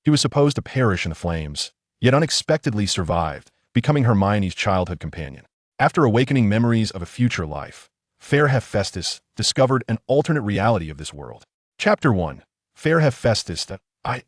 He was supposed to perish in the flames, yet unexpectedly survived, becoming Hermione's childhood companion. After awakening memories of a future life, Fayre Hephaestus discovered an alternate reality of this world. Chapter 1. Fayre Hephaestus.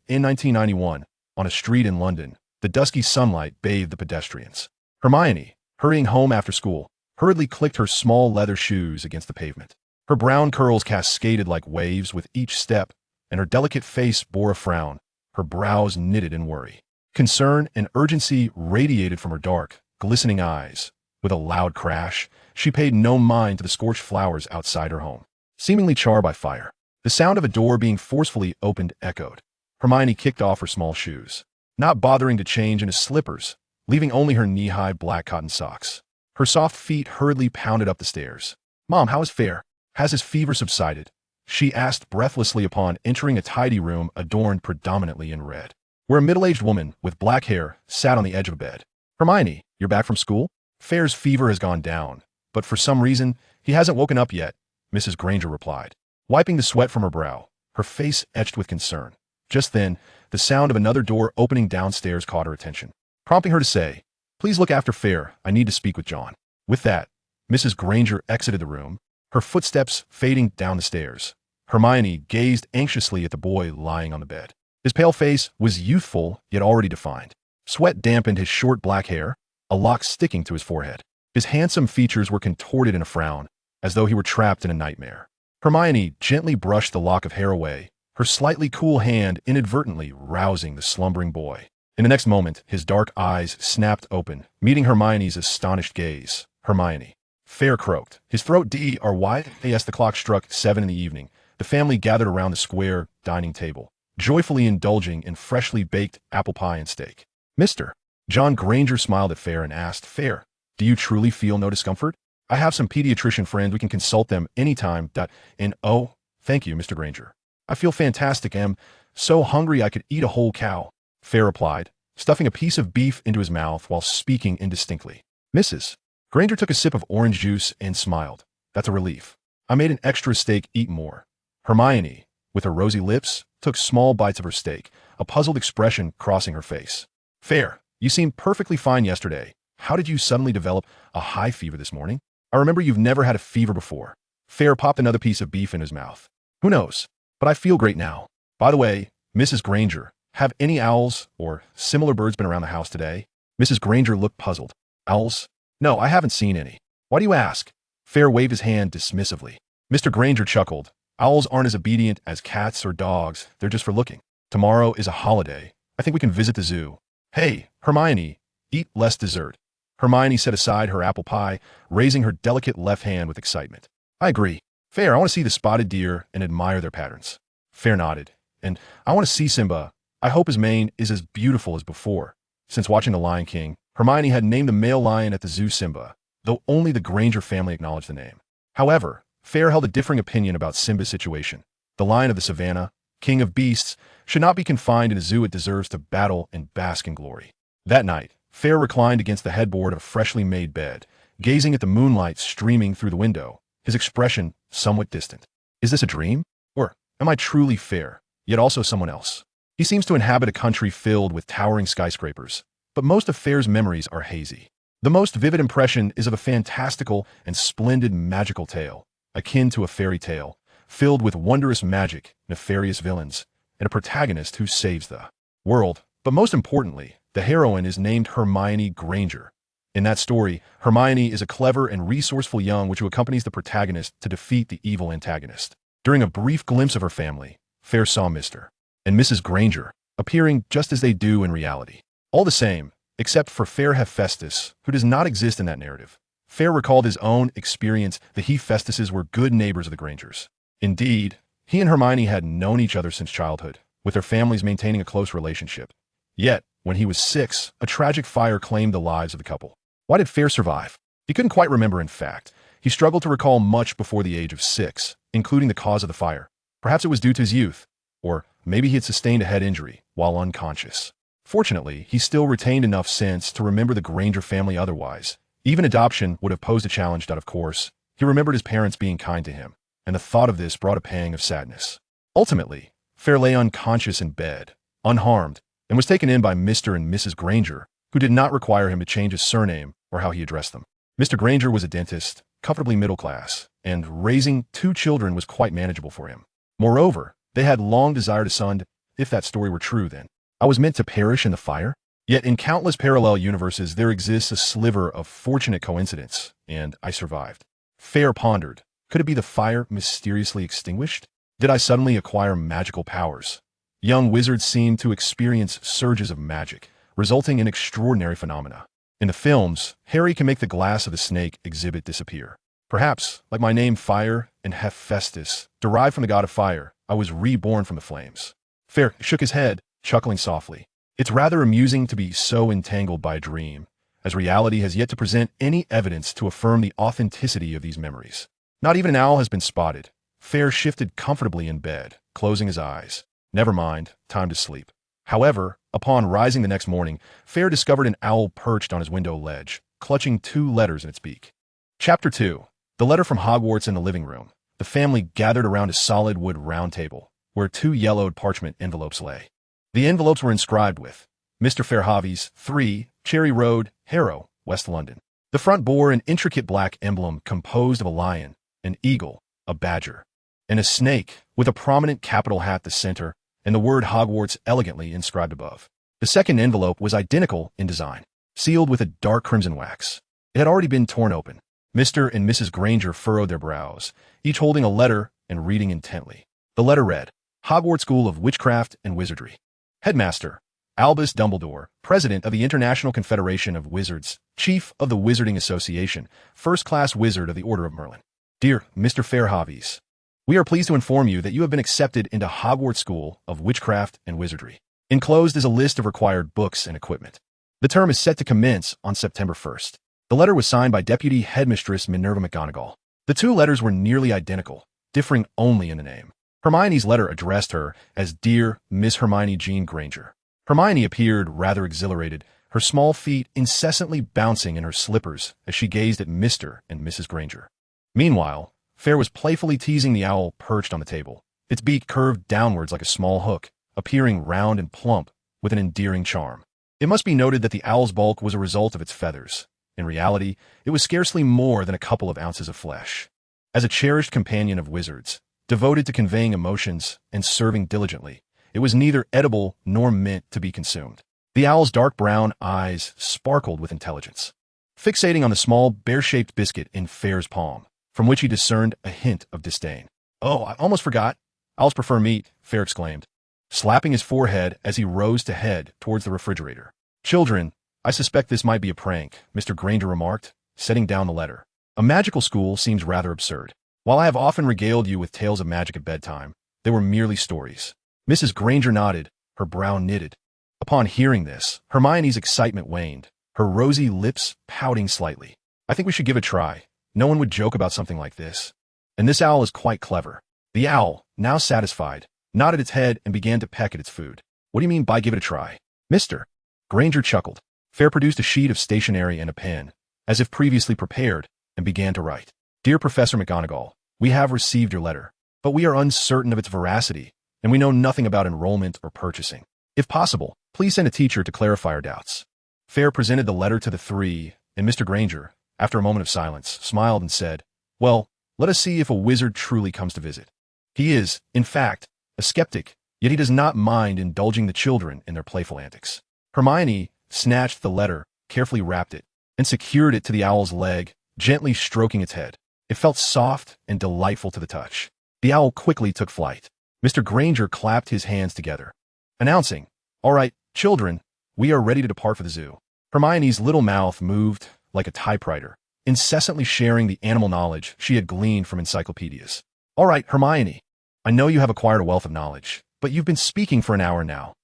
In 1991, on a street in London, the dusky sunlight bathed the pedestrians. Hermione, hurrying home after school, hurriedly clicked her small leather shoes against the pavement. Her brown curls cascaded like waves with each step, and her delicate face bore a frown, her brows knitted in worry. Concern and urgency radiated from her dark, glistening eyes. With a loud crash, she paid no mind to the scorched flowers outside her home, seemingly charred by fire. The sound of a door being forcefully opened echoed. Hermione kicked off her small shoes, not bothering to change into slippers, leaving only her knee-high black cotton socks. Her soft feet hurriedly pounded up the stairs. "Mom, how is Fayre? Has his fever subsided?" she asked breathlessly upon entering a tidy room adorned predominantly in red, where a middle-aged woman with black hair sat on the edge of a bed. "Hermione, you're back from school? Fayre's fever has gone down, but for some reason, he hasn't woken up yet," Mrs. Granger replied, wiping the sweat from her brow, her face etched with concern. Just then, the sound of another door opening downstairs caught her attention, prompting her to say, "Please look after Fayre. I need to speak with John." With that, Mrs. Granger exited the room, her footsteps fading down the stairs. Hermione gazed anxiously at the boy lying on the bed. His pale face was youthful yet already defined. Sweat dampened his short black hair, a lock sticking to his forehead. His handsome features were contorted in a frown, as though he were trapped in a nightmare. Hermione gently brushed the lock of hair away, her slightly cool hand inadvertently rousing the slumbering boy. In the next moment, his dark eyes snapped open, meeting Hermione's astonished gaze. "Hermione." Fayre croaked, his throat dry. As the clock struck 7 in the evening, the family gathered around the square dining table, joyfully indulging in freshly baked apple pie and steak. "Mr. John Granger smiled at Fayre and asked, "Fayre, do you truly feel no discomfort? I have some pediatrician friends. We can consult them anytime. And oh, thank you, Mr. Granger. I feel fantastic. Am so hungry I could eat a whole cow," Fayre replied, stuffing a piece of beef into his mouth while speaking indistinctly. Mrs. Granger took a sip of orange juice and smiled. "That's a relief. I made an extra steak. Eat more." Hermione, with her rosy lips, took small bites of her steak, a puzzled expression crossing her face. "Fayre, you seemed perfectly fine yesterday. How did you suddenly develop a high fever this morning? I remember you've never had a fever before." Fayre popped another piece of beef in his mouth. "Who knows? But I feel great now. By the way, Mrs. Granger, have any owls or similar birds been around the house today?" Mrs. Granger looked puzzled. "Owls? No, I haven't seen any. Why do you ask?" Fayre waved his hand dismissively. Mr. Granger chuckled. "Owls aren't as obedient as cats or dogs. They're just for looking. Tomorrow is a holiday. I think we can visit the zoo." "Hey, Hermione, eat less dessert." Hermione set aside her apple pie, raising her delicate left hand with excitement. "I agree. Fayre, I want to see the spotted deer and admire their patterns." Fayre nodded. "And I want to see Simba. I hope his mane is as beautiful as before." Since watching The Lion King, Hermione had named the male lion at the zoo Simba, though only the Granger family acknowledged the name. However, Fayre held a differing opinion about Simba's situation. The lion of the savannah, king of beasts, should not be confined in a zoo. It deserves to battle and bask in glory. That night, Fayre reclined against the headboard of a freshly made bed, gazing at the moonlight streaming through the window, his expression somewhat distant. Is this a dream? Or am I truly Fayre, yet also someone else? He seems to inhabit a country filled with towering skyscrapers, but most of Fayre's memories are hazy. The most vivid impression is of a fantastical and splendid magical tale, akin to a fairy tale, filled with wondrous magic, nefarious villains, and a protagonist who saves the world. But most importantly, the heroine is named Hermione Granger. In that story, Hermione is a clever and resourceful young witch who accompanies the protagonist to defeat the evil antagonist. During a brief glimpse of her family, Fayre saw Mr. and Mrs. Granger, appearing just as they do in reality. All the same, except for Fayre Hephaestus, who does not exist in that narrative. Fayre recalled his own experience. The Hephaestuses were good neighbors of the Grangers. Indeed, he and Hermione had known each other since childhood, with their families maintaining a close relationship. Yet, when he was 6, a tragic fire claimed the lives of the couple. Why did Fayre survive? He couldn't quite remember. In fact, he struggled to recall much before the age of 6, including the cause of the fire. Perhaps it was due to his youth, or maybe he had sustained a head injury while unconscious. Fortunately, he still retained enough sense to remember the Granger family. Otherwise, even adoption would have posed a challenge. Of course, he remembered his parents being kind to him, and the thought of this brought a pang of sadness. Ultimately, Fayre lay unconscious in bed, unharmed, and was taken in by Mr. and Mrs. Granger, who did not require him to change his surname or how he addressed them. Mr. Granger was a dentist, comfortably middle class, and raising 2 children was quite manageable for him. Moreover, they had long desired a son. If that story were true, then I was meant to perish in the fire? Yet in countless parallel universes there exists a sliver of fortunate coincidence, and I survived. Fayre pondered. Could it be the fire mysteriously extinguished? Did I suddenly acquire magical powers? Young wizards seem to experience surges of magic, resulting in extraordinary phenomena. In the films, Harry can make the glass of the snake exhibit disappear. Perhaps, like my name Fire and Hephaestus, derived from the god of fire, I was reborn from the flames. Fayre shook his head, chuckling softly. It's rather amusing to be so entangled by a dream, as reality has yet to present any evidence to affirm the authenticity of these memories. Not even an owl has been spotted. Fayre shifted comfortably in bed, closing his eyes. Never mind, time to sleep. However, upon rising the next morning, Fayre discovered an owl perched on his window ledge, clutching 2 letters in its beak. Chapter 2. The letter from Hogwarts in the living room. The family gathered around a solid wood round table, where 2 yellowed parchment envelopes lay. The envelopes were inscribed with Mr. Fairhavies, 3, Cherry Road, Harrow, West London. The front bore an intricate black emblem composed of a lion, an eagle, a badger, and a snake with a prominent capital hat at the center and the word Hogwarts elegantly inscribed above. The second envelope was identical in design, sealed with a dark crimson wax. It had already been torn open. Mr. and Mrs. Granger furrowed their brows, each holding a letter and reading intently. The letter read, Hogwarts School of Witchcraft and Wizardry. Headmaster, Albus Dumbledore, President of the International Confederation of Wizards, Chief of the Wizarding Association, First-Class Wizard of the Order of Merlin. Dear Mr. Fairhavies, we are pleased to inform you that you have been accepted into Hogwarts School of Witchcraft and Wizardry. Enclosed is a list of required books and equipment. The term is set to commence on September 1st. The letter was signed by Deputy Headmistress Minerva McGonagall. The 2 letters were nearly identical, differing only in the name. Hermione's letter addressed her as Dear Miss Hermione Jean Granger. Hermione appeared rather exhilarated, her small feet incessantly bouncing in her slippers as she gazed at Mr. and Mrs. Granger. Meanwhile, Fayre was playfully teasing the owl perched on the table, its beak curved downwards like a small hook, appearing round and plump with an endearing charm. It must be noted that the owl's bulk was a result of its feathers. In reality, it was scarcely more than a couple of ounces of flesh. As a cherished companion of wizards, devoted to conveying emotions and serving diligently, it was neither edible nor meant to be consumed. The owl's dark brown eyes sparkled with intelligence, fixating on the small, bear-shaped biscuit in Fayre's palm, from which he discerned a hint of disdain. Oh, I almost forgot. Owls prefer meat, Fayre exclaimed, slapping his forehead as he rose to head towards the refrigerator. Children, I suspect this might be a prank, Mr. Granger remarked, setting down the letter. A magical school seems rather absurd. While I have often regaled you with tales of magic at bedtime, they were merely stories. Mrs. Granger nodded, her brow knitted. Upon hearing this, Hermione's excitement waned, her rosy lips pouting slightly. I think we should give it a try. No one would joke about something like this. And this owl is quite clever. The owl, now satisfied, nodded its head and began to peck at its food. What do you mean by give it a try? Mr. Granger chuckled. Fayre produced a sheet of stationery and a pen, as if previously prepared, and began to write. Dear Professor McGonagall, we have received your letter, but we are uncertain of its veracity, and we know nothing about enrollment or purchasing. If possible, please send a teacher to clarify our doubts. Fayre presented the letter to the 3, and Mr. Granger, after a moment of silence, smiled and said, Well, let us see if a wizard truly comes to visit. He is, in fact, a skeptic, yet he does not mind indulging the children in their playful antics. Hermione snatched the letter, carefully wrapped it, and secured it to the owl's leg, gently stroking its head. It felt soft and delightful to the touch. The owl quickly took flight. Mr. Granger clapped his hands together, announcing, All right, children, we are ready to depart for the zoo. Hermione's little mouth moved like a typewriter, incessantly sharing the animal knowledge she had gleaned from encyclopedias. All right, Hermione, I know you have acquired a wealth of knowledge, but you've been speaking for an hour now.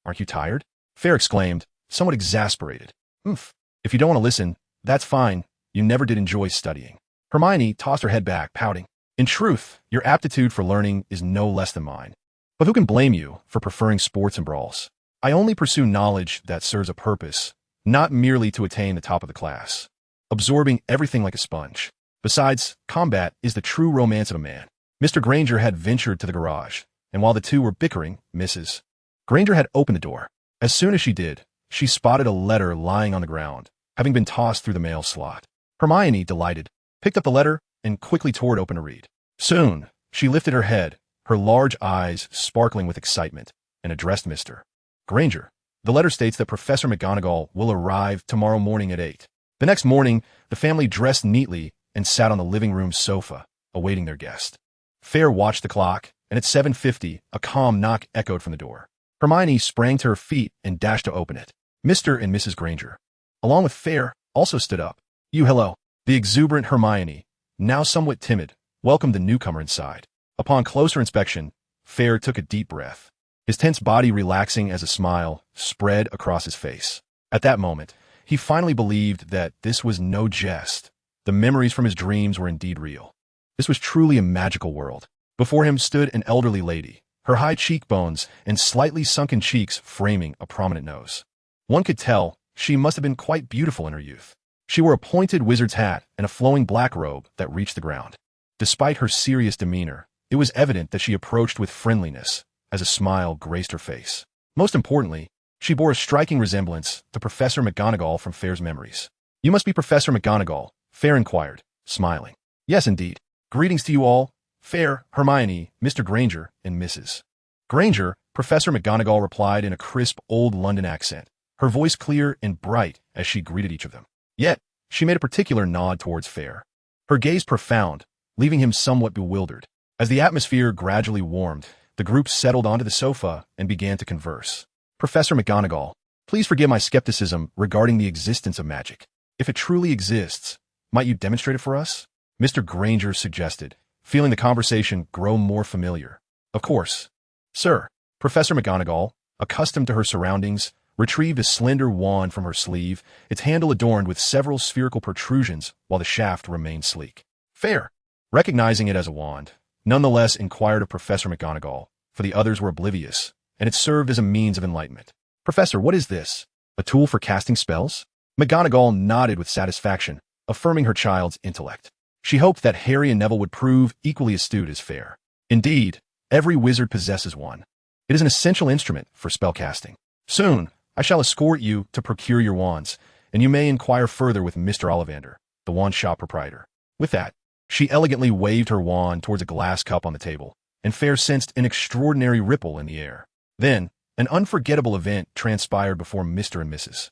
Aren't you tired? Fayre exclaimed, somewhat exasperated. If you don't want to listen, that's fine. You never did enjoy studying. Hermione tossed her head back, pouting. In truth, your aptitude for learning is no less than mine. But who can blame you for preferring sports and brawls? I only pursue knowledge that serves a purpose, not merely to attain the top of the class, absorbing everything like a sponge. Besides, combat is the true romance of a man. Mr. Granger had ventured to the garage, and while the 2 were bickering, Mrs. Granger had opened the door. As soon as she did, she spotted a letter lying on the ground, having been tossed through the mail slot. Hermione, delighted, picked up the letter and quickly tore it open to read. Soon, she lifted her head, her large eyes sparkling with excitement, and addressed Mr. Granger. The letter states that Professor McGonagall will arrive tomorrow morning at 8. The next morning, the family dressed neatly and sat on the living room sofa, awaiting their guest. Fayre watched the clock, and at 7:50, a calm knock echoed from the door. Hermione sprang to her feet and dashed to open it. Mr. and Mrs. Granger, along with Fayre, also stood up. Hello. The exuberant Hermione, now somewhat timid, welcomed the newcomer inside. Upon closer inspection, Fayre took a deep breath, his tense body relaxing as a smile spread across his face. At that moment, he finally believed that this was no jest. The memories from his dreams were indeed real. This was truly a magical world. Before him stood an elderly lady, her high cheekbones and slightly sunken cheeks framing a prominent nose. One could tell she must have been quite beautiful in her youth. She wore a pointed wizard's hat and a flowing black robe that reached the ground. Despite her serious demeanor, it was evident that she approached with friendliness, as a smile graced her face. Most importantly, she bore a striking resemblance to Professor McGonagall from Fayre's memories. You must be Professor McGonagall, Fayre inquired, smiling. Yes, indeed. Greetings to you all, Fayre, Hermione, Mr. Granger, and Mrs. Granger, Professor McGonagall replied in a crisp old London accent, her voice clear and bright as she greeted each of them. Yet, she made a particular nod towards Fayre, her gaze profound, leaving him somewhat bewildered. As the atmosphere gradually warmed, the group settled onto the sofa and began to converse. Professor McGonagall, please forgive my skepticism regarding the existence of magic. If it truly exists, might you demonstrate it for us? Mr. Granger suggested, feeling the conversation grow more familiar. Of course. Sir. Professor McGonagall, accustomed to her surroundings, retrieved a slender wand from her sleeve, its handle adorned with several spherical protrusions while the shaft remained sleek. Fayre, recognizing it as a wand, nonetheless inquired of Professor McGonagall, for the others were oblivious, and it served as a means of enlightenment. Professor, what is this? A tool for casting spells? McGonagall nodded with satisfaction, affirming her child's intellect. She hoped that Harry and Neville would prove equally astute as Fayre. Indeed, every wizard possesses one. It is an essential instrument for spellcasting. Soon, I shall escort you to procure your wands, and you may inquire further with Mr. Ollivander, the wand shop proprietor. With that, she elegantly waved her wand towards a glass cup on the table, and Fayre sensed an extraordinary ripple in the air. Then, an unforgettable event transpired before Mr. and Mrs.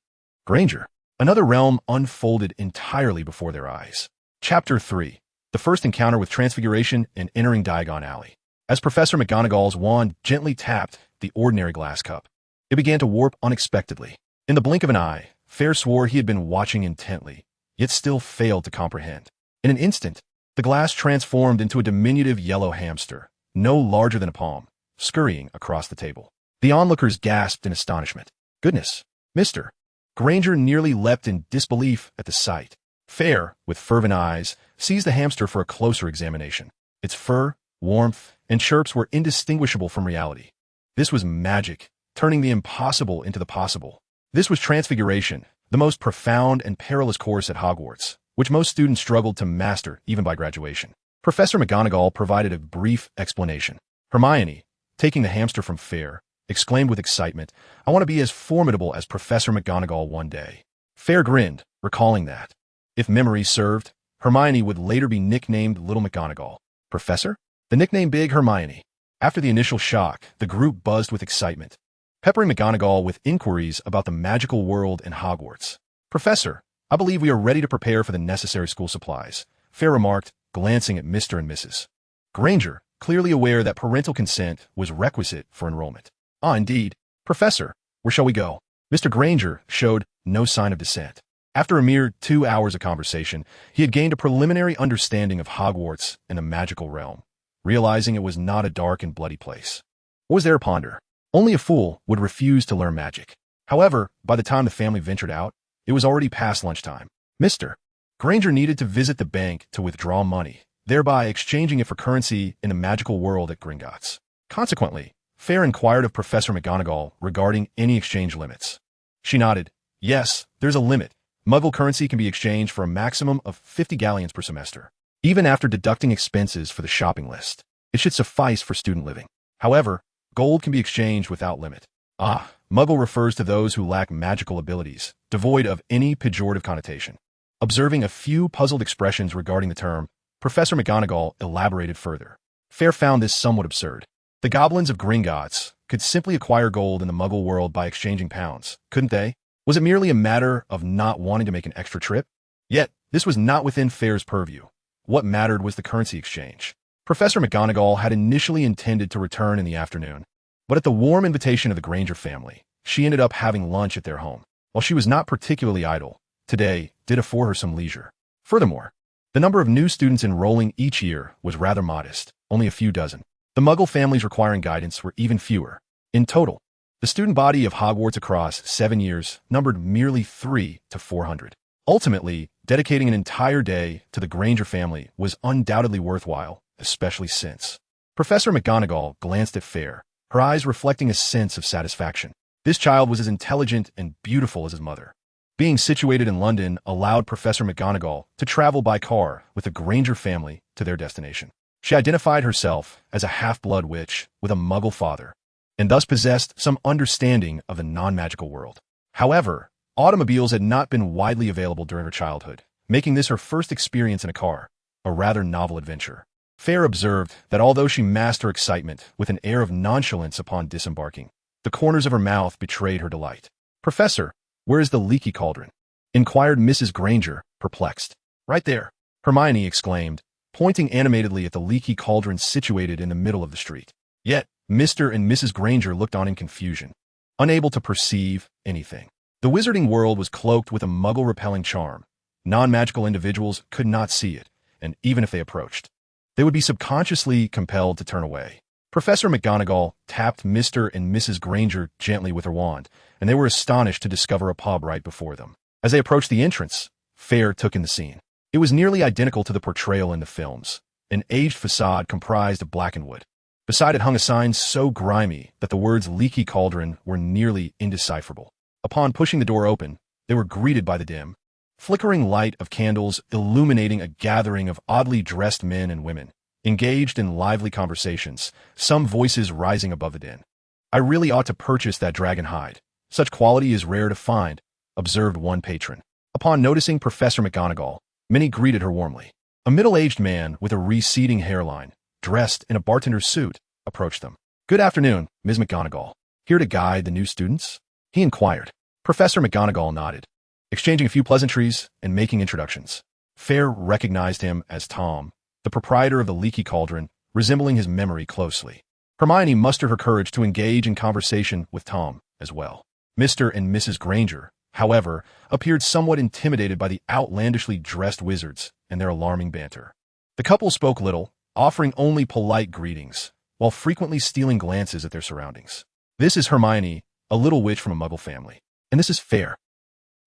Granger. Another realm unfolded entirely before their eyes. Chapter 3. The first encounter with Transfiguration and entering Diagon Alley. As Professor McGonagall's wand gently tapped the ordinary glass cup, it began to warp unexpectedly. In the blink of an eye, Fayre swore he had been watching intently, yet still failed to comprehend. In an instant, the glass transformed into a diminutive yellow hamster, no larger than a palm, scurrying across the table. The onlookers gasped in astonishment. Goodness, Mr. Granger nearly leapt in disbelief at the sight. Fayre, with fervent eyes, seized the hamster for a closer examination. Its fur, warmth, and chirps were indistinguishable from reality. This was magic, turning the impossible into the possible. This was Transfiguration, the most profound and perilous course at Hogwarts, which most students struggled to master even by graduation. Professor McGonagall provided a brief explanation. Hermione, taking the hamster from Fayre, exclaimed with excitement, I want to be as formidable as Professor McGonagall one day. Fayre grinned, recalling that, if memory served, Hermione would later be nicknamed Little McGonagall. Professor? The nickname Big Hermione. After the initial shock, the group buzzed with excitement, peppering McGonagall with inquiries about the magical world in Hogwarts. Professor, I believe we are ready to prepare for the necessary school supplies, Fayre remarked, glancing at Mr. and Mrs. Granger, clearly aware that parental consent was requisite for enrollment. Ah, indeed. Professor, where shall we go? Mr. Granger showed no sign of dissent. After a mere 2 hours of conversation, he had gained a preliminary understanding of Hogwarts and the magical realm, realizing it was not a dark and bloody place. What was there to ponder? Only a fool would refuse to learn magic. However, by the time the family ventured out, it was already past lunchtime. Mr. Granger needed to visit the bank to withdraw money, thereby exchanging it for currency in the magical world at Gringotts. Consequently, Fayre inquired of Professor McGonagall regarding any exchange limits. She nodded. Yes, there's a limit. Muggle currency can be exchanged for a maximum of 50 galleons per semester. Even after deducting expenses for the shopping list, it should suffice for student living. However, gold can be exchanged without limit. Ah, Muggle refers to those who lack magical abilities, devoid of any pejorative connotation. Observing a few puzzled expressions regarding the term, Professor McGonagall elaborated further. Fayre found this somewhat absurd. The goblins of Grangers could simply acquire gold in the Muggle world by exchanging pounds, couldn't they? Was it merely a matter of not wanting to make an extra trip? Yet, this was not within Fayre's purview. What mattered was the currency exchange. Professor McGonagall had initially intended to return in the afternoon, but at the warm invitation of the Granger family, she ended up having lunch at their home. While she was not particularly idle, today did afford her some leisure. Furthermore, the number of new students enrolling each year was rather modest, only a few dozen. The Muggle families requiring guidance were even fewer. In total, the student body of Hogwarts across 7 years numbered merely 300 to 400. Ultimately, dedicating an entire day to the Granger family was undoubtedly worthwhile, especially since Professor McGonagall glanced at Fayre, her eyes reflecting a sense of satisfaction. This child was as intelligent and beautiful as his mother. Being situated in London allowed Professor McGonagall to travel by car with the Granger family to their destination. She identified herself as a half-blood witch with a Muggle father, and thus possessed some understanding of the non-magical world. However, automobiles had not been widely available during her childhood, making this her first experience in a car, a rather novel adventure. Fayre observed that although she masked her excitement with an air of nonchalance upon disembarking, the corners of her mouth betrayed her delight. "Professor, where is the leaky cauldron?" inquired Mrs. Granger, perplexed. "Right there," Hermione exclaimed, pointing animatedly at the leaky cauldron situated in the middle of the street. Yet, Mr. and Mrs. Granger looked on in confusion, unable to perceive anything. The wizarding world was cloaked with a Muggle-repelling charm. Non-magical individuals could not see it, and even if they approached, they would be subconsciously compelled to turn away. Professor McGonagall tapped Mr. and Mrs. Granger gently with her wand, and they were astonished to discover a pub right before them. As they approached the entrance, Fayre took in the scene. It was nearly identical to the portrayal in the films, an aged facade comprised of blackened wood. Beside it hung a sign so grimy that the words leaky cauldron were nearly indecipherable. Upon pushing the door open, they were greeted by the dim, flickering light of candles illuminating a gathering of oddly dressed men and women, engaged in lively conversations, some voices rising above the din. "I really ought to purchase that dragon hide. Such quality is rare to find," observed one patron. Upon noticing Professor McGonagall, many greeted her warmly. A middle-aged man with a receding hairline, dressed in a bartender's suit, approached them. "Good afternoon, Ms. McGonagall. Here to guide the new students?" he inquired. Professor McGonagall nodded, exchanging a few pleasantries and making introductions. Fayre recognized him as Tom, the proprietor of the leaky cauldron, resembling his memory closely. Hermione mustered her courage to engage in conversation with Tom as well. Mr. and Mrs. Granger, however, appeared somewhat intimidated by the outlandishly dressed wizards and their alarming banter. The couple spoke little, offering only polite greetings, while frequently stealing glances at their surroundings. "This is Hermione, a little witch from a Muggle family. And this is Fayre."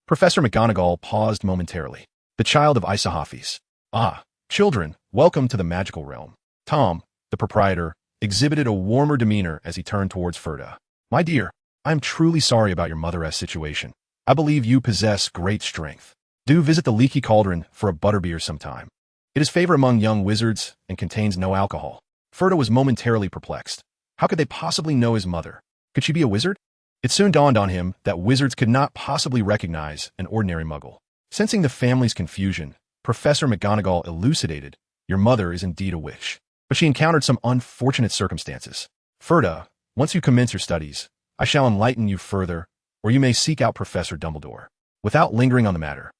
Professor McGonagall paused momentarily. "The child of Isahafes. Ah, children, welcome to the magical realm." Tom, the proprietor, exhibited a warmer demeanor as he turned towards Fayre. "My dear, I am truly sorry about your mother's situation. I believe you possess great strength. Do visit the leaky cauldron for a butterbeer sometime. It is favorite among young wizards and contains no alcohol." Fayre was momentarily perplexed. How could they possibly know his mother? Could she be a wizard? It soon dawned on him that wizards could not possibly recognize an ordinary Muggle. Sensing the family's confusion, Professor McGonagall elucidated, "Your mother is indeed a witch, but she encountered some unfortunate circumstances. Fayre, once you commence your studies, I shall enlighten you further, or you may seek out Professor Dumbledore." Without lingering on the matter,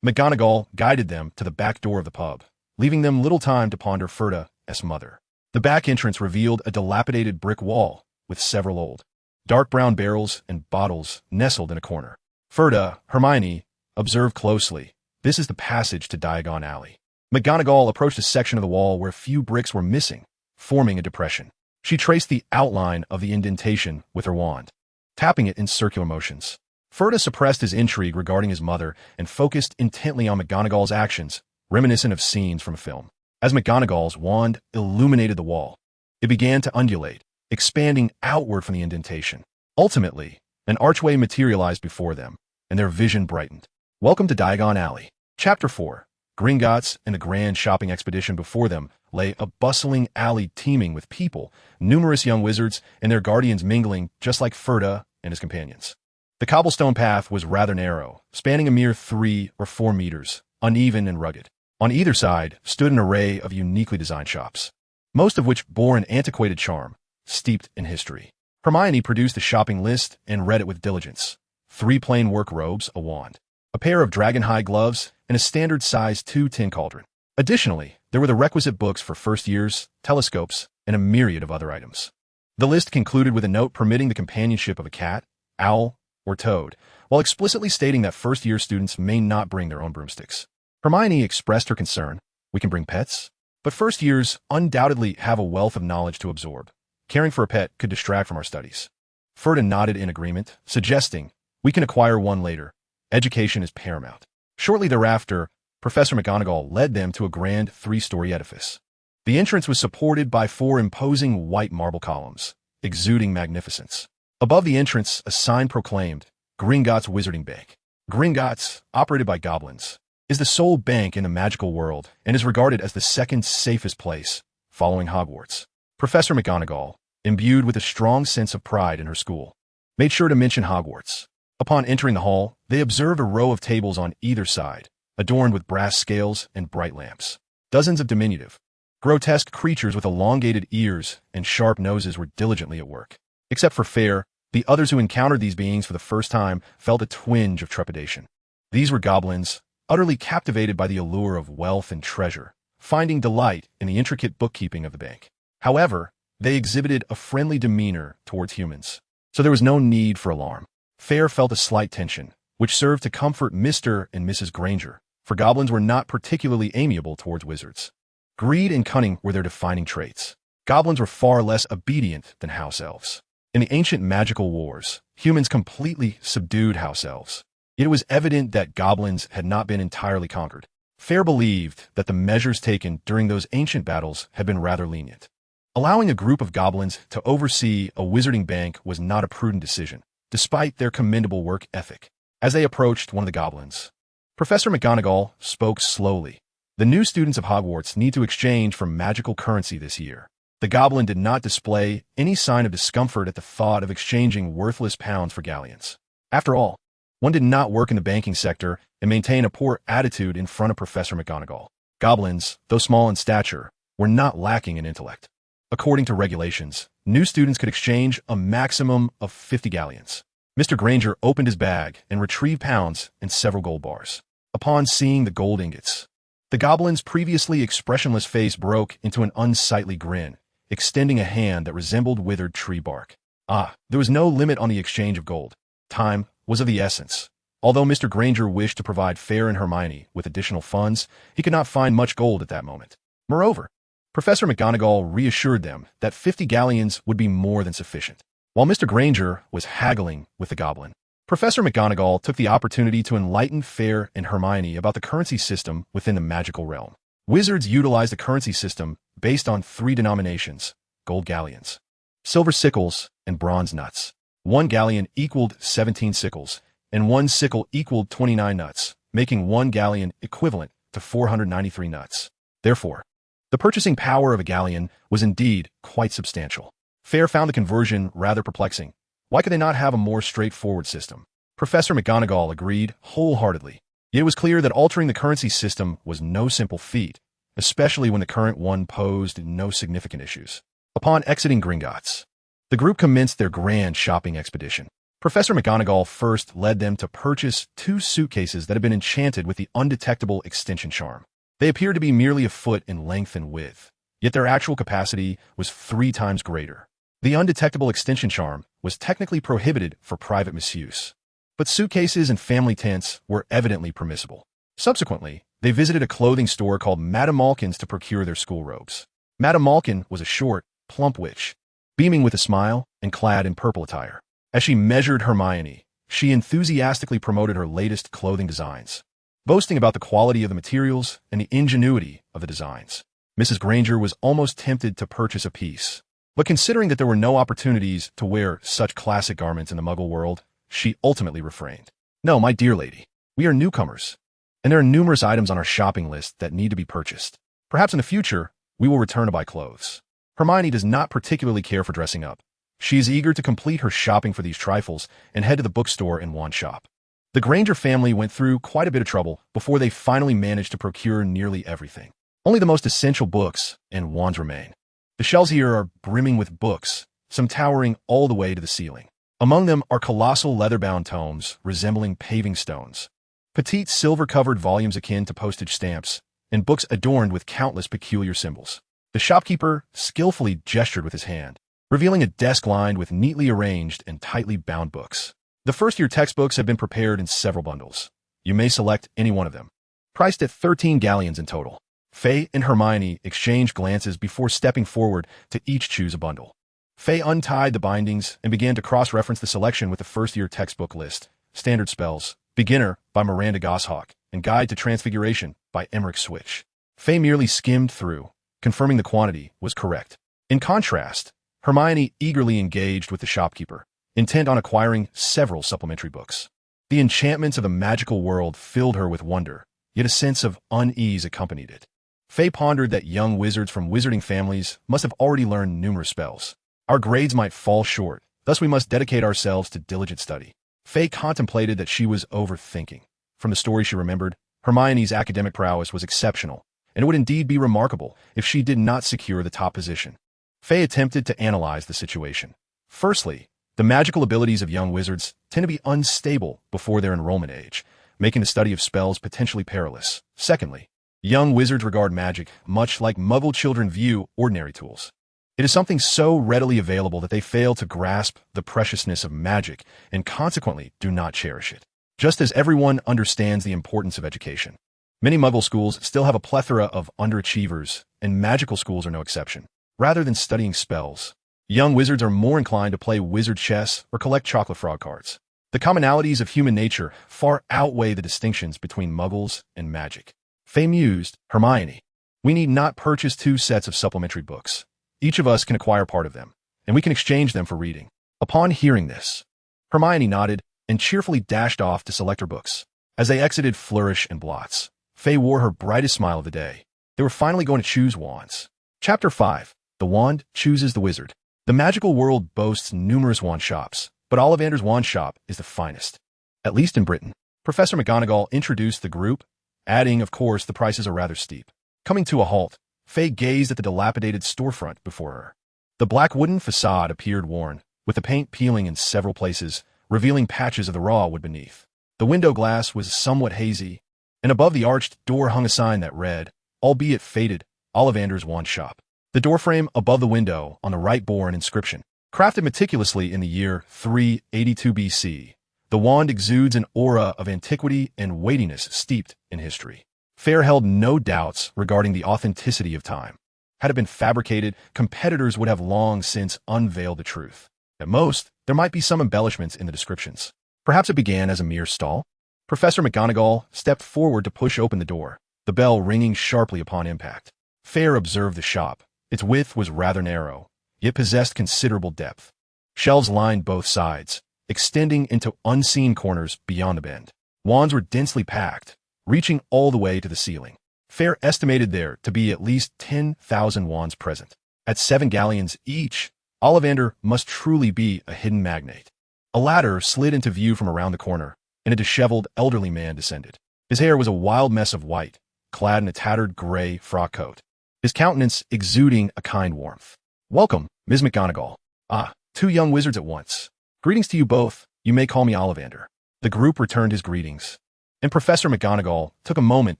McGonagall guided them to the back door of the pub, leaving them little time to ponder Fayre's mother. The back entrance revealed a dilapidated brick wall with several old, dark brown barrels and bottles nestled in a corner. Fayre, Hermione, observed closely. This is the passage to Diagon Alley. McGonagall approached a section of the wall where a few bricks were missing, forming a depression. She traced the outline of the indentation with her wand, tapping it in circular motions. Fayre suppressed his intrigue regarding his mother and focused intently on McGonagall's actions, reminiscent of scenes from a film. As McGonagall's wand illuminated the wall, it began to undulate, expanding outward from the indentation. Ultimately, an archway materialized before them, and their vision brightened. Welcome to Diagon Alley. Chapter 4. Gringotts and the grand shopping expedition before them lay a bustling alley teeming with people, numerous young wizards and their guardians mingling just like Fayre and his companions. The cobblestone path was rather narrow, spanning a mere 3 or 4 meters, uneven and rugged. On either side stood an array of uniquely designed shops, most of which bore an antiquated charm, steeped in history. Hermione produced a shopping list and read it with diligence. 3 plain work robes, a wand, a pair of dragon-hide gloves, and a standard-size 2 tin cauldron. Additionally, there were the requisite books for first years, telescopes, and a myriad of other items. The list concluded with a note permitting the companionship of a cat, owl, or toad, while explicitly stating that first-year students may not bring their own broomsticks. Hermione expressed her concern. We can bring pets? But first years undoubtedly have a wealth of knowledge to absorb. Caring for a pet could distract from our studies. Fayre nodded in agreement, suggesting, we can acquire one later. Education is paramount. Shortly thereafter, Professor McGonagall led them to a grand 3-story edifice. The entrance was supported by 4 imposing white marble columns, exuding magnificence. Above the entrance, a sign proclaimed, Gringotts Wizarding Bank. Gringotts, operated by goblins, is the sole bank in the magical world and is regarded as the second safest place, following Hogwarts. Professor McGonagall, imbued with a strong sense of pride in her school, made sure to mention Hogwarts. Upon entering the hall, they observed a row of tables on either side, adorned with brass scales and bright lamps. Dozens of diminutive, grotesque creatures with elongated ears and sharp noses were diligently at work. Except for Fayre, the others who encountered these beings for the first time felt a twinge of trepidation. These were goblins, utterly captivated by the allure of wealth and treasure, finding delight in the intricate bookkeeping of the bank. However, they exhibited a friendly demeanor towards humans, so there was no need for alarm. Fayre felt a slight tension, which served to comfort Mr. and Mrs. Granger, for goblins were not particularly amiable towards wizards. Greed and cunning were their defining traits. Goblins were far less obedient than house elves. In the ancient magical wars, humans completely subdued house elves. Yet it was evident that goblins had not been entirely conquered. Fayre believed that the measures taken during those ancient battles had been rather lenient. Allowing a group of goblins to oversee a wizarding bank was not a prudent decision, despite their commendable work ethic. As they approached one of the goblins, Professor McGonagall spoke slowly. The new students of Hogwarts need to exchange for magical currency this year. The goblin did not display any sign of discomfort at the thought of exchanging worthless pounds for galleons. After all, one did not work in the banking sector and maintain a poor attitude in front of Professor McGonagall. Goblins, though small in stature, were not lacking in intellect. According to regulations, new students could exchange a maximum of 50 galleons. Mr. Granger opened his bag and retrieved pounds and several gold bars. Upon seeing the gold ingots, the goblin's previously expressionless face broke into an unsightly grin, extending a hand that resembled withered tree bark. There was no limit on the exchange of gold. Time was of the essence. Although Mr. Granger wished to provide Fayre and Hermione with additional funds, he could not find much gold at that moment. Moreover, Professor McGonagall reassured them that 50 galleons would be more than sufficient. While Mr. Granger was haggling with the goblin, Professor McGonagall took the opportunity to enlighten Fayre and Hermione about the currency system within the magical realm. Wizards utilized a currency system based on 3 denominations: gold galleons, silver sickles, and bronze nuts. 1 galleon equaled 17 sickles, and 1 sickle equaled 29 nuts, making 1 galleon equivalent to 493 nuts. Therefore, the purchasing power of a galleon was indeed quite substantial. Fayre found the conversion rather perplexing. Why could they not have a more straightforward system? Professor McGonagall agreed wholeheartedly. Yet it was clear that altering the currency system was no simple feat, especially when the current one posed no significant issues. Upon exiting Gringotts, the group commenced their grand shopping expedition. Professor McGonagall first led them to purchase 2 suitcases that had been enchanted with the undetectable extension charm. They appeared to be merely a foot in length and width, yet their actual capacity was 3 times greater. The undetectable extension charm was technically prohibited for private misuse, but suitcases and family tents were evidently permissible. Subsequently, they visited a clothing store called Madame Malkin's to procure their school robes. Madame Malkin was a short, plump witch, beaming with a smile and clad in purple attire. As she measured Hermione, she enthusiastically promoted her latest clothing designs, boasting about the quality of the materials and the ingenuity of the designs. Mrs. Granger was almost tempted to purchase a piece, but considering that there were no opportunities to wear such classic garments in the Muggle world, she ultimately refrained. No, my dear lady, we are newcomers, and there are numerous items on our shopping list that need to be purchased. Perhaps in the future, we will return to buy clothes. Hermione does not particularly care for dressing up, She is eager to complete her shopping for these trifles and head to the bookstore and wand shop. The Granger family went through quite a bit of trouble before they finally managed to procure nearly everything. Only the most essential books and wands remain. The shelves here are brimming with books, some towering all the way to the ceiling. Among them are colossal leather-bound tomes resembling paving stones, petite silver-covered volumes akin to postage stamps, and books adorned with countless peculiar symbols. The shopkeeper skillfully gestured with his hand, revealing a desk lined with neatly arranged and tightly bound books. The first-year textbooks have been prepared in several bundles. You may select any one of them. Priced at 13 galleons in total. Fayre and Hermione exchanged glances before stepping forward to each choose a bundle. Fayre untied the bindings and began to cross-reference the selection with the first-year textbook list. Standard Spells, Beginner by Miranda Goshawk, and Guide to Transfiguration by Emmerich Switch. Fayre merely skimmed through, confirming the quantity was correct. In contrast, Hermione eagerly engaged with the shopkeeper, intent on acquiring several supplementary books. The enchantments of the magical world filled her with wonder, yet a sense of unease accompanied it. Fayre pondered that young wizards from wizarding families must have already learned numerous spells. Our grades might fall short, thus we must dedicate ourselves to diligent study. Fayre contemplated that she was overthinking. From the story she remembered, Hermione's academic prowess was exceptional, and it would indeed be remarkable if she did not secure the top position. Fayre attempted to analyze the situation. Firstly, the magical abilities of young wizards tend to be unstable before their enrollment age, making the study of spells potentially perilous. Secondly, young wizards regard magic much like Muggle children view ordinary tools. It is something so readily available that they fail to grasp the preciousness of magic and consequently do not cherish it. Just as everyone understands the importance of education, many Muggle schools still have a plethora of underachievers, and magical schools are no exception. Rather than studying spells, young wizards are more inclined to play wizard chess or collect chocolate frog cards. The commonalities of human nature far outweigh the distinctions between Muggles and magic. Fayre mused, Hermione, we need not purchase 2 sets of supplementary books. Each of us can acquire part of them, and we can exchange them for reading. Upon hearing this, Hermione nodded and cheerfully dashed off to select her books. As they exited Flourish and Blots, Fayre wore her brightest smile of the day. They were finally going to choose wands. Chapter 5. The Wand Chooses the Wizard. The magical world boasts numerous wand shops, but Ollivander's wand shop is the finest, at least in Britain. Professor McGonagall introduced the group, adding, of course, the prices are rather steep. Coming to a halt, Fayre gazed at the dilapidated storefront before her. The black wooden facade appeared worn, with the paint peeling in several places, revealing patches of the raw wood beneath. The window glass was somewhat hazy, and above the arched door hung a sign that read, albeit faded, Ollivander's wand shop. The doorframe above the window on the right bore an inscription. Crafted meticulously in the year 382 BC, the wand exudes an aura of antiquity and weightiness steeped in history. Fayre held no doubts regarding the authenticity of time. Had it been fabricated, competitors would have long since unveiled the truth. At most, there might be some embellishments in the descriptions. Perhaps it began as a mere stall? Professor McGonagall stepped forward to push open the door, the bell ringing sharply upon impact. Fayre observed the shop. Its width was rather narrow, yet possessed considerable depth. Shelves lined both sides, extending into unseen corners beyond the bend. Wands were densely packed, reaching all the way to the ceiling. Fayre estimated there to be at least 10,000 wands present. At 7 galleons each, Ollivander must truly be a hidden magnate. A ladder slid into view from around the corner, and a disheveled elderly man descended. His hair was a wild mess of white, clad in a tattered gray frock coat, his countenance exuding a kind warmth. Welcome, Ms. McGonagall. Ah, 2 young wizards at once. Greetings to you both. You may call me Ollivander. The group returned his greetings, and Professor McGonagall took a moment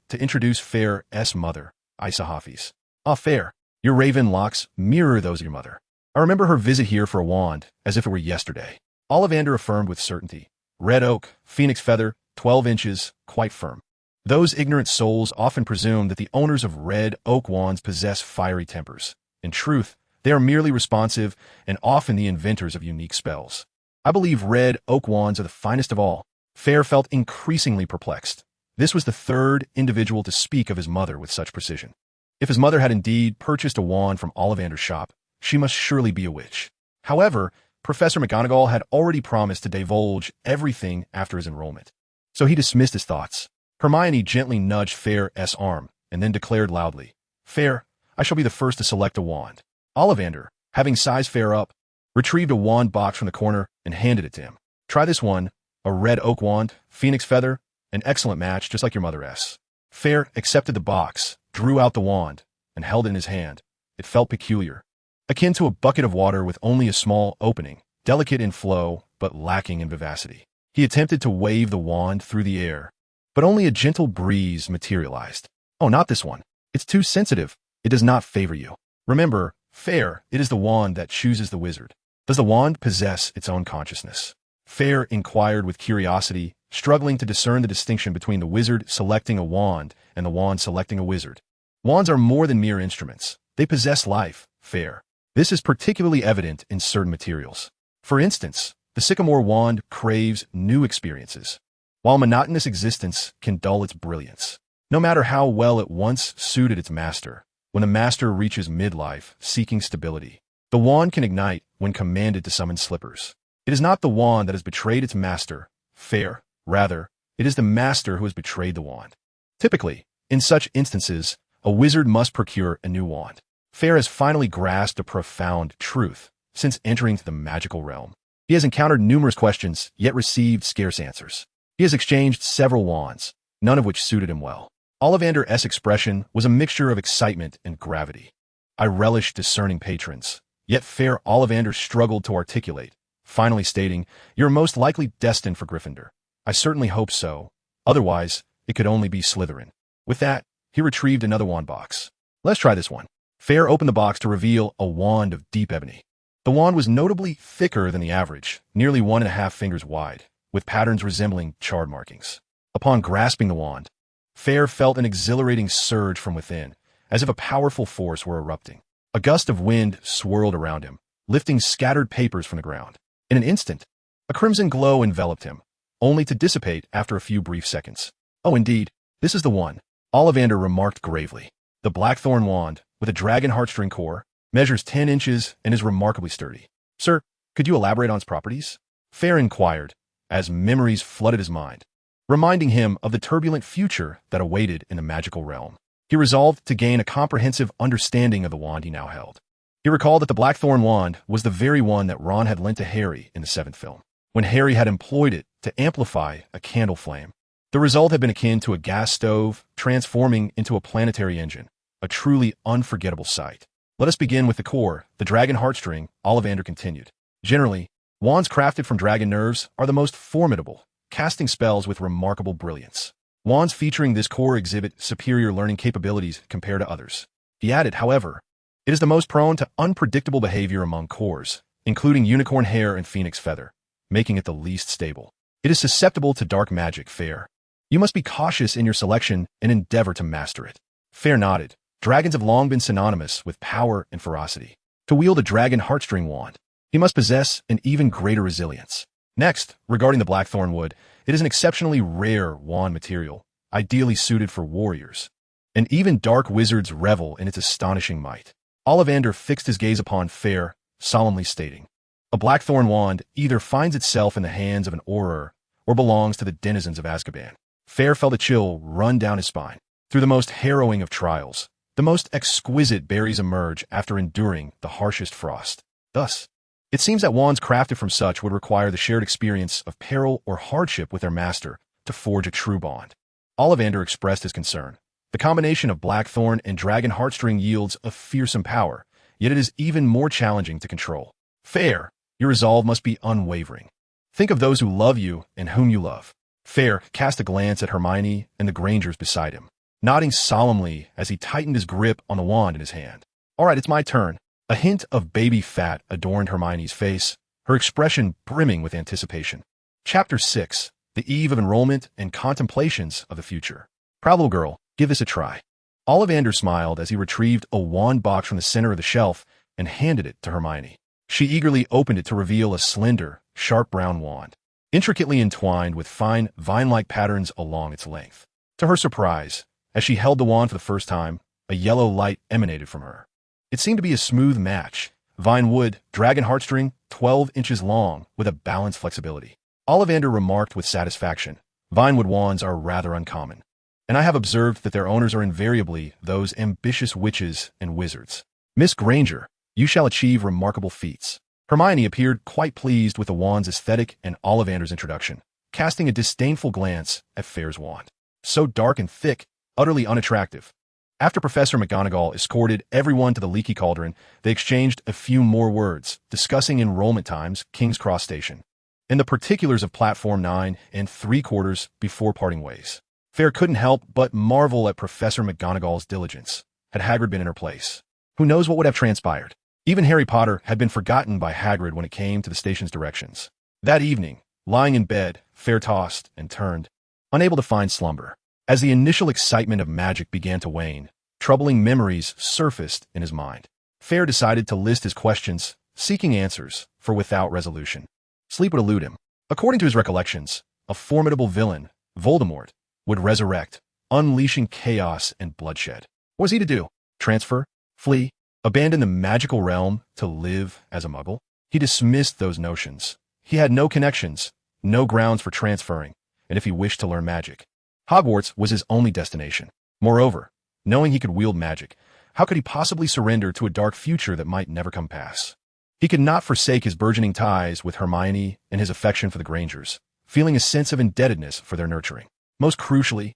to introduce Fayre's mother, Isa Hafiz. Ah, Fayre, your raven locks mirror those of your mother. I remember her visit here for a wand, as if it were yesterday. Ollivander affirmed with certainty. Red oak, phoenix feather, 12 inches, quite firm. Those ignorant souls often presume that the owners of red oak wands possess fiery tempers. In truth, they are merely responsive and often the inventors of unique spells. I believe red oak wands are the finest of all. Fayre felt increasingly perplexed. This was the 3rd individual to speak of his mother with such precision. If his mother had indeed purchased a wand from Ollivander's shop, she must surely be a witch. However, Professor McGonagall had already promised to divulge everything after his enrollment, so he dismissed his thoughts. Hermione gently nudged Fayre's arm and then declared loudly, Fayre, I shall be the first to select a wand. Ollivander, having sized Fayre up, retrieved a wand box from the corner, and handed it to him. Try this one, a red oak wand, phoenix feather, an excellent match, just like your mother's. Fayre accepted the box, drew out the wand, and held it in his hand. It felt peculiar, akin to a bucket of water with only a small opening, delicate in flow, but lacking in vivacity. He attempted to wave the wand through the air, but only a gentle breeze materialized. Oh, not this one. It's too sensitive. It does not favor you. Remember, Fayre, it is the wand that chooses the wizard. Does the wand possess its own consciousness? Fayre inquired with curiosity, struggling to discern the distinction between the wizard selecting a wand and the wand selecting a wizard. Wands are more than mere instruments. They possess life, Fayre. This is particularly evident in certain materials. For instance, the sycamore wand craves new experiences, while monotonous existence can dull its brilliance. No matter how well it once suited its master, when the master reaches midlife, seeking stability, the wand can ignite when commanded to summon slippers. It is not the wand that has betrayed its master, Fayre. Rather, it is the master who has betrayed the wand. Typically, in such instances, a wizard must procure a new wand. Fayre has finally grasped a profound truth since entering the magical realm. He has encountered numerous questions, yet received scarce answers. He has exchanged several wands, none of which suited him well. Ollivander's expression was a mixture of excitement and gravity. I relished discerning patrons, yet Fayre Ollivander struggled to articulate, finally stating, "You're most likely destined for Gryffindor." "I certainly hope so. Otherwise, it could only be Slytherin." With that, he retrieved another wand box. "Let's try this one." Fayre opened the box to reveal a wand of deep ebony. The wand was notably thicker than the average, nearly 1.5 fingers wide, with patterns resembling charred markings. Upon grasping the wand, Fayre felt an exhilarating surge from within, as if a powerful force were erupting. A gust of wind swirled around him, lifting scattered papers from the ground. In an instant, a crimson glow enveloped him, only to dissipate after a few brief seconds. "Oh, indeed, this is the one," Ollivander remarked gravely. "The Blackthorn wand, with a dragon heartstring core, measures 10 inches and is remarkably sturdy." "Sir, could you elaborate on its properties?" Fayre inquired, as memories flooded his mind, reminding him of the turbulent future that awaited in the magical realm. He resolved to gain a comprehensive understanding of the wand he now held. He recalled that the Blackthorn wand was the very one that Ron had lent to Harry in the 7th film, when Harry had employed it to amplify a candle flame. The result had been akin to a gas stove transforming into a planetary engine, a truly unforgettable sight. "Let us begin with the core, the dragon heartstring," Ollivander continued. "Generally, wands crafted from dragon nerves are the most formidable, casting spells with remarkable brilliance. Wands featuring this core exhibit superior learning capabilities compared to others." He added, however, "It is the most prone to unpredictable behavior among cores, including unicorn hair and phoenix feather, making it the least stable. It is susceptible to dark magic, Fayre. You must be cautious in your selection and endeavor to master it." Fayre nodded. Dragons have long been synonymous with power and ferocity. To wield a dragon heartstring wand, he must possess an even greater resilience. Next, regarding the Blackthorn wood, it is an exceptionally rare wand material, ideally suited for warriors. And even dark wizards revel in its astonishing might. Ollivander fixed his gaze upon Fayre, solemnly stating, "A Blackthorn wand either finds itself in the hands of an Auror or belongs to the denizens of Azkaban." Fayre felt a chill run down his spine. Through the most harrowing of trials, the most exquisite berries emerge after enduring the harshest frost. Thus, it seems that wands crafted from such would require the shared experience of peril or hardship with their master to forge a true bond. Ollivander expressed his concern. The combination of Blackthorn and dragon heartstring yields a fearsome power, yet it is even more challenging to control. "Fayre, your resolve must be unwavering. Think of those who love you and whom you love." Fayre cast a glance at Hermione and the Grangers beside him, nodding solemnly as he tightened his grip on the wand in his hand. "All right, it's my turn." A hint of baby fat adorned Hermione's face, her expression brimming with anticipation. Chapter 6, The Eve of Enrollment and Contemplations of the Future. "Proud little girl, give this a try." Ollivander smiled as he retrieved a wand box from the center of the shelf and handed it to Hermione. She eagerly opened it to reveal a slender, sharp brown wand, intricately entwined with fine, vine-like patterns along its length. To her surprise, as she held the wand for the first time, a yellow light emanated from her. It seemed to be a smooth match, vine wood, dragon heartstring, 12 inches long, with a balanced flexibility. Ollivander remarked with satisfaction, "Vinewood wands are rather uncommon, and I have observed that their owners are invariably those ambitious witches and wizards. Miss Granger, you shall achieve remarkable feats." Hermione appeared quite pleased with the wand's aesthetic and Ollivander's introduction, casting a disdainful glance at Fayre's wand. So dark and thick, utterly unattractive. After Professor McGonagall escorted everyone to the leaky cauldron, they exchanged a few more words, discussing enrollment times, King's Cross Station, and the particulars of Platform 9 and 3/4 before parting ways. Fayre couldn't help but marvel at Professor McGonagall's diligence. Had Hagrid been in her place, who knows what would have transpired? Even Harry Potter had been forgotten by Hagrid when it came to the station's directions. That evening, lying in bed, Fayre tossed and turned, unable to find slumber. As the initial excitement of magic began to wane, troubling memories surfaced in his mind. Fayre decided to list his questions, seeking answers, for without resolution, sleep would elude him. According to his recollections, a formidable villain, Voldemort, would resurrect, unleashing chaos and bloodshed. What was he to do? Transfer? Flee? Abandon the magical realm to live as a muggle? He dismissed those notions. He had no connections, no grounds for transferring, and if he wished to learn magic, Hogwarts was his only destination. Moreover, knowing he could wield magic, how could he possibly surrender to a dark future that might never come past? He could not forsake his burgeoning ties with Hermione and his affection for the Grangers, feeling a sense of indebtedness for their nurturing. Most crucially,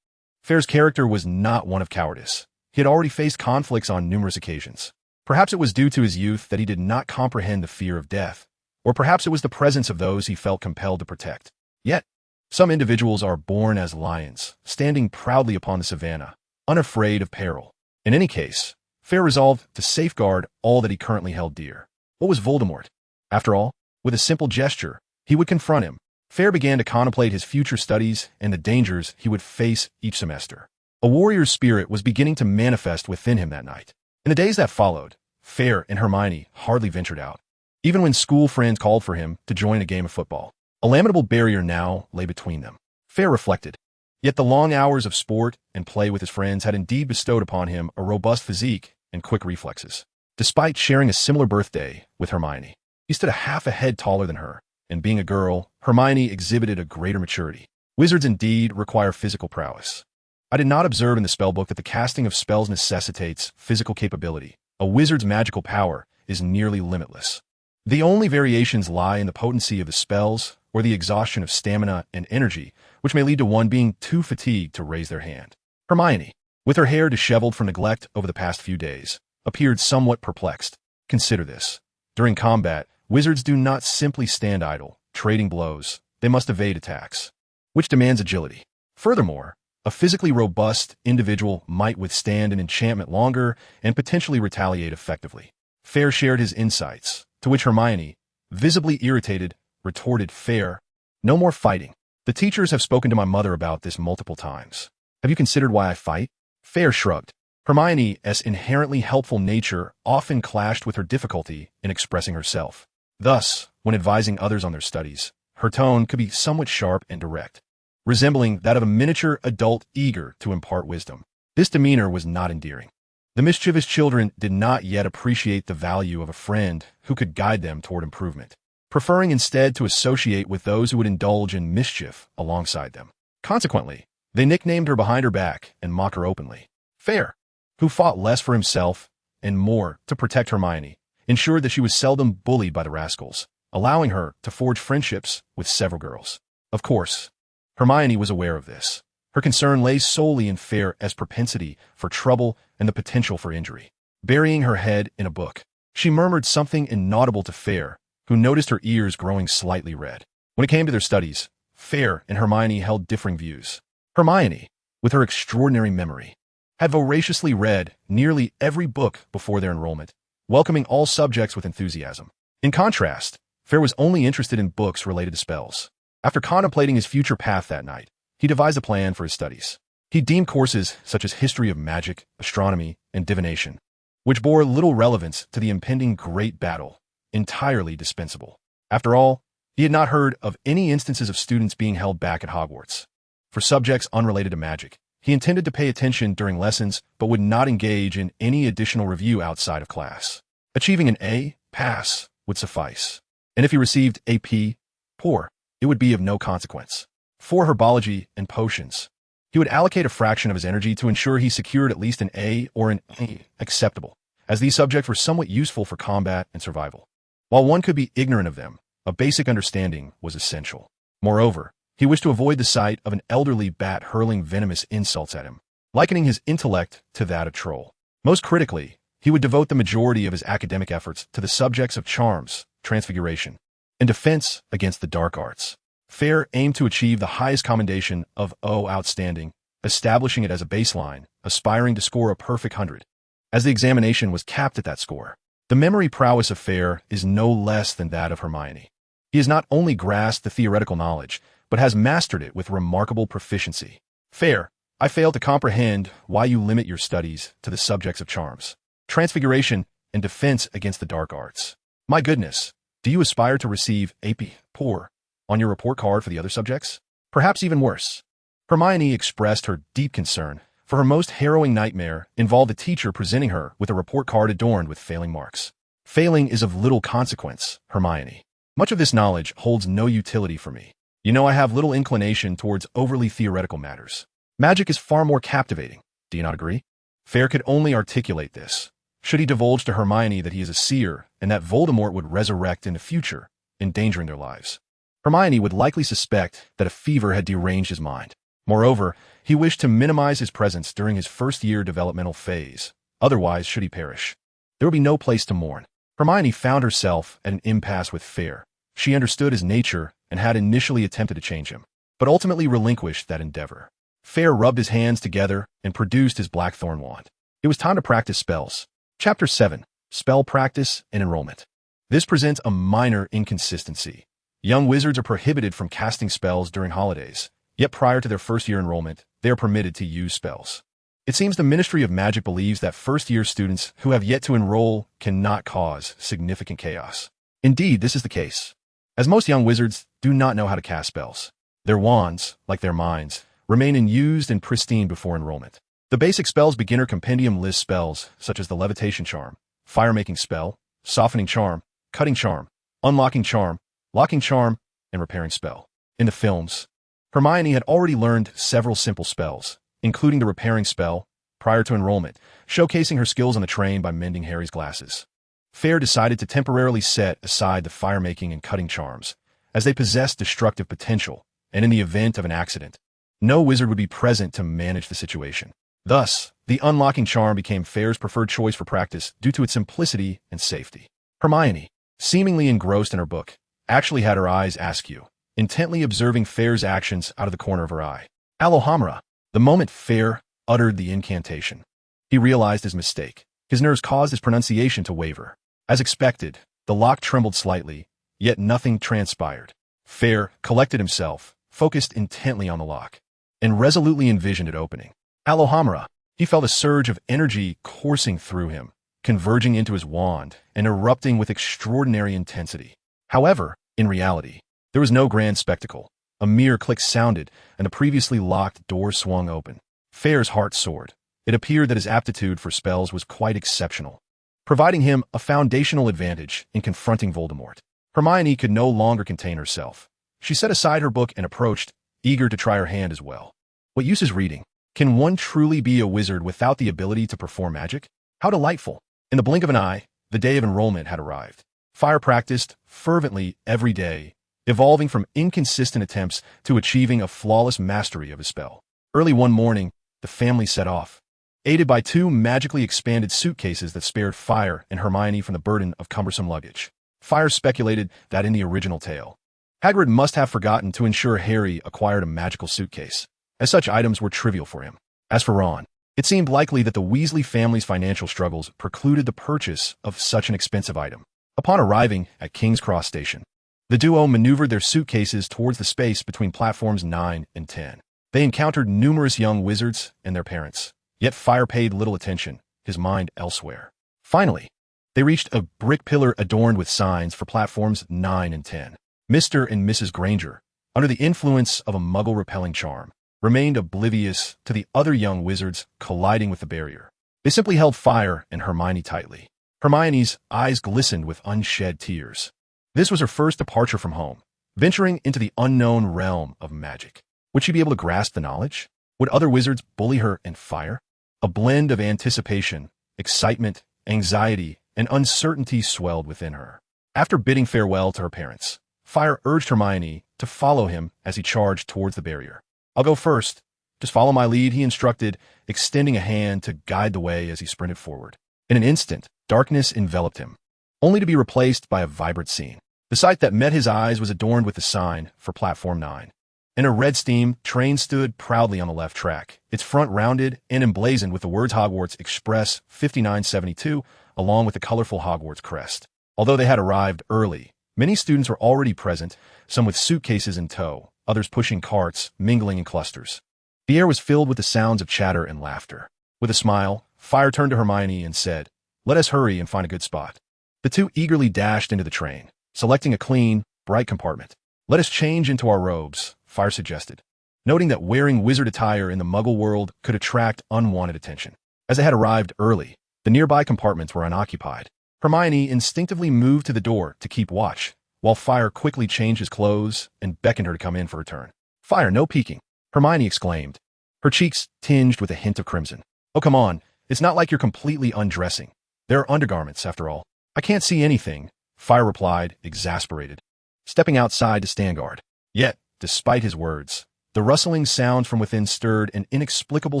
Fayre's character was not one of cowardice. He had already faced conflicts on numerous occasions. Perhaps it was due to his youth that he did not comprehend the fear of death, or perhaps it was the presence of those he felt compelled to protect. Yet, some individuals are born as lions, standing proudly upon the savannah, unafraid of peril. In any case, Fayre resolved to safeguard all that he currently held dear. What was Voldemort? After all, with a simple gesture, he would confront him. Fayre began to contemplate his future studies and the dangers he would face each semester. A warrior's spirit was beginning to manifest within him that night. In the days that followed, Fayre and Hermione hardly ventured out, even when school friends called for him to join a game of football. A lamentable barrier now lay between them. Fayre reflected. Yet the long hours of sport and play with his friends had indeed bestowed upon him a robust physique and quick reflexes. Despite sharing a similar birthday with Hermione, he stood a half a head taller than her, and being a girl, Hermione exhibited a greater maturity. Wizards indeed require physical prowess. I did not observe in the spellbook that the casting of spells necessitates physical capability. A wizard's magical power is nearly limitless. The only variations lie in the potency of the spells or the exhaustion of stamina and energy, which may lead to one being too fatigued to raise their hand. Hermione, with her hair disheveled from neglect over the past few days, appeared somewhat perplexed. Consider this. During combat, wizards do not simply stand idle, trading blows. They must evade attacks, which demands agility. Furthermore, a physically robust individual might withstand an enchantment longer and potentially retaliate effectively. Fayre shared his insights, to which Hermione, visibly irritated, retorted, Fayre, no more fighting. The teachers have spoken to my mother about this multiple times. Have you considered why I fight? Fayre shrugged. Hermione's inherently helpful nature often clashed with her difficulty in expressing herself. Thus, when advising others on their studies, her tone could be somewhat sharp and direct, resembling that of a miniature adult eager to impart wisdom. This demeanor was not endearing. The mischievous children did not yet appreciate the value of a friend who could guide them toward improvement, preferring instead to associate with those who would indulge in mischief alongside them. Consequently, they nicknamed her behind her back and mocked her openly. Fayre, who fought less for himself and more to protect Hermione, ensured that she was seldom bullied by the rascals, allowing her to forge friendships with several girls. Of course, Hermione was aware of this. Her concern lay solely in Fayre's propensity for trouble and the potential for injury. Burying her head in a book, she murmured something inaudible to Fayre, who noticed her ears growing slightly red. When it came to their studies, Fayre and Hermione held differing views. Hermione, with her extraordinary memory, had voraciously read nearly every book before their enrollment, welcoming all subjects with enthusiasm. In contrast, Fayre was only interested in books related to spells. After contemplating his future path that night, he devised a plan for his studies. He deemed courses such as history of magic, astronomy, and divination, which bore little relevance to the impending great battle, entirely dispensable. After all, he had not heard of any instances of students being held back at Hogwarts. For subjects unrelated to magic, he intended to pay attention during lessons but would not engage in any additional review outside of class. Achieving an A, pass, would suffice. And if he received a P, poor, it would be of no consequence. For herbology and potions, he would allocate a fraction of his energy to ensure he secured at least an A or an A acceptable, as these subjects were somewhat useful for combat and survival. While one could be ignorant of them, a basic understanding was essential. Moreover, he wished to avoid the sight of an elderly bat hurling venomous insults at him, likening his intellect to that of troll. Most critically, he would devote the majority of his academic efforts to the subjects of charms, transfiguration, and defense against the dark arts. Fayre aimed to achieve the highest commendation of outstanding, establishing it as a baseline, aspiring to score a perfect 100. As the examination was capped at that score, the memory prowess of Fayre is no less than that of Hermione. He has not only grasped the theoretical knowledge, but has mastered it with remarkable proficiency. Fayre, I fail to comprehend why you limit your studies to the subjects of charms, transfiguration, and defense against the dark arts. My goodness, do you aspire to receive AP poor on your report card for the other subjects? Perhaps even worse. Hermione expressed her deep concern, for her most harrowing nightmare involved a teacher presenting her with a report card adorned with failing marks. Failing is of little consequence, Hermione. Much of this knowledge holds no utility for me. You know I have little inclination towards overly theoretical matters. Magic is far more captivating. Do you not agree? Fayre could only articulate this, should he divulge to Hermione that he is a seer and that Voldemort would resurrect in the future, endangering their lives. Hermione would likely suspect that a fever had deranged his mind. Moreover, he wished to minimize his presence during his first-year developmental phase. Otherwise, should he perish, there would be no place to mourn. Hermione found herself at an impasse with Fayre. She understood his nature and had initially attempted to change him, but ultimately relinquished that endeavor. Fayre rubbed his hands together and produced his blackthorn wand. It was time to practice spells. Chapter 7. Spell Practice and Enrollment. This presents a minor inconsistency. Young wizards are prohibited from casting spells during holidays, yet prior to their first-year enrollment, they are permitted to use spells. It seems the Ministry of Magic believes that first-year students who have yet to enroll cannot cause significant chaos. Indeed, this is the case, as most young wizards do not know how to cast spells. Their wands, like their minds, remain unused and pristine before enrollment. The basic spells beginner compendium lists spells such as the levitation charm, fire-making spell, softening charm, cutting charm, unlocking charm, locking charm, and repairing spell. In the films, Hermione had already learned several simple spells, including the repairing spell, prior to enrollment, showcasing her skills on the train by mending Harry's glasses. Fayre decided to temporarily set aside the fire-making and cutting charms, as they possessed destructive potential, and in the event of an accident, no wizard would be present to manage the situation. Thus, the unlocking charm became Fayre's preferred choice for practice due to its simplicity and safety. Hermione, seemingly engrossed in her book, actually had her eyes askew, intently observing Fayre's actions out of the corner of her eye. Alohomora. The moment Fayre uttered the incantation, he realized his mistake. His nerves caused his pronunciation to waver. As expected, the lock trembled slightly, yet nothing transpired. Fayre collected himself, focused intently on the lock, and resolutely envisioned it opening. Alohomora. He felt a surge of energy coursing through him, converging into his wand and erupting with extraordinary intensity. However, in reality, there was no grand spectacle. A mere click sounded, and the previously locked door swung open. Fayre's heart soared. It appeared that his aptitude for spells was quite exceptional, providing him a foundational advantage in confronting Voldemort. Hermione could no longer contain herself. She set aside her book and approached, eager to try her hand as well. What use is reading? Can one truly be a wizard without the ability to perform magic? How delightful! In the blink of an eye, the day of enrollment had arrived. Fayre practiced fervently every day, evolving from inconsistent attempts to achieving a flawless mastery of his spell. Early one morning, the family set off, aided by two magically expanded suitcases that spared Fayre and Hermione from the burden of cumbersome luggage. Fayre speculated that in the original tale, Hagrid must have forgotten to ensure Harry acquired a magical suitcase, as such items were trivial for him. As for Ron, it seemed likely that the Weasley family's financial struggles precluded the purchase of such an expensive item. Upon arriving at King's Cross Station, the duo maneuvered their suitcases towards the space between platforms 9 and 10. They encountered numerous young wizards and their parents, yet Fayre paid little attention, his mind elsewhere. Finally, they reached a brick pillar adorned with signs for platforms 9 and 10. Mr. and Mrs. Granger, under the influence of a muggle-repelling charm, remained oblivious to the other young wizards colliding with the barrier. They simply held Fayre and Hermione tightly. Hermione's eyes glistened with unshed tears. This was her first departure from home, venturing into the unknown realm of magic. Would she be able to grasp the knowledge? Would other wizards bully her in Fayre? A blend of anticipation, excitement, anxiety, and uncertainty swelled within her. After bidding farewell to her parents, Fayre urged Hermione to follow him as he charged towards the barrier. "I'll go first. Just follow my lead," he instructed, extending a hand to guide the way as he sprinted forward. In an instant, darkness enveloped him, only to be replaced by a vibrant scene. The sight that met his eyes was adorned with the sign for Platform 9. In a red steam, train stood proudly on the left track, its front rounded and emblazoned with the words Hogwarts Express 5972, along with the colorful Hogwarts crest. Although they had arrived early, many students were already present, some with suitcases in tow, others pushing carts, mingling in clusters. The air was filled with the sounds of chatter and laughter. With a smile, Fayre turned to Hermione and said, "Let us hurry and find a good spot." The two eagerly dashed into the train, selecting a clean, bright compartment. "Let us change into our robes," Fayre suggested, noting that wearing wizard attire in the Muggle world could attract unwanted attention. As they had arrived early, the nearby compartments were unoccupied. Hermione instinctively moved to the door to keep watch, while Fayre quickly changed his clothes and beckoned her to come in for her turn. "Fayre, no peeking," Hermione exclaimed, her cheeks tinged with a hint of crimson. "Oh, come on. It's not like you're completely undressing. There are undergarments, after all." "I can't see anything," Fayre replied, exasperated, stepping outside to stand guard. Yet, despite his words, the rustling sound from within stirred an inexplicable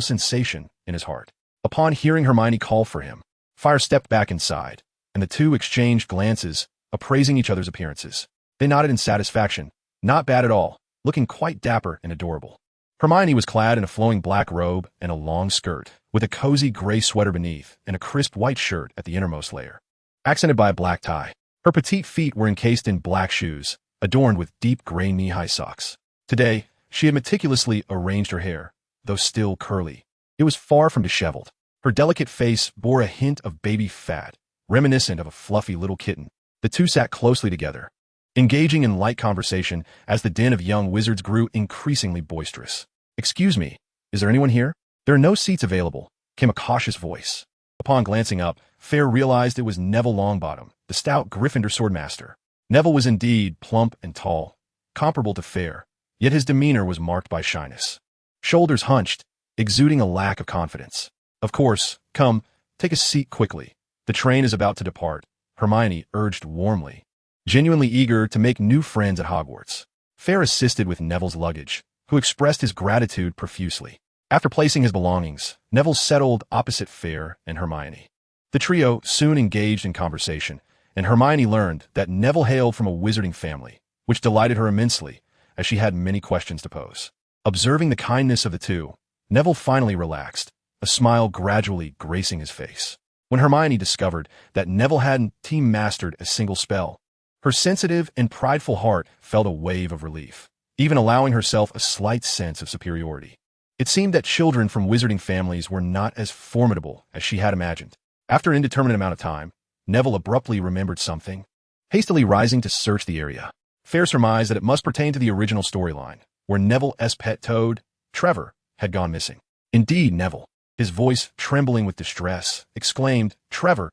sensation in his heart. Upon hearing Hermione call for him, Fayre stepped back inside, and the two exchanged glances, appraising each other's appearances. They nodded in satisfaction. Not bad at all, looking quite dapper and adorable. Hermione was clad in a flowing black robe and a long skirt, with a cozy gray sweater beneath and a crisp white shirt at the innermost layer, accented by a black tie. Her petite feet were encased in black shoes, adorned with deep gray knee-high socks. Today, she had meticulously arranged her hair, though still curly. It was far from disheveled. Her delicate face bore a hint of baby fat, reminiscent of a fluffy little kitten. The two sat closely together, engaging in light conversation as the din of young wizards grew increasingly boisterous. "Excuse me, is there anyone here?" "There are no seats available," came a cautious voice. Upon glancing up, Fayre realized it was Neville Longbottom, the stout Gryffindor swordmaster. Neville was indeed plump and tall, comparable to Fayre, yet his demeanor was marked by shyness. Shoulders hunched, exuding a lack of confidence. "Of course, come, take a seat quickly. The train is about to depart," Hermione urged warmly, genuinely eager to make new friends at Hogwarts. Fayre assisted with Neville's luggage, who expressed his gratitude profusely. After placing his belongings, Neville settled opposite Fayre and Hermione. The trio soon engaged in conversation, and Hermione learned that Neville hailed from a wizarding family, which delighted her immensely, as she had many questions to pose. Observing the kindness of the two, Neville finally relaxed, a smile gradually gracing his face. When Hermione discovered that Neville hadn't team-mastered a single spell, her sensitive and prideful heart felt a wave of relief, even allowing herself a slight sense of superiority. It seemed that children from wizarding families were not as formidable as she had imagined. After an indeterminate amount of time, Neville abruptly remembered something. Hastily rising to search the area, Fayre surmised that it must pertain to the original storyline, where Neville's pet toad, Trevor, had gone missing. Indeed, Neville, his voice trembling with distress, exclaimed, Trevor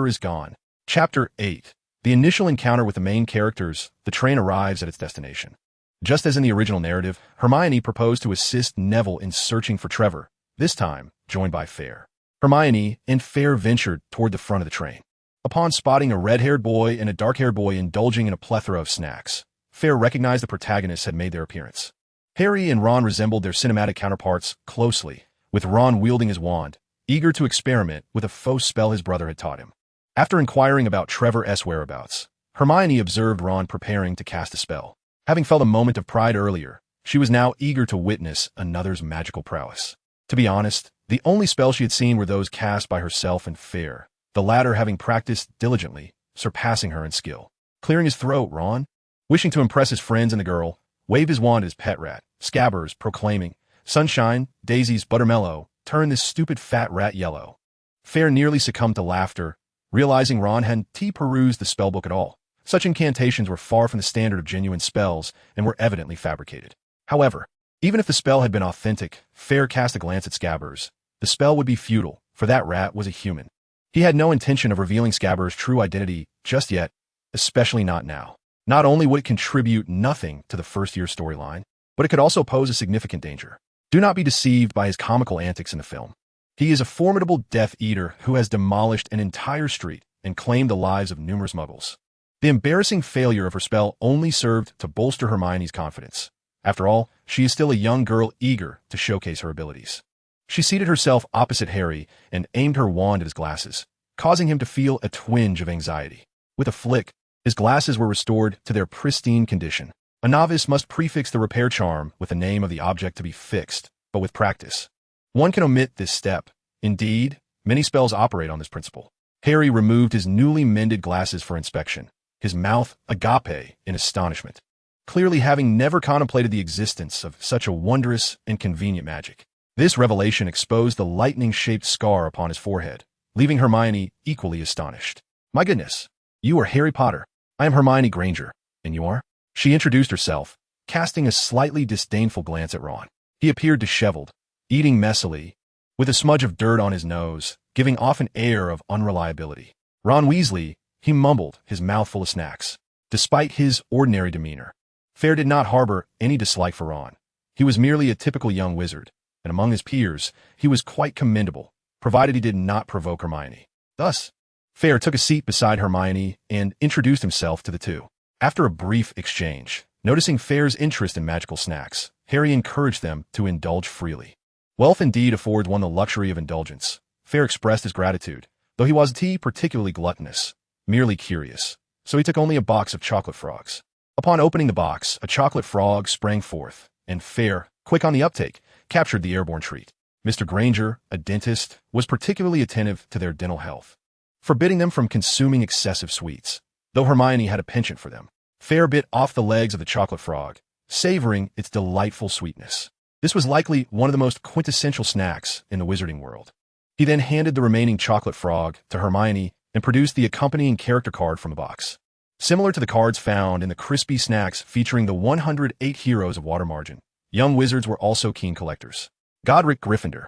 is gone." Chapter 8. The initial encounter with the main characters, the train arrives at its destination. Just as in the original narrative, Hermione proposed to assist Neville in searching for Trevor, this time joined by Fayre. Hermione and Fayre ventured toward the front of the train. Upon spotting a red-haired boy and a dark-haired boy indulging in a plethora of snacks, Fayre recognized the protagonists had made their appearance. Harry and Ron resembled their cinematic counterparts closely, with Ron wielding his wand, eager to experiment with a faux spell his brother had taught him. After inquiring about Trevor's whereabouts, Hermione observed Ron preparing to cast a spell. Having felt a moment of pride earlier, she was now eager to witness another's magical prowess. To be honest, the only spells she had seen were those cast by herself and Fayre, the latter having practiced diligently, surpassing her in skill. Clearing his throat, Ron, wishing to impress his friends and the girl, waved his wand at his pet rat, Scabbers, proclaiming, "Sunshine, daisies, buttermellow, turn this stupid fat rat yellow." Fayre nearly succumbed to laughter, realizing Ron hadn't perused the spellbook at all. Such incantations were far from the standard of genuine spells and were evidently fabricated. However, even if the spell had been authentic, Fayre cast a glance at Scabbers. The spell would be futile, for that rat was a human. He had no intention of revealing Scabbers' true identity just yet, especially not now. Not only would it contribute nothing to the first-year storyline, but it could also pose a significant danger. Do not be deceived by his comical antics in the film. He is a formidable Death Eater who has demolished an entire street and claimed the lives of numerous muggles. The embarrassing failure of her spell only served to bolster Hermione's confidence. After all, she is still a young girl eager to showcase her abilities. She seated herself opposite Harry and aimed her wand at his glasses, causing him to feel a twinge of anxiety. With a flick, his glasses were restored to their pristine condition. A novice must prefix the repair charm with the name of the object to be fixed, but with practice, one can omit this step. Indeed, many spells operate on this principle. Harry removed his newly mended glasses for inspection, his mouth agape in astonishment, clearly having never contemplated the existence of such a wondrous and convenient magic. This revelation exposed the lightning-shaped scar upon his forehead, leaving Hermione equally astonished. "My goodness, you are Harry Potter. I am Hermione Granger, and you are?" She introduced herself, casting a slightly disdainful glance at Ron. He appeared disheveled, eating messily, with a smudge of dirt on his nose, giving off an air of unreliability. "Ron Weasley," he mumbled, his mouth full of snacks. Despite his ordinary demeanor, Fayre did not harbor any dislike for Ron. He was merely a typical young wizard, and among his peers, he was quite commendable, provided he did not provoke Hermione. Thus, Fayre took a seat beside Hermione and introduced himself to the two. After a brief exchange, noticing Fayre's interest in magical snacks, Harry encouraged them to indulge freely. Wealth indeed affords one the luxury of indulgence. Fayre expressed his gratitude, though he wasn't particularly gluttonous, merely curious, so he took only a box of chocolate frogs. Upon opening the box, a chocolate frog sprang forth, and Fayre, quick on the uptake, captured the airborne treat. Mr. Granger, a dentist, was particularly attentive to their dental health, forbidding them from consuming excessive sweets, though Hermione had a penchant for them. Fayre bit off the legs of the chocolate frog, savoring its delightful sweetness. This was likely one of the most quintessential snacks in the wizarding world. He then handed the remaining chocolate frog to Hermione and produced the accompanying character card from the box. Similar to the cards found in the crispy snacks featuring the 108 heroes of Water Margin, young wizards were also keen collectors. Godric Gryffindor,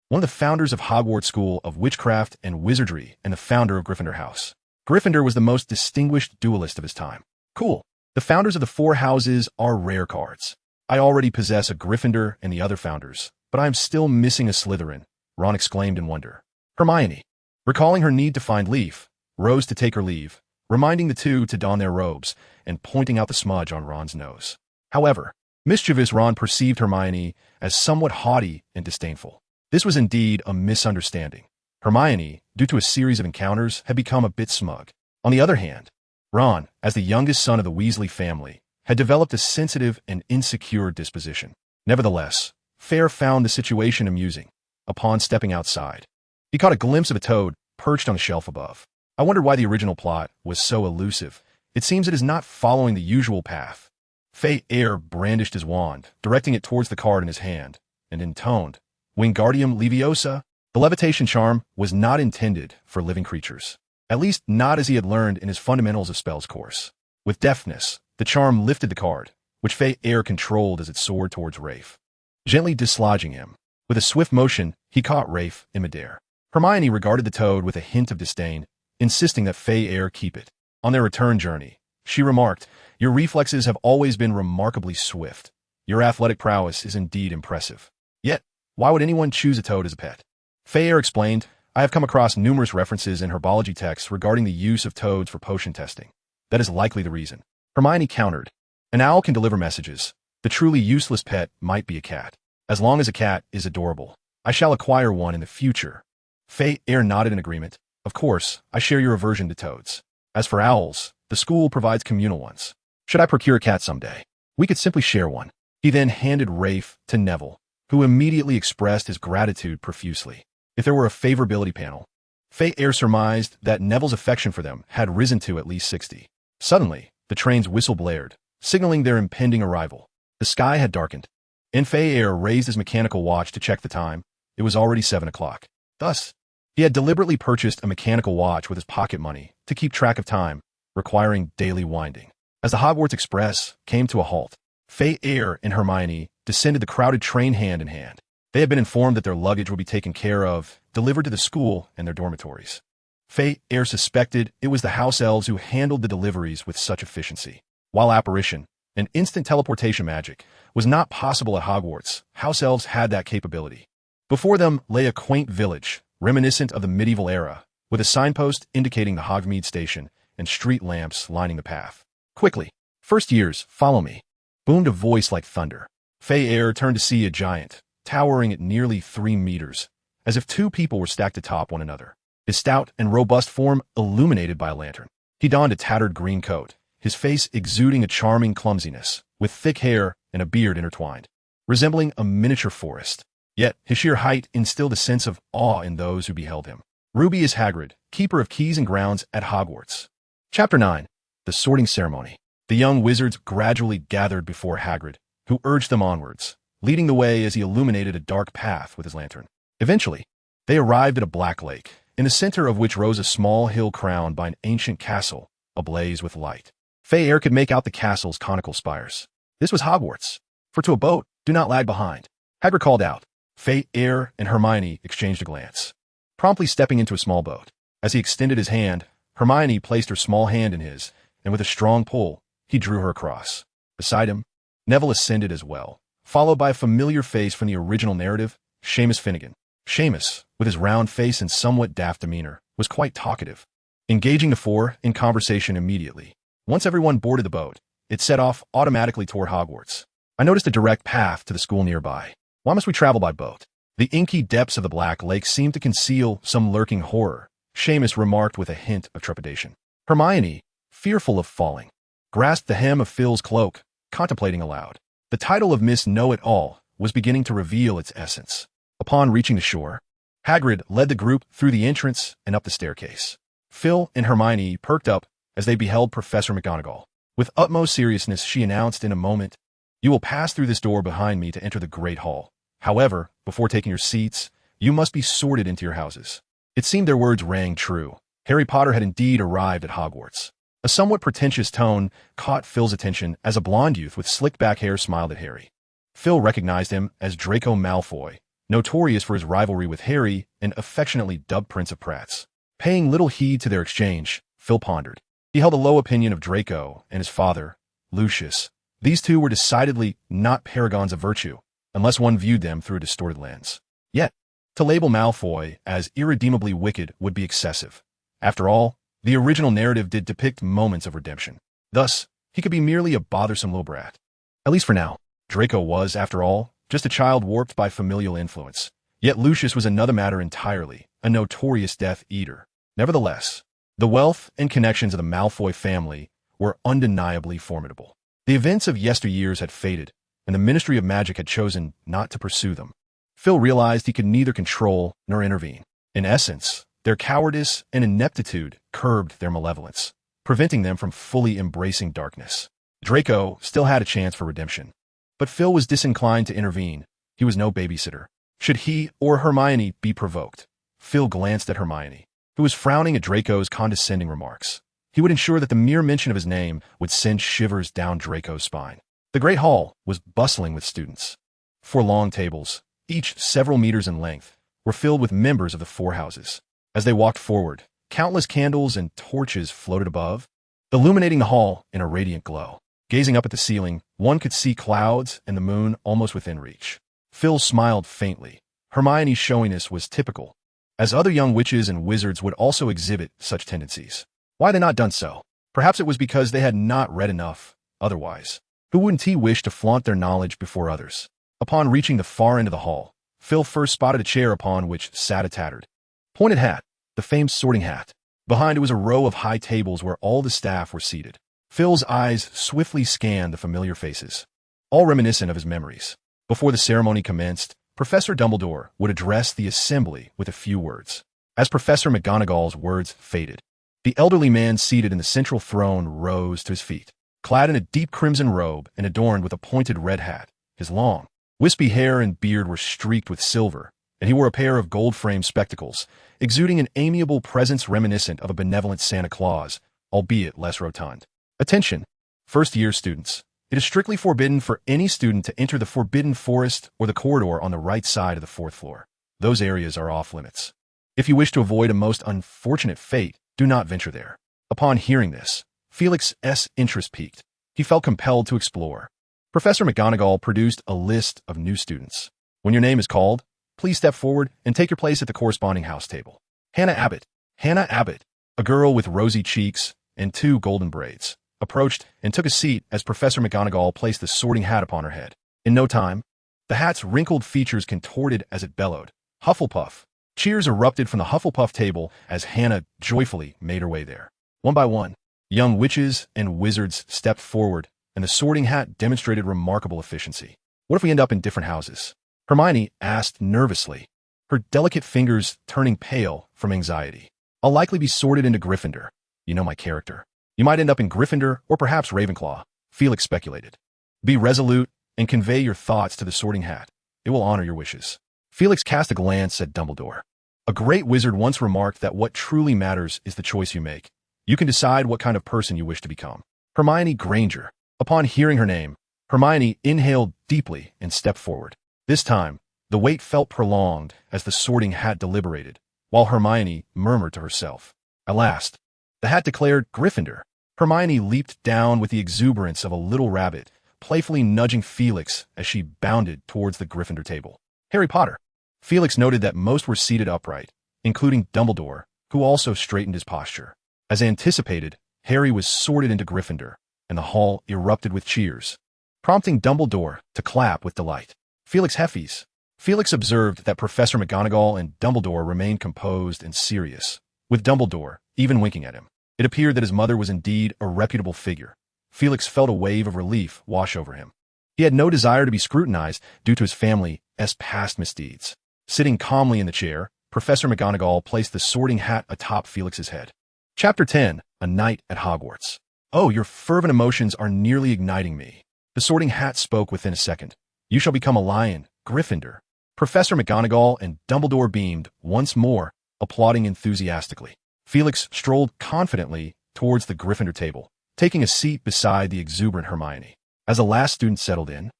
one of the founders of Hogwarts School of Witchcraft and Wizardry and the founder of Gryffindor House. Gryffindor was the most distinguished duelist of his time. Cool. The founders of the four houses are rare cards. I already possess a Gryffindor and the other founders, but I am still missing a Slytherin, Ron exclaimed in wonder. Hermione, recalling her need to find Leaf, rose to take her leave, reminding the two to don their robes and pointing out the smudge on Ron's nose. However, mischievous Ron perceived Hermione as somewhat haughty and disdainful. This was indeed a misunderstanding. Hermione, due to a series of encounters, had become a bit smug. On the other hand, Ron, as the youngest son of the Weasley family, had developed a sensitive and insecure disposition. Nevertheless, Fayre found the situation amusing. Upon stepping outside, he caught a glimpse of a toad perched on a shelf above. I wondered why the original plot was so elusive. It seems it is not following the usual path. Fayre brandished his wand, directing it towards the card in his hand, and intoned, Wingardium Leviosa. The levitation charm was not intended for living creatures, at least not as he had learned in his Fundamentals of Spells course. With deftness, the charm lifted the card, which Fayre controlled as it soared towards Rafe, gently dislodging him. With a swift motion, he caught Rafe in midair. Hermione regarded the toad with a hint of disdain, insisting that Fayre keep it. On their return journey, she remarked, Your reflexes have always been remarkably swift. Your athletic prowess is indeed impressive. Yet, why would anyone choose a toad as a pet? Fayre explained, I have come across numerous references in herbology texts regarding the use of toads for potion testing. That is likely the reason. Hermione countered, An owl can deliver messages. The truly useless pet might be a cat. As long as a cat is adorable, I shall acquire one in the future. Fayre nodded in agreement. Of course, I share your aversion to toads. As for owls, the school provides communal ones. Should I procure a cat someday, we could simply share one. He then handed Rafe to Neville, who immediately expressed his gratitude profusely. If there were a favorability panel, Fayre surmised that Neville's affection for them had risen to at least 60. Suddenly, the train's whistle blared, signaling their impending arrival. The sky had darkened, and Fayre raised his mechanical watch to check the time. It was already 7 o'clock. Thus, he had deliberately purchased a mechanical watch with his pocket money to keep track of time, requiring daily winding. As the Hogwarts Express came to a halt, Fayre and Hermione descended the crowded train hand in hand. They had been informed that their luggage would be taken care of, delivered to the school and their dormitories. Fayre suspected it was the house elves who handled the deliveries with such efficiency. While apparition and instant teleportation magic was not possible at Hogwarts, house elves had that capability. Before them lay a quaint village, reminiscent of the medieval era, with a signpost indicating the Hogsmeade Station and street lamps lining the path. Quickly, first years, follow me, boomed a voice like thunder. Fayre turned to see a giant, towering at nearly 3 meters, as if 2 people were stacked atop one another. His stout and robust form illuminated by a lantern. He donned a tattered green coat, his face exuding a charming clumsiness, with thick hair and a beard intertwined, resembling a miniature forest. Yet his sheer height instilled a sense of awe in those who beheld him. Ruby is Hagrid, keeper of keys and grounds at Hogwarts. Chapter 9. The Sorting Ceremony. The young wizards gradually gathered before Hagrid, who urged them onwards, leading the way as he illuminated a dark path with his lantern. Eventually, they arrived at a black lake, in the center of which rose a small hill crowned by an ancient castle, ablaze with light. Fayre could make out the castle's conical spires. This was Hogwarts. For to a boat, do not lag behind. Hagrid called out. Fayre and Hermione exchanged a glance, promptly stepping into a small boat. As he extended his hand, Hermione placed her small hand in his, and with a strong pull, he drew her across. Beside him, Neville ascended as well, followed by a familiar face from the original narrative, Seamus Finnegan. Seamus, with his round face and somewhat daft demeanor, was quite talkative, engaging the four in conversation immediately. Once everyone boarded the boat, it set off automatically toward Hogwarts. I noticed a direct path to the school nearby. Why must we travel by boat? The inky depths of the Black Lake seemed to conceal some lurking horror, Seamus remarked with a hint of trepidation. Hermione, fearful of falling, grasped the hem of Phil's cloak, contemplating aloud. The title of Miss Know-It-All was beginning to reveal its essence. Upon reaching the shore, Hagrid led the group through the entrance and up the staircase. Phil and Hermione perked up as they beheld Professor McGonagall. With utmost seriousness, she announced in a moment, "You will pass through this door behind me to enter the Great Hall. However, before taking your seats, you must be sorted into your houses." It seemed their words rang true. Harry Potter had indeed arrived at Hogwarts. A somewhat pretentious tone caught Phil's attention as a blonde youth with slicked back hair smiled at Harry. Phil recognized him as Draco Malfoy, notorious for his rivalry with Harry and affectionately dubbed Prince of Prats. Paying little heed to their exchange, Phil pondered. He held a low opinion of Draco and his father, Lucius. These two were decidedly not paragons of virtue, unless one viewed them through a distorted lens. Yet, to label Malfoy as irredeemably wicked would be excessive. After all, the original narrative did depict moments of redemption. Thus, he could be merely a bothersome little brat. At least for now. Draco was, after all, just a child warped by familial influence. Yet Lucius was another matter entirely, a notorious Death Eater. Nevertheless, the wealth and connections of the Malfoy family were undeniably formidable. The events of yesteryears had faded, and the Ministry of Magic had chosen not to pursue them. Phil realized he could neither control nor intervene. In essence, their cowardice and ineptitude curbed their malevolence, preventing them from fully embracing darkness. Draco still had a chance for redemption, but Phil was disinclined to intervene. He was no babysitter. Should he or Hermione be provoked? Phil glanced at Hermione, who was frowning at Draco's condescending remarks. He would ensure that the mere mention of his name would send shivers down Draco's spine. The Great Hall was bustling with students. 4 long tables, each several meters in length, were filled with members of the 4 houses. As they walked forward, countless candles and torches floated above, illuminating the hall in a radiant glow. Gazing up at the ceiling, one could see clouds and the moon almost within reach. Phil smiled faintly. Hermione's showiness was typical, as other young witches and wizards would also exhibit such tendencies. Why had they not done so? Perhaps it was because they had not read enough. Otherwise, who wouldn't he wish to flaunt their knowledge before others? Upon reaching the far end of the hall, Phil first spotted a chair upon which sat a tattered, pointed hat, the famed sorting hat. Behind it was a row of high tables where all the staff were seated. Phil's eyes swiftly scanned the familiar faces, all reminiscent of his memories. Before the ceremony commenced, Professor Dumbledore would address the assembly with a few words. As Professor McGonagall's words faded, the elderly man seated in the central throne rose to his feet. Clad in a deep crimson robe and adorned with a pointed red hat, his long, wispy hair and beard were streaked with silver, and he wore a pair of gold-framed spectacles, exuding an amiable presence reminiscent of a benevolent Santa Claus, albeit less rotund. Attention, first-year students. It is strictly forbidden for any student to enter the Forbidden Forest or the corridor on the right side of the 4th floor. Those areas are off-limits. If you wish to avoid a most unfortunate fate, do not venture there. Upon hearing this, Felix's interest piqued. He felt compelled to explore. Professor McGonagall produced a list of new students. When your name is called, please step forward and take your place at the corresponding house table. Hannah Abbott. Hannah Abbott, a girl with rosy cheeks, and 2 golden braids, approached and took a seat as Professor McGonagall placed the sorting hat upon her head. In no time, the hat's wrinkled features contorted as it bellowed. Hufflepuff. Cheers erupted from the Hufflepuff table as Hannah joyfully made her way there. One by one, young witches and wizards stepped forward, and the sorting hat demonstrated remarkable efficiency. What if we end up in different houses? Hermione asked nervously, her delicate fingers turning pale from anxiety. I'll likely be sorted into Gryffindor. You know my character. You might end up in Gryffindor or perhaps Ravenclaw, Felix speculated. Be resolute and convey your thoughts to the sorting hat. It will honor your wishes. Felix cast a glance at Dumbledore. A great wizard once remarked that what truly matters is the choice you make. You can decide what kind of person you wish to become. Hermione Granger. Upon hearing her name, Hermione inhaled deeply and stepped forward. This time, the wait felt prolonged as the sorting hat deliberated, while Hermione murmured to herself. At last, the hat declared Gryffindor. Hermione leaped down with the exuberance of a little rabbit, playfully nudging Felix as she bounded towards the Gryffindor table. Harry Potter. Felix noted that most were seated upright, including Dumbledore, who also straightened his posture. As anticipated, Harry was sorted into Gryffindor, and the hall erupted with cheers, prompting Dumbledore to clap with delight. Felix Heffies. Felix observed that Professor McGonagall and Dumbledore remained composed and serious, with Dumbledore even winking at him. It appeared that his mother was indeed a reputable figure. Felix felt a wave of relief wash over him. He had no desire to be scrutinized due to his family's past misdeeds. Sitting calmly in the chair, Professor McGonagall placed the sorting hat atop Felix's head. Chapter 10, A Night at Hogwarts. Oh, your fervent emotions are nearly igniting me. The sorting hat spoke within a second. You shall become a lion, Gryffindor. Professor McGonagall and Dumbledore beamed once more, applauding enthusiastically. Felix strolled confidently towards the Gryffindor table, taking a seat beside the exuberant Hermione. As the last student settled in,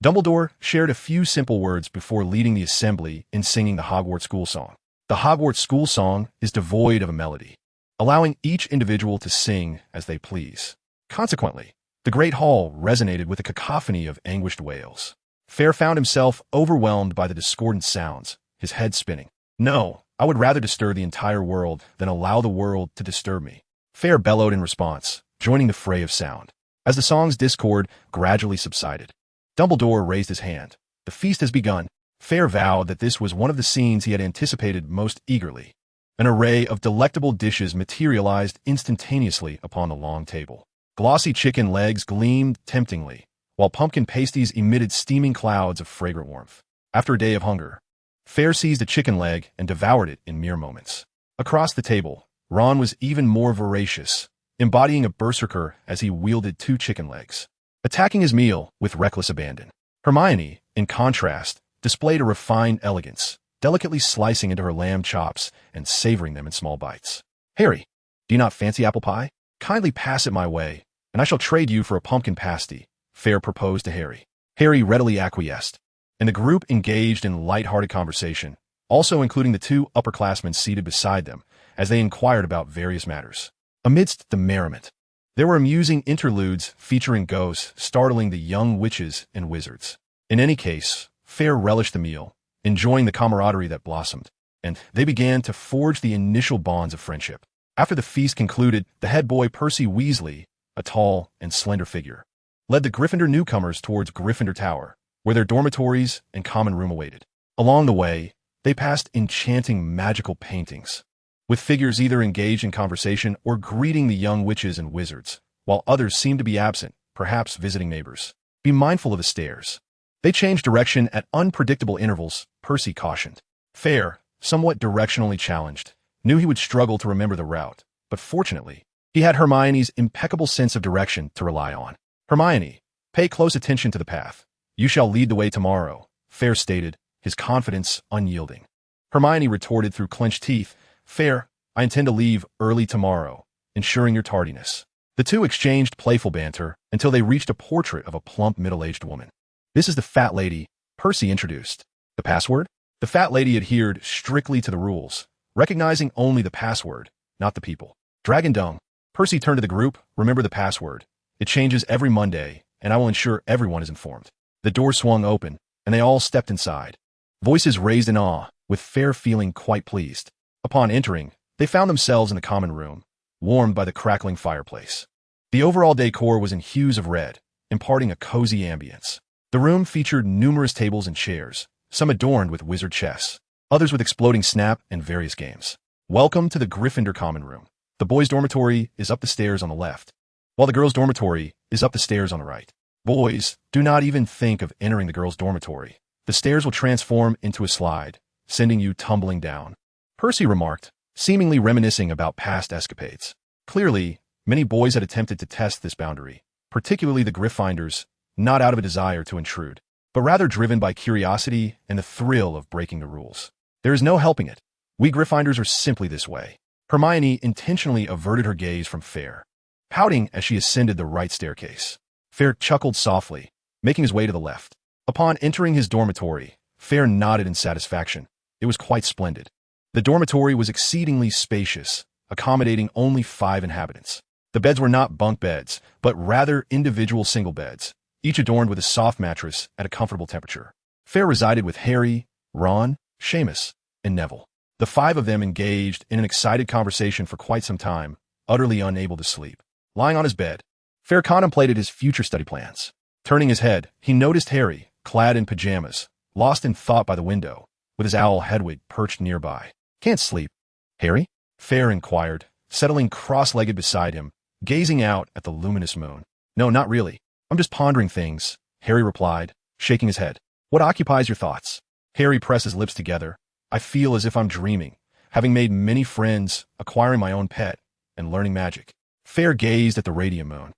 Dumbledore shared a few simple words before leading the assembly in singing the Hogwarts school song. The Hogwarts school song is devoid of a melody, allowing each individual to sing as they please. Consequently, the great hall resonated with a cacophony of anguished wails. Fayre found himself overwhelmed by the discordant sounds, his head spinning. No, I would rather disturb the entire world than allow the world to disturb me. Fayre bellowed in response, joining the fray of sound. As the song's discord gradually subsided, Dumbledore raised his hand. The feast has begun. Fayre vowed that this was one of the scenes he had anticipated most eagerly. An array of delectable dishes materialized instantaneously upon the long table. Glossy chicken legs gleamed temptingly, while pumpkin pasties emitted steaming clouds of fragrant warmth. After a day of hunger, Fayre seized a chicken leg and devoured it in mere moments. Across the table, Ron was even more voracious, embodying a berserker as he wielded 2 chicken legs, attacking his meal with reckless abandon. Hermione, in contrast, displayed a refined elegance, delicately slicing into her lamb chops and savoring them in small bites. Harry, do you not fancy apple pie? Kindly pass it my way, and I shall trade you for a pumpkin pasty, Fayre proposed to Harry. Harry readily acquiesced, and the group engaged in light-hearted conversation, also including the 2 upperclassmen seated beside them, as they inquired about various matters. Amidst the merriment, there were amusing interludes featuring ghosts startling the young witches and wizards. In any case, Fayre relished the meal, enjoying the camaraderie that blossomed, and they began to forge the initial bonds of friendship. After the feast concluded, the head boy Percy Weasley, a tall and slender figure, led the Gryffindor newcomers towards Gryffindor Tower, where their dormitories and common room awaited. Along the way, they passed enchanting magical paintings, with figures either engaged in conversation or greeting the young witches and wizards, while others seemed to be absent, perhaps visiting neighbors. Be mindful of the stairs. They changed direction at unpredictable intervals, Percy cautioned. Fayre, somewhat directionally challenged, knew he would struggle to remember the route, but fortunately, he had Hermione's impeccable sense of direction to rely on. Hermione, pay close attention to the path. You shall lead the way tomorrow, Fayre stated, his confidence unyielding. Hermione retorted through clenched teeth, Fayre, I intend to leave early tomorrow, ensuring your tardiness. The 2 exchanged playful banter until they reached a portrait of a plump middle-aged woman. This is the fat lady, Percy introduced. The password? The fat lady adhered strictly to the rules, recognizing only the password, not the people. Dragon Dung. Percy turned to the group, remember the password. It changes every Monday, and I will ensure everyone is informed. The door swung open, and they all stepped inside. Voices raised in awe, with Fayre feeling quite pleased. Upon entering, they found themselves in the common room, warmed by the crackling fireplace. The overall decor was in hues of red, imparting a cozy ambience. The room featured numerous tables and chairs, some adorned with wizard chess, others with exploding snap and various games. Welcome to the Gryffindor common room. The boys' dormitory is up the stairs on the left, while the girls' dormitory is up the stairs on the right. Boys, do not even think of entering the girls' dormitory. The stairs will transform into a slide, sending you tumbling down, Percy remarked, seemingly reminiscing about past escapades. Clearly, many boys had attempted to test this boundary, particularly the Gryffindors, not out of a desire to intrude, but rather driven by curiosity and the thrill of breaking the rules. There is no helping it. We Gryffindors are simply this way. Hermione intentionally averted her gaze from Fayre, pouting as she ascended the right staircase. Fayre chuckled softly, making his way to the left. Upon entering his dormitory, Fayre nodded in satisfaction. It was quite splendid. The dormitory was exceedingly spacious, accommodating only 5 inhabitants. The beds were not bunk beds, but rather individual single beds, each adorned with a soft mattress at a comfortable temperature. Fayre resided with Harry, Ron, Seamus, and Neville. The 5 of them engaged in an excited conversation for quite some time, utterly unable to sleep. Lying on his bed, Fayre contemplated his future study plans. Turning his head, he noticed Harry, clad in pajamas, lost in thought by the window, with his owl Hedwig perched nearby. "Can't sleep, Harry?" Fayre inquired, settling cross-legged beside him, gazing out at the luminous moon. "No, not really. I'm just pondering things," Harry replied, shaking his head. "What occupies your thoughts?" Harry pressed his lips together. "I feel as if I'm dreaming, having made many friends, acquiring my own pet, and learning magic." Fayre gazed at the radiant moon.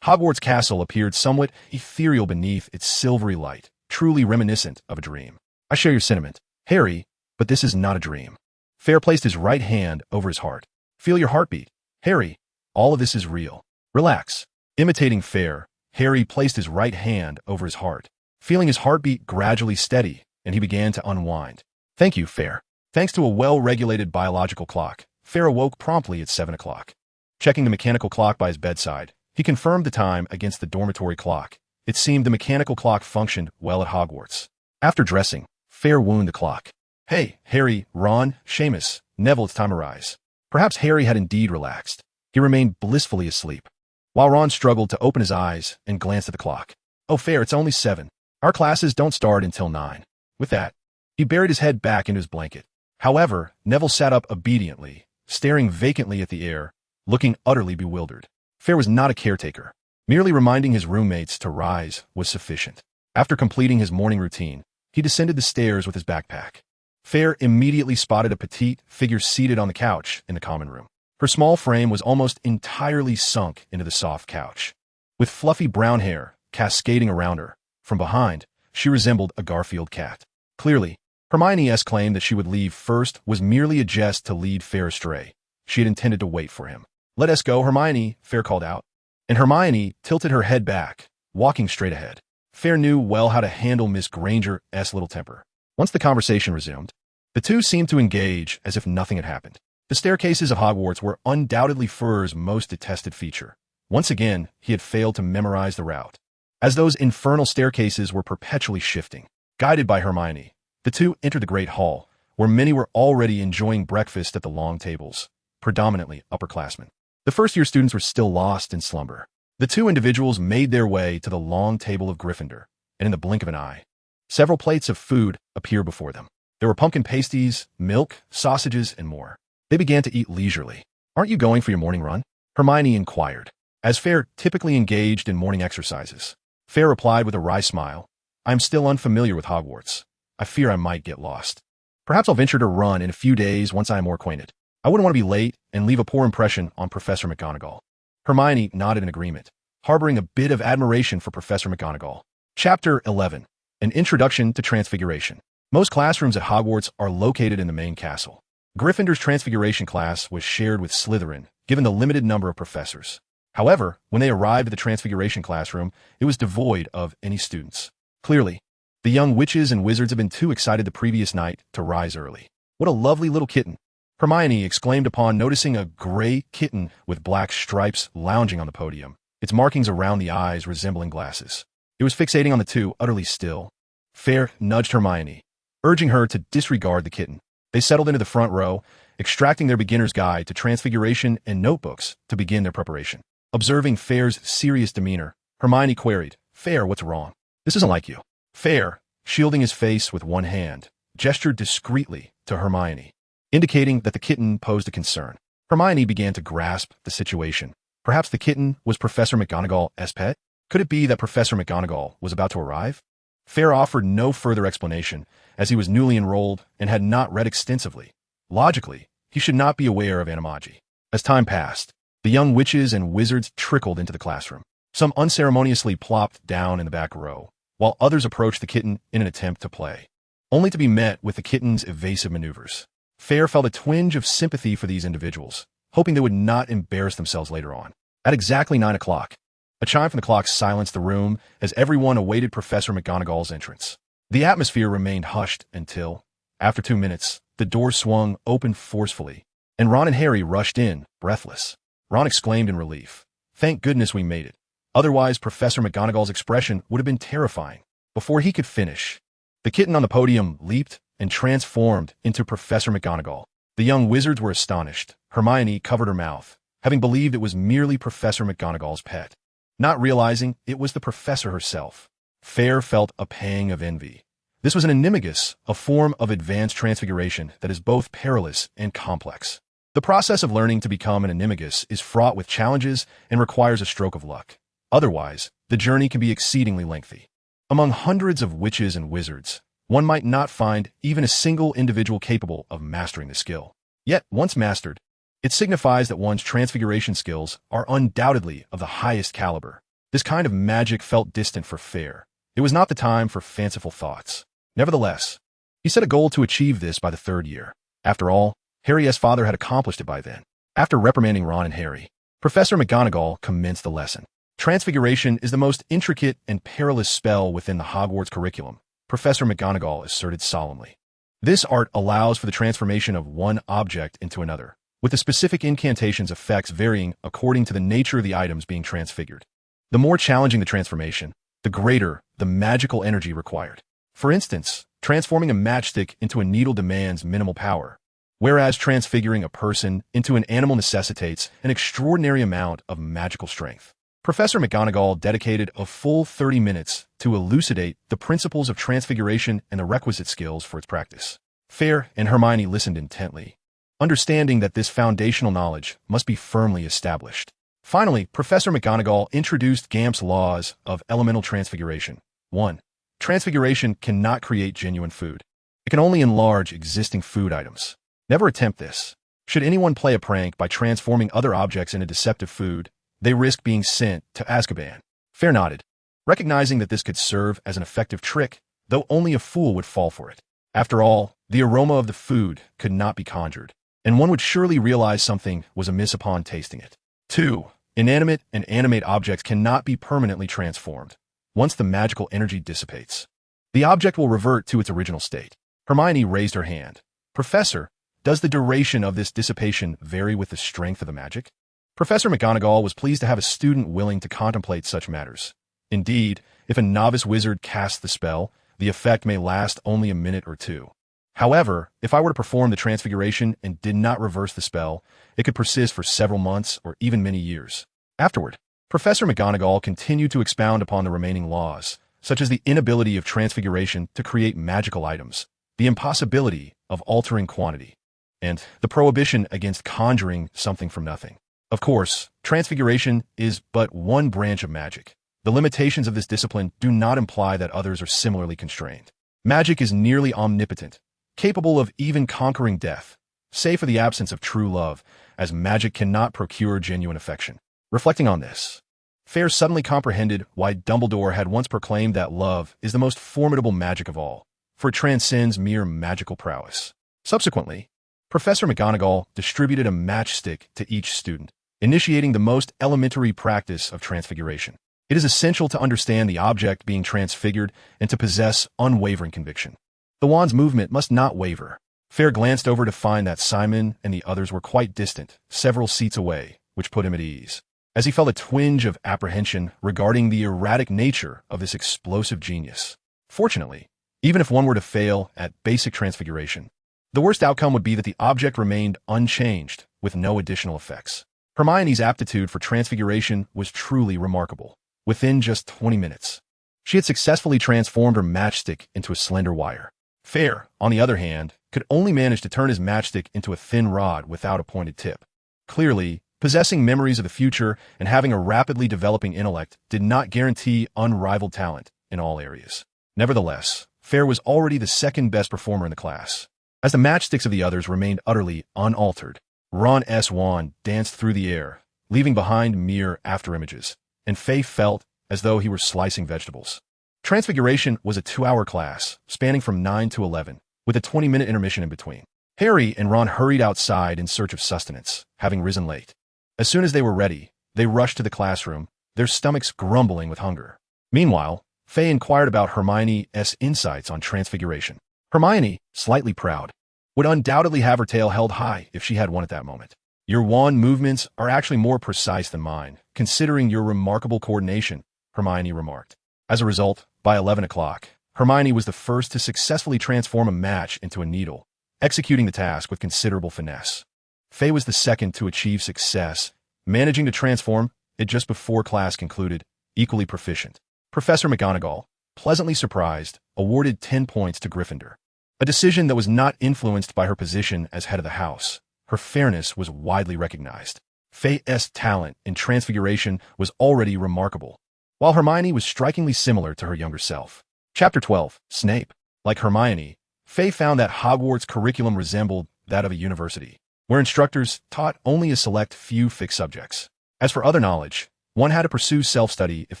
Hogwarts Castle appeared somewhat ethereal beneath its silvery light, truly reminiscent of a dream. "I share your sentiment, Harry, but this is not a dream." Fayre placed his right hand over his heart. "Feel your heartbeat, Harry. All of this is real. Relax." Imitating Fayre, Harry placed his right hand over his heart, feeling his heartbeat gradually steady, and he began to unwind. "Thank you, Fayre." Thanks to a well-regulated biological clock, Fayre awoke promptly at 7 o'clock. Checking the mechanical clock by his bedside, he confirmed the time against the dormitory clock. It seemed the mechanical clock functioned well at Hogwarts. After dressing, Fayre wound the clock. "Hey, Harry, Ron, Seamus, Neville, it's time to rise." Perhaps Harry had indeed relaxed. He remained blissfully asleep, while Ron struggled to open his eyes and glanced at the clock. "Oh, Fayre, it's only 7. Our classes don't start until 9. With that, he buried his head back into his blanket. However, Neville sat up obediently, staring vacantly at the air, looking utterly bewildered. Fayre was not a caretaker. Merely reminding his roommates to rise was sufficient. After completing his morning routine, he descended the stairs with his backpack. Fayre immediately spotted a petite figure seated on the couch in the common room. Her small frame was almost entirely sunk into the soft couch. With fluffy brown hair cascading around her, from behind, she resembled a Garfield cat. Clearly, Hermione's claim that she would leave first was merely a jest to lead Fayre astray. She had intended to wait for him. "Let us go, Hermione," Fayre called out. And Hermione tilted her head back, walking straight ahead. Fayre knew well how to handle Miss Granger's little temper. Once the conversation resumed, the two seemed to engage as if nothing had happened. The staircases of Hogwarts were undoubtedly Fur's most detested feature. Once again, he had failed to memorize the route, as those infernal staircases were perpetually shifting. Guided by Hermione, the two entered the Great Hall, where many were already enjoying breakfast at the long tables, predominantly upperclassmen. The first-year students were still lost in slumber. The two individuals made their way to the long table of Gryffindor, and in the blink of an eye, several plates of food appeared before them. There were pumpkin pasties, milk, sausages, and more. They began to eat leisurely. "Aren't you going for your morning run?" Hermione inquired, as Fayre typically engaged in morning exercises. Fayre replied with a wry smile, "I am still unfamiliar with Hogwarts. I fear I might get lost. Perhaps I'll venture to run in a few days once I am more acquainted. I wouldn't want to be late and leave a poor impression on Professor McGonagall." Hermione nodded in agreement, harboring a bit of admiration for Professor McGonagall. Chapter 11. An Introduction to Transfiguration. Most classrooms at Hogwarts are located in the main castle. Gryffindor's Transfiguration class was shared with Slytherin, given the limited number of professors. However, when they arrived at the Transfiguration classroom, it was devoid of any students. Clearly, the young witches and wizards had been too excited the previous night to rise early. "What a lovely little kitten," Hermione exclaimed upon noticing a gray kitten with black stripes lounging on the podium, its markings around the eyes resembling glasses. It was fixating on the two, utterly still. Fayre nudged Hermione, urging her to disregard the kitten. They settled into the front row, extracting their beginner's guide to transfiguration and notebooks to begin their preparation. Observing Fayre's serious demeanor, Hermione queried, "Fayre, what's wrong? This isn't like you." Fayre, shielding his face with one hand, gestured discreetly to Hermione, indicating that the kitten posed a concern. Hermione began to grasp the situation. Perhaps the kitten was Professor McGonagall's pet? Could it be that Professor McGonagall was about to arrive? Fayre offered no further explanation, as he was newly enrolled and had not read extensively. Logically, he should not be aware of animagi. As time passed, the young witches and wizards trickled into the classroom. Some unceremoniously plopped down in the back row, while others approached the kitten in an attempt to play, only to be met with the kitten's evasive maneuvers. Fayre felt a twinge of sympathy for these individuals, hoping they would not embarrass themselves later on. At exactly 9 o'clock, a chime from the clock silenced the room as everyone awaited Professor McGonagall's entrance. The atmosphere remained hushed until, after 2 minutes, the door swung open forcefully, and Ron and Harry rushed in, breathless. Ron exclaimed in relief, "Thank goodness we made it. Otherwise, Professor McGonagall's expression would have been terrifying." Before he could finish, the kitten on the podium leaped and transformed into Professor McGonagall. The young wizards were astonished. Hermione covered her mouth, having believed it was merely Professor McGonagall's pet, not realizing it was the professor herself. Fayre felt a pang of envy. This was an animagus, a form of advanced transfiguration that is both perilous and complex. The process of learning to become an animagus is fraught with challenges and requires a stroke of luck. Otherwise, the journey can be exceedingly lengthy. Among hundreds of witches and wizards, one might not find even a single individual capable of mastering the skill. Yet, once mastered, it signifies that one's transfiguration skills are undoubtedly of the highest caliber. This kind of magic felt distant for Fayre. It was not the time for fanciful thoughts. Nevertheless, he set a goal to achieve this by the 3rd year. After all, Harry's father had accomplished it by then. After reprimanding Ron and Harry, Professor McGonagall commenced the lesson. Transfiguration is the most intricate and perilous spell within the Hogwarts curriculum, Professor McGonagall asserted solemnly. This art allows for the transformation of one object into another, with the specific incantation's effects varying according to the nature of the items being transfigured. The more challenging the transformation, the greater the magical energy required. For instance, transforming a matchstick into a needle demands minimal power, whereas transfiguring a person into an animal necessitates an extraordinary amount of magical strength. Professor McGonagall dedicated a full 30 minutes to elucidate the principles of transfiguration and the requisite skills for its practice. Fayre and Hermione listened intently, understanding that this foundational knowledge must be firmly established. Finally, Professor McGonagall introduced Gamp's laws of elemental transfiguration. 1. Transfiguration cannot create genuine food. It can only enlarge existing food items. Never attempt this. Should anyone play a prank by transforming other objects into deceptive food, they risk being sent to Azkaban. Fayre nodded, recognizing that this could serve as an effective trick, though only a fool would fall for it. After all, the aroma of the food could not be conjured, and one would surely realize something was amiss upon tasting it. 2. Inanimate and animate objects cannot be permanently transformed. Once the magical energy dissipates, the object will revert to its original state. Hermione raised her hand. "Professor, does the duration of this dissipation vary with the strength of the magic?" Professor McGonagall was pleased to have a student willing to contemplate such matters. Indeed, if a novice wizard casts the spell, the effect may last only a minute or two. However, if I were to perform the transfiguration and did not reverse the spell, it could persist for several months or even many years. Afterward, Professor McGonagall continued to expound upon the remaining laws, such as the inability of transfiguration to create magical items, the impossibility of altering quantity, and the prohibition against conjuring something from nothing. Of course, transfiguration is but one branch of magic. The limitations of this discipline do not imply that others are similarly constrained. Magic is nearly omnipotent, capable of even conquering death, save for the absence of true love, as magic cannot procure genuine affection. Reflecting on this, Fayre suddenly comprehended why Dumbledore had once proclaimed that love is the most formidable magic of all, for it transcends mere magical prowess. Subsequently, Professor McGonagall distributed a matchstick to each student, initiating the most elementary practice of transfiguration. It is essential to understand the object being transfigured and to possess unwavering conviction. The wand's movement must not waver. Fayre glanced over to find that Simon and the others were quite distant, several seats away, which put him at ease, as he felt a twinge of apprehension regarding the erratic nature of this explosive genius. Fortunately, even if one were to fail at basic transfiguration, The worst outcome would be that the object remained unchanged, with no additional effects. Hermione's aptitude for transfiguration was truly remarkable. Within just 20 minutes, she had successfully transformed her matchstick into a slender wire. Fayre, on the other hand, could only manage to turn his matchstick into a thin rod without a pointed tip. Clearly, possessing memories of the future and having a rapidly developing intellect did not guarantee unrivaled talent in all areas. Nevertheless, Fayre was already the second best performer in the class. As the matchsticks of the others remained utterly unaltered, Ron's wand danced through the air, leaving behind mere afterimages, and Fayre felt as though he were slicing vegetables. Transfiguration was a 2-hour class, spanning from 9 to 11, with a 20-minute intermission in between. Harry and Ron hurried outside in search of sustenance, having risen late. As soon as they were ready, they rushed to the classroom, their stomachs grumbling with hunger. Meanwhile, Fayre inquired about Hermione's insights on transfiguration. Hermione, slightly proud, would undoubtedly have her tail held high if she had one at that moment. Your wand movements are actually more precise than mine, considering your remarkable coordination, Hermione remarked. As a result, by 11 o'clock, Hermione was the first to successfully transform a match into a needle, executing the task with considerable finesse. Fayre was the second to achieve success, managing to transform it just before class concluded, equally proficient. Professor McGonagall, pleasantly surprised, awarded 10 points to Gryffindor. A decision that was not influenced by her position as head of the house. Her fairness was widely recognized. Fayre's talent in transfiguration was already remarkable, while Hermione was strikingly similar to her younger self. Chapter 12, Snape. Like Hermione, Fayre found that Hogwarts' curriculum resembled that of a university, where instructors taught only a select few fixed subjects. As for other knowledge, one had to pursue self-study if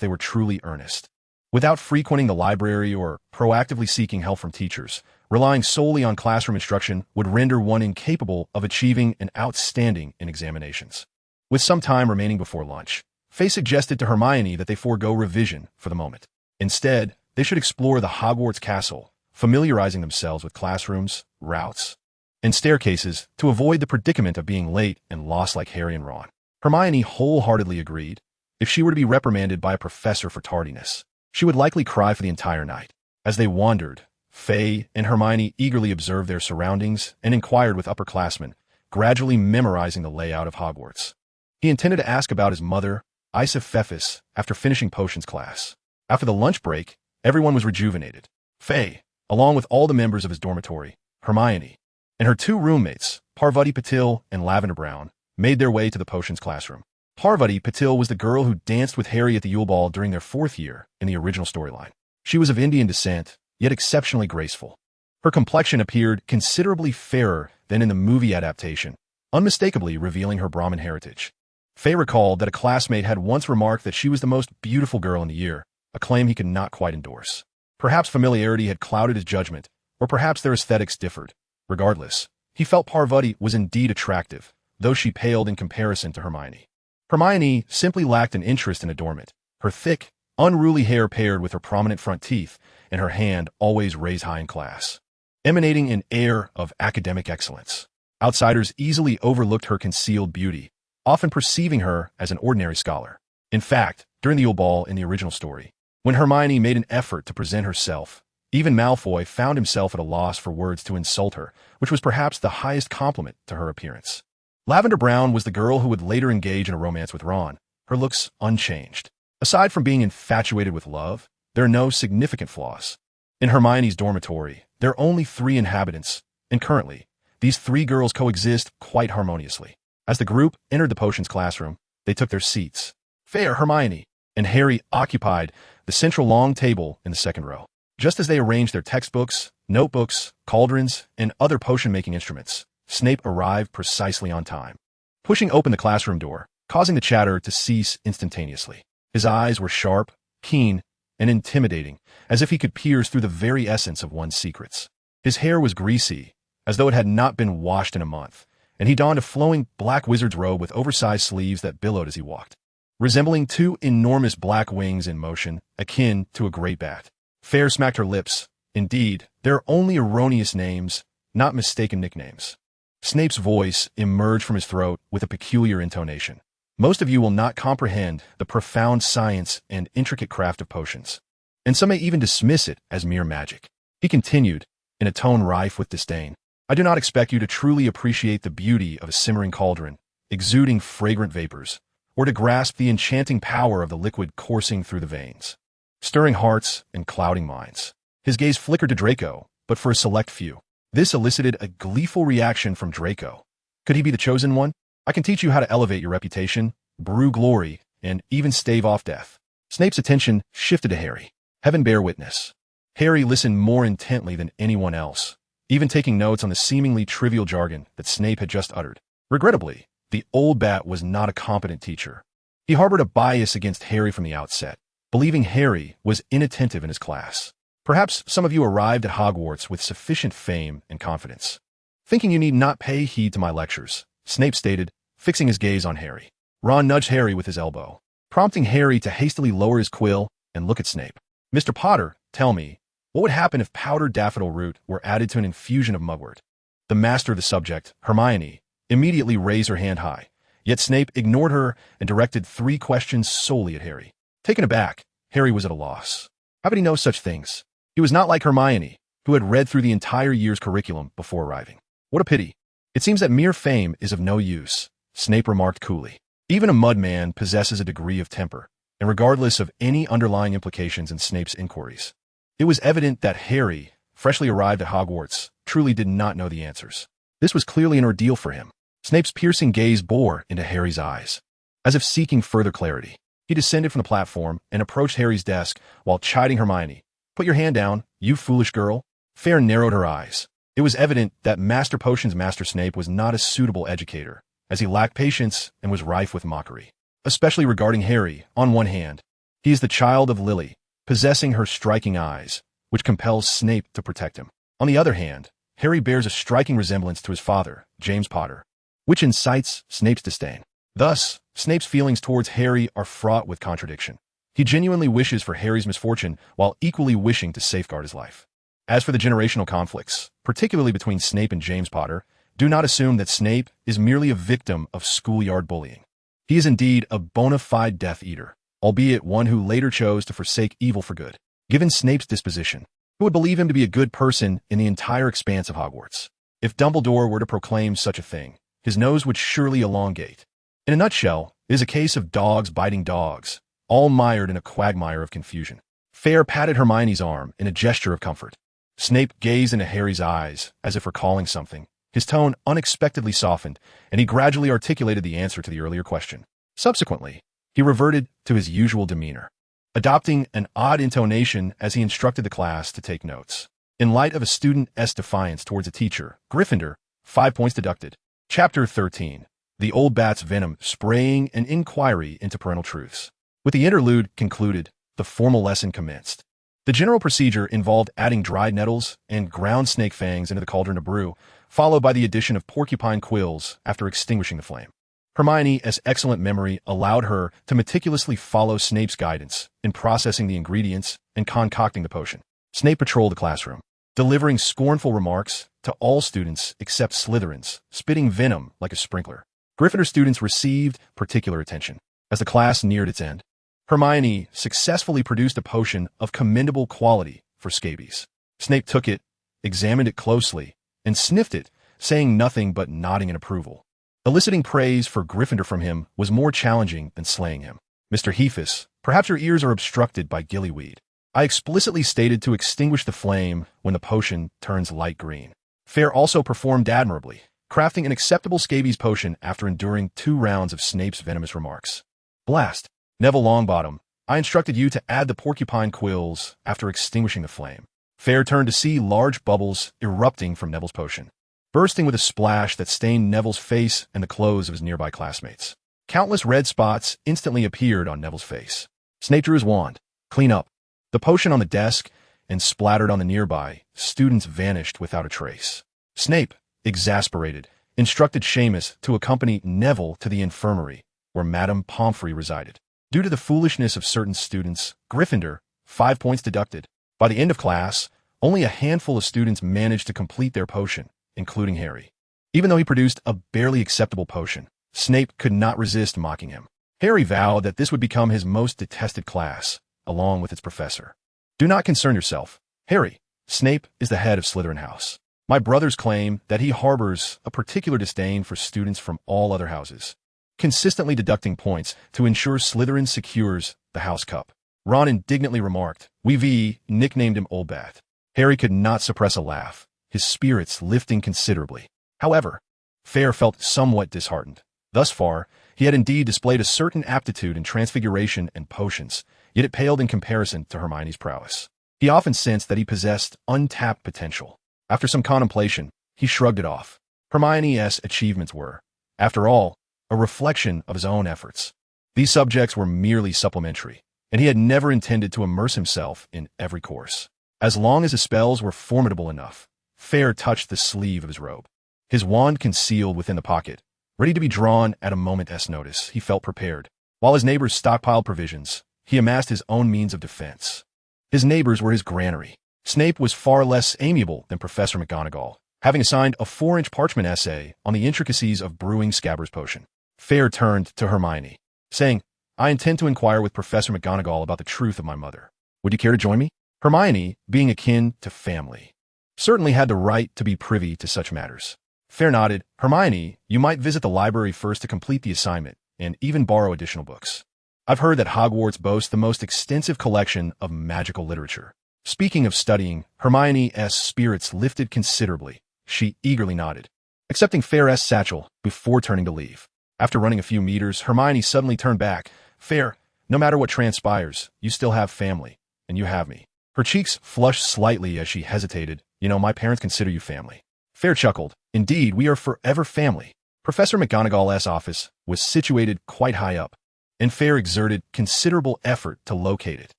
they were truly earnest. Without frequenting the library or proactively seeking help from teachers, relying solely on classroom instruction would render one incapable of achieving an outstanding in examinations. With some time remaining before lunch, Fayre suggested to Hermione that they forego revision for the moment. Instead, they should explore the Hogwarts castle, familiarizing themselves with classrooms, routes, and staircases to avoid the predicament of being late and lost like Harry and Ron. Hermione wholeheartedly agreed. If she were to be reprimanded by a professor for tardiness, she would likely cry for the entire night. As they wandered, Fayre and Hermione eagerly observed their surroundings and inquired with upperclassmen, gradually memorizing the layout of Hogwarts. He intended to ask about his mother, Isa Pfeffis, after finishing potions class. After the lunch break, everyone was rejuvenated. Fayre, along with all the members of his dormitory, Hermione, and her 2 roommates, Parvati Patil and Lavender Brown, made their way to the potions classroom. Parvati Patil was the girl who danced with Harry at the Yule Ball during their 4th year in the original storyline. She was of Indian descent, yet exceptionally graceful. Her complexion appeared considerably fairer than in the movie adaptation, unmistakably revealing her Brahmin heritage. Fayre recalled that a classmate had once remarked that she was the most beautiful girl in the year, a claim he could not quite endorse. Perhaps familiarity had clouded his judgment, or perhaps their aesthetics differed. Regardless, he felt Parvati was indeed attractive, though she paled in comparison to Hermione. Hermione simply lacked an interest in adornment. Her thick, unruly hair paired with her prominent front teeth, and her hand always raised high in class, emanating an air of academic excellence. Outsiders easily overlooked her concealed beauty, often perceiving her as an ordinary scholar. In fact, during the Yule Ball in the original story, when Hermione made an effort to present herself, even Malfoy found himself at a loss for words to insult her, which was perhaps the highest compliment to her appearance. Lavender Brown was the girl who would later engage in a romance with Ron, her looks unchanged. Aside from being infatuated with love, there are no significant flaws. In Hermione's dormitory, there are only 3 inhabitants, and currently, these 3 girls coexist quite harmoniously. As the group entered the potions classroom, they took their seats. Fayre, Hermione, and Harry occupied the central long table in the 2nd row. Just as they arranged their textbooks, notebooks, cauldrons, and other potion-making instruments, Snape arrived precisely on time, pushing open the classroom door, causing the chatter to cease instantaneously. His eyes were sharp, keen, and intimidating, as if he could pierce through the very essence of one's secrets. His hair was greasy, as though it had not been washed in a month, and he donned a flowing black wizard's robe with oversized sleeves that billowed as he walked, resembling 2 enormous black wings in motion, akin to a great bat. Fayre smacked her lips. Indeed, there are only erroneous names, not mistaken nicknames. Snape's voice emerged from his throat with a peculiar intonation. Most of you will not comprehend the profound science and intricate craft of potions, and some may even dismiss it as mere magic. He continued, in a tone rife with disdain. I do not expect you to truly appreciate the beauty of a simmering cauldron, exuding fragrant vapors, or to grasp the enchanting power of the liquid coursing through the veins, stirring hearts and clouding minds. His gaze flickered to Draco, but for a select few. This elicited a gleeful reaction from Draco. Could he be the chosen one? I can teach you how to elevate your reputation, brew glory, and even stave off death. Snape's attention shifted to Harry. Heaven bear witness. Harry listened more intently than anyone else, even taking notes on the seemingly trivial jargon that Snape had just uttered. Regrettably, the old bat was not a competent teacher. He harbored a bias against Harry from the outset, believing Harry was inattentive in his class. Perhaps some of you arrived at Hogwarts with sufficient fame and confidence, thinking you need not pay heed to my lectures, Snape stated, fixing his gaze on Harry. Ron nudged Harry with his elbow, prompting Harry to hastily lower his quill and look at Snape. Mr. Potter, tell me, what would happen if powdered daffodil root were added to an infusion of mugwort? The master of the subject, Hermione, immediately raised her hand high, yet Snape ignored her and directed 3 questions solely at Harry. Taken aback, Harry was at a loss. How could he know such things? He was not like Hermione, who had read through the entire year's curriculum before arriving. What a pity. It seems that mere fame is of no use, Snape remarked coolly. Even a mudman possesses a degree of temper, and regardless of any underlying implications in Snape's inquiries, it was evident that Harry, freshly arrived at Hogwarts, truly did not know the answers. This was clearly an ordeal for him. Snape's piercing gaze bore into Harry's eyes, as if seeking further clarity. He descended from the platform and approached Harry's desk while chiding Hermione. Put your hand down, you foolish girl. Fayre narrowed her eyes. It was evident that Master Potion's Master Snape was not a suitable educator, as he lacked patience and was rife with mockery. Especially regarding Harry, on one hand. He is the child of Lily, possessing her striking eyes, which compels Snape to protect him. On the other hand, Harry bears a striking resemblance to his father, James Potter, which incites Snape's disdain. Thus, Snape's feelings towards Harry are fraught with contradiction. He genuinely wishes for Harry's misfortune while equally wishing to safeguard his life. As for the generational conflicts, particularly between Snape and James Potter, do not assume that Snape is merely a victim of schoolyard bullying. He is indeed a bona fide Death Eater, albeit one who later chose to forsake evil for good. Given Snape's disposition, who would believe him to be a good person in the entire expanse of Hogwarts? If Dumbledore were to proclaim such a thing, his nose would surely elongate. In a nutshell, it is a case of dogs biting dogs, all mired in a quagmire of confusion. Fayre patted Hermione's arm in a gesture of comfort. Snape gazed into Harry's eyes, as if recalling something. His tone unexpectedly softened, and he gradually articulated the answer to the earlier question. Subsequently, he reverted to his usual demeanor, adopting an odd intonation as he instructed the class to take notes. In light of a student's defiance towards a teacher, Gryffindor, 5 points deducted. Chapter 13. The Old Bat's Venom, Spraying an Inquiry into Parental Truths. With the interlude concluded, the formal lesson commenced. The general procedure involved adding dried nettles and ground snake fangs into the cauldron to brew, followed by the addition of porcupine quills after extinguishing the flame. Hermione's excellent memory allowed her to meticulously follow Snape's guidance in processing the ingredients and concocting the potion. Snape patrolled the classroom, delivering scornful remarks to all students except Slytherins, spitting venom like a sprinkler. Gryffindor students received particular attention. As the class neared its end, Hermione successfully produced a potion of commendable quality for scabies. Snape took it, examined it closely, and sniffed it, saying nothing but nodding in approval. Eliciting praise for Gryffindor from him was more challenging than slaying him. Mr. Hephus, perhaps your ears are obstructed by gillyweed. I explicitly stated to extinguish the flame when the potion turns light green. Fayre also performed admirably, crafting an acceptable scabies potion after enduring 2 rounds of Snape's venomous remarks. Blast! Neville Longbottom, I instructed you to add the porcupine quills after extinguishing the flame. Fayre turned to see large bubbles erupting from Neville's potion, bursting with a splash that stained Neville's face and the clothes of his nearby classmates. Countless red spots instantly appeared on Neville's face. Snape drew his wand. Clean up. The potion on the desk and splattered on the nearby students vanished without a trace. Snape, exasperated, instructed Seamus to accompany Neville to the infirmary, where Madame Pomfrey resided. Due to the foolishness of certain students, Gryffindor, 5 points deducted. By the end of class, only a handful of students managed to complete their potion, including Harry. Even though he produced a barely acceptable potion, Snape could not resist mocking him. Harry vowed that this would become his most detested class, along with its professor. Do not concern yourself, Harry. Snape is the head of Slytherin House. My brothers claim that he harbors a particular disdain for students from all other houses, consistently deducting points to ensure Slytherin secures the house cup. Ron indignantly remarked. We nicknamed him Old Bat. Harry could not suppress a laugh, his spirits lifting considerably. However, Fayre felt somewhat disheartened. Thus far, he had indeed displayed a certain aptitude in transfiguration and potions, yet it paled in comparison to Hermione's prowess. He often sensed that he possessed untapped potential. After some contemplation, he shrugged it off. Hermione's achievements were, after all, a reflection of his own efforts. These subjects were merely supplementary, and he had never intended to immerse himself in every course. As long as his spells were formidable enough, Fayre touched the sleeve of his robe. His wand concealed within the pocket, ready to be drawn at a moment's notice. He felt prepared. While his neighbors stockpiled provisions, he amassed his own means of defense. His neighbors were his granary. Snape was far less amiable than Professor McGonagall, having assigned a 4-inch parchment essay on the intricacies of brewing Scabbers potion. Fayre turned to Hermione, saying, I intend to inquire with Professor McGonagall about the truth of my mother. Would you care to join me? Hermione, being akin to family, certainly had the right to be privy to such matters. Fayre nodded. Hermione, you might visit the library first to complete the assignment, and even borrow additional books. I've heard that Hogwarts boasts the most extensive collection of magical literature. Speaking of studying, Hermione's spirits lifted considerably. She eagerly nodded, accepting Fayre's satchel before turning to leave. After running a few meters, Hermione suddenly turned back. Fayre, no matter what transpires, you still have family, and you have me. Her cheeks flushed slightly as she hesitated. My parents consider you family. Fayre chuckled. Indeed, we are forever family. Professor McGonagall's office was situated quite high up, and Fayre exerted considerable effort to locate it.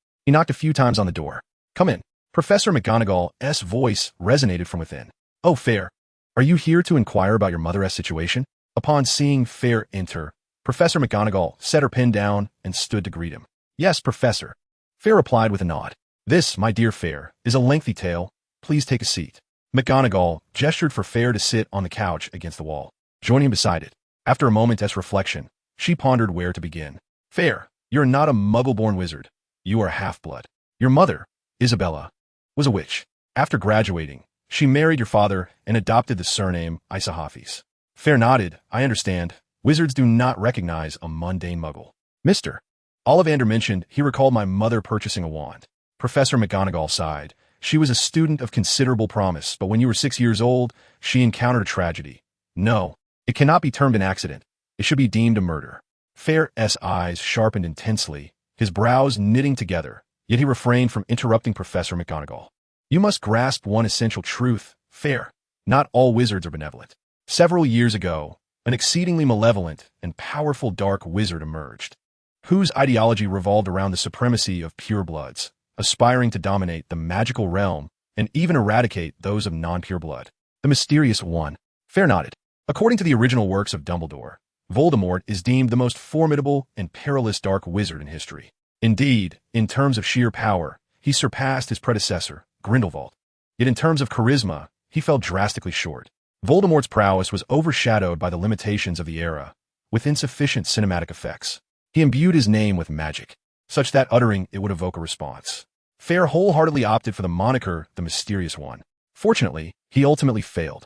He knocked a few times on the door. Come in. Professor McGonagall's voice resonated from within. Oh, Fayre, are you here to inquire about your mother's situation? Upon seeing Fayre enter, Professor McGonagall set her pen down and stood to greet him. Yes, Professor. Fayre replied with a nod. This, my dear Fayre, is a lengthy tale. Please take a seat. McGonagall gestured for Fayre to sit on the couch against the wall, joining him beside it. After a moment's reflection, she pondered where to begin. Fayre, you're not a muggle-born wizard. You are half-blood. Your mother, Isabella, was a witch. After graduating, she married your father and adopted the surname Isahafis. Fayre nodded. I understand. Wizards do not recognize a mundane muggle. Mr. Ollivander mentioned he recalled my mother purchasing a wand. Professor McGonagall sighed. She was a student of considerable promise, but when you were 6 years old, she encountered a tragedy. No, it cannot be termed an accident. It should be deemed a murder. Fayre's eyes sharpened intensely, his brows knitting together, yet he refrained from interrupting Professor McGonagall. You must grasp one essential truth, Fayre. Not all wizards are benevolent. Several years ago, an exceedingly malevolent and powerful dark wizard emerged, whose ideology revolved around the supremacy of purebloods, aspiring to dominate the magical realm and even eradicate those of non-pure blood. The mysterious one. Fayre nodded. According to the original works of Dumbledore, Voldemort is deemed the most formidable and perilous dark wizard in history. Indeed, in terms of sheer power, he surpassed his predecessor, Grindelwald. Yet in terms of charisma, he fell drastically short. Voldemort's prowess was overshadowed by the limitations of the era, with insufficient cinematic effects. He imbued his name with magic, such that uttering it would evoke a response. Fayre wholeheartedly opted for the moniker the Mysterious One. Fortunately, he ultimately failed.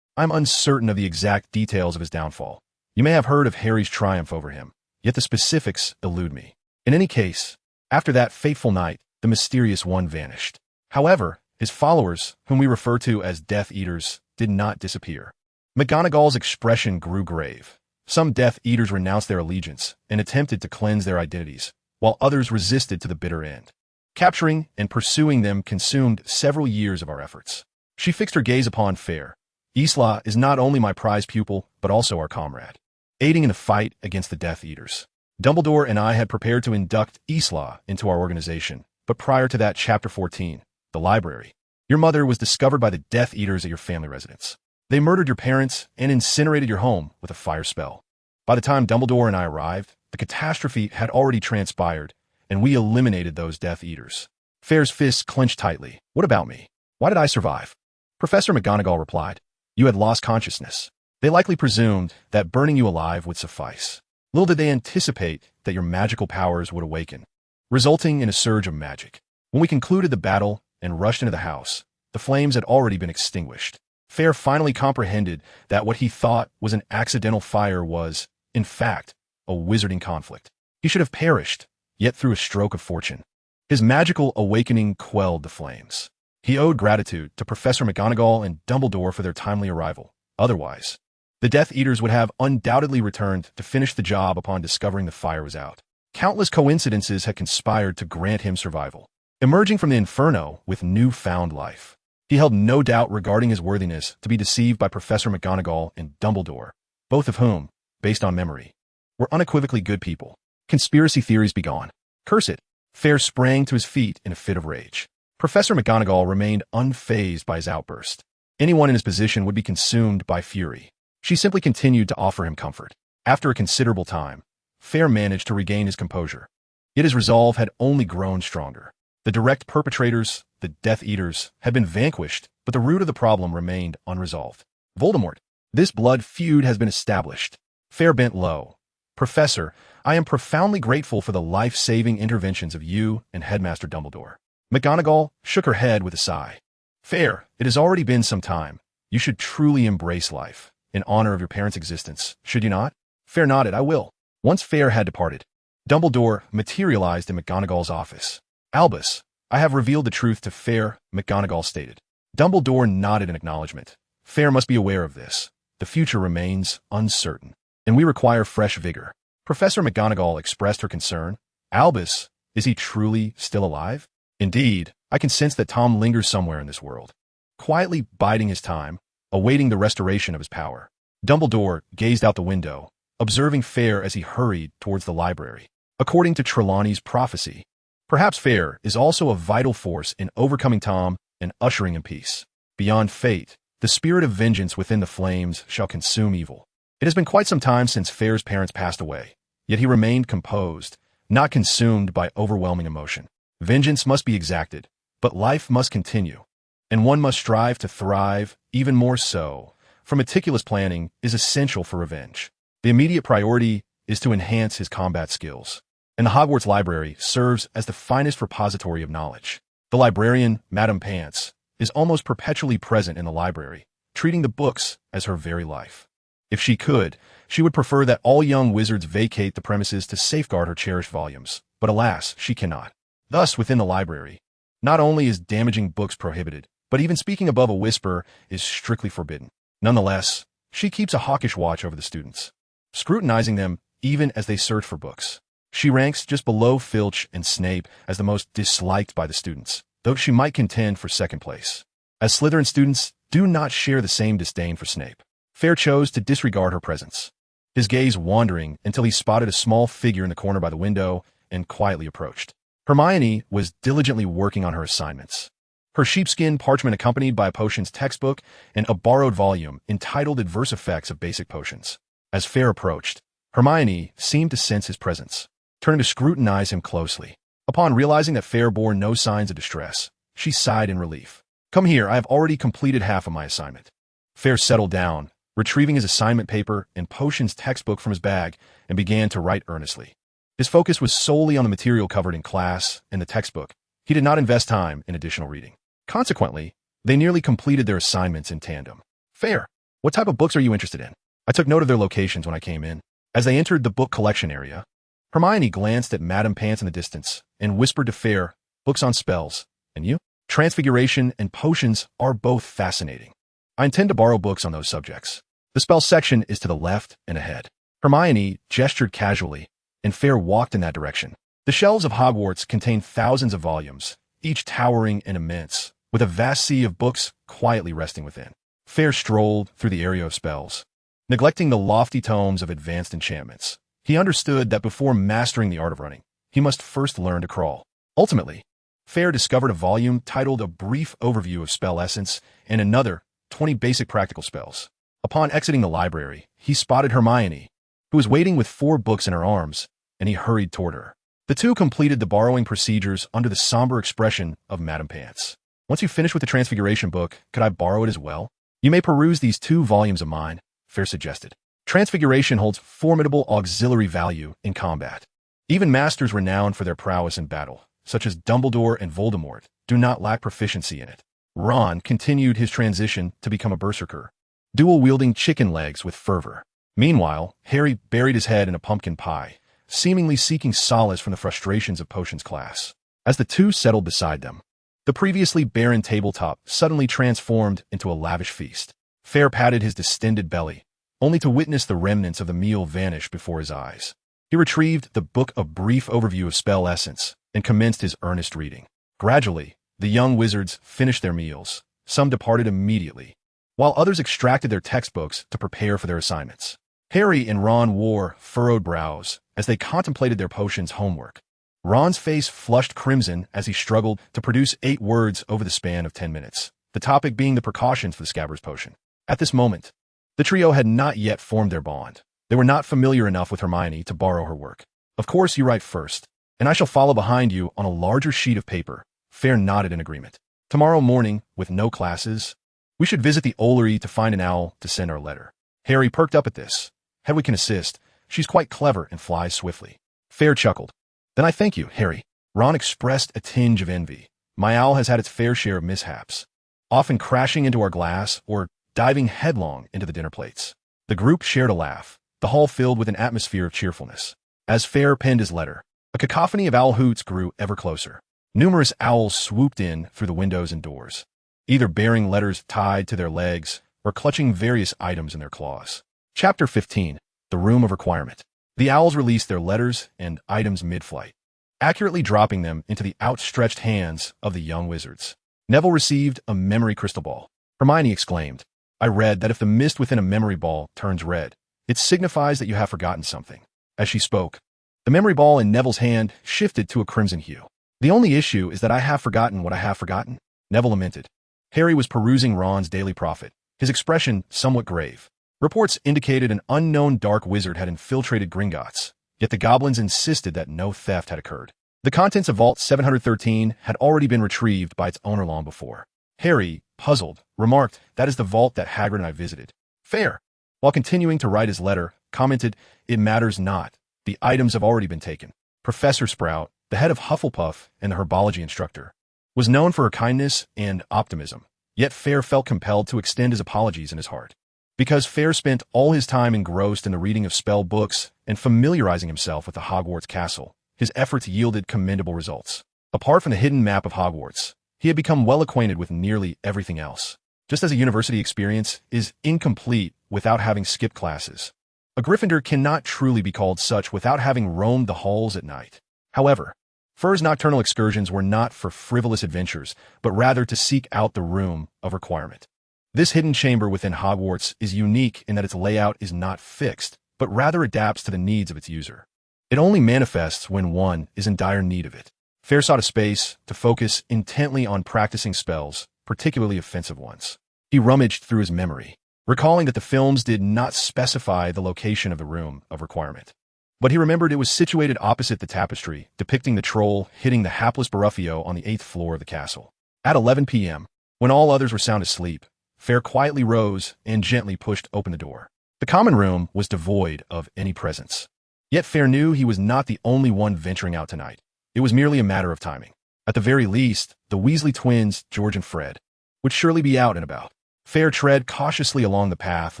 I'm uncertain of the exact details of his downfall. You may have heard of Harry's triumph over him, yet the specifics elude me. In any case, after that fateful night, the Mysterious One vanished. However, his followers, whom we refer to as Death Eaters, did not disappear. McGonagall's expression grew grave. Some Death Eaters renounced their allegiance and attempted to cleanse their identities, while others resisted to the bitter end. Capturing and pursuing them consumed several years of our efforts. She fixed her gaze upon Fayre. Isla is not only my prized pupil, but also our comrade, aiding in the fight against the Death Eaters. Dumbledore and I had prepared to induct Isla into our organization, but prior to that, Chapter 14, the library. Your mother was discovered by the Death Eaters at your family residence. They murdered your parents and incinerated your home with a fire spell. By the time Dumbledore and I arrived, the catastrophe had already transpired, and we eliminated those Death Eaters. Fayre's fists clenched tightly. What about me? Why did I survive? Professor McGonagall replied. You had lost consciousness. They likely presumed that burning you alive would suffice. Little did they anticipate that your magical powers would awaken, resulting in a surge of magic. When we concluded the battle and rushed into the house, the flames had already been extinguished. Fayre finally comprehended that what he thought was an accidental fire was, in fact, a wizarding conflict. He should have perished, yet through a stroke of fortune. His magical awakening quelled the flames. He owed gratitude to Professor McGonagall and Dumbledore for their timely arrival. Otherwise, the Death Eaters would have undoubtedly returned to finish the job upon discovering the fire was out. Countless coincidences had conspired to grant him survival. Emerging from the inferno with newfound life, he held no doubt regarding his worthiness to be deceived by Professor McGonagall and Dumbledore, both of whom, based on memory, were unequivocally good people. Conspiracy theories begone. Curse it! Fayre sprang to his feet in a fit of rage. Professor McGonagall remained unfazed by his outburst. Anyone in his position would be consumed by fury. She simply continued to offer him comfort. After a considerable time, Fayre managed to regain his composure. Yet his resolve had only grown stronger. The direct perpetrators, the Death Eaters, had been vanquished, but the root of the problem remained unresolved. Voldemort. This blood feud has been established. Fayre bent low. Professor, I am profoundly grateful for the life-saving interventions of you and Headmaster Dumbledore. McGonagall shook her head with a sigh. Fayre, it has already been some time. You should truly embrace life, in honor of your parents' existence, should you not? Fayre nodded. I will. Once Fayre had departed, Dumbledore materialized in McGonagall's office. Albus, I have revealed the truth to Fayre, McGonagall stated. Dumbledore nodded in acknowledgement. Fayre must be aware of this. The future remains uncertain, and we require fresh vigor. Professor McGonagall expressed her concern. Albus, is he truly still alive? Indeed, I can sense that Tom lingers somewhere in this world, quietly biding his time, awaiting the restoration of his power. Dumbledore gazed out the window, observing Fayre as he hurried towards the library. According to Trelawney's prophecy, perhaps Fayre is also a vital force in overcoming Tom and ushering in peace. Beyond fate, the spirit of vengeance within the flames shall consume evil. It has been quite some time since Fayre's parents passed away, yet he remained composed, not consumed by overwhelming emotion. Vengeance must be exacted, but life must continue, and one must strive to thrive even more so, for meticulous planning is essential for revenge. The immediate priority is to enhance his combat skills, and the Hogwarts Library serves as the finest repository of knowledge. The librarian, Madame Pants, is almost perpetually present in the library, treating the books as her very life. If she could, she would prefer that all young wizards vacate the premises to safeguard her cherished volumes, but alas, she cannot. Thus, within the library, not only is damaging books prohibited, but even speaking above a whisper is strictly forbidden. Nonetheless, she keeps a hawkish watch over the students, scrutinizing them even as they search for books. She ranks just below Filch and Snape as the most disliked by the students, though she might contend for second place. As Slytherin students do not share the same disdain for Snape, Fayre chose to disregard her presence, his gaze wandering until he spotted a small figure in the corner by the window and quietly approached. Hermione was diligently working on her assignments, her sheepskin parchment accompanied by a potions textbook and a borrowed volume entitled Adverse Effects of Basic Potions. As Fayre approached, Hermione seemed to sense his presence, turning to scrutinize him closely. Upon realizing that Fayre bore no signs of distress, she sighed in relief. Come here, I have already completed half of my assignment. Fayre settled down, retrieving his assignment paper and potions textbook from his bag, and began to write earnestly. His focus was solely on the material covered in class and the textbook. He did not invest time in additional reading. Consequently, they nearly completed their assignments in tandem. Fayre, what type of books are you interested in? I took note of their locations when I came in. As they entered the book collection area, Hermione glanced at Madame Pants in the distance and whispered to Fayre, books on spells. And you? Transfiguration and potions are both fascinating. I intend to borrow books on those subjects. The spell section is to the left and ahead. Hermione gestured casually, and Fayre walked in that direction. The shelves of Hogwarts contain thousands of volumes, each towering and immense, with a vast sea of books quietly resting within. Fayre strolled through the area of spells, neglecting the lofty tomes of advanced enchantments. He understood that before mastering the art of running, he must first learn to crawl. Ultimately, Fayre discovered a volume titled A Brief Overview of Spell Essence and another, 20 Basic Practical Spells. Upon exiting the library, he spotted Hermione, who was waiting with 4 books in her arms, and he hurried toward her. The two completed the borrowing procedures under the somber expression of Madame Pants. Once you finish with the Transfiguration book, could I borrow it as well? You may peruse these 2 volumes of mine, Fayre suggested. Transfiguration holds formidable auxiliary value in combat. Even masters renowned for their prowess in battle, such as Dumbledore and Voldemort, do not lack proficiency in it. Ron continued his transition to become a berserker, dual-wielding chicken legs with fervor. Meanwhile, Harry buried his head in a pumpkin pie, seemingly seeking solace from the frustrations of potions class. As the two settled beside them, the previously barren tabletop suddenly transformed into a lavish feast. Fayre patted his distended belly, only to witness the remnants of the meal vanish before his eyes. He retrieved the book of brief overview of spell essence and commenced his earnest reading. Gradually, the young wizards finished their meals. Some departed immediately, while others extracted their textbooks to prepare for their assignments. Harry and Ron wore furrowed brows as they contemplated their potions' homework. Ron's face flushed crimson as he struggled to produce 8 words over the span of 10 minutes, the topic being the precautions for the Scabbers potion. At this moment, the trio had not yet formed their bond. They were not familiar enough with Hermione to borrow her work. "Of course you write first, and I shall follow behind you on a larger sheet of paper." Fayre nodded in agreement. "Tomorrow morning, with no classes, we should visit the Ollery to find an owl to send our letter." Harry perked up at this. "Hedwig can assist. She's quite clever and flies swiftly." Fayre chuckled. "Then I thank you, Harry." Ron expressed a tinge of envy. "My owl has had its fair share of mishaps, often crashing into our glass or diving headlong into the dinner plates." The group shared a laugh, the hall filled with an atmosphere of cheerfulness. As Fayre penned his letter, a cacophony of owl hoots grew ever closer. Numerous owls swooped in through the windows and doors, either bearing letters tied to their legs or clutching various items in their claws. Chapter 15. The Room of Requirement. The owls released their letters and items mid-flight, accurately dropping them into the outstretched hands of the young wizards. Neville received a memory crystal ball. Hermione exclaimed, "I read that if the mist within a memory ball turns red, it signifies that you have forgotten something." As she spoke, the memory ball in Neville's hand shifted to a crimson hue. "The only issue is that I have forgotten what I have forgotten," Neville lamented. Harry was perusing Ron's Daily Prophet, his expression somewhat grave. Reports indicated an unknown dark wizard had infiltrated Gringotts, yet the goblins insisted that no theft had occurred. The contents of Vault 713 had already been retrieved by its owner long before. Harry, puzzled, remarked, "That is the vault that Hagrid and I visited." Fayre, while continuing to write his letter, commented, "It matters not. The items have already been taken." Professor Sprout, the head of Hufflepuff and the herbology instructor, was known for her kindness and optimism, yet Fayre felt compelled to extend his apologies in his heart. Because Fayre spent all his time engrossed in the reading of spell books and familiarizing himself with the Hogwarts castle, his efforts yielded commendable results. Apart from the hidden map of Hogwarts, he had become well acquainted with nearly everything else. Just as a university experience is incomplete without having skipped classes, a Gryffindor cannot truly be called such without having roamed the halls at night. However, Fur's nocturnal excursions were not for frivolous adventures, but rather to seek out the Room of Requirement. This hidden chamber within Hogwarts is unique in that its layout is not fixed, but rather adapts to the needs of its user. It only manifests when one is in dire need of it. Fayre sought a space to focus intently on practicing spells, particularly offensive ones. He rummaged through his memory, recalling that the films did not specify the location of the Room of Requirement. But he remembered it was situated opposite the tapestry, depicting the troll hitting the hapless Baruffio on the 8th floor of the castle. At 11 p.m., when all others were sound asleep, Fayre quietly rose and gently pushed open the door. The common room was devoid of any presence. Yet Fayre knew he was not the only one venturing out tonight. It was merely a matter of timing. At the very least, the Weasley twins, George and Fred, would surely be out and about. Fayre tread cautiously along the path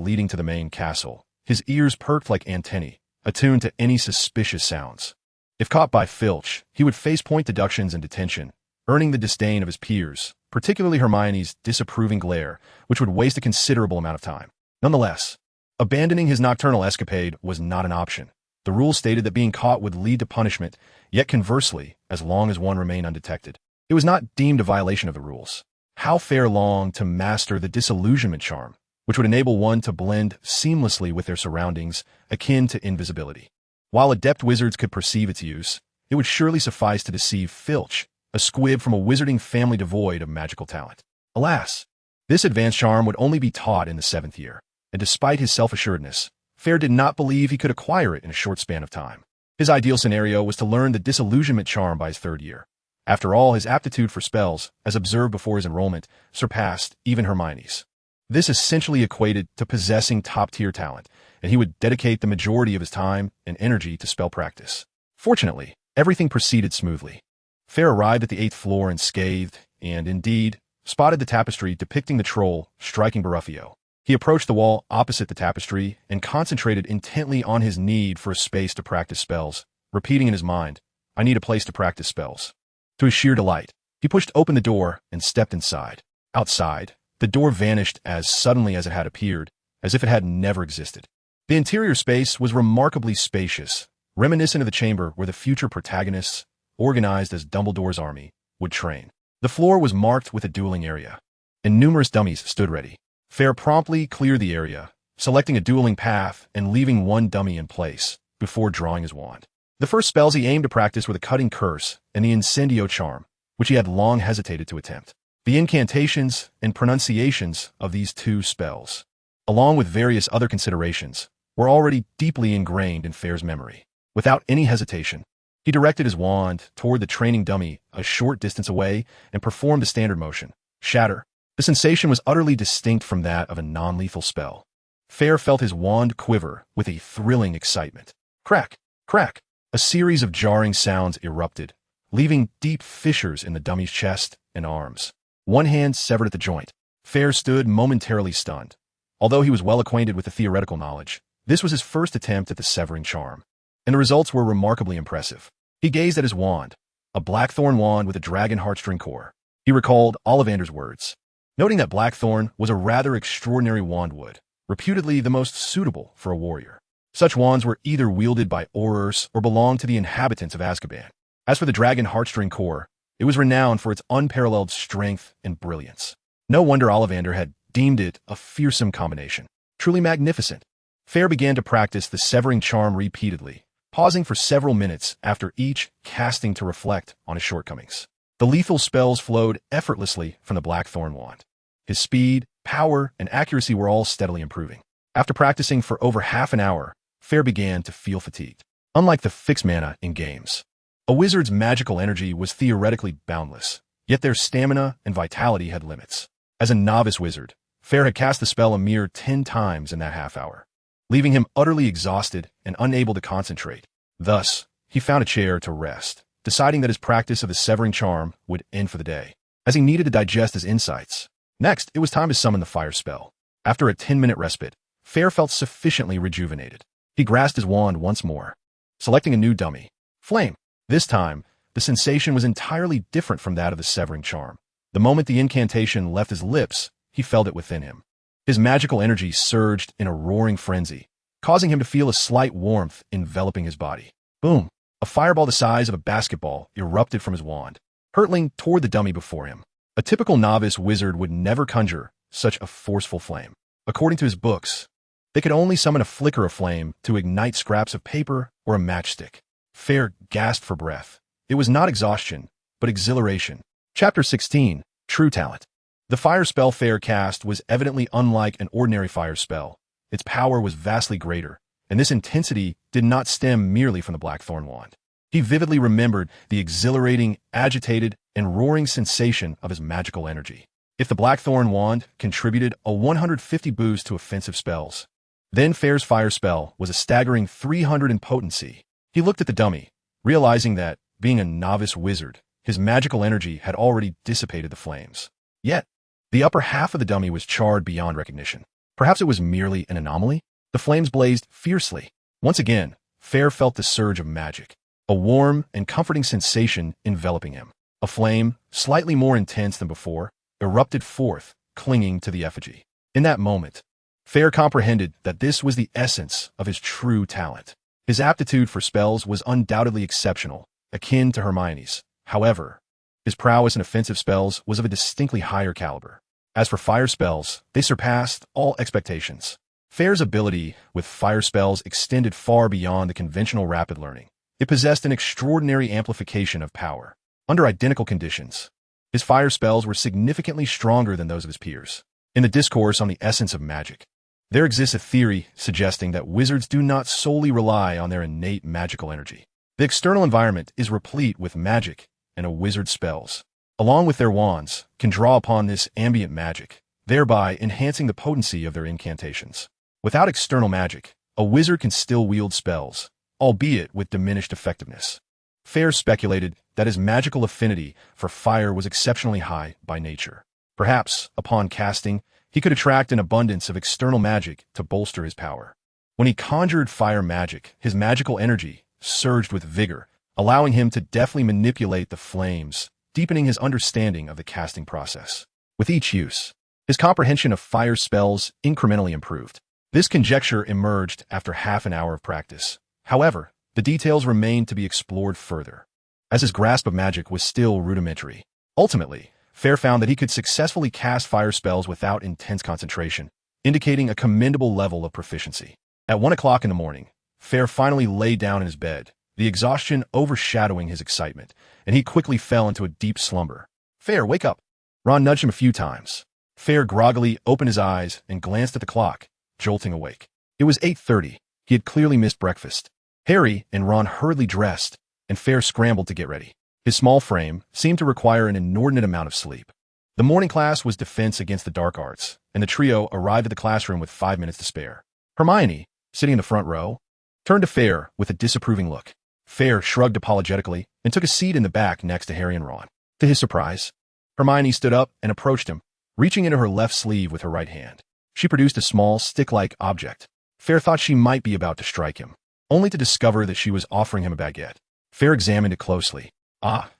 leading to the main castle, his ears perked like antennae, attuned to any suspicious sounds. If caught by Filch, he would face point deductions and detention, earning the disdain of his peers, particularly Hermione's disapproving glare, which would waste a considerable amount of time. Nonetheless, abandoning his nocturnal escapade was not an option. The rules stated that being caught would lead to punishment, yet conversely, as long as one remained undetected. It was not deemed a violation of the rules. How Fayre longed to master the disillusionment charm, which would enable one to blend seamlessly with their surroundings, akin to invisibility. While adept wizards could perceive its use, it would surely suffice to deceive Filch, a squib from a wizarding family devoid of magical talent. Alas, this advanced charm would only be taught in the 7th year, and despite his self-assuredness, Fayre did not believe he could acquire it in a short span of time. His ideal scenario was to learn the disillusionment charm by his 3rd year. After all, his aptitude for spells, as observed before his enrollment, surpassed even Hermione's. This essentially equated to possessing top-tier talent, and he would dedicate the majority of his time and energy to spell practice. Fortunately, everything proceeded smoothly. Fayre arrived at the 8th floor unscathed, and indeed, spotted the tapestry depicting the troll striking Baruffio. He approached the wall opposite the tapestry and concentrated intently on his need for a space to practice spells, repeating in his mind, "I need a place to practice spells." To his sheer delight, he pushed open the door and stepped inside. Outside, the door vanished as suddenly as it had appeared, as if it had never existed. The interior space was remarkably spacious, reminiscent of the chamber where the future protagonists, organized as Dumbledore's army, would train. The floor was marked with a dueling area, and numerous dummies stood ready. Fayre promptly cleared the area, selecting a dueling path and leaving one dummy in place, before drawing his wand. The first spells he aimed to practice were the Cutting Curse and the Incendio Charm, which he had long hesitated to attempt. The incantations and pronunciations of these two spells, along with various other considerations, were already deeply ingrained in Fayre's memory. Without any hesitation, he directed his wand toward the training dummy a short distance away and performed the standard motion, Shatter. The sensation was utterly distinct from that of a non-lethal spell. Fayre felt his wand quiver with a thrilling excitement. Crack! Crack! A series of jarring sounds erupted, leaving deep fissures in the dummy's chest and arms. One hand severed at the joint. Fayre stood momentarily stunned. Although he was well acquainted with the theoretical knowledge, this was his first attempt at the severing charm, and the results were remarkably impressive. He gazed at his wand, a blackthorn wand with a dragon heartstring core. He recalled Ollivander's words, noting that blackthorn was a rather extraordinary wand wood, reputedly the most suitable for a warrior. Such wands were either wielded by Aurors or belonged to the inhabitants of Azkaban. As for the dragon heartstring core, it was renowned for its unparalleled strength and brilliance. No wonder Ollivander had deemed it a fearsome combination. Truly magnificent. Fayre began to practice the severing charm repeatedly, pausing for several minutes after each, casting to reflect on his shortcomings. The lethal spells flowed effortlessly from the blackthorn wand. His speed, power, and accuracy were all steadily improving. After practicing for over half an hour, Fayre began to feel fatigued. Unlike the fixed mana in games, a wizard's magical energy was theoretically boundless, yet their stamina and vitality had limits. As a novice wizard, Fayre had cast the spell a mere 10 times in that half hour, leaving him utterly exhausted and unable to concentrate. Thus, he found a chair to rest, deciding that his practice of the severing charm would end for the day, as he needed to digest his insights. Next, it was time to summon the fire spell. After a 10-minute respite, Fayre felt sufficiently rejuvenated. He grasped his wand once more, selecting a new dummy, Flame. This time, the sensation was entirely different from that of the severing charm. The moment the incantation left his lips, he felt it within him. His magical energy surged in a roaring frenzy, causing him to feel a slight warmth enveloping his body. Boom! A fireball the size of a basketball erupted from his wand, hurtling toward the dummy before him. A typical novice wizard would never conjure such a forceful flame. According to his books, they could only summon a flicker of flame to ignite scraps of paper or a matchstick. Fayre gasped for breath. It was not exhaustion, but exhilaration. Chapter 16, True Talent. The fire spell Fayre cast was evidently unlike an ordinary fire spell. Its power was vastly greater, and this intensity did not stem merely from the blackthorn wand. He vividly remembered the exhilarating, agitated, and roaring sensation of his magical energy. If the blackthorn wand contributed a 150 boost to offensive spells, then Fayre's fire spell was a staggering 300 in potency. He looked at the dummy, realizing that, being a novice wizard, his magical energy had already dissipated the flames. Yet, the upper half of the dummy was charred beyond recognition. Perhaps it was merely an anomaly? The flames blazed fiercely. Once again, Fayre felt the surge of magic, a warm and comforting sensation enveloping him. A flame, slightly more intense than before, erupted forth, clinging to the effigy. In that moment, Fayre comprehended that this was the essence of his true talent. His aptitude for spells was undoubtedly exceptional, akin to Hermione's. However, his prowess in offensive spells was of a distinctly higher caliber. As for fire spells, they surpassed all expectations. Fayre's ability with fire spells extended far beyond the conventional rapid learning. It possessed an extraordinary amplification of power. Under identical conditions, his fire spells were significantly stronger than those of his peers. In the discourse on the essence of magic, there exists a theory suggesting that wizards do not solely rely on their innate magical energy. The external environment is replete with magic, and a wizard's spells, along with their wands, can draw upon this ambient magic, thereby enhancing the potency of their incantations. Without external magic, a wizard can still wield spells, albeit with diminished effectiveness. Fayre speculated that his magical affinity for fire was exceptionally high by nature. Perhaps, upon casting, he could attract an abundance of external magic to bolster his power. When he conjured fire magic, his magical energy surged with vigor, allowing him to deftly manipulate the flames, deepening his understanding of the casting process. With each use, his comprehension of fire spells incrementally improved. This conjecture emerged after half an hour of practice. However, the details remained to be explored further, as his grasp of magic was still rudimentary. Ultimately, Fayre found that he could successfully cast fire spells without intense concentration, indicating a commendable level of proficiency. At 1 o'clock in the morning, Fayre finally lay down in his bed, the exhaustion overshadowing his excitement, and he quickly fell into a deep slumber. "Fayre, wake up!" Ron nudged him a few times. Fayre groggily opened his eyes and glanced at the clock, jolting awake. It was 8:30. He had clearly missed breakfast. Harry and Ron hurriedly dressed, and Fayre scrambled to get ready. His small frame seemed to require an inordinate amount of sleep. The morning class was Defense Against the Dark Arts, and the trio arrived at the classroom with 5 minutes to spare. Hermione, sitting in the front row, turned to Fayre with a disapproving look. Fayre shrugged apologetically and took a seat in the back next to Harry and Ron. To his surprise, Hermione stood up and approached him, reaching into her left sleeve with her right hand. She produced a small, stick-like object. Fayre thought she might be about to strike him, only to discover that she was offering him a baguette. Fayre examined it closely.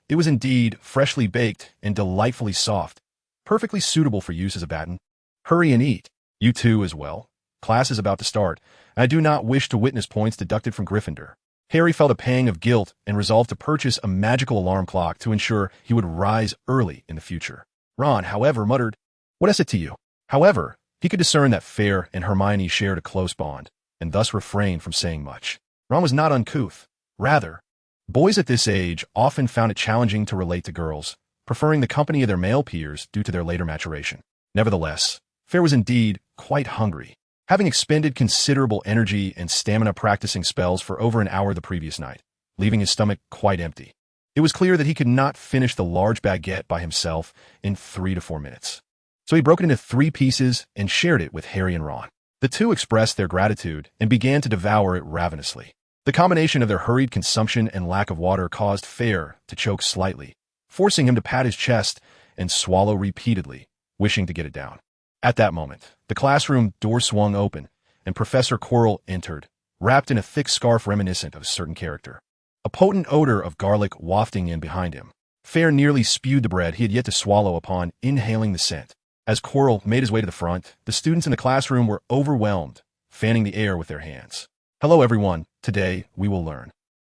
It was indeed freshly baked and delightfully soft, perfectly suitable for use as a baton. "Hurry and eat. You too as well. Class is about to start, and I do not wish to witness points deducted from Gryffindor." Harry felt a pang of guilt and resolved to purchase a magical alarm clock to ensure he would rise early in the future. Ron, however, muttered, "What is it to you?" However, he could discern that Fayre and Hermione shared a close bond, and thus refrained from saying much. Ron was not uncouth. Rather, boys at this age often found it challenging to relate to girls, preferring the company of their male peers due to their later maturation. Nevertheless, Fayre was indeed quite hungry, having expended considerable energy and stamina practicing spells for over an hour the previous night, leaving his stomach quite empty. It was clear that he could not finish the large baguette by himself in 3 to 4 minutes. So he broke it into 3 pieces and shared it with Harry and Ron. The two expressed their gratitude and began to devour it ravenously. The combination of their hurried consumption and lack of water caused Fayre to choke slightly, forcing him to pat his chest and swallow repeatedly, wishing to get it down. At that moment, the classroom door swung open, and Professor Quirrell entered, wrapped in a thick scarf reminiscent of a certain character. A potent odor of garlic wafting in behind him. Fayre nearly spewed the bread he had yet to swallow upon inhaling the scent. As Quirrell made his way to the front, the students in the classroom were overwhelmed, fanning the air with their hands. "Hello, everyone. Today, we will learn."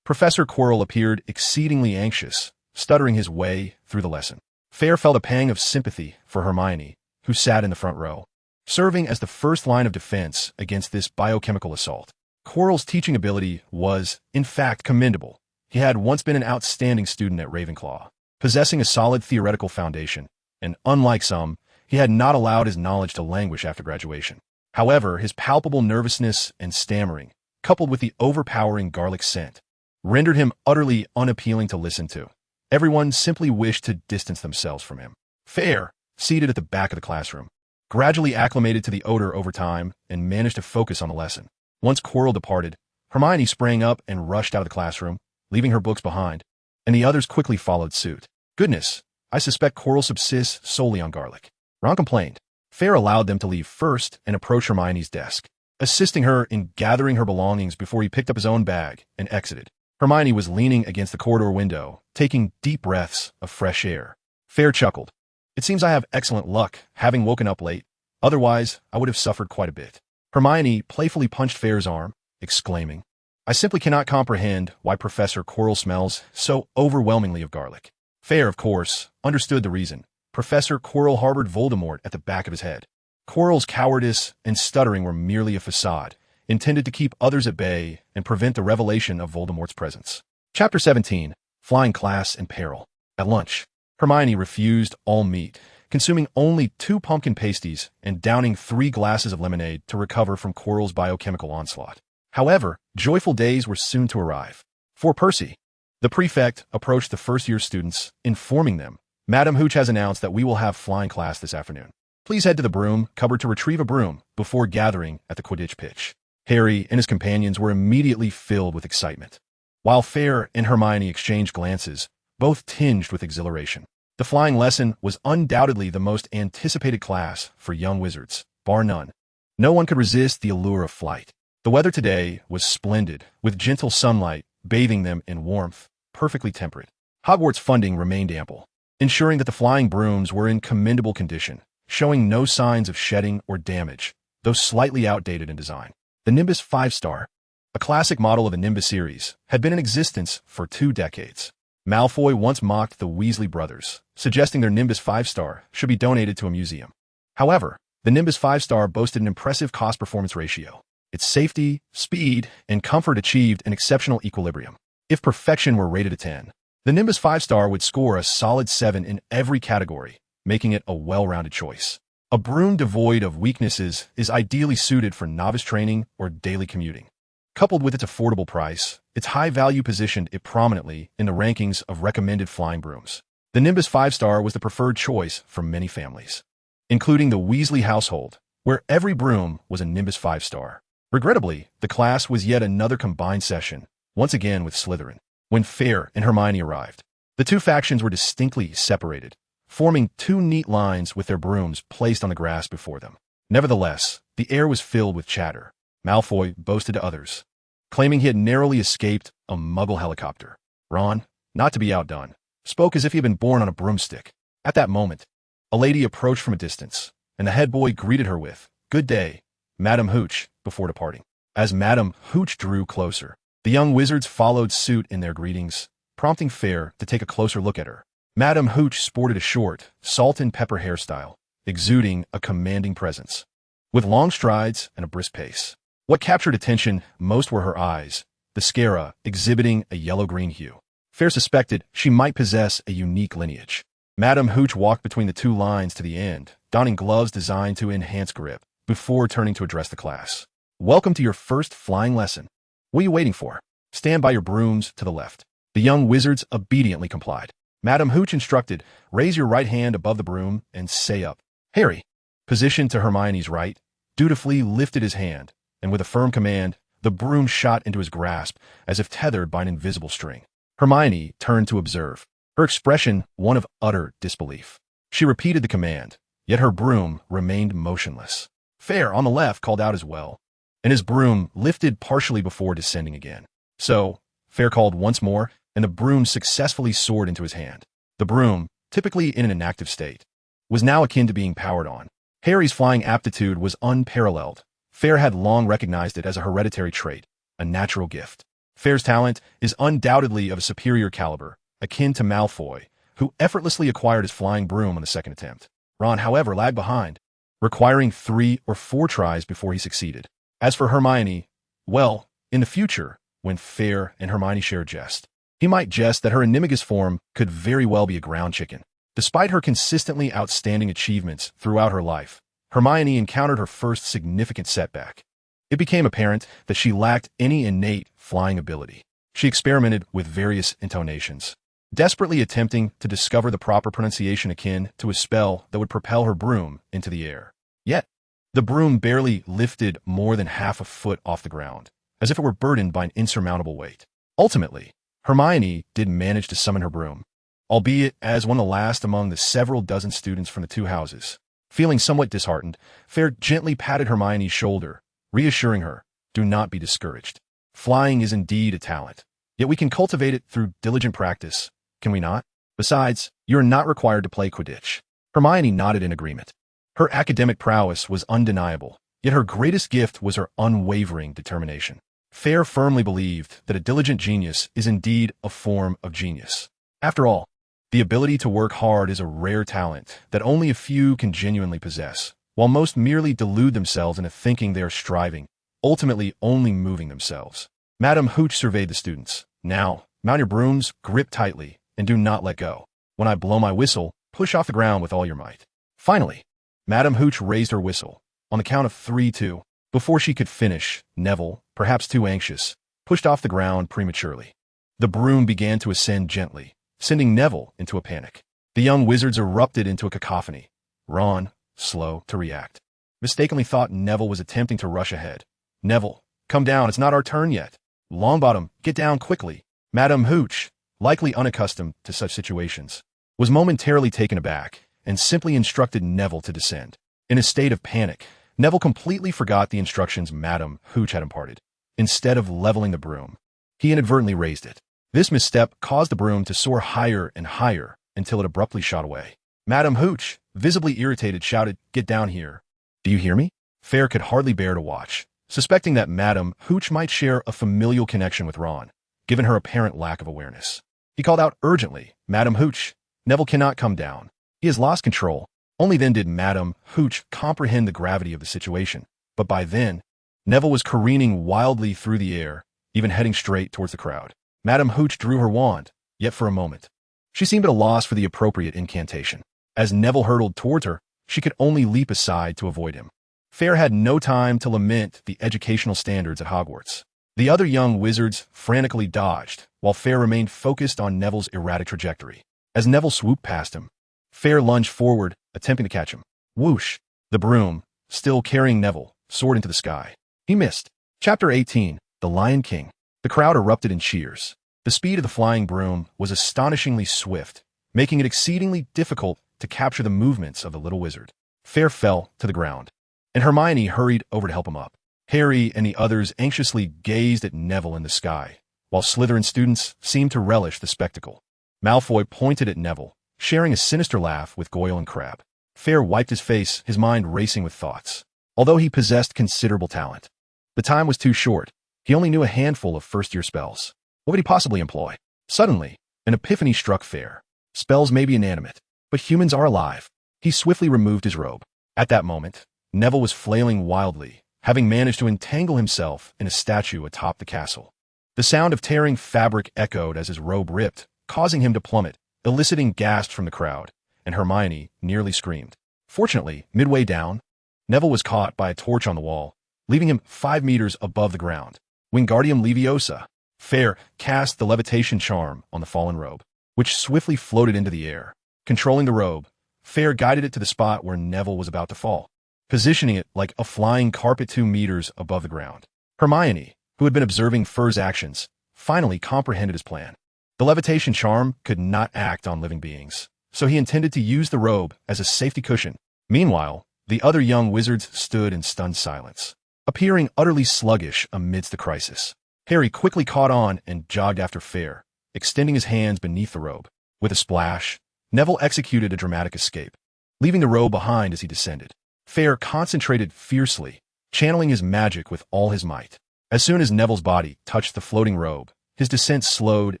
Professor Quirrell appeared exceedingly anxious, stuttering his way through the lesson. Fayre felt a pang of sympathy for Hermione, who sat in the front row, serving as the first line of defense against this biochemical assault. Quirrell's teaching ability was, in fact, commendable. He had once been an outstanding student at Ravenclaw, possessing a solid theoretical foundation, and unlike some, he had not allowed his knowledge to languish after graduation. However, his palpable nervousness and stammering, coupled with the overpowering garlic scent, rendered him utterly unappealing to listen to. Everyone simply wished to distance themselves from him. Fayre, seated at the back of the classroom, gradually acclimated to the odor over time and managed to focus on the lesson. Once Quirrell departed, Hermione sprang up and rushed out of the classroom, leaving her books behind, and the others quickly followed suit. "Goodness, I suspect Quirrell subsists solely on garlic." Ron complained. Fayre allowed them to leave first and approach Hermione's desk, assisting her in gathering her belongings before he picked up his own bag and exited. Hermione was leaning against the corridor window, taking deep breaths of fresh air. Fayre chuckled. "It seems I have excellent luck, having woken up late. Otherwise, I would have suffered quite a bit." Hermione playfully punched Fayre's arm, exclaiming, "I simply cannot comprehend why Professor Quirrell smells so overwhelmingly of garlic." Fayre, of course, understood the reason. Professor Quirrell harbored Voldemort at the back of his head. Quirrell's cowardice and stuttering were merely a facade, intended to keep others at bay and prevent the revelation of Voldemort's presence. Chapter 17, Flying Class in Peril. At lunch, Hermione refused all meat, consuming only 2 pumpkin pasties and downing 3 glasses of lemonade to recover from Quirrell's biochemical onslaught. However, joyful days were soon to arrive. For Percy, the prefect approached the first-year students, informing them, "Madam Hooch has announced that we will have flying class this afternoon. Please head to the broom cupboard to retrieve a broom before gathering at the Quidditch pitch." Harry and his companions were immediately filled with excitement, while Fayre and Hermione exchanged glances, both tinged with exhilaration. The flying lesson was undoubtedly the most anticipated class for young wizards, bar none. No one could resist the allure of flight. The weather today was splendid, with gentle sunlight bathing them in warmth, perfectly temperate. Hogwarts funding remained ample, ensuring that the flying brooms were in commendable condition, showing no signs of shedding or damage, though slightly outdated in design. The Nimbus 5-star, a classic model of the Nimbus series, had been in existence for 2 decades. Malfoy once mocked the Weasley brothers, suggesting their Nimbus 5-star should be donated to a museum. However, the Nimbus 5-star boasted an impressive cost-performance ratio. Its safety, speed, and comfort achieved an exceptional equilibrium. If perfection were rated a 10, the Nimbus 5-star would score a solid 7 in every category, making it a well-rounded choice. A broom devoid of weaknesses is ideally suited for novice training or daily commuting. Coupled with its affordable price, its high value positioned it prominently in the rankings of recommended flying brooms. The Nimbus 5-star was the preferred choice for many families, including the Weasley household, where every broom was a Nimbus 5-star. Regrettably, the class was yet another combined session, once again with Slytherin. When Fayre and Hermione arrived, the two factions were distinctly separated, forming 2 neat lines with their brooms placed on the grass before them. Nevertheless, the air was filled with chatter. Malfoy boasted to others, claiming he had narrowly escaped a Muggle helicopter. Ron, not to be outdone, spoke as if he had been born on a broomstick. At that moment, a lady approached from a distance, and the head boy greeted her with, "Good day, Madam Hooch," before departing. As Madam Hooch drew closer, the young wizards followed suit in their greetings, prompting Fayre to take a closer look at her. Madam Hooch sported a short, salt-and-pepper hairstyle, exuding a commanding presence, with long strides and a brisk pace. What captured attention most were her eyes, the scara exhibiting a yellow-green hue. Fayre suspected she might possess a unique lineage. Madam Hooch walked between the 2 lines to the end, donning gloves designed to enhance grip, before turning to address the class. "Welcome to your first flying lesson. What are you waiting for? Stand by your brooms to the left." The young wizards obediently complied. Madam Hooch instructed, "Raise your right hand above the broom and say up." Harry, positioned to Hermione's right, dutifully lifted his hand, and with a firm command, the broom shot into his grasp as if tethered by an invisible string. Hermione turned to observe, her expression one of utter disbelief. She repeated the command, yet her broom remained motionless. Fayre, on the left, called out as well, and his broom lifted partially before descending again. "So," Fayre called once more, and the broom successfully soared into his hand. The broom, typically in an inactive state, was now akin to being powered on. Harry's flying aptitude was unparalleled. Fayre had long recognized it as a hereditary trait, a natural gift. Fayre's talent is undoubtedly of a superior caliber, akin to Malfoy, who effortlessly acquired his flying broom on the 2nd attempt. Ron, however, lagged behind, requiring 3 or 4 tries before he succeeded. As for Hermione, well, in the future, when Fayre and Hermione share a jest, he might jest that her animagus form could very well be a ground chicken. Despite her consistently outstanding achievements throughout her life, Hermione encountered her first significant setback. It became apparent that she lacked any innate flying ability. She experimented with various intonations, desperately attempting to discover the proper pronunciation akin to a spell that would propel her broom into the air. Yet, the broom barely lifted more than half a foot off the ground, as if it were burdened by an insurmountable weight. Ultimately, Hermione did manage to summon her broom, albeit as one of the last among the several dozen students from the 2 houses. Feeling somewhat disheartened, Fayre gently patted Hermione's shoulder, reassuring her, "Do not be discouraged. Flying is indeed a talent, yet we can cultivate it through diligent practice, can we not? Besides, you are not required to play Quidditch." Hermione nodded in agreement. Her academic prowess was undeniable, yet her greatest gift was her unwavering determination. Fayre firmly believed that a diligent genius is indeed a form of genius. After all, the ability to work hard is a rare talent that only a few can genuinely possess, while most merely delude themselves into thinking they are striving, ultimately only moving themselves. Madam Hooch surveyed the students. "Now, mount your brooms, grip tightly, and do not let go. When I blow my whistle, push off the ground with all your might." Finally, Madam Hooch raised her whistle. On the count of 3-2, before she could finish, Neville, perhaps too anxious, pushed off the ground prematurely. The broom began to ascend gently, sending Neville into a panic. The young wizards erupted into a cacophony. Ron, slow to react, mistakenly thought Neville was attempting to rush ahead. "Neville, come down, it's not our turn yet." "Longbottom, get down quickly." Madam Hooch, likely unaccustomed to such situations, was momentarily taken aback and simply instructed Neville to descend. In a state of panic, Neville completely forgot the instructions Madame Hooch had imparted. Instead of leveling the broom, he inadvertently raised it. This misstep caused the broom to soar higher and higher until it abruptly shot away. Madame Hooch, visibly irritated, shouted, "Get down here. Do you hear me?" Fayre could hardly bear to watch, suspecting that Madame Hooch might share a familial connection with Ron, given her apparent lack of awareness. He called out urgently, "Madame Hooch, Neville cannot come down. He has lost control." Only then did Madame Hooch comprehend the gravity of the situation. But by then, Neville was careening wildly through the air, even heading straight towards the crowd. Madame Hooch drew her wand, yet for a moment, she seemed at a loss for the appropriate incantation. As Neville hurtled towards her, she could only leap aside to avoid him. Fayre had no time to lament the educational standards at Hogwarts. The other young wizards frantically dodged, while Fayre remained focused on Neville's erratic trajectory. As Neville swooped past him, Fayre lunged forward, attempting to catch him. Whoosh! The broom, still carrying Neville, soared into the sky. He missed. Chapter 18, The Lion King. The crowd erupted in cheers. The speed of the flying broom was astonishingly swift, making it exceedingly difficult to capture the movements of the little wizard. Fayre fell to the ground, and Hermione hurried over to help him up. Harry and the others anxiously gazed at Neville in the sky, while Slytherin students seemed to relish the spectacle. Malfoy pointed at Neville, sharing a sinister laugh with Goyle and Crabbe. Fayre wiped his face, his mind racing with thoughts. Although he possessed considerable talent, the time was too short. He only knew a handful of first-year spells. What would he possibly employ? Suddenly, an epiphany struck Fayre. Spells may be inanimate, but humans are alive. He swiftly removed his robe. At that moment, Neville was flailing wildly, having managed to entangle himself in a statue atop the castle. The sound of tearing fabric echoed as his robe ripped, causing him to plummet, eliciting gasps from the crowd, and Hermione nearly screamed. Fortunately, midway down, Neville was caught by a torch on the wall, leaving him 5 meters above the ground. Wingardium Leviosa. Fayre cast the levitation charm on the fallen robe, which swiftly floated into the air. Controlling the robe, Fayre guided it to the spot where Neville was about to fall, positioning it like a flying carpet 2 meters above the ground. Hermione, who had been observing Fayre's actions, finally comprehended his plan. The levitation charm could not act on living beings, so he intended to use the robe as a safety cushion. Meanwhile, the other young wizards stood in stunned silence, appearing utterly sluggish amidst the crisis. Harry quickly caught on and jogged after Fayre, extending his hands beneath the robe. With a splash, Neville executed a dramatic escape, leaving the robe behind as he descended. Fayre concentrated fiercely, channeling his magic with all his might. As soon as Neville's body touched the floating robe, his descent slowed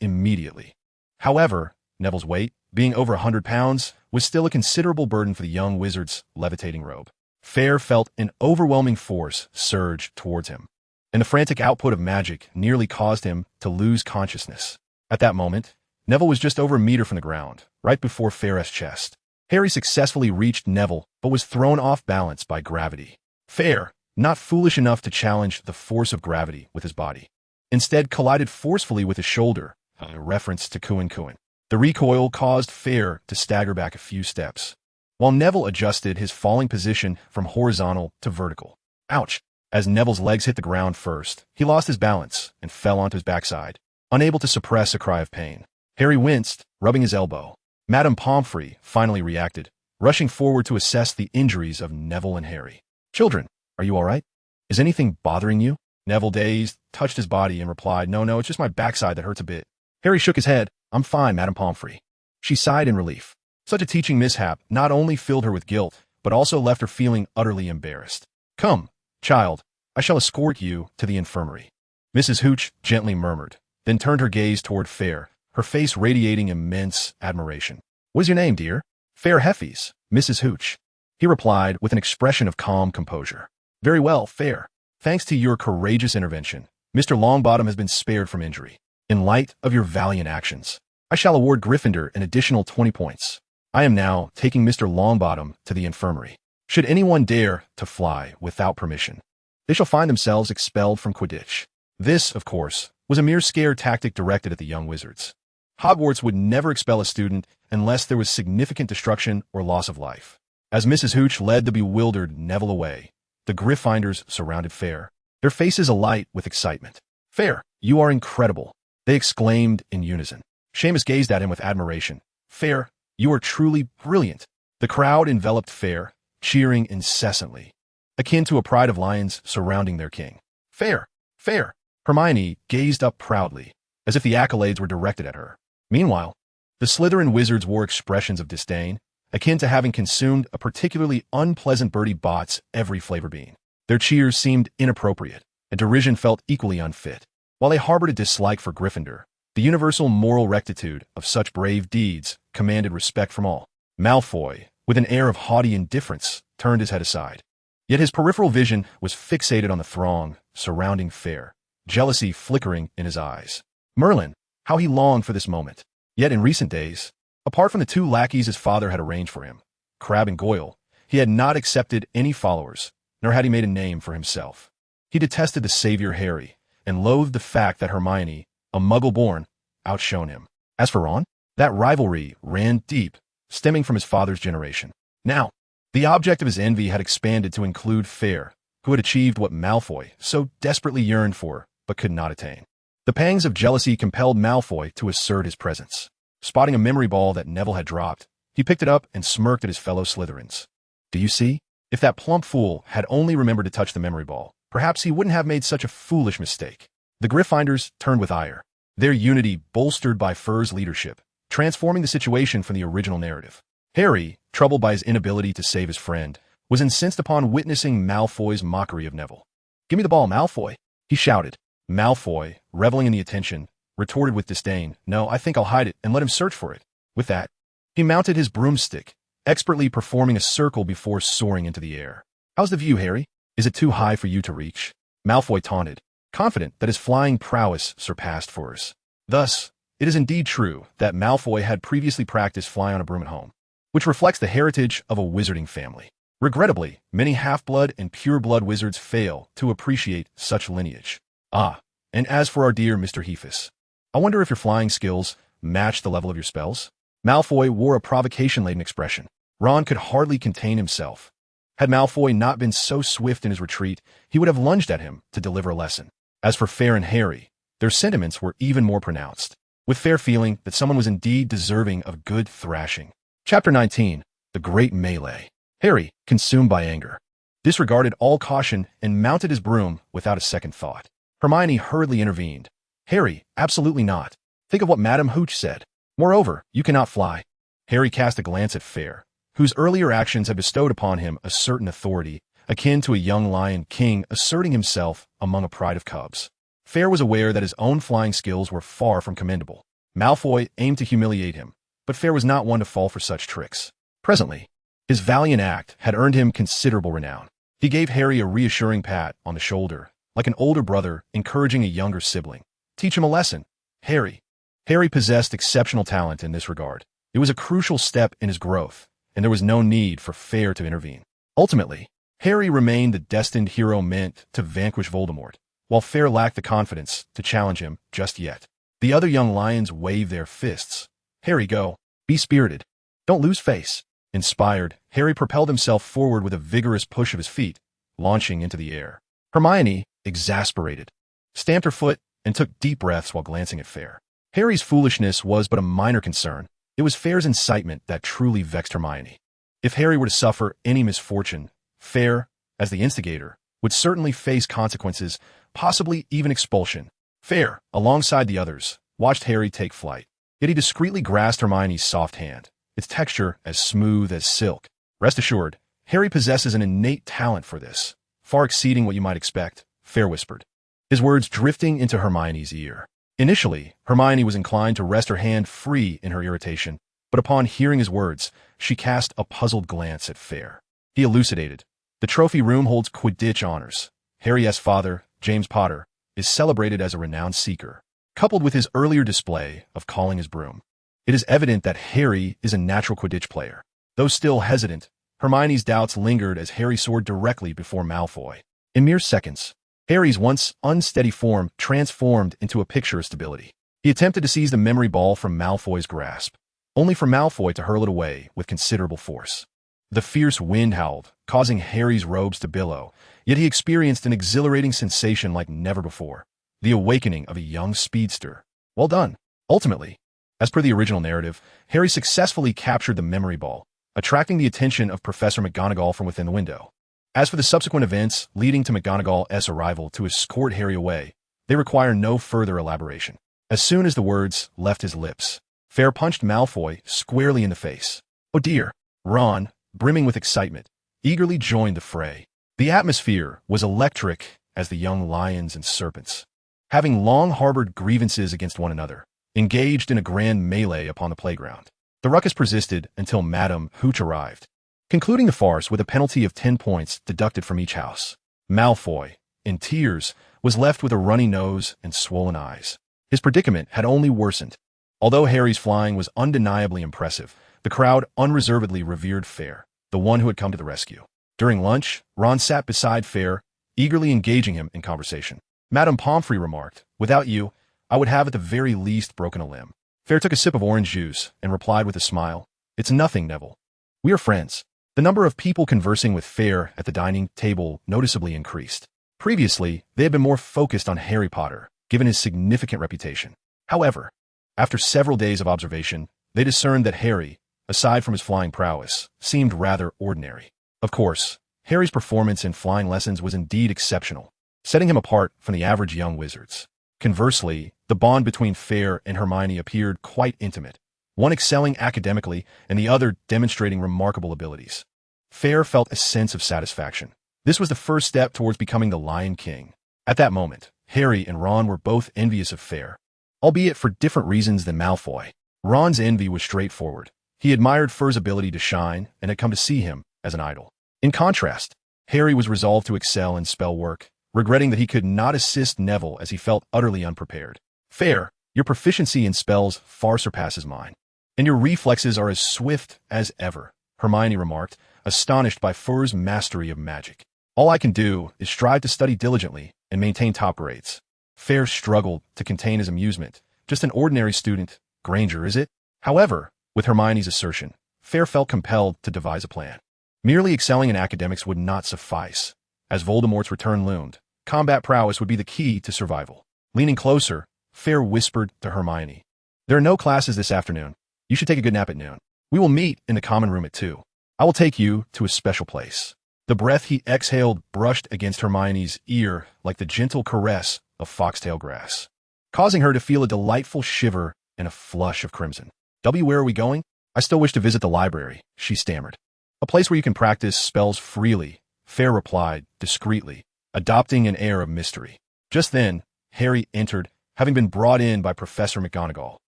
immediately. However, Neville's weight, being over 100 pounds, was still a considerable burden for the young wizard's levitating robe. Fayre felt an overwhelming force surge towards him, and the frantic output of magic nearly caused him to lose consciousness. At that moment, Neville was just over a meter from the ground, right before Fayre's chest. Harry successfully reached Neville, but was thrown off balance by gravity. Fayre, not foolish enough to challenge the force of gravity with his body, instead collided forcefully with his shoulder, a reference to Kuin Kuin. The recoil caused Fayre to stagger back a few steps, while Neville adjusted his falling position from horizontal to vertical. Ouch! As Neville's legs hit the ground first, he lost his balance and fell onto his backside, unable to suppress a cry of pain. Harry winced, rubbing his elbow. Madame Pomfrey finally reacted, rushing forward to assess the injuries of Neville and Harry. "Children, are you all right? Is anything bothering you?" Neville, dazed, touched his body and replied, No, it's just my backside that hurts a bit." Harry shook his head. "I'm fine, Madame Pomfrey." She sighed in relief. Such a teaching mishap not only filled her with guilt, but also left her feeling utterly embarrassed. "Come, child, I shall escort you to the infirmary," Mrs. Hooch gently murmured, then turned her gaze toward Fayre, her face radiating immense admiration. "What is your name, dear?" "Fayre Heffys, Mrs. Hooch," he replied with an expression of calm composure. "Very well, Fayre. Thanks to your courageous intervention, Mr. Longbottom has been spared from injury. In light of your valiant actions, I shall award Gryffindor an additional 20 points. I am now taking Mr. Longbottom to the infirmary. Should anyone dare to fly without permission, they shall find themselves expelled from Quidditch." This, of course, was a mere scare tactic directed at the young wizards. Hogwarts would never expel a student unless there was significant destruction or loss of life. As Mrs. Hooch led the bewildered Neville away, the Gryffindors surrounded Fayre, their faces alight with excitement. "Fayre, you are incredible," they exclaimed in unison. Seamus gazed at him with admiration. "Fayre, You are truly brilliant." The crowd enveloped Fayre, cheering incessantly, akin to a pride of lions surrounding their king. "Fayre! Fayre!" Hermione gazed up proudly, as if the accolades were directed at her. Meanwhile, the Slytherin wizards wore expressions of disdain, akin to having consumed a particularly unpleasant Bertie Bott's every flavor bean. Their cheers seemed inappropriate, and derision felt equally unfit. While they harbored a dislike for Gryffindor, the universal moral rectitude of such brave deeds commanded respect from all. Malfoy, with an air of haughty indifference, turned his head aside. Yet his peripheral vision was fixated on the throng surrounding Fayre, jealousy flickering in his eyes. Merlin, how he longed for this moment. Yet in recent days, apart from the 2 lackeys his father had arranged for him, Crabbe and Goyle, he had not accepted any followers, nor had he made a name for himself. He detested the savior Harry, and loathed the fact that Hermione, a Muggle-born, outshone him. As for Ron, that rivalry ran deep, stemming from his father's generation. Now, the object of his envy had expanded to include Fayre, who had achieved what Malfoy so desperately yearned for, but could not attain. The pangs of jealousy compelled Malfoy to assert his presence. Spotting a memory ball that Neville had dropped, he picked it up and smirked at his fellow Slytherins. "Do you see? If that plump fool had only remembered to touch the memory ball, perhaps he wouldn't have made such a foolish mistake." The Gryffindors turned with ire, their unity bolstered by Fayre's leadership, transforming the situation from the original narrative. Harry, troubled by his inability to save his friend, was incensed upon witnessing Malfoy's mockery of Neville. "Give me the ball, Malfoy," he shouted. Malfoy, reveling in the attention, retorted with disdain, "No, I think I'll hide it and let him search for it." With that, he mounted his broomstick, expertly performing a circle before soaring into the air. "How's the view, Harry? Is it too high for you to reach?" Malfoy taunted, confident that his flying prowess surpassed Fayre's. Thus, it is indeed true that Malfoy had previously practiced fly on a broom at home, which reflects the heritage of a wizarding family. Regrettably, many half-blood and pure-blood wizards fail to appreciate such lineage. Ah, and as for our dear Mr. Hephus, I wonder if your flying skills match the level of your spells? Malfoy wore a provocation-laden expression. Ron could hardly contain himself. Had Malfoy not been so swift in his retreat, he would have lunged at him to deliver a lesson. As for Fayre and Harry, their sentiments were even more pronounced, with Fayre feeling that someone was indeed deserving of good thrashing. Chapter 19, The Great Melee. Harry, consumed by anger, disregarded all caution and mounted his broom without a second thought. Hermione hurriedly intervened. "Harry, absolutely not. Think of what Madame Hooch said. Moreover, you cannot fly." Harry cast a glance at Fayre, whose earlier actions had bestowed upon him a certain authority, akin to a young lion king asserting himself among a pride of cubs. Fayre was aware that his own flying skills were far from commendable. Malfoy aimed to humiliate him, but Fayre was not one to fall for such tricks. Presently, his valiant act had earned him considerable renown. He gave Harry a reassuring pat on the shoulder, like an older brother encouraging a younger sibling. "Teach him a lesson, Harry." Harry possessed exceptional talent in this regard. It was a crucial step in his growth, and there was no need for Fayre to intervene. Ultimately, Harry remained the destined hero meant to vanquish Voldemort, while Fayre lacked the confidence to challenge him just yet. The other young lions waved their fists. "Harry, go. Be spirited. Don't lose face." Inspired, Harry propelled himself forward with a vigorous push of his feet, launching into the air. Hermione, exasperated, stamped her foot and took deep breaths while glancing at Fayre. Harry's foolishness was but a minor concern. It was Fayre's incitement that truly vexed Hermione. If Harry were to suffer any misfortune, Fayre, as the instigator, would certainly face consequences, possibly even expulsion. Fayre, alongside the others, watched Harry take flight. Yet he discreetly grasped Hermione's soft hand, its texture as smooth as silk. Rest assured, Harry possesses an innate talent for this, far exceeding what you might expect, Fayre whispered, his words drifting into Hermione's ear. Initially, Hermione was inclined to rest her hand free in her irritation, but upon hearing his words, she cast a puzzled glance at Fayre. He elucidated. "The trophy room holds Quidditch honors. Harry's father, James Potter, is celebrated as a renowned seeker, coupled with his earlier display of calling his broom. It is evident that Harry is a natural Quidditch player." Though still hesitant, Hermione's doubts lingered as Harry soared directly before Malfoy. In mere seconds, Harry's once unsteady form transformed into a picture of stability. He attempted to seize the memory ball from Malfoy's grasp, only for Malfoy to hurl it away with considerable force. The fierce wind howled, causing Harry's robes to billow, yet he experienced an exhilarating sensation like never before, the awakening of a young speedster. Well done. Ultimately, As per the original narrative, Harry successfully captured the memory ball, attracting the attention of Professor McGonagall from within the window. As for the subsequent events leading to McGonagall's arrival to escort Harry away, they require no further elaboration. As soon as the words left his lips, Fayre punched Malfoy squarely in the face. Oh dear! Ron, brimming with excitement, eagerly joined the fray. The atmosphere was electric as the young lions and serpents, having long harbored grievances against one another, engaged in a grand melee upon the playground. The ruckus persisted until Madame Hooch arrived, concluding the farce with a penalty of 10 points deducted from each house. Malfoy, in tears, was left with a runny nose and swollen eyes. His predicament had only worsened. Although Harry's flying was undeniably impressive, the crowd unreservedly revered Fayre, the one who had come to the rescue. During lunch, Ron sat beside Fayre, eagerly engaging him in conversation. Madame Pomfrey remarked, "Without you, I would have at the very least broken a limb." Fayre took a sip of orange juice and replied with a smile, "It's nothing, Neville. We are friends." The number of people conversing with Fayre at the dining table noticeably increased. Previously, they had been more focused on Harry Potter, given his significant reputation. However, after several days of observation, they discerned that Harry, aside from his flying prowess, seemed rather ordinary. Of course, Harry's performance in flying lessons was indeed exceptional, setting him apart from the average young wizards. Conversely, the bond between Fayre and Hermione appeared quite intimate, one excelling academically and the other demonstrating remarkable abilities. Fayre felt a sense of satisfaction. This was the first step towards becoming the Lion King. At that moment, Harry and Ron were both envious of Fayre, albeit for different reasons than Malfoy. Ron's envy was straightforward. He admired Fayre's ability to shine and had come to see him as an idol. In contrast, Harry was resolved to excel in spell work, regretting that he could not assist Neville as he felt utterly unprepared. "Fayre, your proficiency in spells far surpasses mine, and your reflexes are as swift as ever," Hermione remarked, astonished by Fayre's mastery of magic. "All I can do is strive to study diligently and maintain top grades." Fayre struggled to contain his amusement. "Just an ordinary student, Granger, is it?" However, with Hermione's assertion, Fayre felt compelled to devise a plan. Merely excelling in academics would not suffice. As Voldemort's return loomed, combat prowess would be the key to survival. Leaning closer, Fayre whispered to Hermione, "There are no classes this afternoon. You should take a good nap at noon. We will meet in the common room at 2. I will take you to a special place." The breath he exhaled brushed against Hermione's ear like the gentle caress of foxtail grass, causing her to feel a delightful shiver and a flush of crimson. "Where are we going?" "I still wish to visit the library," she stammered. "A place where you can practice spells freely," Fayre replied discreetly, adopting an air of mystery. Just then, Harry entered, having been brought in by Professor McGonagall,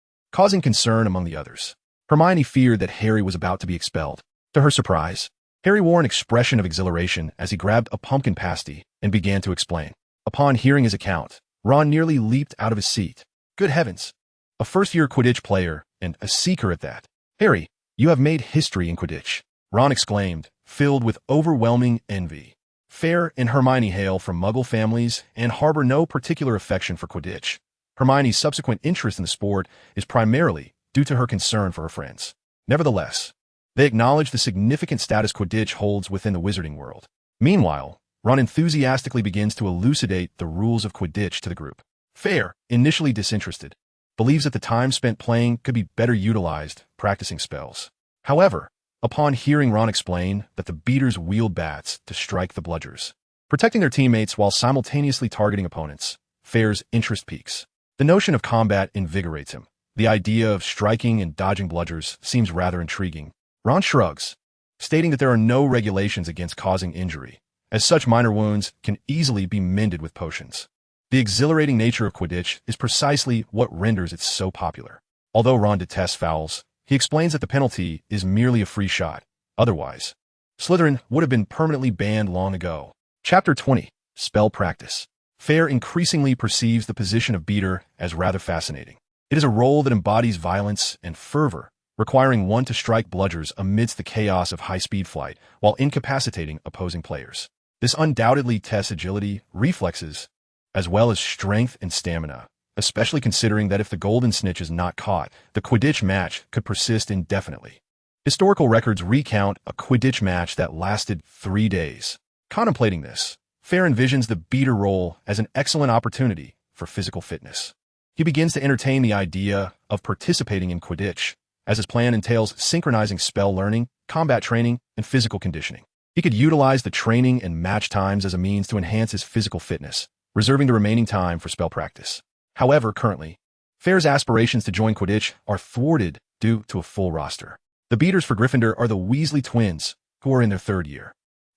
causing concern among the others. Hermione feared that Harry was about to be expelled. To her surprise, Harry wore an expression of exhilaration as he grabbed a pumpkin pasty and began to explain. Upon hearing his account, Ron nearly leaped out of his seat. "Good heavens! A first-year Quidditch player, and a seeker at that. Harry, you have made history in Quidditch," Ron exclaimed, filled with overwhelming envy. Fayre and Hermione hail from Muggle families and harbor no particular affection for Quidditch. Hermione's subsequent interest in the sport is primarily due to her concern for her friends. Nevertheless, they acknowledge the significant status Quidditch holds within the wizarding world. Meanwhile, Ron enthusiastically begins to elucidate the rules of Quidditch to the group. Fayre, initially disinterested, believes that the time spent playing could be better utilized practicing spells. However, upon hearing Ron explain that the beaters wield bats to strike the bludgers, protecting their teammates while simultaneously targeting opponents, Fayre's interest peaks. The notion of combat invigorates him. The idea of striking and dodging bludgers seems rather intriguing. Ron shrugs, stating that there are no regulations against causing injury, as such minor wounds can easily be mended with potions. The exhilarating nature of Quidditch is precisely what renders it so popular. Although Ron detests fouls, he explains that the penalty is merely a free shot. Otherwise, Slytherin would have been permanently banned long ago. Chapter 20. Spell Practice. Fayre increasingly perceives the position of beater as rather fascinating. It is a role that embodies violence and fervor, requiring one to strike bludgers amidst the chaos of high-speed flight while incapacitating opposing players. This undoubtedly tests agility, reflexes, as well as strength and stamina, especially considering that if the golden snitch is not caught, the Quidditch match could persist indefinitely. Historical records recount a Quidditch match that lasted 3 days. Contemplating this, Fayre envisions the beater role as an excellent opportunity for physical fitness. he begins to entertain the idea of participating in Quidditch, as his plan entails synchronizing spell learning, combat training, and physical conditioning. He could utilize the training and match times as a means to enhance his physical fitness, reserving the remaining time for spell practice. However, currently, Fayre's aspirations to join Quidditch are thwarted due to a full roster. The beaters for Gryffindor are the Weasley twins, who are in their 3rd year.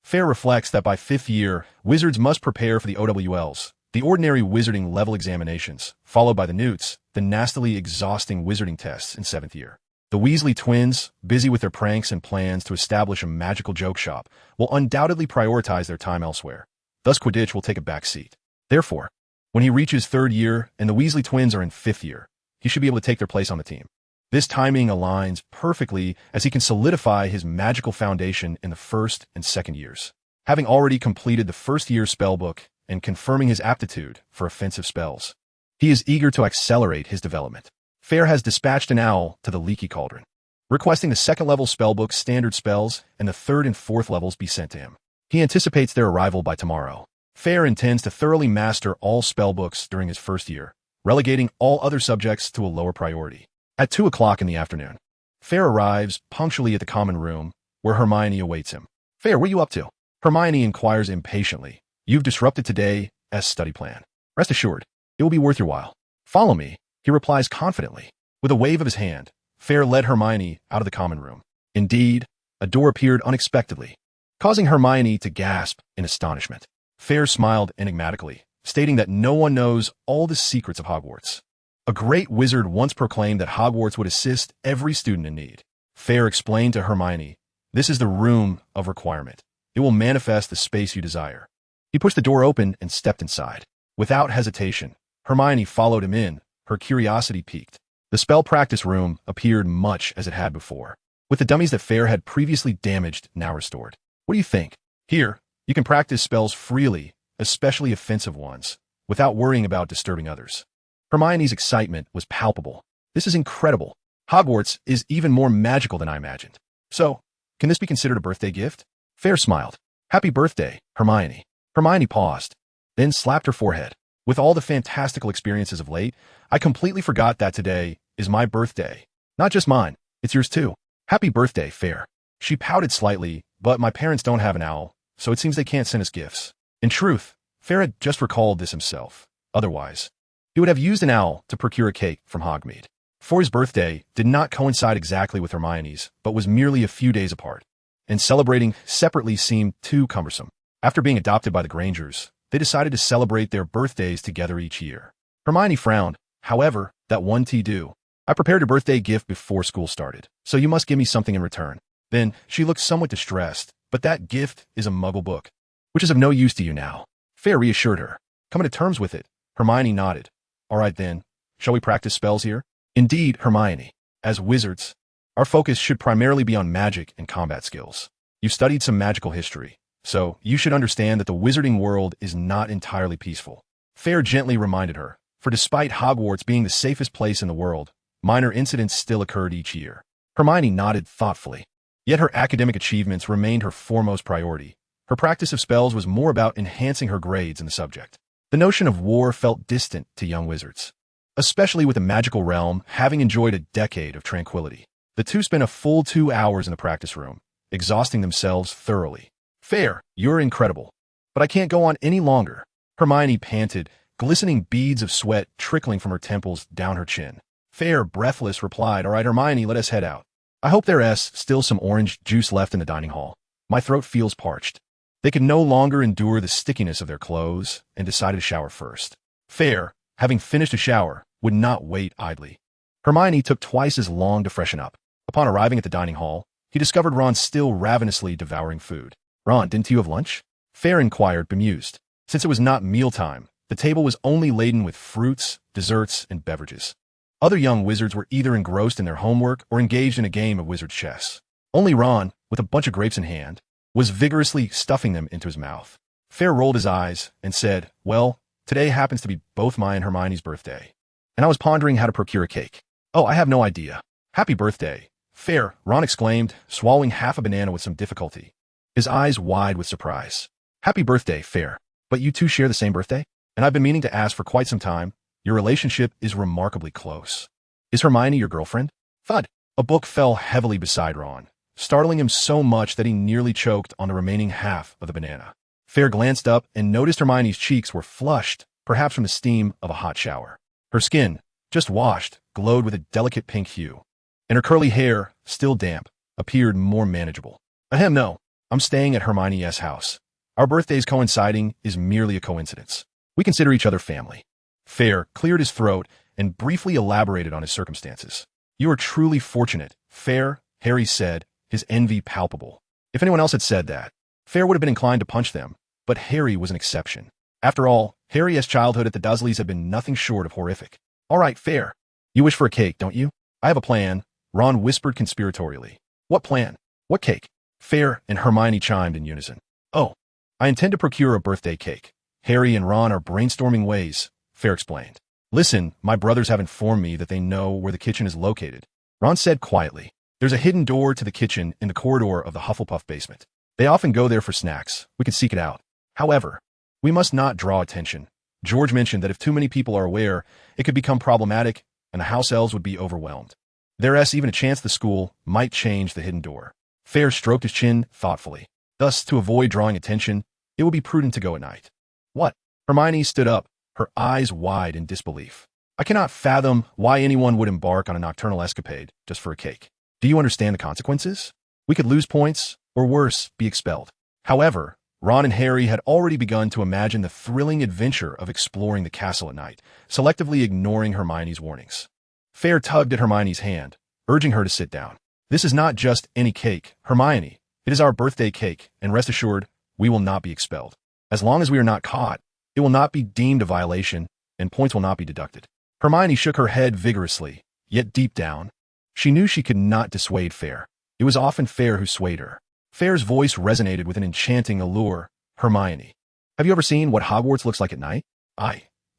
Fayre reflects that by 5th year, wizards must prepare for the OWLs, the ordinary wizarding level examinations, followed by the Newts, the nastily exhausting wizarding tests in 7th year. The Weasley twins, busy with their pranks and plans to establish a magical joke shop, will undoubtedly prioritize their time elsewhere. Thus, Quidditch will take a back seat. Therefore, when he reaches 3rd year and the Weasley twins are in 5th year, he should be able to take their place on the team. This timing aligns perfectly as he can solidify his magical foundation in the 1st and 2nd years. Having already completed the 1st year spellbook and confirming his aptitude for offensive spells, he is eager to accelerate his development. Fayre has dispatched an owl to the Leaky Cauldron, requesting the 2nd level spellbook standard spells and the 3rd and 4th levels be sent to him. He anticipates their arrival by tomorrow. Fayre intends to thoroughly master all spellbooks during his 1st year, relegating all other subjects to a lower priority. At 2 o'clock in the afternoon, Fayre arrives punctually at the common room, where Hermione awaits him. "Fayre, what are you up to?" Hermione inquires impatiently. "You've disrupted today's study plan. Rest assured, it will be worth your while. Follow me," he replies confidently. With a wave of his hand, Fayre led Hermione out of the common room. Indeed, a door appeared unexpectedly, causing Hermione to gasp in astonishment. Fayre smiled enigmatically, stating that no one knows all the secrets of Hogwarts. A great wizard once proclaimed that Hogwarts would assist every student in need. Fayre explained to Hermione, "This is the room of requirement. It will manifest the space you desire." He pushed the door open and stepped inside. Without hesitation, Hermione followed him in, her curiosity piqued. The spell practice room appeared much as it had before, with the dummies that Fayre had previously damaged now restored. "What do you think? Here, you can practice spells freely, especially offensive ones, without worrying about disturbing others." Hermione's excitement was palpable. "This is incredible. Hogwarts is even more magical than I imagined. So, can this be considered a birthday gift?" Fayre smiled. "Happy birthday, Hermione." Hermione paused, then slapped her forehead. "With all the fantastical experiences of late, I completely forgot that today is my birthday. Not just mine, it's yours too. Happy birthday, Fayre." She pouted slightly, "But my parents don't have an owl, so it seems they can't send us gifts." In truth, Fayre had just recalled this himself. Otherwise, he would have used an owl to procure a cake from Hogsmeade. For his birthday did not coincide exactly with Hermione's, but was merely a few days apart, and celebrating separately seemed too cumbersome. After being adopted by the Grangers, they decided to celebrate their birthdays together each year. Hermione frowned. "However, that one do. I prepared your birthday gift before school started, so you must give me something in return." Then she looked somewhat distressed. "But that gift is a muggle book, which is of no use to you now." Fayre reassured her. "Coming to terms with it." Hermione nodded. "All right then, shall we practice spells here?" "Indeed, Hermione. As wizards, our focus should primarily be on magic and combat skills. You've studied some magical history, so you should understand that the wizarding world is not entirely peaceful." Fayre gently reminded her, for despite Hogwarts being the safest place in the world, minor incidents still occurred each year. Hermione nodded thoughtfully. Yet her academic achievements remained her foremost priority. Her practice of spells was more about enhancing her grades in the subject. The notion of war felt distant to young wizards, especially with the magical realm having enjoyed a decade of tranquility. The two spent a full 2 hours in the practice room, exhausting themselves thoroughly. "Fayre, you're incredible, but I can't go on any longer." Hermione panted, glistening beads of sweat trickling from her temples down her chin. Fayre, breathless, replied, "All right, Hermione, let us head out. I hope there's still some orange juice left in the dining hall. My throat feels parched." They could no longer endure the stickiness of their clothes and decided to shower first. Fayre, having finished a shower, would not wait idly. Hermione took twice as long to freshen up. Upon arriving at the dining hall, he discovered Ron still ravenously devouring food. "Ron, didn't you have lunch?" Fayre inquired, bemused. Since it was not mealtime, the table was only laden with fruits, desserts, and beverages. Other young wizards were either engrossed in their homework or engaged in a game of wizard chess. Only Ron, with a bunch of grapes in hand, was vigorously stuffing them into his mouth. Fayre rolled his eyes and said, "Well, today happens to be both mine and Hermione's birthday, and I was pondering how to procure a cake." "Oh, I have no idea." "Happy birthday, Fayre," Ron exclaimed, swallowing half a banana with some difficulty, his eyes wide with surprise. "Happy birthday, Fayre. But you two share the same birthday? And I've been meaning to ask for quite some time. Your relationship is remarkably close. Is Hermione your girlfriend? Thud. A book fell heavily beside Ron, startling him so much that he nearly choked on the remaining half of the banana. Fayre glanced up and noticed Hermione's cheeks were flushed, perhaps from the steam of a hot shower. Her skin, just washed, glowed with a delicate pink hue, and her curly hair, still damp, appeared more manageable. Ahem, no. I'm staying at Hermione's house. Our birthdays coinciding is merely a coincidence. We consider each other family. Fayre cleared his throat and briefly elaborated on his circumstances. You are truly fortunate, Fayre, Harry said, his envy palpable. If anyone else had said that, Fayre would have been inclined to punch them, but Harry was an exception. After all, Harry's childhood at the Dursleys had been nothing short of horrific. All right, Fayre. You wish for a cake, don't you? I have a plan, Ron whispered conspiratorially. What plan? What cake? Fayre and Hermione chimed in unison. Oh, I intend to procure a birthday cake. Harry and Ron are brainstorming ways, Fayre explained. Listen, my brothers have informed me that they know where the kitchen is located. Ron said quietly. There's a hidden door to the kitchen in the corridor of the Hufflepuff basement. They often go there for snacks. We can seek it out. However, we must not draw attention. George mentioned that if too many people are aware, it could become problematic, and the house elves would be overwhelmed. There's even a chance the school might change the hidden door. Fayre stroked his chin thoughtfully. Thus, to avoid drawing attention, it would be prudent to go at night. What? Hermione stood up, her eyes wide in disbelief. I cannot fathom why anyone would embark on a nocturnal escapade just for a cake. Do you understand the consequences? We could lose points, or worse, be expelled. However, Ron and Harry had already begun to imagine the thrilling adventure of exploring the castle at night, selectively ignoring Hermione's warnings. Fayre tugged at Hermione's hand, urging her to sit down. This is not just any cake, Hermione. It is our birthday cake, and rest assured, we will not be expelled. As long as we are not caught, it will not be deemed a violation, and points will not be deducted. Hermione shook her head vigorously, yet deep down, she knew she could not dissuade Fayre. It was often Fayre who swayed her. Fayre's voice resonated with an enchanting allure. Hermione, have you ever seen what Hogwarts looks like at night?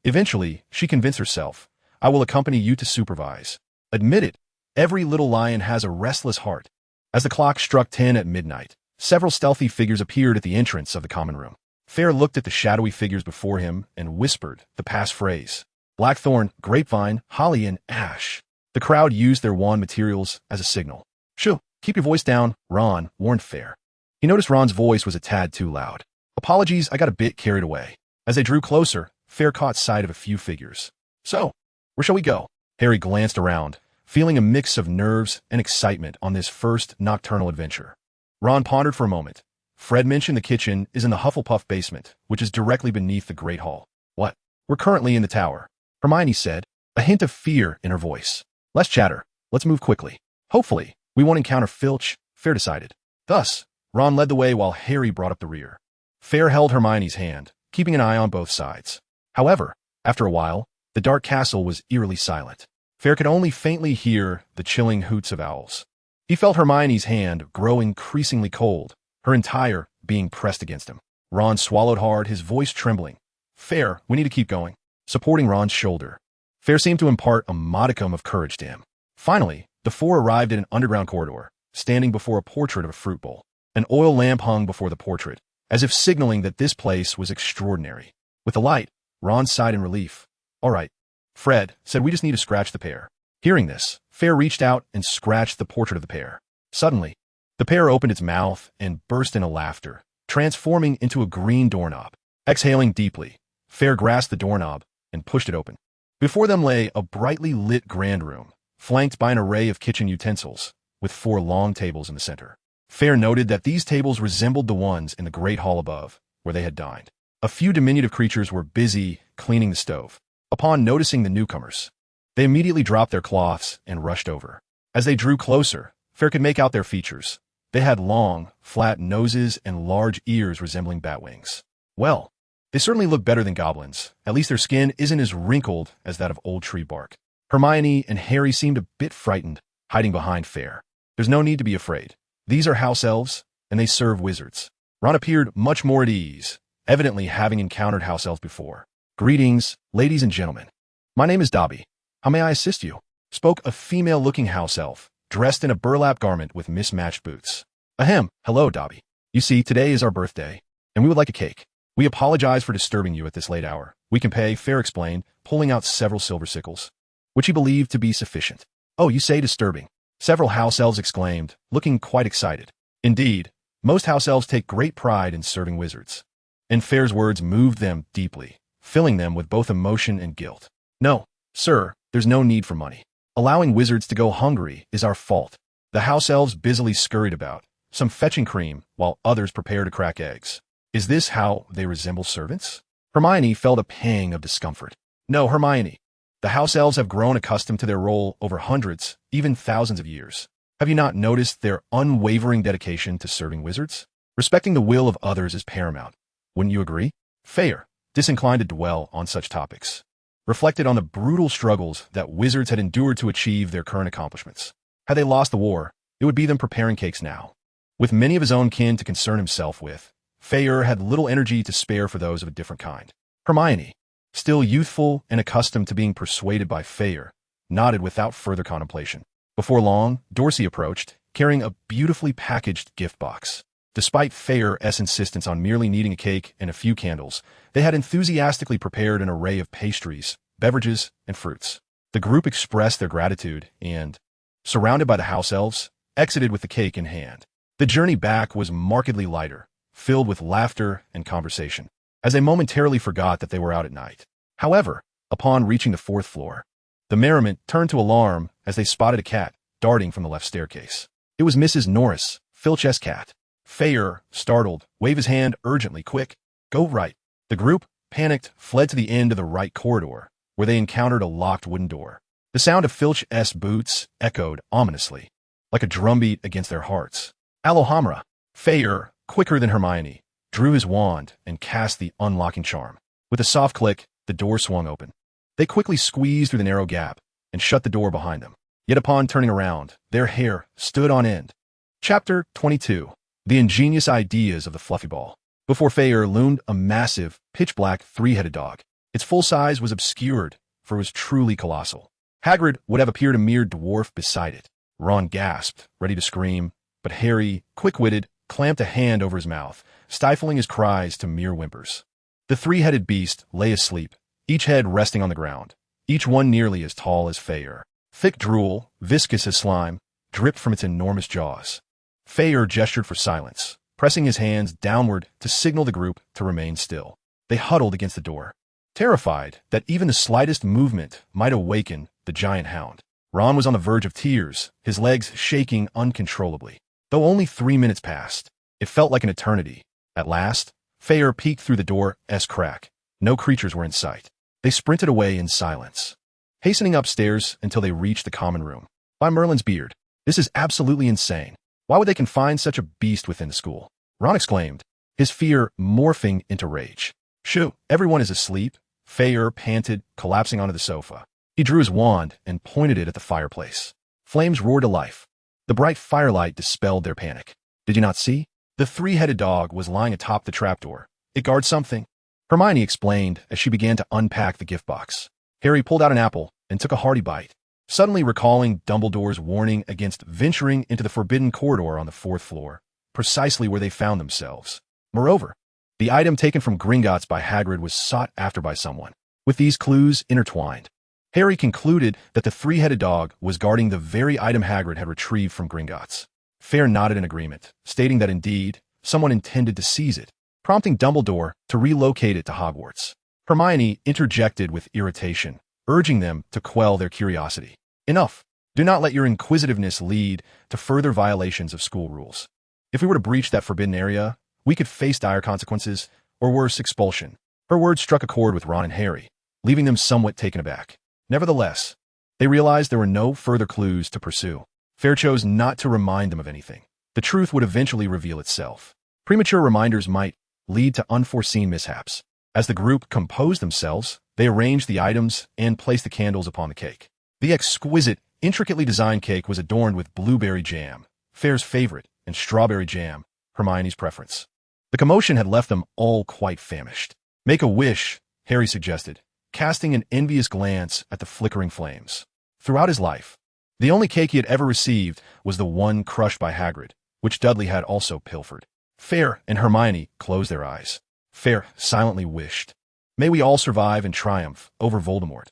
Eventually, she convinced herself. I will accompany you to supervise. Admit it, every little lion has a restless heart. As the clock struck 10 at midnight, several stealthy figures appeared at the entrance of the common room. Fayre looked at the shadowy figures before him and whispered the passphrase. Blackthorn, grapevine, holly, and ash. The crowd used their wand materials as a signal. Shoo, keep your voice down, Ron, warned Fayre. He noticed Ron's voice was a tad too loud. Apologies, I got a bit carried away. As they drew closer, Fayre caught sight of a few figures. So, where shall we go? Harry glanced around, feeling a mix of nerves and excitement on this first nocturnal adventure. Ron pondered for a moment. Fred mentioned the kitchen is in the Hufflepuff basement, which is directly beneath the Great Hall. What? We're currently in the tower, Hermione said, a hint of fear in her voice. Less chatter. Let's move quickly. Hopefully, we won't encounter Filch, Fayre decided. Thus, Ron led the way while Harry brought up the rear. Fayre held Hermione's hand, keeping an eye on both sides. However, after a while, the dark castle was eerily silent. Fayre could only faintly hear the chilling hoots of owls. He felt Hermione's hand grow increasingly cold, her entire being pressed against him. Ron swallowed hard, his voice trembling. Fayre, we need to keep going. Supporting Ron's shoulder. Fayre seemed to impart a modicum of courage to him. Finally, the four arrived at an underground corridor, standing before a portrait of a fruit bowl. An oil lamp hung before the portrait, as if signaling that this place was extraordinary. With the light, Ron sighed in relief. All right. Fred said we just need to scratch the pear. Hearing this, Fayre reached out and scratched the portrait of the pear. Suddenly, the pear opened its mouth and burst into laughter, transforming into a green doorknob. Exhaling deeply, Fayre grasped the doorknob and pushed it open. Before them lay a brightly lit grand room, flanked by an array of kitchen utensils, with 4 long tables in the center. Fayre noted that these tables resembled the ones in the great hall above, where they had dined. A few diminutive creatures were busy cleaning the stove. Upon noticing the newcomers, they immediately dropped their cloths and rushed over. As they drew closer, Fayre could make out their features. They had long, flat noses and large ears resembling bat wings. Well, they certainly look better than goblins. At least their skin isn't as wrinkled as that of old tree bark. Hermione and Harry seemed a bit frightened, hiding behind Fayre. There's no need to be afraid. These are house elves, and they serve wizards. Ron appeared much more at ease, evidently having encountered house elves before. Greetings, ladies and gentlemen. My name is Dobby. How may I assist you? Spoke a female-looking house elf, dressed in a burlap garment with mismatched boots. Ahem, hello, Dobby. You see, today is our birthday, and we would like a cake. We apologize for disturbing you at this late hour, "We can pay," Fayre explained, pulling out several silver sickles, which he believed to be sufficient. "Oh, you say disturbing," several house elves exclaimed, looking quite excited. Indeed, most house elves take great pride in serving wizards. And Fayre's words moved them deeply, filling them with both emotion and guilt. "No, sir, there's no need for money. Allowing wizards to go hungry is our fault." The house elves busily scurried about, some fetching cream, while others prepared to crack eggs. Is this how they resemble servants? Hermione felt a pang of discomfort. "No, Hermione. The house elves have grown accustomed to their role over hundreds, even thousands of years. Have you not noticed their unwavering dedication to serving wizards? Respecting the will of others is paramount. Wouldn't you agree?" Fayre, disinclined to dwell on such topics, reflected on the brutal struggles that wizards had endured to achieve their current accomplishments. Had they lost the war, it would be them preparing cakes now. With many of his own kin to concern himself with, Fayre had little energy to spare for those of a different kind. Hermione, still youthful and accustomed to being persuaded by Fayre, nodded without further contemplation. Before long, Dorsey approached, carrying a beautifully packaged gift box. Despite Fayre's insistence on merely needing a cake and a few candles, they had enthusiastically prepared an array of pastries, beverages, and fruits. The group expressed their gratitude and, surrounded by the house elves, exited with the cake in hand. The journey back was markedly lighter, filled with laughter and conversation, as they momentarily forgot that they were out at night. However, upon reaching the 4th floor, the merriment turned to alarm as they spotted a cat darting from the left staircase. It was Mrs. Norris, Filch's cat. Fayre, startled, waved his hand urgently. "Quick, go right." The group, panicked, fled to the end of the right corridor, where they encountered a locked wooden door. The sound of Filch's boots echoed ominously, like a drumbeat against their hearts. "Alohomora!" Fayre, quicker than Hermione, drew his wand and cast the unlocking charm. With a soft click, the door swung open. They quickly squeezed through the narrow gap and shut the door behind them. Yet upon turning around, their hair stood on end. Chapter 22. The ingenious ideas of the fluffy ball. Before Fayre loomed a massive, pitch-black, three-headed dog. Its full size was obscured, for it was truly colossal. Hagrid would have appeared a mere dwarf beside it. Ron gasped, ready to scream, but Harry, quick-witted, clamped a hand over his mouth, stifling his cries to mere whimpers. The three-headed beast lay asleep, each head resting on the ground, each one nearly as tall as Fayre. Thick drool, viscous as slime, dripped from its enormous jaws. Fayre gestured for silence, pressing his hands downward to signal the group to remain still. They huddled against the door, terrified that even the slightest movement might awaken the giant hound. Ron was on the verge of tears, his legs shaking uncontrollably. Though only 3 minutes passed, it felt like an eternity. At last, Fayre peeked through the door's crack. No creatures were in sight. They sprinted away in silence, hastening upstairs until they reached the common room. "By Merlin's beard, this is absolutely insane. Why would they confine such a beast within the school?" Ron exclaimed, his fear morphing into rage. "Shoo, everyone is asleep," Fayre panted, collapsing onto the sofa. He drew his wand and pointed it at the fireplace. Flames roared to life. The bright firelight dispelled their panic. "Did you not see? The three-headed dog was lying atop the trapdoor. It guards something," Hermione explained as she began to unpack the gift box. Harry pulled out an apple and took a hearty bite, suddenly recalling Dumbledore's warning against venturing into the forbidden corridor on the 4th floor, precisely where they found themselves. Moreover, the item taken from Gringotts by Hagrid was sought after by someone. With these clues intertwined, Harry concluded that the three-headed dog was guarding the very item Hagrid had retrieved from Gringotts. Fayre nodded in agreement, stating that indeed, someone intended to seize it, prompting Dumbledore to relocate it to Hogwarts. Hermione interjected with irritation, urging them to quell their curiosity. "Enough. Do not let your inquisitiveness lead to further violations of school rules. If we were to breach that forbidden area, we could face dire consequences, or worse, expulsion." Her words struck a chord with Ron and Harry, leaving them somewhat taken aback. Nevertheless, they realized there were no further clues to pursue. Fayre chose not to remind them of anything. The truth would eventually reveal itself. Premature reminders might lead to unforeseen mishaps. As the group composed themselves, they arranged the items and placed the candles upon the cake. The exquisite, intricately designed cake was adorned with blueberry jam, Fayre's favorite, and strawberry jam, Hermione's preference. The commotion had left them all quite famished. "Make a wish," Harry suggested, casting an envious glance at the flickering flames. Throughout his life, the only cake he had ever received was the one crushed by Hagrid, which Dudley had also pilfered. Fayre and Hermione closed their eyes. Fayre silently wished. May we all survive and triumph over Voldemort.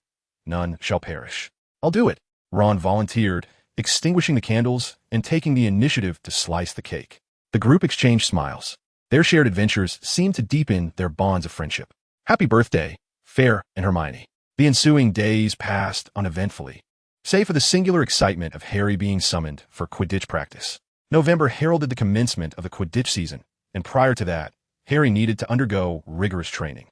None shall perish. I'll do it, Ron volunteered, extinguishing the candles and taking the initiative to slice the cake. The group exchanged smiles. Their shared adventures seemed to deepen their bonds of friendship. Happy birthday, Fayre and Hermione. The ensuing days passed uneventfully, save for the singular excitement of Harry being summoned for Quidditch practice. November heralded the commencement of the Quidditch season, and prior to that, Harry needed to undergo rigorous training.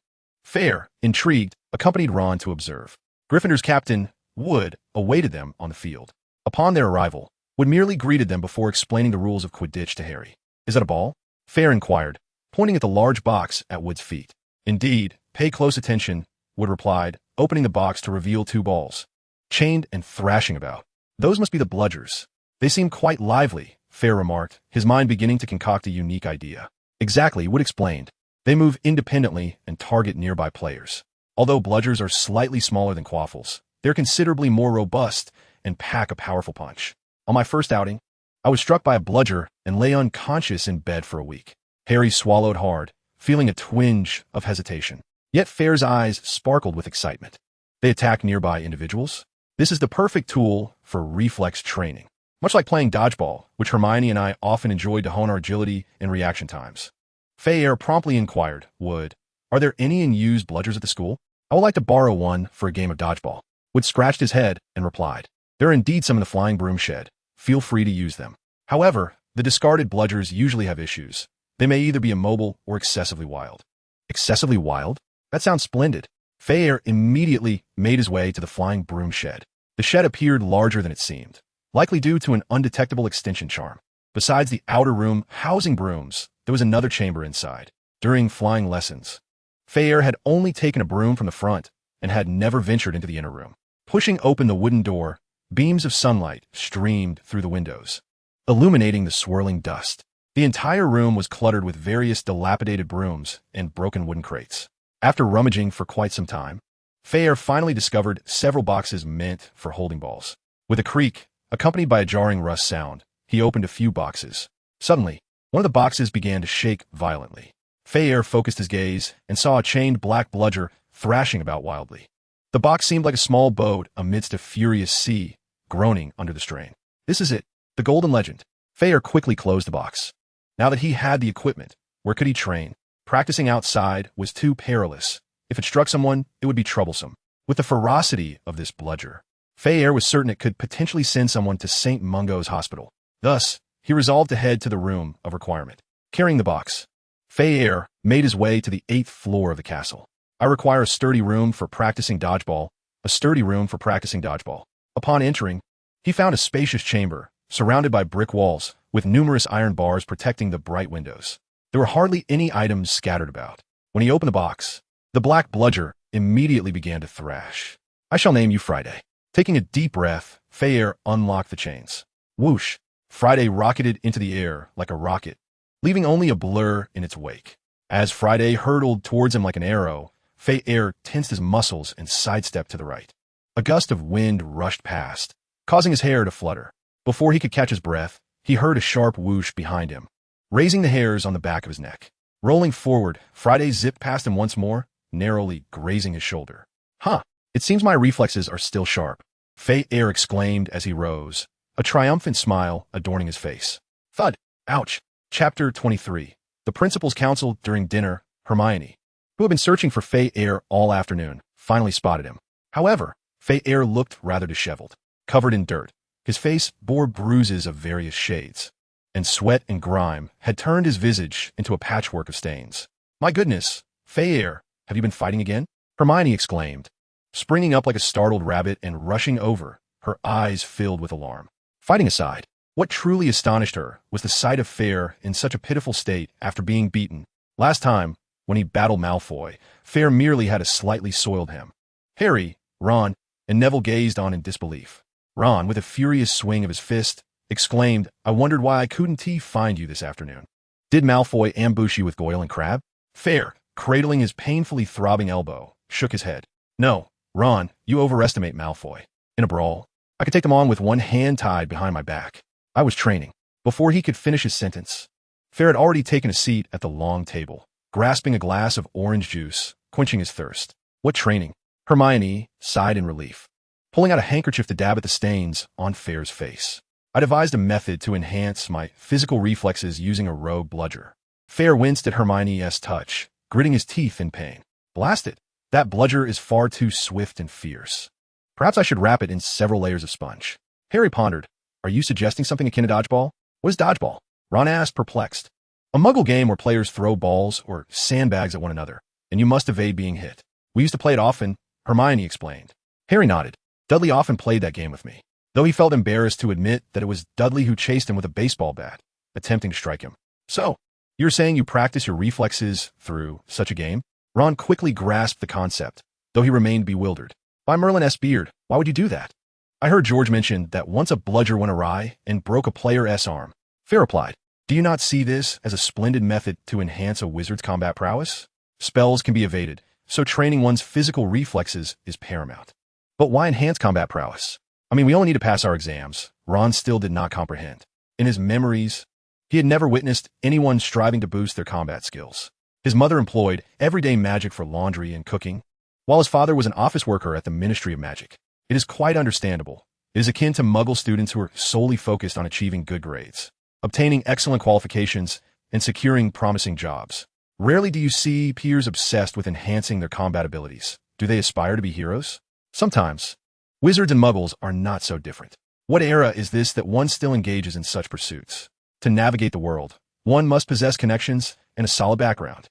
Fayre, intrigued, accompanied Ron to observe. Gryffindor's captain, Wood, awaited them on the field. Upon their arrival, Wood merely greeted them before explaining the rules of Quidditch to Harry. Is that a ball? Fayre inquired, pointing at the large box at Wood's feet. Indeed, pay close attention, Wood replied, opening the box to reveal 2 balls, chained and thrashing about. Those must be the bludgers. They seem quite lively, Fayre remarked, his mind beginning to concoct a unique idea. Exactly, Wood explained. They move independently and target nearby players. Although bludgers are slightly smaller than quaffles, they're considerably more robust and pack a powerful punch. On my first outing, I was struck by a bludger and lay unconscious in bed for a week. Harry swallowed hard, feeling a twinge of hesitation. Yet Fayre's eyes sparkled with excitement. They attack nearby individuals? This is the perfect tool for reflex training. Much like playing dodgeball, which Hermione and I often enjoyed to hone our agility and reaction times. Fayre promptly inquired, Wood, are there any unused bludgers at the school? I would like to borrow one for a game of dodgeball. Wood scratched his head and replied, there are indeed some in the flying broom shed. Feel free to use them. However, the discarded bludgers usually have issues. They may either be immobile or excessively wild. Excessively wild? That sounds splendid. Fayre immediately made his way to the flying broom shed. The shed appeared larger than it seemed, likely due to an undetectable extension charm. Besides the outer room housing brooms, there was another chamber inside. During flying lessons, Fayre had only taken a broom from the front and had never ventured into the inner room. Pushing open the wooden door, beams of sunlight streamed through the windows, illuminating the swirling dust. The entire room was cluttered with various dilapidated brooms and broken wooden crates. After rummaging for quite some time, Fayre finally discovered several boxes meant for holding balls. With a creak, accompanied by a jarring rust sound, he opened a few boxes. Suddenly, one of the boxes began to shake violently. Fayre focused his gaze and saw a chained black bludger thrashing about wildly. The box seemed like a small boat amidst a furious sea, groaning under the strain. This is it, the Golden Legend. Fayre quickly closed the box. Now that he had the equipment, where could he train? Practicing outside was too perilous. If it struck someone, it would be troublesome. With the ferocity of this bludger, Fayre was certain it could potentially send someone to St. Mungo's hospital. Thus, he resolved to head to the room of requirement. Carrying the box, Fayre made his way to the 8th floor of the castle. I require a sturdy room for practicing dodgeball. A sturdy room for practicing dodgeball. Upon entering, he found a spacious chamber, surrounded by brick walls, with numerous iron bars protecting the bright windows. There were hardly any items scattered about. When he opened the box, the black bludger immediately began to thrash. I shall name you Friday. Taking a deep breath, Fayre unlocked the chains. Whoosh! Friday rocketed into the air like a rocket, leaving only a blur in its wake. As Friday hurtled towards him like an arrow, Fayre tensed his muscles and sidestepped to the right. A gust of wind rushed past, causing his hair to flutter. Before he could catch his breath, he heard a sharp whoosh behind him, raising the hairs on the back of his neck. Rolling forward, Friday zipped past him once more, narrowly grazing his shoulder. Huh, it seems my reflexes are still sharp, Fayre exclaimed as he rose, a triumphant smile adorning his face. Thud! Ouch! Chapter 23. The Principal's Council during dinner. Hermione, who had been searching for Fayre all afternoon, finally spotted him. However, Fayre looked rather disheveled, covered in dirt. His face bore bruises of various shades, and sweat and grime had turned his visage into a patchwork of stains. My goodness, Fayre, have you been fighting again? Hermione exclaimed, springing up like a startled rabbit and rushing over, her eyes filled with alarm. Fighting aside, what truly astonished her was the sight of Fayre in such a pitiful state after being beaten. Last time, when he battled Malfoy, Fayre merely had a slightly soiled hem. Harry, Ron, and Neville gazed on in disbelief. Ron, with a furious swing of his fist, exclaimed, I wondered why I couldn't find you this afternoon. Did Malfoy ambush you with Goyle and Crabbe? Fayre, cradling his painfully throbbing elbow, shook his head. No, Ron, you overestimate Malfoy. In a brawl, I could take them on with one hand tied behind my back. I was training. Before he could finish his sentence, Fayre had already taken a seat at the long table, grasping a glass of orange juice, quenching his thirst. What training? Hermione sighed in relief, pulling out a handkerchief to dab at the stains on Fayre's face. I devised a method to enhance my physical reflexes using a rogue bludger. Fayre winced at Hermione's touch, gritting his teeth in pain. Blast it! That bludger is far too swift and fierce. Perhaps I should wrap it in several layers of sponge. Harry pondered. Are you suggesting something akin to dodgeball? What is dodgeball? Ron asked, perplexed. A muggle game where players throw balls or sandbags at one another, and you must evade being hit. We used to play it often, Hermione explained. Harry nodded. Dudley often played that game with me, though he felt embarrassed to admit that it was Dudley who chased him with a baseball bat, attempting to strike him. So, you're saying you practice your reflexes through such a game? Ron quickly grasped the concept, though he remained bewildered. By Merlin's beard, why would you do that? I heard George mention that once a bludger went awry and broke a player's arm. Fayre replied, do you not see this as a splendid method to enhance a wizard's combat prowess? Spells can be evaded, so training one's physical reflexes is paramount. But why enhance combat prowess? I mean, we only need to pass our exams. Ron still did not comprehend. In his memories, he had never witnessed anyone striving to boost their combat skills. His mother employed everyday magic for laundry and cooking, while his father was an office worker at the Ministry of Magic. It is quite understandable. It is akin to Muggle students who are solely focused on achieving good grades, obtaining excellent qualifications, and securing promising jobs. Rarely do you see peers obsessed with enhancing their combat abilities. Do they aspire to be heroes? Sometimes. Wizards and Muggles are not so different. What era is this that one still engages in such pursuits? To navigate the world, one must possess connections and a solid background.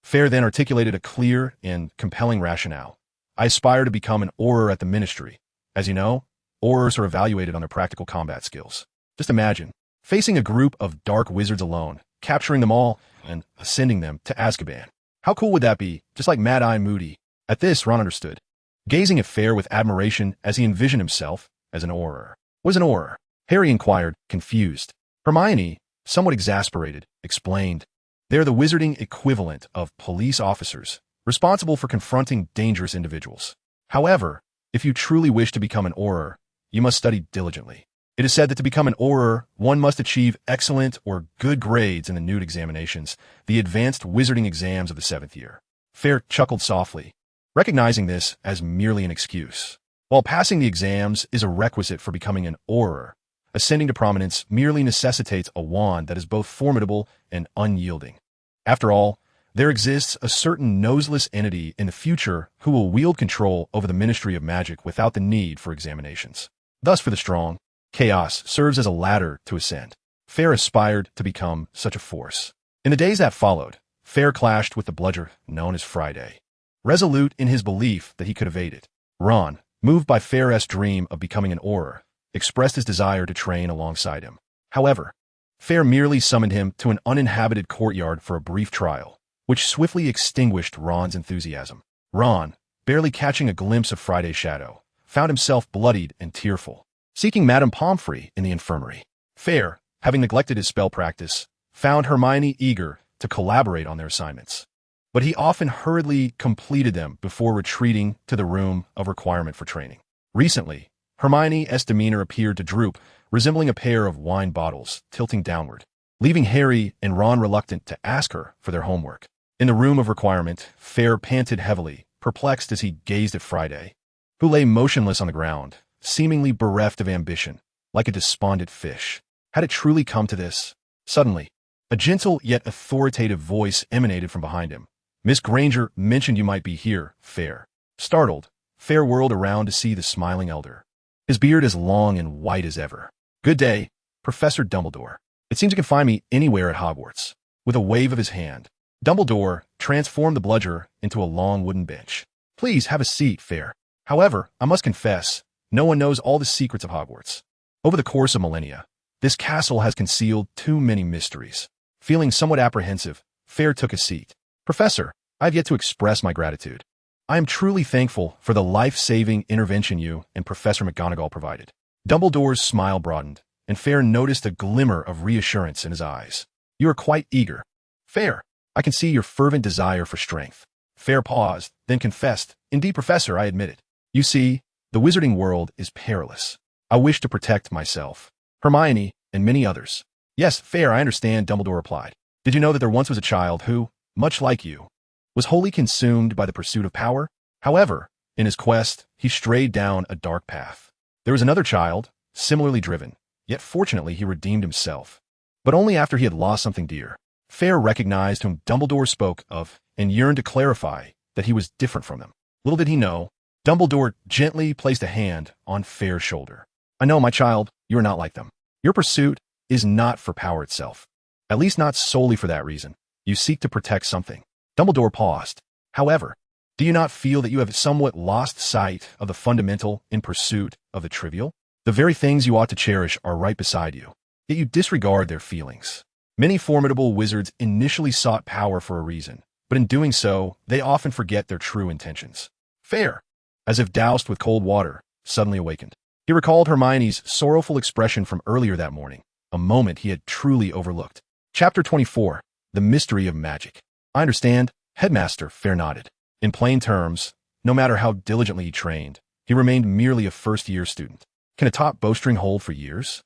Fayre then articulated a clear and compelling rationale. I aspire to become an Auror at the Ministry. As you know, Aurors are evaluated on their practical combat skills. Just imagine, facing a group of dark wizards alone, capturing them all, and sending them to Azkaban. How cool would that be? Just like Mad-Eye Moody. At this, Ron understood, gazing at Fayre with admiration as he envisioned himself as an Auror. What is an Auror? Harry inquired, confused. Hermione, somewhat exasperated, explained. They're the wizarding equivalent of police officers, responsible for confronting dangerous individuals. However, if you truly wish to become an Auror, you must study diligently. It is said that to become an Auror, one must achieve excellent or good grades in the Newt examinations, the advanced wizarding exams of the 7th year. Fayre chuckled softly, recognizing this as merely an excuse. While passing the exams is a requisite for becoming an Auror, ascending to prominence merely necessitates a wand that is both formidable and unyielding. After all, there exists a certain noseless entity in the future who will wield control over the Ministry of Magic without the need for examinations. Thus, for the strong, chaos serves as a ladder to ascend. Fayre aspired to become such a force. In the days that followed, Fayre clashed with the bludger known as Friday, resolute in his belief that he could evade it. Ron, moved by Fayre's dream of becoming an Auror, expressed his desire to train alongside him. However, Fayre merely summoned him to an uninhabited courtyard for a brief trial, which swiftly extinguished Ron's enthusiasm. Ron, barely catching a glimpse of Friday's shadow, found himself bloodied and tearful, seeking Madame Pomfrey in the infirmary. Fayre, having neglected his spell practice, found Hermione eager to collaborate on their assignments. But he often hurriedly completed them before retreating to the room of requirement for training. Recently, Hermione's demeanor appeared to droop, resembling a pair of wine bottles tilting downward, leaving Harry and Ron reluctant to ask her for their homework. In the room of requirement, Fayre panted heavily, perplexed as he gazed at Friday, who lay motionless on the ground, seemingly bereft of ambition, like a despondent fish. Had it truly come to this? Suddenly, a gentle yet authoritative voice emanated from behind him. Miss Granger mentioned you might be here, Fayre. Startled, Fayre whirled around to see the smiling elder, his beard as long and white as ever. Good day, Professor Dumbledore. It seems you can find me anywhere at Hogwarts. With a wave of his hand, Dumbledore transformed the bludger into a long wooden bench. Please have a seat, Fayre. However, I must confess, no one knows all the secrets of Hogwarts. Over the course of millennia, this castle has concealed too many mysteries. Feeling somewhat apprehensive, Fayre took a seat. Professor, I have yet to express my gratitude. I am truly thankful for the life-saving intervention you and Professor McGonagall provided. Dumbledore's smile broadened, and Fayre noticed a glimmer of reassurance in his eyes. You are quite eager. Fayre, I can see your fervent desire for strength. Fayre paused, then confessed, Indeed, Professor, I admit it. You see, the wizarding world is perilous. I wish to protect myself, Hermione, and many others. Yes, Fayre, I understand, Dumbledore replied. Did you know that there once was a child who, much like you, was was wholly consumed by the pursuit of power. However, in his quest, he strayed down a dark path. There was another child, similarly driven, yet fortunately he redeemed himself. But only after he had lost something dear. Fayre recognized whom Dumbledore spoke of and yearned to clarify that he was different from them. Little did he know, Dumbledore gently placed a hand on Fayre's shoulder. I know, my child, you are not like them. Your pursuit is not for power itself. At least not solely for that reason. You seek to protect something. Dumbledore paused. However, do you not feel that you have somewhat lost sight of the fundamental in pursuit of the trivial? The very things you ought to cherish are right beside you, yet you disregard their feelings. Many formidable wizards initially sought power for a reason, but in doing so, they often forget their true intentions. Fayre, as if doused with cold water, suddenly awakened. He recalled Hermione's sorrowful expression from earlier that morning, a moment he had truly overlooked. Chapter 24. The Mystery of Magic. I understand, Headmaster. Fayre nodded. In plain terms, no matter how diligently he trained, he remained merely a first-year student. Can a top bowstring hold for years?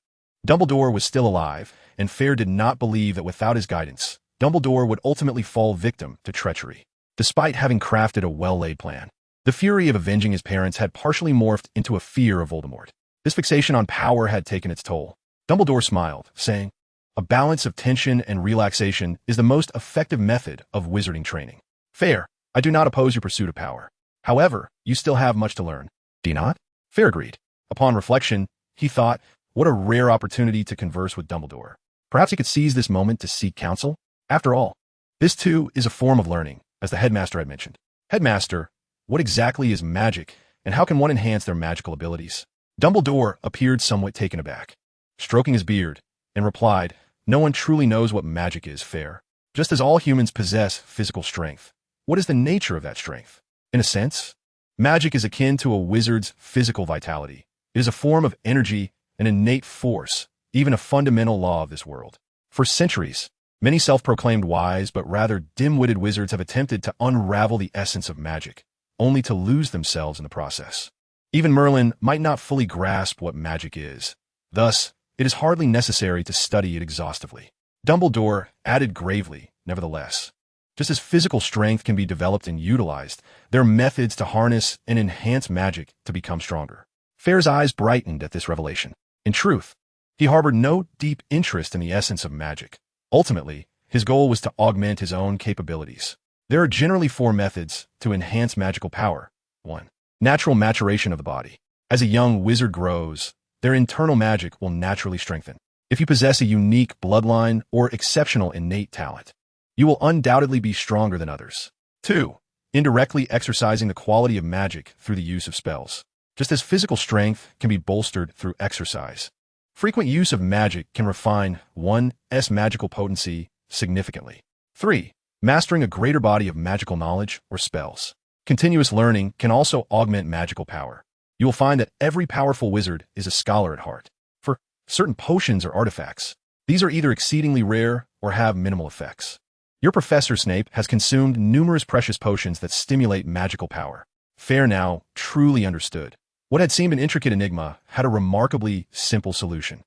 Dumbledore was still alive, and Fayre did not believe that without his guidance, Dumbledore would ultimately fall victim to treachery. Despite having crafted a well-laid plan, the fury of avenging his parents had partially morphed into a fear of Voldemort. This fixation on power had taken its toll. Dumbledore smiled, saying, a balance of tension and relaxation is the most effective method of wizarding training. Fayre, I do not oppose your pursuit of power. However, you still have much to learn. Do you not? Fayre agreed. Upon reflection, he thought, what a rare opportunity to converse with Dumbledore. Perhaps he could seize this moment to seek counsel? After all, this too is a form of learning, as the headmaster had mentioned. Headmaster, what exactly is magic, and how can one enhance their magical abilities? Dumbledore appeared somewhat taken aback, stroking his beard, and replied, no one truly knows what magic is, Fayre. Just as all humans possess physical strength, what is the nature of that strength? In a sense, magic is akin to a wizard's physical vitality. It is a form of energy, an innate force, even a fundamental law of this world. For centuries, many self-proclaimed wise but rather dim-witted wizards have attempted to unravel the essence of magic, only to lose themselves in the process. Even Merlin might not fully grasp what magic is. Thus, it is hardly necessary to study it exhaustively. Dumbledore added gravely, nevertheless, just as physical strength can be developed and utilized, there are methods to harness and enhance magic to become stronger. Fayre's eyes brightened at this revelation. In truth, he harbored no deep interest in the essence of magic. Ultimately, his goal was to augment his own capabilities. There are generally 4 methods to enhance magical power. 1. Natural maturation of the body. As a young wizard grows, their internal magic will naturally strengthen. If you possess a unique bloodline or exceptional innate talent, you will undoubtedly be stronger than others. 2. Indirectly exercising the quality of magic through the use of spells. Just as physical strength can be bolstered through exercise, frequent use of magic can refine one's magical potency significantly. 3. Mastering a greater body of magical knowledge or spells. Continuous learning can also augment magical power. You will find that every powerful wizard is a scholar at heart. For certain potions or artifacts, these are either exceedingly rare or have minimal effects. Your Professor Snape has consumed numerous precious potions that stimulate magical power. Fayre now truly understood. What had seemed an intricate enigma had a remarkably simple solution.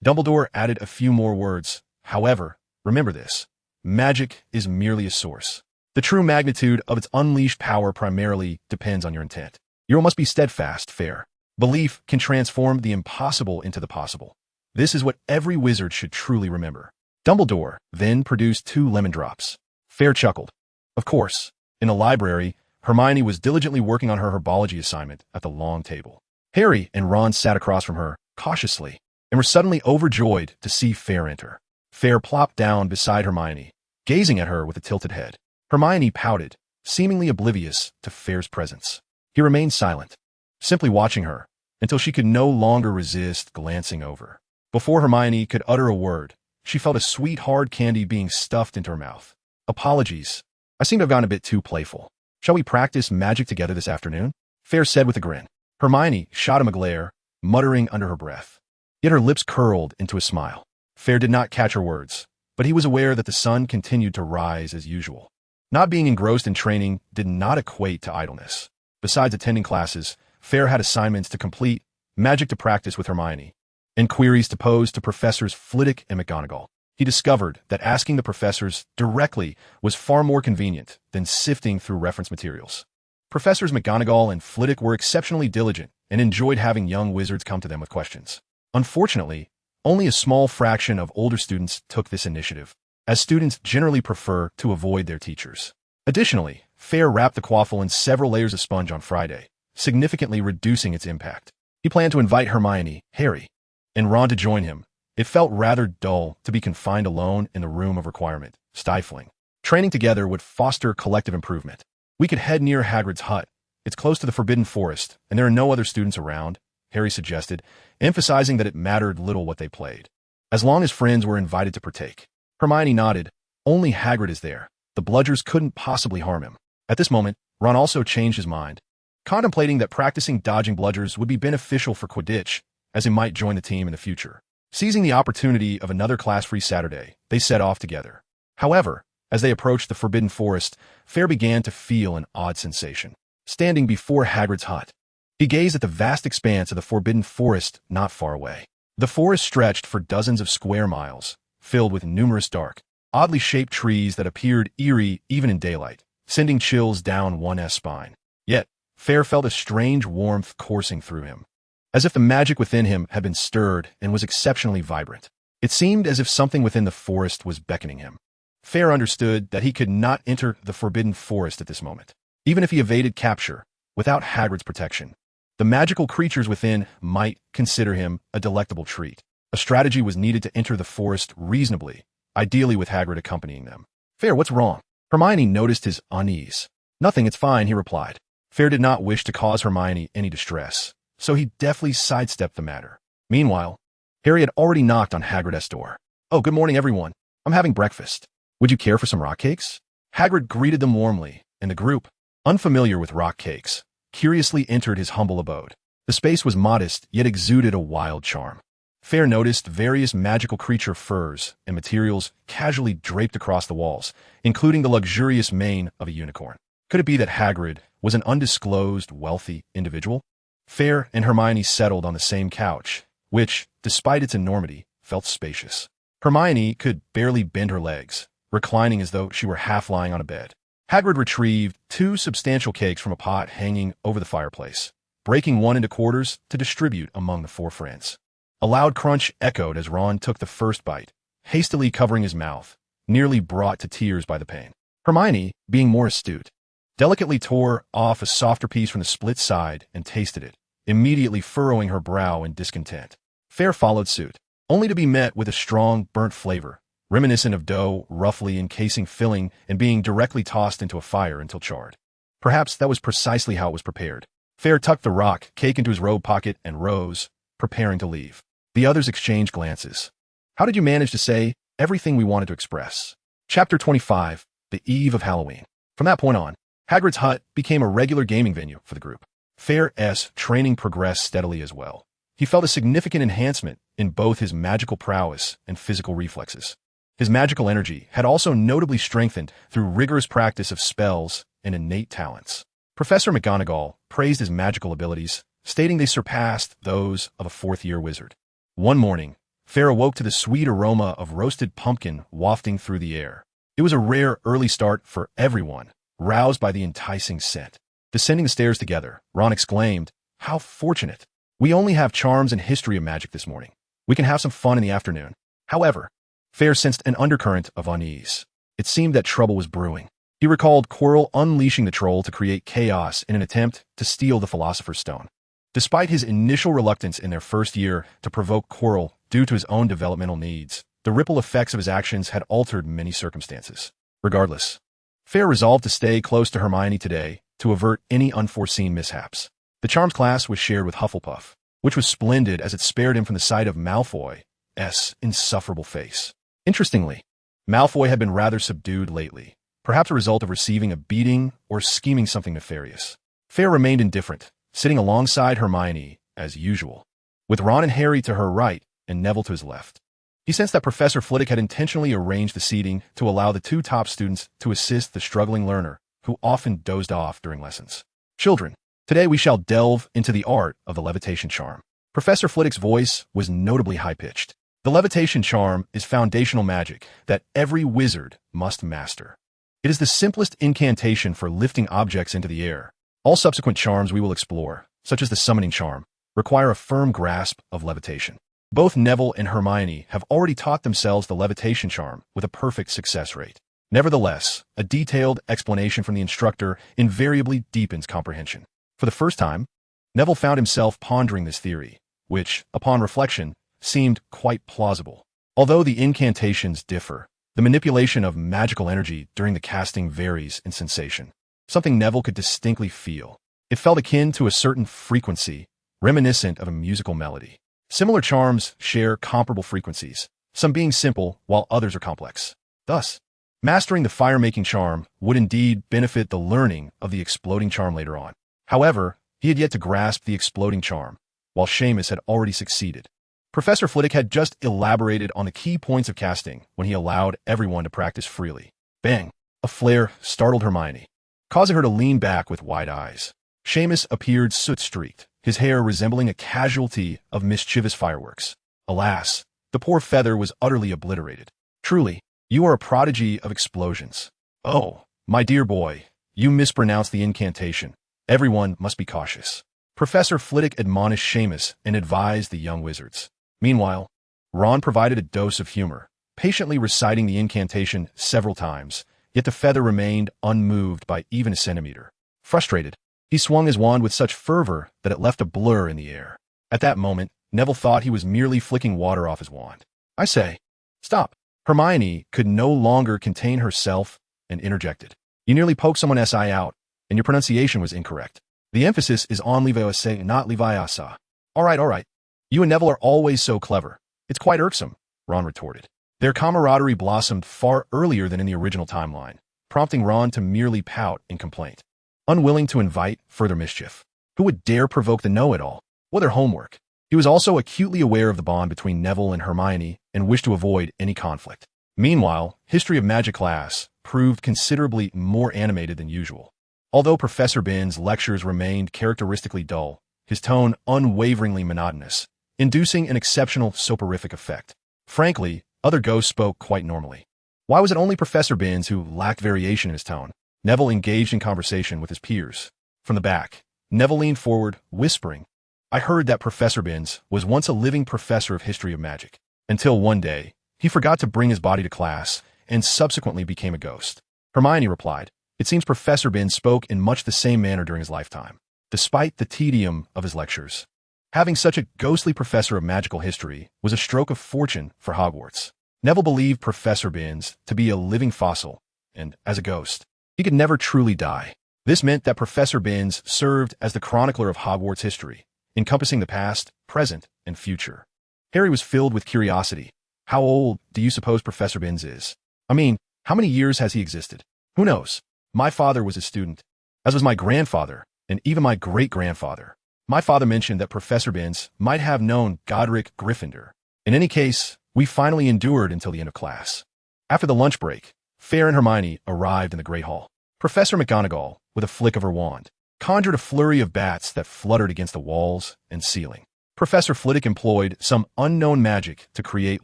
Dumbledore added a few more words. However, remember this. Magic is merely a source. The true magnitude of its unleashed power primarily depends on your intent. You must be steadfast, Fayre. Belief can transform the impossible into the possible. This is what every wizard should truly remember. Dumbledore then produced 2 lemon drops. Fayre chuckled. Of course, in the library, Hermione was diligently working on her herbology assignment at the long table. Harry and Ron sat across from her, cautiously, and were suddenly overjoyed to see Fayre enter. Fayre plopped down beside Hermione, gazing at her with a tilted head. Hermione pouted, seemingly oblivious to Fayre's presence. He remained silent, simply watching her, until she could no longer resist glancing over. Before Hermione could utter a word, she felt a sweet, hard candy being stuffed into her mouth. Apologies. I seem to have gone a bit too playful. Shall we practice magic together this afternoon? Fayre said with a grin. Hermione shot him a glare, muttering under her breath. Yet her lips curled into a smile. Fayre did not catch her words, but he was aware that the sun continued to rise as usual. Not being engrossed in training did not equate to idleness. Besides attending classes, Fayre had assignments to complete, magic to practice with Hermione, and queries to pose to Professors Flitwick and McGonagall. he discovered that asking the professors directly was far more convenient than sifting through reference materials. Professors McGonagall and Flitwick were exceptionally diligent and enjoyed having young wizards come to them with questions. Unfortunately, only a small fraction of older students took this initiative, as students generally prefer to avoid their teachers. Additionally, Fayre wrapped the quaffle in several layers of sponge on Friday, significantly reducing its impact. He planned to invite Hermione, Harry, and Ron to join him. It felt rather dull to be confined alone in the room of requirement, stifling. Training together would foster collective improvement. We could head near Hagrid's hut. It's close to the Forbidden Forest, and there are no other students around, Harry suggested, emphasizing that it mattered little what they played, as long as friends were invited to partake. Hermione nodded. Only Hagrid is there. The bludgers couldn't possibly harm him. At this moment, Ron also changed his mind, contemplating that practicing dodging bludgers would be beneficial for Quidditch, as he might join the team in the future. Seizing the opportunity of another class-free Saturday, they set off together. However, as they approached the Forbidden Forest, Fayre began to feel an odd sensation. Standing before Hagrid's hut, he gazed at the vast expanse of the Forbidden Forest not far away. The forest stretched for dozens of square miles, filled with numerous dark, oddly shaped trees that appeared eerie even in daylight, sending chills down one's spine. Yet, Fayre felt a strange warmth coursing through him, as if the magic within him had been stirred and was exceptionally vibrant. It seemed as if something within the forest was beckoning him. Fayre understood that he could not enter the Forbidden Forest at this moment, even if he evaded capture, without Hagrid's protection. The magical creatures within might consider him a delectable treat. A strategy was needed to enter the forest reasonably, ideally with Hagrid accompanying them. Fayre, what's wrong? Hermione noticed his unease. Nothing, it's fine, he replied. Fayre did not wish to cause Hermione any distress, so he deftly sidestepped the matter. Meanwhile, Harry had already knocked on Hagrid's door. Oh, good morning, everyone. I'm having breakfast. Would you care for some rock cakes? Hagrid greeted them warmly, and the group, unfamiliar with rock cakes, curiously entered his humble abode. The space was modest, yet exuded a wild charm. Fayre noticed various magical creature furs and materials casually draped across the walls, including the luxurious mane of a unicorn. Could it be that Hagrid was an undisclosed, wealthy individual? Fayre and Hermione settled on the same couch, which, despite its enormity, felt spacious. Hermione could barely bend her legs, reclining as though she were half lying on a bed. Hagrid retrieved 2 substantial cakes from a pot hanging over the fireplace, breaking one into quarters to distribute among the 4 friends. A loud crunch echoed as Ron took the first bite, hastily covering his mouth, nearly brought to tears by the pain. Hermione, being more astute, delicately tore off a softer piece from the split side and tasted it, immediately furrowing her brow in discontent. Fayre followed suit, only to be met with a strong, burnt flavor, reminiscent of dough roughly encasing filling and being directly tossed into a fire until charred. Perhaps that was precisely how it was prepared. Fayre tucked the rock cake into his robe pocket and rose, preparing to leave. The others exchanged glances. How did you manage to say everything we wanted to express? Chapter 25, The Eve of Halloween. From that point on, Hagrid's hut became a regular gaming venue for the group. Fayre's training progressed steadily as well. He felt a significant enhancement in both his magical prowess and physical reflexes. His magical energy had also notably strengthened through rigorous practice of spells and innate talents. Professor McGonagall praised his magical abilities, stating they surpassed those of a 4th-year wizard. One morning, Fayre awoke to the sweet aroma of roasted pumpkin wafting through the air. It was a rare early start for everyone, roused by the enticing scent. Descending the stairs together, Ron exclaimed, "How fortunate! We only have charms and history of magic this morning. We can have some fun in the afternoon." However, Fayre sensed an undercurrent of unease. It seemed that trouble was brewing. He recalled Quirrell unleashing the troll to create chaos in an attempt to steal the Philosopher's Stone. Despite his initial reluctance in their first year to provoke Quirrell due to his own developmental needs, the ripple effects of his actions had altered many circumstances. Regardless, Fayre resolved to stay close to Hermione today to avert any unforeseen mishaps. The charms class was shared with Hufflepuff, which was splendid as it spared him from the sight of Malfoy's insufferable face. Interestingly, Malfoy had been rather subdued lately, perhaps a result of receiving a beating or scheming something nefarious. Fayre remained indifferent, sitting alongside Hermione as usual, with Ron and Harry to her right and Neville to his left. He sensed that Professor Flitwick had intentionally arranged the seating to allow the 2 top students to assist the struggling learner, who often dozed off during lessons. Children, today we shall delve into the art of the levitation charm. Professor Flitwick's voice was notably high-pitched. The levitation charm is foundational magic that every wizard must master. It is the simplest incantation for lifting objects into the air. All subsequent charms we will explore, such as the summoning charm, require a firm grasp of levitation. Both Neville and Hermione have already taught themselves the levitation charm with a perfect success rate. Nevertheless, a detailed explanation from the instructor invariably deepens comprehension. For the first time, Neville found himself pondering this theory, which, upon reflection, seemed quite plausible. Although the incantations differ, the manipulation of magical energy during the casting varies in sensation. Something Neville could distinctly feel. It felt akin to a certain frequency, reminiscent of a musical melody. Similar charms share comparable frequencies, some being simple while others are complex. Thus, mastering the fire-making charm would indeed benefit the learning of the exploding charm later on. However, he had yet to grasp the exploding charm, while Seamus had already succeeded. Professor Flitwick had just elaborated on the key points of casting when he allowed everyone to practice freely. Bang! A flare startled Hermione, causing her to lean back with wide eyes. Seamus appeared soot-streaked, his hair resembling a casualty of mischievous fireworks. Alas, the poor feather was utterly obliterated. Truly, you are a prodigy of explosions. Oh, my dear boy, you mispronounced the incantation. Everyone must be cautious. Professor Flitwick admonished Seamus and advised the young wizards. Meanwhile, Ron provided a dose of humor, patiently reciting the incantation several times, yet the feather remained unmoved by even a centimeter. Frustrated, he swung his wand with such fervor that it left a blur in the air. At that moment, Neville thought he was merely flicking water off his wand. I say, stop. Hermione could no longer contain herself and interjected. You nearly poked someone's eye out, and your pronunciation was incorrect. The emphasis is on Leviose, not Leviasa. All right. You and Neville are always so clever. It's quite irksome, Ron retorted. Their camaraderie blossomed far earlier than in the original timeline, prompting Ron to merely pout in complaint. Unwilling to invite further mischief. Who would dare provoke the know-it-all? Well, their homework. He was also acutely aware of the bond between Neville and Hermione and wished to avoid any conflict. Meanwhile, History of Magic class proved considerably more animated than usual. Although Professor Binns' lectures remained characteristically dull, his tone unwaveringly monotonous, inducing an exceptional soporific effect. Frankly, other ghosts spoke quite normally. Why was it only Professor Binns who lacked variation in his tone? Neville engaged in conversation with his peers. From the back, Neville leaned forward, whispering, I heard that Professor Binns was once a living professor of history of magic, until one day, he forgot to bring his body to class and subsequently became a ghost. Hermione replied, It seems Professor Binns spoke in much the same manner during his lifetime, despite the tedium of his lectures. Having such a ghostly professor of magical history was a stroke of fortune for Hogwarts. Neville believed Professor Binns to be a living fossil, and, as a ghost, he could never truly die. This meant that Professor Binns served as the chronicler of Hogwarts history, encompassing the past, present, and future. Harry was filled with curiosity. How old do you suppose Professor Binns is? I mean, how many years has he existed? Who knows? My father was a student, as was my grandfather, and even my great-grandfather. My father mentioned that Professor Binns might have known Godric Gryffindor. In any case, we finally endured until the end of class. After the lunch break, Fayre and Hermione arrived in the Great Hall. Professor McGonagall, with a flick of her wand, conjured a flurry of bats that fluttered against the walls and ceiling. Professor Flitwick employed some unknown magic to create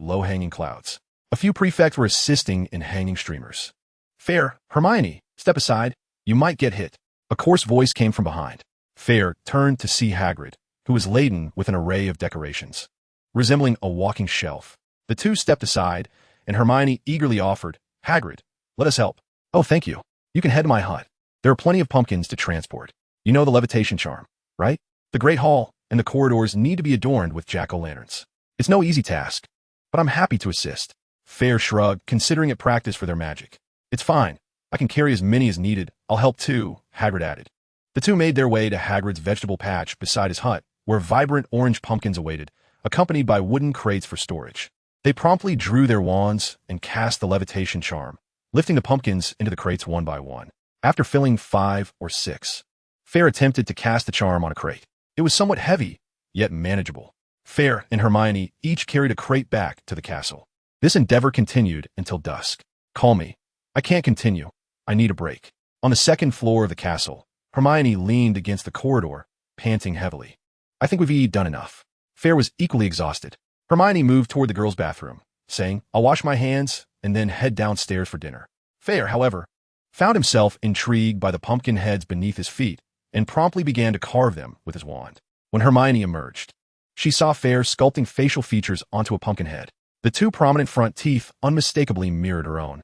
low-hanging clouds. A few prefects were assisting in hanging streamers. Fayre, Hermione, step aside. You might get hit. A coarse voice came from behind. Fayre turned to see Hagrid, who was laden with an array of decorations, resembling a walking shelf. The two stepped aside, and Hermione eagerly offered, Hagrid, let us help. Oh, thank you. You can head to my hut. There are plenty of pumpkins to transport. You know the levitation charm, right? The Great Hall and the corridors need to be adorned with jack-o'-lanterns. It's no easy task, but I'm happy to assist. Fayre shrugged, considering it practice for their magic. It's fine. I can carry as many as needed. I'll help too, Hagrid added. The two made their way to Hagrid's vegetable patch beside his hut, where vibrant orange pumpkins awaited, accompanied by wooden crates for storage. They promptly drew their wands and cast the levitation charm, lifting the pumpkins into the crates one by one. After filling 5 or 6, Fayre attempted to cast the charm on a crate. It was somewhat heavy, yet manageable. Fayre and Hermione each carried a crate back to the castle. This endeavor continued until dusk. Call me. I can't continue. I need a break. On the second floor of the castle, Hermione leaned against the corridor, panting heavily. I think we've done enough. Fayre was equally exhausted. Hermione moved toward the girls' bathroom, saying, "I'll wash my hands and then head downstairs for dinner." Fayre, however, found himself intrigued by the pumpkin heads beneath his feet and promptly began to carve them with his wand. When Hermione emerged, she saw Fayre sculpting facial features onto a pumpkin head. The two prominent front teeth unmistakably mirrored her own.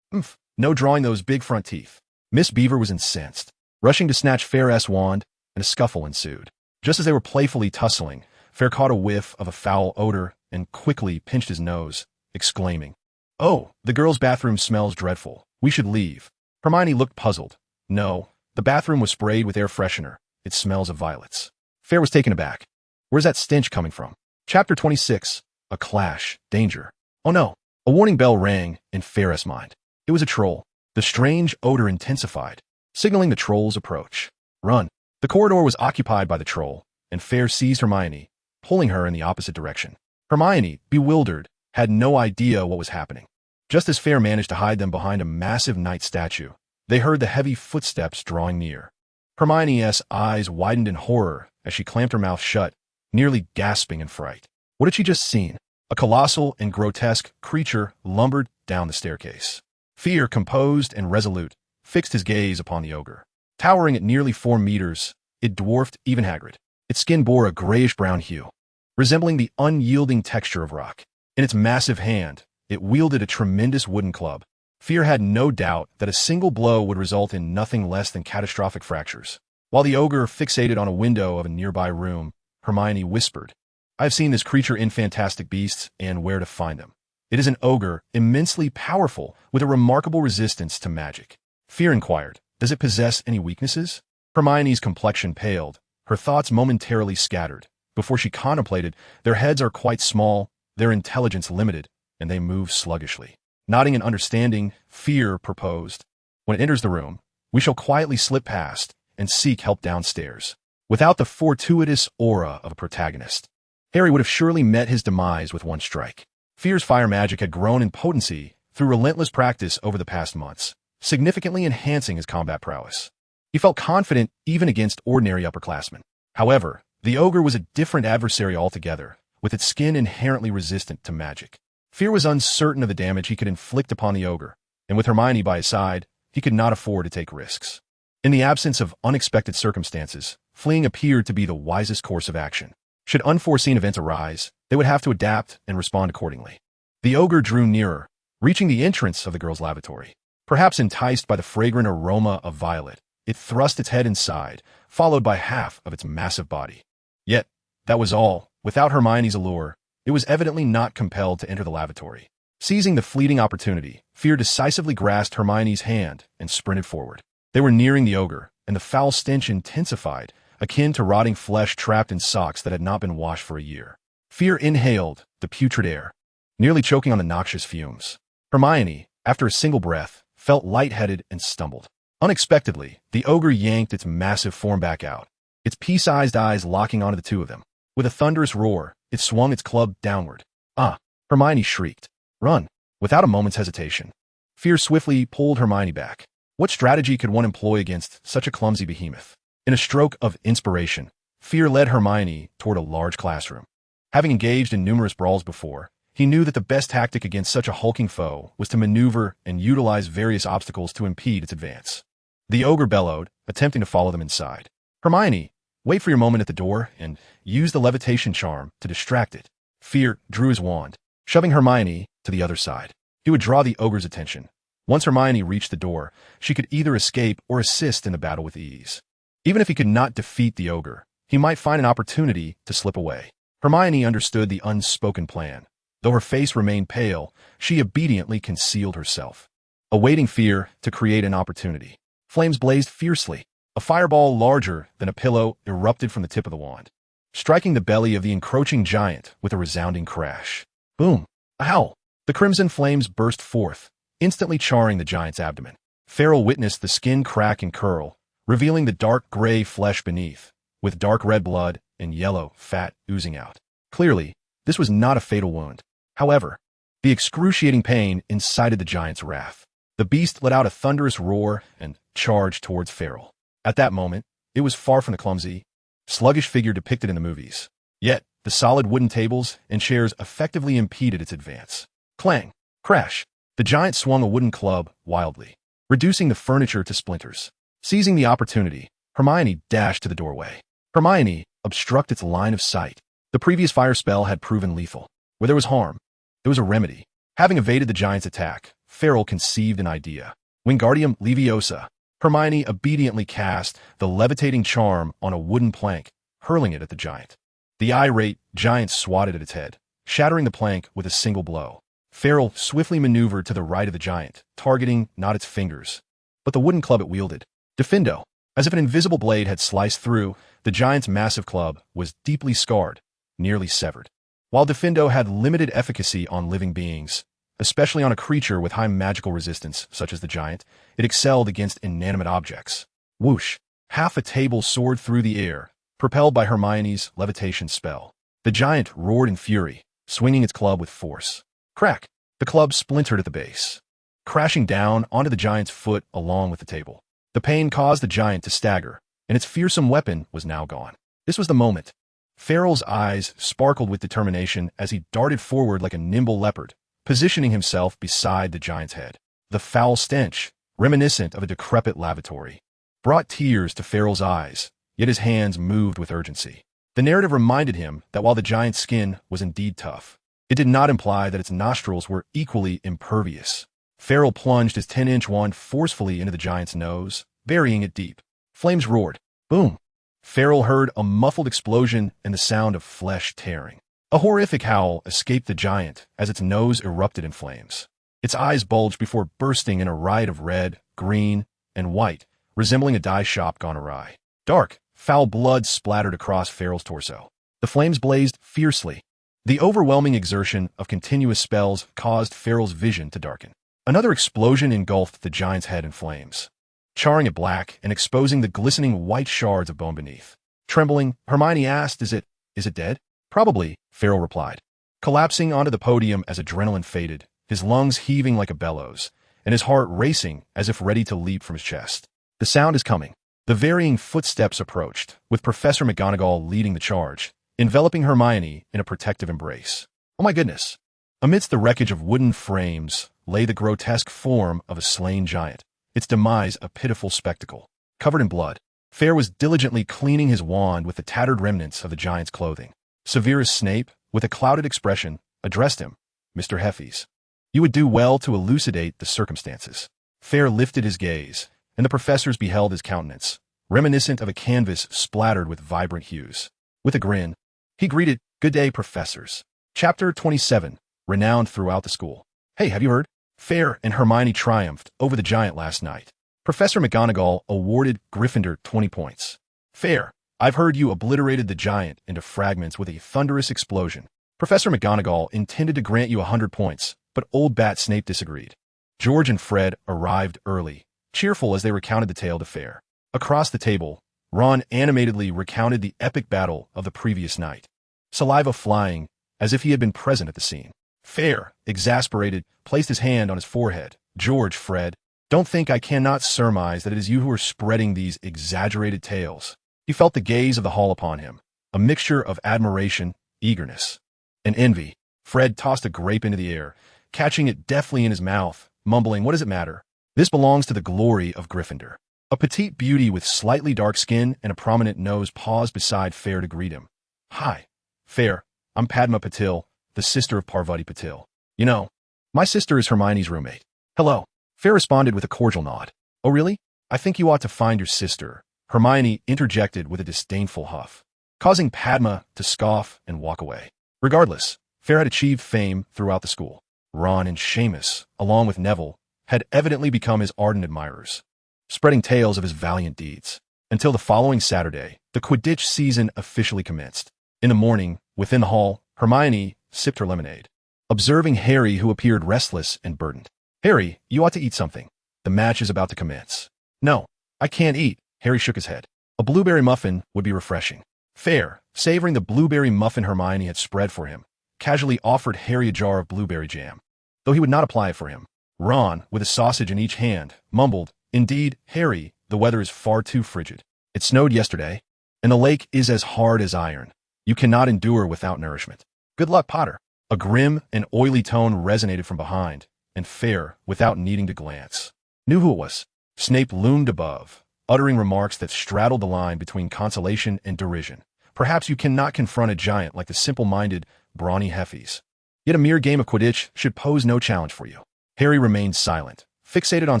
No drawing those big front teeth. Miss Beaver was incensed, rushing to snatch Fayre's wand, and a scuffle ensued. Just as they were playfully tussling, Fayre caught a whiff of a foul odor and quickly pinched his nose, exclaiming, "Oh, the girls' bathroom smells dreadful. We should leave." Hermione looked puzzled. No, the bathroom was sprayed with air freshener. It smells of violets. Fayre was taken aback. Where's that stench coming from? Chapter 26. A clash. Danger. Oh no. A warning bell rang in Fayre's mind. It was a troll. The strange odor intensified, signaling the troll's approach. Run. The corridor was occupied by the troll, and Fayre seized Hermione, pulling her in the opposite direction. Hermione, bewildered, had no idea what was happening. Just as Fayre managed to hide them behind a massive knight statue, they heard the heavy footsteps drawing near. Hermione's eyes widened in horror as she clamped her mouth shut, nearly gasping in fright. What had she just seen? A colossal and grotesque creature lumbered down the staircase. Fayre, composed and resolute, fixed his gaze upon the ogre. Towering at nearly 4 meters, it dwarfed even Hagrid. Its skin bore a grayish-brown hue, resembling the unyielding texture of rock. In its massive hand, it wielded a tremendous wooden club. Fayre had no doubt that a single blow would result in nothing less than catastrophic fractures. While the ogre fixated on a window of a nearby room, Hermione whispered, "I've seen this creature in Fantastic Beasts and where to find them. It is an ogre, immensely powerful, with a remarkable resistance to magic." Fayre inquired, "Does it possess any weaknesses?" Hermione's complexion paled, her thoughts momentarily scattered. Before she contemplated, their heads are quite small, their intelligence limited, and they move sluggishly. Nodding in understanding, Fayre proposed, "When it enters the room, we shall quietly slip past and seek help downstairs." Without the fortuitous aura of a protagonist, Harry would have surely met his demise with one strike. Fayre's fire magic had grown in potency through relentless practice over the past months, significantly enhancing his combat prowess. He felt confident even against ordinary upperclassmen. However, the ogre was a different adversary altogether, with its skin inherently resistant to magic. Fayre was uncertain of the damage he could inflict upon the ogre, and with Hermione by his side, he could not afford to take risks. In the absence of unexpected circumstances, fleeing appeared to be the wisest course of action. Should unforeseen events arise, they would have to adapt and respond accordingly. The ogre drew nearer, reaching the entrance of the girls' lavatory. Perhaps enticed by the fragrant aroma of violet, it thrust its head inside, followed by half of its massive body. Yet, that was all. Without Hermione's allure, it was evidently not compelled to enter the lavatory. Seizing the fleeting opportunity, Fayre decisively grasped Hermione's hand and sprinted forward. They were nearing the ogre, and the foul stench intensified, akin to rotting flesh trapped in socks that had not been washed for a year. Fayre inhaled the putrid air, nearly choking on the noxious fumes. Hermione, after a single breath, felt lightheaded and stumbled. Unexpectedly, the ogre yanked its massive form back out, its pea-sized eyes locking onto the two of them. With a thunderous roar, it swung its club downward. "Ah!" Hermione shrieked. "Run!" Without a moment's hesitation, Fayre swiftly pulled Hermione back. What strategy could one employ against such a clumsy behemoth? In a stroke of inspiration, Fayre led Hermione toward a large classroom. Having engaged in numerous brawls before, he knew that the best tactic against such a hulking foe was to maneuver and utilize various obstacles to impede its advance. The ogre bellowed, attempting to follow them inside. "Hermione, wait for your moment at the door and use the levitation charm to distract it." Fayre drew his wand, shoving Hermione to the other side. He would draw the ogre's attention. Once Hermione reached the door, she could either escape or assist in the battle with ease. Even if he could not defeat the ogre, he might find an opportunity to slip away. Hermione understood the unspoken plan. Though her face remained pale, she obediently concealed herself, awaiting Fayre to create an opportunity. Flames blazed fiercely. A fireball larger than a pillow erupted from the tip of the wand, striking the belly of the encroaching giant with a resounding crash. Boom! A howl! The crimson flames burst forth, instantly charring the giant's abdomen. Fayre witnessed the skin crack and curl, revealing the dark gray flesh beneath, with dark red blood and yellow fat oozing out. Clearly, this was not a fatal wound. However, the excruciating pain incited the giant's wrath. The beast let out a thunderous roar and charged towards Fayre. At that moment, it was far from the clumsy, sluggish figure depicted in the movies. Yet, the solid wooden tables and chairs effectively impeded its advance. Clang! Crash! The giant swung a wooden club wildly, reducing the furniture to splinters. Seizing the opportunity, Hermione dashed to the doorway. Hermione obstructed its line of sight. The previous fire spell had proven lethal. Where there was harm, there was a remedy. Having evaded the giant's attack, Fayre conceived an idea. Wingardium Leviosa. Hermione obediently cast the levitating charm on a wooden plank, hurling it at the giant. The irate giant swatted at its head, shattering the plank with a single blow. Fayre swiftly maneuvered to the right of the giant, targeting not its fingers, but the wooden club it wielded. Defendo. As if an invisible blade had sliced through, the giant's massive club was deeply scarred, nearly severed. While Defendo had limited efficacy on living beings, especially on a creature with high magical resistance, such as the giant, it excelled against inanimate objects. Whoosh! Half a table soared through the air, propelled by Hermione's levitation spell. The giant roared in fury, swinging its club with force. Crack! The club splintered at the base, crashing down onto the giant's foot along with the table. The pain caused the giant to stagger, and its fearsome weapon was now gone. This was the moment. Fayre's eyes sparkled with determination as he darted forward like a nimble leopard, positioning himself beside the giant's head. The foul stench, reminiscent of a decrepit lavatory, brought tears to Fayre's eyes, yet his hands moved with urgency. The narrative reminded him that while the giant's skin was indeed tough, it did not imply that its nostrils were equally impervious. Fayre plunged his 10-inch wand forcefully into the giant's nose, burying it deep. Flames roared. Boom! Fayre heard a muffled explosion and the sound of flesh tearing. A horrific howl escaped the giant as its nose erupted in flames. Its eyes bulged before bursting in a riot of red, green, and white, resembling a dye shop gone awry. Dark, foul blood splattered across Fayre's torso. The flames blazed fiercely. The overwhelming exertion of continuous spells caused Fayre's vision to darken. Another explosion engulfed the giant's head in flames, charring it black and exposing the glistening white shards of bone beneath. Trembling, Hermione asked, Is it dead? Probably, Fayre replied, collapsing onto the podium as adrenaline faded, his lungs heaving like a bellows, and his heart racing as if ready to leap from his chest. The sound is coming. The varying footsteps approached, with Professor McGonagall leading the charge, enveloping Hermione in a protective embrace. Oh my goodness! Amidst the wreckage of wooden frames lay the grotesque form of a slain giant, its demise a pitiful spectacle. Covered in blood, Fayre was diligently cleaning his wand with the tattered remnants of the giant's clothing. Severus Snape, with a clouded expression, addressed him, Mr. Heffys. You would do well to elucidate the circumstances. Fayre lifted his gaze, and the professors beheld his countenance, reminiscent of a canvas splattered with vibrant hues. With a grin, he greeted, Good day, professors. Chapter 27, renowned throughout the school. Hey, have you heard? Fayre and Hermione triumphed over the giant last night. Professor McGonagall awarded Gryffindor 20 points. Fayre, I've heard you obliterated the giant into fragments with a thunderous explosion. Professor McGonagall intended to grant you 100 points, but old Bat Snape disagreed. George and Fred arrived early, cheerful as they recounted the tale to Fayre. Across the table, Ron animatedly recounted the epic battle of the previous night, saliva flying as if he had been present at the scene. Fayre, exasperated, placed his hand on his forehead. George, Fred, don't think I cannot surmise that it is you who are spreading these exaggerated tales. He felt the gaze of the hall upon him, a mixture of admiration, eagerness, and envy. Fred tossed a grape into the air, catching it deftly in his mouth, mumbling, What does it matter? This belongs to the glory of Gryffindor. A petite beauty with slightly dark skin and a prominent nose paused beside Fayre to greet him. Hi, Fayre, I'm Padma Patil, the sister of Parvati Patil. You know, my sister is Hermione's roommate. Hello. Fayre responded with a cordial nod. Oh really? I think you ought to find your sister. Hermione interjected with a disdainful huff, causing Padma to scoff and walk away. Regardless, Fayre had achieved fame throughout the school. Ron and Seamus, along with Neville, had evidently become his ardent admirers, spreading tales of his valiant deeds. Until the following Saturday, the Quidditch season officially commenced. In the morning, within the hall, Hermione sipped her lemonade, observing Harry, who appeared restless and burdened. Harry, you ought to eat something. The match is about to commence. No, I can't eat. Harry shook his head. A blueberry muffin would be refreshing. Fayre, savoring the blueberry muffin Hermione had spread for him, casually offered Harry a jar of blueberry jam, though he would not apply it for him. Ron, with a sausage in each hand, mumbled, Indeed, Harry, the weather is far too frigid. It snowed yesterday, and the lake is as hard as iron. You cannot endure without nourishment. Good luck, Potter. A grim and oily tone resonated from behind, and Fayre, without needing to glance, knew who it was. Snape loomed above, uttering remarks that straddled the line between consolation and derision. Perhaps you cannot confront a giant like the simple-minded, brawny Heffies. Yet a mere game of Quidditch should pose no challenge for you. Harry remained silent, fixated on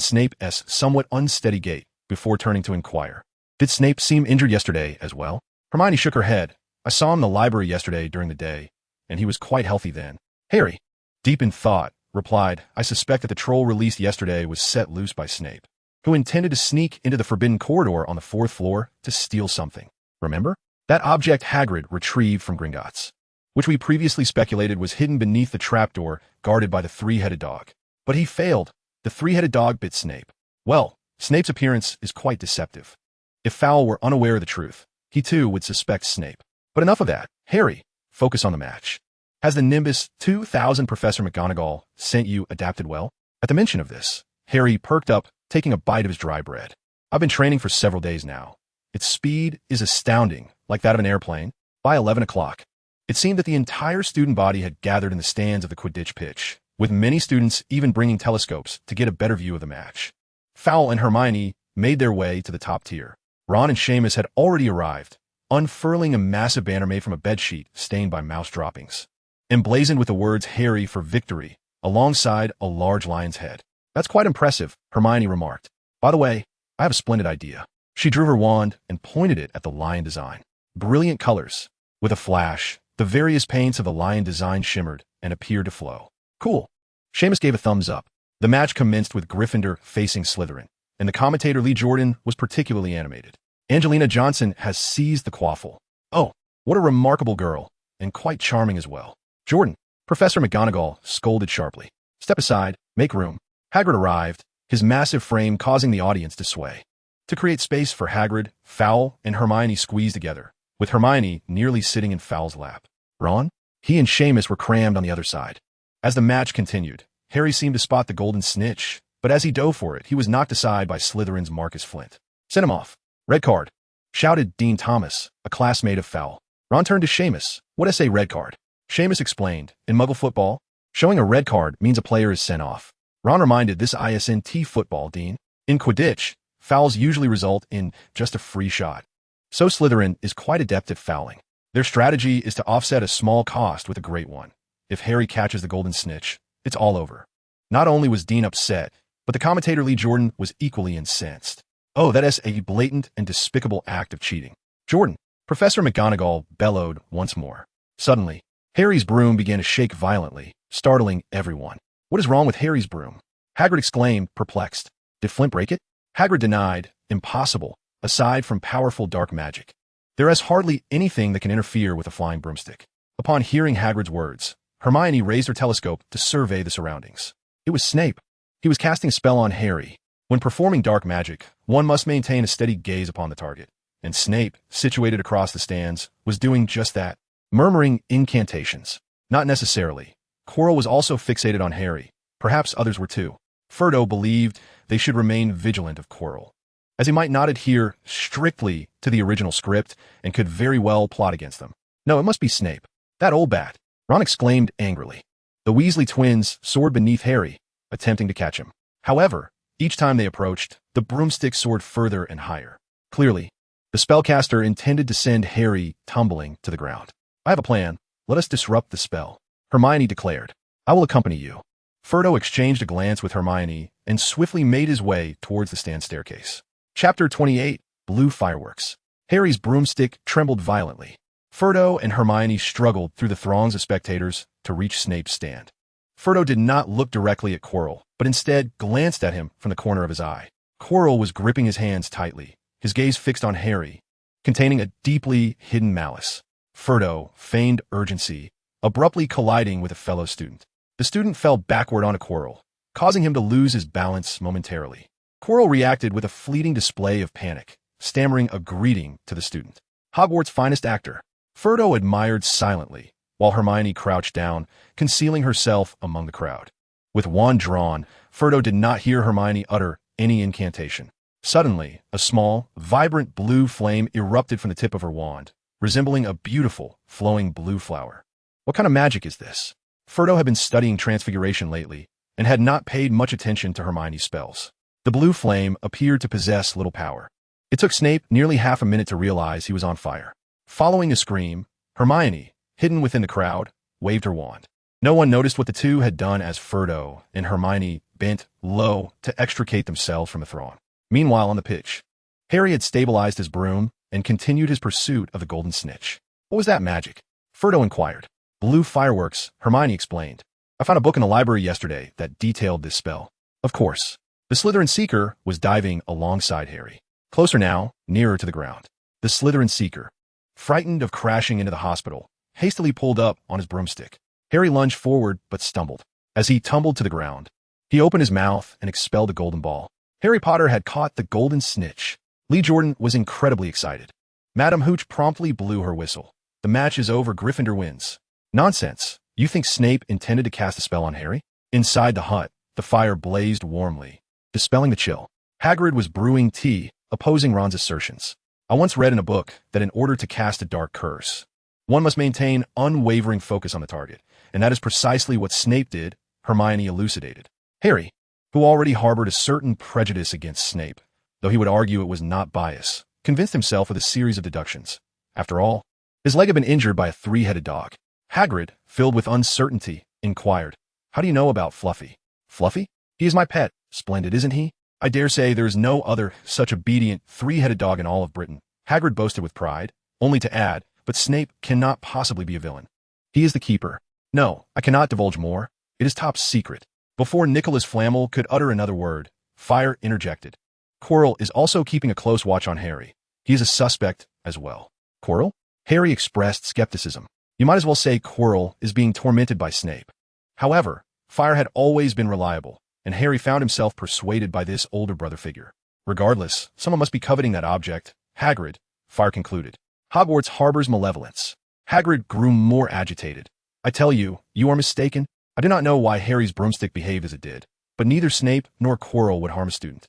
Snape's somewhat unsteady gait, before turning to inquire. Did Snape seem injured yesterday as well? Hermione shook her head. I saw him in the library yesterday during the day, and he was quite healthy then. Harry, deep in thought, replied, I suspect that the troll released yesterday was set loose by Snape, who intended to sneak into the forbidden corridor on the 4th floor to steal something. Remember? That object Hagrid retrieved from Gringotts, which we previously speculated was hidden beneath the trapdoor guarded by the three-headed dog. But he failed. The three-headed dog bit Snape. Well, Snape's appearance is quite deceptive. If Fowl were unaware of the truth, he too would suspect Snape. But enough of that. Harry, focus on the match. Has the Nimbus 2000 Professor McGonagall sent you adapted well? At the mention of this, Harry perked up, taking a bite of his dry bread. I've been training for several days now. Its speed is astounding, like that of an airplane. By 11 o'clock, it seemed that the entire student body had gathered in the stands of the Quidditch pitch, with many students even bringing telescopes to get a better view of the match. Fowl and Hermione made their way to the top tier. Ron and Seamus had already arrived, unfurling a massive banner made from a bedsheet stained by mouse droppings, emblazoned with the words Harry for victory, alongside a large lion's head. That's quite impressive, Hermione remarked. By the way, I have a splendid idea. She drew her wand and pointed it at the lion design. Brilliant colors. With a flash, the various paints of the lion design shimmered and appeared to flow. Cool. Seamus gave a thumbs up. The match commenced with Gryffindor facing Slytherin, and the commentator Lee Jordan was particularly animated. Angelina Johnson has seized the quaffle. Oh, what a remarkable girl, and quite charming as well. Jordan, Professor McGonagall scolded sharply. Step aside, make room. Hagrid arrived, his massive frame causing the audience to sway. To create space for Hagrid, Fowl and Hermione squeezed together, with Hermione nearly sitting in Fowl's lap. Ron? He and Seamus were crammed on the other side. As the match continued, Harry seemed to spot the golden snitch, but as he dove for it, he was knocked aside by Slytherin's Marcus Flint. Send him off. Red card, shouted Dean Thomas, a classmate of Fowl. Ron turned to Seamus. What I say red card? Seamus explained, in Muggle football, showing a red card means a player is sent off. Ron reminded, this ISNT football, Dean. In Quidditch, fouls usually result in just a free shot. So Slytherin is quite adept at fouling. Their strategy is to offset a small cost with a great one. If Harry catches the golden snitch, it's all over. Not only was Dean upset, but the commentator Lee Jordan was equally incensed. Oh, that is a blatant and despicable act of cheating. Jordan, Professor McGonagall bellowed once more. Suddenly, Harry's broom began to shake violently, startling everyone. What is wrong with Harry's broom? Hagrid exclaimed, perplexed. Did Flint break it? Hagrid denied. Impossible, aside from powerful dark magic. There is hardly anything that can interfere with a flying broomstick. Upon hearing Hagrid's words, Hermione raised her telescope to survey the surroundings. It was Snape. He was casting a spell on Harry. When performing dark magic, one must maintain a steady gaze upon the target, and Snape, situated across the stands, was doing just that, murmuring incantations. Not necessarily. Quirrell was also fixated on Harry. Perhaps others were too. Frodo believed they should remain vigilant of Quirrell, as he might not adhere strictly to the original script and could very well plot against them. No, it must be Snape. That old bat. Ron exclaimed angrily. The Weasley twins soared beneath Harry, attempting to catch him. However, each time they approached, the broomstick soared further and higher. Clearly, the spellcaster intended to send Harry tumbling to the ground. I have a plan. Let us disrupt the spell, Hermione declared. I will accompany you. Frodo exchanged a glance with Hermione and swiftly made his way towards the stand staircase. Chapter 28, Blue Fireworks. Harry's broomstick trembled violently. Frodo and Hermione struggled through the throngs of spectators to reach Snape's stand. Frodo did not look directly at Quirrell, but instead glanced at him from the corner of his eye. Quirrell was gripping his hands tightly, his gaze fixed on Harry, containing a deeply hidden malice. Frodo feigned urgency, abruptly colliding with a fellow student. The student fell backward onto Quirrell, causing him to lose his balance momentarily. Quirrell reacted with a fleeting display of panic, stammering a greeting to the student. Hogwarts' finest actor. Frodo admired silently, while Hermione crouched down, concealing herself among the crowd. With wand drawn, Frodo did not hear Hermione utter any incantation. Suddenly, a small, vibrant blue flame erupted from the tip of her wand, resembling a beautiful, flowing blue flower. What kind of magic is this? Frodo had been studying transfiguration lately and had not paid much attention to Hermione's spells. The blue flame appeared to possess little power. It took Snape nearly half a minute to realize he was on fire. Following a scream, Hermione, hidden within the crowd, waved her wand. No one noticed what the two had done as Frodo and Hermione bent low to extricate themselves from the throng. Meanwhile, on the pitch, Harry had stabilized his broom and continued his pursuit of the golden snitch. What was that magic? Frodo inquired. Blue fireworks, Hermione explained. I found a book in the library yesterday that detailed this spell. Of course. The Slytherin Seeker was diving alongside Harry. Closer now, nearer to the ground. The Slytherin Seeker, frightened of crashing into the hospital, hastily pulled up on his broomstick. Harry lunged forward but stumbled. As he tumbled to the ground, he opened his mouth and expelled a golden ball. Harry Potter had caught the golden snitch. Lee Jordan was incredibly excited. Madam Hooch promptly blew her whistle. The match is over. Gryffindor wins. Nonsense. You think Snape intended to cast a spell on Harry? Inside the hut, the fire blazed warmly, dispelling the chill. Hagrid was brewing tea, opposing Ron's assertions. I once read in a book that in order to cast a dark curse, one must maintain unwavering focus on the target, and that is precisely what Snape did, Hermione elucidated. Harry, who already harbored a certain prejudice against Snape, though he would argue it was not bias, convinced himself with a series of deductions. After all, his leg had been injured by a three-headed dog. Hagrid, filled with uncertainty, inquired, How do you know about Fluffy? Fluffy? He is my pet. Splendid, isn't he? I dare say there is no other such obedient three-headed dog in all of Britain. Hagrid boasted with pride, only to add, but Snape cannot possibly be a villain. He is the keeper. No, I cannot divulge more. It is top secret. Before Nicholas Flamel could utter another word, Fayre interjected. Quirrell is also keeping a close watch on Harry. He is a suspect as well. Quirrell? Harry expressed skepticism. You might as well say Quirrell is being tormented by Snape. However, Fayre had always been reliable, and Harry found himself persuaded by this older brother figure. Regardless, someone must be coveting that object. Hagrid, Fayre concluded. Hogwarts harbors malevolence. Hagrid grew more agitated. I tell you, you are mistaken. I do not know why Harry's broomstick behaved as it did, but neither Snape nor Quirrell would harm a student.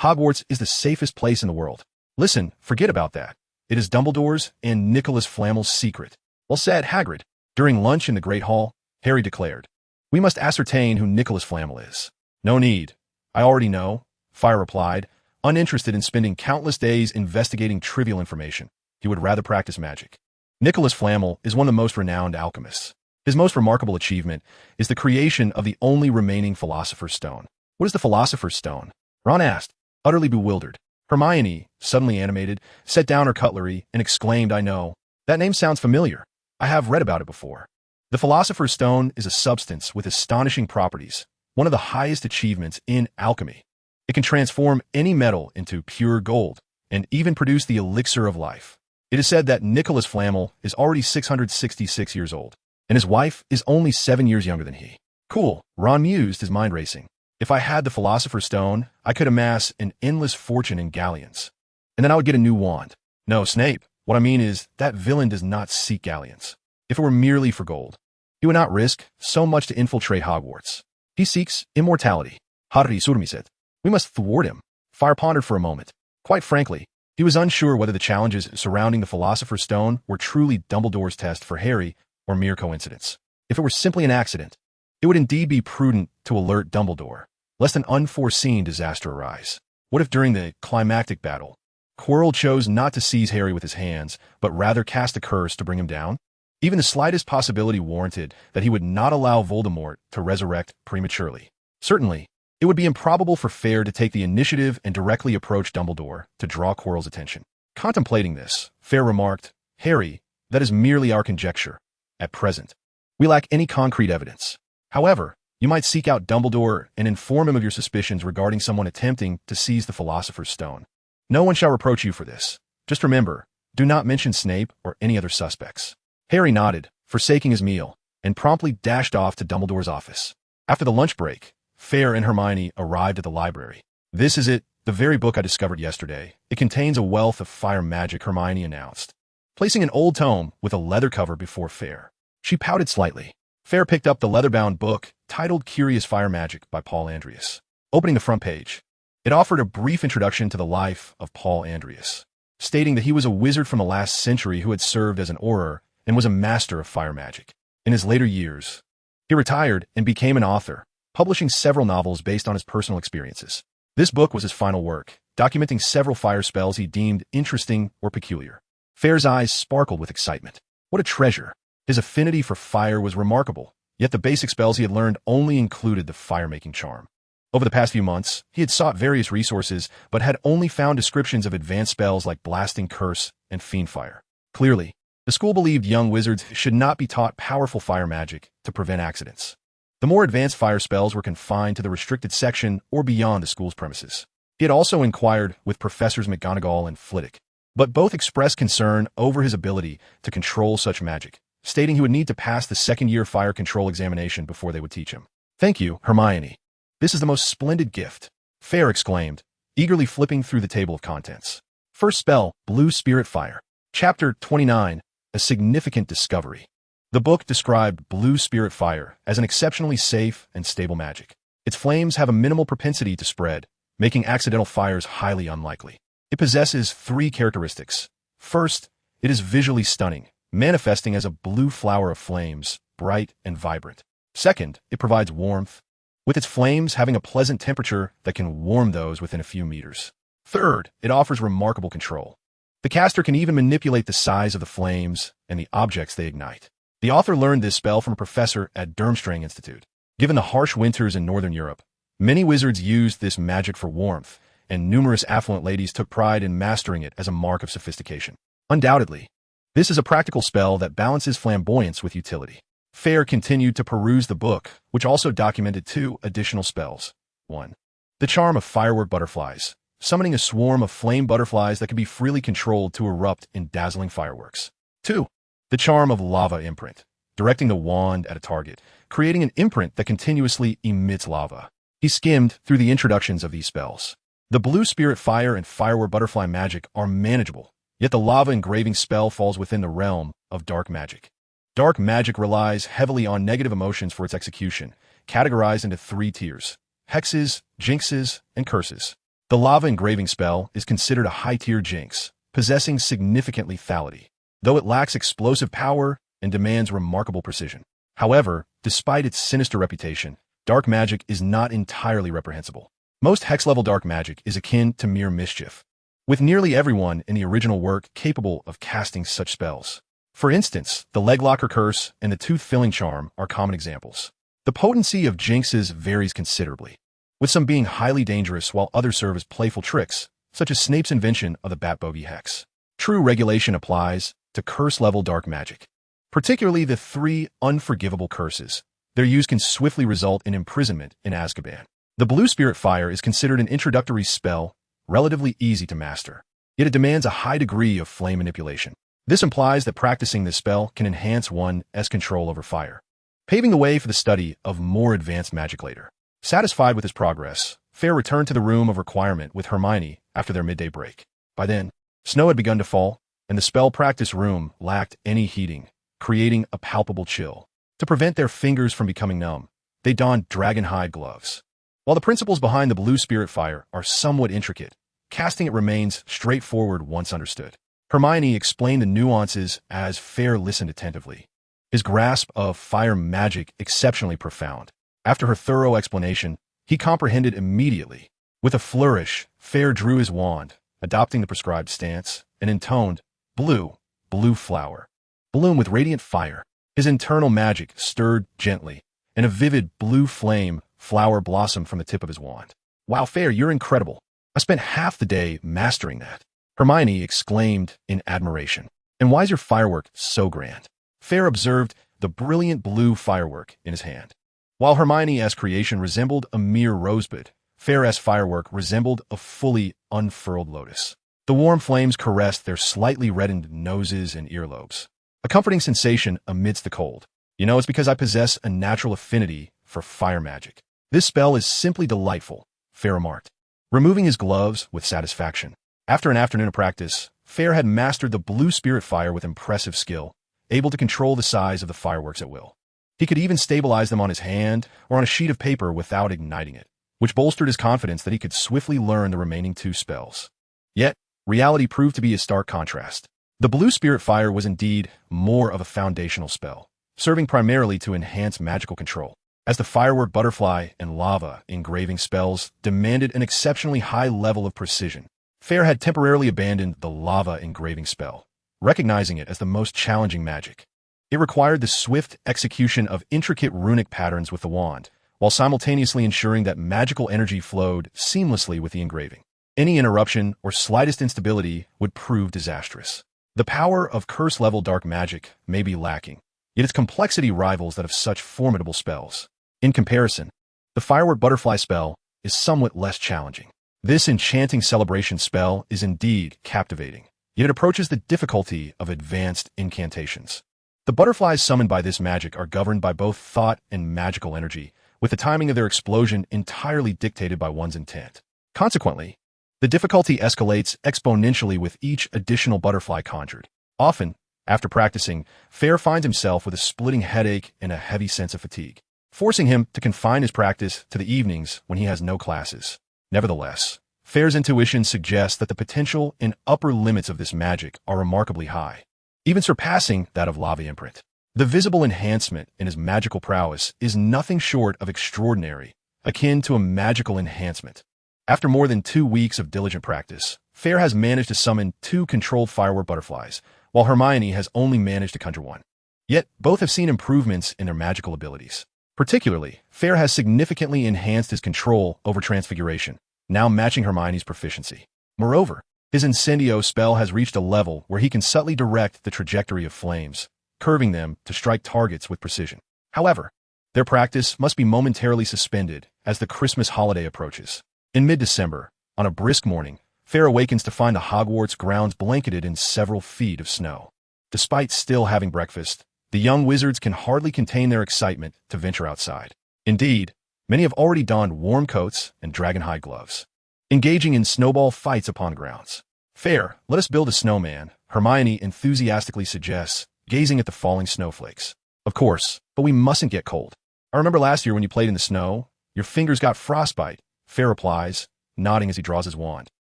Hogwarts is the safest place in the world. Listen, forget about that. It is Dumbledore's and Nicholas Flamel's secret. Well said, Hagrid. During lunch in the Great Hall, Harry declared, We must ascertain who Nicholas Flamel is. No need. I already know, Fayre replied, uninterested in spending countless days investigating trivial information. He would rather practice magic. Nicholas Flamel is one of the most renowned alchemists. His most remarkable achievement is the creation of the only remaining Philosopher's Stone. What is the Philosopher's Stone? Ron asked, utterly bewildered. Hermione, suddenly animated, set down her cutlery and exclaimed, I know. That name sounds familiar. I have read about it before. The Philosopher's Stone is a substance with astonishing properties, one of the highest achievements in alchemy. It can transform any metal into pure gold and even produce the elixir of life. It is said that Nicholas Flamel is already 666 years old, and his wife is only 7 years younger than he. Cool, Ron mused, his mind racing. If I had the Philosopher's Stone, I could amass an endless fortune in galleons. And then I would get a new wand. No, Snape, what I mean is that villain does not seek galleons. If it were merely for gold, he would not risk so much to infiltrate Hogwarts. He seeks immortality. Harry surmiset. We must thwart him. Fayre pondered for a moment. Quite frankly, he was unsure whether the challenges surrounding the Philosopher's Stone were truly Dumbledore's test for Harry or mere coincidence. If it were simply an accident, it would indeed be prudent to alert Dumbledore, lest an unforeseen disaster arise. What if during the climactic battle, Quirrell chose not to seize Harry with his hands, but rather cast a curse to bring him down? Even the slightest possibility warranted that he would not allow Voldemort to resurrect prematurely. Certainly, it would be improbable for Fayre to take the initiative and directly approach Dumbledore to draw Quirrell's attention. Contemplating this, Fayre remarked, Harry, that is merely our conjecture. At present, we lack any concrete evidence. However, you might seek out Dumbledore and inform him of your suspicions regarding someone attempting to seize the Philosopher's Stone. No one shall reproach you for this. Just remember, do not mention Snape or any other suspects. Harry nodded, forsaking his meal, and promptly dashed off to Dumbledore's office. After the lunch break, Fayre and Hermione arrived at the library. This is it, the very book I discovered yesterday. It contains a wealth of fire magic, Hermione announced, placing an old tome with a leather cover before Fayre. She pouted slightly. Fayre picked up the leather-bound book titled Curious Fire Magic by Paul Andrius. Opening the front page, it offered a brief introduction to the life of Paul Andrius. stating that he was a wizard from the last century who had served as an auror and was a master of fire magic. In his later years, he retired and became an author, publishing several novels based on his personal experiences. This book was his final work, documenting several fire spells he deemed interesting or peculiar. Fayre's eyes sparkled with excitement. What a treasure! His affinity for fire was remarkable, yet the basic spells he had learned only included the fire-making charm. Over the past few months, he had sought various resources, but had only found descriptions of advanced spells like Blasting Curse and Fiend Fire. Clearly, the school believed young wizards should not be taught powerful fire magic to prevent accidents. The more advanced fire spells were confined to the restricted section or beyond the school's premises. He had also inquired with Professors McGonagall and Flitwick, but both expressed concern over his ability to control such magic, stating he would need to pass the second-year fire control examination before they would teach him. "Thank you, Hermione. This is the most splendid gift," Fayre exclaimed, eagerly flipping through the table of contents. First spell, Blue Spirit Fire. Chapter 29, A Significant Discovery. The book described Blue Spirit Fire as an exceptionally safe and stable magic. Its flames have a minimal propensity to spread, making accidental fires highly unlikely. It possesses 3 characteristics. First, it is visually stunning, manifesting as a blue flower of flames, bright and vibrant. Second, it provides warmth, with its flames having a pleasant temperature that can warm those within a few meters. Third, it offers remarkable control. The caster can even manipulate the size of the flames and the objects they ignite. The author learned this spell from a professor at Durmstrang Institute. Given the harsh winters in Northern Europe, many wizards used this magic for warmth, and numerous affluent ladies took pride in mastering it as a mark of sophistication. Undoubtedly, this is a practical spell that balances flamboyance with utility. Fayre continued to peruse the book, which also documented 2 additional spells. 1. The charm of firework butterflies, summoning a swarm of flame butterflies that can be freely controlled to erupt in dazzling fireworks. 2. The charm of lava imprint, directing the wand at a target, creating an imprint that continuously emits lava. He skimmed through the introductions of these spells. The Blue Spirit Fire and Firework Butterfly magic are manageable, yet the lava engraving spell falls within the realm of dark magic. Dark magic relies heavily on negative emotions for its execution, categorized into 3 tiers: hexes, jinxes, and curses. The lava engraving spell is considered a high-tier jinx, possessing significant lethality, though it lacks explosive power and demands remarkable precision. However, despite its sinister reputation, dark magic is not entirely reprehensible. Most hex-level dark magic is akin to mere mischief, with nearly everyone in the original work capable of casting such spells. For instance, the Leglocker Curse and the Tooth-Filling Charm are common examples. The potency of jinxes varies considerably, with some being highly dangerous while others serve as playful tricks, such as Snape's invention of the Bat-Bogey Hex. True regulation applies to curse-level dark magic, particularly the 3 unforgivable curses. Their use can swiftly result in imprisonment in Azkaban. The Blue Spirit Fire is considered an introductory spell, relatively easy to master, yet it demands a high degree of flame manipulation. This implies that practicing this spell can enhance one's control over fire, paving the way for the study of more advanced magic later. Satisfied with his progress, Fayre returned to the room of requirement with Hermione after their midday break. By then, snow had begun to fall, and the spell practice room lacked any heating, creating a palpable chill. To prevent their fingers from becoming numb, they donned dragonhide gloves. While the principles behind the Blue Spirit Fire are somewhat intricate, casting it remains straightforward once understood. Hermione explained the nuances as Fayre listened attentively, his grasp of fire magic exceptionally profound. After her thorough explanation, he comprehended immediately. With a flourish, Fayre drew his wand, adopting the prescribed stance, and intoned, "Blue, blue flower, bloom with radiant fire." His internal magic stirred gently, and a vivid blue flame flower blossomed from the tip of his wand. "Wow, Fayre, you're incredible. I spent half the day mastering that," Hermione exclaimed in admiration. "And why is your firework so grand?" Fayre observed the brilliant blue firework in his hand. While Hermione's creation resembled a mere rosebud, Fayre's firework resembled a fully unfurled lotus. The warm flames caressed their slightly reddened noses and earlobes, a comforting sensation amidst the cold. "You know, it's because I possess a natural affinity for fire magic. This spell is simply delightful," Fayre remarked, removing his gloves with satisfaction. After an afternoon of practice, Fayre had mastered the Blue Spirit Fire with impressive skill, able to control the size of the fireworks at will. He could even stabilize them on his hand or on a sheet of paper without igniting it, which bolstered his confidence that he could swiftly learn the remaining 2 spells. Yet, reality proved to be a stark contrast. The blue spirit fire was indeed more of a foundational spell, serving primarily to enhance magical control, as the firework butterfly and lava engraving spells demanded an exceptionally high level of precision. Fayre had temporarily abandoned the lava engraving spell, recognizing it as the most challenging magic. It required the swift execution of intricate runic patterns with the wand, while simultaneously ensuring that magical energy flowed seamlessly with the engraving. Any interruption or slightest instability would prove disastrous. The power of curse-level dark magic may be lacking, yet its complexity rivals that of such formidable spells. In comparison, the firework butterfly spell is somewhat less challenging. This enchanting celebration spell is indeed captivating, yet it approaches the difficulty of advanced incantations. The butterflies summoned by this magic are governed by both thought and magical energy, with the timing of their explosion entirely dictated by one's intent. Consequently, the difficulty escalates exponentially with each additional butterfly conjured. Often, after practicing, Fayre finds himself with a splitting headache and a heavy sense of fatigue, forcing him to confine his practice to the evenings when he has no classes. Nevertheless, Fayre's intuition suggests that the potential and upper limits of this magic are remarkably high, even surpassing that of Lava Imprint. The visible enhancement in his magical prowess is nothing short of extraordinary, akin to a magical enhancement. After more than 2 weeks of diligent practice, Fayre has managed to summon 2 controlled firework butterflies, while Hermione has only managed to conjure 1. Yet, both have seen improvements in their magical abilities. Particularly, Fayre has significantly enhanced his control over transfiguration, now matching Hermione's proficiency. Moreover, his Incendio spell has reached a level where he can subtly direct the trajectory of flames, curving them to strike targets with precision. However, their practice must be momentarily suspended as the Christmas holiday approaches. In mid-December, on a brisk morning, Fayre awakens to find the Hogwarts grounds blanketed in several feet of snow. Despite still having breakfast, the young wizards can hardly contain their excitement to venture outside. Indeed, many have already donned warm coats and dragon-hide gloves, engaging in snowball fights upon grounds. "Fayre, let us build a snowman," Hermione enthusiastically suggests, gazing at the falling snowflakes. "Of course, but we mustn't get cold. I remember last year when you played in the snow, your fingers got frostbite," Fayre replies, nodding as he draws his wand,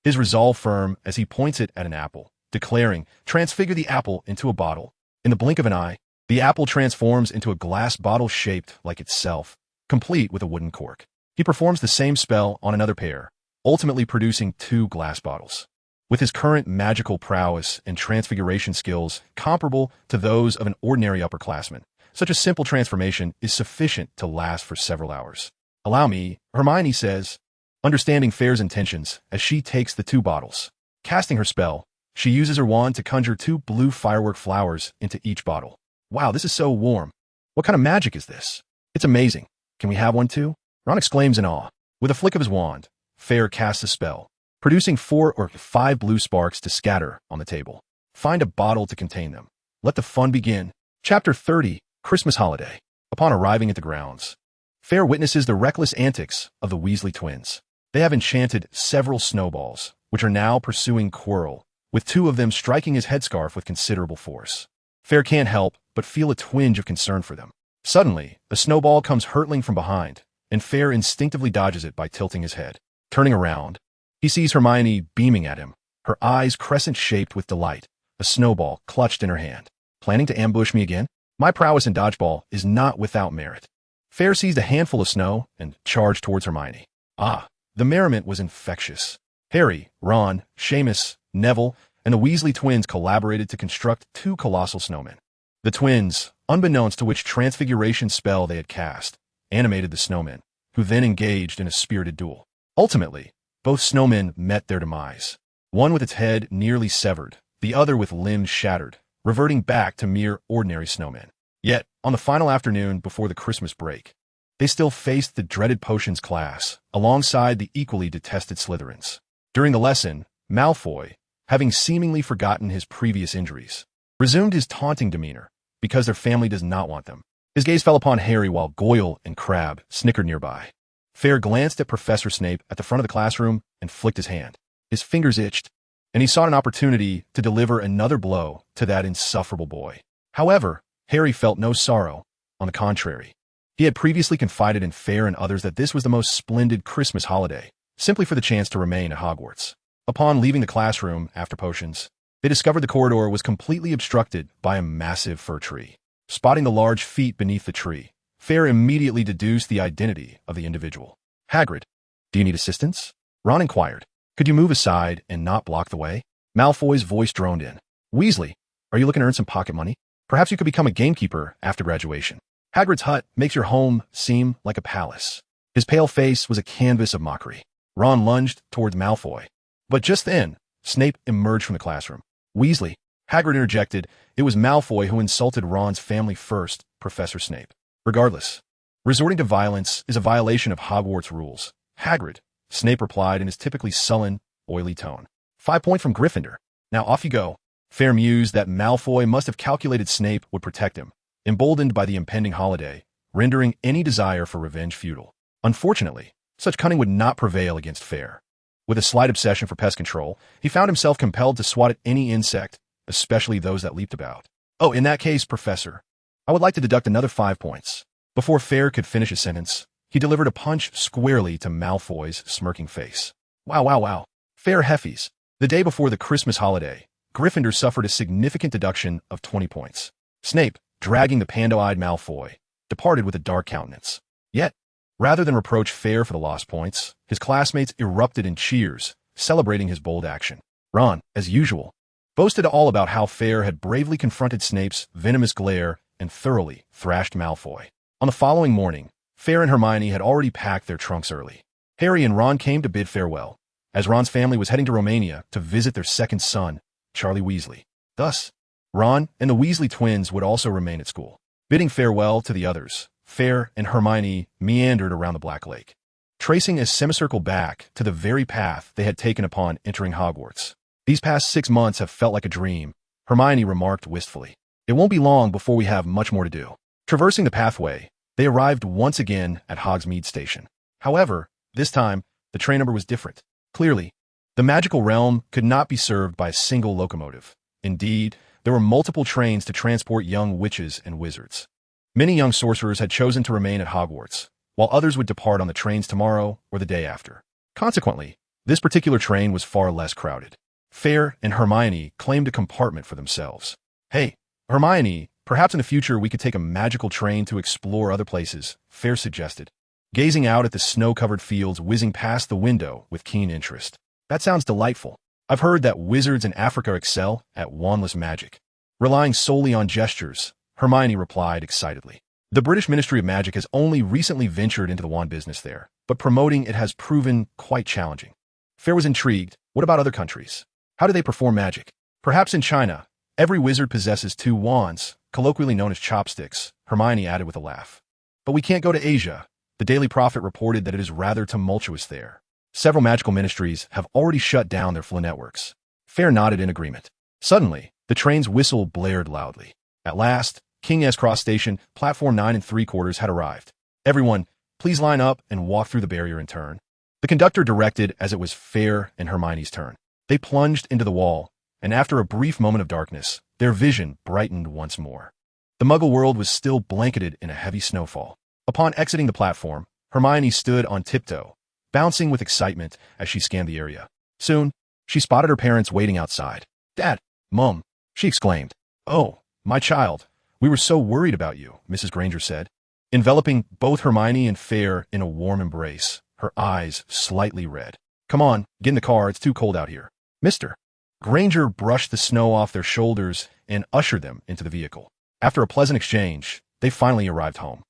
his resolve firm as he points it at an apple, declaring, "Transfigure the apple into a bottle." In the blink of an eye, the apple transforms into a glass bottle shaped like itself, complete with a wooden cork. He performs the same spell on another pair, ultimately producing 2 glass bottles. With his current magical prowess and transfiguration skills comparable to those of an ordinary upperclassman, such a simple transformation is sufficient to last for several hours. "Allow me," Hermione says, understanding Fayre's intentions as she takes the 2 bottles. Casting her spell, she uses her wand to conjure 2 blue firework flowers into each bottle. "Wow, this is so warm. What kind of magic is this? It's amazing. Can we have one too?" Ron exclaims in awe. With a flick of his wand, Fayre casts a spell, producing 4 or 5 blue sparks to scatter on the table. Find a bottle to contain them. Let the fun begin. Chapter 30, Christmas Holiday. Upon arriving at the grounds, Fayre witnesses the reckless antics of the Weasley twins. They have enchanted several snowballs, which are now pursuing Quirrell, with 2 of them striking his headscarf with considerable force. Fayre can't help but feel a twinge of concern for them. Suddenly, a snowball comes hurtling from behind, and Fayre instinctively dodges it by tilting his head. Turning around, he sees Hermione beaming at him, her eyes crescent-shaped with delight, a snowball clutched in her hand. "Planning to ambush me again? My prowess in dodgeball is not without merit." Fayre seized a handful of snow and charged towards Hermione. The merriment was infectious. Harry, Ron, Seamus, Neville, and the Weasley twins collaborated to construct 2 colossal snowmen. The twins, unbeknownst to which transfiguration spell they had cast, animated the snowmen, who then engaged in a spirited duel. Ultimately, both snowmen met their demise, one with its head nearly severed, the other with limbs shattered, reverting back to mere ordinary snowmen. Yet, on the final afternoon before the Christmas break, they still faced the dreaded potions class, alongside the equally detested Slytherins. During the lesson, Malfoy, having seemingly forgotten his previous injuries, resumed his taunting demeanor, because their family does not want them. His gaze fell upon Harry while Goyle and Crabbe snickered nearby. Fayre glanced at Professor Snape at the front of the classroom and flicked his hand. His fingers itched, and he sought an opportunity to deliver another blow to that insufferable boy. However, Harry felt no sorrow. On the contrary, he had previously confided in Fayre and others that this was the most splendid Christmas holiday, simply for the chance to remain at Hogwarts. Upon leaving the classroom after potions, they discovered the corridor was completely obstructed by a massive fir tree. Spotting the large feet beneath the tree, Fayre immediately deduced the identity of the individual. Hagrid, do you need assistance? Ron inquired. Could you move aside and not block the way? Malfoy's voice droned in. Weasley, are you looking to earn some pocket money? Perhaps you could become a gamekeeper after graduation. Hagrid's hut makes your home seem like a palace. His pale face was a canvas of mockery. Ron lunged towards Malfoy. But just then, Snape emerged from the classroom. Weasley, Hagrid interjected. It was Malfoy who insulted Ron's family first, Professor Snape. Regardless, resorting to violence is a violation of Hogwarts rules. Hagrid, Snape replied in his typically sullen, oily tone. 5 points from Gryffindor. Now off you go. Fayre mused that Malfoy must have calculated Snape would protect him, emboldened by the impending holiday, rendering any desire for revenge futile. Unfortunately, such cunning would not prevail against Fayre. With a slight obsession for pest control, he found himself compelled to swat at any insect, especially those that leaped about. Oh, in that case, Professor, I would like to deduct another 5 points. Before Fayre could finish his sentence, he delivered a punch squarely to Malfoy's smirking face. Wow. Fayre heffies. The day before the Christmas holiday, Gryffindor suffered a significant deduction of 20 points. Snape, dragging the panda-eyed Malfoy, departed with a dark countenance. Yet, rather than reproach Fayre for the lost points, his classmates erupted in cheers, celebrating his bold action. Ron, as usual, boasted all about how Fayre had bravely confronted Snape's venomous glare and thoroughly thrashed Malfoy. On the following morning, Fayre and Hermione had already packed their trunks early. Harry and Ron came to bid farewell, as Ron's family was heading to Romania to visit their second son, Charlie Weasley. Thus, Ron and the Weasley twins would also remain at school. Bidding farewell to the others, Fayre and Hermione meandered around the Black Lake, tracing a semicircle back to the very path they had taken upon entering Hogwarts. These past 6 months have felt like a dream, Hermione remarked wistfully. It won't be long before we have much more to do. Traversing the pathway, they arrived once again at Hogsmeade Station. However, this time, the train number was different. Clearly, the magical realm could not be served by a single locomotive. Indeed, there were multiple trains to transport young witches and wizards. Many young sorcerers had chosen to remain at Hogwarts, while others would depart on the trains tomorrow or the day after. Consequently, this particular train was far less crowded. Fayre and Hermione claimed a compartment for themselves. Hey, Hermione, perhaps in the future we could take a magical train to explore other places, Fayre suggested, gazing out at the snow-covered fields whizzing past the window with keen interest. That sounds delightful. I've heard that wizards in Africa excel at wandless magic. Relying solely on gestures, Hermione replied excitedly. The British Ministry of Magic has only recently ventured into the wand business there, but promoting it has proven quite challenging. Fayre was intrigued. What about other countries? How do they perform magic? Perhaps in China, every wizard possesses 2 wands, colloquially known as chopsticks, Hermione added with a laugh. But we can't go to Asia. The Daily Prophet reported that it is rather tumultuous there. Several magical ministries have already shut down their flow networks. Fayre nodded in agreement. Suddenly, the train's whistle blared loudly. At last, King S Cross Station, platform 9 3/4 had arrived. Everyone, please line up and walk through the barrier in turn. The conductor directed as it was Fayre and Hermione's turn. They plunged into the wall, and after a brief moment of darkness, their vision brightened once more. The Muggle world was still blanketed in a heavy snowfall. Upon exiting the platform, Hermione stood on tiptoe, bouncing with excitement as she scanned the area. Soon, she spotted her parents waiting outside. "Dad, Mum," she exclaimed. "Oh, my child, we were so worried about you," Mrs. Granger said, enveloping both Hermione and Fayre in a warm embrace, her eyes slightly red. "Come on, get in the car, it's too cold out here." Mr. Granger brushed the snow off their shoulders and ushered them into the vehicle. After a pleasant exchange, they finally arrived home.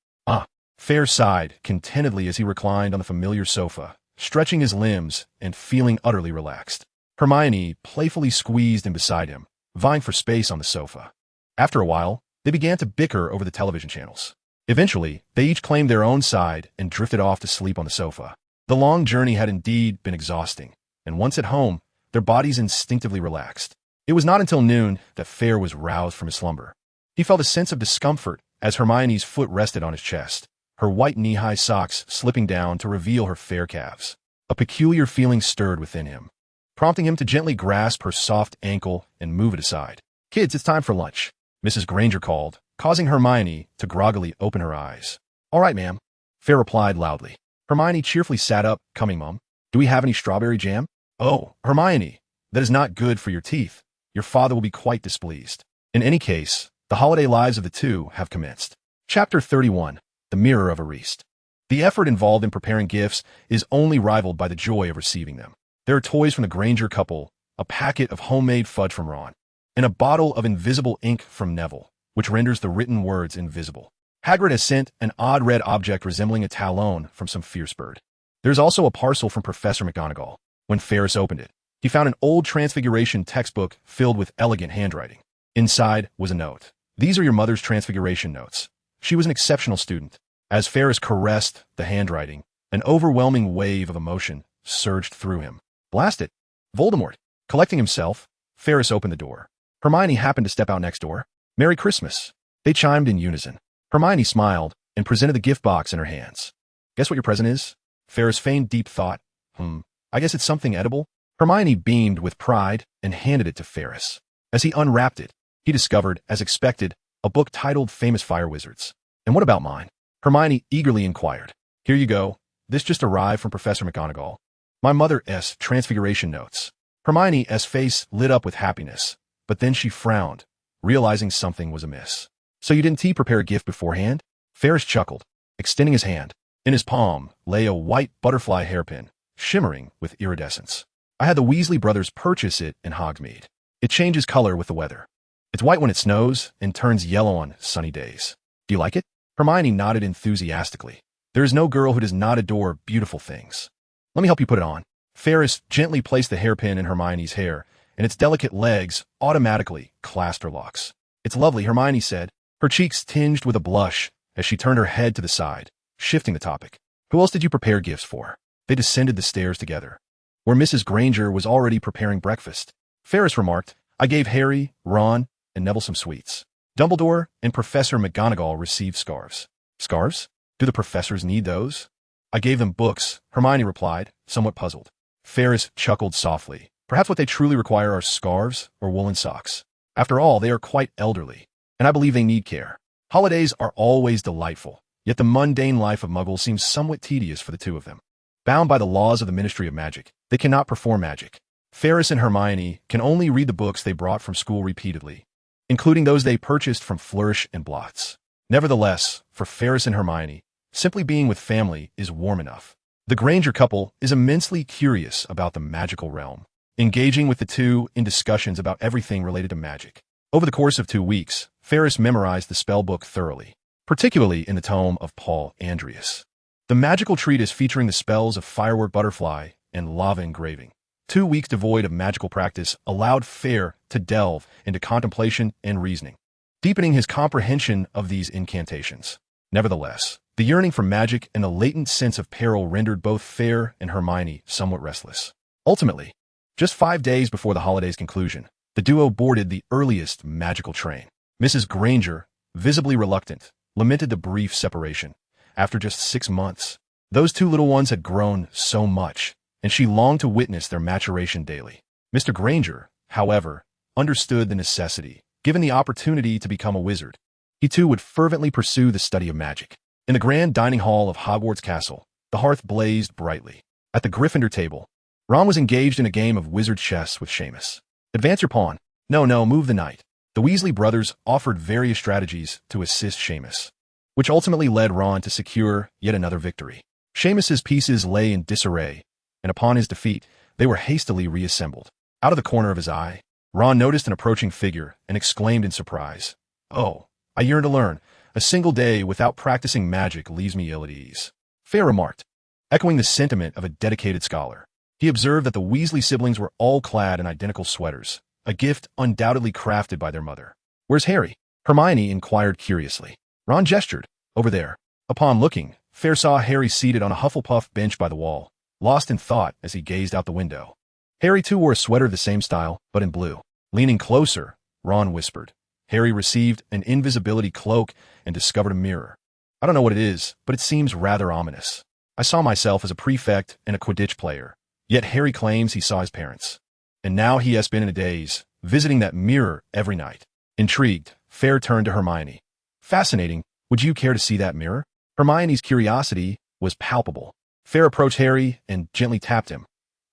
Fayre sighed contentedly as he reclined on the familiar sofa, stretching his limbs and feeling utterly relaxed. Hermione playfully squeezed in beside him, vying for space on the sofa. After a while, they began to bicker over the television channels. Eventually, they each claimed their own side and drifted off to sleep on the sofa. The long journey had indeed been exhausting, and once at home, their bodies instinctively relaxed. It was not until noon that Fayre was roused from his slumber. He felt a sense of discomfort as Hermione's foot rested on his chest, her white knee-high socks slipping down to reveal her fair calves. A peculiar feeling stirred within him, prompting him to gently grasp her soft ankle and move it aside. "Kids, it's time for lunch," Mrs. Granger called, causing Hermione to groggily open her eyes. "All right, ma'am," Fayre replied loudly. Hermione cheerfully sat up, "Coming, Mum. Do we have any strawberry jam?" "Oh, Hermione, that is not good for your teeth. Your father will be quite displeased." In any case, the holiday lives of the two have commenced. Chapter 31. The Mirror of Ariste. The effort involved in preparing gifts is only rivaled by the joy of receiving them. There are toys from the Granger couple, a packet of homemade fudge from Ron, and a bottle of invisible ink from Neville, which renders the written words invisible. Hagrid has sent an odd red object resembling a talon from some fierce bird. There's also a parcel from Professor McGonagall. When Ferris opened it, he found an old Transfiguration textbook filled with elegant handwriting. Inside was a note. "These are your mother's Transfiguration notes. She was an exceptional student." As Ferris caressed the handwriting, an overwhelming wave of emotion surged through him. Blast it! Voldemort! Collecting himself, Ferris opened the door. Hermione happened to step out next door. "Merry Christmas!" They chimed in unison. Hermione smiled and presented the gift box in her hands. "Guess what your present is?" Ferris feigned deep thought. I guess it's something edible." Hermione beamed with pride and handed it to Ferris. As he unwrapped it, he discovered, as expected, a book titled Famous Fire Wizards. "And what about mine?" Hermione eagerly inquired. "Here you go. This just arrived from Professor McGonagall. My mother's Transfiguration notes." Hermione's face lit up with happiness, but then she frowned, realizing something was amiss. "So you didn't prepare a gift beforehand?" Ferris chuckled, extending his hand. In his palm lay a white butterfly hairpin, shimmering with iridescence. "I had the Weasley brothers purchase it in Hogsmeade. It changes color with the weather. It's white when it snows and turns yellow on sunny days. Do you like it?" Hermione nodded enthusiastically. There is no girl who does not adore beautiful things. "Let me help you put it on." Ferris gently placed the hairpin in Hermione's hair, and its delicate legs automatically clasped her locks. "It's lovely," Hermione said, her cheeks tinged with a blush as she turned her head to the side, shifting the topic. "Who else did you prepare gifts for?" They descended the stairs together, where Mrs. Granger was already preparing breakfast. Ferris remarked, "I gave Harry, Ron, and Neville some sweets. Dumbledore and Professor McGonagall received scarves." "Scarves? Do the professors need those?" "I gave them books," Hermione replied, somewhat puzzled. Ferris chuckled softly. "Perhaps what they truly require are scarves or woolen socks. After all, they are quite elderly, and I believe they need care. Holidays are always delightful, yet the mundane life of Muggles seems somewhat tedious for the two of them. Bound by the laws of the Ministry of Magic, they cannot perform magic. Ferris and Hermione can only read the books they brought from school repeatedly, including those they purchased from Flourish and Blots. Nevertheless, for Ferris and Hermione, simply being with family is warm enough. The Granger couple is immensely curious about the magical realm, engaging with the two in discussions about everything related to magic. Over the course of 2 weeks, Ferris memorized the spellbook thoroughly, particularly in the tome of Paul Andreas. The magical treatise featuring the spells of Firework Butterfly and Lava Engraving. 2 weeks devoid of magical practice allowed Fayre to delve into contemplation and reasoning, deepening his comprehension of these incantations. Nevertheless, the yearning for magic and the latent sense of peril rendered both Fayre and Hermione somewhat restless. Ultimately, just 5 days before the holiday's conclusion, the duo boarded the earliest magical train. Mrs. Granger, visibly reluctant, lamented the brief separation. After just 6 months, those 2 little ones had grown so much, and she longed to witness their maturation daily. Mr. Granger, however, understood the necessity, given the opportunity to become a wizard. He too would fervently pursue the study of magic. In the grand dining hall of Hogwarts Castle, the hearth blazed brightly. At the Gryffindor table, Ron was engaged in a game of wizard chess with Seamus. "Advance your pawn." No, move the knight." The Weasley brothers offered various strategies to assist Seamus, which ultimately led Ron to secure yet another victory. Seamus's pieces lay in disarray, and upon his defeat, they were hastily reassembled. Out of the corner of his eye, Ron noticed an approaching figure and exclaimed in surprise, "Oh, I yearn to learn. A single day without practicing magic leaves me ill at ease." Fayre remarked, echoing the sentiment of a dedicated scholar. He observed that the Weasley siblings were all clad in identical sweaters, a gift undoubtedly crafted by their mother. "Where's Harry?" Hermione inquired curiously. Ron gestured. "Over there." Upon looking, Fayre saw Harry seated on a Hufflepuff bench by the wall, lost in thought as he gazed out the window. Harry too wore a sweater of the same style, but in blue. Leaning closer, Ron whispered. Harry received an invisibility cloak and discovered a mirror. "I don't know what it is, but it seems rather ominous. I saw myself as a prefect and a Quidditch player, yet Harry claims he saw his parents. And now he has been in a daze, visiting that mirror every night." Intrigued, Fayre turned to Hermione. "Fascinating. Would you care to see that mirror?" Hermione's curiosity was palpable. Fayre approached Harry and gently tapped him.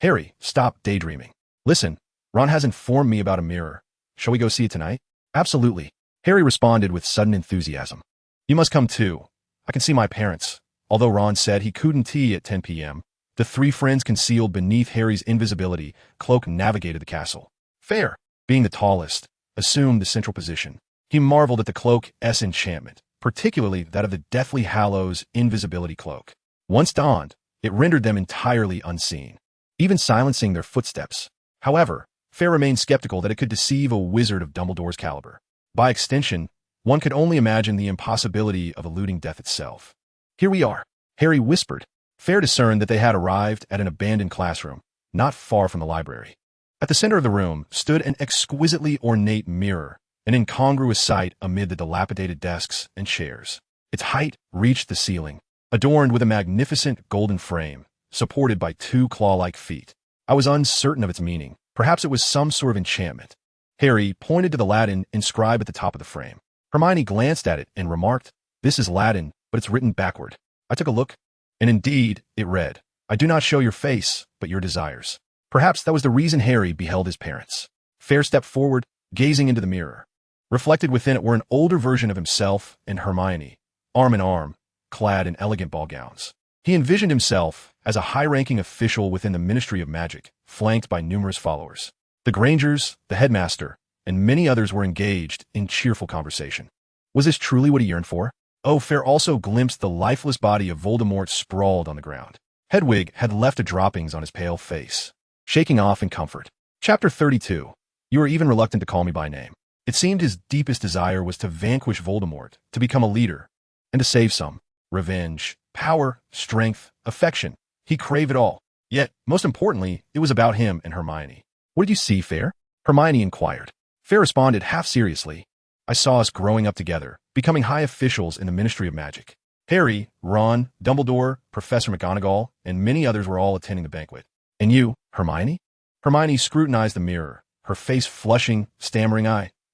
Harry, stop daydreaming. Listen, Ron has informed me about a mirror. Shall we go see it tonight? Absolutely. Harry responded with sudden enthusiasm. You must come too. I can see my parents. Although Ron said he couldn't tea at 10 p.m., the three friends concealed beneath Harry's invisibility cloak navigated the castle. Fayre, being the tallest, assumed the central position. He marveled at the cloak's enchantment, particularly that of the Deathly Hallows invisibility cloak. Once donned, it rendered them entirely unseen, even silencing their footsteps. However, Fayre remained skeptical that it could deceive a wizard of Dumbledore's caliber. By extension, one could only imagine the impossibility of eluding death itself. Here we are, Harry whispered. Fayre discerned that they had arrived at an abandoned classroom, not far from the library. At the center of the room stood an exquisitely ornate mirror, an incongruous sight amid the dilapidated desks and chairs. Its height reached the ceiling, adorned with a magnificent golden frame, supported by two claw-like feet. I was uncertain of its meaning. Perhaps it was some sort of enchantment. Harry pointed to the Latin inscribed at the top of the frame. Hermione glanced at it and remarked, "This is Latin, but it's written backward." I took a look, and indeed, it read, "I do not show your face, but your desires." Perhaps that was the reason Harry beheld his parents. Fayre stepped forward, gazing into the mirror. Reflected within it were an older version of himself and Hermione, arm in arm, clad in elegant ball gowns. He envisioned himself as a high-ranking official within the Ministry of Magic, flanked by numerous followers. The Grangers, the headmaster, and many others were engaged in cheerful conversation. Was this truly what he yearned for? Oh, Fayre also glimpsed the lifeless body of Voldemort sprawled on the ground. Hedwig had left a droppings on his pale face, shaking off in comfort. Chapter 32. You are even reluctant to call me by name. It seemed his deepest desire was to vanquish Voldemort, to become a leader, and to save some. Revenge, power, strength, affection. He craved it all. Yet, most importantly, it was about him and Hermione. What did you see, Fayre? Hermione inquired. Fayre responded half seriously. I saw us growing up together, becoming high officials in the Ministry of Magic. Harry, Ron, Dumbledore, Professor McGonagall, and many others were all attending the banquet. And you, Hermione? Hermione scrutinized the mirror, her face flushing, stammering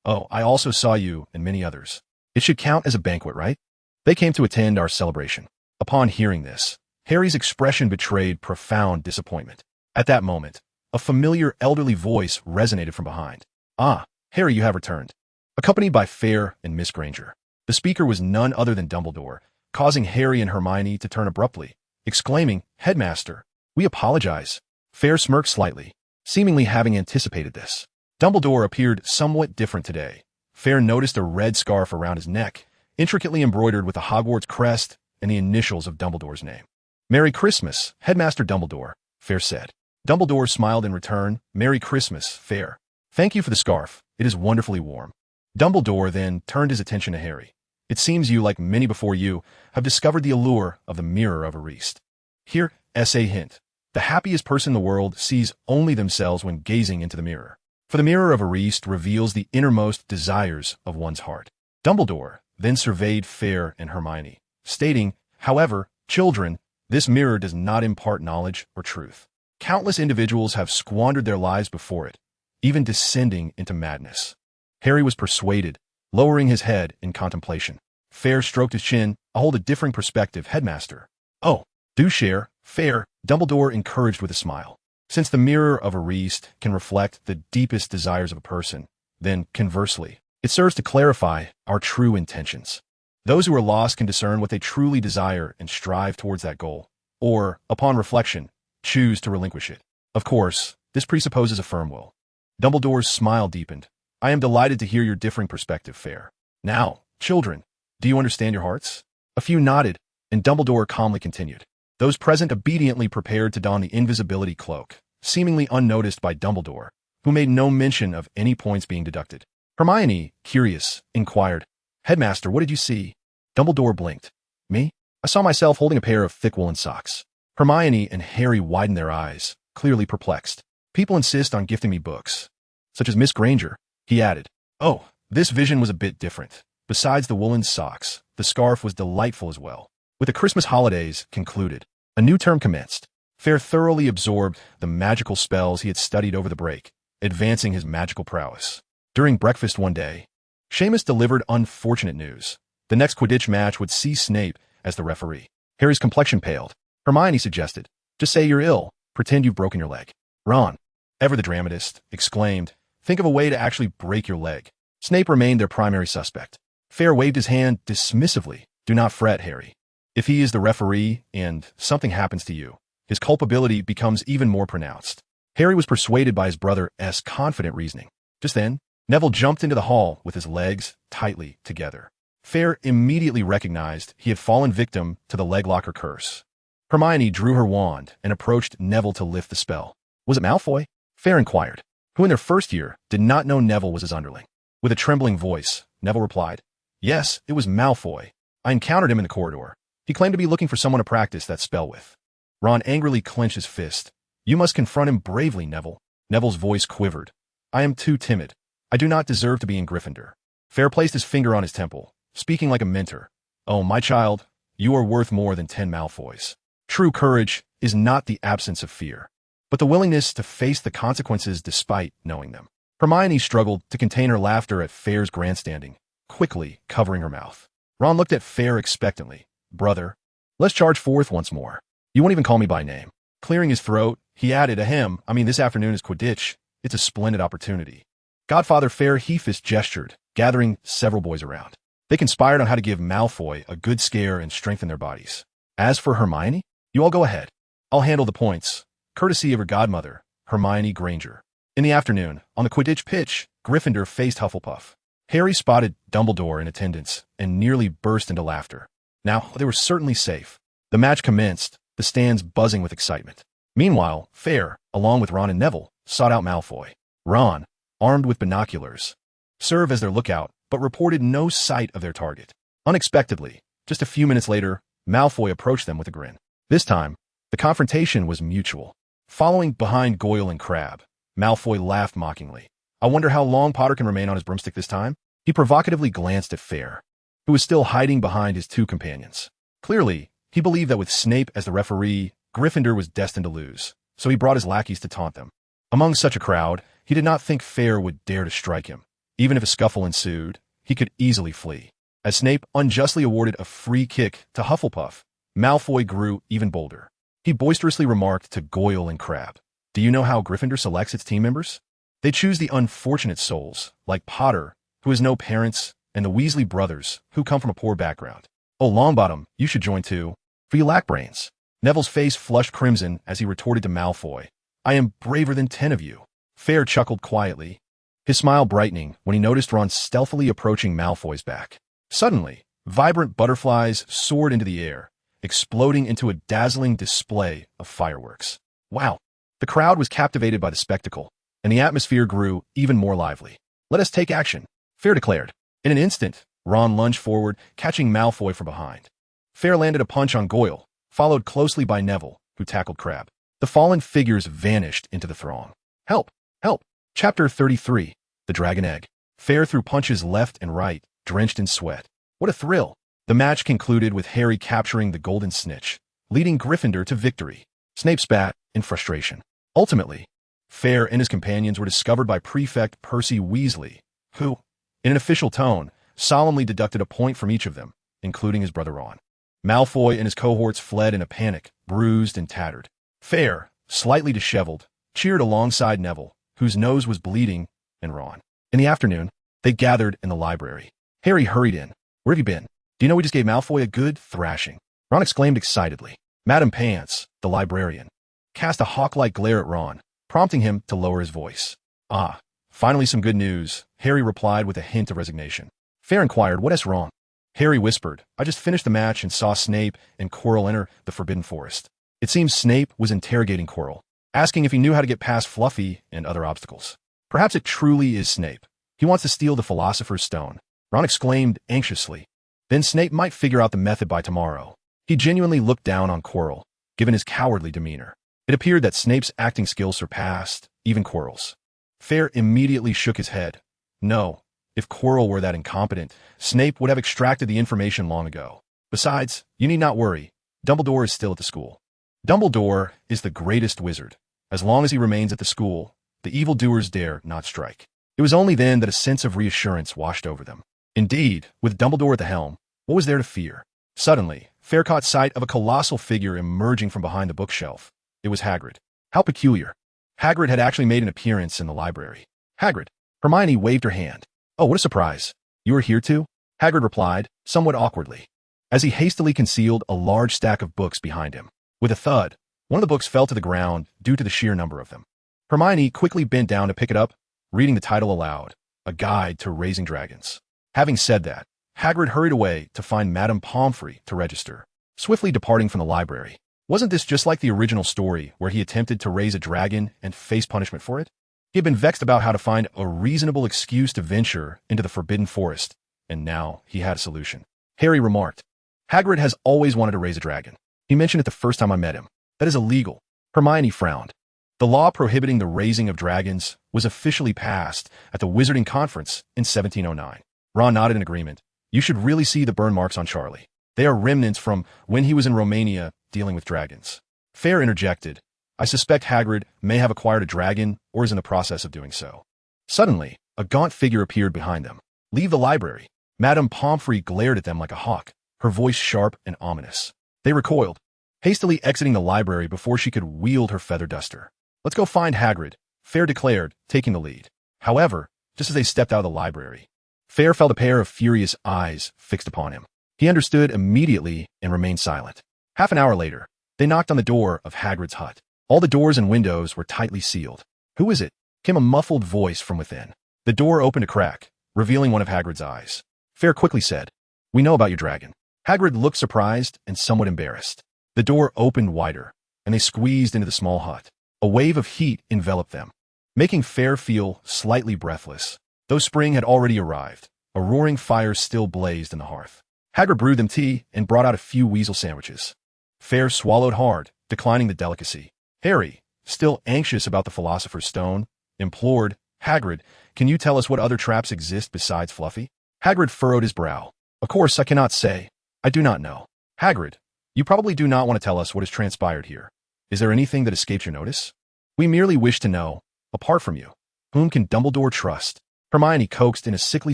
Oh, I also saw you and many others. It should count as a banquet, right? They came to attend our celebration. Upon hearing this, Harry's expression betrayed profound disappointment. At that moment, a familiar elderly voice resonated from behind. Ah, Harry, you have returned. Accompanied by Fayre and Miss Granger. The speaker was none other than Dumbledore, causing Harry and Hermione to turn abruptly, exclaiming, Headmaster, we apologize. Fayre smirked slightly, seemingly having anticipated this. Dumbledore appeared somewhat different today. Fayre noticed a red scarf around his neck, intricately embroidered with the Hogwarts crest and the initials of Dumbledore's name. Merry Christmas, Headmaster Dumbledore, Fayre said. Dumbledore smiled in return. Merry Christmas, Fayre. Thank you for the scarf. It is wonderfully warm. Dumbledore then turned his attention to Harry. It seems you, like many before you, have discovered the allure of the Mirror of Rewrote. Here, essay hint. The happiest person in the world sees only themselves when gazing into the mirror. For the Mirror of Rewrote reveals the innermost desires of one's heart. Dumbledore then surveyed Fayre and Hermione, stating, however, children, this mirror does not impart knowledge or truth. Countless individuals have squandered their lives before it, even descending into madness. Harry was persuaded, lowering his head in contemplation. Fayre stroked his chin. I hold a differing perspective, Headmaster. Oh, do share, Fayre, Dumbledore encouraged with a smile. Since the Mirror of Rewrote can reflect the deepest desires of a person, then, conversely, it serves to clarify our true intentions. Those who are lost can discern what they truly desire and strive towards that goal, or, upon reflection, choose to relinquish it. Of course, this presupposes a firm will. Dumbledore's smile deepened. I am delighted to hear your differing perspective, Fayre. Now, children, do you understand your hearts? A few nodded, and Dumbledore calmly continued. Those present obediently prepared to don the invisibility cloak, seemingly unnoticed by Dumbledore, who made no mention of any points being deducted. Hermione, curious, inquired, Headmaster, what did you see? Dumbledore blinked. Me? I saw myself holding a pair of thick woolen socks. Hermione and Harry widened their eyes, clearly perplexed. People insist on gifting me books, such as Miss Granger. He added, oh, this vision was a bit different. Besides the woolen socks, the scarf was delightful as well. With the Christmas holidays concluded, a new term commenced. Fayre thoroughly absorbed the magical spells he had studied over the break, advancing his magical prowess. During breakfast one day, Seamus delivered unfortunate news. The next Quidditch match would see Snape as the referee. Harry's complexion paled. Hermione suggested, just say you're ill, pretend you've broken your leg. Ron, ever the dramatist, exclaimed, think of a way to actually break your leg. Snape remained their primary suspect. Fayre waved his hand dismissively. Do not fret, Harry. If he is the referee and something happens to you, his culpability becomes even more pronounced. Harry was persuaded by his brother's confident reasoning. Just then, Neville jumped into the hall with his legs tightly together. Fayre immediately recognized he had fallen victim to the leg locker curse. Hermione drew her wand and approached Neville to lift the spell. Was it Malfoy? Fayre inquired, who in their first year did not know Neville was his underling. With a trembling voice, Neville replied, Yes, it was Malfoy. I encountered him in the corridor. He claimed to be looking for someone to practice that spell with. Ron angrily clenched his fist. You must confront him bravely, Neville. Neville's voice quivered. I am too timid. I do not deserve to be in Gryffindor. Fayre placed his finger on his temple, speaking like a mentor. Oh, my child, you are worth more than 10 Malfoys. True courage is not the absence of fear, but the willingness to face the consequences despite knowing them. Hermione struggled to contain her laughter at Fayre's grandstanding, quickly covering her mouth. Ron looked at Fayre expectantly. Brother, let's charge forth once more. You won't even call me by name. Clearing his throat, he added, Ahem, I mean this afternoon is Quidditch. It's a splendid opportunity. Godfather Fayre Hephis gestured, gathering several boys around. They conspired on how to give Malfoy a good scare and strengthen their bodies. As for Hermione, you all go ahead. I'll handle the points, courtesy of her godmother, Hermione Granger. In the afternoon, on the Quidditch pitch, Gryffindor faced Hufflepuff. Harry spotted Dumbledore in attendance and nearly burst into laughter. Now, they were certainly safe. The match commenced, the stands buzzing with excitement. Meanwhile, Fayre, along with Ron and Neville, sought out Malfoy. Ron, armed with binoculars, served as their lookout, but reported no sight of their target. Unexpectedly, just a few minutes later, Malfoy approached them with a grin. This time, the confrontation was mutual. Following behind Goyle and Crabbe, Malfoy laughed mockingly. I wonder how long Potter can remain on his broomstick this time? He provocatively glanced at Fayre, who was still hiding behind his two companions. Clearly, he believed that with Snape as the referee, Gryffindor was destined to lose, so he brought his lackeys to taunt them. Among such a crowd, he did not think Fayre would dare to strike him. Even if a scuffle ensued, he could easily flee. As Snape unjustly awarded a free kick to Hufflepuff, Malfoy grew even bolder. He boisterously remarked to Goyle and Crabbe, Do you know how Gryffindor selects its team members? They choose the unfortunate souls, like Potter, who has no parents, and the Weasley brothers, who come from a poor background. Oh, Longbottom, you should join too, for you lack brains. Neville's face flushed crimson as he retorted to Malfoy, I am braver than 10 of you. Fayre chuckled quietly, his smile brightening when he noticed Ron stealthily approaching Malfoy's back. Suddenly, vibrant butterflies soared into the air, exploding into a dazzling display of fireworks. Wow! The crowd was captivated by the spectacle, and the atmosphere grew even more lively. Let us take action, Fayre declared. In an instant, Ron lunged forward, catching Malfoy from behind. Fayre landed a punch on Goyle, followed closely by Neville, who tackled Crabbe. The fallen figures vanished into the throng. Help! Help! Chapter 33, The Dragon Egg. Fayre threw punches left and right, drenched in sweat. What a thrill! The match concluded with Harry capturing the Golden Snitch, leading Gryffindor to victory. Snape spat in frustration. Ultimately, Fayre and his companions were discovered by Prefect Percy Weasley, who, in an official tone, solemnly deducted a point from each of them, including his brother Ron. Malfoy and his cohorts fled in a panic, bruised and tattered. Fayre, slightly disheveled, cheered alongside Neville, whose nose was bleeding, and Ron. In the afternoon, they gathered in the library. Harry hurried in. Where have you been? Do you know we just gave Malfoy a good thrashing? Ron exclaimed excitedly. Madam Pants, the librarian, cast a hawk-like glare at Ron, prompting him to lower his voice. Ah, finally some good news, Harry replied with a hint of resignation. Fayre inquired, what is wrong? Harry whispered, I just finished the match and saw Snape and Quirrell enter the Forbidden Forest. It seems Snape was interrogating Quirrell, asking if he knew how to get past Fluffy and other obstacles. Perhaps it truly is Snape. He wants to steal the Philosopher's Stone. Ron exclaimed anxiously. Then Snape might figure out the method by tomorrow. He genuinely looked down on Quirrell, given his cowardly demeanor. It appeared that Snape's acting skills surpassed even Quirrell's. Fayre immediately shook his head. No, if Quirrell were that incompetent, Snape would have extracted the information long ago. Besides, you need not worry. Dumbledore is still at the school. Dumbledore is the greatest wizard. As long as he remains at the school, the evildoers dare not strike. It was only then that a sense of reassurance washed over them. Indeed, with Dumbledore at the helm, what was there to fear? Suddenly, Fayre caught sight of a colossal figure emerging from behind the bookshelf. It was Hagrid. How peculiar. Hagrid had actually made an appearance in the library. Hagrid. Hermione waved her hand. Oh, what a surprise. You are here too? Hagrid replied, somewhat awkwardly, as he hastily concealed a large stack of books behind him. With a thud, one of the books fell to the ground due to the sheer number of them. Hermione quickly bent down to pick it up, reading the title aloud, A Guide to Raising Dragons. Having said that, Hagrid hurried away to find Madame Pomfrey to register, swiftly departing from the library. Wasn't this just like the original story where he attempted to raise a dragon and face punishment for it? He had been vexed about how to find a reasonable excuse to venture into the Forbidden Forest, and now he had a solution. Harry remarked, Hagrid has always wanted to raise a dragon. He mentioned it the first time I met him. That is illegal. Hermione frowned. The law prohibiting the raising of dragons was officially passed at the Wizarding Conference in 1709. Ron nodded in agreement. You should really see the burn marks on Charlie. They are remnants from when he was in Romania dealing with dragons. Fayre interjected, I suspect Hagrid may have acquired a dragon or is in the process of doing so. Suddenly, a gaunt figure appeared behind them. Leave the library. Madame Pomfrey glared at them like a hawk, her voice sharp and ominous. They recoiled, hastily exiting the library before she could wield her feather duster. Let's go find Hagrid, Fayre declared, taking the lead. However, just as they stepped out of the library, Fayre felt a pair of furious eyes fixed upon him. He understood immediately and remained silent. Half an hour later, they knocked on the door of Hagrid's hut. All the doors and windows were tightly sealed. Who is it? Came a muffled voice from within. The door opened a crack, revealing one of Hagrid's eyes. Fayre quickly said, We know about your dragon. Hagrid looked surprised and somewhat embarrassed. The door opened wider, and they squeezed into the small hut. A wave of heat enveloped them, making Fayre feel slightly breathless. Though spring had already arrived, a roaring fire still blazed in the hearth. Hagrid brewed them tea and brought out a few weasel sandwiches. Fayre swallowed hard, declining the delicacy. Harry, still anxious about the Philosopher's Stone, implored, Hagrid, can you tell us what other traps exist besides Fluffy? Hagrid furrowed his brow. Of course, I cannot say. I do not know. Hagrid, you probably do not want to tell us what has transpired here. Is there anything that escapes your notice? We merely wish to know, apart from you, whom can Dumbledore trust? Hermione coaxed in a sickly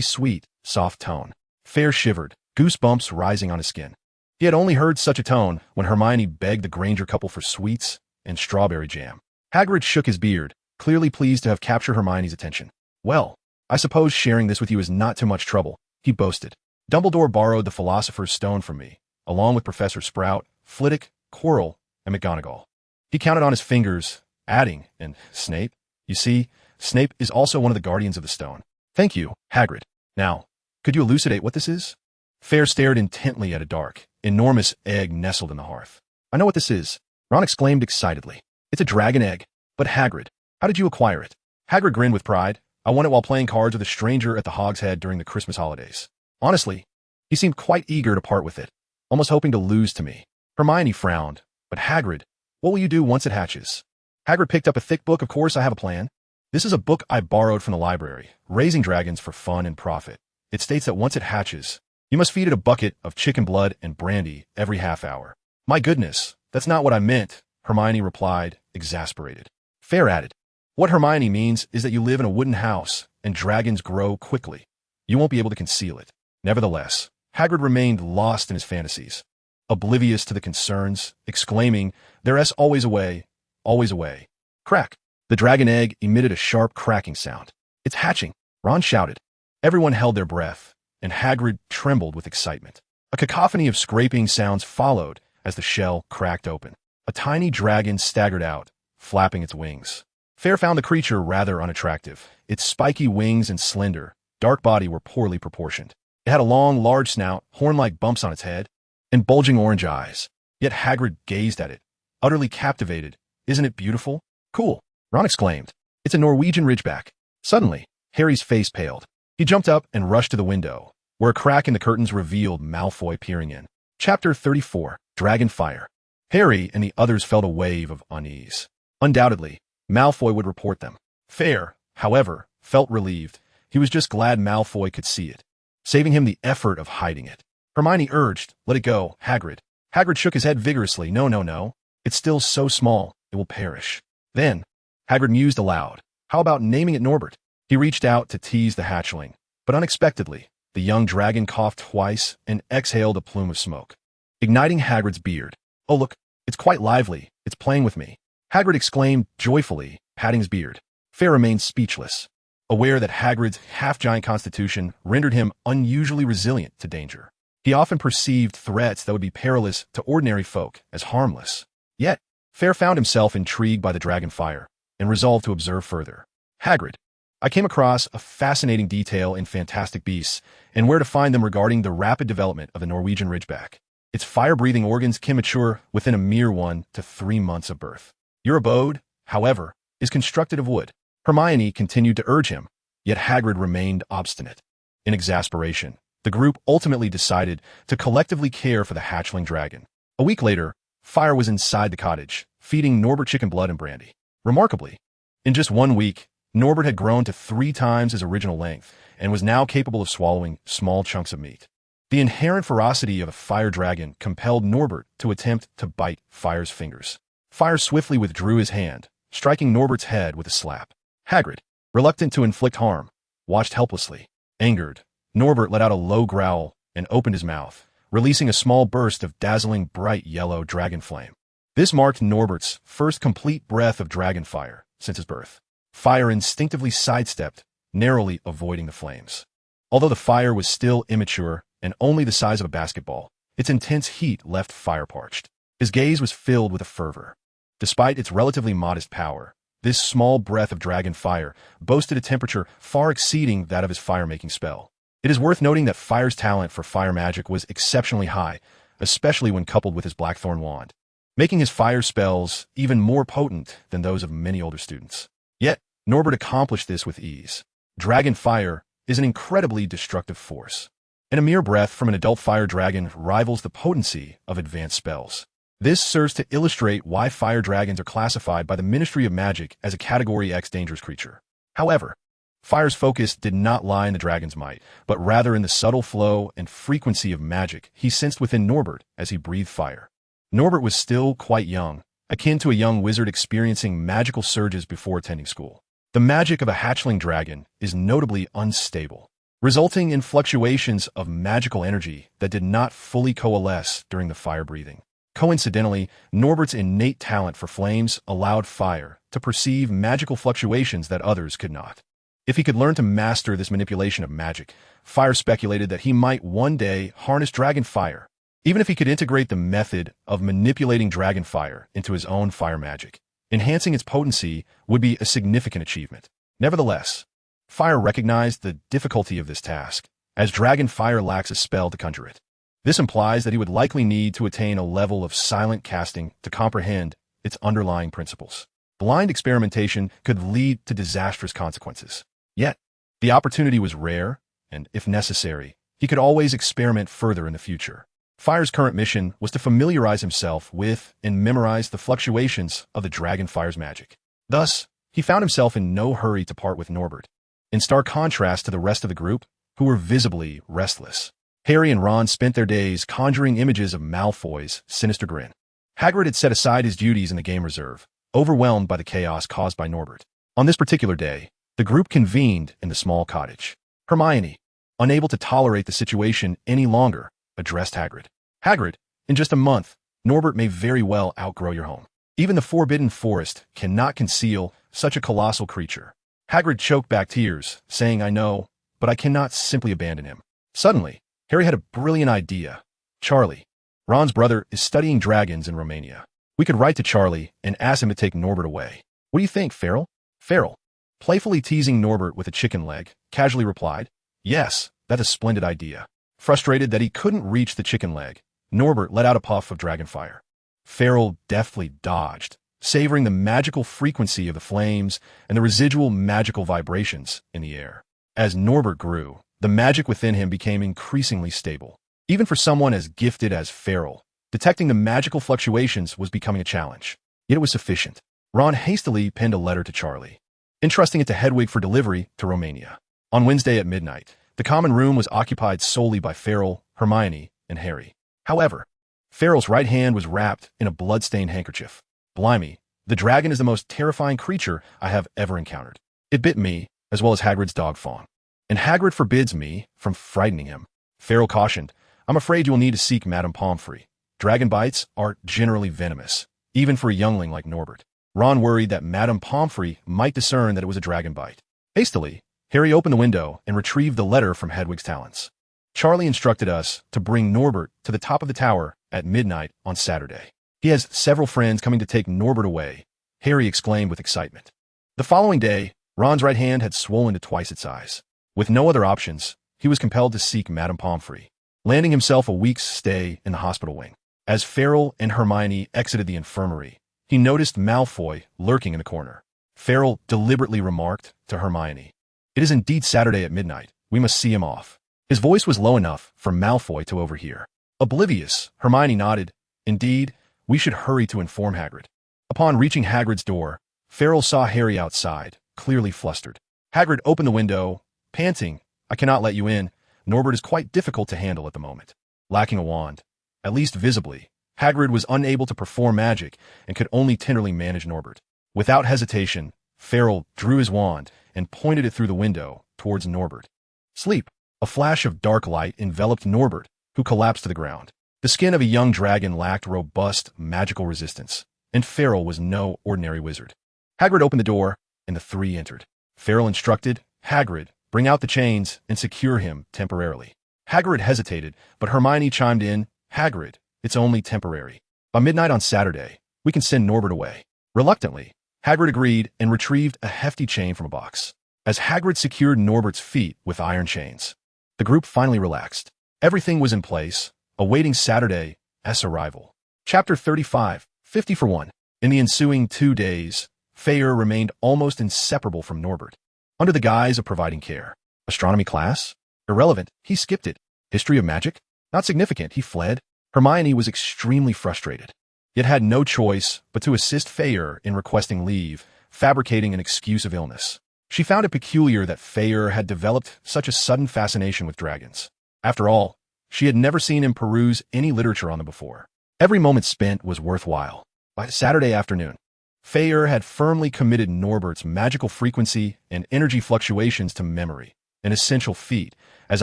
sweet, soft tone. Fayre shivered, goosebumps rising on his skin. He had only heard such a tone when Hermione begged the Granger couple for sweets and strawberry jam. Hagrid shook his beard, clearly pleased to have captured Hermione's attention. Well, I suppose sharing this with you is not too much trouble, he boasted. Dumbledore borrowed the Philosopher's Stone from me, along with Professor Sprout, Flitwick, Quirrell, and McGonagall. He counted on his fingers, adding, and Snape. You see, Snape is also one of the guardians of the stone. Thank you, Hagrid. Now, could you elucidate what this is? Fayre stared intently at a dark, enormous egg nestled in the hearth. I know what this is, Ron exclaimed excitedly. It's a dragon egg. But Hagrid, how did you acquire it? Hagrid grinned with pride. I won it while playing cards with a stranger at the Hog's Head during the Christmas holidays. Honestly, he seemed quite eager to part with it, almost hoping to lose to me. Hermione frowned. But Hagrid, what will you do once it hatches? Hagrid picked up a thick book. Of course, I have a plan. This is a book I borrowed from the library, Raising Dragons for Fun and Profit. It states that once it hatches, you must feed it a bucket of chicken blood and brandy every half hour. My goodness, that's not what I meant, Hermione replied, exasperated. Fayre added, What Hermione means is that you live in a wooden house and dragons grow quickly. You won't be able to conceal it. Nevertheless, Hagrid remained lost in his fantasies, oblivious to the concerns, exclaiming, There's always a way, always a way. Crack. The dragon egg emitted a sharp cracking sound. It's hatching, Ron shouted. Everyone held their breath, and Hagrid trembled with excitement. A cacophony of scraping sounds followed as the shell cracked open. A tiny dragon staggered out, flapping its wings. Fayre found the creature rather unattractive. Its spiky wings and slender, dark body were poorly proportioned. It had a long, large snout, horn-like bumps on its head, and bulging orange eyes. Yet Hagrid gazed at it, utterly captivated. Isn't it beautiful? Cool, Ron exclaimed. It's a Norwegian ridgeback. Suddenly, Harry's face paled. He jumped up and rushed to the window, where a crack in the curtains revealed Malfoy peering in. Chapter 34, Dragon Fire. Harry and the others felt a wave of unease. Undoubtedly, Malfoy would report them. Fayre, however, felt relieved. He was just glad Malfoy could see it, saving him the effort of hiding it. Hermione urged, Let it go, Hagrid. Hagrid shook his head vigorously. No, no, no. It's still so small, it will perish. Then, Hagrid mused aloud. How about naming it Norbert? He reached out to tease the hatchling, but unexpectedly, the young dragon coughed twice and exhaled a plume of smoke, igniting Hagrid's beard. Oh look, it's quite lively. It's playing with me. Hagrid exclaimed joyfully, patting his beard. Fayre remained speechless, aware that Hagrid's half-giant constitution rendered him unusually resilient to danger. He often perceived threats that would be perilous to ordinary folk as harmless. Yet, Fayre found himself intrigued by the dragon fire and resolved to observe further. Hagrid, I came across a fascinating detail in Fantastic Beasts and where to find them regarding the rapid development of the Norwegian Ridgeback. Its fire-breathing organs can mature within a mere 1 to 3 months of birth. Your abode, however, is constructed of wood. Hermione continued to urge him, yet Hagrid remained obstinate. In exasperation, the group ultimately decided to collectively care for the hatchling dragon. A week later, Fayre was inside the cottage, feeding Norbert chicken blood and brandy. Remarkably, in just 1 week, Norbert had grown to 3 times his original length and was now capable of swallowing small chunks of meat. The inherent ferocity of a fire dragon compelled Norbert to attempt to bite Fayre's fingers. Fayre swiftly withdrew his hand, striking Norbert's head with a slap. Hagrid, reluctant to inflict harm, watched helplessly. Angered, Norbert let out a low growl and opened his mouth, releasing a small burst of dazzling bright yellow dragon flame. This marked Norbert's first complete breath of dragon fire since his birth. Fayre instinctively sidestepped, narrowly avoiding the flames. Although the fire was still immature and only the size of a basketball, its intense heat left Fayre parched. His gaze was filled with a fervor. Despite its relatively modest power, this small breath of dragon fire boasted a temperature far exceeding that of his fire-making spell. It is worth noting that Fayre's talent for fire magic was exceptionally high, especially when coupled with his blackthorn wand, making his fire spells even more potent than those of many older students. Yet, Norbert accomplished this with ease. Dragon fire is an incredibly destructive force, and a mere breath from an adult fire dragon rivals the potency of advanced spells. This serves to illustrate why fire dragons are classified by the Ministry of Magic as a Category X dangerous creature. However, Fayre's focus did not lie in the dragon's might, but rather in the subtle flow and frequency of magic he sensed within Norbert as he breathed fire. Norbert was still quite young, akin to a young wizard experiencing magical surges before attending school. The magic of a hatchling dragon is notably unstable, resulting in fluctuations of magical energy that did not fully coalesce during the fire breathing. Coincidentally, Norbert's innate talent for flames allowed Fayre to perceive magical fluctuations that others could not. If he could learn to master this manipulation of magic, Fayre speculated that he might one day harness dragon fire. Even if he could integrate the method of manipulating dragon fire into his own fire magic, enhancing its potency would be a significant achievement. Nevertheless, Fayre recognized the difficulty of this task, as dragon fire lacks a spell to conjure it. This implies that he would likely need to attain a level of silent casting to comprehend its underlying principles. Blind experimentation could lead to disastrous consequences. Yet, the opportunity was rare, and if necessary, he could always experiment further in the future. Fayre's current mission was to familiarize himself with and memorize the fluctuations of the dragon fire's magic. Thus, he found himself in no hurry to part with Norbert, in stark contrast to the rest of the group, who were visibly restless. Harry and Ron spent their days conjuring images of Malfoy's sinister grin. Hagrid had set aside his duties in the game reserve, overwhelmed by the chaos caused by Norbert. On this particular day, the group convened in the small cottage. Hermione, unable to tolerate the situation any longer, addressed Hagrid. Hagrid, in just a month, Norbert may very well outgrow your home. Even the Forbidden Forest cannot conceal such a colossal creature. Hagrid choked back tears, saying, I know, but I cannot simply abandon him. Suddenly, Harry had a brilliant idea. Charlie, Ron's brother, is studying dragons in Romania. We could write to Charlie and ask him to take Norbert away. What do you think, Farrell? Farrell, playfully teasing Norbert with a chicken leg, casually replied, Yes, that's a splendid idea. Frustrated that he couldn't reach the chicken leg, Norbert let out a puff of dragon fire. Farrell deftly dodged, savoring the magical frequency of the flames and the residual magical vibrations in the air. As Norbert grew, the magic within him became increasingly stable. Even for someone as gifted as Farrell, detecting the magical fluctuations was becoming a challenge. Yet it was sufficient. Ron hastily penned a letter to Charlie, entrusting it to Hedwig for delivery to Romania. On Wednesday at midnight, the common room was occupied solely by Farrell, Hermione, and Harry. However, Farrell's right hand was wrapped in a blood-stained handkerchief. Blimey, the dragon is the most terrifying creature I have ever encountered. It bit me, as well as Hagrid's dog Fawn. And Hagrid forbids me from frightening him. Farrell cautioned, I'm afraid you will need to seek Madame Pomfrey. Dragon bites are generally venomous, even for a youngling like Norbert. Ron worried that Madame Pomfrey might discern that it was a dragon bite. Hastily, Harry opened the window and retrieved the letter from Hedwig's talons. Charlie instructed us to bring Norbert to the top of the tower at midnight on Saturday. He has several friends coming to take Norbert away, Harry exclaimed with excitement. The following day, Ron's right hand had swollen to twice its size. With no other options, he was compelled to seek Madame Pomfrey, landing himself a week's stay in the hospital wing. As Farrell and Hermione exited the infirmary, he noticed Malfoy lurking in the corner. Farrell deliberately remarked to Hermione, "It is indeed Saturday at midnight. We must see him off." His voice was low enough for Malfoy to overhear. Oblivious, Hermione nodded. "Indeed, we should hurry to inform Hagrid." Upon reaching Hagrid's door, Farrell saw Harry outside, clearly flustered. Hagrid opened the window, panting, "I cannot let you in. Norbert is quite difficult to handle at the moment." Lacking a wand, at least visibly, Hagrid was unable to perform magic and could only tenderly manage Norbert. Without hesitation, Farrell drew his wand and pointed it through the window towards Norbert. "Sleep." A flash of dark light enveloped Norbert, who collapsed to the ground. The skin of a young dragon lacked robust magical resistance, and Farrell was no ordinary wizard. Hagrid opened the door, and the three entered. Farrell instructed, "Hagrid, bring out the chains and secure him temporarily." Hagrid hesitated, but Hermione chimed in, "Hagrid, it's only temporary. By midnight on Saturday, we can send Norbert away." Reluctantly, Hagrid agreed and retrieved a hefty chain from a box. As Hagrid secured Norbert's feet with iron chains, the group finally relaxed. Everything was in place, awaiting Saturday's arrival. Chapter 35, 50 for 1. In the ensuing 2 days, Fayre remained almost inseparable from Norbert. Under the guise of providing care. Astronomy class? Irrelevant, he skipped it. History of magic? Not significant, he fled. Hermione was extremely frustrated, yet had no choice but to assist Fayre in requesting leave, fabricating an excuse of illness. She found it peculiar that Fayre had developed such a sudden fascination with dragons. After all, she had never seen him peruse any literature on them before. Every moment spent was worthwhile. By Saturday afternoon, Fayre had firmly committed Norbert's magical frequency and energy fluctuations to memory, an essential feat, as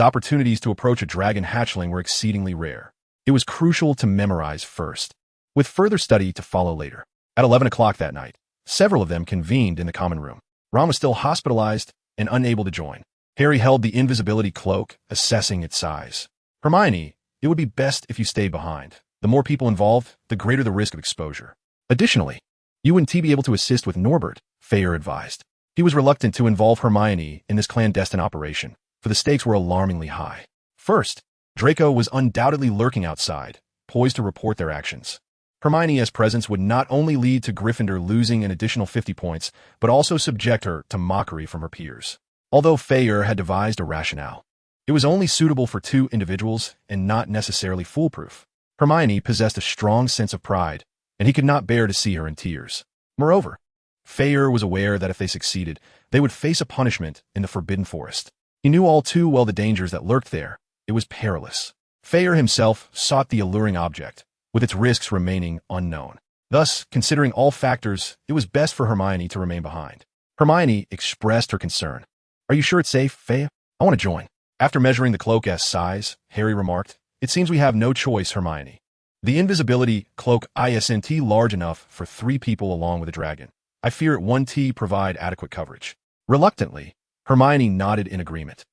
opportunities to approach a dragon hatchling were exceedingly rare. It was crucial to memorize first, with further study to follow later. At 11 o'clock that night, several of them convened in the common room. Ron was still hospitalized and unable to join. Harry held the invisibility cloak, assessing its size. "Hermione, it would be best if you stayed behind. The more people involved, the greater the risk of exposure. Additionally, you and T be able to assist with Norbert," Fayre advised. He was reluctant to involve Hermione in this clandestine operation, for the stakes were alarmingly high. First, Draco was undoubtedly lurking outside, poised to report their actions. Hermione's presence would not only lead to Gryffindor losing an additional 50 points, but also subject her to mockery from her peers. Although Fayre had devised a rationale, it was only suitable for 2 individuals and not necessarily foolproof. Hermione possessed a strong sense of pride, and he could not bear to see her in tears. Moreover, Fayre was aware that if they succeeded, they would face a punishment in the Forbidden Forest. He knew all too well the dangers that lurked there. It was perilous. Fayre himself sought the alluring object, with its risks remaining unknown. Thus, considering all factors, it was best for Hermione to remain behind. Hermione expressed her concern. "Are you sure it's safe, Fayre? I want to join." After measuring the cloak's size, Harry remarked, "It seems we have no choice, Hermione. The invisibility cloak isn't large enough for 3 people along with a dragon. I fear it won't provide adequate coverage." Reluctantly, Hermione nodded in agreement.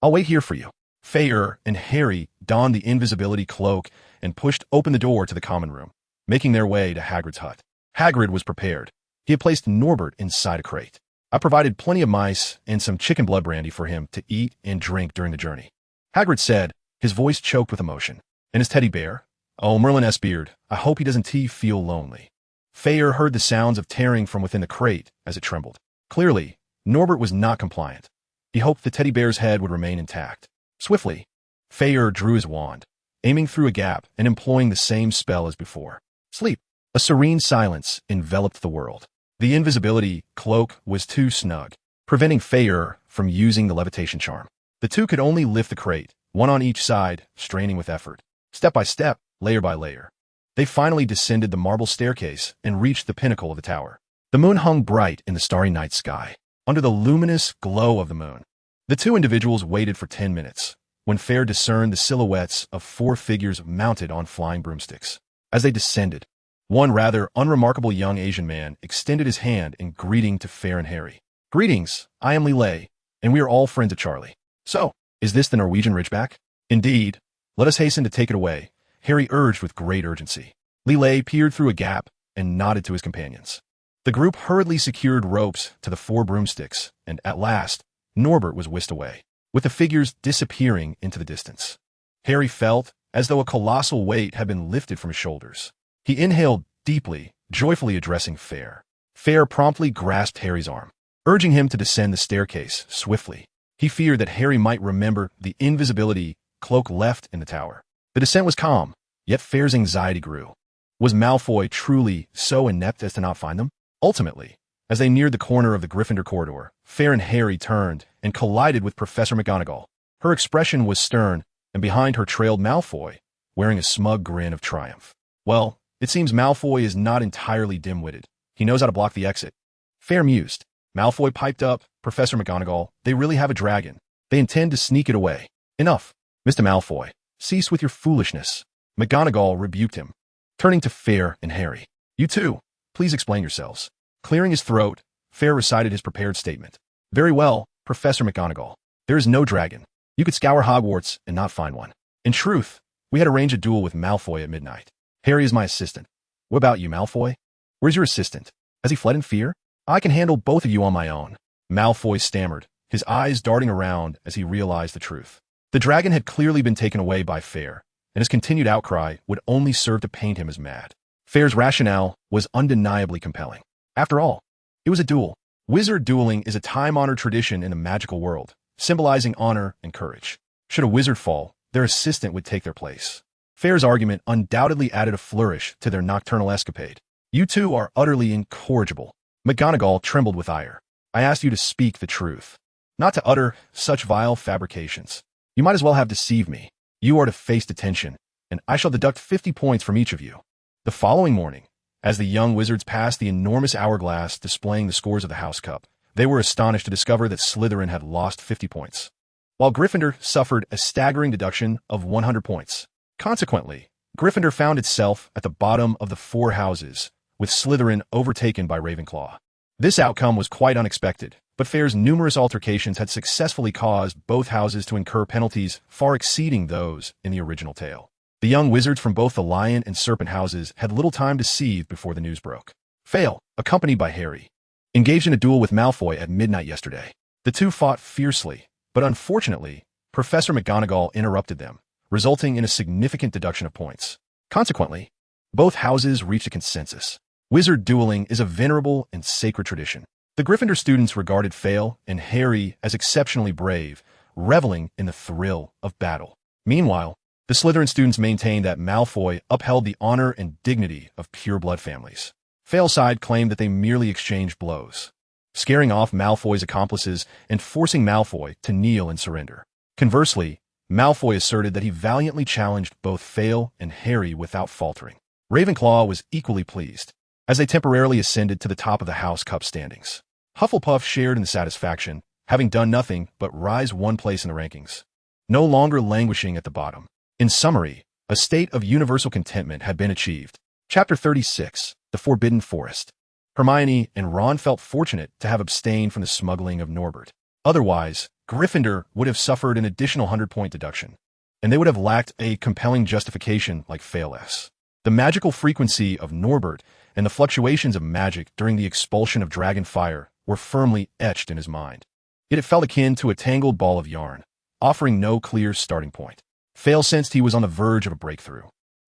"I'll wait here for you." Fayre and Harry donned the invisibility cloak and pushed open the door to the common room, making their way to Hagrid's hut. Hagrid was prepared. He had placed Norbert inside a crate. I provided plenty of mice and some chicken blood brandy for him to eat and drink during the journey. Hagrid said, his voice choked with emotion. "And his teddy bear? Oh, Merlin S. Beard, I hope he doesn't feel lonely." Fayre heard the sounds of tearing from within the crate as it trembled. Clearly, Norbert was not compliant. He hoped the teddy bear's head would remain intact. Swiftly, Fayre drew his wand, aiming through a gap and employing the same spell as before. Sleep. A serene silence enveloped the world. The invisibility cloak was too snug, preventing Fayre from using the levitation charm. The 2 could only lift the crate, one on each side, straining with effort. Step by step, layer by layer, they finally descended the marble staircase and reached the pinnacle of the tower. The moon hung bright in the starry night sky, under the luminous glow of the moon. The 2 individuals waited for 10 minutes, when Fayre discerned the silhouettes of 4 figures mounted on flying broomsticks. As they descended, One rather unremarkable young Asian man extended his hand in greeting to Fayre and Harry. "Greetings, I am Lillet, and we are all friends of Charlie. So, is this the Norwegian Ridgeback?" "Indeed. Let us hasten to take it away," Harry urged with great urgency. Lillet peered through a gap and nodded to his companions. The group hurriedly secured ropes to the 4 broomsticks, and at last, Norbert was whisked away, with the figures disappearing into the distance. Harry felt as though a colossal weight had been lifted from his shoulders. He inhaled deeply, joyfully addressing Fayre. Fayre promptly grasped Harry's arm, urging him to descend the staircase swiftly. He feared that Harry might remember the invisibility cloak left in the tower. The descent was calm, yet Fayre's anxiety grew. Was Malfoy truly so inept as to not find them? Ultimately, as they neared the corner of the Gryffindor corridor, Fayre and Harry turned and collided with Professor McGonagall. Her expression was stern, and behind her trailed Malfoy, wearing a smug grin of triumph. "Well, it seems Malfoy is not entirely dim-witted. He knows how to block the exit." Fayre mused. Malfoy piped up, "Professor McGonagall, they really have a dragon. They intend to sneak it away." "Enough, Mr. Malfoy. Cease with your foolishness." McGonagall rebuked him, turning to Fayre and Harry. "You two, please explain yourselves." Clearing his throat, Fayre recited his prepared statement. "Very well, Professor McGonagall. There is no dragon. You could scour Hogwarts and not find one. In truth, we had arranged a duel with Malfoy at midnight. Harry is my assistant. What about you, Malfoy? Where's your assistant? Has he fled in fear? I can handle both of you on my own." Malfoy stammered, his eyes darting around as he realized the truth. The dragon had clearly been taken away by Fayre, and his continued outcry would only serve to paint him as mad. Fayre's rationale was undeniably compelling. After all, it was a duel. Wizard dueling is a time-honored tradition in the magical world, symbolizing honor and courage. Should a wizard fall, their assistant would take their place. Fayre's argument undoubtedly added a flourish to their nocturnal escapade. "You two are utterly incorrigible." McGonagall trembled with ire. "I asked you to speak the truth, not to utter such vile fabrications. You might as well have deceived me. You are to face detention, and I shall deduct 50 points from each of you." The following morning, as the young wizards passed the enormous hourglass displaying the scores of the House Cup, they were astonished to discover that Slytherin had lost 50 points, while Gryffindor suffered a staggering deduction of 100 points. Consequently, Gryffindor found itself at the bottom of the 4 houses, with Slytherin overtaken by Ravenclaw. This outcome was quite unexpected, but Fayre's numerous altercations had successfully caused both houses to incur penalties far exceeding those in the original tale. The young wizards from both the Lion and Serpent houses had little time to seethe before the news broke. Fayre, accompanied by Harry, engaged in a duel with Malfoy at midnight yesterday. The two fought fiercely, but unfortunately, Professor McGonagall interrupted them, resulting in a significant deduction of points. Consequently, both houses reached a consensus. Wizard dueling is a venerable and sacred tradition. The Gryffindor students regarded Fayre and Harry as exceptionally brave, reveling in the thrill of battle. Meanwhile, the Slytherin students maintained that Malfoy upheld the honor and dignity of pure-blood families. Fayre's side claimed that they merely exchanged blows, scaring off Malfoy's accomplices and forcing Malfoy to kneel and surrender. Conversely, Malfoy asserted that he valiantly challenged both Fayre and Harry without faltering. Ravenclaw was equally pleased, as they temporarily ascended to the top of the House Cup standings. Hufflepuff shared in the satisfaction, having done nothing but rise 1 place in the rankings, no longer languishing at the bottom. In summary, a state of universal contentment had been achieved. Chapter 36, The Forbidden Forest. Hermione and Ron felt fortunate to have abstained from the smuggling of Norbert. Otherwise, Gryffindor would have suffered an additional 100-point deduction, and they would have lacked a compelling justification like Fayre's. The magical frequency of Norbert and the fluctuations of magic during the expulsion of dragon fire were firmly etched in his mind. Yet it felt akin to a tangled ball of yarn, offering no clear starting point. Fayre sensed he was on the verge of a breakthrough,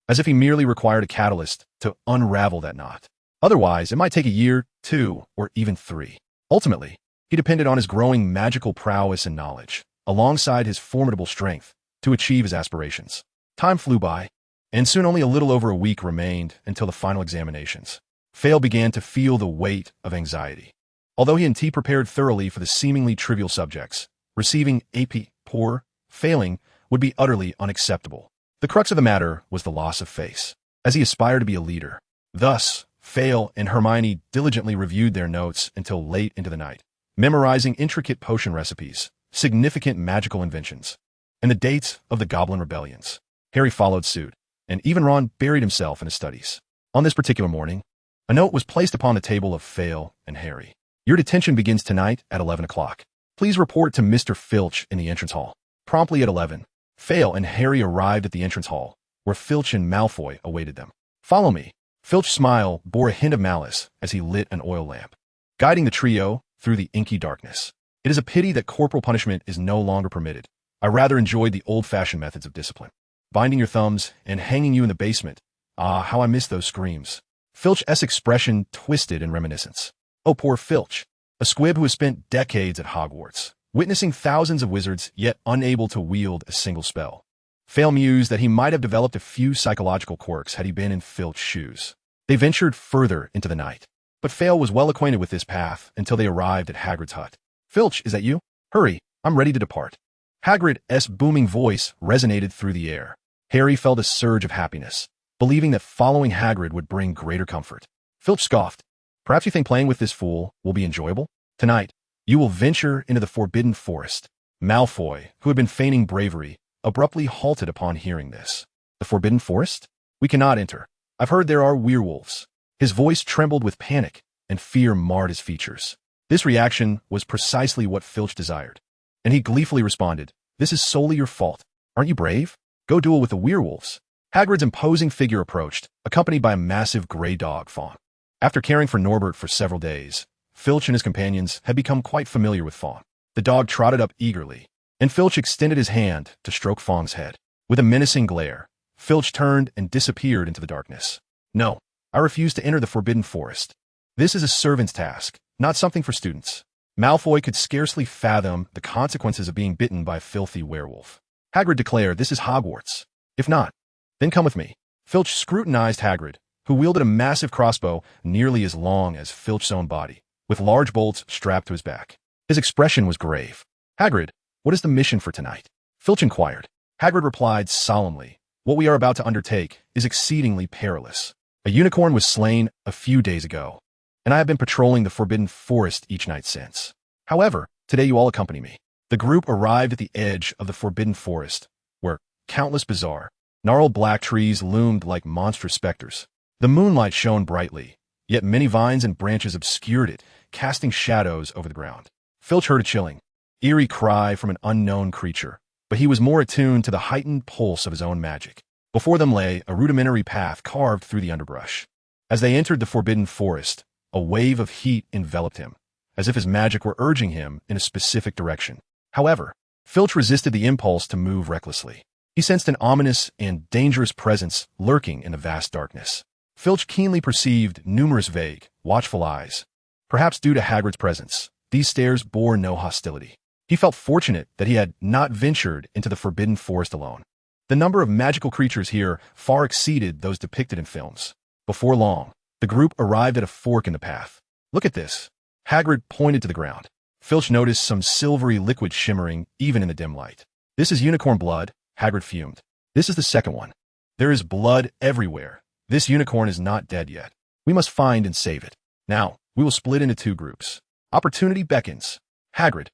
as if he merely required a catalyst to unravel that knot. Otherwise, it might take a year, 2, or even 3. Ultimately, he depended on his growing magical prowess and knowledge, alongside his formidable strength, to achieve his aspirations. Time flew by, and soon only a little over a week remained until the final examinations. Fayre began to feel the weight of anxiety. Although he and T prepared thoroughly for the seemingly trivial subjects, receiving AP poor, failing, would be utterly unacceptable. The crux of the matter was the loss of face, as he aspired to be a leader. Thus, Fayre and Hermione diligently reviewed their notes until late into the night, memorizing intricate potion recipes, significant magical inventions, and the dates of the Goblin rebellions. Harry followed suit, and even Ron buried himself in his studies. On this particular morning, a note was placed upon the table of Fayre and Harry. Your detention begins tonight at 11 o'clock. Please report to Mr. Filch in the entrance hall. Promptly at 11, Fayre and Harry arrived at the entrance hall, where Filch and Malfoy awaited them. Follow me. Filch's smile bore a hint of malice as he lit an oil lamp, guiding the trio through the inky darkness. It is a pity that corporal punishment is no longer permitted. I rather enjoyed the old-fashioned methods of discipline. Binding your thumbs and hanging you in the basement. Ah, how I miss those screams. Filch's expression twisted in reminiscence. Oh, poor Filch, a squib who has spent decades at Hogwarts, witnessing thousands of wizards yet unable to wield a single spell. Fayre mused that he might have developed a few psychological quirks had he been in Filch's shoes. They ventured further into the night, but Fayre was well acquainted with this path until they arrived at Hagrid's hut. Filch, is that you? Hurry, I'm ready to depart. Hagrid's booming voice resonated through the air. Harry felt a surge of happiness, believing that following Hagrid would bring greater comfort. Filch scoffed. Perhaps you think playing with this fool will be enjoyable? Tonight, you will venture into the Forbidden Forest. Malfoy, who had been feigning bravery, abruptly halted upon hearing this. The Forbidden Forest? We cannot enter. I've heard there are werewolves. His voice trembled with panic, and fear marred his features. This reaction was precisely what Filch desired, and he gleefully responded, This is solely your fault. Aren't you brave? Go duel with the werewolves. Hagrid's imposing figure approached, accompanied by a massive gray dog Fawn. After caring for Norbert for several days, Filch and his companions had become quite familiar with Fawn. The dog trotted up eagerly, and Filch extended his hand to stroke Fawn's head. With a menacing glare, Filch turned and disappeared into the darkness. No, I refuse to enter the Forbidden Forest. This is a servant's task, not something for students. Malfoy could scarcely fathom the consequences of being bitten by a filthy werewolf. Hagrid declared, This is Hogwarts. If not, then come with me. Filch scrutinized Hagrid, who wielded a massive crossbow nearly as long as Filch's own body, with large bolts strapped to his back. His expression was grave. Hagrid, what is the mission for tonight? Filch inquired. Hagrid replied solemnly, What we are about to undertake is exceedingly perilous. A unicorn was slain a few days ago, and I have been patrolling the Forbidden Forest each night since. However, today you all accompany me. The group arrived at the edge of the Forbidden Forest, where countless bizarre, gnarled black trees loomed like monstrous specters. The moonlight shone brightly, yet many vines and branches obscured it, casting shadows over the ground. Filch heard a chilling, eerie cry from an unknown creature, but he was more attuned to the heightened pulse of his own magic. Before them lay a rudimentary path carved through the underbrush. As they entered the Forbidden Forest, a wave of heat enveloped him, as if his magic were urging him in a specific direction. However, Filch resisted the impulse to move recklessly. He sensed an ominous and dangerous presence lurking in the vast darkness. Filch keenly perceived numerous vague, watchful eyes. Perhaps due to Hagrid's presence, these stares bore no hostility. He felt fortunate that he had not ventured into the Forbidden Forest alone. The number of magical creatures here far exceeded those depicted in films. Before long, the group arrived at a fork in the path. Look at this. Hagrid pointed to the ground. Filch noticed some silvery liquid shimmering even in the dim light. This is unicorn blood, Hagrid fumed. This is the second one. There is blood everywhere. This unicorn is not dead yet. We must find and save it. Now, we will split into two groups. Opportunity beckons. Hagrid,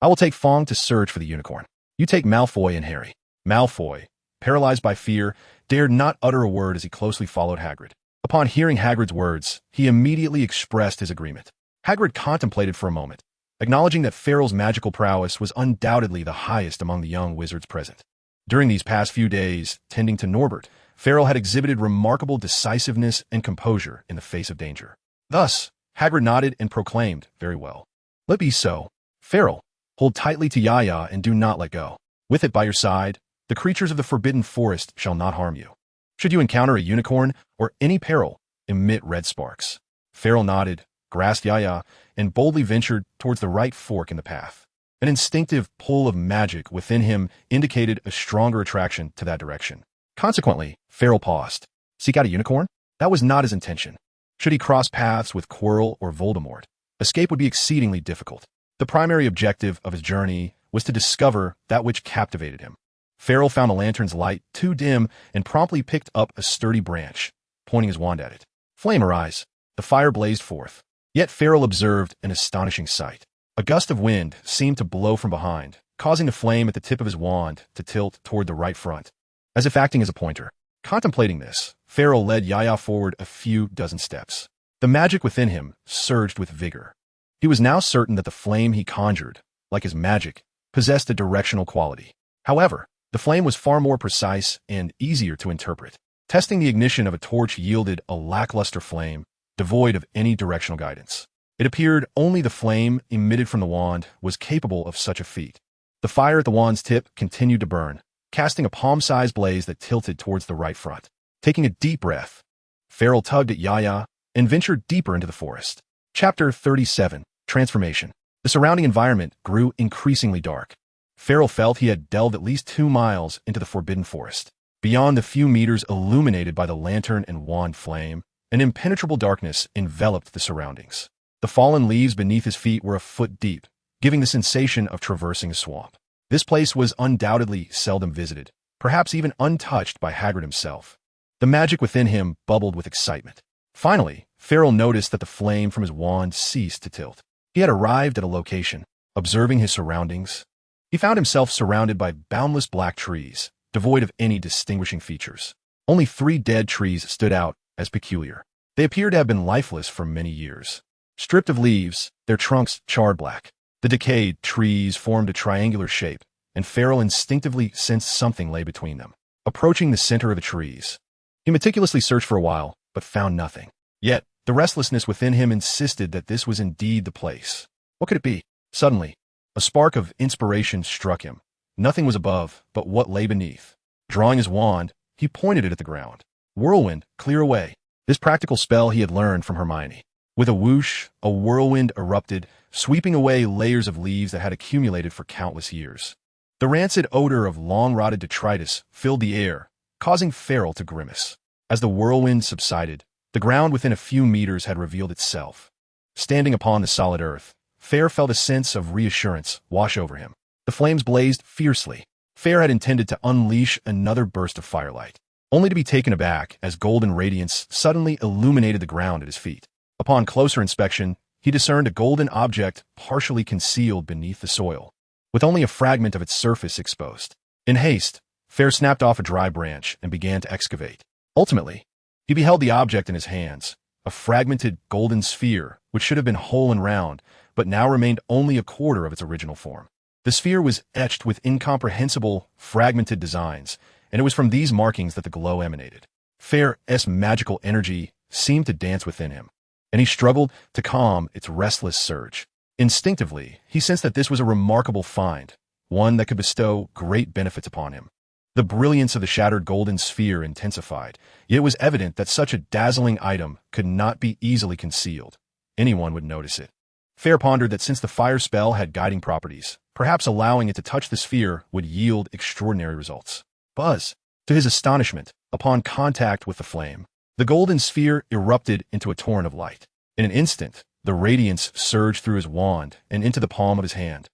I will take Fong to search for the unicorn. You take Malfoy and Harry. Malfoy, paralyzed by fear, dared not utter a word as he closely followed Hagrid. Upon hearing Hagrid's words, he immediately expressed his agreement. Hagrid contemplated for a moment, acknowledging that Farrell's magical prowess was undoubtedly the highest among the young wizards present. During these past few days, tending to Norbert, Farrell had exhibited remarkable decisiveness and composure in the face of danger. Thus, Hagrid nodded and proclaimed, Very well. Let be so. Farrell, hold tightly to Yaya and do not let go. With it by your side, the creatures of the Forbidden Forest shall not harm you. Should you encounter a unicorn or any peril, emit red sparks. Farrell nodded, grasped Yaya, and boldly ventured towards the right fork in the path. An instinctive pull of magic within him indicated a stronger attraction to that direction. Consequently, Farrell paused. Seek out a unicorn? That was not his intention. Should he cross paths with Quirrell or Voldemort, escape would be exceedingly difficult. The primary objective of his journey was to discover that which captivated him. Farrell found a lantern's light too dim and promptly picked up a sturdy branch, pointing his wand at it. Flame arise. The fire blazed forth. Yet Farrell observed an astonishing sight. A gust of wind seemed to blow from behind, causing the flame at the tip of his wand to tilt toward the right front, as if acting as a pointer. Contemplating this, Fayre led Yaya forward a few dozen steps. The magic within him surged with vigor. He was now certain that the flame he conjured, like his magic, possessed a directional quality. However, the flame was far more precise and easier to interpret. Testing the ignition of a torch yielded a lackluster flame, devoid of any directional guidance. It appeared only the flame emitted from the wand was capable of such a feat. The fire at the wand's tip continued to burn, casting a palm-sized blaze that tilted towards the right front. Taking a deep breath, Fayre tugged at Yaya and ventured deeper into the forest. Chapter 37, Transformation. The surrounding environment grew increasingly dark. Fayre felt he had delved at least 2 miles into the forbidden forest. Beyond the few meters illuminated by the lantern and wand flame, an impenetrable darkness enveloped the surroundings. The fallen leaves beneath his feet were a foot deep, giving the sensation of traversing a swamp. This place was undoubtedly seldom visited, perhaps even untouched by Hagrid himself. The magic within him bubbled with excitement. Finally, Fayre noticed that the flame from his wand ceased to tilt. He had arrived at a location. Observing his surroundings, he found himself surrounded by boundless black trees, devoid of any distinguishing features. Only 3 dead trees stood out as peculiar. They appeared to have been lifeless for many years. Stripped of leaves, their trunks charred black. The decayed trees formed a triangular shape, and Fayre instinctively sensed something lay between them. Approaching the center of the trees, he meticulously searched for a while, but found nothing. Yet, the restlessness within him insisted that this was indeed the place. What could it be? Suddenly, a spark of inspiration struck him. Nothing was above, but what lay beneath. Drawing his wand, he pointed it at the ground. Whirlwind, clear away. This practical spell he had learned from Hermione. With a whoosh, a whirlwind erupted, sweeping away layers of leaves that had accumulated for countless years. The rancid odor of long-rotted detritus filled the air, causing Fayre to grimace. As the whirlwind subsided, the ground within a few meters had revealed itself. Standing upon the solid earth, Fayre felt a sense of reassurance wash over him. The flames blazed fiercely. Fayre had intended to unleash another burst of firelight, only to be taken aback as golden radiance suddenly illuminated the ground at his feet. Upon closer inspection, he discerned a golden object partially concealed beneath the soil, with only a fragment of its surface exposed. In haste, Fayre snapped off a dry branch and began to excavate. Ultimately, he beheld the object in his hands, a fragmented golden sphere which should have been whole and round, but now remained only a quarter of its original form. The sphere was etched with incomprehensible, fragmented designs, and it was from these markings that the glow emanated. Fayre's magical energy seemed to dance within him, and he struggled to calm its restless surge. Instinctively, he sensed that this was a remarkable find, one that could bestow great benefits upon him. The brilliance of the shattered golden sphere intensified, yet it was evident that such a dazzling item could not be easily concealed. Anyone would notice it. Fayre pondered that since the fire spell had guiding properties, perhaps allowing it to touch the sphere would yield extraordinary results. Buzz! To his astonishment, upon contact with the flame, the golden sphere erupted into a torrent of light. In an instant, the radiance surged through his wand and into the palm of his hand.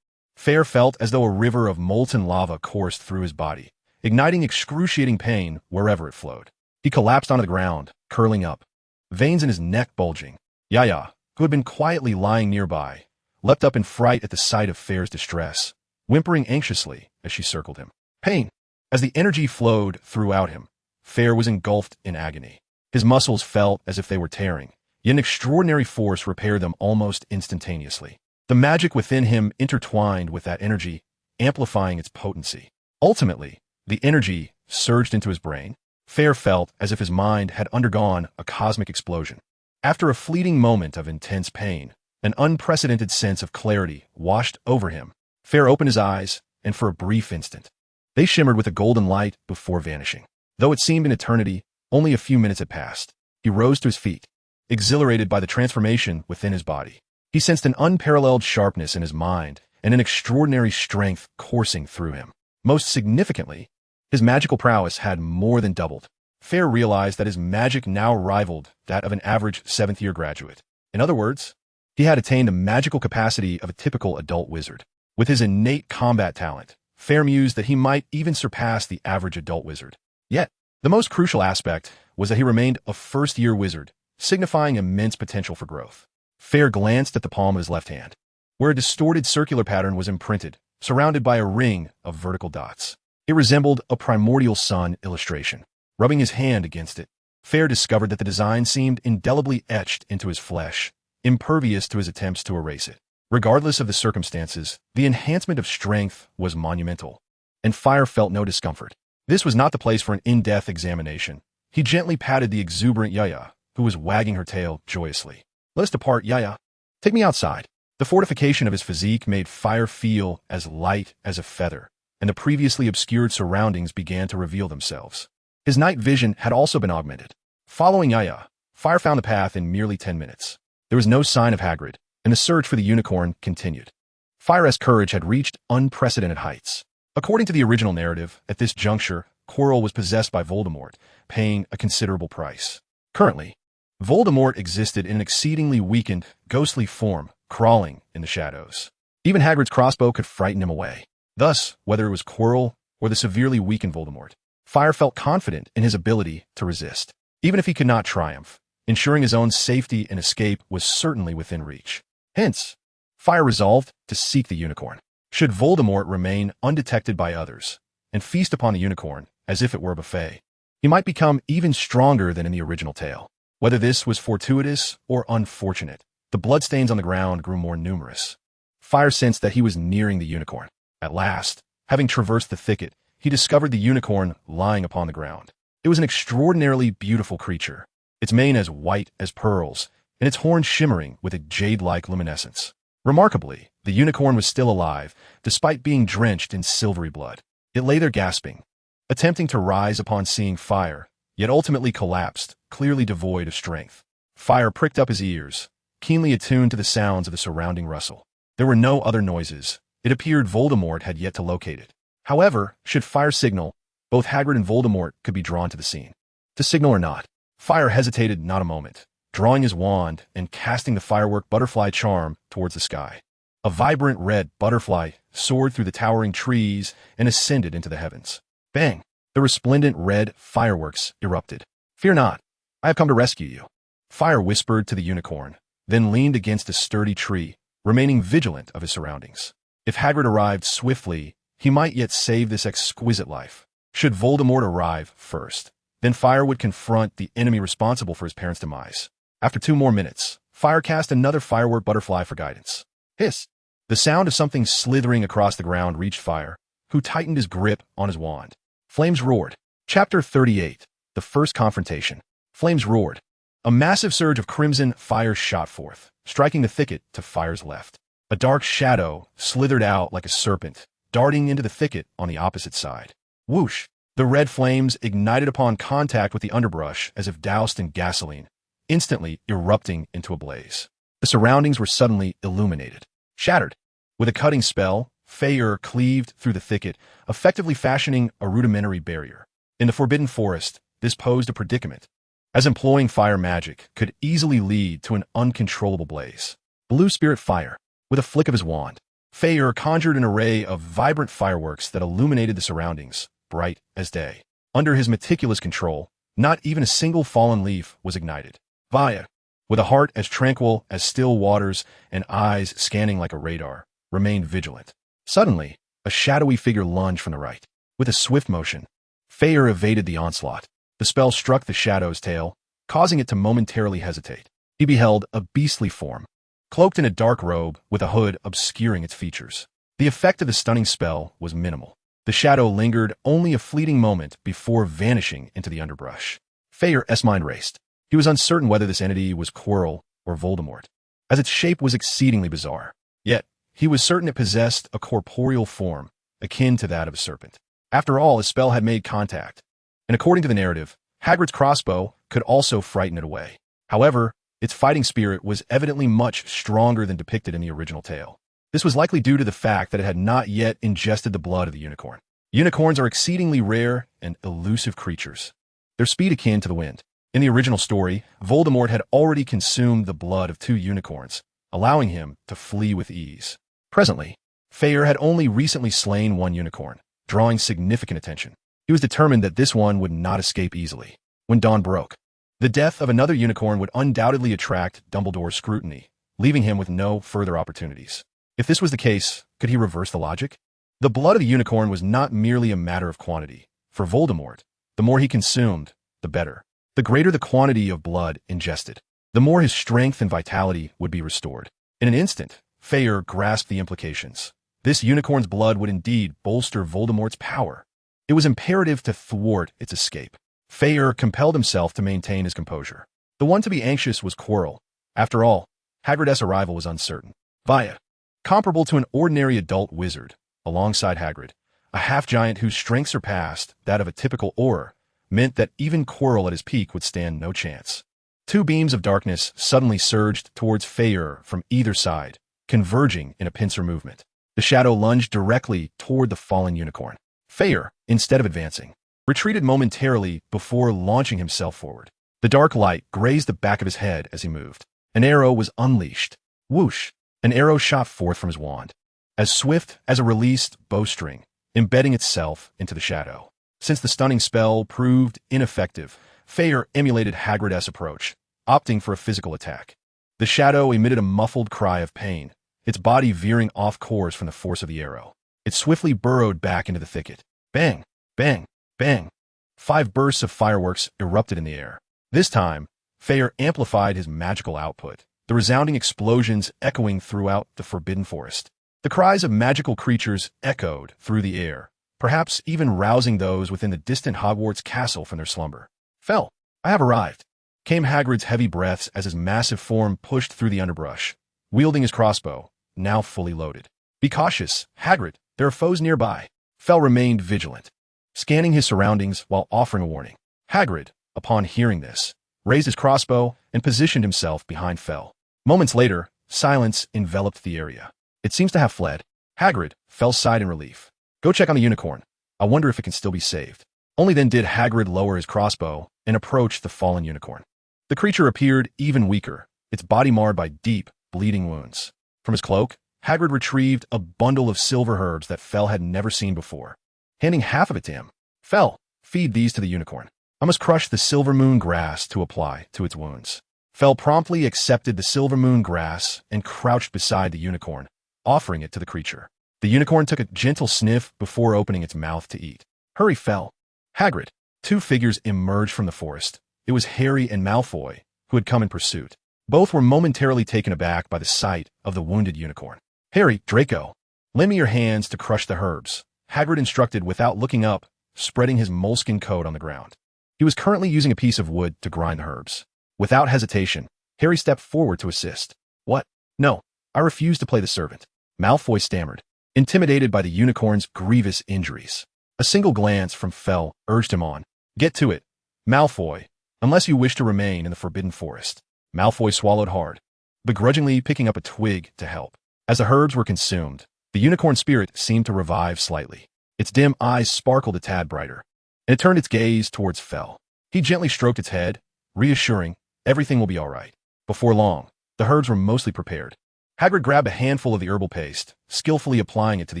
Fayre felt as though a river of molten lava coursed through his body, igniting excruciating pain wherever it flowed. He collapsed onto the ground, curling up, veins in his neck bulging. Yaya, who had been quietly lying nearby, leapt up in fright at the sight of Fayre's distress, whimpering anxiously as she circled him. Pain! As the energy flowed throughout him, Fayre was engulfed in agony. His muscles felt as if they were tearing, yet an extraordinary force repaired them almost instantaneously. The magic within him intertwined with that energy, amplifying its potency. Ultimately, the energy surged into his brain. Fayre felt as if his mind had undergone a cosmic explosion. After a fleeting moment of intense pain, an unprecedented sense of clarity washed over him. Fayre opened his eyes, and for a brief instant, they shimmered with a golden light before vanishing. Though it seemed an eternity, only a few minutes had passed. He rose to his feet, exhilarated by the transformation within his body. He sensed an unparalleled sharpness in his mind and an extraordinary strength coursing through him. Most significantly, his magical prowess had more than doubled. Fayre realized that his magic now rivaled that of an average 7th-year graduate. In other words, he had attained a magical capacity of a typical adult wizard. With his innate combat talent, Fayre mused that he might even surpass the average adult wizard. Yet, the most crucial aspect was that he remained a first-year wizard, signifying immense potential for growth. Fayre glanced at the palm of his left hand, where a distorted circular pattern was imprinted, surrounded by a ring of vertical dots. It resembled a primordial sun illustration. rubbing his hand against it. Fayre discovered that the design seemed indelibly etched into his flesh, impervious to his attempts to erase it. Regardless of the circumstances, the enhancement of strength was monumental, and Fayre felt no discomfort. This was not the place for an in-depth examination. He gently patted the exuberant Yaya, who was wagging her tail joyously. "Let us depart, Yaya. Take me outside." The fortification of his physique made Fayre feel as light as a feather, and the previously obscured surroundings began to reveal themselves. His night vision had also been augmented. Following Yaya, Fayre found the path in merely 10 minutes. There was no sign of Hagrid, and the search for the unicorn continued. Fayre's courage had reached unprecedented heights. According to the original narrative, at this juncture, Quirrell was possessed by Voldemort, paying a considerable price. Currently, Voldemort existed in an exceedingly weakened, ghostly form, crawling in the shadows. Even Hagrid's crossbow could frighten him away. Thus, whether it was Quirrell or the severely weakened Voldemort, Fayre felt confident in his ability to resist. Even if he could not triumph, ensuring his own safety and escape was certainly within reach. Hence, Fayre resolved to seek the unicorn. Should Voldemort remain undetected by others and feast upon the unicorn as if it were a buffet, he might become even stronger than in the original tale. Whether this was fortuitous or unfortunate, the bloodstains on the ground grew more numerous. Fayre sensed that he was nearing the unicorn. At last, having traversed the thicket, he discovered the unicorn lying upon the ground. It was an extraordinarily beautiful creature, its mane as white as pearls, and its horns shimmering with a jade-like luminescence. Remarkably, the unicorn was still alive, despite being drenched in silvery blood. It lay there gasping, attempting to rise upon seeing Fayre, yet ultimately collapsed, clearly devoid of strength. Fayre pricked up his ears, keenly attuned to the sounds of the surrounding rustle. There were no other noises. It appeared Voldemort had yet to locate it. However, should Fayre signal, both Hagrid and Voldemort could be drawn to the scene. To signal or not, Fayre hesitated not a moment, drawing his wand and casting the firework butterfly charm towards the sky. A vibrant red butterfly soared through the towering trees and ascended into the heavens. Bang! The resplendent red fireworks erupted. "Fear not, I have come to rescue you," Fayre whispered to the unicorn, then leaned against a sturdy tree, remaining vigilant of his surroundings. If Hagrid arrived swiftly, he might yet save this exquisite life. Should Voldemort arrive first, then Fayre would confront the enemy responsible for his parents' demise. After 2 more minutes, Fayre cast another firework butterfly for guidance. Hiss! The sound of something slithering across the ground reached Fayre, who tightened his grip on his wand. Flames roared. Chapter 38. The First Confrontation. Flames roared. A massive surge of crimson fire shot forth, striking the thicket to Fayre's left. A dark shadow slithered out like a serpent, darting into the thicket on the opposite side. Whoosh! The red flames ignited upon contact with the underbrush as if doused in gasoline, instantly erupting into a blaze. The surroundings were suddenly illuminated. Shattered. With a cutting spell, Fayre cleaved through the thicket, effectively fashioning a rudimentary barrier. In the Forbidden Forest, this posed a predicament, as employing fire magic could easily lead to an uncontrollable blaze. Blue Spirit Fire. With a flick of his wand, Fayre conjured an array of vibrant fireworks that illuminated the surroundings, bright as day. Under his meticulous control, not even a single fallen leaf was ignited. Fayre, with a heart as tranquil as still waters and eyes scanning like a radar, remained vigilant. Suddenly, a shadowy figure lunged from the right. With a swift motion, Fayre evaded the onslaught. The spell struck the shadow's tail, causing it to momentarily hesitate. He beheld a beastly form, cloaked in a dark robe with a hood obscuring its features. The effect of the stunning spell was minimal. The shadow lingered only a fleeting moment before vanishing into the underbrush. Fayre's mind raced. He was uncertain whether this entity was Quirrell or Voldemort, as its shape was exceedingly bizarre. Yet, he was certain it possessed a corporeal form, akin to that of a serpent. After all, his spell had made contact, and according to the narrative, Hagrid's crossbow could also frighten it away. However, its fighting spirit was evidently much stronger than depicted in the original tale. This was likely due to the fact that it had not yet ingested the blood of the unicorn. Unicorns are exceedingly rare and elusive creatures, their speed akin to the wind. In the original story, Voldemort had already consumed the blood of 2 unicorns, allowing him to flee with ease. Presently, Fayre had only recently slain 1 unicorn, drawing significant attention. He was determined that this one would not escape easily. When dawn broke, the death of another unicorn would undoubtedly attract Dumbledore's scrutiny, leaving him with no further opportunities. If this was the case, could he reverse the logic? The blood of the unicorn was not merely a matter of quantity. For Voldemort, The more he consumed, the better. The greater the quantity of blood ingested, the more his strength and vitality would be restored. In an instant, Fayre grasped the implications. This unicorn's blood would indeed bolster Voldemort's power. It was imperative to thwart its escape. Fayre compelled himself to maintain his composure. The one to be anxious was Quirrell. After all, Hagrid's arrival was uncertain. Fayre, comparable to an ordinary adult wizard, alongside Hagrid, a half-giant whose strength surpassed that of a typical Auror, meant that even Quirrell at his peak would stand no chance. Two beams of darkness suddenly surged towards Fayre from either side, converging in a pincer movement. The shadow lunged directly toward the fallen unicorn. Fayre, instead of advancing, retreated momentarily before launching himself forward. The dark light grazed the back of his head as he moved. An arrow was unleashed. Whoosh! An arrow shot forth from his wand, as swift as a released bowstring, embedding itself into the shadow. Since the stunning spell proved ineffective, Fayre emulated Hagrid's approach, opting for a physical attack. The shadow emitted a muffled cry of pain, its body veering off course from the force of the arrow. It swiftly burrowed back into the thicket. Bang! Bang! Bang! 5 bursts of fireworks erupted in the air. This time, Fayre amplified his magical output, the resounding explosions echoing throughout the Forbidden Forest. The cries of magical creatures echoed through the air, perhaps even rousing those within the distant Hogwarts castle from their slumber. "Fell, I have arrived," came Hagrid's heavy breaths as his massive form pushed through the underbrush, wielding his crossbow, now fully loaded. "Be cautious, Hagrid, there are foes nearby." Fell remained vigilant, scanning his surroundings while offering a warning. Hagrid, upon hearing this, raised his crossbow and positioned himself behind Fell. Moments later, silence enveloped the area. "It seems to have fled." Hagrid, Fell sighed in relief. "Go check on the unicorn. I wonder if it can still be saved." Only then did Hagrid lower his crossbow and approach the fallen unicorn. The creature appeared even weaker, its body marred by deep, bleeding wounds. From his cloak, Hagrid retrieved a bundle of silver herbs that Fell had never seen before, handing half of it to him. "Fell, feed these to the unicorn. I must crush the silver moon grass to apply to its wounds." Fell promptly accepted the silver moon grass and crouched beside the unicorn, offering it to the creature. The unicorn took a gentle sniff before opening its mouth to eat. "Hurry, Fell." Hagrid. 2 figures emerged from the forest. It was Harry and Malfoy, who had come in pursuit. Both were momentarily taken aback by the sight of the wounded unicorn. "Harry, Draco, lend me your hands to crush the herbs," Hagrid instructed without looking up, spreading his moleskin coat on the ground. He was currently using a piece of wood to grind the herbs. Without hesitation, Harry stepped forward to assist. "What? No, I refuse to play the servant," Malfoy stammered, intimidated by the unicorn's grievous injuries. A single glance from Fell urged him on. "Get to it, Malfoy, unless you wish to remain in the Forbidden Forest." Malfoy swallowed hard, begrudgingly picking up a twig to help. As the herbs were consumed, the unicorn spirit seemed to revive slightly. Its dim eyes sparkled a tad brighter, and it turned its gaze towards Fell. He gently stroked its head, reassuring, "Everything will be all right." Before long, the herbs were mostly prepared. Hagrid grabbed a handful of the herbal paste, skillfully applying it to the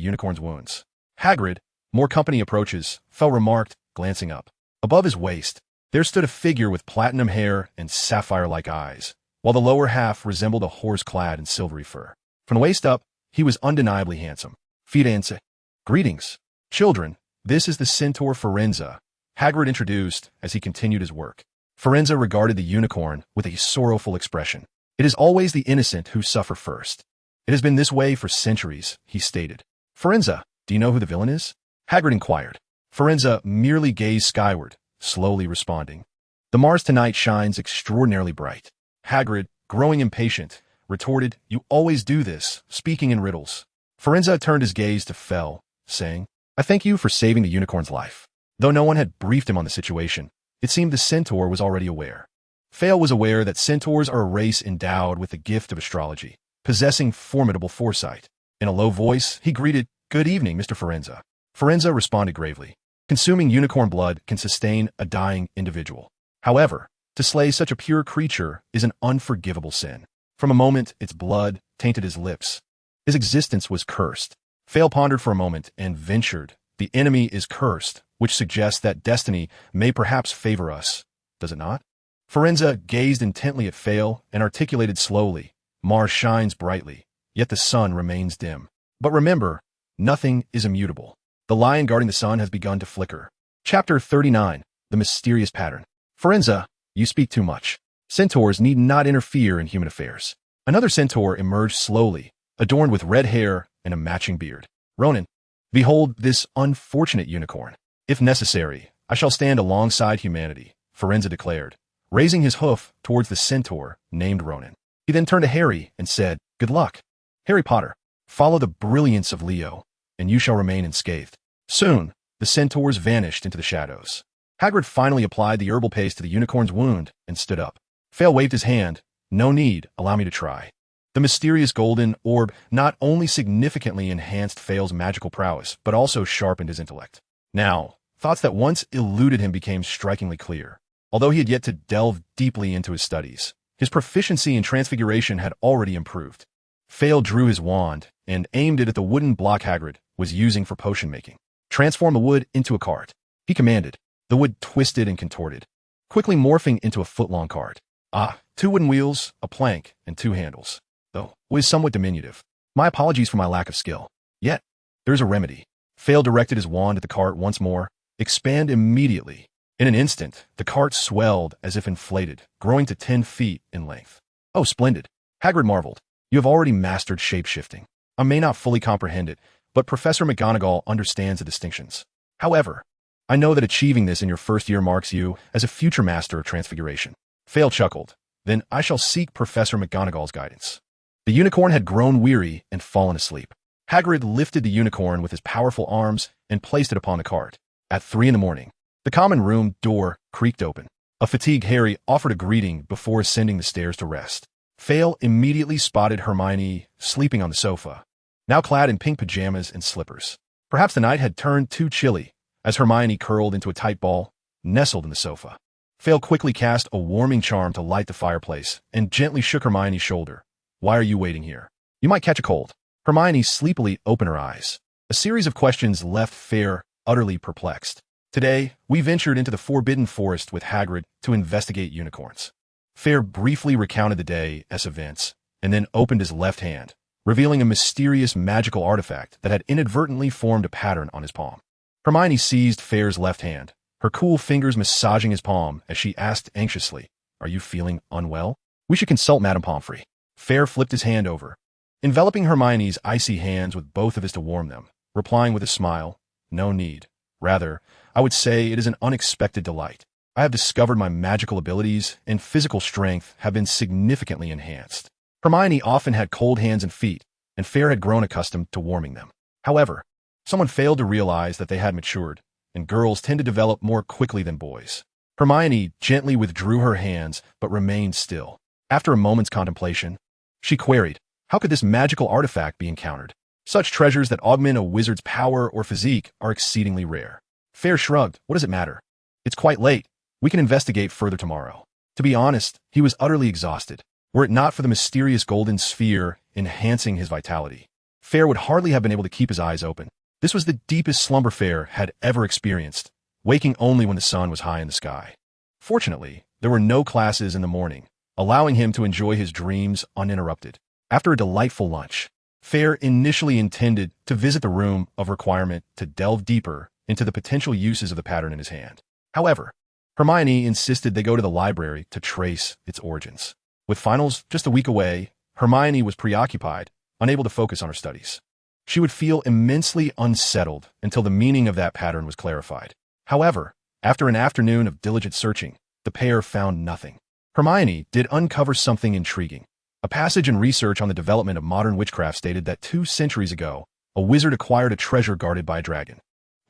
unicorn's wounds. "Hagrid, more company approaches," Fell remarked, glancing up. Above his waist, there stood a figure with platinum hair and sapphire-like eyes, while the lower half resembled a horse clad in silvery fur. From the waist up, he was undeniably handsome. "Firenze. Greetings, children. This is the centaur Firenze," Hagrid introduced as he continued his work. Firenze regarded the unicorn with a sorrowful expression. "It is always the innocent who suffer first. It has been this way for centuries," he stated. "Firenze, do you know who the villain is?" Hagrid inquired. Firenze merely gazed skyward, slowly responding. "The Mars tonight shines extraordinarily bright." Hagrid, growing impatient, retorted, "You always do this, speaking in riddles." Firenze turned his gaze to Fell, saying, "I thank you for saving the unicorn's life." Though no one had briefed him on the situation, it seemed the centaur was already aware. Fell was aware that centaurs are a race endowed with the gift of astrology, possessing formidable foresight. In a low voice, he greeted, "Good evening, Mr. Firenze." Firenze responded gravely. Consuming unicorn blood can sustain a dying individual. However, to slay such a pure creature is an unforgivable sin. From a moment, its blood tainted his lips. His existence was cursed. Fell pondered for a moment and ventured, "The enemy is cursed," which suggests that destiny may perhaps favor us. Does it not? Firenze gazed intently at Fell and articulated slowly, "Mars shines brightly, yet the sun remains dim. But remember, nothing is immutable. The lion guarding the sun has begun to flicker." Chapter 39. the mysterious pattern. Forenza, you speak too much. Centaurs need not interfere in human affairs. Another centaur emerged slowly, adorned with red hair and a matching beard. Ronan, behold this unfortunate unicorn. If necessary, I shall stand alongside humanity, Forenza declared, raising his hoof towards the centaur named Ronan. He then turned to Harry and said, "Good luck. Harry Potter, follow the brilliance of Leo, and you shall remain unscathed." Soon, the centaurs vanished into the shadows. Hagrid finally applied the herbal paste to the unicorn's wound and stood up. Fayre waved his hand. "No need, allow me to try." The mysterious golden orb not only significantly enhanced Fayre's magical prowess, but also sharpened his intellect. Now, thoughts that once eluded him became strikingly clear. Although he had yet to delve deeply into his studies, his proficiency in transfiguration had already improved. Fayre drew his wand and aimed it at the wooden block Hagrid was using for potion making. "Transform the wood into a cart," he commanded. The wood twisted and contorted, quickly morphing into a foot-long cart. "Ah, 2 wooden wheels, a plank, and 2 handles. Though it was somewhat diminutive. My apologies for my lack of skill. Yet, there's a remedy." Fayre directed his wand at the cart once more. "Expand immediately." In an instant, the cart swelled as if inflated, growing to 10 feet in length. "Oh, splendid," Hagrid marveled. "You have already mastered shape-shifting. I may not fully comprehend it, but Professor McGonagall understands the distinctions. However, I know that achieving this in your first year marks you as a future master of transfiguration." Fayre chuckled. "Then I shall seek Professor McGonagall's guidance." The unicorn had grown weary and fallen asleep. Hagrid lifted the unicorn with his powerful arms and placed it upon the cart. At 3 a.m, the common room door creaked open. A fatigued Harry offered a greeting before ascending the stairs to rest. Fayre immediately spotted Hermione sleeping on the sofa, now clad in pink pajamas and slippers. Perhaps the night had turned too chilly, as Hermione curled into a tight ball, nestled in the sofa. Fayre quickly cast a warming charm to light the fireplace and gently shook Hermione's shoulder. "Why are you waiting here? You might catch a cold." Hermione sleepily opened her eyes. A series of questions left Fayre utterly perplexed. "Today, we ventured into the Forbidden Forest with Hagrid to investigate unicorns." Fayre briefly recounted the day's events, and then opened his left hand, revealing a mysterious magical artifact that had inadvertently formed a pattern on his palm. Hermione seized Fayre's left hand, her cool fingers massaging his palm as she asked anxiously, "Are you feeling unwell? We should consult Madame Pomfrey." Fayre flipped his hand over, enveloping Hermione's icy hands with both of his to warm them, replying with a smile, "No need. Rather, I would say it is an unexpected delight. I have discovered my magical abilities and physical strength have been significantly enhanced." Hermione often had cold hands and feet, and Fayre had grown accustomed to warming them. However, someone failed to realize that they had matured, and girls tend to develop more quickly than boys. Hermione gently withdrew her hands but remained still. After a moment's contemplation, she queried, "How could this magical artifact be encountered? Such treasures that augment a wizard's power or physique are exceedingly rare." Fayre shrugged. "What does it matter? It's quite late. We can investigate further tomorrow." To be honest, he was utterly exhausted. Were it not for the mysterious golden sphere enhancing his vitality, Fayre would hardly have been able to keep his eyes open. This was the deepest slumber Fayre had ever experienced, waking only when the sun was high in the sky. Fortunately, there were no classes in the morning, allowing him to enjoy his dreams uninterrupted. After a delightful lunch, Fayre initially intended to visit the room of requirement to delve deeper into the potential uses of the pattern in his hand. However, Hermione insisted they go to the library to trace its origins. With finals just a week away, Hermione was preoccupied, unable to focus on her studies. She would feel immensely unsettled until the meaning of that pattern was clarified. However, after an afternoon of diligent searching, the pair found nothing. Hermione did uncover something intriguing. A passage in research on the development of modern witchcraft stated that 2 centuries ago, a wizard acquired a treasure guarded by a dragon.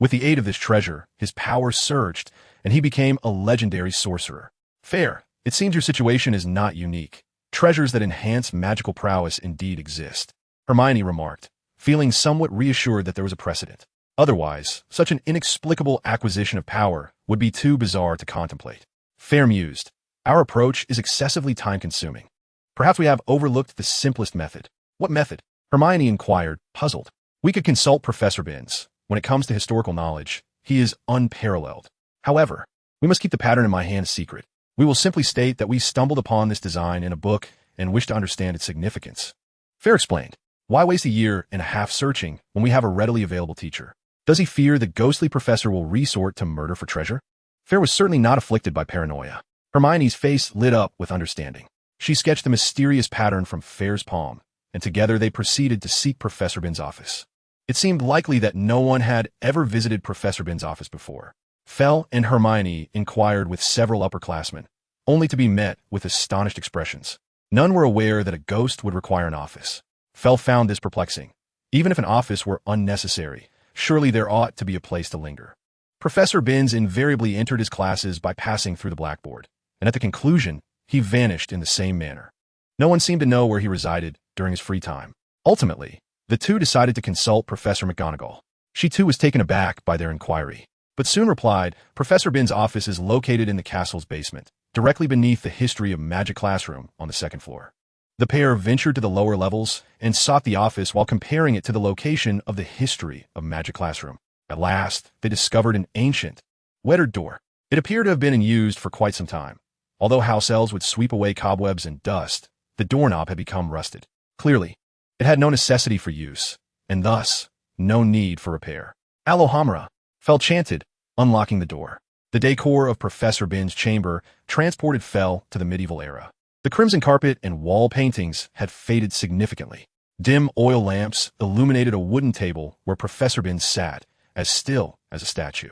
With the aid of this treasure, his power surged, and he became a legendary sorcerer. "Fayre, it seems your situation is not unique. Treasures that enhance magical prowess indeed exist," Hermione remarked, feeling somewhat reassured that there was a precedent. Otherwise, such an inexplicable acquisition of power would be too bizarre to contemplate. Fayre mused, "Our approach is excessively time-consuming. Perhaps we have overlooked the simplest method." "What method?" Hermione inquired, puzzled. "We could consult Professor Binns. When it comes to historical knowledge, he is unparalleled. However, we must keep the pattern in my hand a secret. We will simply state that we stumbled upon this design in a book and wish to understand its significance." Fayre explained, "Why waste a year and a half searching when we have a readily available teacher? Does he fear the ghostly professor will resort to murder for treasure?" Fayre was certainly not afflicted by paranoia. Hermione's face lit up with understanding. She sketched the mysterious pattern from Fayre's palm, and together they proceeded to seek Professor Binns' office. It seemed likely that no one had ever visited Professor Binns' office before. Fayre and Hermione inquired with several upperclassmen, only to be met with astonished expressions. None were aware that a ghost would require an office. Fayre found this perplexing. Even if an office were unnecessary, surely there ought to be a place to linger. Professor Binns invariably entered his classes by passing through the blackboard, and at the conclusion, he vanished in the same manner. No one seemed to know where he resided during his free time. Ultimately, the two decided to consult Professor McGonagall. She too was taken aback by their inquiry, but soon replied, Professor Binns' office is located in the castle's basement, directly beneath the History of Magic classroom on the second floor. The pair ventured to the lower levels and sought the office while comparing it to the location of the History of Magic classroom. At last, they discovered an ancient, weathered door. It appeared to have been in use for quite some time. Although house elves would sweep away cobwebs and dust, the doorknob had become rusted. Clearly, it had no necessity for use, and thus, no need for repair. Alohomora, Fayre chanted, unlocking the door. The decor of Professor Binns' chamber transported Fayre to the medieval era. The crimson carpet and wall paintings had faded significantly. Dim oil lamps illuminated a wooden table where Professor Binns sat, as still as a statue.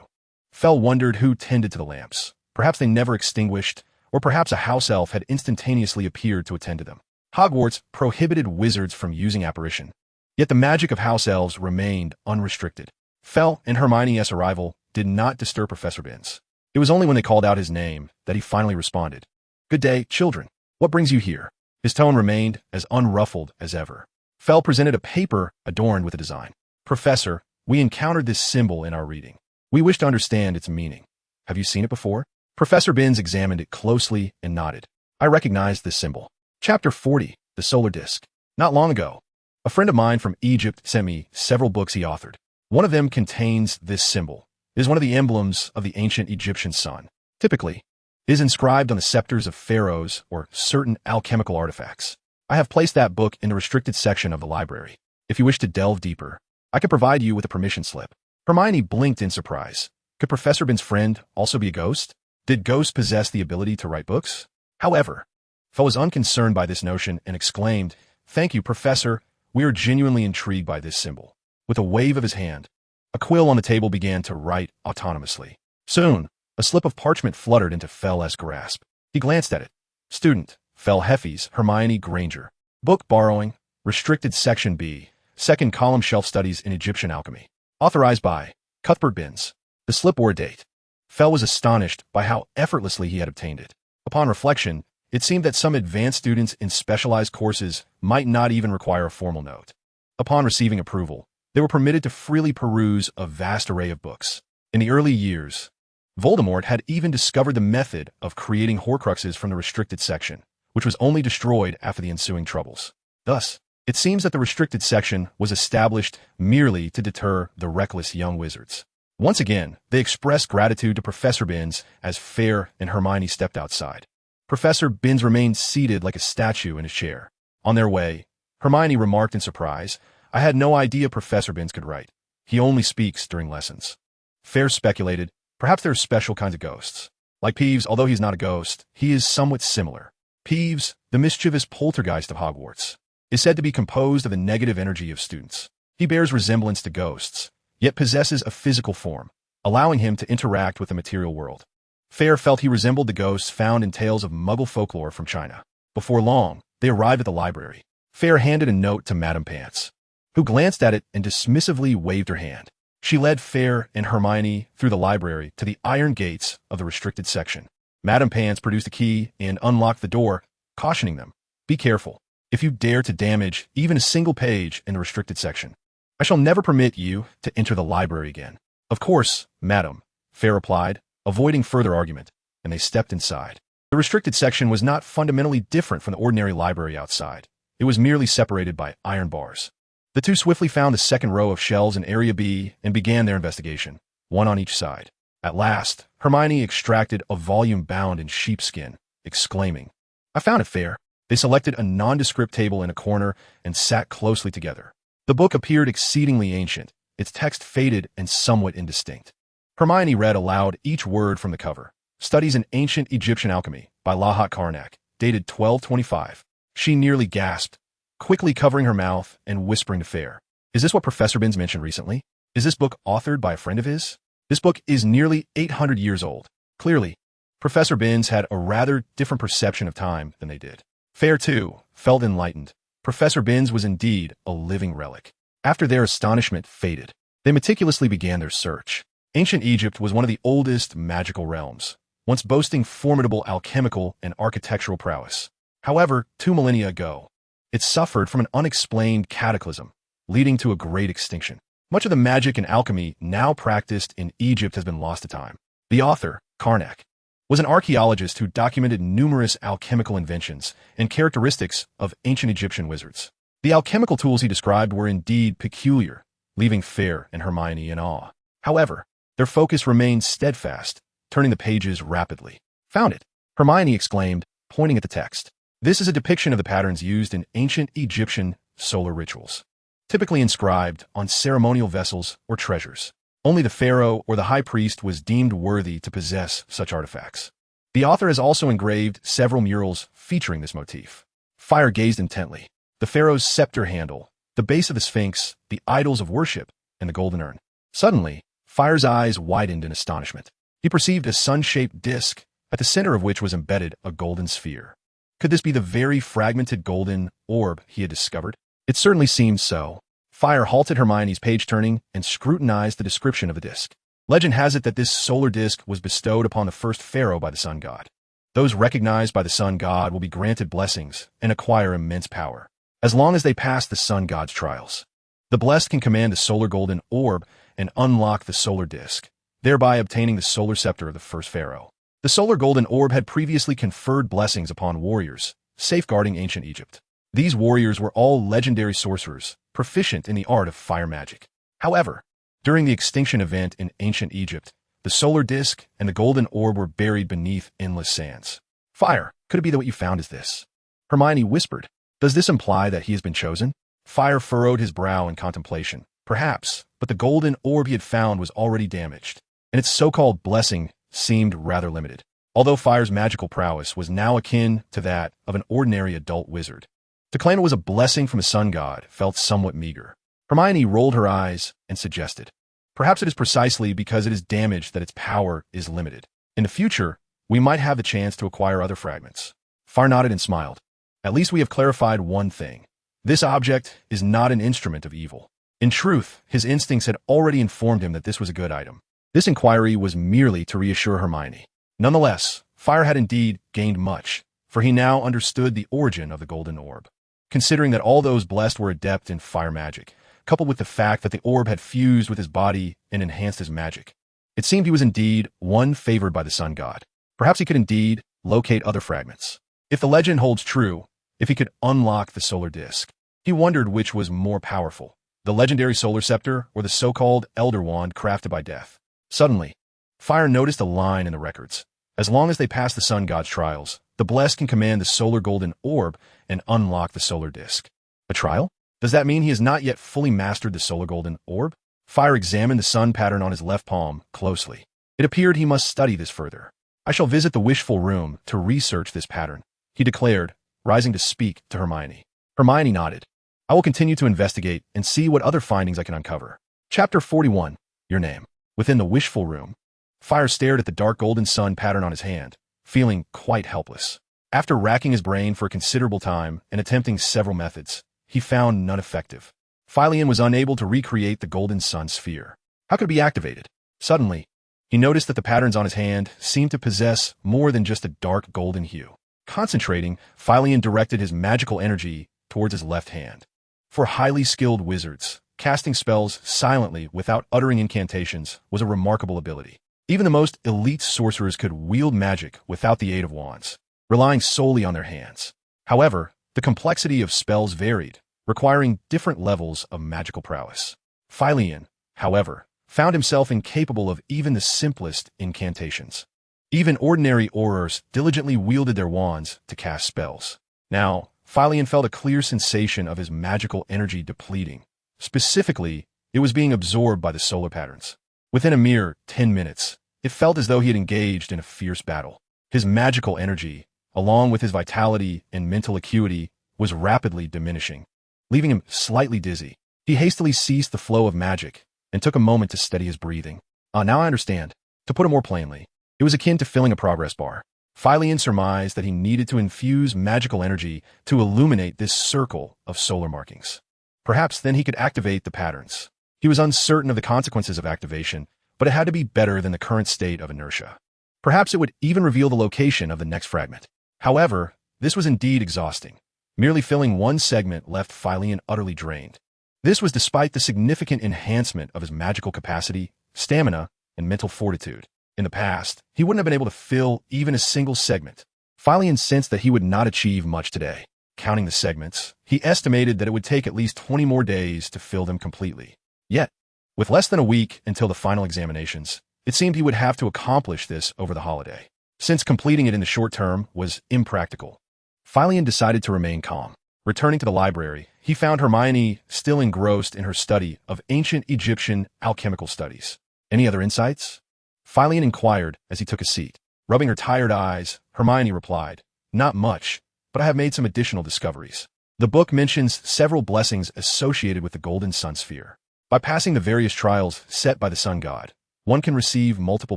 Fayre wondered who tended to the lamps. Perhaps they never extinguished, or perhaps a house elf had instantaneously appeared to attend to them. Hogwarts prohibited wizards from using apparition. Yet the magic of house elves remained unrestricted. Fayre and Hermione's arrival did not disturb Professor Binns. It was only when they called out his name that he finally responded. Good day, children. What brings you here? His tone remained as unruffled as ever. Fayre presented a paper adorned with a design. Professor, we encountered this symbol in our reading. We wish to understand its meaning. Have you seen it before? Professor Binns examined it closely and nodded. I recognized this symbol. Chapter 40, The Solar Disk. Not long ago, a friend of mine from Egypt sent me several books he authored. One of them contains this symbol. It is one of the emblems of the ancient Egyptian sun. Typically, it is inscribed on the scepters of pharaohs or certain alchemical artifacts. I have placed that book in the restricted section of the library. If you wish to delve deeper, I could provide you with a permission slip. Hermione blinked in surprise. Could Professor Binns' friend also be a ghost? Did ghosts possess the ability to write books? However, Fayre was unconcerned by this notion and exclaimed, Thank you, Professor. We are genuinely intrigued by this symbol. With a wave of his hand, a quill on the table began to write autonomously. Soon, a slip of parchment fluttered into Fayre's grasp. He glanced at it. Student, Fayre Heffes, Hermione Granger. Book borrowing, restricted section B, second column shelf studies in Egyptian alchemy. Authorized by Cuthbert Binns. The slip bore a date. Fayre was astonished by how effortlessly he had obtained it. Upon reflection, it seemed that some advanced students in specialized courses might not even require a formal note. Upon receiving approval, they were permitted to freely peruse a vast array of books. In the early years, Voldemort had even discovered the method of creating Horcruxes from the restricted section, which was only destroyed after the ensuing troubles. Thus, it seems that the restricted section was established merely to deter the reckless young wizards. Once again, they expressed gratitude to Professor Binns as Fayre and Hermione stepped outside. Professor Binns remained seated like a statue in his chair. On their way, Hermione remarked in surprise, I had no idea Professor Binns could write. He only speaks during lessons. Fayre speculated, perhaps there are special kinds of ghosts. Like Peeves, although he's not a ghost, he is somewhat similar. Peeves, the mischievous poltergeist of Hogwarts, is said to be composed of the negative energy of students. He bears resemblance to ghosts, yet possesses a physical form, allowing him to interact with the material world. Fayre felt he resembled the ghosts found in tales of Muggle folklore from China. Before long, they arrived at the library. Fayre handed a note to Madame Pants, who glanced at it and dismissively waved her hand. She led Fayre and Hermione through the library to the iron gates of the restricted section. Madame Pants produced a key and unlocked the door, cautioning them, Be careful. If you dare to damage even a single page in the restricted section, I shall never permit you to enter the library again. Of course, madam, Fayre replied, avoiding further argument, and they stepped inside. The restricted section was not fundamentally different from the ordinary library outside. It was merely separated by iron bars. The two swiftly found the second row of shelves in Area B and began their investigation, one on each side. At last, Hermione extracted a volume bound in sheepskin, exclaiming, I found it, Fayre. They selected a nondescript table in a corner and sat closely together. The book appeared exceedingly ancient, its text faded and somewhat indistinct. Hermione read aloud each word from the cover. Studies in Ancient Egyptian Alchemy by Lahat Karnak, dated 1225. She nearly gasped, quickly covering her mouth and whispering to Fayre. Is this what Professor Binns mentioned recently? Is this book authored by a friend of his? This book is nearly 800 years old. Clearly, Professor Binns had a rather different perception of time than they did. Fayre, too, felt enlightened. Professor Binns was indeed a living relic. After their astonishment faded, they meticulously began their search. Ancient Egypt was one of the oldest magical realms, once boasting formidable alchemical and architectural prowess. However, 2 millennia ago, it suffered from an unexplained cataclysm, leading to a great extinction. Much of the magic and alchemy now practiced in Egypt has been lost to time. The author, Karnak, was an archaeologist who documented numerous alchemical inventions and characteristics of ancient Egyptian wizards. The alchemical tools he described were indeed peculiar, leaving Fayre and Hermione in awe. However, their focus remained steadfast, turning the pages rapidly. Found it, Hermione exclaimed, pointing at the text. This is a depiction of the patterns used in ancient Egyptian solar rituals, typically inscribed on ceremonial vessels or treasures. Only the pharaoh or the high priest was deemed worthy to possess such artifacts. The author has also engraved several murals featuring this motif. Fayre gazed intently. The pharaoh's scepter handle, the base of the sphinx, the idols of worship, and the golden urn. Suddenly, Fayre's eyes widened in astonishment. He perceived a sun-shaped disc, at the center of which was embedded a golden sphere. Could this be the very fragmented golden orb he had discovered? It certainly seemed so. Fayre halted Hermione's page-turning and scrutinized the description of the disc. Legend has it that this solar disc was bestowed upon the first pharaoh by the sun god. Those recognized by the sun god will be granted blessings and acquire immense power, as long as they pass the sun god's trials. The blessed can command the solar golden orb and unlock the solar disc, thereby obtaining the solar scepter of the first pharaoh. The solar golden orb had previously conferred blessings upon warriors, safeguarding ancient Egypt. These warriors were all legendary sorcerers, proficient in the art of fire magic. However, during the extinction event in ancient Egypt, the solar disk and the golden orb were buried beneath endless sands. Fayre, could it be that what you found is this? Hermione whispered. Does this imply that he has been chosen? Fayre furrowed his brow in contemplation. Perhaps, but the golden orb he had found was already damaged, and its so-called blessing seemed rather limited. Although Fayre's magical prowess was now akin to that of an ordinary adult wizard, to claim it was a blessing from a sun god felt somewhat meager. Hermione rolled her eyes and suggested, perhaps it is precisely because it is damaged that its power is limited. In the future, we might have the chance to acquire other fragments. Fayre nodded and smiled. At least we have clarified one thing. This object is not an instrument of evil. In truth, his instincts had already informed him that this was a good item. This inquiry was merely to reassure Hermione. Nonetheless, Fayre had indeed gained much, for he now understood the origin of the golden orb. Considering that all those blessed were adept in fire magic, coupled with the fact that the orb had fused with his body and enhanced his magic, it seemed he was indeed one favored by the sun god. Perhaps he could indeed locate other fragments. If the legend holds true, if he could unlock the solar disk, he wondered which was more powerful, the legendary solar scepter or the so-called elder wand crafted by death. Suddenly, Fayre noticed a line in the records. As long as they pass the sun god's trials, the blessed can command the solar golden orb and unlock the solar disk. A trial? Does that mean he has not yet fully mastered the solar golden orb? Fayre examined the sun pattern on his left palm closely. It appeared he must study this further. I shall visit the wishful room to research this pattern, he declared, rising to speak to Hermione. Hermione nodded. I will continue to investigate and see what other findings I can uncover. Chapter 41. Your name. Within the wishful room, Fayre stared at the dark golden sun pattern on his hand, feeling quite helpless. After racking his brain for a considerable time and attempting several methods, he found none effective. Fayre was unable to recreate the golden sun sphere. How could it be activated? Suddenly, he noticed that the patterns on his hand seemed to possess more than just a dark golden hue. Concentrating, Fayre directed his magical energy towards his left hand. For highly skilled wizards, casting spells silently without uttering incantations was a remarkable ability. Even the most elite sorcerers could wield magic without the aid of wands, relying solely on their hands. However, the complexity of spells varied, requiring different levels of magical prowess. Fayre, however, found himself incapable of even the simplest incantations. Even ordinary aurors diligently wielded their wands to cast spells. Now, Fayre felt a clear sensation of his magical energy depleting. Specifically, it was being absorbed by the solar patterns. Within a mere 10 minutes, it felt as though he had engaged in a fierce battle. His magical energy, along with his vitality and mental acuity, was rapidly diminishing, leaving him slightly dizzy. He hastily ceased the flow of magic and took a moment to steady his breathing. Now I understand. To put it more plainly, it was akin to filling a progress bar. Fayre surmised that he needed to infuse magical energy to illuminate this circle of solar markings. Perhaps then he could activate the patterns. He was uncertain of the consequences of activation, but it had to be better than the current state of inertia. Perhaps it would even reveal the location of the next fragment. However, this was indeed exhausting. Merely filling one segment left Fayre utterly drained. This was despite the significant enhancement of his magical capacity, stamina, and mental fortitude. In the past, he wouldn't have been able to fill even a single segment. Fayre sensed that he would not achieve much today. Counting the segments, he estimated that it would take at least 20 more days to fill them completely. Yet, with less than a week until the final examinations, it seemed he would have to accomplish this over the holiday. Since completing it in the short term was impractical, Fayre decided to remain calm. Returning to the library, he found Hermione still engrossed in her study of ancient Egyptian alchemical studies. Any other insights? Fayre inquired as he took a seat. Rubbing her tired eyes, Hermione replied, "Not much, but I have made some additional discoveries. The book mentions several blessings associated with the Golden Sun Sphere. By passing the various trials set by the Sun God, one can receive multiple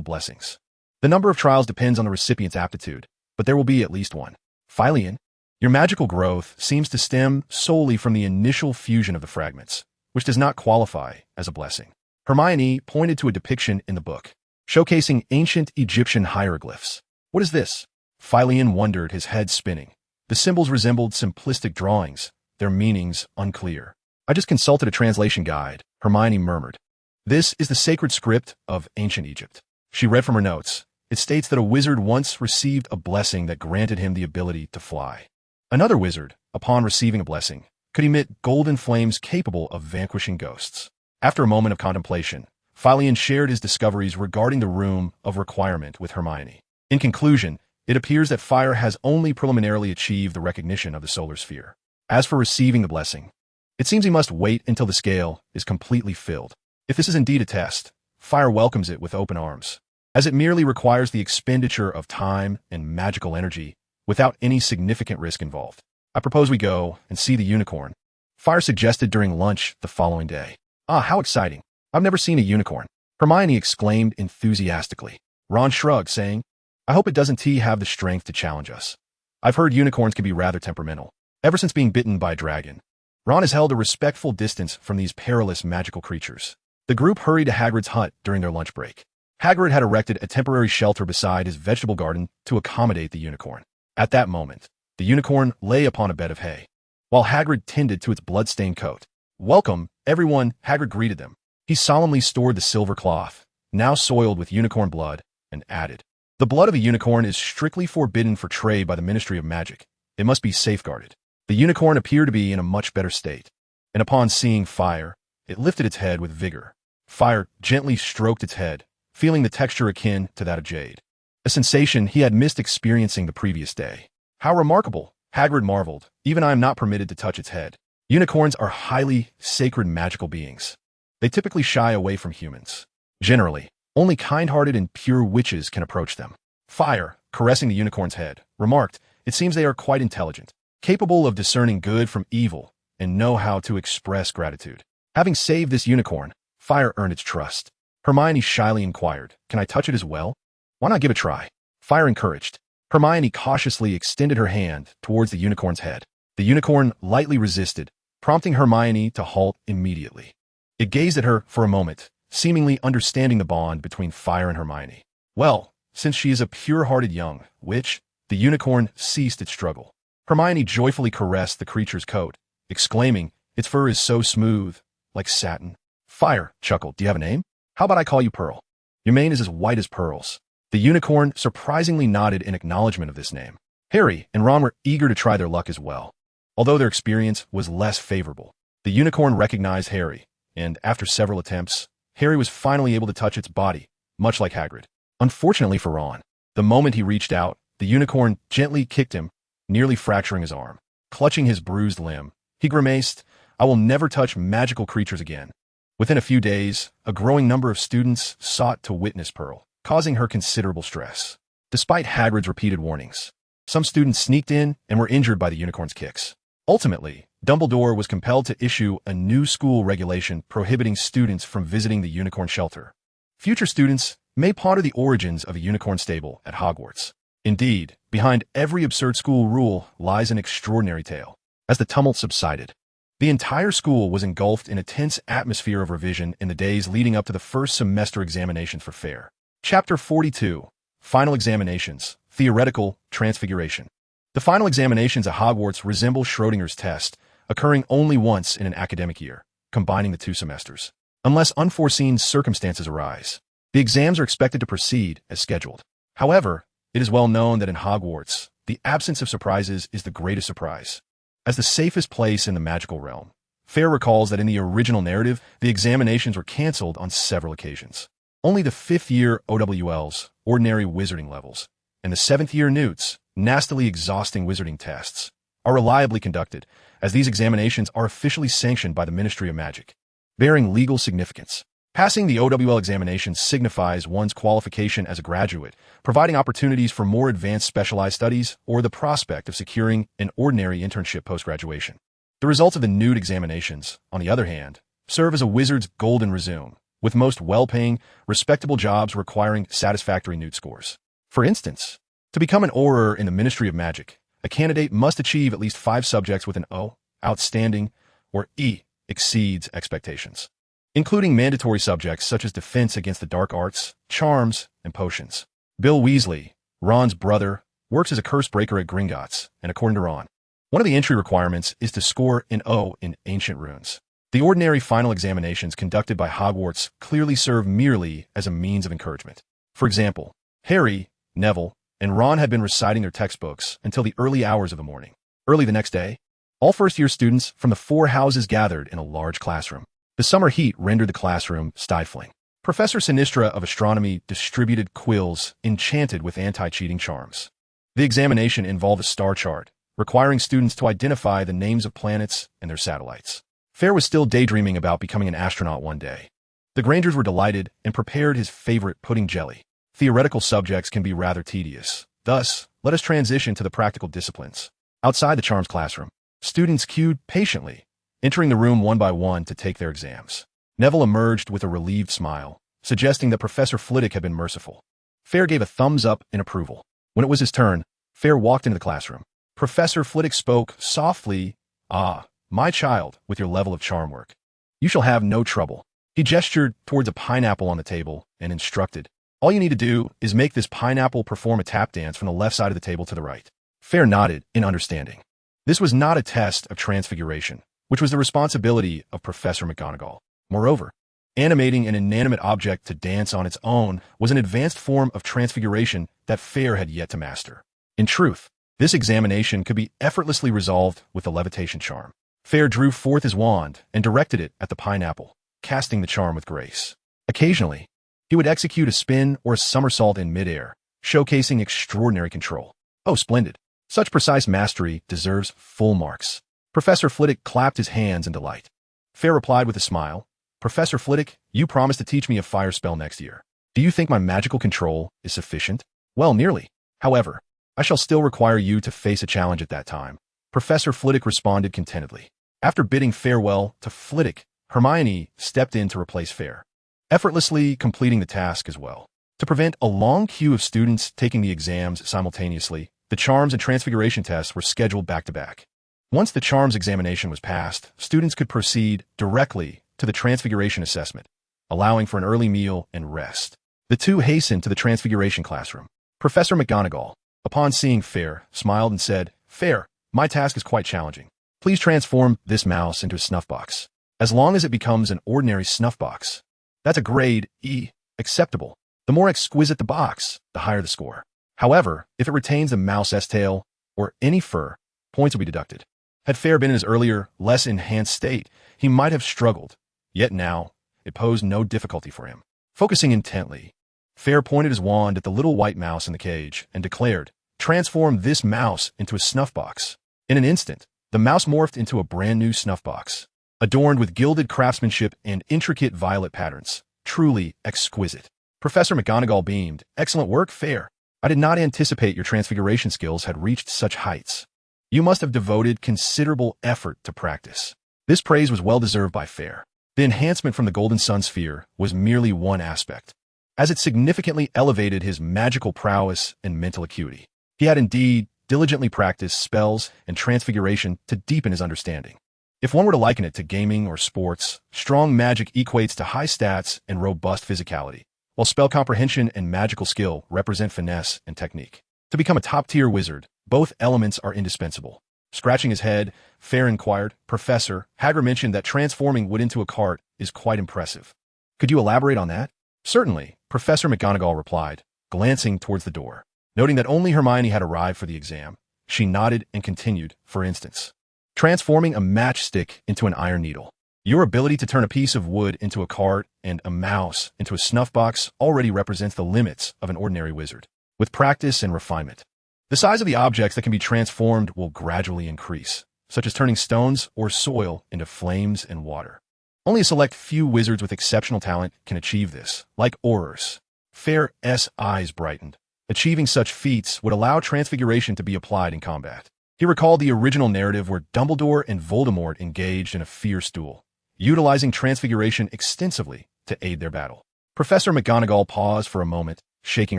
blessings. The number of trials depends on the recipient's aptitude, but there will be at least one. Fayre, your magical growth seems to stem solely from the initial fusion of the fragments, which does not qualify as a blessing." Hermione pointed to a depiction in the book, showcasing ancient Egyptian hieroglyphs. "What is this?" Fayre wondered, his head spinning. The symbols resembled simplistic drawings, their meanings unclear. "I just consulted a translation guide," Hermione murmured. "This is the sacred script of ancient Egypt." She read from her notes. It states that a wizard once received a blessing that granted him the ability to fly. Another wizard, upon receiving a blessing, could emit golden flames capable of vanquishing ghosts. After a moment of contemplation, Fayre shared his discoveries regarding the Room of Requirement with Hermione. In conclusion, it appears that Fayre has only preliminarily achieved the recognition of the solar sphere. As for receiving the blessing, it seems he must wait until the scale is completely filled. If this is indeed a test, Fayre welcomes it with open arms, as it merely requires the expenditure of time and magical energy without any significant risk involved. "I propose we go and see the unicorn," Fayre suggested during lunch the following day. "Ah, how exciting. I've never seen a unicorn," Hermione exclaimed enthusiastically. Ron shrugged, saying, "I hope it doesn't have the strength to challenge us. I've heard unicorns can be rather temperamental. Ever since being bitten by a dragon, Ron has held a respectful distance from these perilous magical creatures." The group hurried to Hagrid's hut during their lunch break. Hagrid had erected a temporary shelter beside his vegetable garden to accommodate the unicorn. At that moment, the unicorn lay upon a bed of hay, while Hagrid tended to its blood-stained coat. "Welcome, everyone," Hagrid greeted them. He solemnly stored the silver cloth, now soiled with unicorn blood, and added, "The blood of a unicorn is strictly forbidden for trade by the Ministry of Magic. It must be safeguarded." The unicorn appeared to be in a much better state, and upon seeing Fayre, it lifted its head with vigor. Fayre gently stroked its head, feeling the texture akin to that of jade, a sensation he had missed experiencing the previous day. "How remarkable," Hagrid marveled. "Even I am not permitted to touch its head." Unicorns are highly sacred magical beings. They typically shy away from humans. Generally, only kind-hearted and pure witches can approach them. Fayre, caressing the unicorn's head, remarked, "It seems they are quite intelligent, capable of discerning good from evil, and know how to express gratitude." Having saved this unicorn, Fayre earned its trust. Hermione shyly inquired, "Can I touch it as well?" "Why not give it a try?" Fayre encouraged. Hermione cautiously extended her hand towards the unicorn's head. The unicorn lightly resisted, prompting Hermione to halt immediately. It gazed at her for a moment, seemingly understanding the bond between Fayre and Hermione. "Well, since she is a pure-hearted young witch," the unicorn ceased its struggle. Hermione joyfully caressed the creature's coat, exclaiming, "Its fur is so smooth, like satin." Fayre chuckled, "Do you have a name? How about I call you Pearl? Your mane is as white as pearls." The unicorn surprisingly nodded in acknowledgement of this name. Harry and Ron were eager to try their luck as well. Although their experience was less favorable, the unicorn recognized Harry, and after several attempts, Harry was finally able to touch its body, much like Hagrid. Unfortunately for Ron, the moment he reached out, the unicorn gently kicked him, nearly fracturing his arm. Clutching his bruised limb, he grimaced, "I will never touch magical creatures again." Within a few days, a growing number of students sought to witness Pearl, causing her considerable stress. Despite Hagrid's repeated warnings, some students sneaked in and were injured by the unicorn's kicks. Ultimately, Dumbledore was compelled to issue a new school regulation prohibiting students from visiting the unicorn shelter. Future students may ponder the origins of a unicorn stable at Hogwarts. Indeed, behind every absurd school rule lies an extraordinary tale. As the tumult subsided, the entire school was engulfed in a tense atmosphere of revision in the days leading up to the first semester examinations for Fayre. Chapter 42. Final Examinations. Theoretical Transfiguration. The final examinations at Hogwarts resemble Schrodinger's test, occurring only once in an academic year, combining the two semesters. Unless unforeseen circumstances arise, the exams are expected to proceed as scheduled. However, it is well known that in Hogwarts, the absence of surprises is the greatest surprise. As the safest place in the magical realm, Fayre recalls that in the original narrative, the examinations were cancelled on several occasions. Only the 5th-year OWLs, ordinary wizarding levels, and the 7th-year Newts, nastily exhausting wizarding tests, are reliably conducted, as these examinations are officially sanctioned by the Ministry of Magic, bearing legal significance. Passing the OWL examination signifies one's qualification as a graduate, providing opportunities for more advanced specialized studies or the prospect of securing an ordinary internship post-graduation. The results of the Newt examinations, on the other hand, serve as a wizard's golden resume, with most well-paying, respectable jobs requiring satisfactory Newt scores. For instance, to become an Auror in the Ministry of Magic, a candidate must achieve at least 5 subjects with an O, outstanding, or E, exceeds expectations, including mandatory subjects such as defense against the dark arts, charms, and potions. Bill Weasley, Ron's brother, works as a curse breaker at Gringotts, and according to Ron, one of the entry requirements is to score an O in ancient runes. The ordinary final examinations conducted by Hogwarts clearly serve merely as a means of encouragement. For example, Harry, Neville, and Ron had been reciting their textbooks until the early hours of the morning. Early the next day, all first-year students from the 4 houses gathered in a large classroom. The summer heat rendered the classroom stifling. Professor Sinistra of Astronomy distributed quills enchanted with anti-cheating charms. The examination involved a star chart, requiring students to identify the names of planets and their satellites. Fayre was still daydreaming about becoming an astronaut one day. The Grangers were delighted and prepared his favorite pudding jelly. Theoretical subjects can be rather tedious. Thus, let us transition to the practical disciplines. Outside the charms classroom, students queued patiently, entering the room one by one to take their exams. Neville emerged with a relieved smile, suggesting that Professor Flitwick had been merciful. Fayre gave a thumbs up in approval. When it was his turn, Fayre walked into the classroom. Professor Flitwick spoke softly. "Ah, my child, with your level of charm work, you shall have no trouble." He gestured towards a pineapple on the table and instructed, "All you need to do is make this pineapple perform a tap dance from the left side of the table to the right." Fayre nodded in understanding. This was not a test of transfiguration, which was the responsibility of Professor McGonagall. Moreover, animating an inanimate object to dance on its own was an advanced form of transfiguration that Fayre had yet to master. In truth, this examination could be effortlessly resolved with the levitation charm. Fayre drew forth his wand and directed it at the pineapple, casting the charm with grace. Occasionally, he would execute a spin or a somersault in midair, showcasing extraordinary control. Oh, splendid. Such precise mastery deserves full marks. Professor Flitwick clapped his hands in delight. Fayre replied with a smile, "Professor Flitwick, you promised to teach me a fire spell next year. Do you think my magical control is sufficient?" "Well, nearly. However, I shall still require you to face a challenge at that time." Professor Flitwick responded contentedly. After bidding farewell to Flitwick, Hermione stepped in to replace Fayre, effortlessly completing the task as well. To prevent a long queue of students taking the exams simultaneously, the charms and transfiguration tests were scheduled back-to-back. Once the charms examination was passed, students could proceed directly to the transfiguration assessment, allowing for an early meal and rest. The two hastened to the transfiguration classroom. Professor McGonagall, upon seeing Fayre, smiled and said, "Fayre, my task is quite challenging. Please transform this mouse into a snuff box. As long as it becomes an ordinary snuff box, that's a grade E, acceptable. The more exquisite the box, the higher the score. However, if it retains a mouse's tail or any fur, points will be deducted." Had Fayre been in his earlier, less enhanced state, he might have struggled, yet now it posed no difficulty for him. Focusing intently, Fayre pointed his wand at the little white mouse in the cage and declared, "Transform this mouse into a snuff box." In an instant, the mouse morphed into a brand new snuff box. adorned with gilded craftsmanship and intricate violet patterns. Truly exquisite. Professor McGonagall beamed. Excellent work, Fayre. I did not anticipate your transfiguration skills had reached such heights. You must have devoted considerable effort to practice. This praise was well deserved by Fayre. The enhancement from the Golden Sun Sphere was merely one aspect, as it significantly elevated his magical prowess and mental acuity. He had indeed diligently practiced spells and transfiguration to deepen his understanding. If one were to liken it to gaming or sports, strong magic equates to high stats and robust physicality, while spell comprehension and magical skill represent finesse and technique. To become a top-tier wizard, both elements are indispensable. Scratching his head, Fayre inquired, Professor, Hagrid mentioned that transforming wood into a cart is quite impressive. Could you elaborate on that? Certainly, Professor McGonagall replied, glancing towards the door. Noting that only Hermione had arrived for the exam, she nodded and continued, for instance, transforming a matchstick into an iron needle. Your ability to turn a piece of wood into a cart and a mouse into a snuff box already represents the limits of an ordinary wizard. With practice and refinement, the size of the objects that can be transformed will gradually increase, such as turning stones or soil into flames and water. Only a select few wizards with exceptional talent can achieve this, like Aurors. Fayre's eyes brightened. Achieving such feats would allow transfiguration to be applied in combat. He recalled the original narrative where Dumbledore and Voldemort engaged in a fierce duel, utilizing transfiguration extensively to aid their battle. Professor McGonagall paused for a moment, shaking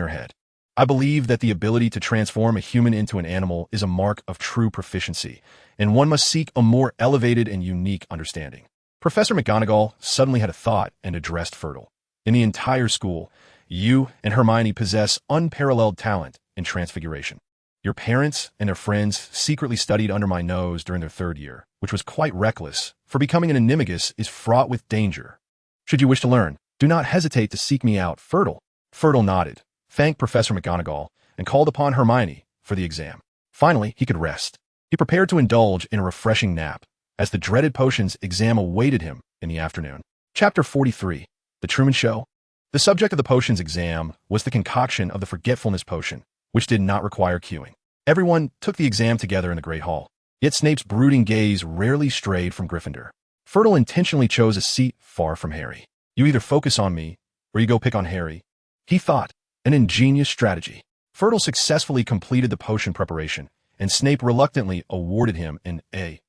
her head. I believe that the ability to transform a human into an animal is a mark of true proficiency, and one must seek a more elevated and unique understanding. Professor McGonagall suddenly had a thought and addressed Fertle. In the entire school, you and Hermione possess unparalleled talent in transfiguration. Your parents and their friends secretly studied under my nose during their third year, which was quite reckless, for becoming an animagus is fraught with danger. Should you wish to learn, do not hesitate to seek me out, Fertle. Fertle nodded, thanked Professor McGonagall, and called upon Hermione for the exam. Finally, he could rest. He prepared to indulge in a refreshing nap, as the dreaded potions exam awaited him in the afternoon. Chapter 43. The Truman Show. The subject of the potions exam was the concoction of the forgetfulness potion, which did not require queuing. Everyone took the exam together in the Great Hall, yet Snape's brooding gaze rarely strayed from Gryffindor. Fertle intentionally chose a seat far from Harry. You either focus on me, or you go pick on Harry, he thought, an ingenious strategy. Fertle successfully completed the potion preparation, and Snape reluctantly awarded him an A.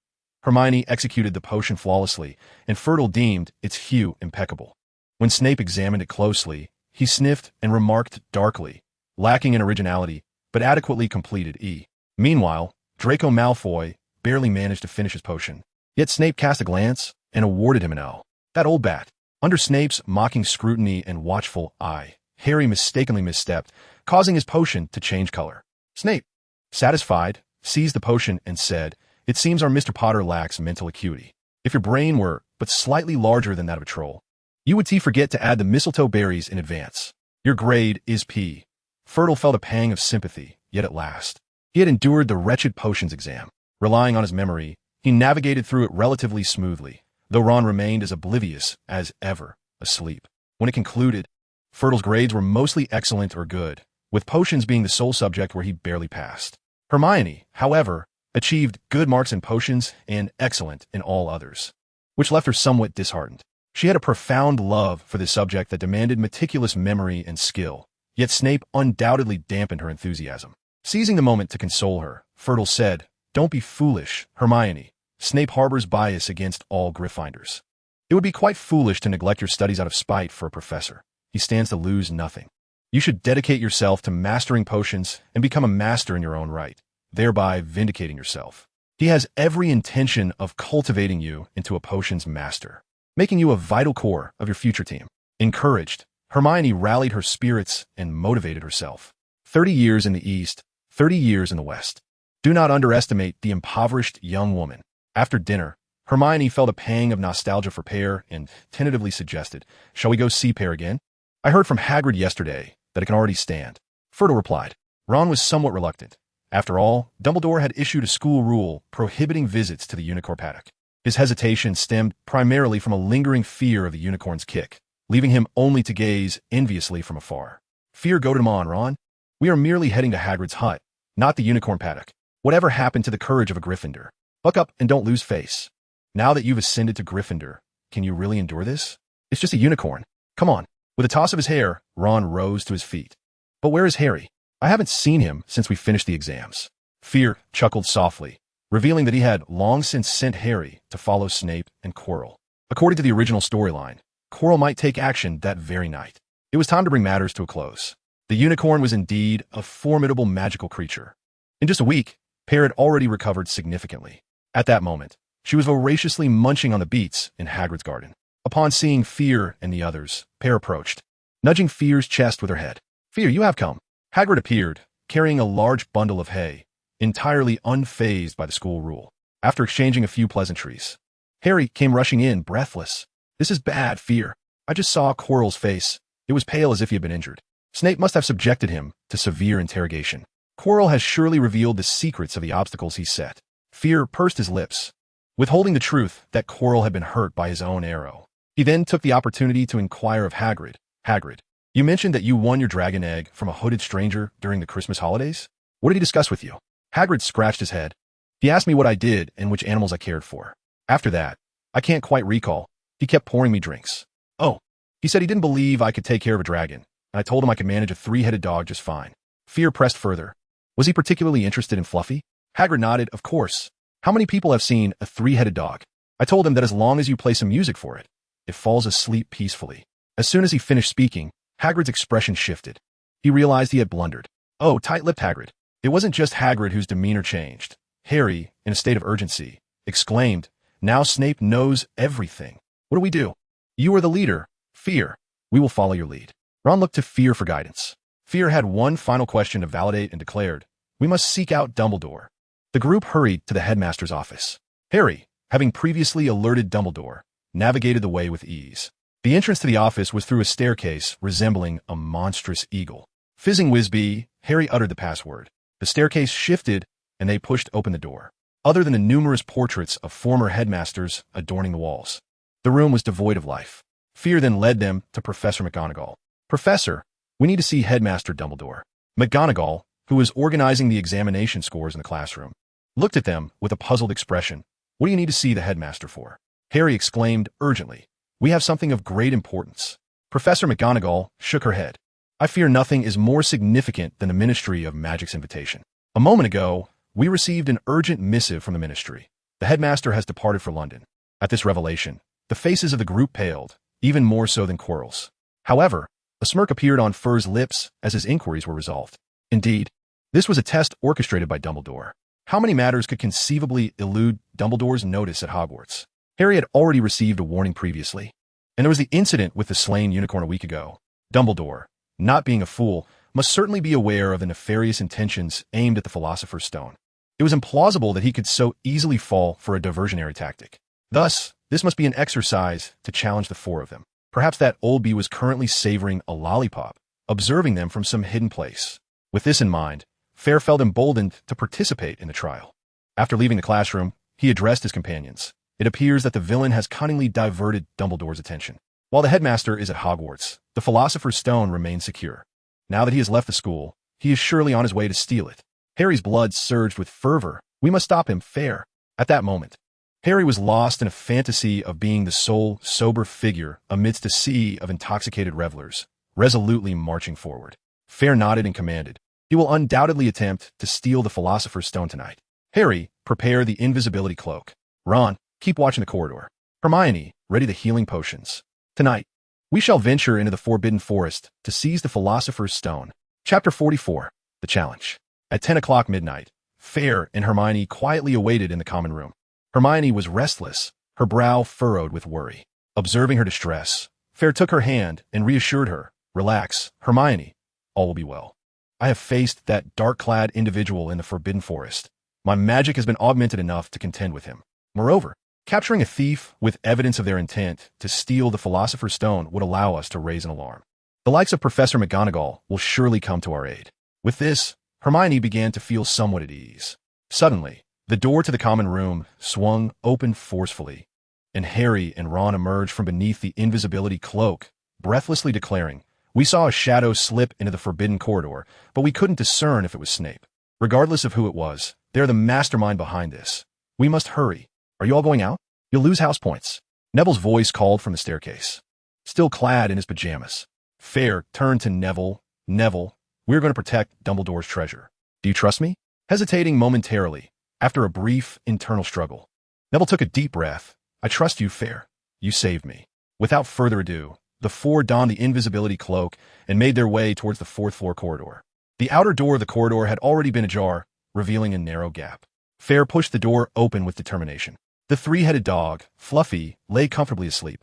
Hermione executed the potion flawlessly, and Fertle deemed its hue impeccable. When Snape examined it closely, he sniffed and remarked darkly, lacking in originality, but adequately completed E. Meanwhile, Draco Malfoy barely managed to finish his potion. Yet Snape cast a glance and awarded him an L. That old bat. Under Snape's mocking scrutiny and watchful eye, Harry mistakenly misstepped, causing his potion to change color. Snape, satisfied, seized the potion and said, It seems our Mr. Potter lacks mental acuity. If your brain were but slightly larger than that of a troll, you would forget to add the mistletoe berries in advance. Your grade is P. Fertle felt a pang of sympathy, yet at last. He had endured the wretched potions exam. Relying on his memory, he navigated through it relatively smoothly, though Ron remained as oblivious as ever, asleep. When it concluded, Fertle's grades were mostly excellent or good, with potions being the sole subject where he barely passed. Hermione, however, achieved good marks in potions and excellent in all others, which left her somewhat disheartened. She had a profound love for this subject that demanded meticulous memory and skill, yet Snape undoubtedly dampened her enthusiasm. Seizing the moment to console her, Fertle said, Don't be foolish, Hermione. Snape harbors bias against all Gryffindors. It would be quite foolish to neglect your studies out of spite for a professor. He stands to lose nothing. You should dedicate yourself to mastering potions and become a master in your own right, thereby vindicating yourself. He has every intention of cultivating you into a potions master, making you a vital core of your future team. Encouraged, Hermione rallied her spirits and motivated herself. 30 years in the East, 30 years in the West. Do not underestimate the impoverished young woman. After dinner, Hermione felt a pang of nostalgia for Pear and tentatively suggested, Shall we go see Pear again? I heard from Hagrid yesterday that it can already stand. Fertle replied. Ron was somewhat reluctant. After all, Dumbledore had issued a school rule prohibiting visits to the unicorn paddock. His hesitation stemmed primarily from a lingering fear of the unicorn's kick, leaving him only to gaze enviously from afar. Fear goaded him on, Ron. We are merely heading to Hagrid's hut, not the unicorn paddock. Whatever happened to the courage of a Gryffindor? Buck up and don't lose face. Now that you've ascended to Gryffindor, can you really endure this? It's just a unicorn. Come on. With a toss of his hair, Ron rose to his feet. But where is Harry? I haven't seen him since we finished the exams. Fayre chuckled softly, revealing that he had long since sent Harry to follow Snape and Quirrell. According to the original storyline, Quirrell might take action that very night. It was time to bring matters to a close. The unicorn was indeed a formidable magical creature. In just a week, Fayre had already recovered significantly. At that moment, she was voraciously munching on the beets in Hagrid's garden. Upon seeing Fayre and the others, Fayre approached, nudging Fayre's chest with her head. Fayre, you have come. Hagrid appeared, carrying a large bundle of hay, entirely unfazed by the school rule. After exchanging a few pleasantries, Harry came rushing in, breathless. This is bad, Fayre. I just saw Quirrell's face. It was pale as if he had been injured. Snape must have subjected him to severe interrogation. Quirrell has surely revealed the secrets of the obstacles he set. Fayre pursed his lips, withholding the truth that Quirrell had been hurt by his own arrow. He then took the opportunity to inquire of Hagrid. Hagrid, you mentioned that you won your dragon egg from a hooded stranger during the Christmas holidays? What did he discuss with you? Hagrid scratched his head. He asked me what I did and which animals I cared for. After that, I can't quite recall. He kept pouring me drinks. Oh, he said he didn't believe I could take care of a dragon, and I told him I could manage a three-headed dog just fine. Fayre pressed further. Was he particularly interested in Fluffy? Hagrid nodded, of course. How many people have seen a three-headed dog? I told him that as long as you play some music for it, it falls asleep peacefully. As soon as he finished speaking, Hagrid's expression shifted. He realized he had blundered. Oh, tight-lipped Hagrid. It wasn't just Hagrid whose demeanor changed. Harry, in a state of urgency, exclaimed, now Snape knows everything. What do we do? You are the leader, Fayre. We will follow your lead. Ron looked to Fayre for guidance. Fayre had one final question to validate and declared, we must seek out Dumbledore. The group hurried to the headmaster's office. Harry, having previously alerted Dumbledore, navigated the way with ease. The entrance to the office was through a staircase resembling a monstrous eagle. Fizzing Whizbee, Harry uttered the password. The staircase shifted, and they pushed open the door. Other than the numerous portraits of former headmasters adorning the walls, the room was devoid of life. Fayre then led them to Professor McGonagall. Professor, we need to see Headmaster Dumbledore. McGonagall, who was organizing the examination scores in the classroom, looked at them with a puzzled expression. What do you need to see the headmaster for? Harry exclaimed urgently. We have something of great importance. Professor McGonagall shook her head. I fear nothing is more significant than the Ministry of Magic's invitation. A moment ago, we received an urgent missive from the Ministry. The headmaster has departed for London. At this revelation, the faces of the group paled, even more so than Quirrell's. However, a smirk appeared on Fur's lips as his inquiries were resolved. Indeed, this was a test orchestrated by Dumbledore. How many matters could conceivably elude Dumbledore's notice at Hogwarts? Harry had already received a warning previously, and there was the incident with the slain unicorn a week ago. Dumbledore, not being a fool, must certainly be aware of the nefarious intentions aimed at the Philosopher's Stone. It was implausible that he could so easily fall for a diversionary tactic. Thus, this must be an exercise to challenge the four of them. Perhaps that old bee was currently savoring a lollipop, observing them from some hidden place. With this in mind, Fayre felt emboldened to participate in the trial. After leaving the classroom, he addressed his companions. It appears that the villain has cunningly diverted Dumbledore's attention. While the headmaster is at Hogwarts, the Philosopher's Stone remains secure. Now that he has left the school, he is surely on his way to steal it. Harry's blood surged with fervor. We must stop him, Fayre. At that moment, Harry was lost in a fantasy of being the sole, sober figure amidst a sea of intoxicated revelers, resolutely marching forward. Fayre nodded and commanded. He will undoubtedly attempt to steal the Philosopher's Stone tonight. Harry, prepare the invisibility cloak. Ron, keep watching the corridor. Hermione, ready the healing potions. Tonight, we shall venture into the Forbidden Forest to seize the Philosopher's Stone. Chapter 44, The Challenge. At 10 o'clock midnight, Fayre and Hermione quietly awaited in the common room. Hermione was restless, her brow furrowed with worry. Observing her distress, Fayre took her hand and reassured her. Relax, Hermione. All will be well. I have faced that dark-clad individual in the Forbidden Forest. My magic has been augmented enough to contend with him. Moreover, capturing a thief with evidence of their intent to steal the Philosopher's Stone would allow us to raise an alarm. The likes of Professor McGonagall will surely come to our aid. With this, Hermione began to feel somewhat at ease. Suddenly, the door to the common room swung open forcefully, and Harry and Ron emerged from beneath the invisibility cloak, breathlessly declaring, "We saw a shadow slip into the forbidden corridor, but we couldn't discern if it was Snape. Regardless of who it was, they're the mastermind behind this. We must hurry. Are you all going out?" You'll lose house points. Neville's voice called from the staircase. Still clad in his pajamas, Fayre turned to Neville. Neville, we're going to protect Dumbledore's treasure. Do you trust me? Hesitating momentarily, after a brief internal struggle, Neville took a deep breath. I trust you, Fayre. You saved me. Without further ado, the four donned the invisibility cloak and made their way towards the fourth-floor corridor. The outer door of the corridor had already been ajar, revealing a narrow gap. Fayre pushed the door open with determination. The three-headed dog, Fluffy, lay comfortably asleep,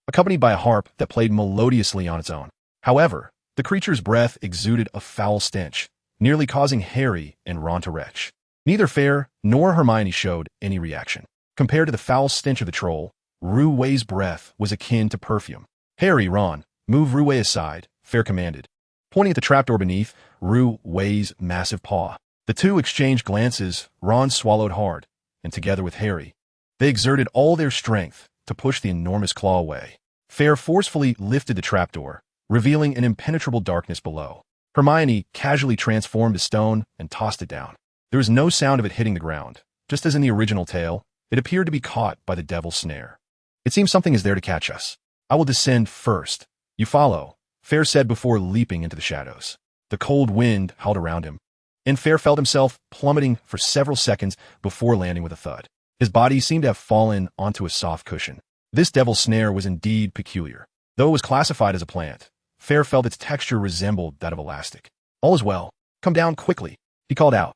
accompanied by a harp that played melodiously on its own. However, the creature's breath exuded a foul stench, nearly causing Harry and Ron to retch. Neither Fayre nor Hermione showed any reaction. Compared to the foul stench of the troll, Roué's breath was akin to perfume. Harry, Ron, move Roué aside, Fayre commanded, pointing at the trapdoor beneath Roué's massive paw. The two exchanged glances. Ron swallowed hard, and together with Harry, they exerted all their strength to push the enormous claw away. Fayre forcefully lifted the trapdoor, revealing an impenetrable darkness below. Hermione casually transformed a stone and tossed it down. There was no sound of it hitting the ground. Just as in the original tale, it appeared to be caught by the devil's snare. It seems something is there to catch us. I will descend first. You follow, Fayre said before leaping into the shadows. The cold wind howled around him, and Fayre felt himself plummeting for several seconds before landing with a thud. His body seemed to have fallen onto a soft cushion. This devil's snare was indeed peculiar. Though it was classified as a plant, Fayre felt its texture resembled that of elastic. All is well. Come down quickly, he called out.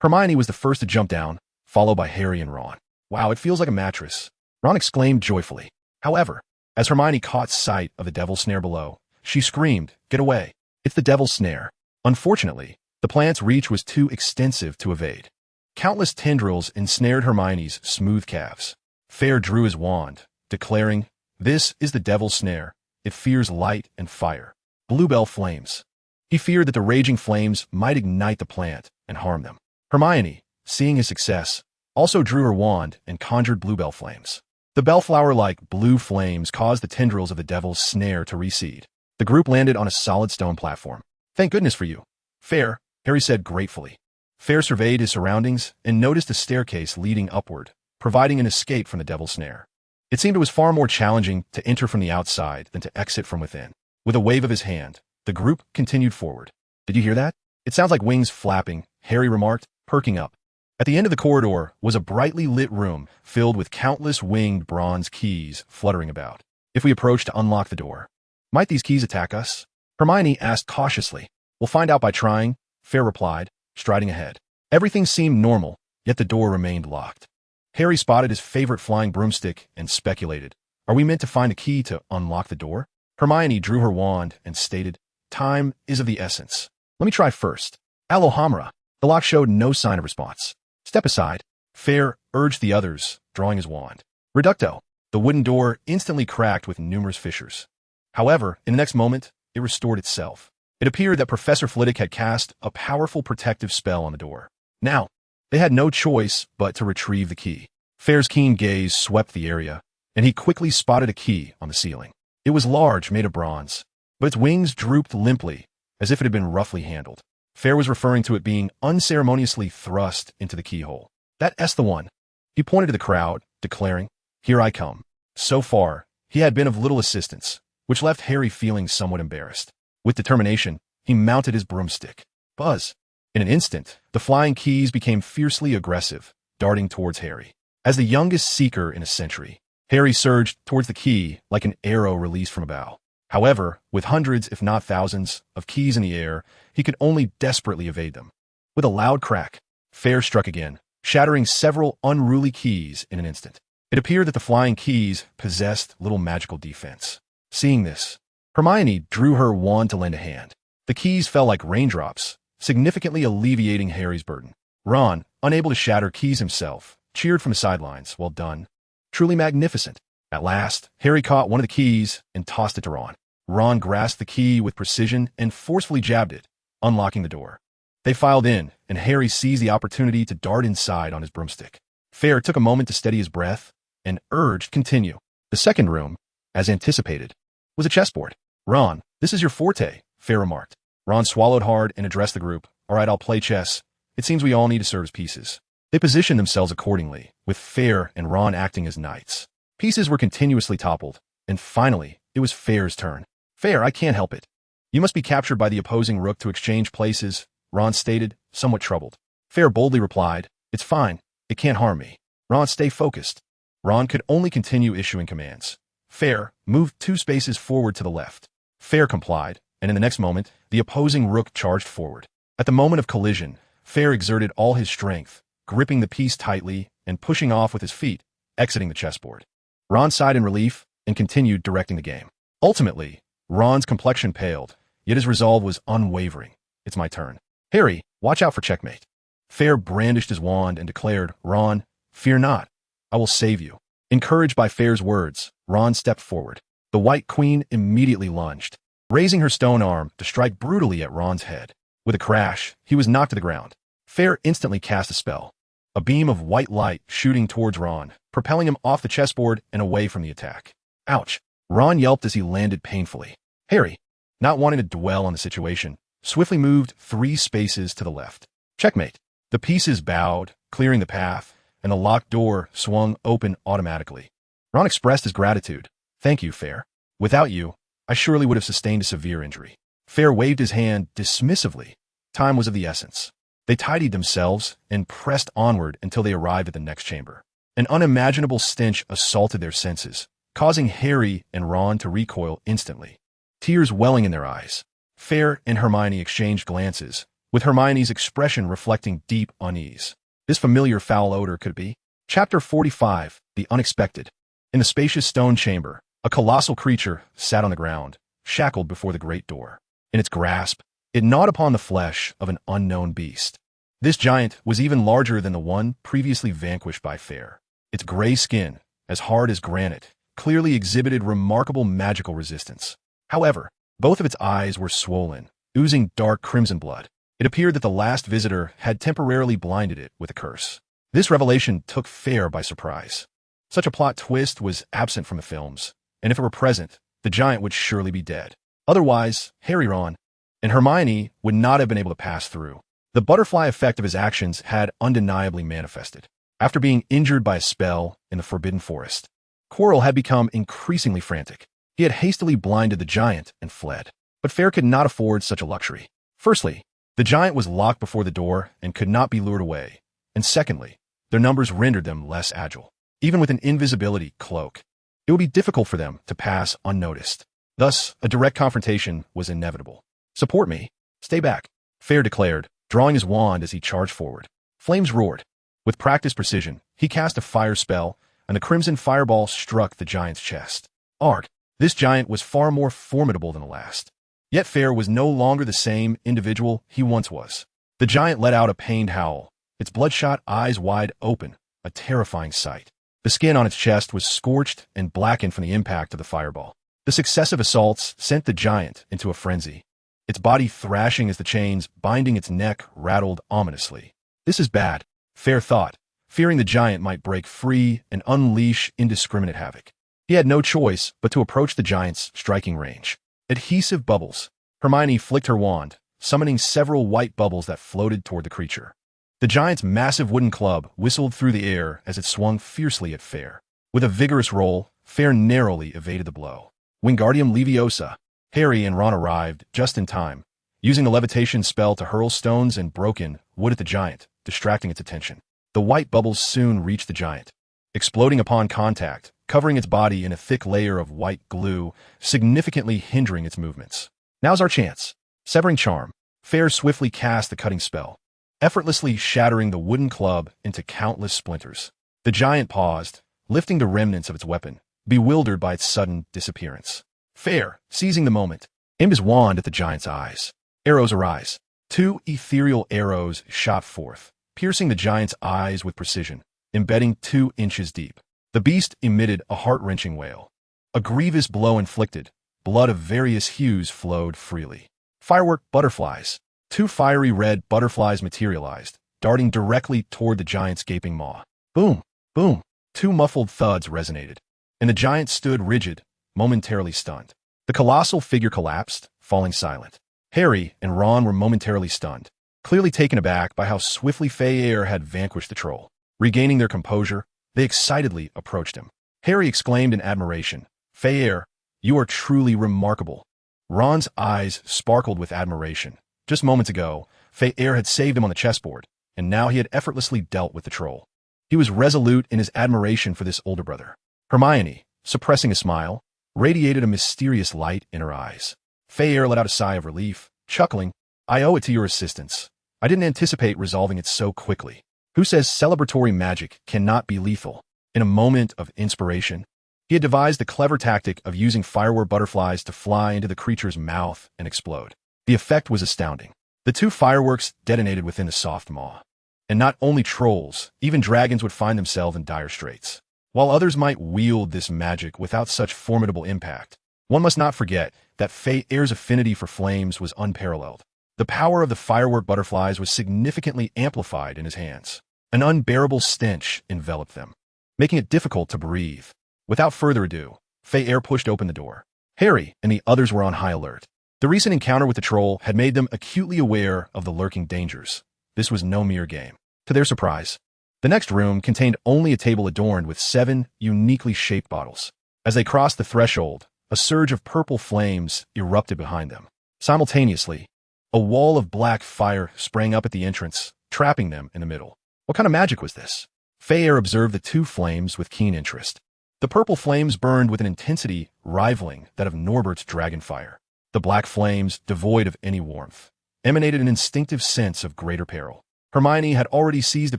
Hermione was the first to jump down, followed by Harry and Ron. Wow, it feels like a mattress, Ron exclaimed joyfully. However, as Hermione caught sight of the devil's snare below, she screamed, "Get away! It's the devil's snare." Unfortunately, the plant's reach was too extensive to evade. Countless tendrils ensnared Hermione's smooth calves. Fayre drew his wand, declaring, "This is the devil's snare. It fears light and fire. Bluebell flames." He feared that the raging flames might ignite the plant and harm them. Hermione, seeing his success, also drew her wand and conjured bluebell flames. The bellflower-like blue flames caused the tendrils of the devil's snare to recede. The group landed on a solid stone platform. "Thank goodness for you, Fayre," Harry said gratefully. Fayre surveyed his surroundings and noticed a staircase leading upward, providing an escape from the devil's snare. It seemed it was far more challenging to enter from the outside than to exit from within. With a wave of his hand, the group continued forward. "Did you hear that? It sounds like wings flapping," Harry remarked, perking up. At the end of the corridor was a brightly lit room filled with countless winged bronze keys fluttering about. "If we approach to unlock the door, might these keys attack us?" Hermione asked cautiously. "We'll find out by trying," Fayre replied, striding ahead. Everything seemed normal, yet the door remained locked. Harry spotted his favorite flying broomstick and speculated, "Are we meant to find a key to unlock the door?" Hermione drew her wand and stated, "Time is of the essence. Let me try first." Alohomora. The lock showed no sign of response. "Step aside," Fayre urged the others, drawing his wand. Reducto. The wooden door instantly cracked with numerous fissures. However, in the next moment, it restored itself. It appeared that Professor Flitwick had cast a powerful protective spell on the door. Now, they had no choice but to retrieve the key. Fayre's keen gaze swept the area, and he quickly spotted a key on the ceiling. It was large, made of bronze, but its wings drooped limply, as if it had been roughly handled. Fayre was referring to it being unceremoniously thrust into the keyhole. "That's the one." He pointed to the crowd, declaring, "Here I come." So far, he had been of little assistance, which left Harry feeling somewhat embarrassed. With determination, he mounted his broomstick. Buzz! In an instant, the flying keys became fiercely aggressive, darting towards Harry. As the youngest seeker in a century, Harry surged towards the key like an arrow released from a bow. However, with hundreds, if not thousands, of keys in the air, he could only desperately evade them. With a loud crack, Fayre struck again, shattering several unruly keys in an instant. It appeared that the flying keys possessed little magical defense. Seeing this, Hermione drew her wand to lend a hand. The keys fell like raindrops, significantly alleviating Harry's burden. Ron, unable to shatter keys himself, cheered from the sidelines. "Well done. Truly magnificent." At last, Harry caught one of the keys and tossed it to Ron. Ron grasped the key with precision and forcefully jabbed it, unlocking the door. They filed in, and Harry seized the opportunity to dart inside on his broomstick. Fayre took a moment to steady his breath and urged continue. The second room, as anticipated, was a chessboard. "Ron, this is your forte," Fayre remarked. Ron swallowed hard and addressed the group. "All right, I'll play chess. It seems we all need to serve as pieces." They positioned themselves accordingly, with Fayre and Ron acting as knights. Pieces were continuously toppled, and finally, it was Fayre's turn. Fayre, I can't help it. You must be captured by the opposing rook to exchange places, Ron stated, somewhat troubled. Fayre boldly replied, it's fine, it can't harm me. Ron, stay focused. Ron could only continue issuing commands. Fayre, move 2 spaces forward to the left. Fayre complied, and in the next moment, the opposing rook charged forward. At the moment of collision, Fayre exerted all his strength, gripping the piece tightly and pushing off with his feet, exiting the chessboard. Ron sighed in relief and continued directing the game. Ultimately, Ron's complexion paled, yet his resolve was unwavering. It's my turn. Harry, watch out for checkmate. Fayre brandished his wand and declared, Ron, fear not. I will save you. Encouraged by Fayre's words, Ron stepped forward. The White Queen immediately lunged, raising her stone arm to strike brutally at Ron's head. With a crash, he was knocked to the ground. Fayre instantly cast a spell, a beam of white light shooting towards Ron, propelling him off the chessboard and away from the attack. Ouch! Ron yelped as he landed painfully. Harry, not wanting to dwell on the situation, swiftly moved 3 spaces to the left. Checkmate. The pieces bowed, clearing the path, and the locked door swung open automatically. Ron expressed his gratitude. Thank you, Fayre. Without you, I surely would have sustained a severe injury. Fayre waved his hand dismissively. Time was of the essence. They tidied themselves and pressed onward until they arrived at the next chamber. An unimaginable stench assaulted their senses, causing Harry and Ron to recoil instantly, tears welling in their eyes. Fayre and Hermione exchanged glances, with Hermione's expression reflecting deep unease. This familiar foul odor could be. Chapter 45, The Unexpected. In the spacious stone chamber, a colossal creature sat on the ground, shackled before the great door. In its grasp, it gnawed upon the flesh of an unknown beast. This giant was even larger than the one previously vanquished by Fayre. Its gray skin, as hard as granite, clearly exhibited remarkable magical resistance. However, both of its eyes were swollen, oozing dark crimson blood. It appeared that the last visitor had temporarily blinded it with a curse. This revelation took Fayre by surprise. Such a plot twist was absent from the films, and if it were present, the giant would surely be dead. Otherwise, Harry, Ron, and Hermione would not have been able to pass through. The butterfly effect of his actions had undeniably manifested. After being injured by a spell in the Forbidden Forest, Quirrell had become increasingly frantic. He had hastily blinded the giant and fled. But Fayre could not afford such a luxury. Firstly, the giant was locked before the door and could not be lured away. And secondly, their numbers rendered them less agile. Even with an invisibility cloak, it would be difficult for them to pass unnoticed. Thus, a direct confrontation was inevitable. Support me. Stay back, Fayre declared, drawing his wand as he charged forward. Flames roared. With practiced precision, he cast a fire spell, and the crimson fireball struck the giant's chest. Arg! This giant was far more formidable than the last. Yet Fayre was no longer the same individual he once was. The giant let out a pained howl, its bloodshot eyes wide open, a terrifying sight. The skin on its chest was scorched and blackened from the impact of the fireball. The successive assaults sent the giant into a frenzy, its body thrashing as the chains binding its neck rattled ominously. This is bad, Fayre thought, fearing the giant might break free and unleash indiscriminate havoc. He had no choice but to approach the giant's striking range. Adhesive bubbles. Hermione flicked her wand, summoning several white bubbles that floated toward the creature. The giant's massive wooden club whistled through the air as it swung fiercely at Fayre. With a vigorous roll, Fayre narrowly evaded the blow. Wingardium Leviosa. Harry and Ron arrived just in time, using the levitation spell to hurl stones and broken wood at the giant, distracting its attention. The white bubbles soon reached the giant, exploding upon contact, covering its body in a thick layer of white glue, significantly hindering its movements. Now's our chance. Severing Charm. Fayre swiftly cast the cutting spell, effortlessly shattering the wooden club into countless splinters. The giant paused, lifting the remnants of its weapon, bewildered by its sudden disappearance. Fayre, seizing the moment, aimed his wand at the giant's eyes. Arrows arise. 2 ethereal arrows shot forth, piercing the giant's eyes with precision, embedding 2 inches deep. The beast emitted a heart-wrenching wail. A grievous blow inflicted, blood of various hues flowed freely. Firework butterflies. 2 fiery red butterflies materialized, darting directly toward the giant's gaping maw. Boom! Boom! 2 muffled thuds resonated, and the giant stood rigid, momentarily stunned. The colossal figure collapsed, falling silent. Harry and Ron were momentarily stunned, clearly taken aback by how swiftly Fayre had vanquished the troll. Regaining their composure, they excitedly approached him. Harry exclaimed in admiration. "Fayre, you are truly remarkable." Ron's eyes sparkled with admiration. Just moments ago, Fayre had saved him on the chessboard, and now he had effortlessly dealt with the troll. He was resolute in his admiration for this older brother. Hermione, suppressing a smile, radiated a mysterious light in her eyes. Fayre let out a sigh of relief, chuckling, "I owe it to your assistance. I didn't anticipate resolving it so quickly. Who says celebratory magic cannot be lethal?" In a moment of inspiration, he had devised the clever tactic of using firework butterflies to fly into the creature's mouth and explode. The effect was astounding. The two fireworks detonated within the soft maw. And not only trolls, even dragons would find themselves in dire straits. While others might wield this magic without such formidable impact, one must not forget that Fayre's affinity for flames was unparalleled. The power of the firework butterflies was significantly amplified in his hands. An unbearable stench enveloped them, making it difficult to breathe. Without further ado, Fayre pushed open the door. Harry and the others were on high alert. The recent encounter with the troll had made them acutely aware of the lurking dangers. This was no mere game. To their surprise, the next room contained only a table adorned with 7 uniquely shaped bottles. As they crossed the threshold, a surge of purple flames erupted behind them. Simultaneously, a wall of black fire sprang up at the entrance, trapping them in the middle. What kind of magic was this? Fayre observed the 2 flames with keen interest. The purple flames burned with an intensity rivaling that of Norbert's dragon fire. The black flames, devoid of any warmth, emanated an instinctive sense of greater peril. Hermione had already seized a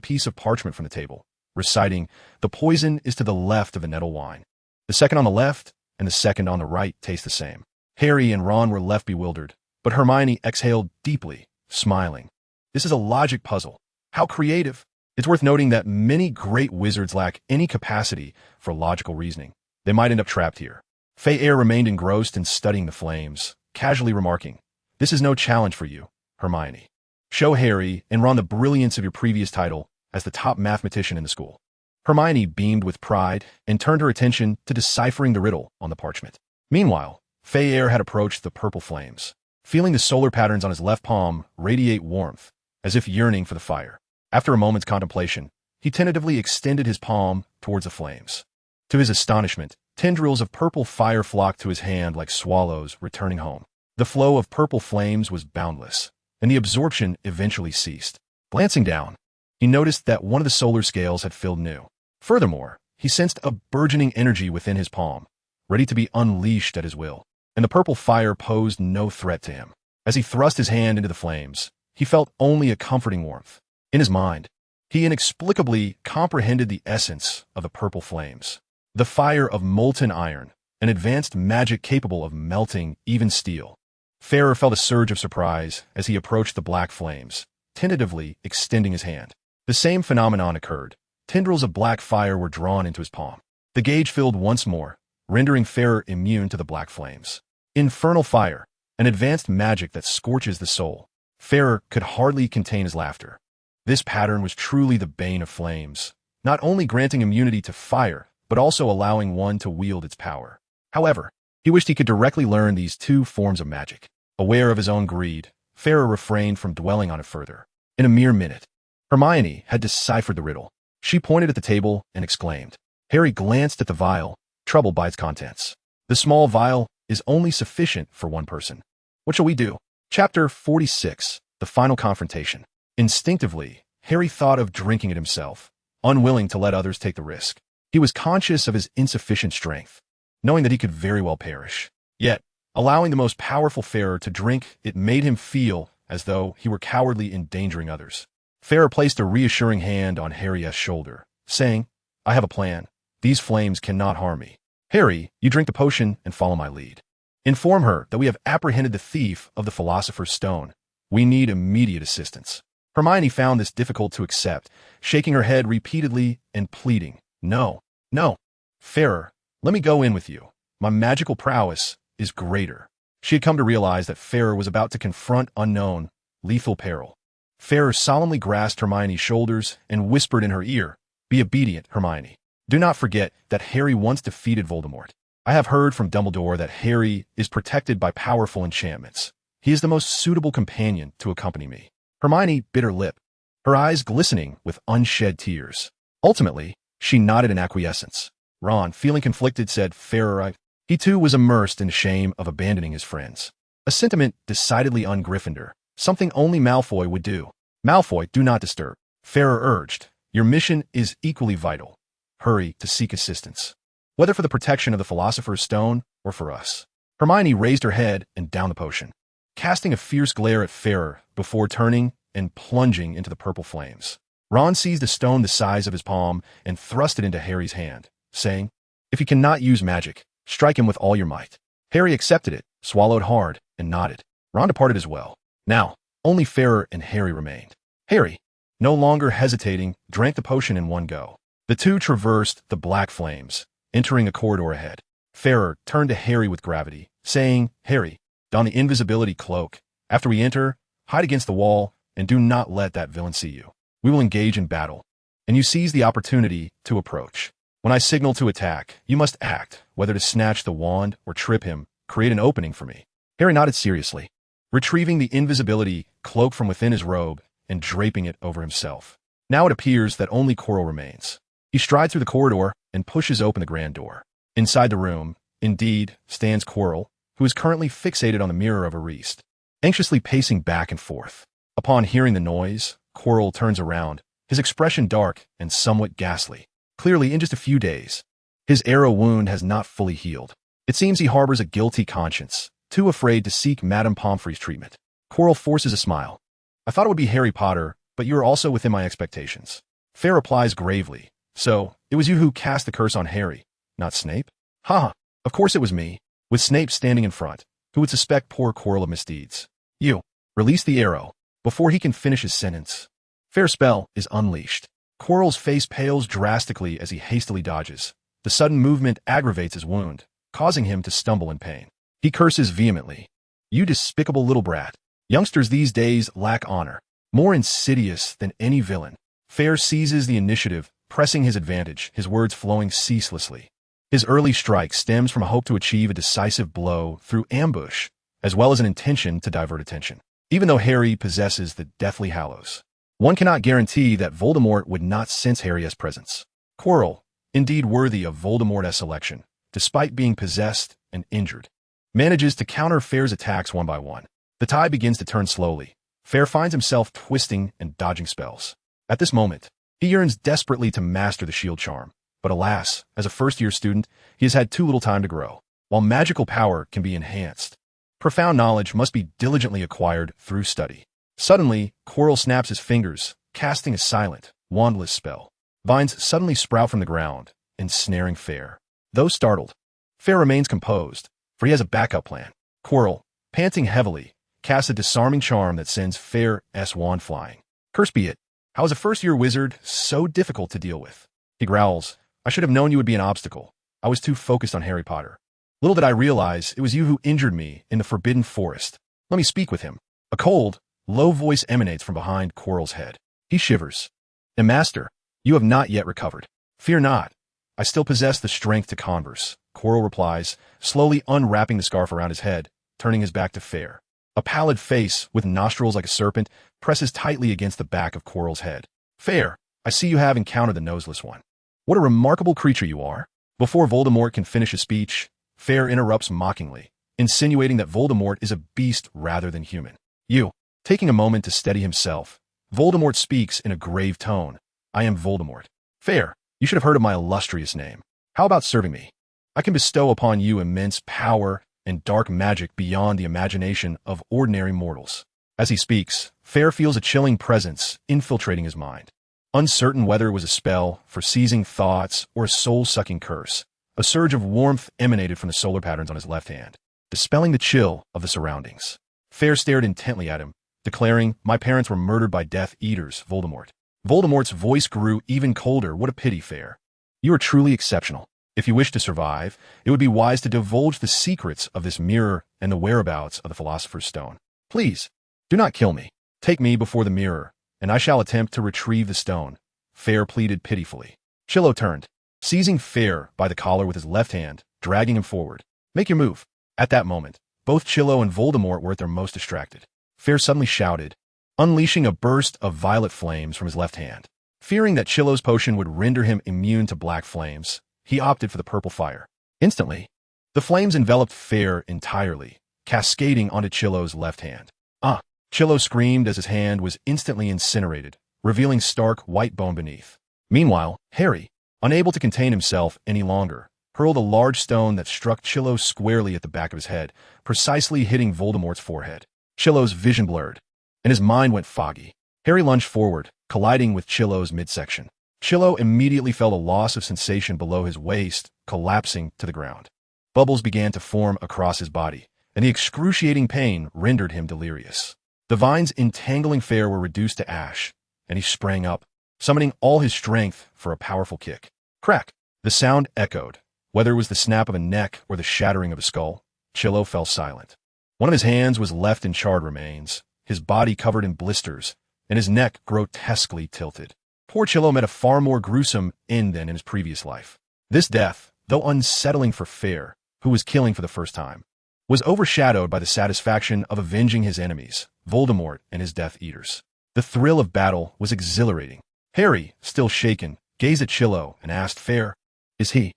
piece of parchment from the table, reciting, "The poison is to the left of the nettle wine. The second on the left and the second on the right taste the same." Harry and Ron were left bewildered, but Hermione exhaled deeply, smiling. "This is a logic puzzle. How creative!" It's worth noting that many great wizards lack any capacity for logical reasoning. They might end up trapped here. Fayre remained engrossed in studying the flames, casually remarking, "This is no challenge for you, Hermione. Show Harry and Ron the brilliance of your previous title as the top mathematician in the school." Hermione beamed with pride and turned her attention to deciphering the riddle on the parchment. Meanwhile, Fayre had approached the purple flames, feeling the solar patterns on his left palm radiate warmth, as if yearning for the fire. After a moment's contemplation, he tentatively extended his palm towards the flames. To his astonishment, tendrils of purple fire flocked to his hand like swallows returning home. The flow of purple flames was boundless, and the absorption eventually ceased. Glancing down, he noticed that one of the solar scales had filled new. Furthermore, he sensed a burgeoning energy within his palm, ready to be unleashed at his will, and the purple fire posed no threat to him. As he thrust his hand into the flames, he felt only a comforting warmth. In his mind, he inexplicably comprehended the essence of the purple flames. The fire of molten iron, an advanced magic capable of melting even steel. Fayre felt a surge of surprise as he approached the black flames, tentatively extending his hand. The same phenomenon occurred. Tendrils of black fire were drawn into his palm. The gauge filled once more, rendering Fayre immune to the black flames. Infernal fire, an advanced magic that scorches the soul. Fayre could hardly contain his laughter. This pattern was truly the bane of flames, not only granting immunity to fire, but also allowing one to wield its power. However, he wished he could directly learn these 2 forms of magic. Aware of his own greed, Fayre refrained from dwelling on it further. In a mere minute, Hermione had deciphered the riddle. She pointed at the table and exclaimed. Harry glanced at the vial, troubled by its contents. The small vial is only sufficient for one person. What shall we do? Chapter 46, The Final Confrontation. Instinctively, Harry thought of drinking it himself, unwilling to let others take the risk. He was conscious of his insufficient strength, knowing that he could very well perish. Yet, allowing the most powerful Fayre to drink it made him feel as though he were cowardly endangering others. Fayre placed a reassuring hand on Harry's shoulder, saying, "I have a plan. These flames cannot harm me. Harry, you drink the potion and follow my lead. Inform her that we have apprehended the thief of the Philosopher's Stone. We need immediate assistance." Hermione found this difficult to accept, shaking her head repeatedly and pleading, "No, no. Fayre, let me go in with you. My magical prowess is greater." She had come to realize that Fayre was about to confront unknown, lethal peril. Fayre solemnly grasped Hermione's shoulders and whispered in her ear, "Be obedient, Hermione. Do not forget that Harry once defeated Voldemort. I have heard from Dumbledore that Harry is protected by powerful enchantments. He is the most suitable companion to accompany me." Hermione bit her lip, her eyes glistening with unshed tears. Ultimately, she nodded in acquiescence. Ron, feeling conflicted, said, Fayre. He too was immersed in the shame of abandoning his friends. A sentiment decidedly un-Gryffindor, something only Malfoy would do. Malfoy, do not disturb. Fayre urged. Your mission is equally vital. Hurry to seek assistance. Whether for the protection of the Philosopher's Stone or for us. Hermione raised her head and downed the potion, casting a fierce glare at Fayre before turning and plunging into the purple flames. Ron seized a stone the size of his palm and thrust it into Harry's hand, saying, If you cannot use magic, strike him with all your might. Harry accepted it, swallowed hard, and nodded. Ron departed as well. Now, only Fayre and Harry remained. Harry, no longer hesitating, drank the potion in one go. The two traversed the black flames, entering a corridor ahead. Fayre turned to Harry with gravity, saying, Harry, don the invisibility cloak. After we enter, hide against the wall, and do not let that villain see you. We will engage in battle, and you seize the opportunity to approach. When I signal to attack, you must act, whether to snatch the wand or trip him, create an opening for me. Harry nodded seriously, retrieving the invisibility cloak from within his robe and draping it over himself. Now it appears that only Quirrell remains. He strides through the corridor and pushes open the grand door. Inside the room, indeed, stands Quirrell, who is currently fixated on the mirror of Ariste, anxiously pacing back and forth. Upon hearing the noise, Quirrell turns around, his expression dark and somewhat ghastly. Clearly, in just a few days, his arrow wound has not fully healed. It seems he harbors a guilty conscience, too afraid to seek Madame Pomfrey's treatment. Quirrell forces a smile. I thought it would be Harry Potter, but you are also within my expectations. Fayre replies gravely. So, it was you who cast the curse on Harry, not Snape? Haha, of course it was me, with Snape standing in front. Who would suspect poor Quirrell of misdeeds? You. Release the arrow, before he can finish his sentence. Fayre's spell is unleashed. Quirrell's face pales drastically as he hastily dodges. The sudden movement aggravates his wound, causing him to stumble in pain. He curses vehemently. You despicable little brat. Youngsters these days lack honor. More insidious than any villain. Fayre seizes the initiative, pressing his advantage, his words flowing ceaselessly. His early strike stems from a hope to achieve a decisive blow through ambush, as well as an intention to divert attention. Even though Harry possesses the deathly hallows, one cannot guarantee that Voldemort would not sense Harry's presence. Quirrell, indeed worthy of Voldemort's selection, despite being possessed and injured, manages to counter Fayre's attacks one by one. The tide begins to turn slowly. Fayre finds himself twisting and dodging spells. At this moment, he yearns desperately to master the shield charm, but alas, as a first-year student, he has had too little time to grow. While magical power can be enhanced, profound knowledge must be diligently acquired through study. Suddenly, Quirrell snaps his fingers, casting a silent, wandless spell. Vines suddenly sprout from the ground, ensnaring Fayre. Though startled, Fayre remains composed, for he has a backup plan. Quirrell, panting heavily, casts a disarming charm that sends Fayre's wand flying. Curse be it! How is a first-year wizard so difficult to deal with? He growls, I should have known you would be an obstacle. I was too focused on Harry Potter. Little did I realize it was you who injured me in the Forbidden Forest. Let me speak with him. A cold, low voice emanates from behind Quirrell's head. He shivers. And Master, you have not yet recovered. Fear not. I still possess the strength to converse, Quirrell replies, slowly unwrapping the scarf around his head, turning his back to Fayre. A pallid face, with nostrils like a serpent, presses tightly against the back of Quirrell's head. Fayre, I see you have encountered the Noseless One. What a remarkable creature you are. Before Voldemort can finish his speech, Fayre interrupts mockingly, insinuating that Voldemort is a beast rather than human. You. Taking a moment to steady himself, Voldemort speaks in a grave tone. I am Voldemort. Fayre, you should have heard of my illustrious name. How about serving me? I can bestow upon you immense power and dark magic beyond the imagination of ordinary mortals. As he speaks, Fayre feels a chilling presence infiltrating his mind. Uncertain whether it was a spell for seizing thoughts or a soul-sucking curse, a surge of warmth emanated from the solar patterns on his left hand, dispelling the chill of the surroundings. Fayre stared intently at him, declaring, My parents were murdered by Death Eaters, Voldemort. Voldemort's voice grew even colder. What a pity, Fayre. You are truly exceptional. If you wish to survive, it would be wise to divulge the secrets of this mirror and the whereabouts of the Philosopher's Stone. Please, do not kill me. Take me before the mirror, and I shall attempt to retrieve the stone, Fayre pleaded pitifully. Chillo turned, seizing Fayre by the collar with his left hand, dragging him forward. Make your move. At that moment, both Chillo and Voldemort were at their most distracted. Fayre suddenly shouted, unleashing a burst of violet flames from his left hand. Fearing that Chillo's potion would render him immune to black flames, he opted for the purple fire. Instantly, the flames enveloped Fayre entirely, cascading onto Chillo's left hand. Ah! Chillo screamed as his hand was instantly incinerated, revealing stark white bone beneath. Meanwhile, Harry, unable to contain himself any longer, hurled a large stone that struck Chillo squarely at the back of his head, precisely hitting Voldemort's forehead. Chillo's vision blurred, and his mind went foggy. Harry lunged forward, colliding with Chillo's midsection. Chillo immediately felt a loss of sensation below his waist, collapsing to the ground. Bubbles began to form across his body, and the excruciating pain rendered him delirious. The vines entangling Fayre were reduced to ash, and he sprang up, summoning all his strength for a powerful kick. Crack! The sound echoed. Whether it was the snap of a neck or the shattering of a skull, Chillo fell silent. One of his hands was left in charred remains, his body covered in blisters, and his neck grotesquely tilted. Poor Chillo met a far more gruesome end than in his previous life. This death, though unsettling for Fayre, who was killing for the first time, was overshadowed by the satisfaction of avenging his enemies, Voldemort and his Death Eaters. The thrill of battle was exhilarating. Harry, still shaken, gazed at Chillo and asked Fayre, Is he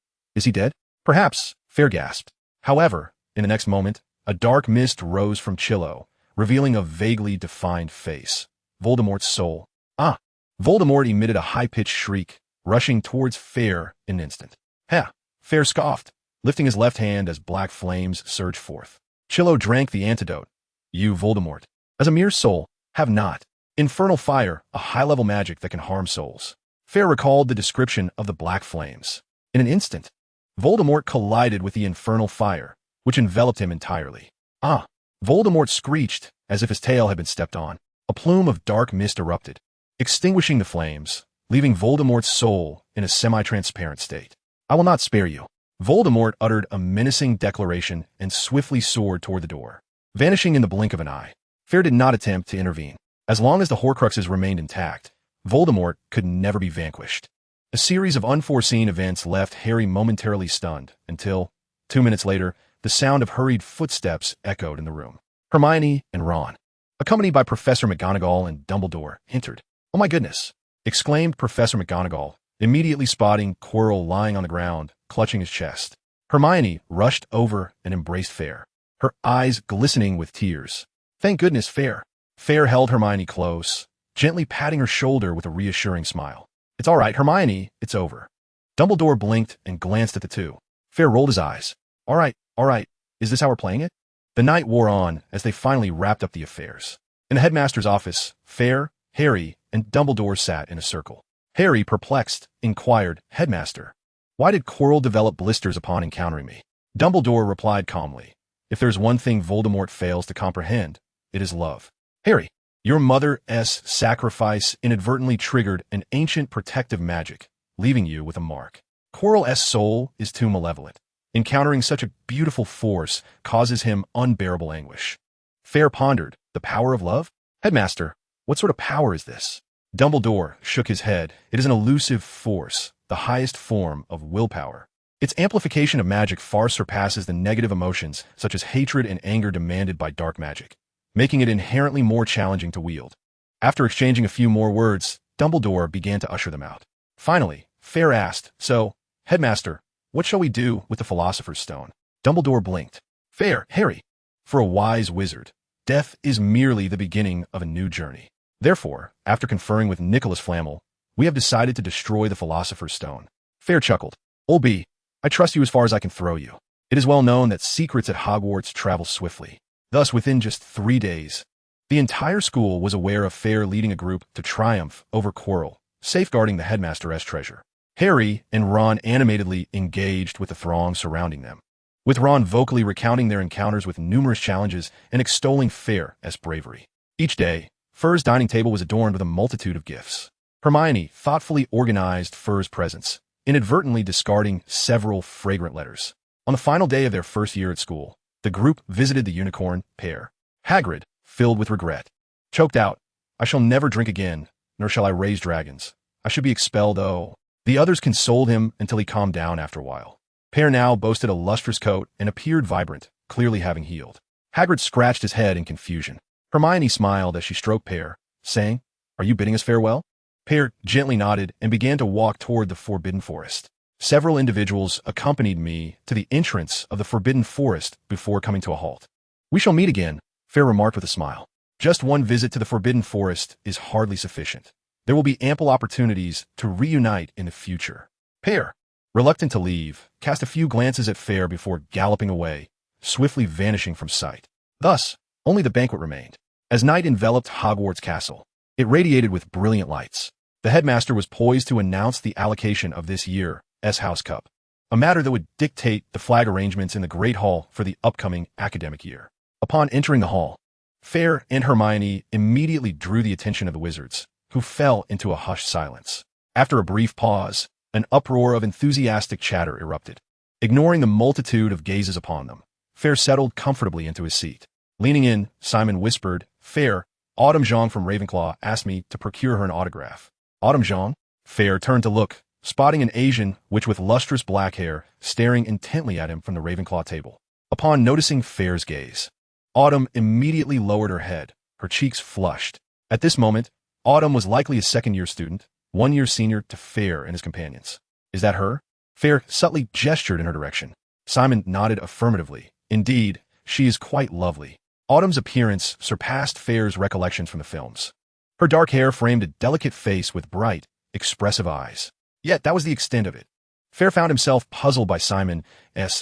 dead? Perhaps, Fayre gasped. However, in the next moment, a dark mist rose from Chillo, revealing a vaguely defined face. Voldemort's soul. Ah! Voldemort emitted a high-pitched shriek, rushing towards Fayre in an instant. Ha! Fayre scoffed, lifting his left hand as black flames surged forth. Chillo drank the antidote. You, Voldemort, as a mere soul, have not. Infernal fire, a high-level magic that can harm souls. Fayre recalled the description of the black flames. In an instant, Voldemort collided with the infernal fire, which enveloped him entirely. Ah! Voldemort screeched as if his tail had been stepped on. A plume of dark mist erupted, extinguishing the flames, leaving Voldemort's soul in a semi-transparent state. I will not spare you. Voldemort uttered a menacing declaration and swiftly soared toward the door, vanishing in the blink of an eye. Fayre did not attempt to intervene. As long as the Horcruxes remained intact, Voldemort could never be vanquished. A series of unforeseen events left Harry momentarily stunned until, 2 minutes later, the sound of hurried footsteps echoed in the room. Hermione and Ron, accompanied by Professor McGonagall and Dumbledore, entered. Oh my goodness! Exclaimed Professor McGonagall, immediately spotting Quirrell lying on the ground, clutching his chest. Hermione rushed over and embraced Fayre, her eyes glistening with tears. Thank goodness, Fayre. Fayre held Hermione close, gently patting her shoulder with a reassuring smile. It's all right, Hermione, it's over. Dumbledore blinked and glanced at the two. Fayre rolled his eyes. All right, is this how we're playing it? The night wore on as they finally wrapped up the affairs. In the headmaster's office, Fayre, Harry, and Dumbledore sat in a circle. Harry, perplexed, inquired, Headmaster, why did Quirrell develop blisters upon encountering me? Dumbledore replied calmly, if there's one thing Voldemort fails to comprehend, it is love. Harry, your mother's sacrifice inadvertently triggered an ancient protective magic, leaving you with a mark. Quirrell's soul is too malevolent. Encountering such a beautiful force causes him unbearable anguish. Fayre pondered, the power of love? Headmaster, what sort of power is this? Dumbledore shook his head. It is an elusive force, the highest form of willpower. Its amplification of magic far surpasses the negative emotions such as hatred and anger demanded by dark magic, making it inherently more challenging to wield. After exchanging a few more words, Dumbledore began to usher them out. Finally, Fayre asked, so, Headmaster, what shall we do with the Philosopher's Stone? Dumbledore blinked. Fayre, Harry, for a wise wizard, death is merely the beginning of a new journey. Therefore, after conferring with Nicholas Flamel, we have decided to destroy the Philosopher's Stone. Fayre chuckled. Old B, I trust you as far as I can throw you. It is well known that secrets at Hogwarts travel swiftly. Thus, within just 3 days, the entire school was aware of Fayre leading a group to triumph over Quirrell, safeguarding the headmaster's treasure. Harry and Ron animatedly engaged with the throng surrounding them, with Ron vocally recounting their encounters with numerous challenges and extolling Fayre's bravery. Each day, Fur's dining table was adorned with a multitude of gifts. Hermione thoughtfully organized Fur's presents, inadvertently discarding several fragrant letters. On the final day of their first year at school, the group visited the unicorn pair. Hagrid, filled with regret, choked out, I shall never drink again, nor shall I raise dragons. I should be expelled, oh. The others consoled him until he calmed down after a while. Pear now boasted a lustrous coat and appeared vibrant, clearly having healed. Hagrid scratched his head in confusion. Hermione smiled as she stroked Pear, saying, Are you bidding us farewell? Pear gently nodded and began to walk toward the Forbidden Forest. Several individuals accompanied me to the entrance of the forbidden forest before coming to a halt. We shall meet again, Fayre remarked with a smile. Just one visit to the forbidden forest is hardly sufficient. There will be ample opportunities to reunite in the future. Fayre, reluctant to leave, cast a few glances at Fayre before galloping away, swiftly vanishing from sight. Thus, only the banquet remained. As night enveloped Hogwarts Castle, it radiated with brilliant lights. The headmaster was poised to announce the allocation of this year's House Cup, a matter that would dictate the flag arrangements in the Great Hall for the upcoming academic year. Upon entering the hall, Fayre and Hermione immediately drew the attention of the wizards, who fell into a hushed silence. After a brief pause, an uproar of enthusiastic chatter erupted. Ignoring the multitude of gazes upon them, Fayre settled comfortably into his seat. Leaning in, Simon whispered, "Fayre, Autumn Jean from Ravenclaw asked me to procure her an autograph." Autumn Jean? Fayre turned to look, spotting an Asian witch with lustrous black hair staring intently at him from the Ravenclaw table. Upon noticing Fayre's gaze, Autumn immediately lowered her head, her cheeks flushed. At this moment, Autumn was likely a second-year student, 1 year senior to Fayre and his companions. "Is that her?" Fayre subtly gestured in her direction. Simon nodded affirmatively. "Indeed, she is quite lovely." Autumn's appearance surpassed Fayre's recollections from the films. Her dark hair framed a delicate face with bright, expressive eyes. Yet that was the extent of it. Fayre found himself puzzled by Simon's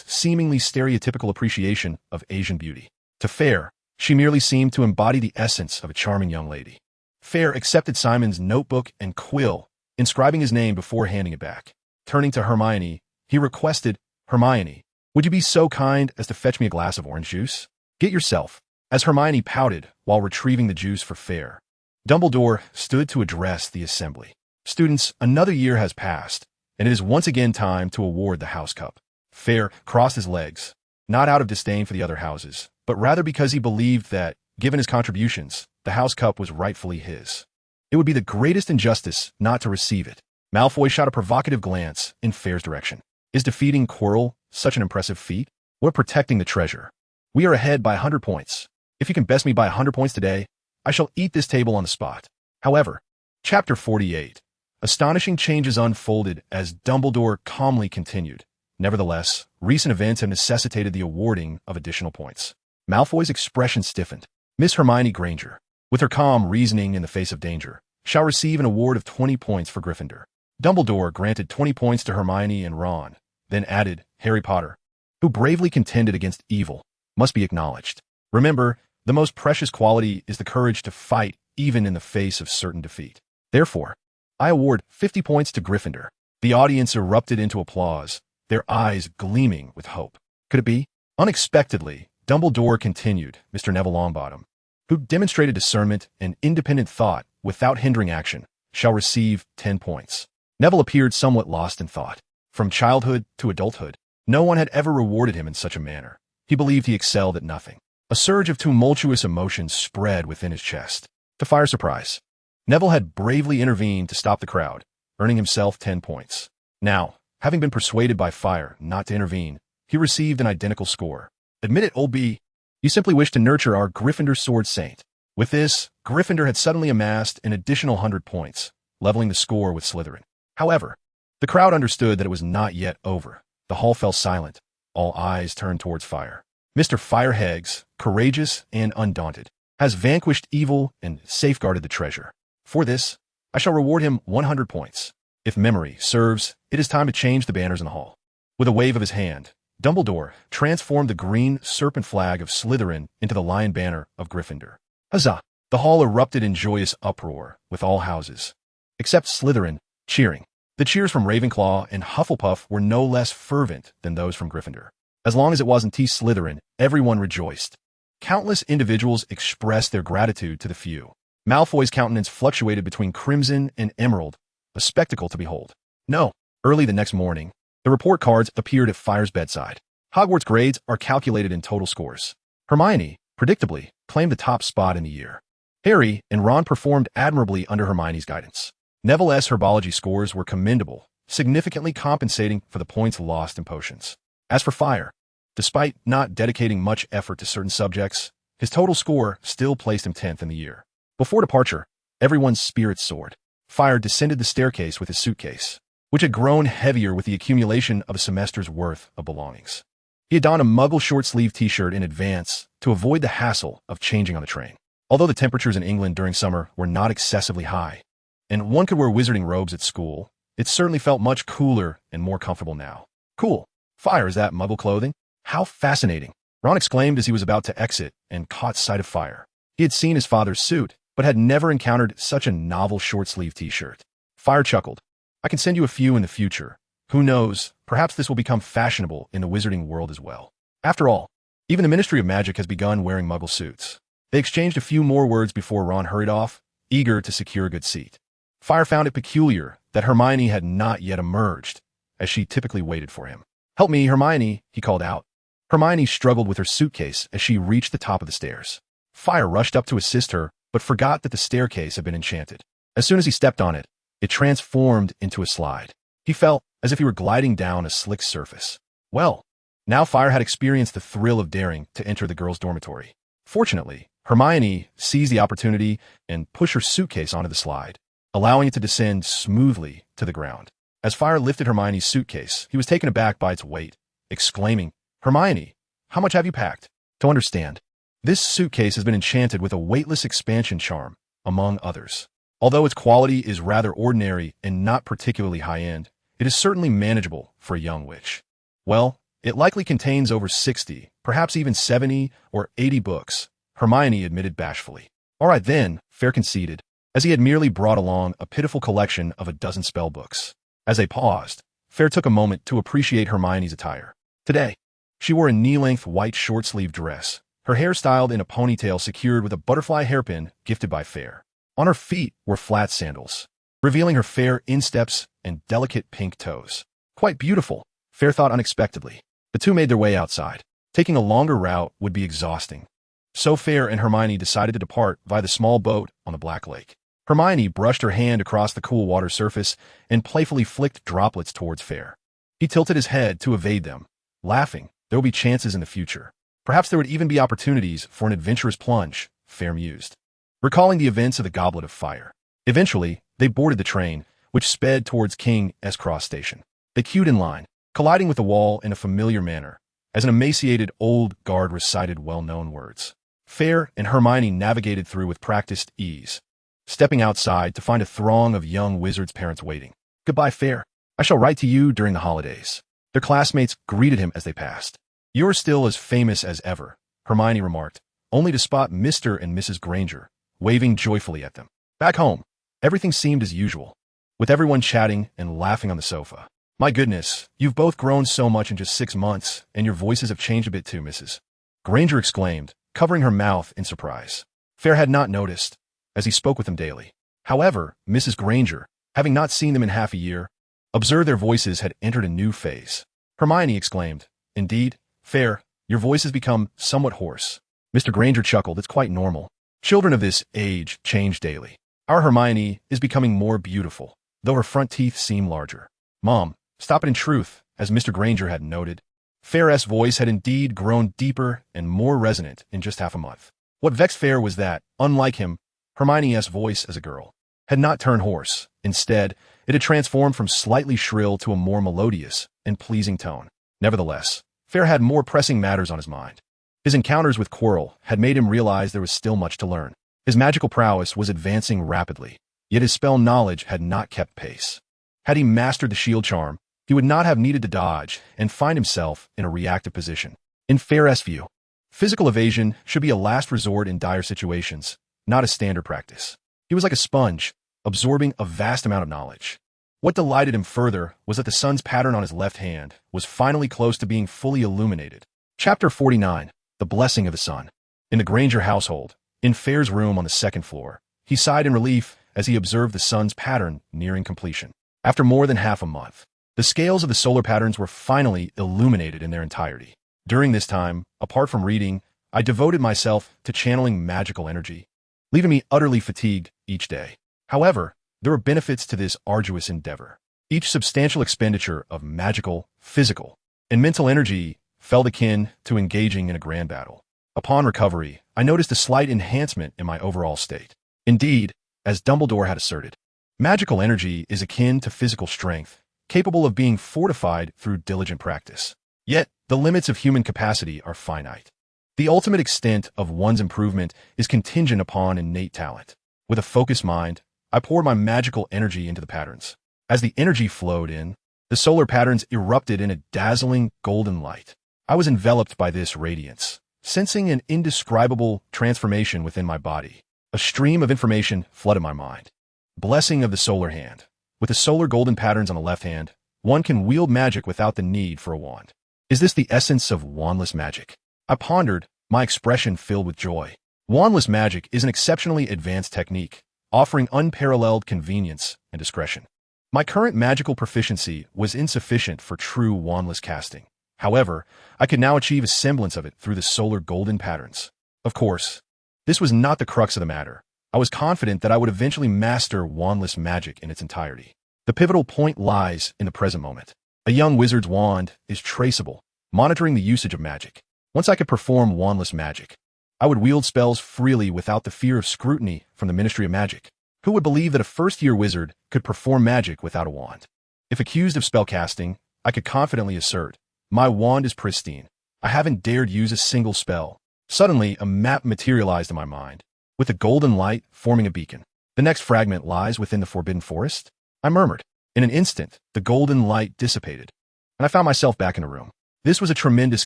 seemingly stereotypical appreciation of Asian beauty. To Fayre, she merely seemed to embody the essence of a charming young lady. Fayre accepted Simon's notebook and quill, inscribing his name before handing it back. Turning to Hermione, he requested, "Hermione, would you be so kind as to fetch me a glass of orange juice?" "Get yourself," as Hermione pouted while retrieving the juice for Fayre. Dumbledore stood to address the assembly. "Students, another year has passed, and it is once again time to award the House Cup." Fayre crossed his legs, not out of disdain for the other houses, but rather because he believed that, given his contributions, the House Cup was rightfully his. It would be the greatest injustice not to receive it. Malfoy shot a provocative glance in Fayre's direction. "Is defeating Quirrell such an impressive feat? What protecting the treasure? We are ahead by 100 points. If you can best me by 100 points today, I shall eat this table on the spot." However, Chapter 48. Astonishing changes unfolded as Dumbledore calmly continued. Nevertheless, recent events have necessitated the awarding of additional points. Malfoy's expression stiffened. Miss Hermione Granger, with her calm reasoning in the face of danger, shall receive an award of 20 points for Gryffindor. Dumbledore granted 20 points to Hermione and Ron, then added, "Harry Potter, who bravely contended against evil, must be acknowledged. Remember, the most precious quality is the courage to fight even in the face of certain defeat. Therefore, I award 50 points to Gryffindor." The audience erupted into applause, their eyes gleaming with hope. Could it be? Unexpectedly, Dumbledore continued, "Mr. Neville Longbottom, who demonstrated discernment and independent thought without hindering action, shall receive 10 points. Neville appeared somewhat lost in thought. From childhood to adulthood, no one had ever rewarded him in such a manner. He believed he excelled at nothing. A surge of tumultuous emotions spread within his chest. To Fayre's surprise, Neville had bravely intervened to stop the crowd, earning himself 10 points. Now, having been persuaded by Fayre not to intervene, he received an identical score. "Admit it, old B. You simply wish to nurture our Gryffindor sword saint." With this, Gryffindor had suddenly amassed an additional 100 points, leveling the score with Slytherin. However, the crowd understood that it was not yet over. The hall fell silent. All eyes turned towards Fayre. "Mr. Fire Heggs, courageous and undaunted, has vanquished evil and safeguarded the treasure. For this, I shall reward him 100 points. If memory serves, it is time to change the banners in the hall." With a wave of his hand, Dumbledore transformed the green serpent flag of Slytherin into the lion banner of Gryffindor. Huzzah! The hall erupted in joyous uproar, with all houses, except Slytherin, cheering. The cheers from Ravenclaw and Hufflepuff were no less fervent than those from Gryffindor. As long as it wasn't Slytherin, everyone rejoiced. Countless individuals expressed their gratitude to the few. Malfoy's countenance fluctuated between crimson and emerald, a spectacle to behold. No. Early the next morning, the report cards appeared at Fayre's bedside. Hogwarts grades are calculated in total scores. Hermione, predictably, claimed the top spot in the year. Harry and Ron performed admirably under Hermione's guidance. Neville's herbology scores were commendable, significantly compensating for the points lost in potions. As for Fayre, despite not dedicating much effort to certain subjects, his total score still placed him 10th in the year. Before departure, everyone's spirits soared. Fayre descended the staircase with his suitcase. which had grown heavier with the accumulation of a semester's worth of belongings. He had donned a muggle short-sleeved t-shirt in advance to avoid the hassle of changing on the train. Although the temperatures in England during summer were not excessively high, and one could wear wizarding robes at school, it certainly felt much cooler and more comfortable now. Cool. Fire, is that muggle clothing? How fascinating. Ron exclaimed as he was about to exit and caught sight of Fire. He had seen his father's suit, but had never encountered such a novel short-sleeved t-shirt. Fire chuckled. I can send you a few in the future. Who knows, perhaps this will become fashionable in the wizarding world as well. After all, even the Ministry of Magic has begun wearing muggle suits. They exchanged a few more words before Ron hurried off, eager to secure a good seat. Fire found it peculiar that Hermione had not yet emerged, as she typically waited for him. Help me, Hermione, he called out. Hermione struggled with her suitcase as she reached the top of the stairs. Fire rushed up to assist her, but forgot that the staircase had been enchanted. As soon as he stepped on it, it transformed into a slide. He felt as if he were gliding down a slick surface. Well, now Fire had experienced the thrill of daring to enter the girls' dormitory. Fortunately, Hermione seized the opportunity and pushed her suitcase onto the slide, allowing it to descend smoothly to the ground. As Fire lifted Hermione's suitcase, he was taken aback by its weight, exclaiming, Hermione, how much have you packed? To understand, this suitcase has been enchanted with a weightless expansion charm, among others. Although its quality is rather ordinary and not particularly high-end, it is certainly manageable for a young witch. Well, it likely contains over 60, perhaps even 70 or 80 books, Hermione admitted bashfully. All right then, Fayre conceded, as he had merely brought along a pitiful collection of a dozen spell books. As they paused, Fayre took a moment to appreciate Hermione's attire. Today, she wore a knee-length white short-sleeved dress, her hair styled in a ponytail secured with a butterfly hairpin gifted by Fayre. On her feet were flat sandals, revealing her fair insteps and delicate pink toes. Quite beautiful, Fayre thought unexpectedly. The two made their way outside. Taking a longer route would be exhausting. So Fayre and Hermione decided to depart via the small boat on the Black Lake. Hermione brushed her hand across the cool water surface and playfully flicked droplets towards Fayre. He tilted his head to evade them, laughing. There will be chances in the future. Perhaps there would even be opportunities for an adventurous plunge, Fayre mused, recalling the events of the Goblet of Fire. Eventually, they boarded the train, which sped towards King S. Cross Station. They queued in line, colliding with the wall in a familiar manner, as an emaciated old guard recited well-known words. Fayre and Hermione navigated through with practiced ease, stepping outside to find a throng of young wizards' parents waiting. Goodbye, Fayre. I shall write to you during the holidays. Their classmates greeted him as they passed. You're still as famous as ever, Hermione remarked, only to spot Mr. and Mrs. Granger, waving joyfully at them. Back home, everything seemed as usual, with everyone chatting and laughing on the sofa. My goodness, you've both grown so much in just 6 months, and your voices have changed a bit too, Mrs. Granger exclaimed, covering her mouth in surprise. Fayre had not noticed, as he spoke with them daily. However, Mrs. Granger, having not seen them in half a year, observed their voices had entered a new phase. Hermione exclaimed, Indeed, Fayre, your voice has become somewhat hoarse. Mr. Granger chuckled. It's quite normal. Children of this age change daily. Our Hermione is becoming more beautiful, though her front teeth seem larger. Mom, stop it in truth, as Mr. Granger had noted. Fayre's voice had indeed grown deeper and more resonant in just half a month. What vexed Fayre was that, unlike him, Hermione's voice as a girl had not turned hoarse. Instead, it had transformed from slightly shrill to a more melodious and pleasing tone. Nevertheless, Fayre had more pressing matters on his mind. His encounters with Quirrell had made him realize there was still much to learn. His magical prowess was advancing rapidly, yet his spell knowledge had not kept pace. Had he mastered the shield charm, he would not have needed to dodge and find himself in a reactive position. In Fayre's view, physical evasion should be a last resort in dire situations, not a standard practice. He was like a sponge, absorbing a vast amount of knowledge. What delighted him further was that the sun's pattern on his left hand was finally close to being fully illuminated. Chapter 49, The Blessing of the Sun. In the Granger household, in Fayre's room on the second floor, he sighed in relief as he observed the sun's pattern nearing completion. After more than half a month, the scales of the solar patterns were finally illuminated in their entirety. During this time, apart from reading, I devoted myself to channeling magical energy, leaving me utterly fatigued each day. However, there were benefits to this arduous endeavor. Each substantial expenditure of magical, physical, and mental energy felt akin to engaging in a grand battle. Upon recovery, I noticed a slight enhancement in my overall state. Indeed, as Dumbledore had asserted, magical energy is akin to physical strength, capable of being fortified through diligent practice. Yet, the limits of human capacity are finite. The ultimate extent of one's improvement is contingent upon innate talent. With a focused mind, I poured my magical energy into the patterns. As the energy flowed in, the solar patterns erupted in a dazzling golden light. I was enveloped by this radiance, sensing an indescribable transformation within my body. A stream of information flooded my mind. Blessing of the solar hand. With the solar golden patterns on the left hand, one can wield magic without the need for a wand. Is this the essence of wandless magic? I pondered, my expression filled with joy. Wandless magic is an exceptionally advanced technique, offering unparalleled convenience and discretion. My current magical proficiency was insufficient for true wandless casting. However, I could now achieve a semblance of it through the solar golden patterns. Of course, this was not the crux of the matter. I was confident that I would eventually master wandless magic in its entirety. The pivotal point lies in the present moment. A young wizard's wand is traceable, monitoring the usage of magic. Once I could perform wandless magic, I would wield spells freely without the fear of scrutiny from the Ministry of Magic. Who would believe that a first-year wizard could perform magic without a wand? If accused of spellcasting, I could confidently assert, my wand is pristine. I haven't dared use a single spell. Suddenly, a map materialized in my mind, with the golden light forming a beacon. The next fragment lies within the Forbidden Forest? I murmured. In an instant, the golden light dissipated, and I found myself back in a room. This was a tremendous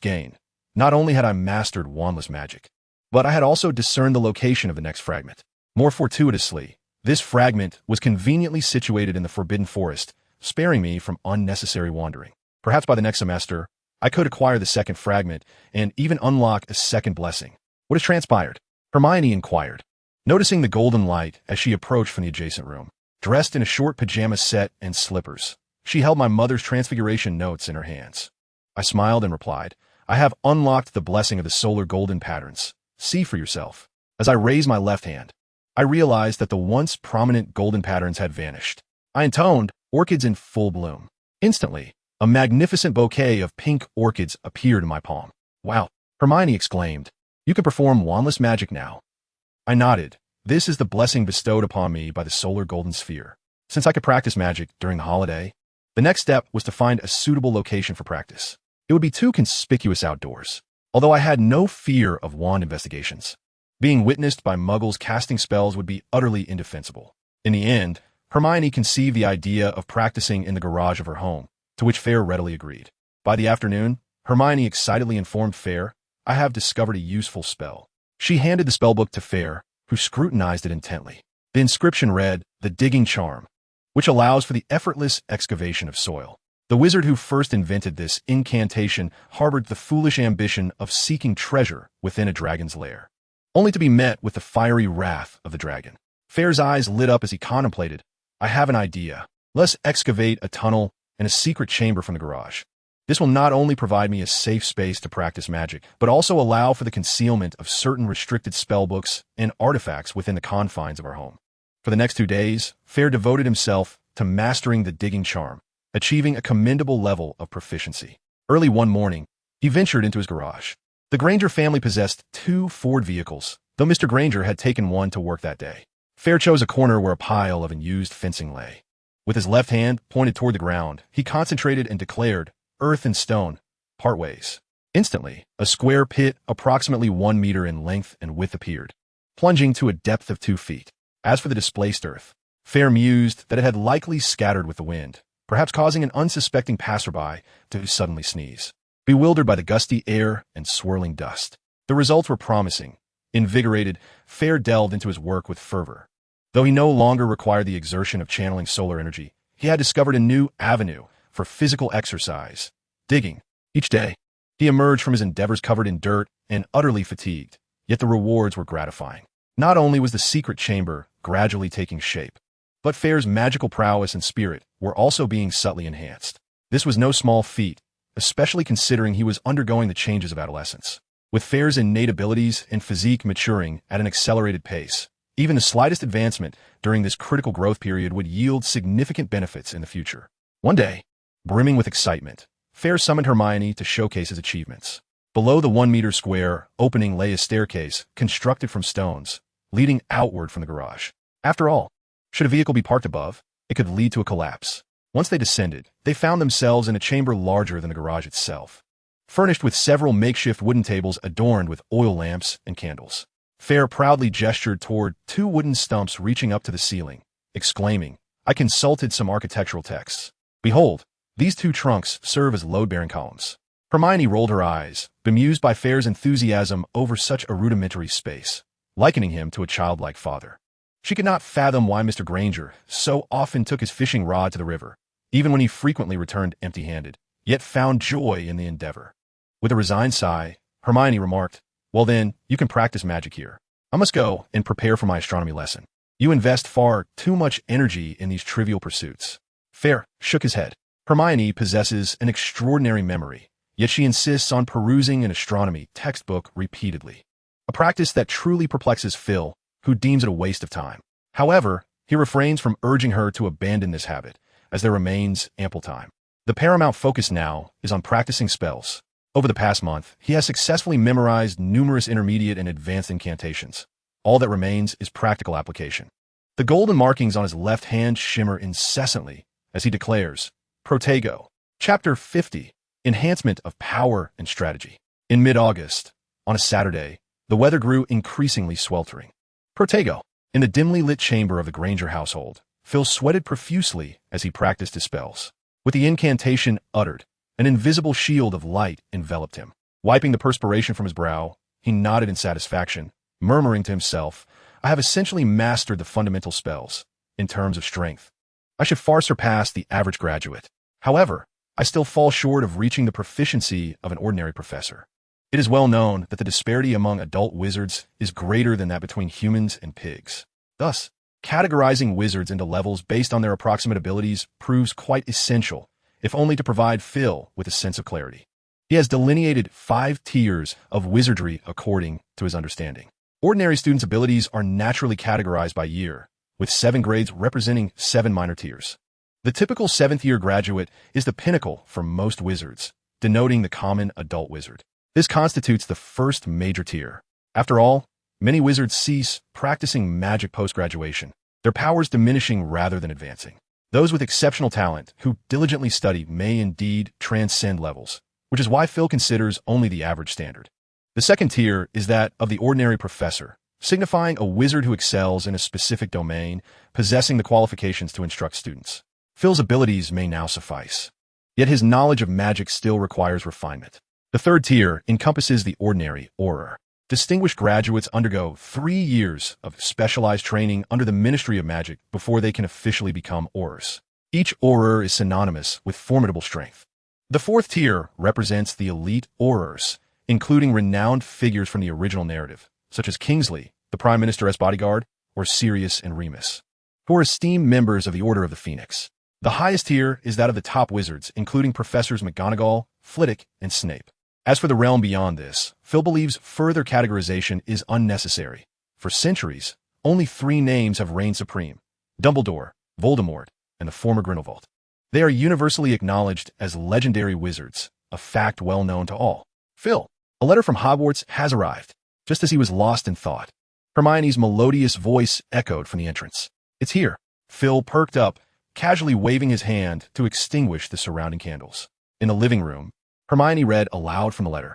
gain. Not only had I mastered wandless magic, but I had also discerned the location of the next fragment. More fortuitously, this fragment was conveniently situated in the Forbidden Forest, sparing me from unnecessary wandering. Perhaps by the next semester, I could acquire the second fragment and even unlock a second blessing. What has transpired? Hermione inquired, noticing the golden light as she approached from the adjacent room. Dressed in a short pajama set and slippers, she held my mother's transfiguration notes in her hands. I smiled and replied, I have unlocked the blessing of the solar golden patterns. See for yourself. As I raised my left hand, I realized that the once prominent golden patterns had vanished. I intoned, orchids in full bloom. Instantly, a magnificent bouquet of pink orchids appeared in my palm. Wow, Hermione exclaimed. You can perform wandless magic now. I nodded. This is the blessing bestowed upon me by the solar golden sphere. Since I could practice magic during the holiday, the next step was to find a suitable location for practice. It would be too conspicuous outdoors, although I had no fear of wand investigations. Being witnessed by muggles casting spells would be utterly indefensible. In the end, Hermione conceived the idea of practicing in the garage of her home, to which Fayre readily agreed. By the afternoon, Hermione excitedly informed Fayre, I have discovered a useful spell. She handed the spellbook to Fayre, who scrutinized it intently. The inscription read, the digging charm, which allows for the effortless excavation of soil. The wizard who first invented this incantation harbored the foolish ambition of seeking treasure within a dragon's lair, only to be met with the fiery wrath of the dragon. Fayre's eyes lit up as he contemplated, I have an idea. Let's excavate a tunnel and a secret chamber from the garage. This will not only provide me a safe space to practice magic, but also allow for the concealment of certain restricted spellbooks and artifacts within the confines of our home. For the next 2 days, Fayre devoted himself to mastering the digging charm, achieving a commendable level of proficiency. Early one morning, he ventured into his garage. The Granger family possessed 2 Ford vehicles, though Mr. Granger had taken one to work that day. Fayre chose a corner where a pile of unused fencing lay. With his left hand pointed toward the ground, he concentrated and declared, earth and stone, part ways. Instantly, a square pit approximately 1 meter in length and width appeared, plunging to a depth of 2 feet. As for the displaced earth, Fayre mused that it had likely scattered with the wind, perhaps causing an unsuspecting passerby to suddenly sneeze. Bewildered by the gusty air and swirling dust, the results were promising. Invigorated, Fayre delved into his work with fervor. Though he no longer required the exertion of channeling solar energy, he had discovered a new avenue for physical exercise, digging. Each day, he emerged from his endeavors covered in dirt and utterly fatigued, yet the rewards were gratifying. Not only was the secret chamber gradually taking shape, but Fayre's magical prowess and spirit were also being subtly enhanced. This was no small feat, especially considering he was undergoing the changes of adolescence. With Fayre's innate abilities and physique maturing at an accelerated pace, even the slightest advancement during this critical growth period would yield significant benefits in the future. One day, brimming with excitement, Fayre summoned Hermione to showcase his achievements. Below the 1 meter square opening lay a staircase constructed from stones, leading outward from the garage. After all, should a vehicle be parked above, it could lead to a collapse. Once they descended, they found themselves in a chamber larger than the garage itself, furnished with several makeshift wooden tables adorned with oil lamps and candles. Fayre proudly gestured toward two wooden stumps reaching up to the ceiling, exclaiming, "I consulted some architectural texts. Behold, these two trunks serve as load-bearing columns." Hermione rolled her eyes, bemused by Fayre's enthusiasm over such a rudimentary space, likening him to a childlike father. She could not fathom why Mr. Granger so often took his fishing rod to the river, even when he frequently returned empty-handed, yet found joy in the endeavor. With a resigned sigh, Hermione remarked, "Well then, you can practice magic here. I must go and prepare for my astronomy lesson. You invest far too much energy in these trivial pursuits." Fayre shook his head. Hermione possesses an extraordinary memory, yet she insists on perusing an astronomy textbook repeatedly, a practice that truly perplexes Phil, who deems it a waste of time. However, he refrains from urging her to abandon this habit, as there remains ample time. The paramount focus now is on practicing spells. Over the past month, he has successfully memorized numerous intermediate and advanced incantations. All that remains is practical application. The golden markings on his left hand shimmer incessantly as he declares, Protego. Chapter 50. Enhancement of Power and Strategy. In mid-August, on a Saturday, the weather grew increasingly sweltering. Protego. In the dimly lit chamber of the Granger household, Phil sweated profusely as he practiced his spells. With the incantation uttered, an invisible shield of light enveloped him. Wiping the perspiration from his brow, he nodded in satisfaction, murmuring to himself, "I have essentially mastered the fundamental spells. In terms of strength, I should far surpass the average graduate. However, I still fall short of reaching the proficiency of an ordinary professor. It is well known that the disparity among adult wizards is greater than that between humans and pigs. Thus, categorizing wizards into levels based on their approximate abilities proves quite essential, if only to provide Phil with a sense of clarity. He has delineated 5 tiers of wizardry according to his understanding. Ordinary students' abilities are naturally categorized by year, with 7 grades representing 7 minor tiers. The typical 7th-year graduate is the pinnacle for most wizards, denoting the common adult wizard. This constitutes the first major tier. After all, many wizards cease practicing magic post-graduation, their powers diminishing rather than advancing. Those with exceptional talent who diligently study may indeed transcend levels, which is why Phil considers only the average standard. The second tier is that of the ordinary professor, signifying a wizard who excels in a specific domain, possessing the qualifications to instruct students. Phil's abilities may now suffice, yet his knowledge of magic still requires refinement. The third tier encompasses the ordinary auror. Distinguished graduates undergo 3 years of specialized training under the Ministry of Magic before they can officially become aurors. Each auror is synonymous with formidable strength. The fourth tier represents the elite aurors, including renowned figures from the original narrative, such as Kingsley, the Prime Minister's bodyguard, or Sirius and Remus, who are esteemed members of the Order of the Phoenix. The highest tier is that of the top wizards, including Professors McGonagall, Flitwick, and Snape. As for the realm beyond this, Phil believes further categorization is unnecessary. For centuries, only 3 names have reigned supreme: Dumbledore, Voldemort, and the former Grindelwald. They are universally acknowledged as legendary wizards, a fact well known to all. Phil, a letter from Hogwarts has arrived. Just as he was lost in thought, Hermione's melodious voice echoed from the entrance. "It's here." Phil perked up, casually waving his hand to extinguish the surrounding candles. In the living room, Hermione read aloud from the letter.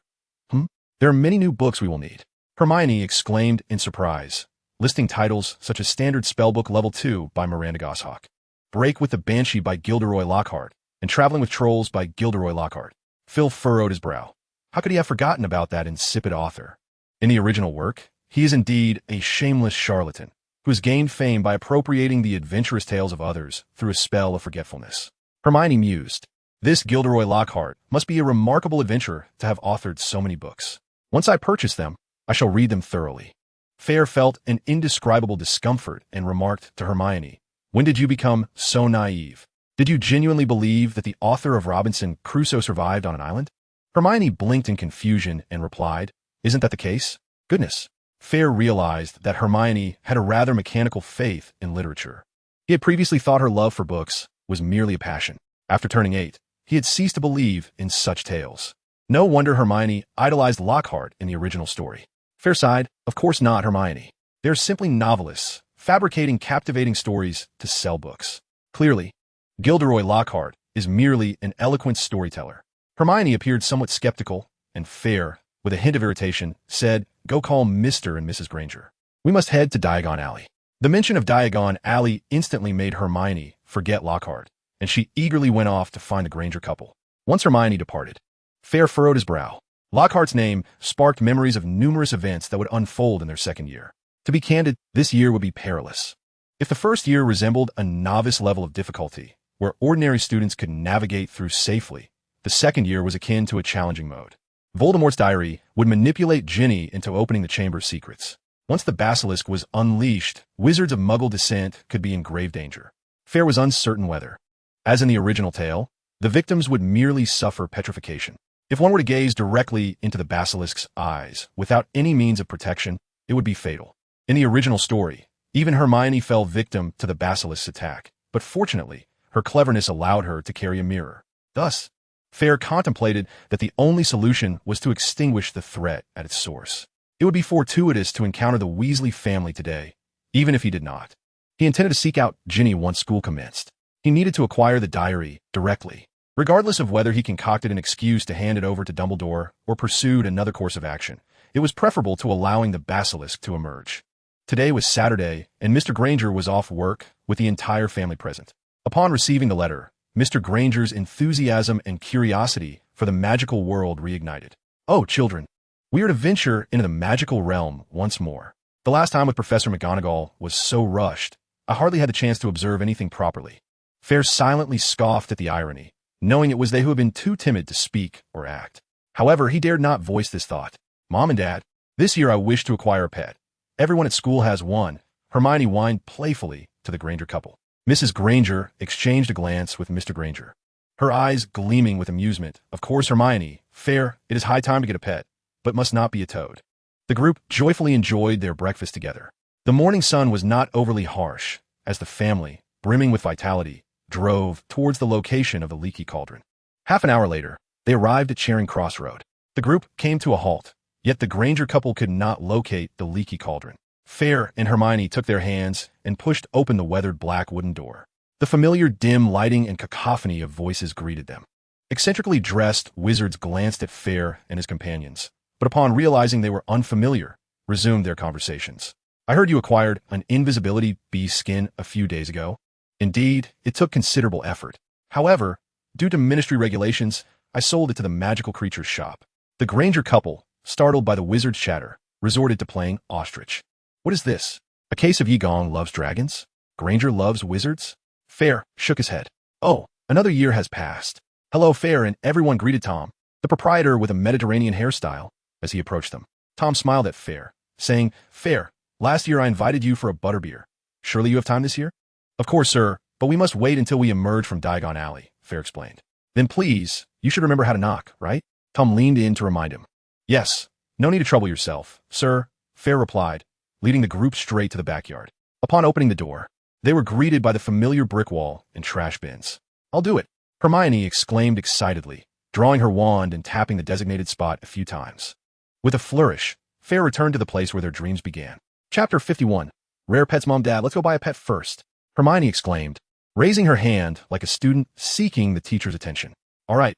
There are many new books we will need." Hermione exclaimed in surprise, listing titles such as Standard Spellbook Level 2 by Miranda Goshawk, Break with the Banshee by Gilderoy Lockhart, and Traveling with Trolls by Gilderoy Lockhart. Phil furrowed his brow. How could he have forgotten about that insipid author? In the original work, he is indeed a shameless charlatan, who has gained fame by appropriating the adventurous tales of others through a spell of forgetfulness. Hermione mused. This Gilderoy Lockhart must be a remarkable adventurer to have authored so many books. Once I purchase them, I shall read them thoroughly. Fayre felt an indescribable discomfort and remarked to Hermione, "When did you become so naive? Did you genuinely believe that the author of Robinson Crusoe survived on an island?" Hermione blinked in confusion and replied, "Isn't that the case?" Goodness. Fayre realized that Hermione had a rather mechanical faith in literature. He had previously thought her love for books was merely a passion. After turning 8, he had ceased to believe in such tales. No wonder Hermione idolized Lockhart in the original story. Fayre sighed, "Of course not, Hermione. They're simply novelists, fabricating captivating stories to sell books. Clearly, Gilderoy Lockhart is merely an eloquent storyteller. Hermione appeared somewhat skeptical, and Fayre, with a hint of irritation, said, "Go call Mr. and Mrs. Granger. We must head to Diagon Alley." The mention of Diagon Alley instantly made Hermione forget Lockhart, and she eagerly went off to find the Granger couple. Once Hermione departed, Fayre furrowed his brow. Lockhart's name sparked memories of numerous events that would unfold in their second year. To be candid, this year would be perilous. If the first year resembled a novice level of difficulty, where ordinary students could navigate through safely, the second year was akin to a challenging mode. Voldemort's diary would manipulate Ginny into opening the chamber's secrets. Once the basilisk was unleashed, wizards of Muggle descent could be in grave danger. Fayre was uncertain whether, as in the original tale, the victims would merely suffer petrification. If one were to gaze directly into the basilisk's eyes without any means of protection, it would be fatal. In the original story, even Hermione fell victim to the basilisk's attack, but fortunately, her cleverness allowed her to carry a mirror. Thus, Fayre contemplated that the only solution was to extinguish the threat at its source. It would be fortuitous to encounter the Weasley family today, even if he did not. He intended to seek out Ginny once school commenced. He needed to acquire the diary directly. Regardless of whether he concocted an excuse to hand it over to Dumbledore or pursued another course of action, it was preferable to allowing the basilisk to emerge. Today was Saturday, and Mr. Granger was off work with the entire family present. Upon receiving the letter, Mr. Granger's enthusiasm and curiosity for the magical world reignited. "Oh, children, we are to venture into the magical realm once more. The last time with Professor McGonagall was so rushed, I hardly had the chance to observe anything properly." Fayre silently scoffed at the irony, knowing it was they who had been too timid to speak or act. However, he dared not voice this thought. "Mom and Dad, this year I wish to acquire a pet. Everyone at school has one," Hermione whined playfully to the Granger couple. Mrs. Granger exchanged a glance with Mr. Granger, her eyes gleaming with amusement. "Of course, Hermione, Fayre, it is high time to get a pet, but must not be a toad." The group joyfully enjoyed their breakfast together. The morning sun was not overly harsh, as the family, brimming with vitality, drove towards the location of the leaky cauldron. Half an hour later, they arrived at Charing Cross Road. The group came to a halt, yet the Granger couple could not locate the leaky cauldron. Fayre and Hermione took their hands and pushed open the weathered black wooden door. The familiar dim lighting and cacophony of voices greeted them. Eccentrically dressed wizards glanced at Fayre and his companions, but upon realizing they were unfamiliar, resumed their conversations. "I heard you acquired an invisibility beast skin a few days ago." "Indeed, it took considerable effort. However, due to ministry regulations, I sold it to the magical creatures shop." The Granger couple, startled by the wizard's chatter, resorted to playing ostrich. "What is this? A case of Yigong loves dragons? Granger loves wizards?" Fayre shook his head. "Oh, another year has passed." "Hello, Fayre," and everyone greeted Tom, the proprietor with a Mediterranean hairstyle, as he approached them. Tom smiled at Fayre, saying, "Fayre, last year I invited you for a butterbeer. Surely you have time this year?" "Of course, sir, but we must wait until we emerge from Diagon Alley," Fayre explained. "Then please, you should remember how to knock, right?" Tom leaned in to remind him. "Yes, no need to trouble yourself, sir," Fayre replied, leading the group straight to the backyard. Upon opening the door, they were greeted by the familiar brick wall and trash bins. "I'll do it," Hermione exclaimed excitedly, drawing her wand and tapping the designated spot a few times. With a flourish, Fayre returned to the place where their dreams began. Chapter 51. Rare pets. "Mom, Dad, let's go buy a pet first," Hermione exclaimed, raising her hand like a student seeking the teacher's attention. All right,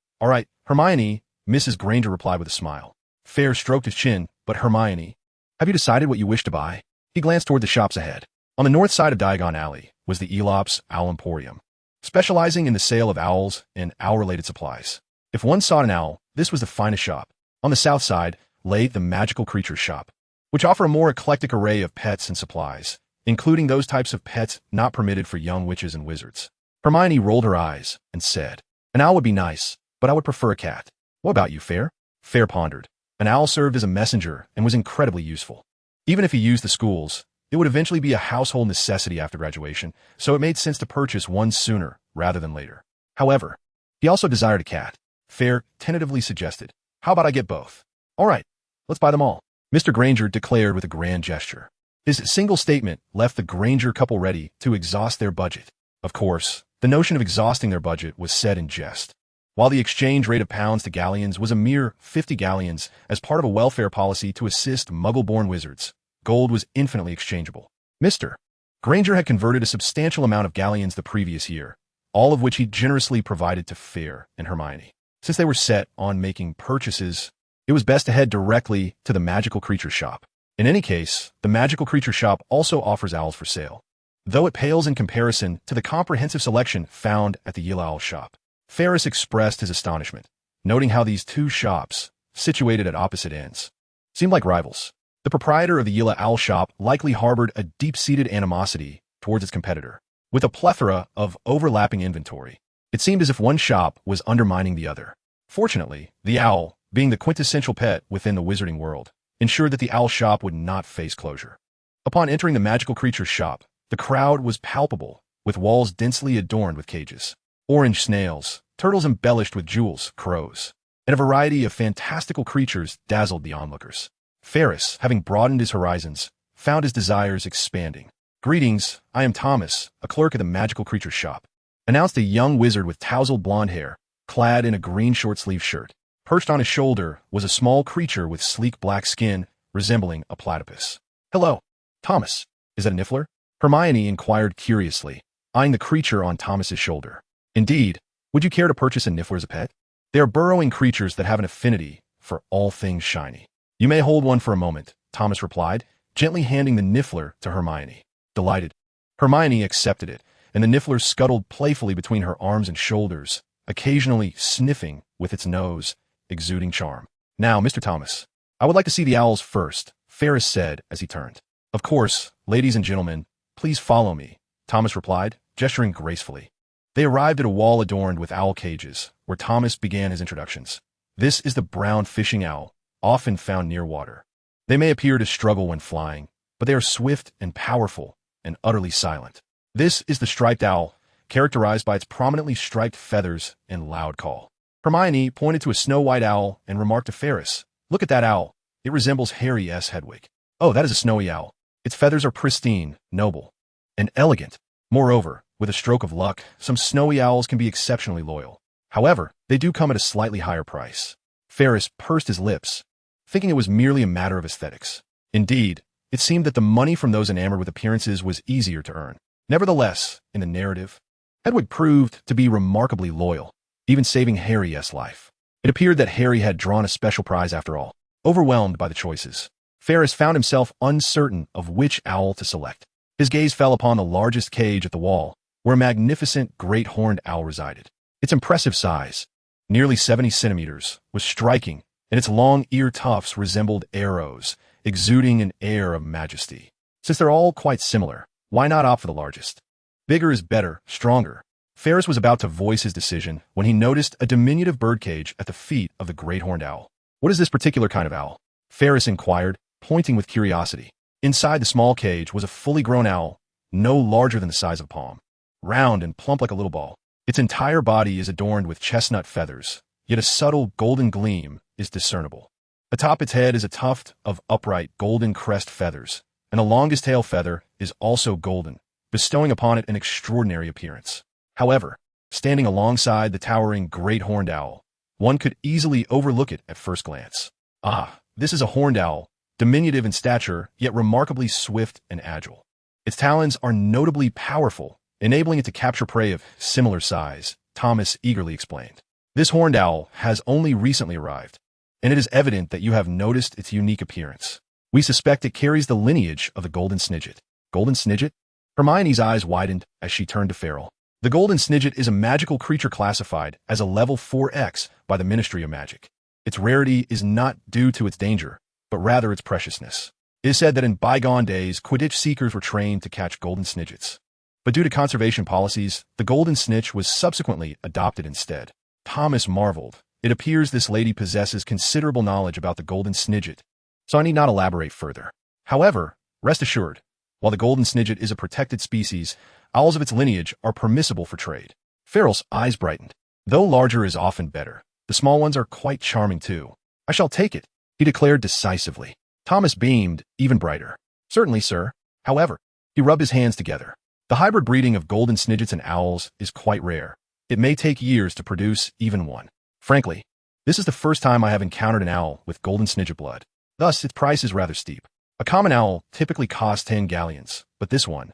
Hermione," Mrs. Granger replied with a smile. Fayre stroked his chin, but Hermione, "Have you decided what you wish to buy?" He glanced toward the shops ahead. On the north side of Diagon Alley was the Elops Owl Emporium, specializing in the sale of owls and owl-related supplies. If one sought an owl, this was the finest shop. On the south side lay the Magical Creatures shop, which offer a more eclectic array of pets and supplies, including those types of pets not permitted for young witches and wizards. Hermione rolled her eyes and said, "An owl would be nice, but I would prefer a cat." "What about you, Fayre?" Fayre pondered. An owl served as a messenger and was incredibly useful. Even if he used the schools, it would eventually be a household necessity after graduation, so it made sense to purchase one sooner rather than later. However, he also desired a cat. Fayre tentatively suggested, "How about I get both?" "All right, let's buy them all," Mr. Granger declared with a grand gesture. His single statement left the Granger couple ready to exhaust their budget. Of course, the notion of exhausting their budget was said in jest. While the exchange rate of pounds to galleons was a mere 50 galleons as part of a welfare policy to assist Muggle-born wizards, gold was infinitely exchangeable. Mr. Granger had converted a substantial amount of galleons the previous year, all of which he generously provided to Fayre and Hermione. Since they were set on making purchases, it was best to head directly to the magical creature shop. In any case, the magical creature shop also offers owls for sale, though it pales in comparison to the comprehensive selection found at the Yellow Owl shop. Ferris expressed his astonishment, noting how these two shops, situated at opposite ends, seemed like rivals. The proprietor of the Yellow Owl shop likely harbored a deep-seated animosity towards its competitor. With a plethora of overlapping inventory, it seemed as if one shop was undermining the other. Fortunately, the owl, being the quintessential pet within the wizarding world, ensured that the owl shop would not face closure. Upon entering the magical creature's shop, the crowd was palpable, with walls densely adorned with cages, orange snails, turtles embellished with jewels, crows, and a variety of fantastical creatures dazzled the onlookers. Ferris, having broadened his horizons, found his desires expanding. "Greetings, I am Thomas, a clerk at the magical creature's shop," announced a young wizard with tousled blonde hair, clad in a green short-sleeved shirt. Perched on his shoulder was a small creature with sleek black skin, resembling a platypus. "Hello, Thomas. Is that a niffler?" Hermione inquired curiously, eyeing the creature on Thomas's shoulder. "Indeed. Would you care to purchase a niffler as a pet? They are burrowing creatures that have an affinity for all things shiny." "You may hold one for a moment," Thomas replied, gently handing the niffler to Hermione. Delighted, Hermione accepted it, and the niffler scuttled playfully between her arms and shoulders, occasionally sniffing with its nose, exuding charm. "Now, Mr. Thomas, I would like to see the owls first," Ferris said as he turned. "Of course, ladies and gentlemen, please follow me," Thomas replied, gesturing gracefully. They arrived at a wall adorned with owl cages, where Thomas began his introductions. "This is the brown fishing owl, often found near water. They may appear to struggle when flying, but they are swift and powerful and utterly silent. This is the striped owl, characterized by its prominently striped feathers and loud call." Hermione pointed to a snow-white owl and remarked to Ferris, "Look at that owl. It resembles Harry S. Hedwig." "Oh, that is a snowy owl. Its feathers are pristine, noble, and elegant. Moreover, with a stroke of luck, some snowy owls can be exceptionally loyal. However, they do come at a slightly higher price." Ferris pursed his lips, thinking it was merely a matter of aesthetics. Indeed, it seemed that the money from those enamored with appearances was easier to earn. Nevertheless, in the narrative, Hedwig proved to be remarkably loyal, even saving Harry's life. It appeared that Harry had drawn a special prize after all. Overwhelmed by the choices, Ferris found himself uncertain of which owl to select. His gaze fell upon the largest cage at the wall, where a magnificent great horned owl resided. Its impressive size, nearly 70 centimeters, was striking, and its long ear tufts resembled arrows, exuding an air of majesty. Since they're all quite similar, why not opt for the largest? Bigger is better, stronger. Ferris was about to voice his decision when he noticed a diminutive birdcage at the feet of the great horned owl. "What is this particular kind of owl?" Ferris inquired, pointing with curiosity. Inside the small cage was a fully grown owl, no larger than the size of a palm, round and plump like a little ball. Its entire body is adorned with chestnut feathers, yet a subtle golden gleam is discernible. Atop its head is a tuft of upright golden crest feathers, and the longest tail feather is also golden, bestowing upon it an extraordinary appearance. However, standing alongside the towering great horned owl, one could easily overlook it at first glance. Ah, this is a horned owl, diminutive in stature, yet remarkably swift and agile. Its talons are notably powerful, enabling it to capture prey of similar size, Thomas eagerly explained. "This horned owl has only recently arrived, and it is evident that you have noticed its unique appearance. We suspect it carries the lineage of the Golden Snidget." "Golden Snidget?" Hermione's eyes widened as she turned to Farrell. The Golden Snidget is a magical creature classified as a level 4X by the Ministry of Magic. Its rarity is not due to its danger, but rather its preciousness. It is said that in bygone days, Quidditch seekers were trained to catch Golden Snidgets. But due to conservation policies, the Golden Snitch was subsequently adopted instead. Thomas marveled. It appears this lady possesses considerable knowledge about the Golden Snidget, so I need not elaborate further. However, rest assured, while the Golden Snidget is a protected species, owls of its lineage are permissible for trade. Farrell's eyes brightened. Though larger is often better, the small ones are quite charming too. "I shall take it," he declared decisively. Thomas beamed even brighter. "Certainly, sir. However," he rubbed his hands together, "the hybrid breeding of Golden Snidgets and owls is quite rare. It may take years to produce even one. Frankly, this is the first time I have encountered an owl with Golden Snidget blood. Thus, its price is rather steep. A common owl typically costs 10 galleons, but this one,"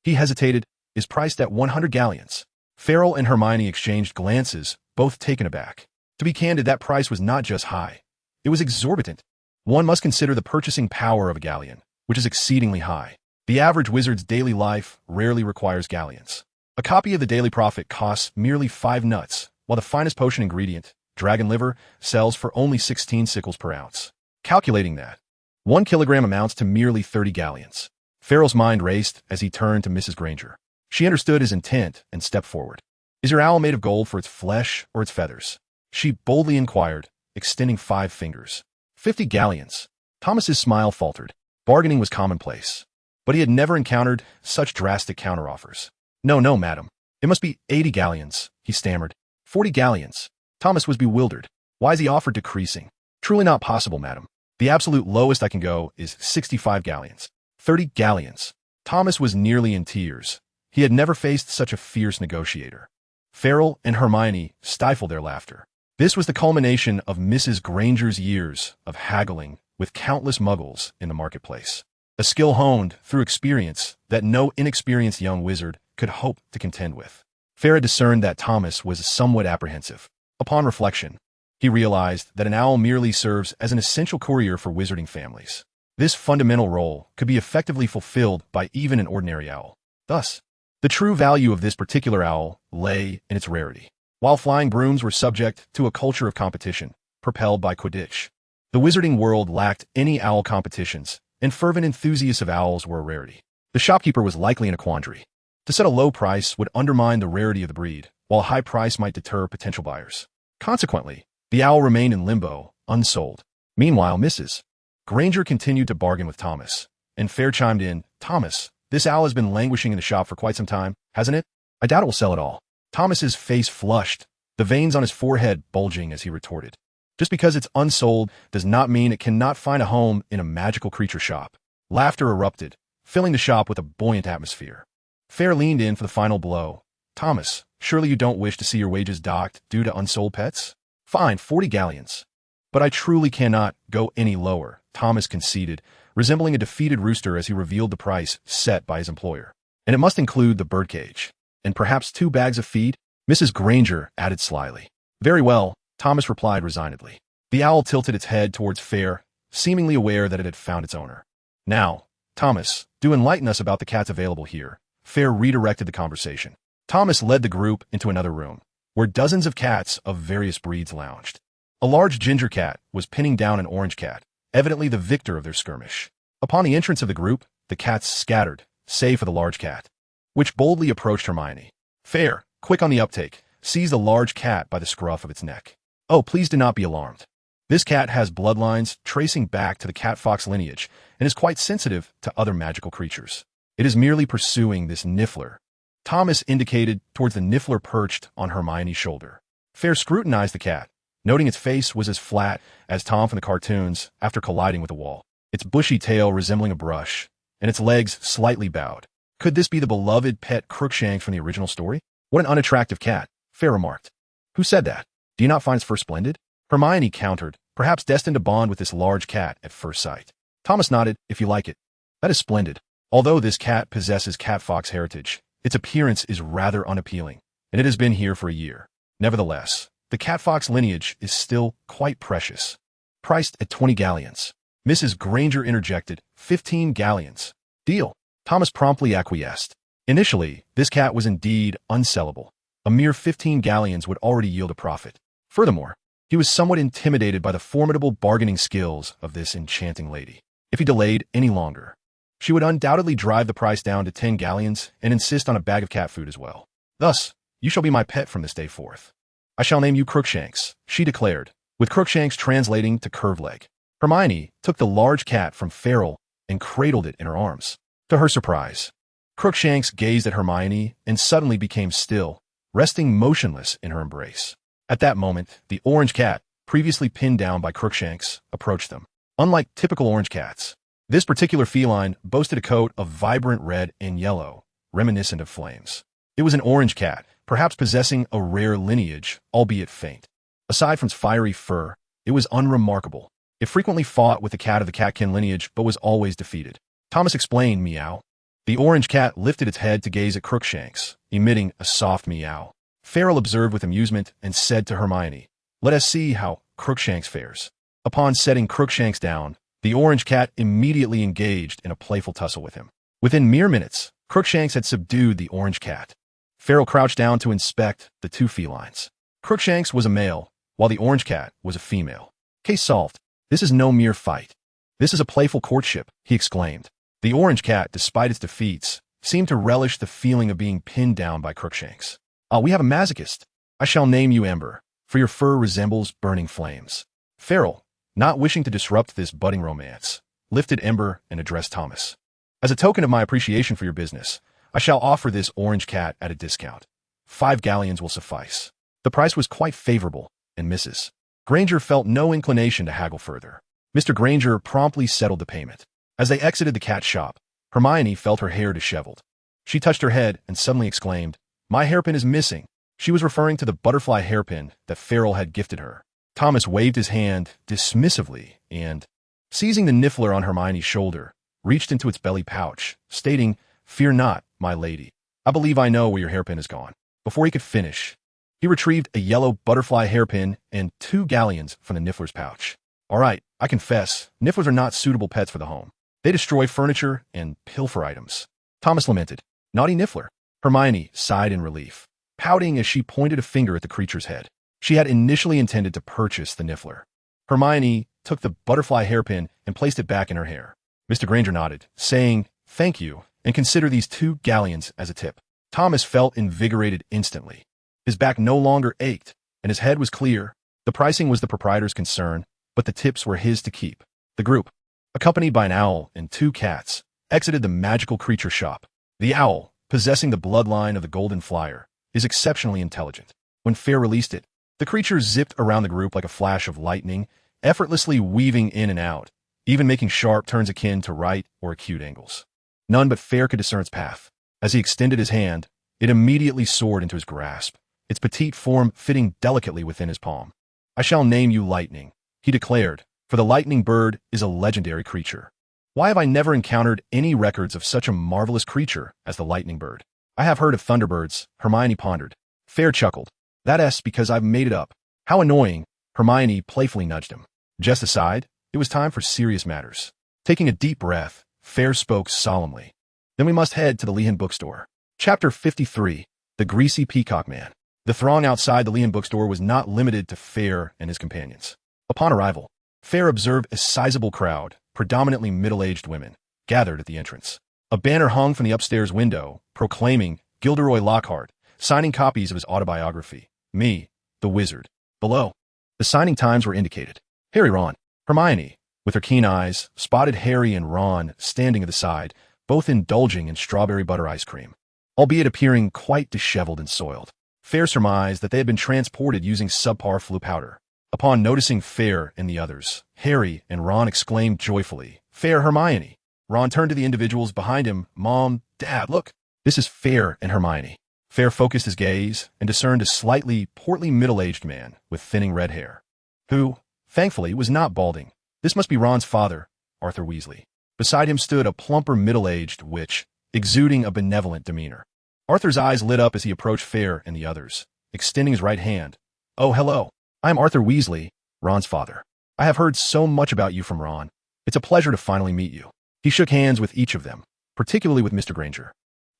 he hesitated, "is priced at 100 galleons." Farrell and Hermione exchanged glances, both taken aback. To be candid, that price was not just high. It was exorbitant. One must consider the purchasing power of a galleon, which is exceedingly high. The average wizard's daily life rarely requires galleons. A copy of the Daily Prophet costs merely 5 nuts, while the finest potion ingredient, dragon liver, sells for only 16 sickles per ounce. Calculating that, 1 kilogram amounts to merely 30 galleons. Farrell's mind raced as he turned to Mrs. Granger. She understood his intent and stepped forward. "Is your owl made of gold for its flesh or its feathers?" she boldly inquired, extending 5 fingers. 50 galleons. Thomas's smile faltered. Bargaining was commonplace, but he had never encountered such drastic counteroffers. No, madam. It must be 80 galleons, he stammered. 40 galleons. Thomas was bewildered. Why is the offer decreasing? Truly not possible, madam. The absolute lowest I can go is 65 galleons. 30 galleons. Thomas was nearly in tears. He had never faced such a fierce negotiator. Farrell and Hermione stifled their laughter. This was the culmination of Mrs. Granger's years of haggling with countless muggles in the marketplace. A skill honed through experience that no inexperienced young wizard could hope to contend with. Fayre discerned that Thomas was somewhat apprehensive. Upon reflection, he realized that an owl merely serves as an essential courier for wizarding families. This fundamental role could be effectively fulfilled by even an ordinary owl. Thus, the true value of this particular owl lay in its rarity. While flying brooms were subject to a culture of competition, propelled by Quidditch, the wizarding world lacked any owl competitions, and fervent enthusiasts of owls were a rarity. The shopkeeper was likely in a quandary. To set a low price would undermine the rarity of the breed, while a high price might deter potential buyers. Consequently, the owl remained in limbo, unsold. Meanwhile, Mrs. Granger continued to bargain with Thomas, and Fayre chimed in, "Thomas, this owl has been languishing in the shop for quite some time, hasn't it? I doubt it will sell at all." Thomas's face flushed, the veins on his forehead bulging as he retorted. "Just because it's unsold does not mean it cannot find a home in a magical creature shop." Laughter erupted, filling the shop with a buoyant atmosphere. Fayre leaned in for the final blow. "Thomas, surely you don't wish to see your wages docked due to unsold pets?" "Fine, 40 galleons. But I truly cannot go any lower," Thomas conceded, resembling a defeated rooster as he revealed the price set by his employer. "And it must include the birdcage. And perhaps 2 bags of feed?" Mrs. Granger added slyly. "Very well," Thomas replied resignedly. The owl tilted its head towards Fayre, seemingly aware that it had found its owner. "Now, Thomas, do enlighten us about the cats available here." Fayre redirected the conversation. Thomas led the group into another room, where dozens of cats of various breeds lounged. A large ginger cat was pinning down an orange cat, evidently the victor of their skirmish. Upon the entrance of the group, the cats scattered, save for the large cat, which boldly approached Hermione. Fayre, quick on the uptake, seized the large cat by the scruff of its neck. "Oh, please do not be alarmed. This cat has bloodlines tracing back to the cat-fox lineage and is quite sensitive to other magical creatures. It is merely pursuing this niffler." Thomas indicated towards the niffler perched on Hermione's shoulder. Fayre scrutinized the cat, noting its face was as flat as Tom from the cartoons after colliding with a wall, its bushy tail resembling a brush, and its legs slightly bowed. Could this be the beloved pet Crookshanks from the original story? "What an unattractive cat," Fayre remarked. "Who said that? Do you not find its fur splendid?" Hermione countered, perhaps destined to bond with this large cat at first sight. Thomas nodded. "If you like it. That is splendid. Although this cat possesses cat-fox heritage, its appearance is rather unappealing, and it has been here for a year. Nevertheless, the cat-fox lineage is still quite precious." "Priced at 20 galleons. Mrs. Granger interjected, 15 galleons. "Deal." Thomas promptly acquiesced. Initially, this cat was indeed unsellable. A mere 15 galleons would already yield a profit. Furthermore, he was somewhat intimidated by the formidable bargaining skills of this enchanting lady. If he delayed any longer, she would undoubtedly drive the price down to 10 galleons and insist on a bag of cat food as well. "Thus, you shall be my pet from this day forth. I shall name you Crookshanks," she declared, with Crookshanks translating to curved leg. Hermione took the large cat from Farrell and cradled it in her arms. To her surprise, Crookshanks gazed at Hermione and suddenly became still, resting motionless in her embrace. At that moment, the orange cat, previously pinned down by Crookshanks, approached them. Unlike typical orange cats, this particular feline boasted a coat of vibrant red and yellow, reminiscent of flames. It was an orange cat, perhaps possessing a rare lineage, albeit faint. Aside from its fiery fur, it was unremarkable. It frequently fought with the cat of the catkin lineage, but was always defeated. Thomas explained, "Meow." The orange cat lifted its head to gaze at Crookshanks, emitting a soft meow. Fayre observed with amusement and said to Hermione, "Let us see how Crookshanks fares." Upon setting Crookshanks down, the orange cat immediately engaged in a playful tussle with him. Within mere minutes, Crookshanks had subdued the orange cat. Fayre crouched down to inspect the two felines. Crookshanks was a male, while the orange cat was a female. Case solved. This is no mere fight. This is a playful courtship, he exclaimed. The orange cat, despite its defeats, seemed to relish the feeling of being pinned down by Crookshanks. "Ah, we have a masochist. I shall name you Ember, for your fur resembles burning flames." Fayre, not wishing to disrupt this budding romance, lifted Ember and addressed Thomas. "As a token of my appreciation for your business, I shall offer this orange cat at a discount. 5 galleons will suffice." The price was quite favorable, and Mrs. Granger felt no inclination to haggle further. Mr. Granger promptly settled the payment. As they exited the cat shop, Hermione felt her hair disheveled. She touched her head and suddenly exclaimed, "My hairpin is missing." She was referring to the butterfly hairpin that Fayre had gifted her. Thomas waved his hand dismissively and, seizing the niffler on Hermione's shoulder, reached into its belly pouch, stating, "Fear not, my lady. I believe I know where your hairpin has gone." Before he could finish, he retrieved a yellow butterfly hairpin and 2 galleons from the niffler's pouch. "All right, I confess, nifflers are not suitable pets for the home. They destroy furniture and pilfer items." Thomas lamented. "Naughty niffler." Hermione sighed in relief, pouting as she pointed a finger at the creature's head. She had initially intended to purchase the niffler. Hermione took the butterfly hairpin and placed it back in her hair. Mr. Granger nodded, saying, "Thank you, and consider these 2 galleons as a tip." Thomas felt invigorated instantly. His back no longer ached, and his head was clear. The pricing was the proprietor's concern, but the tips were his to keep. The group, accompanied by an owl and 2 cats, exited the magical creature shop. The owl, possessing the bloodline of the Golden Flyer, is exceptionally intelligent. When Fayre released it, the creature zipped around the group like a flash of lightning, effortlessly weaving in and out, even making sharp turns akin to right or acute angles. None but Fayre could discern its path. As he extended his hand, it immediately soared into his grasp, its petite form fitting delicately within his palm. "I shall name you Lightning," he declared, "for the lightning bird is a legendary creature. Why have I never encountered any records of such a marvelous creature as the lightning bird? I have heard of thunderbirds," Hermione pondered. Fayre chuckled. "That's because I've made it up." "How annoying," Hermione playfully nudged him. Just aside, it was time for serious matters. Taking a deep breath, Fayre spoke solemnly. "Then we must head to the Lehan bookstore." Chapter 53, The Greasy Peacock Man. The throng outside the Lehan bookstore was not limited to Fayre and his companions. Upon arrival, Fayre observed a sizable crowd, predominantly middle-aged women, gathered at the entrance. A banner hung from the upstairs window, proclaiming Gilderoy Lockhart, signing copies of his autobiography, Me, the Wizard. Below, the signing times were indicated. Harry, Ron. Hermione, with her keen eyes, spotted Harry and Ron standing at the side, both indulging in strawberry butter ice cream, albeit appearing quite disheveled and soiled. Fayre surmised that they had been transported using subpar flu powder. Upon noticing Fayre and the others, Harry and Ron exclaimed joyfully, "Fayre, Hermione." Ron turned to the individuals behind him. "Mom, Dad, look. This is Fayre and Hermione." Fayre focused his gaze and discerned a slightly portly middle-aged man with thinning red hair, who, thankfully, was not balding. This must be Ron's father, Arthur Weasley. Beside him stood a plumper middle-aged witch, exuding a benevolent demeanor. Arthur's eyes lit up as he approached Fayre and the others, extending his right hand. "Oh, hello. I'm Arthur Weasley, Ron's father. I have heard so much about you from Ron. It's a pleasure to finally meet you." He shook hands with each of them, particularly with Mr. Granger,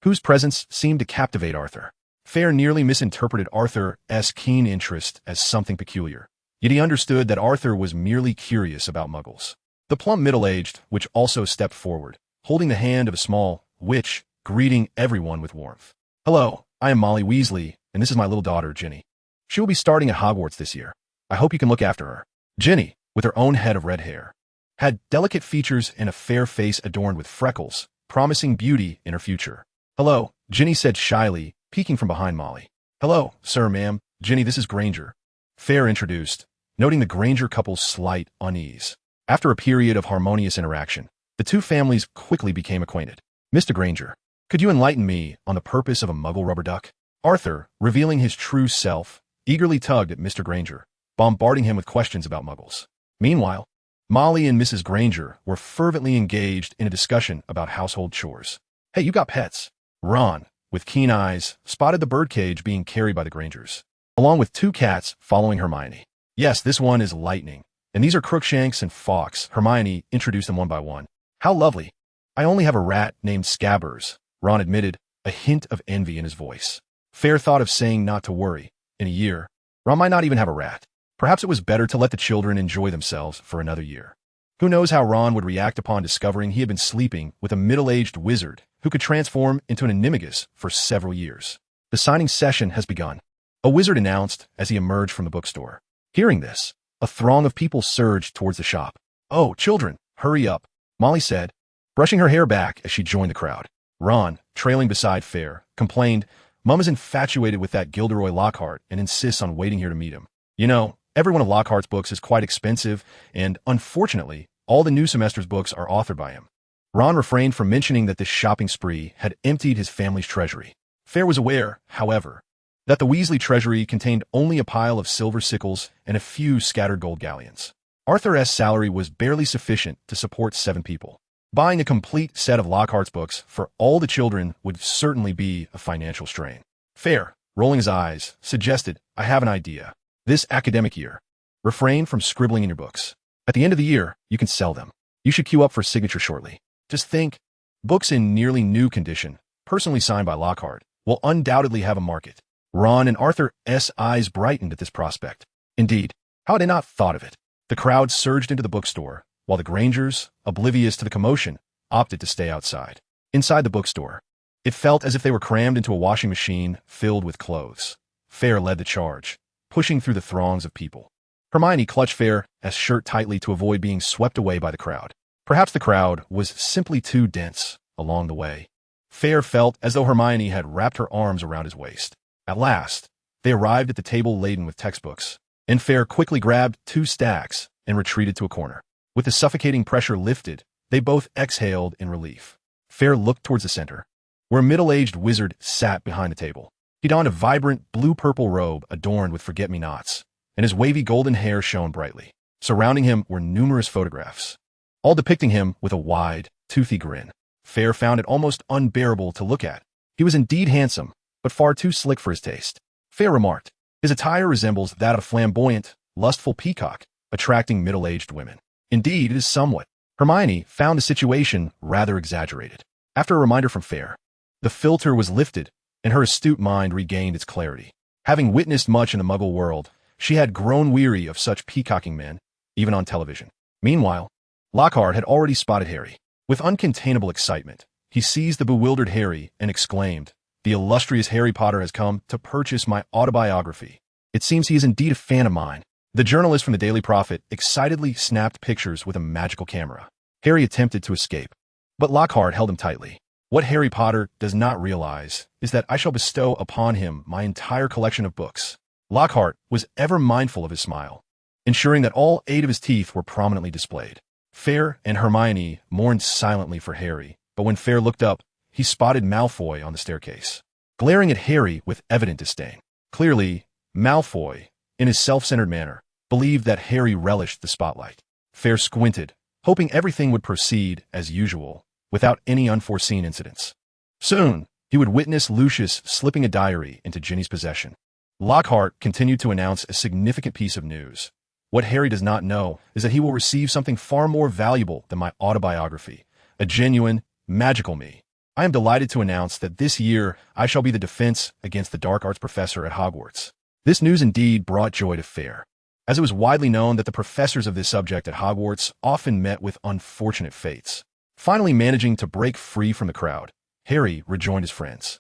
whose presence seemed to captivate Arthur. Fayre nearly misinterpreted Arthur's keen interest as something peculiar, yet he understood that Arthur was merely curious about muggles. The plump middle-aged witch also stepped forward, holding the hand of a small witch, greeting everyone with warmth. "Hello, I am Molly Weasley, and this is my little daughter, Ginny. She will be starting at Hogwarts this year. I hope you can look after her." Ginny, with her own head of red hair, had delicate features and a fair face adorned with freckles, promising beauty in her future. "Hello," Ginny said shyly, peeking from behind Molly. "Hello, sir, ma'am. Ginny, this is Granger." Fayre introduced, noting the Granger couple's slight unease. After a period of harmonious interaction, the two families quickly became acquainted. "Mr. Granger, could you enlighten me on the purpose of a muggle rubber duck?" Arthur, revealing his true self, eagerly tugged at Mr. Granger, bombarding him with questions about muggles. Meanwhile, Molly and Mrs. Granger were fervently engaged in a discussion about household chores. Hey, you got pets. Ron, with keen eyes, spotted the birdcage being carried by the Grangers, along with 2 cats following Hermione. Yes, this one is Lightning, and these are Crookshanks and Fox. Hermione introduced them one by one. How lovely. I only have a rat named Scabbers, Ron admitted, a hint of envy in his voice. Fayre thought of saying not to worry. In a year, Ron might not even have a rat. Perhaps it was better to let the children enjoy themselves for another year. Who knows how Ron would react upon discovering he had been sleeping with a middle-aged wizard who could transform into an animagus for several years. The signing session has begun, a wizard announced as he emerged from the bookstore. Hearing this, a throng of people surged towards the shop. Oh, children, hurry up, Molly said, brushing her hair back as she joined the crowd. Ron, trailing beside Fayre, complained, Mum is infatuated with that Gilderoy Lockhart and insists on waiting here to meet him. You know, every one of Lockhart's books is quite expensive, and unfortunately, all the new semester's books are authored by him. Ron refrained from mentioning that this shopping spree had emptied his family's treasury. Fayre was aware, however, that the Weasley treasury contained only a pile of silver sickles and a few scattered gold galleons. Arthur's salary was barely sufficient to support 7 people. Buying a complete set of Lockhart's books for all the children would certainly be a financial strain. Fayre, rolling his eyes, suggested, I have an idea. This academic year, refrain from scribbling in your books. At the end of the year, you can sell them. You should queue up for signature shortly. Just think, books in nearly new condition, personally signed by Lockhart, will undoubtedly have a market. Ron and Arthur's eyes brightened at this prospect. Indeed, how had they not thought of it? The crowd surged into the bookstore, while the Grangers, oblivious to the commotion, opted to stay outside. Inside the bookstore, it felt as if they were crammed into a washing machine filled with clothes. Fayre led the charge, pushing through the throngs of people. Hermione clutched Fayre's shirt tightly to avoid being swept away by the crowd. Perhaps the crowd was simply too dense along the way. Fayre felt as though Hermione had wrapped her arms around his waist. At last, they arrived at the table laden with textbooks, and Fayre quickly grabbed 2 stacks and retreated to a corner. With the suffocating pressure lifted, they both exhaled in relief. Fayre looked towards the center, where a middle-aged wizard sat behind the table. He donned a vibrant blue-purple robe adorned with forget-me-nots, and his wavy golden hair shone brightly. Surrounding him were numerous photographs, all depicting him with a wide, toothy grin. Fayre found it almost unbearable to look at. He was indeed handsome, but far too slick for his taste. Fayre remarked, his attire resembles that of a flamboyant, lustful peacock, attracting middle-aged women. Indeed, it is somewhat. Hermione found the situation rather exaggerated. After a reminder from Fayre, the filter was lifted, and her astute mind regained its clarity. Having witnessed much in the Muggle world, she had grown weary of such peacocking men, even on television. Meanwhile, Lockhart had already spotted Harry. With uncontainable excitement, he seized the bewildered Harry and exclaimed, the illustrious Harry Potter has come to purchase my autobiography. It seems he is indeed a fan of mine. The journalist from the Daily Prophet excitedly snapped pictures with a magical camera. Harry attempted to escape, but Lockhart held him tightly. What Harry Potter does not realize is that I shall bestow upon him my entire collection of books. Lockhart was ever mindful of his smile, ensuring that all 8 of his teeth were prominently displayed. Fayre and Hermione mourned silently for Harry, but when Fayre looked up, he spotted Malfoy on the staircase, glaring at Harry with evident disdain. Clearly, Malfoy, in his self-centered manner, believed that Harry relished the spotlight. Fayre squinted, hoping everything would proceed as usual, without any unforeseen incidents. Soon, he would witness Lucius slipping a diary into Ginny's possession. Lockhart continued to announce a significant piece of news. What Harry does not know is that he will receive something far more valuable than my autobiography, a genuine, magical me. I am delighted to announce that this year I shall be the defense against the dark arts professor at Hogwarts. This news indeed brought joy to Fayre, as it was widely known that the professors of this subject at Hogwarts often met with unfortunate fates. Finally managing to break free from the crowd, Harry rejoined his friends.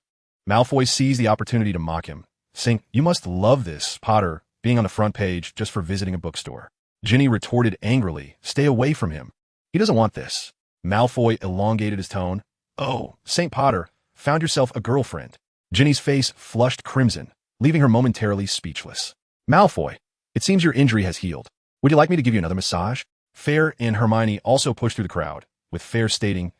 Malfoy seized the opportunity to mock him, saying, "You must love this, Potter, being on the front page just for visiting a bookstore." Ginny retorted angrily, "Stay away from him. He doesn't want this." Malfoy elongated his tone. "Oh, St. Potter, found yourself a girlfriend." Ginny's face flushed crimson, leaving her momentarily speechless. "Malfoy, it seems your injury has healed. Would you like me to give you another massage?" Fayre and Hermione also pushed through the crowd, with Fayre stating,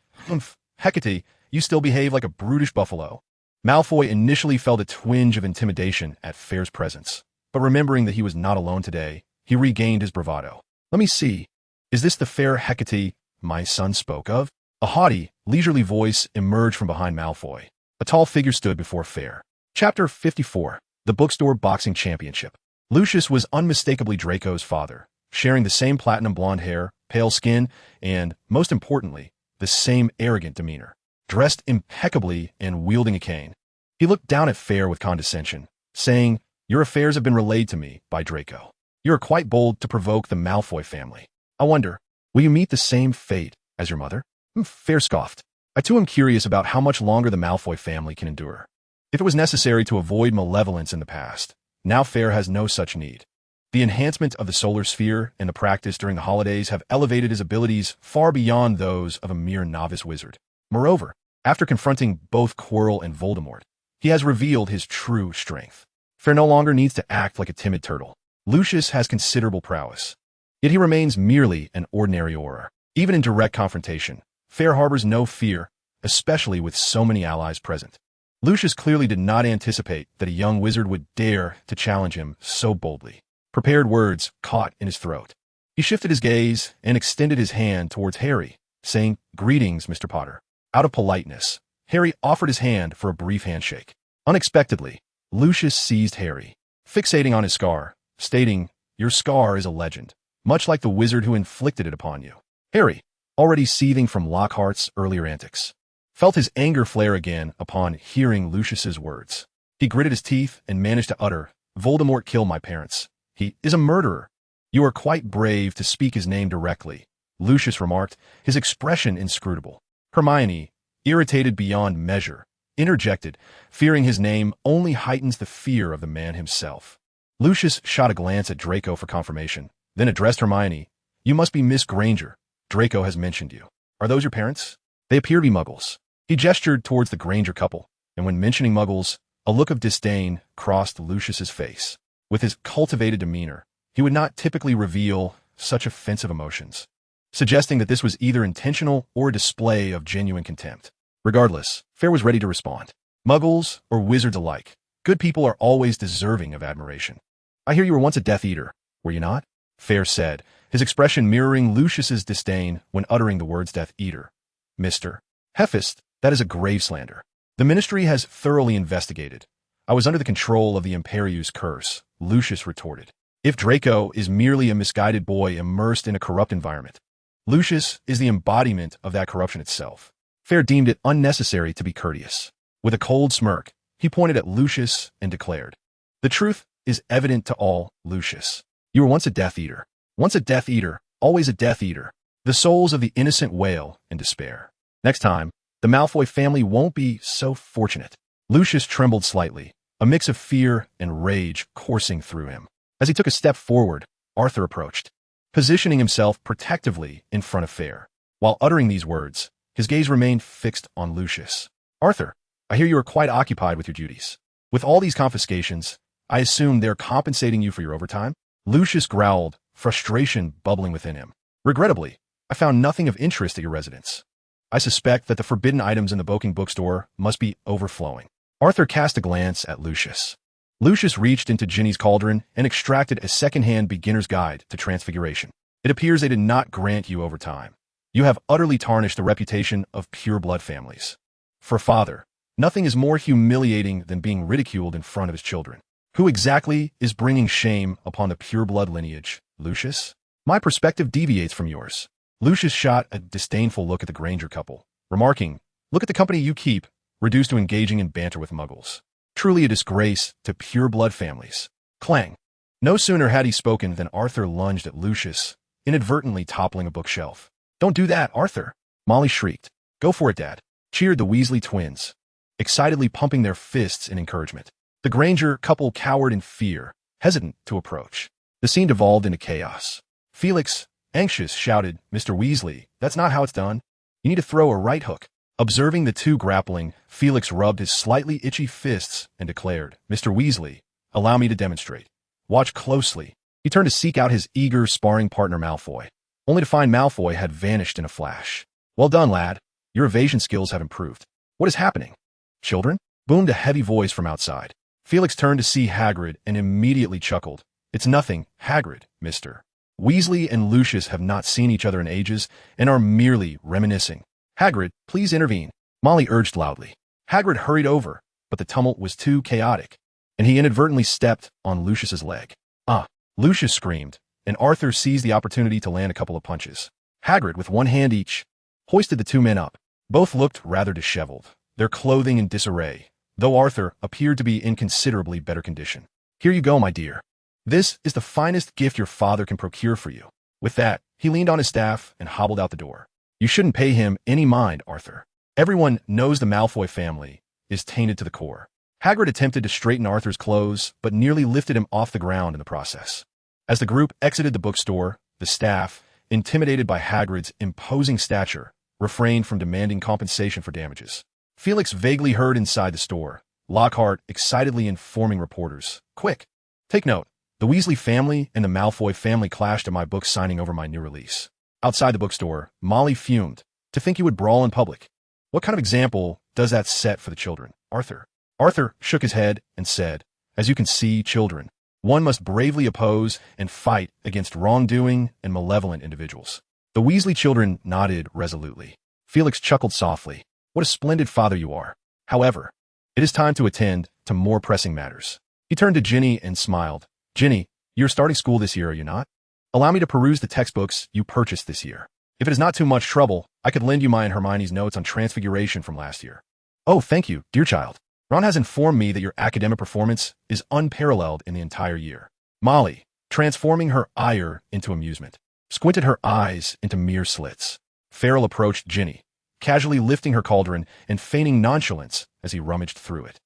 Hecate, you still behave like a brutish buffalo." Malfoy initially felt a twinge of intimidation at Fayre's presence, but remembering that he was not alone today, he regained his bravado. "Let me see. Is this the fair Hecate my son spoke of?" A haughty, leisurely voice emerged from behind Malfoy. A tall figure stood before Fayre. Chapter 54. The Bookstore Boxing Championship. Lucius was unmistakably Draco's father, sharing the same platinum blonde hair, pale skin, and, most importantly, the same arrogant demeanor. Dressed impeccably and wielding a cane, he looked down at Fayre with condescension, saying, "Your affairs have been relayed to me by Draco. You are quite bold to provoke the Malfoy family. I wonder, will you meet the same fate as your mother?" Fayre scoffed. I too am curious about how much longer the Malfoy family can endure. If it was necessary to avoid malevolence in the past, now Fayre has no such need. The enhancement of the solar sphere and the practice during the holidays have elevated his abilities far beyond those of a mere novice wizard. Moreover, after confronting both Quirrell and Voldemort, he has revealed his true strength. Fayre no longer needs to act like a timid turtle. Lucius has considerable prowess, yet he remains merely an ordinary auror. Even in direct confrontation, Fayre harbors no fear, especially with so many allies present. Lucius clearly did not anticipate that a young wizard would dare to challenge him so boldly. Prepared words caught in his throat. He shifted his gaze and extended his hand towards Harry, saying, "Greetings, Mr. Potter." Out of politeness, Harry offered his hand for a brief handshake. Unexpectedly, Lucius seized Harry, fixating on his scar, stating, "Your scar is a legend, much like the wizard who inflicted it upon you." Harry, already seething from Lockhart's earlier antics, felt his anger flare again upon hearing Lucius's words. He gritted his teeth and managed to utter, "Voldemort killed my parents. He is a murderer." "You are quite brave to speak his name directly," Lucius remarked, his expression inscrutable. Hermione, irritated beyond measure, interjected, fearing his name only heightens the fear of the man himself. Lucius shot a glance at Draco for confirmation, then addressed Hermione. "You must be Miss Granger. Draco has mentioned you. Are those your parents? They appear to be muggles." He gestured towards the Granger couple, and when mentioning muggles, a look of disdain crossed Lucius's face. With his cultivated demeanor, he would not typically reveal such offensive emotions, suggesting that this was either intentional or a display of genuine contempt. Regardless, Fayre was ready to respond. Muggles or wizards alike, good people are always deserving of admiration. "I hear you were once a Death Eater, were you not?" Fayre said, his expression mirroring Lucius's disdain when uttering the words Death Eater. "Mr. Hephaestus, that is a grave slander. The Ministry has thoroughly investigated. I was under the control of the Imperius curse," Lucius retorted. "If Draco is merely a misguided boy immersed in a corrupt environment, Lucius is the embodiment of that corruption itself." Fayre deemed it unnecessary to be courteous. With a cold smirk, he pointed at Lucius and declared, "The truth is evident to all, Lucius. You were once a Death Eater. Once a Death Eater, always a Death Eater. The souls of the innocent wail in despair. Next time, the Malfoy family won't be so fortunate." Lucius trembled slightly, a mix of fear and rage coursing through him. As he took a step forward, Arthur approached, positioning himself protectively in front of Fayre. While uttering these words, his gaze remained fixed on Lucius. "Arthur, I hear you are quite occupied with your duties. With all these confiscations, I assume they're compensating you for your overtime?" Lucius growled, frustration bubbling within him. "Regrettably, I found nothing of interest at your residence. I suspect that the forbidden items in the Boking bookstore must be overflowing." Arthur cast a glance at Lucius. Lucius reached into Ginny's cauldron and extracted a second-hand beginner's guide to transfiguration. "It appears they did not grant you overtime. You have utterly tarnished the reputation of pure-blood families. For father, nothing is more humiliating than being ridiculed in front of his children. Who exactly is bringing shame upon the pure-blood lineage, Lucius? My perspective deviates from yours." Lucius shot a disdainful look at the Granger couple, remarking, "Look at the company you keep, reduced to engaging in banter with muggles. Truly a disgrace to pure-blood families." Clang! No sooner had he spoken than Arthur lunged at Lucius, inadvertently toppling a bookshelf. "Don't do that, Arthur!" Molly shrieked. "Go for it, Dad!" cheered the Weasley twins, excitedly pumping their fists in encouragement. The Granger couple cowered in fear, hesitant to approach. The scene devolved into chaos. Felix, anxious, shouted, "Mr. Weasley, that's not how it's done. You need to throw a right hook." Observing the two grappling, Felix rubbed his slightly itchy fists and declared, "Mr. Weasley, allow me to demonstrate. Watch closely." He turned to seek out his eager sparring partner Malfoy, only to find Malfoy had vanished in a flash. "Well done, lad. Your evasion skills have improved. What is happening?" "Children?" boomed a heavy voice from outside. Felix turned to see Hagrid and immediately chuckled. "It's nothing, Hagrid, Mr. Weasley and Lucius have not seen each other in ages and are merely reminiscing." Hagrid, please intervene, Molly urged loudly. Hagrid hurried over, but the tumult was too chaotic, and he inadvertently stepped on Lucius's leg. Ah! Lucius screamed, and Arthur seized the opportunity to land a couple of punches. Hagrid, with one hand each, hoisted the two men up. Both looked rather disheveled, their clothing in disarray, though Arthur appeared to be in considerably better condition. Here you go, my dear. This is the finest gift your father can procure for you. With that, he leaned on his staff and hobbled out the door. You shouldn't pay him any mind, Arthur. Everyone knows the Malfoy family is tainted to the core. Hagrid attempted to straighten Arthur's clothes, but nearly lifted him off the ground in the process. As the group exited the bookstore, the staff, intimidated by Hagrid's imposing stature, refrained from demanding compensation for damages. Felix vaguely heard inside the store, Lockhart excitedly informing reporters, "Quick! Take note. The Weasley family and the Malfoy family clashed at my book signing over my new release." Outside the bookstore, Molly fumed. To think you would brawl in public. What kind of example does that set for the children, Arthur? Arthur shook his head and said, "As you can see, children, one must bravely oppose and fight against wrongdoing and malevolent individuals." The Weasley children nodded resolutely. Felix chuckled softly. "What a splendid father you are. However, it is time to attend to more pressing matters." He turned to Ginny and smiled. "Ginny, you're starting school this year, are you not? Allow me to peruse the textbooks you purchased this year. If it is not too much trouble, I could lend you mine and Hermione's notes on Transfiguration from last year." "Oh, thank you, dear child. Ron has informed me that your academic performance is unparalleled in the entire year." Molly, transforming her ire into amusement, squinted her eyes into mere slits. Farrell approached Ginny, casually lifting her cauldron and feigning nonchalance as he rummaged through it.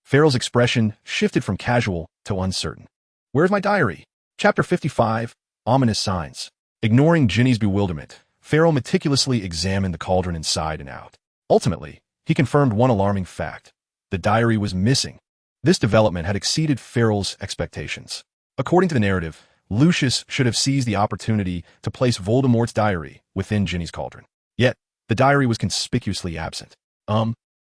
Farrell's expression shifted from casual to uncertain. "Where's my diary?" Chapter 55, Ominous Signs. Ignoring Ginny's bewilderment, Farrell meticulously examined the cauldron inside and out. Ultimately, he confirmed one alarming fact. The diary was missing. This development had exceeded Farrell's expectations. According to the narrative, Lucius should have seized the opportunity to place Voldemort's diary within Ginny's cauldron. Yet, the diary was conspicuously absent.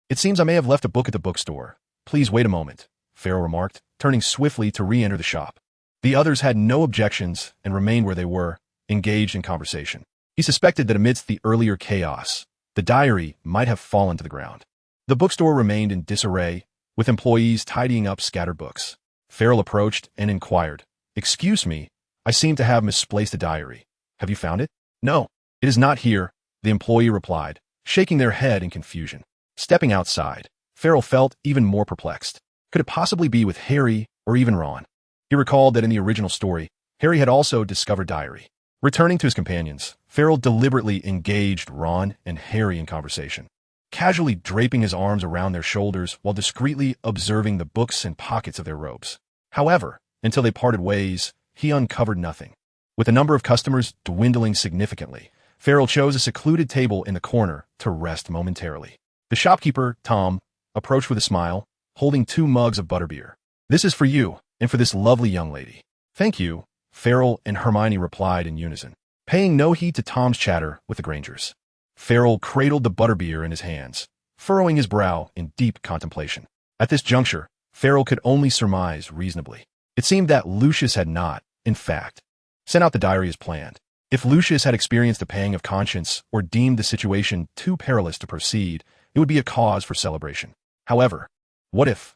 It seems I may have left a book at the bookstore. Please wait a moment," Farrell remarked, turning swiftly to re-enter the shop. The others had no objections and remained where they were, engaged in conversation. He suspected that amidst the earlier chaos, the diary might have fallen to the ground. The bookstore remained in disarray, with employees tidying up scattered books. Farrell approached and inquired, "Excuse me, I seem to have misplaced the diary. Have you found it?" "No, it is not here," the employee replied, shaking their head in confusion. Stepping outside, Farrell felt even more perplexed. Could it possibly be with Harry or even Ron? He recalled that in the original story, Harry had also discovered diary. Returning to his companions, Farrell deliberately engaged Ron and Harry in conversation, casually draping his arms around their shoulders while discreetly observing the books and pockets of their robes. However, until they parted ways, he uncovered nothing. With the number of customers dwindling significantly, Farrell chose a secluded table in the corner to rest momentarily. The shopkeeper, Tom, approached with a smile, holding 2 mugs of butterbeer. "This is for you, and for this lovely young lady." "Thank you," Farrell and Hermione replied in unison, paying no heed to Tom's chatter with the Grangers. Farrell cradled the butterbeer in his hands, furrowing his brow in deep contemplation. At this juncture, Farrell could only surmise reasonably. It seemed that Lucius had not, in fact, sent out the diary as planned. If Lucius had experienced a pang of conscience or deemed the situation too perilous to proceed, it would be a cause for celebration. However, what if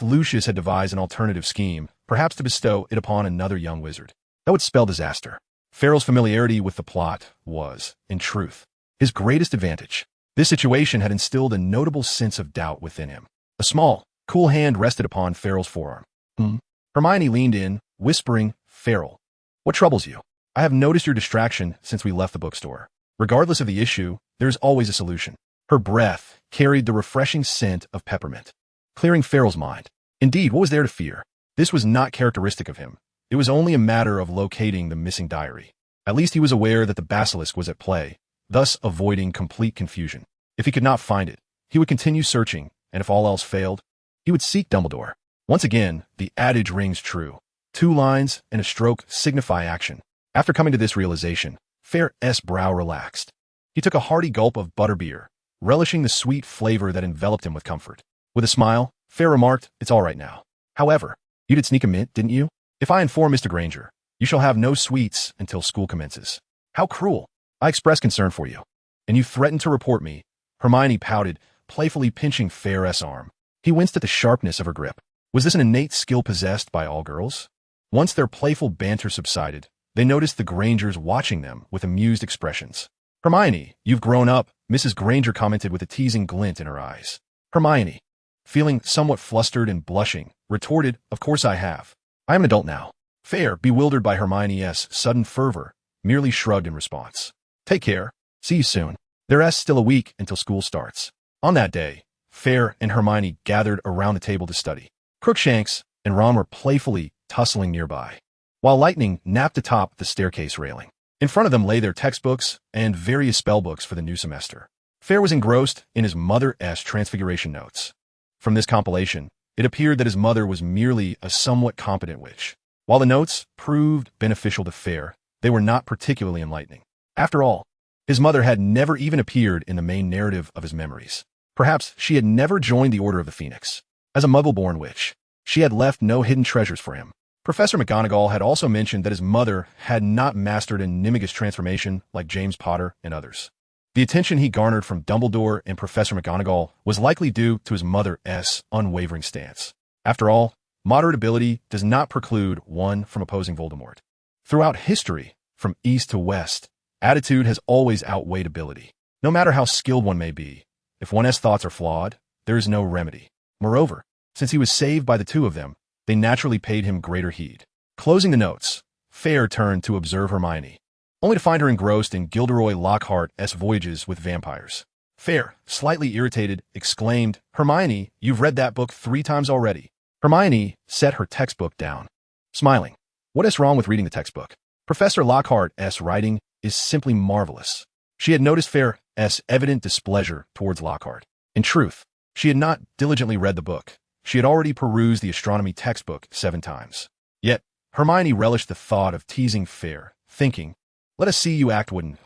Lucius had devised an alternative scheme, perhaps to bestow it upon another young wizard? That would spell disaster. Farrell's familiarity with the plot was, in truth, his greatest advantage. This situation had instilled a notable sense of doubt within him. A small, cool hand rested upon Farrell's forearm. Hermione leaned in, whispering, "Farrell, what troubles you? I have noticed your distraction since we left the bookstore. Regardless of the issue, there is always a solution." Her breath carried the refreshing scent of peppermint, clearing Farrell's mind. Indeed, what was there to fear? This was not characteristic of him. It was only a matter of locating the missing diary. At least he was aware that the basilisk was at play, thus avoiding complete confusion. If he could not find it, he would continue searching, and if all else failed, he would seek Dumbledore. Once again, the adage rings true. 2 lines and a stroke signify action. After coming to this realization, Fayre's brow relaxed. He took a hearty gulp of butterbeer, relishing the sweet flavor that enveloped him with comfort. With a smile, Fayre remarked, "It's all right now. However, you did sneak a mint, didn't you? If I inform Mr. Granger, you shall have no sweets until school commences." "How cruel. I express concern for you." And you threatened to report me. Hermione pouted, playfully pinching Fayre's arm. He winced at the sharpness of her grip. Was this an innate skill possessed by all girls? Once their playful banter subsided, they noticed the Grangers watching them with amused expressions. Hermione, you've grown up, Mrs. Granger commented with a teasing glint in her eyes. Hermione, feeling somewhat flustered and blushing, retorted, of course I have. I am an adult now. Fayre, bewildered by Hermione's sudden fervor, merely shrugged in response. Take care. See you soon. There's still a week until school starts. On that day, Fayre and Hermione gathered around the table to study. Crookshanks and Ron were playfully tussling nearby, while Lightning napped atop the staircase railing. In front of them lay their textbooks and various spellbooks for the new semester. Fayre was engrossed in his mother's transfiguration notes. From this compilation, it appeared that his mother was merely a somewhat competent witch. While the notes proved beneficial to Fayre, they were not particularly enlightening. After all, his mother had never even appeared in the main narrative of his memories. Perhaps she had never joined the Order of the Phoenix. As a Muggle-born witch, she had left no hidden treasures for him. Professor McGonagall had also mentioned that his mother had not mastered an animagus transformation like James Potter and others. The attention he garnered from Dumbledore and Professor McGonagall was likely due to his mother's unwavering stance. After all, moderate ability does not preclude one from opposing Voldemort. Throughout history, from east to west, attitude has always outweighed ability. No matter how skilled one may be, if one's thoughts are flawed, there is no remedy. Moreover, since he was saved by the two of them, they naturally paid him greater heed. Closing the notes, Fayre turned to observe Hermione, only to find her engrossed in Gilderoy Lockhart's voyages with vampires. Fayre, slightly irritated, exclaimed, Hermione, you've read that book 3 times already. Hermione set her textbook down, smiling. What is wrong with reading the textbook? Professor Lockhart's writing is simply marvelous. She had noticed Fayre's evident displeasure towards Lockhart. In truth, she had not diligently read the book. She had already perused the astronomy textbook 7 times. Yet, Hermione relished the thought of teasing Fayre, thinking, let us see you act wooden.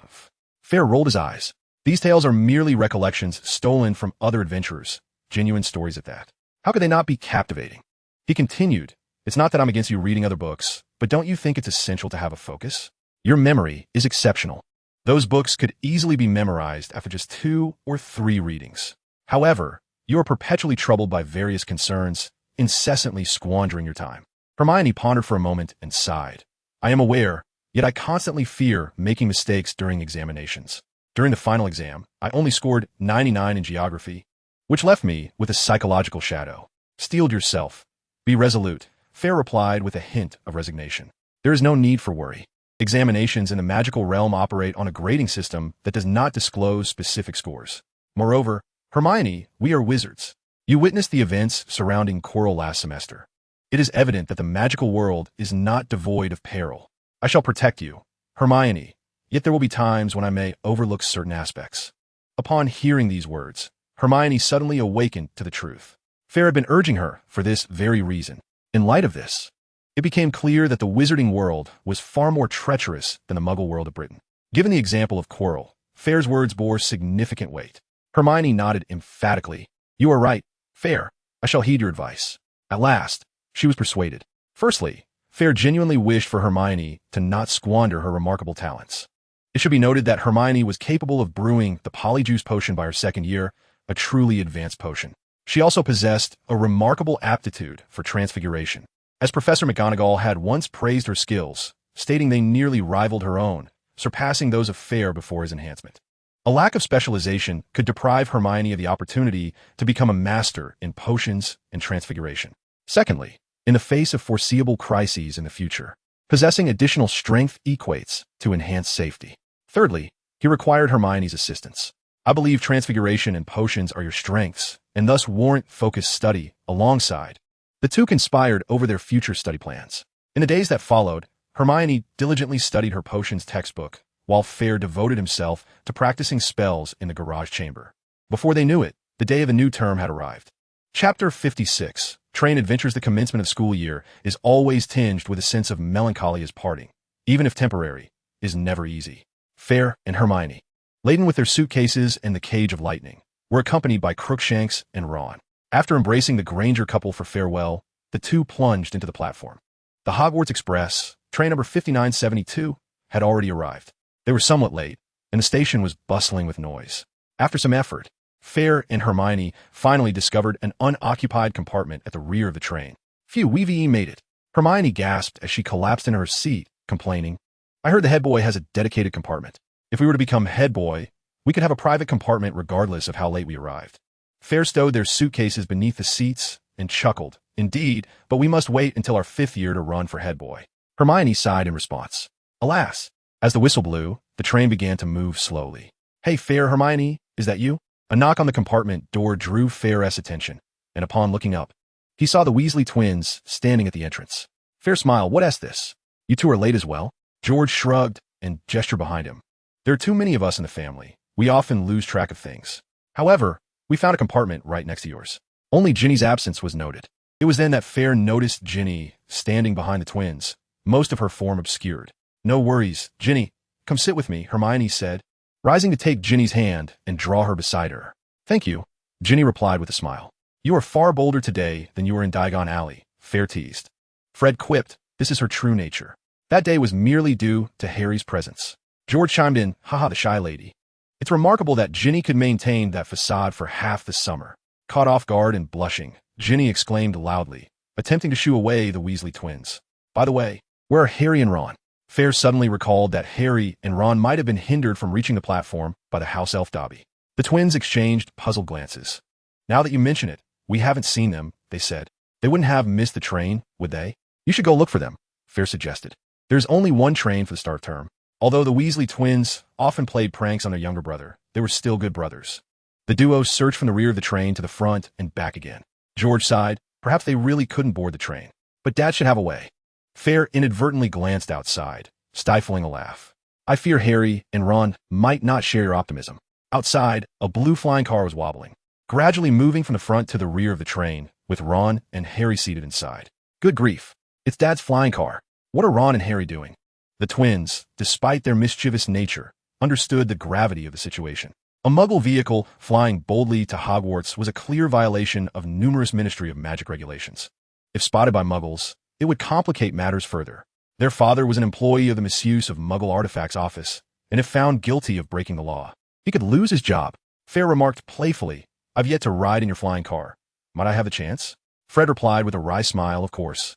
Fayre rolled his eyes. These tales are merely recollections stolen from other adventurers, genuine stories at that. How could they not be captivating? He continued, it's not that I'm against you reading other books, but don't you think it's essential to have a focus? Your memory is exceptional. Those books could easily be memorized after just 2 or 3 readings. However, you are perpetually troubled by various concerns, incessantly squandering your time. Hermione pondered for a moment and sighed. I am aware, yet I constantly fear making mistakes during examinations. During the final exam, I only scored 99 in geography, which left me with a psychological shadow. Steeled yourself. Be resolute, Fayre replied with a hint of resignation. There is no need for worry. Examinations in the magical realm operate on a grading system that does not disclose specific scores. Moreover, Hermione, we are wizards. You witnessed the events surrounding Quirrell last semester. It is evident that the magical world is not devoid of peril. I shall protect you, Hermione, yet there will be times when I may overlook certain aspects. Upon hearing these words, Hermione suddenly awakened to the truth. Fayre had been urging her for this very reason. In light of this, it became clear that the wizarding world was far more treacherous than the Muggle world of Britain. Given the example of Quirrell, Fayre's words bore significant weight. Hermione nodded emphatically. You are right, Fayre. I shall heed your advice. At last, she was persuaded. Firstly, Fayre genuinely wished for Hermione to not squander her remarkable talents. It should be noted that Hermione was capable of brewing the Polyjuice potion by her 2nd year, a truly advanced potion. She also possessed a remarkable aptitude for transfiguration, as Professor McGonagall had once praised her skills, stating they nearly rivaled her own, surpassing those of Fayre before his enhancement. A lack of specialization could deprive Hermione of the opportunity to become a master in potions and transfiguration. Secondly, in the face of foreseeable crises in the future, possessing additional strength equates to enhanced safety. Thirdly, he required Hermione's assistance. I believe transfiguration and potions are your strengths, and thus warrant focused study alongside. The two conspired over their future study plans. In the days that followed, Hermione diligently studied her potions textbook, while Fayre devoted himself to practicing spells in the garage chamber. Before they knew it, the day of the new term had arrived. Chapter 56, Train Adventures. The commencement of school year is always tinged with a sense of melancholy as parting, even if temporary, is never easy. Fayre and Hermione, laden with their suitcases and the cage of lightning, were accompanied by Crookshanks and Ron. After embracing the Granger couple for farewell, the two plunged into the platform. The Hogwarts Express, train number 5972, had already arrived. They were somewhat late, and the station was bustling with noise. After some effort, Fayre and Hermione finally discovered an unoccupied compartment at the rear of the train. Phew, we've made it. Hermione gasped as she collapsed in her seat, complaining, I heard the head boy has a dedicated compartment. If we were to become head boy, we could have a private compartment regardless of how late we arrived. Fayre stowed their suitcases beneath the seats and chuckled. Indeed, but we must wait until our 5th year to run for head boy. Hermione sighed in response. Alas, as the whistle blew, the train began to move slowly. Hey, Fayre, Hermione, is that you? A knock on the compartment door drew Fayre's attention, and upon looking up, he saw the Weasley twins standing at the entrance. Fayre smiled. What's this? You two are late as well? George shrugged and gestured behind him. There are too many of us in the family. We often lose track of things. However, we found a compartment right next to yours. Only Ginny's absence was noted. It was then that Fayre noticed Ginny standing behind the twins, most of her form obscured. No worries, Ginny. Come sit with me, Hermione said, rising to take Ginny's hand and draw her beside her. Thank you, Ginny replied with a smile. You are far bolder today than you were in Diagon Alley, Fayre teased. Fred quipped, this is her true nature. That day was merely due to Harry's presence. George chimed in, haha, the shy lady. It's remarkable that Ginny could maintain that facade for half the summer. Caught off guard and blushing, Ginny exclaimed loudly, attempting to shoo away the Weasley twins. By the way, where are Harry and Ron? Fayre suddenly recalled that Harry and Ron might have been hindered from reaching the platform by the house elf Dobby. The twins exchanged puzzled glances. Now that you mention it, we haven't seen them, they said. They wouldn't have missed the train, would they? You should go look for them, Fayre suggested. There's only one train for the start of term. Although the Weasley twins often played pranks on their younger brother, they were still good brothers. The duo searched from the rear of the train to the front and back again. George sighed. Perhaps they really couldn't board the train. But Dad should have a way. Fayre inadvertently glanced outside, stifling a laugh. I fear Harry and Ron might not share your optimism. Outside, a blue flying car was wobbling, gradually moving from the front to the rear of the train, with Ron and Harry seated inside. Good grief. It's Dad's flying car. What are Ron and Harry doing? The twins, despite their mischievous nature, understood the gravity of the situation. A Muggle vehicle flying boldly to Hogwarts was a clear violation of numerous Ministry of Magic regulations. If spotted by Muggles, it would complicate matters further. Their father was an employee of the Misuse of Muggle Artifacts office, and if found guilty of breaking the law, he could lose his job. Fayre remarked playfully, I've yet to ride in your flying car. Might I have the chance? Fred replied with a wry smile, of course.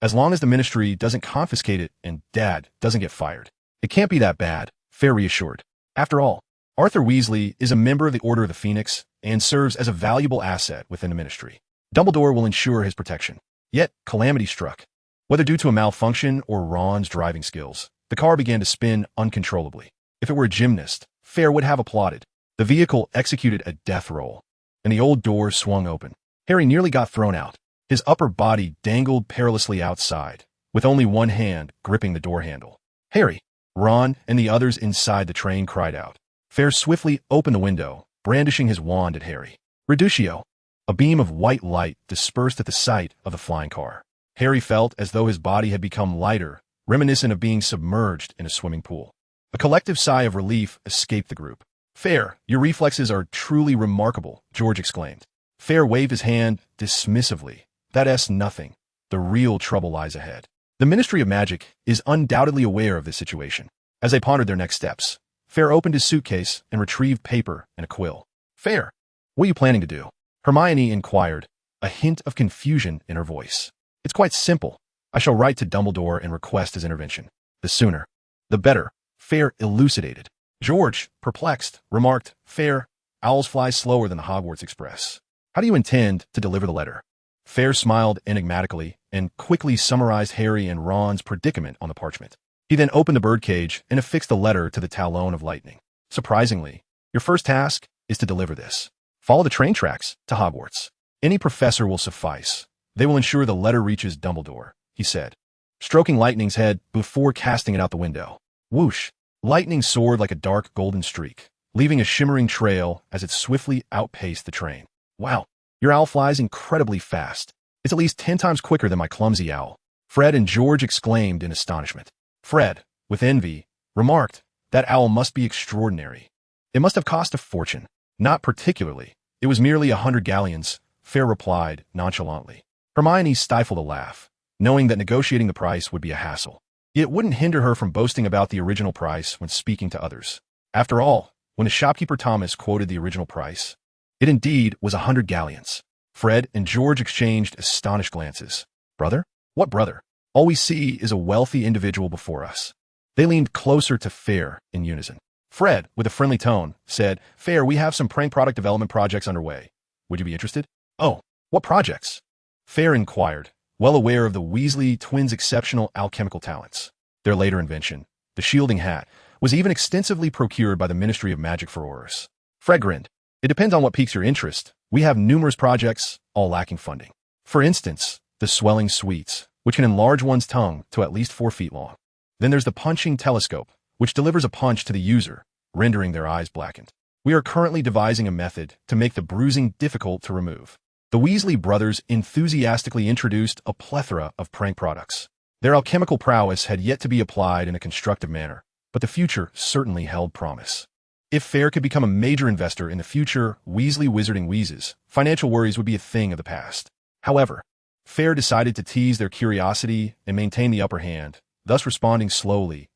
As long as the Ministry doesn't confiscate it and Dad doesn't get fired. It can't be that bad, Fayre reassured. After all, Arthur Weasley is a member of the Order of the Phoenix and serves as a valuable asset within the Ministry. Dumbledore will ensure his protection. Yet, calamity struck. Whether due to a malfunction or Ron's driving skills, the car began to spin uncontrollably. If it were a gymnast, Fayre would have applauded. The vehicle executed a death roll, and the old door swung open. Harry nearly got thrown out. His upper body dangled perilously outside, with only one hand gripping the door handle. Harry! Ron and the others inside the train cried out. Fayre swiftly opened the window, brandishing his wand at Harry. Reducio! A beam of white light dispersed at the sight of the flying car. Harry felt as though his body had become lighter, reminiscent of being submerged in a swimming pool. A collective sigh of relief escaped the group. Fayre, your reflexes are truly remarkable, George exclaimed. Fayre waved his hand dismissively. That's nothing. The real trouble lies ahead. The Ministry of Magic is undoubtedly aware of this situation. As they pondered their next steps, Fayre opened his suitcase and retrieved paper and a quill. Fayre, what are you planning to do? Hermione inquired, a hint of confusion in her voice. It's quite simple. I shall write to Dumbledore and request his intervention. The sooner, the better, Fayre elucidated. George, perplexed, remarked, Fayre, owls fly slower than the Hogwarts Express. How do you intend to deliver the letter? Fayre smiled enigmatically and quickly summarized Harry and Ron's predicament on the parchment. He then opened the birdcage and affixed the letter to the talon of lightning. Surprisingly, your first task is to deliver this. Follow the train tracks to Hogwarts. Any professor will suffice. They will ensure the letter reaches Dumbledore, he said, stroking Lightning's head before casting it out the window. Whoosh! Lightning soared like a dark golden streak, leaving a shimmering trail as it swiftly outpaced the train. Wow, your owl flies incredibly fast. It's at least 10 times quicker than my clumsy owl. Fred and George exclaimed in astonishment. Fred, with envy, remarked, that owl must be extraordinary. It must have cost a fortune. Not particularly. It was merely 100 galleons, Fayre replied nonchalantly. Hermione stifled a laugh, knowing that negotiating the price would be a hassle. Yet it wouldn't hinder her from boasting about the original price when speaking to others. After all, when the shopkeeper Thomas quoted the original price, it indeed was 100 galleons. Fred and George exchanged astonished glances. Brother? What brother? All we see is a wealthy individual before us. They leaned closer to Fayre in unison. Fred, with a friendly tone, said, Fayre, we have some prank product development projects underway. Would you be interested? Oh, what projects? Fayre inquired, well aware of the Weasley twins' exceptional alchemical talents. Their later invention, the shielding hat, was even extensively procured by the Ministry of Magic for Aurors. Fred grinned. It depends on what piques your interest. We have numerous projects, all lacking funding. For instance, the swelling sweets, which can enlarge one's tongue to at least 4 feet long. Then there's the punching telescope, which delivers a punch to the user, rendering their eyes blackened. We are currently devising a method to make the bruising difficult to remove. The Weasley brothers enthusiastically introduced a plethora of prank products. Their alchemical prowess had yet to be applied in a constructive manner, but the future certainly held promise. If Fayre could become a major investor in the future Weasley Wizarding Wheezes, financial worries would be a thing of the past. However, Fayre decided to tease their curiosity and maintain the upper hand, thus responding slowly.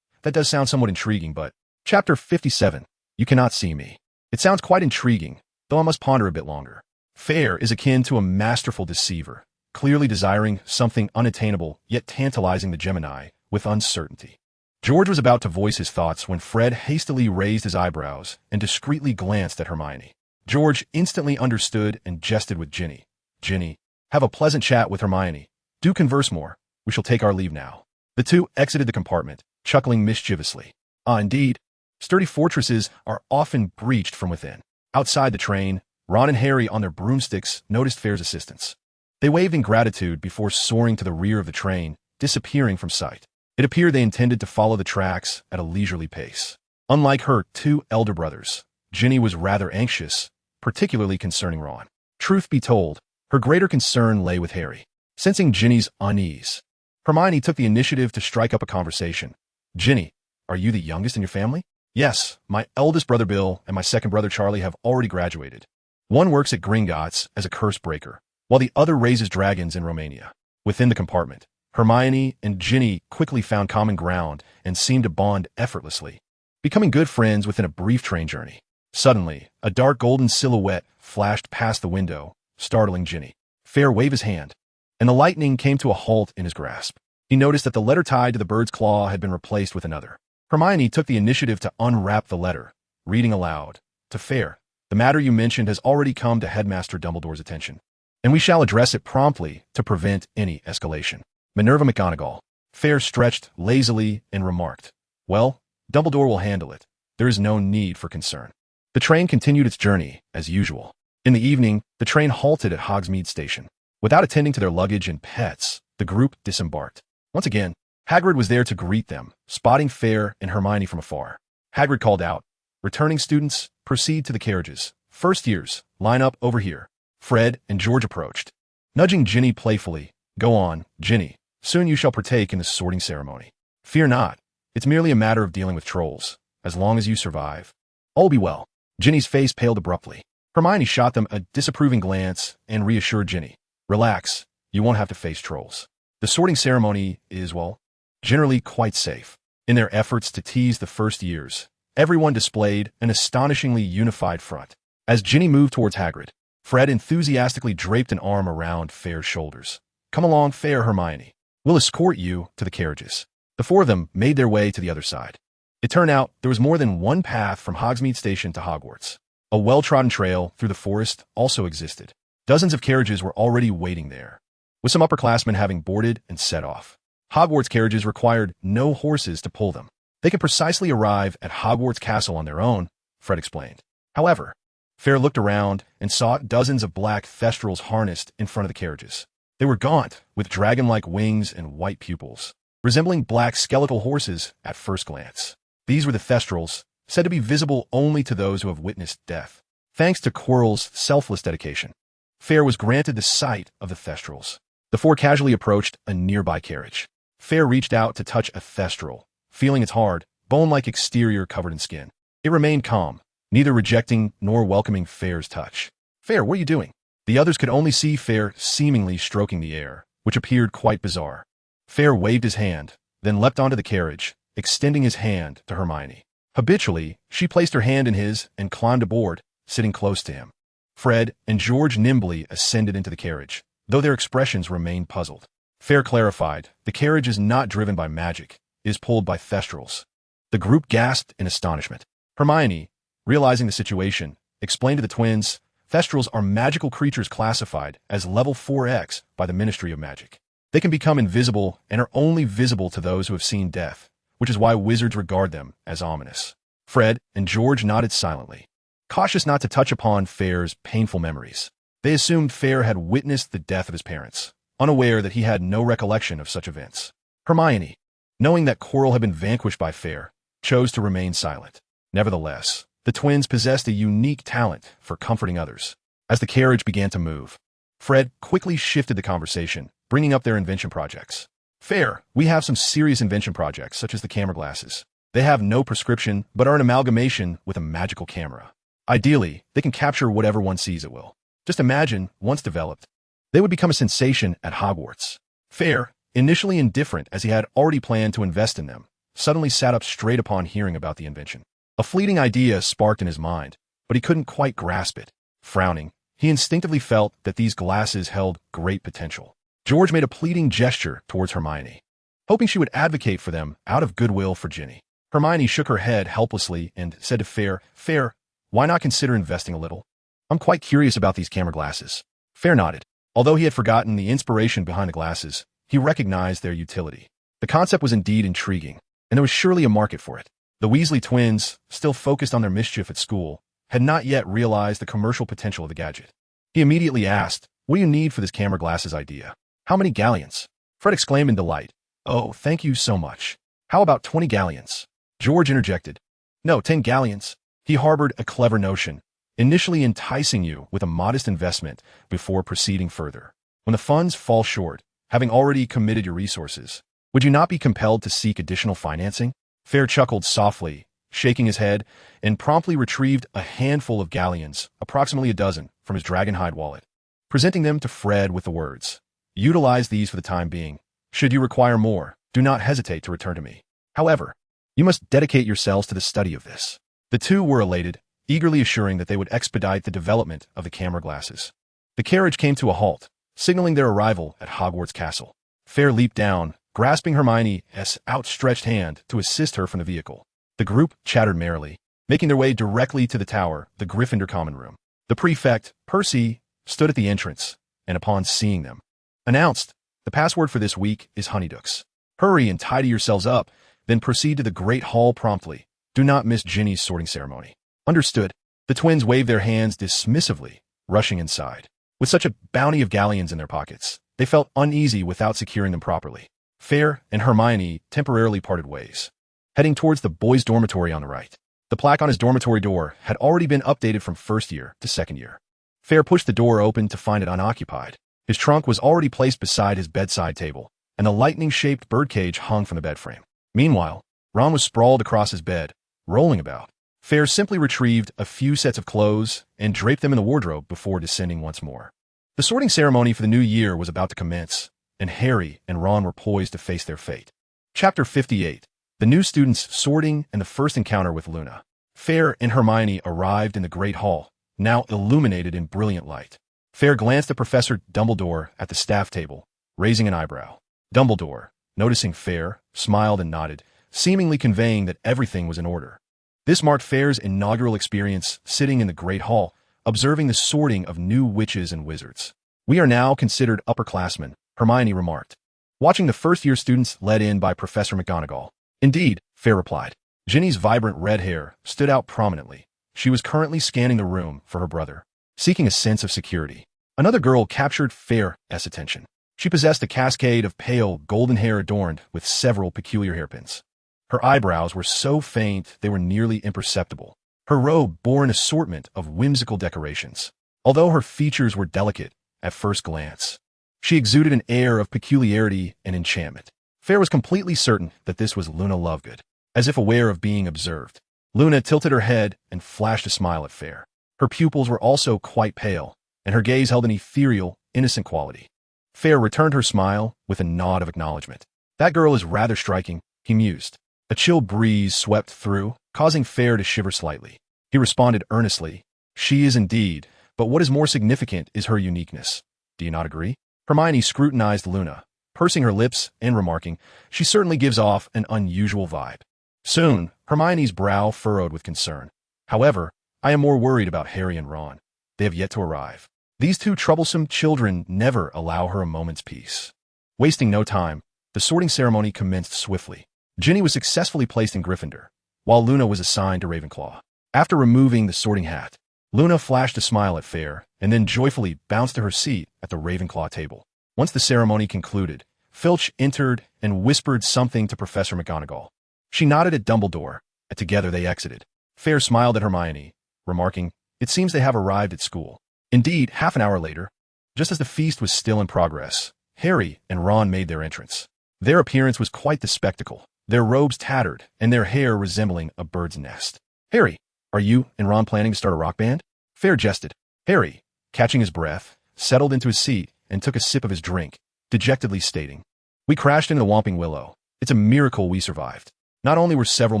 That does sound somewhat intriguing, but... Chapter 57. You cannot see me. It sounds quite intriguing, though I must ponder a bit longer. Fayre is akin to a masterful deceiver, clearly desiring something unattainable, yet tantalizing the Gemini with uncertainty. George was about to voice his thoughts when Fred hastily raised his eyebrows and discreetly glanced at Hermione. George instantly understood and jested with Ginny. Ginny, have a pleasant chat with Hermione. Do converse more. We shall take our leave now. The two exited the compartment, chuckling mischievously. Indeed, sturdy fortresses are often breached from within. Outside the train, Ron and Harry on their broomsticks noticed Fayre's assistance. They waved in gratitude before soaring to the rear of the train, disappearing from sight. It appeared they intended to follow the tracks at a leisurely pace. Unlike her 2 elder brothers, Ginny was rather anxious, particularly concerning Ron. Truth be told, her greater concern lay with Harry. Sensing Ginny's unease, Hermione took the initiative to strike up a conversation. Ginny, are you the youngest in your family? Yes, my eldest brother Bill and my second brother Charlie have already graduated. One works at Grangers as a curse breaker, while the other raises dragons in Romania. Within the compartment, Hermione and Ginny quickly found common ground and seemed to bond effortlessly, becoming good friends within a brief train journey. Suddenly, a dark golden silhouette flashed past the window, startling Ginny. Fayre waved his hand, and the lightning came to a halt in his grasp. He noticed that the letter tied to the bird's claw had been replaced with another. Hermione took the initiative to unwrap the letter, reading aloud. To Fayre, the matter you mentioned has already come to Headmaster Dumbledore's attention, and we shall address it promptly to prevent any escalation. Minerva McGonagall. Fayre stretched lazily and remarked, Well, Dumbledore will handle it. There is no need for concern. The train continued its journey, as usual. In the evening, the train halted at Hogsmeade Station. Without attending to their luggage and pets, the group disembarked. Once again, Hagrid was there to greet them, spotting Fayre and Hermione from afar. Hagrid called out, Returning students, proceed to the carriages. First years, line up over here. Fred and George approached. Nudging Ginny playfully, Go on, Ginny. Soon you shall partake in the sorting ceremony. Fear not. It's merely a matter of dealing with trolls. As long as you survive, all will be well. Ginny's face paled abruptly. Hermione shot them a disapproving glance and reassured Ginny. Relax. You won't have to face trolls. The sorting ceremony is, well, generally quite safe. In their efforts to tease the first years, everyone displayed an astonishingly unified front. As Ginny moved towards Hagrid, Fred enthusiastically draped an arm around Fayre's shoulders. Come along, Fayre, Hermione. We'll escort you to the carriages. The 4 of them made their way to the other side. It turned out there was more than one path from Hogsmeade Station to Hogwarts. A well-trodden trail through the forest also existed. Dozens of carriages were already waiting there, with some upperclassmen having boarded and set off. Hogwarts carriages required no horses to pull them. They could precisely arrive at Hogwarts Castle on their own, Fred explained. However, Fayre looked around and saw dozens of black thestrals harnessed in front of the carriages. They were gaunt, with dragon-like wings and white pupils, resembling black skeletal horses at first glance. These were the thestrals, said to be visible only to those who have witnessed death. Thanks to Quirrell's selfless dedication, Fayre was granted the sight of the thestrals. The 4 casually approached a nearby carriage. Fayre reached out to touch a thestral, feeling its hard, bone-like exterior covered in skin. It remained calm, neither rejecting nor welcoming Fayre's touch. Fayre, what are you doing? The others could only see Fayre seemingly stroking the air, which appeared quite bizarre. Fayre waved his hand, then leapt onto the carriage, extending his hand to Hermione. Habitually, she placed her hand in his and climbed aboard, sitting close to him. Fred and George nimbly ascended into the carriage, though their expressions remained puzzled. Fayre clarified, the carriage is not driven by magic, it is pulled by thestrals. The group gasped in astonishment. Hermione, realizing the situation, explained to the twins, thestrals are magical creatures classified as level 4X by the Ministry of Magic. They can become invisible and are only visible to those who have seen death, which is why wizards regard them as ominous. Fred and George nodded silently, cautious not to touch upon Fayre's painful memories. They assumed Fayre had witnessed the death of his parents, unaware that he had no recollection of such events. Hermione, knowing that Quirrell had been vanquished by Fayre, chose to remain silent. Nevertheless, the twins possessed a unique talent for comforting others. As the carriage began to move, Fred quickly shifted the conversation, bringing up their invention projects. Fayre, we have some serious invention projects, such as the camera glasses. They have no prescription, but are an amalgamation with a magical camera. Ideally, they can capture whatever one sees at will. Just imagine, once developed, they would become a sensation at Hogwarts. Fayre, initially indifferent as he had already planned to invest in them, suddenly sat up straight upon hearing about the invention. A fleeting idea sparked in his mind, but he couldn't quite grasp it. Frowning, he instinctively felt that these glasses held great potential. George made a pleading gesture towards Hermione, hoping she would advocate for them out of goodwill for Ginny. Hermione shook her head helplessly and said to Fayre, Fayre, why not consider investing a little? I'm quite curious about these camera glasses. Fayre nodded. Although he had forgotten the inspiration behind the glasses, he recognized their utility. The concept was indeed intriguing, and there was surely a market for it. The Weasley twins, still focused on their mischief at school, had not yet realized the commercial potential of the gadget. He immediately asked, what do you need for this camera glasses idea? How many galleons? Fred exclaimed in delight. Oh, thank you so much. How about 20 galleons? George interjected. No, 10 galleons. He harbored a clever notion, initially enticing you with a modest investment before proceeding further. When the funds fall short, having already committed your resources, would you not be compelled to seek additional financing? Fayre chuckled softly, shaking his head, and promptly retrieved a handful of galleons, approximately a dozen, from his dragonhide wallet, presenting them to Fred with the words, utilize these for the time being. Should you require more, do not hesitate to return to me. However, you must dedicate yourselves to the study of this. The two were elated, eagerly assuring that they would expedite the development of the camera glasses. The carriage came to a halt, signaling their arrival at Hogwarts Castle. Fayre leaped down, grasping Hermione's outstretched hand to assist her from the vehicle. The group chattered merrily, making their way directly to the tower, the Gryffindor common room. The prefect, Percy, stood at the entrance, and upon seeing them, announced, the password for this week is Honeydukes. Hurry and tidy yourselves up, then proceed to the Great Hall promptly. Do not miss Ginny's sorting ceremony. Understood. The twins waved their hands dismissively, rushing inside. With such a bounty of galleons in their pockets, they felt uneasy without securing them properly. Fayre and Hermione temporarily parted ways, heading towards the boys' dormitory on the right. The plaque on his dormitory door had already been updated from first year to second year. Fayre pushed the door open to find it unoccupied. His trunk was already placed beside his bedside table, and a lightning-shaped birdcage hung from the bed frame. Meanwhile, Ron was sprawled across his bed, rolling about. Fayre simply retrieved a few sets of clothes and draped them in the wardrobe before descending once more. The sorting ceremony for the new year was about to commence, and Harry and Ron were poised to face their fate. Chapter 58. The new students sorting and the first encounter with Luna. Fayre and Hermione arrived in the Great Hall, now illuminated in brilliant light. Fayre glanced at Professor Dumbledore at the staff table, raising an eyebrow. Dumbledore, noticing Fayre, smiled and nodded, seemingly conveying that everything was in order. This marked Fayre's inaugural experience sitting in the Great Hall, observing the sorting of new witches and wizards. We are now considered upperclassmen, Hermione remarked, watching the first-year students led in by Professor McGonagall. Indeed, Fayre replied. Ginny's vibrant red hair stood out prominently. She was currently scanning the room for her brother, seeking a sense of security. Another girl captured Fayre's attention. She possessed a cascade of pale, golden hair adorned with several peculiar hairpins. Her eyebrows were so faint they were nearly imperceptible. Her robe bore an assortment of whimsical decorations. Although her features were delicate at first glance, she exuded an air of peculiarity and enchantment. Fayre was completely certain that this was Luna Lovegood. As if aware of being observed, Luna tilted her head and flashed a smile at Fayre. Her pupils were also quite pale, and her gaze held an ethereal, innocent quality. Fayre returned her smile with a nod of acknowledgement. That girl is rather striking, he mused. A chill breeze swept through, causing Fayre to shiver slightly. He responded earnestly, "She is indeed, but what is more significant is her uniqueness. Do you not agree?" Hermione scrutinized Luna, pursing her lips and remarking, "She certainly gives off an unusual vibe." Soon, Hermione's brow furrowed with concern. "However, I am more worried about Harry and Ron. They have yet to arrive. These two troublesome children never allow her a moment's peace." Wasting no time, the sorting ceremony commenced swiftly. Ginny was successfully placed in Gryffindor, while Luna was assigned to Ravenclaw. After removing the sorting hat, Luna flashed a smile at Fayre and then joyfully bounced to her seat at the Ravenclaw table. Once the ceremony concluded, Filch entered and whispered something to Professor McGonagall. She nodded at Dumbledore, and together they exited. Fayre smiled at Hermione, remarking, "It seems they have arrived at school." Indeed, half an hour later, just as the feast was still in progress, Harry and Ron made their entrance. Their appearance was quite the spectacle, their robes tattered and their hair resembling a bird's nest. "Harry, are you and Ron planning to start a rock band?" Fayre jested. Harry, catching his breath, settled into his seat and took a sip of his drink, dejectedly stating, "We crashed into the Whomping Willow. It's a miracle we survived. Not only were several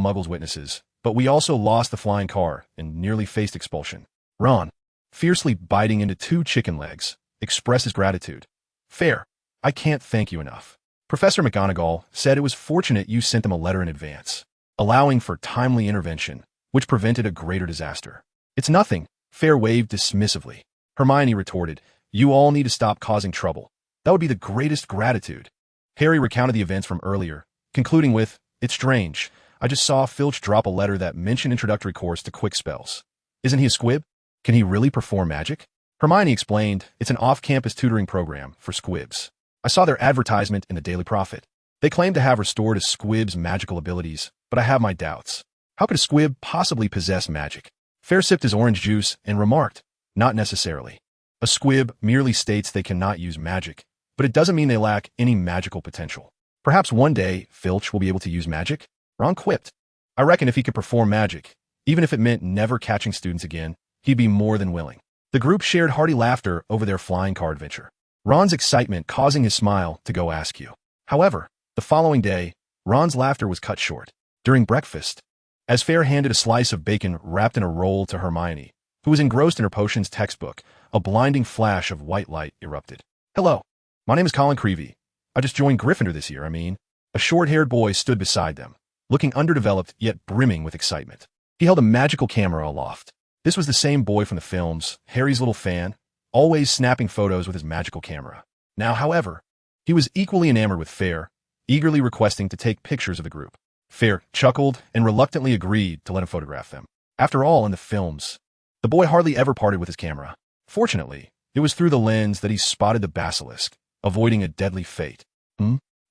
muggles witnesses, but we also lost the flying car and nearly faced expulsion." Ron, fiercely biting into 2 chicken legs, expressed his gratitude. "Fayre, I can't thank you enough. Professor McGonagall said it was fortunate you sent them a letter in advance, allowing for timely intervention, which prevented a greater disaster." "It's nothing," Fayre waved dismissively. Hermione retorted, "You all need to stop causing trouble. That would be the greatest gratitude." Harry recounted the events from earlier, concluding with, "It's strange. I just saw Filch drop a letter that mentioned introductory course to quick spells. Isn't he a squib? Can he really perform magic?" Hermione explained, "It's an off-campus tutoring program for squibs. I saw their advertisement in the Daily Prophet. They claim to have restored a squib's magical abilities, but I have my doubts. How could a squib possibly possess magic?" Fayre sipped his orange juice and remarked, "Not necessarily. A squib merely states they cannot use magic, but it doesn't mean they lack any magical potential. Perhaps one day Filch will be able to use magic?" Ron quipped, "I reckon if he could perform magic, even if it meant never catching students again, he'd be more than willing." The group shared hearty laughter over their flying car adventure, Ron's excitement causing his smile to go askew. However, the following day, Ron's laughter was cut short. During breakfast, as Fayre handed a slice of bacon wrapped in a roll to Hermione, who was engrossed in her potions textbook, a blinding flash of white light erupted. "Hello, my name is Colin Creevy. I just joined Gryffindor this year, A short-haired boy stood beside them, looking underdeveloped yet brimming with excitement. He held a magical camera aloft. This was the same boy from the films, Harry's little fan, always snapping photos with his magical camera. Now, however, he was equally enamored with Fayre, eagerly requesting to take pictures of the group. Fayre chuckled and reluctantly agreed to let him photograph them. After all, in the films, the boy hardly ever parted with his camera. Fortunately, it was through the lens that he spotted the basilisk, avoiding a deadly fate.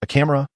A camera?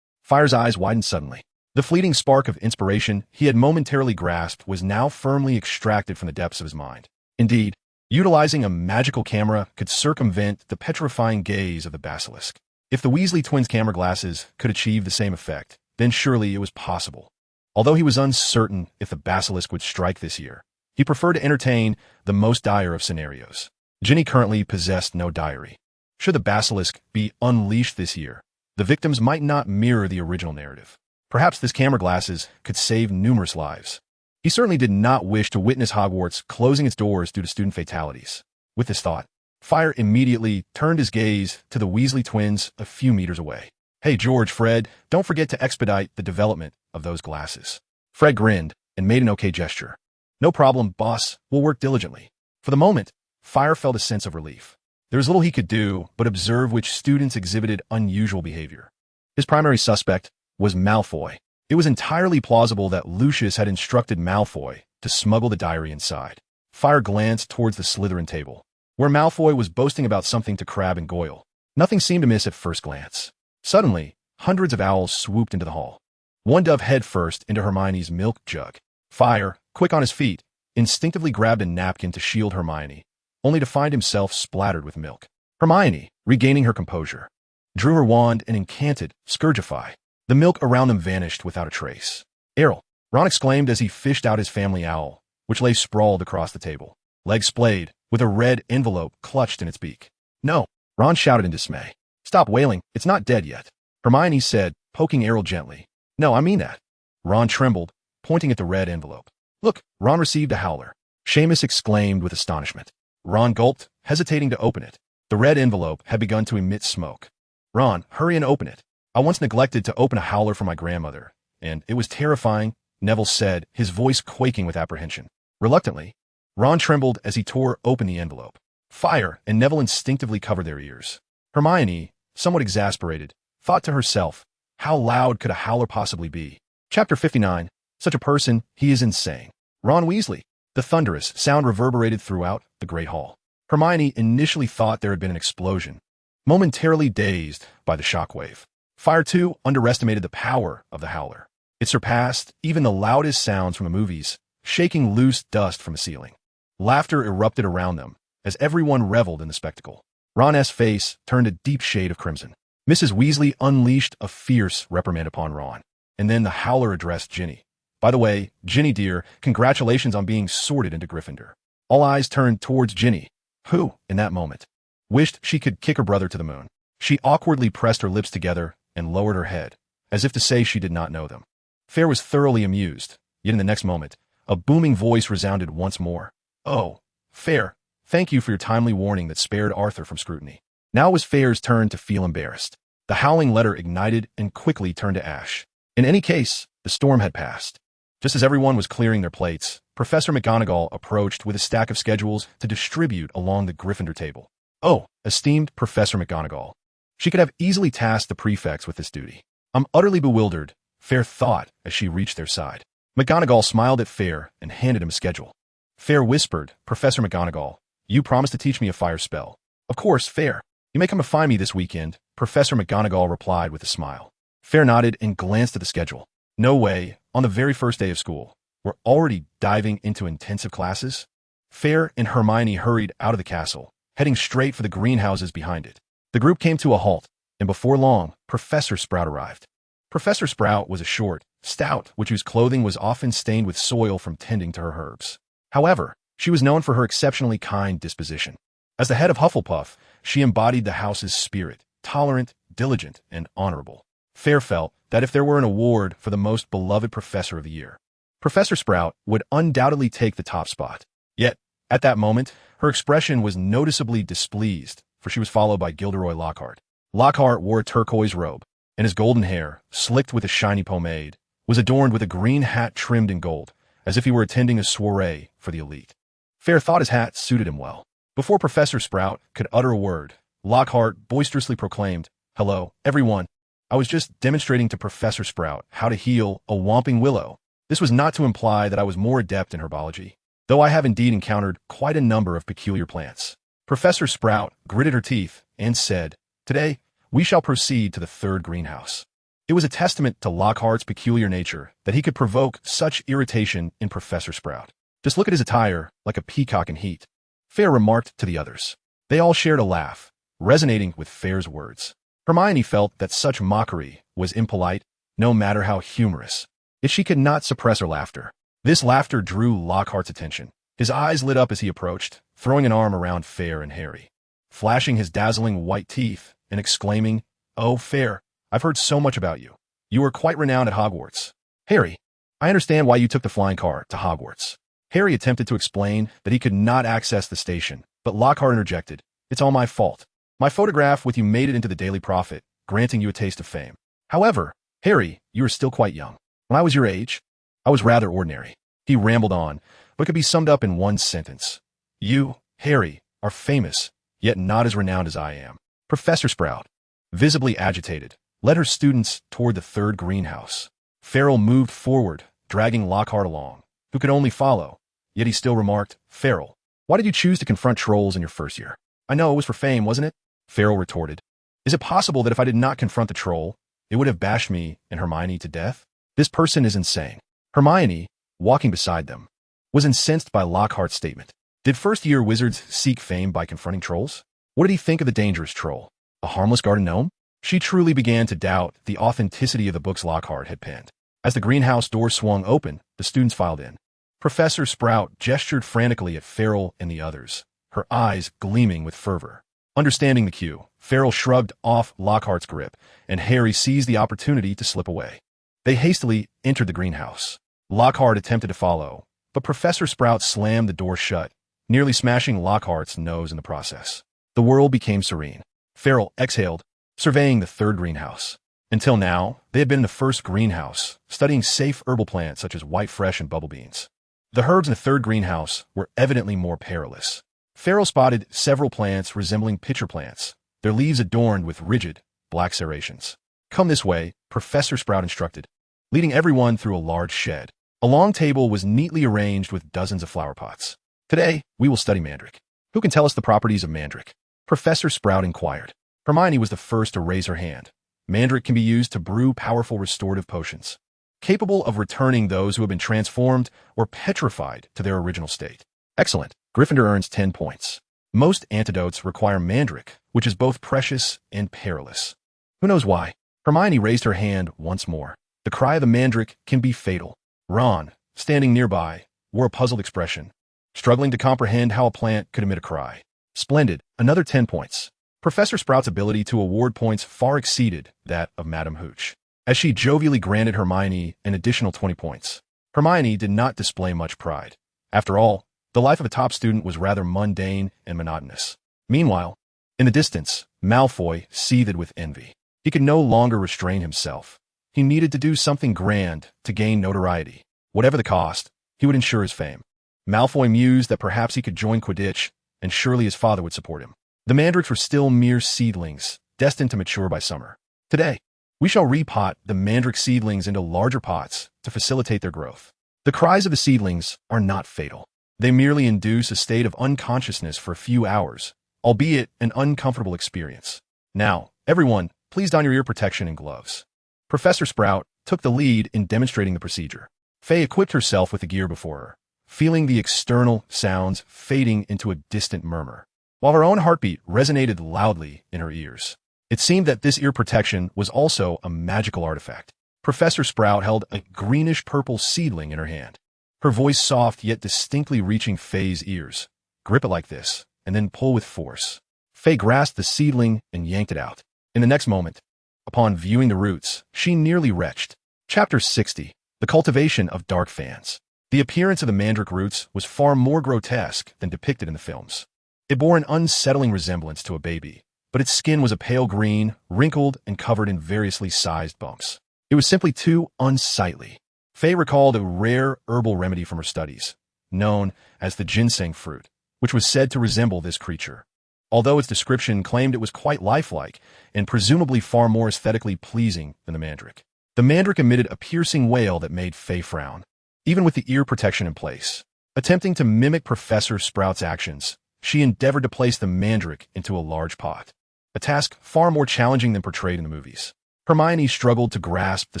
Fayre's eyes widened suddenly. The fleeting spark of inspiration he had momentarily grasped was now firmly extracted from the depths of his mind. Indeed, utilizing a magical camera could circumvent the petrifying gaze of the basilisk. If the Weasley twins' camera glasses could achieve the same effect, then surely it was possible. Although he was uncertain if the basilisk would strike this year, he preferred to entertain the most dire of scenarios. Ginny currently possessed no diary. Should the basilisk be unleashed this year, the victims might not mirror the original narrative. Perhaps this camera glasses could save numerous lives. He certainly did not wish to witness Hogwarts closing its doors due to student fatalities. With this thought, Fayre immediately turned his gaze to the Weasley twins a few meters away. "Hey, George, Fred, don't forget to expedite the development of those glasses." Fred grinned and made an okay gesture. "No problem, boss. We'll work diligently." For the moment, Fayre felt a sense of relief. There was little he could do but observe which students exhibited unusual behavior. His primary suspect was Malfoy. It was entirely plausible that Lucius had instructed Malfoy to smuggle the diary inside. Fayre glanced towards the Slytherin table, where Malfoy was boasting about something to Crabbe and Goyle. Nothing seemed amiss at first glance. Suddenly, hundreds of owls swooped into the hall. One dove headfirst into Hermione's milk jug. Fayre, quick on his feet, instinctively grabbed a napkin to shield Hermione, only to find himself splattered with milk. Hermione, regaining her composure, drew her wand and incanted Scourgify. The milk around them vanished without a trace. "Errol!" Ron exclaimed as he fished out his family owl, which lay sprawled across the table, legs splayed, with a red envelope clutched in its beak. "No!" Ron shouted in dismay. "Stop wailing, it's not dead yet," Hermione said, poking Errol gently. "No, I mean that." Ron trembled, pointing at the red envelope. Look, Ron received a howler. Seamus exclaimed with astonishment. Ron gulped, hesitating to open it. The red envelope had begun to emit smoke. Ron, hurry and open it. I once neglected to open a howler for my grandmother, and it was terrifying, Neville said, his voice quaking with apprehension. Reluctantly, Ron trembled as he tore open the envelope. Fire, and Neville instinctively covered their ears. Hermione, somewhat exasperated, thought to herself, how loud could a howler possibly be? Chapter 59. Such a person, he is insane. Ron Weasley. The thunderous sound reverberated throughout the Great Hall. Hermione initially thought there had been an explosion, momentarily dazed by the shockwave. Fire, too, underestimated the power of the howler. It surpassed even the loudest sounds from the movies, shaking loose dust from the ceiling. Laughter erupted around them, as everyone reveled in the spectacle. Ron's face turned a deep shade of crimson. Mrs. Weasley unleashed a fierce reprimand upon Ron, and then the howler addressed Ginny. By the way, Ginny dear, congratulations on being sorted into Gryffindor. All eyes turned towards Ginny, who, in that moment, wished she could kick her brother to the moon. She awkwardly pressed her lips together and lowered her head, as if to say she did not know them. Fayre was thoroughly amused, yet in the next moment, a booming voice resounded once more. Oh, Fayre, thank you for your timely warning that spared Arthur from scrutiny. Now it was Fayre's turn to feel embarrassed. The howling letter ignited and quickly turned to ash. In any case, the storm had passed. Just as everyone was clearing their plates, Professor McGonagall approached with a stack of schedules to distribute along the Gryffindor table. Oh, esteemed Professor McGonagall. She could have easily tasked the prefects with this duty. I'm utterly bewildered, Fayre thought as she reached their side. McGonagall smiled at Fayre and handed him a schedule. Fayre whispered, Professor McGonagall, you promised to teach me a fire spell. Of course, Fayre. You may come to find me this weekend, Professor McGonagall replied with a smile. Fayre nodded and glanced at the schedule. No way, on the very first day of school. We're already diving into intensive classes? Fayre and Hermione hurried out of the castle, heading straight for the greenhouses behind it. The group came to a halt, and before long, Professor Sprout arrived. Professor Sprout was a short, stout witch whose clothing was often stained with soil from tending to her herbs. However, she was known for her exceptionally kind disposition. As the head of Hufflepuff, she embodied the house's spirit, tolerant, diligent, and honorable. Fayre felt that if there were an award for the most beloved professor of the year, Professor Sprout would undoubtedly take the top spot. Yet, at that moment, her expression was noticeably displeased, for she was followed by Gilderoy Lockhart. Lockhart wore a turquoise robe, and his golden hair, slicked with a shiny pomade, was adorned with a green hat trimmed in gold, as if he were attending a soiree for the elite. Fayre thought his hat suited him well. Before Professor Sprout could utter a word, Lockhart boisterously proclaimed, Hello, everyone. I was just demonstrating to Professor Sprout how to heal a whomping willow. This was not to imply that I was more adept in herbology, though I have indeed encountered quite a number of peculiar plants. Professor Sprout gritted her teeth and said, Today, we shall proceed to the third greenhouse. It was a testament to Lockhart's peculiar nature that he could provoke such irritation in Professor Sprout. Just look at his attire, like a peacock in heat, Fayre remarked to the others. They all shared a laugh, resonating with Fayre's words. Hermione felt that such mockery was impolite, no matter how humorous. Yet she could not suppress her laughter. This laughter drew Lockhart's attention. His eyes lit up as he approached, throwing an arm around Fayre and Harry, flashing his dazzling white teeth and exclaiming, Oh, Fayre, I've heard so much about you. You are quite renowned at Hogwarts. Harry, I understand why you took the flying car to Hogwarts. Harry attempted to explain that he could not access the station, but Lockhart interjected, It's all my fault. My photograph with you made it into the Daily Prophet, granting you a taste of fame. However, Harry, you are still quite young. When I was your age, I was rather ordinary. He rambled on, but could be summed up in one sentence. You, Harry, are famous, yet not as renowned as I am. Professor Sprout, visibly agitated, led her students toward the third greenhouse. Farrell moved forward, dragging Lockhart along, who could only follow, yet he still remarked, Farrell, why did you choose to confront trolls in your first year? I know it was for fame, wasn't it? Farrell retorted. Is it possible that if I did not confront the troll, it would have bashed me and Hermione to death? This person is insane. Hermione, walking beside them, was incensed by Lockhart's statement. Did first-year wizards seek fame by confronting trolls? What did he think of the dangerous troll? A harmless garden gnome? She truly began to doubt the authenticity of the books Lockhart had penned. As the greenhouse door swung open, the students filed in. Professor Sprout gestured frantically at Farrell and the others, her eyes gleaming with fervor. Understanding the cue, Farrell shrugged off Lockhart's grip, and Harry seized the opportunity to slip away. They hastily entered the greenhouse. Lockhart attempted to follow, but Professor Sprout slammed the door shut, nearly smashing Lockhart's nose in the process. The world became serene. Fayre exhaled, surveying the third greenhouse. Until now, they had been in the first greenhouse, studying safe herbal plants such as white fresh and bubble beans. The herbs in the third greenhouse were evidently more perilous. Fayre spotted several plants resembling pitcher plants, their leaves adorned with rigid, black serrations. "Come this way," Professor Sprout instructed, leading everyone through a large shed. A long table was neatly arranged with dozens of flower pots. "Today, we will study mandrake. Who can tell us the properties of mandrake?" Professor Sprout inquired. Hermione was the first to raise her hand. Mandrake can be used to brew powerful restorative potions, capable of returning those who have been transformed or petrified to their original state. Excellent. Gryffindor earns 10 points. Most antidotes require mandrake, which is both precious and perilous. Who knows why? Hermione raised her hand once more. The cry of the mandrake can be fatal. Ron, standing nearby, wore a puzzled expression, struggling to comprehend how a plant could emit a cry. Splendid. Another 10 points. Professor Sprout's ability to award points far exceeded that of Madame Hooch, as she jovially granted Hermione an additional 20 points. Hermione did not display much pride. After all, the life of a top student was rather mundane and monotonous. Meanwhile, in the distance, Malfoy seethed with envy. He could no longer restrain himself. He needed to do something grand to gain notoriety. Whatever the cost, he would ensure his fame. Malfoy mused that perhaps he could join Quidditch, and surely his father would support him. The mandrakes were still mere seedlings, destined to mature by summer. Today, we shall repot the mandrake seedlings into larger pots to facilitate their growth. The cries of the seedlings are not fatal. They merely induce a state of unconsciousness for a few hours, albeit an uncomfortable experience. Now, everyone, please don your ear protection and gloves. Professor Sprout took the lead in demonstrating the procedure. Fayre equipped herself with the gear before her, feeling the external sounds fading into a distant murmur, while her own heartbeat resonated loudly in her ears. It seemed that this ear protection was also a magical artifact. Professor Sprout held a greenish-purple seedling in her hand, her voice soft yet distinctly reaching Fayre's ears. "Grip it like this, and then pull with force." Fayre grasped the seedling and yanked it out. In the next moment, upon viewing the roots, she nearly retched. Chapter 60. The Cultivation of Dark Fans. The appearance of the mandrake roots was far more grotesque than depicted in the films. It bore an unsettling resemblance to a baby, but its skin was a pale green, wrinkled, and covered in variously sized bumps. It was simply too unsightly. Fayre recalled a rare herbal remedy from her studies, known as the ginseng fruit, which was said to resemble this creature, although its description claimed it was quite lifelike and presumably far more aesthetically pleasing than the mandrake. The mandrake emitted a piercing wail that made Fayre frown, even with the ear protection in place. Attempting to mimic Professor Sprout's actions, she endeavored to place the mandrake into a large pot, a task far more challenging than portrayed in the movies. Hermione struggled to grasp the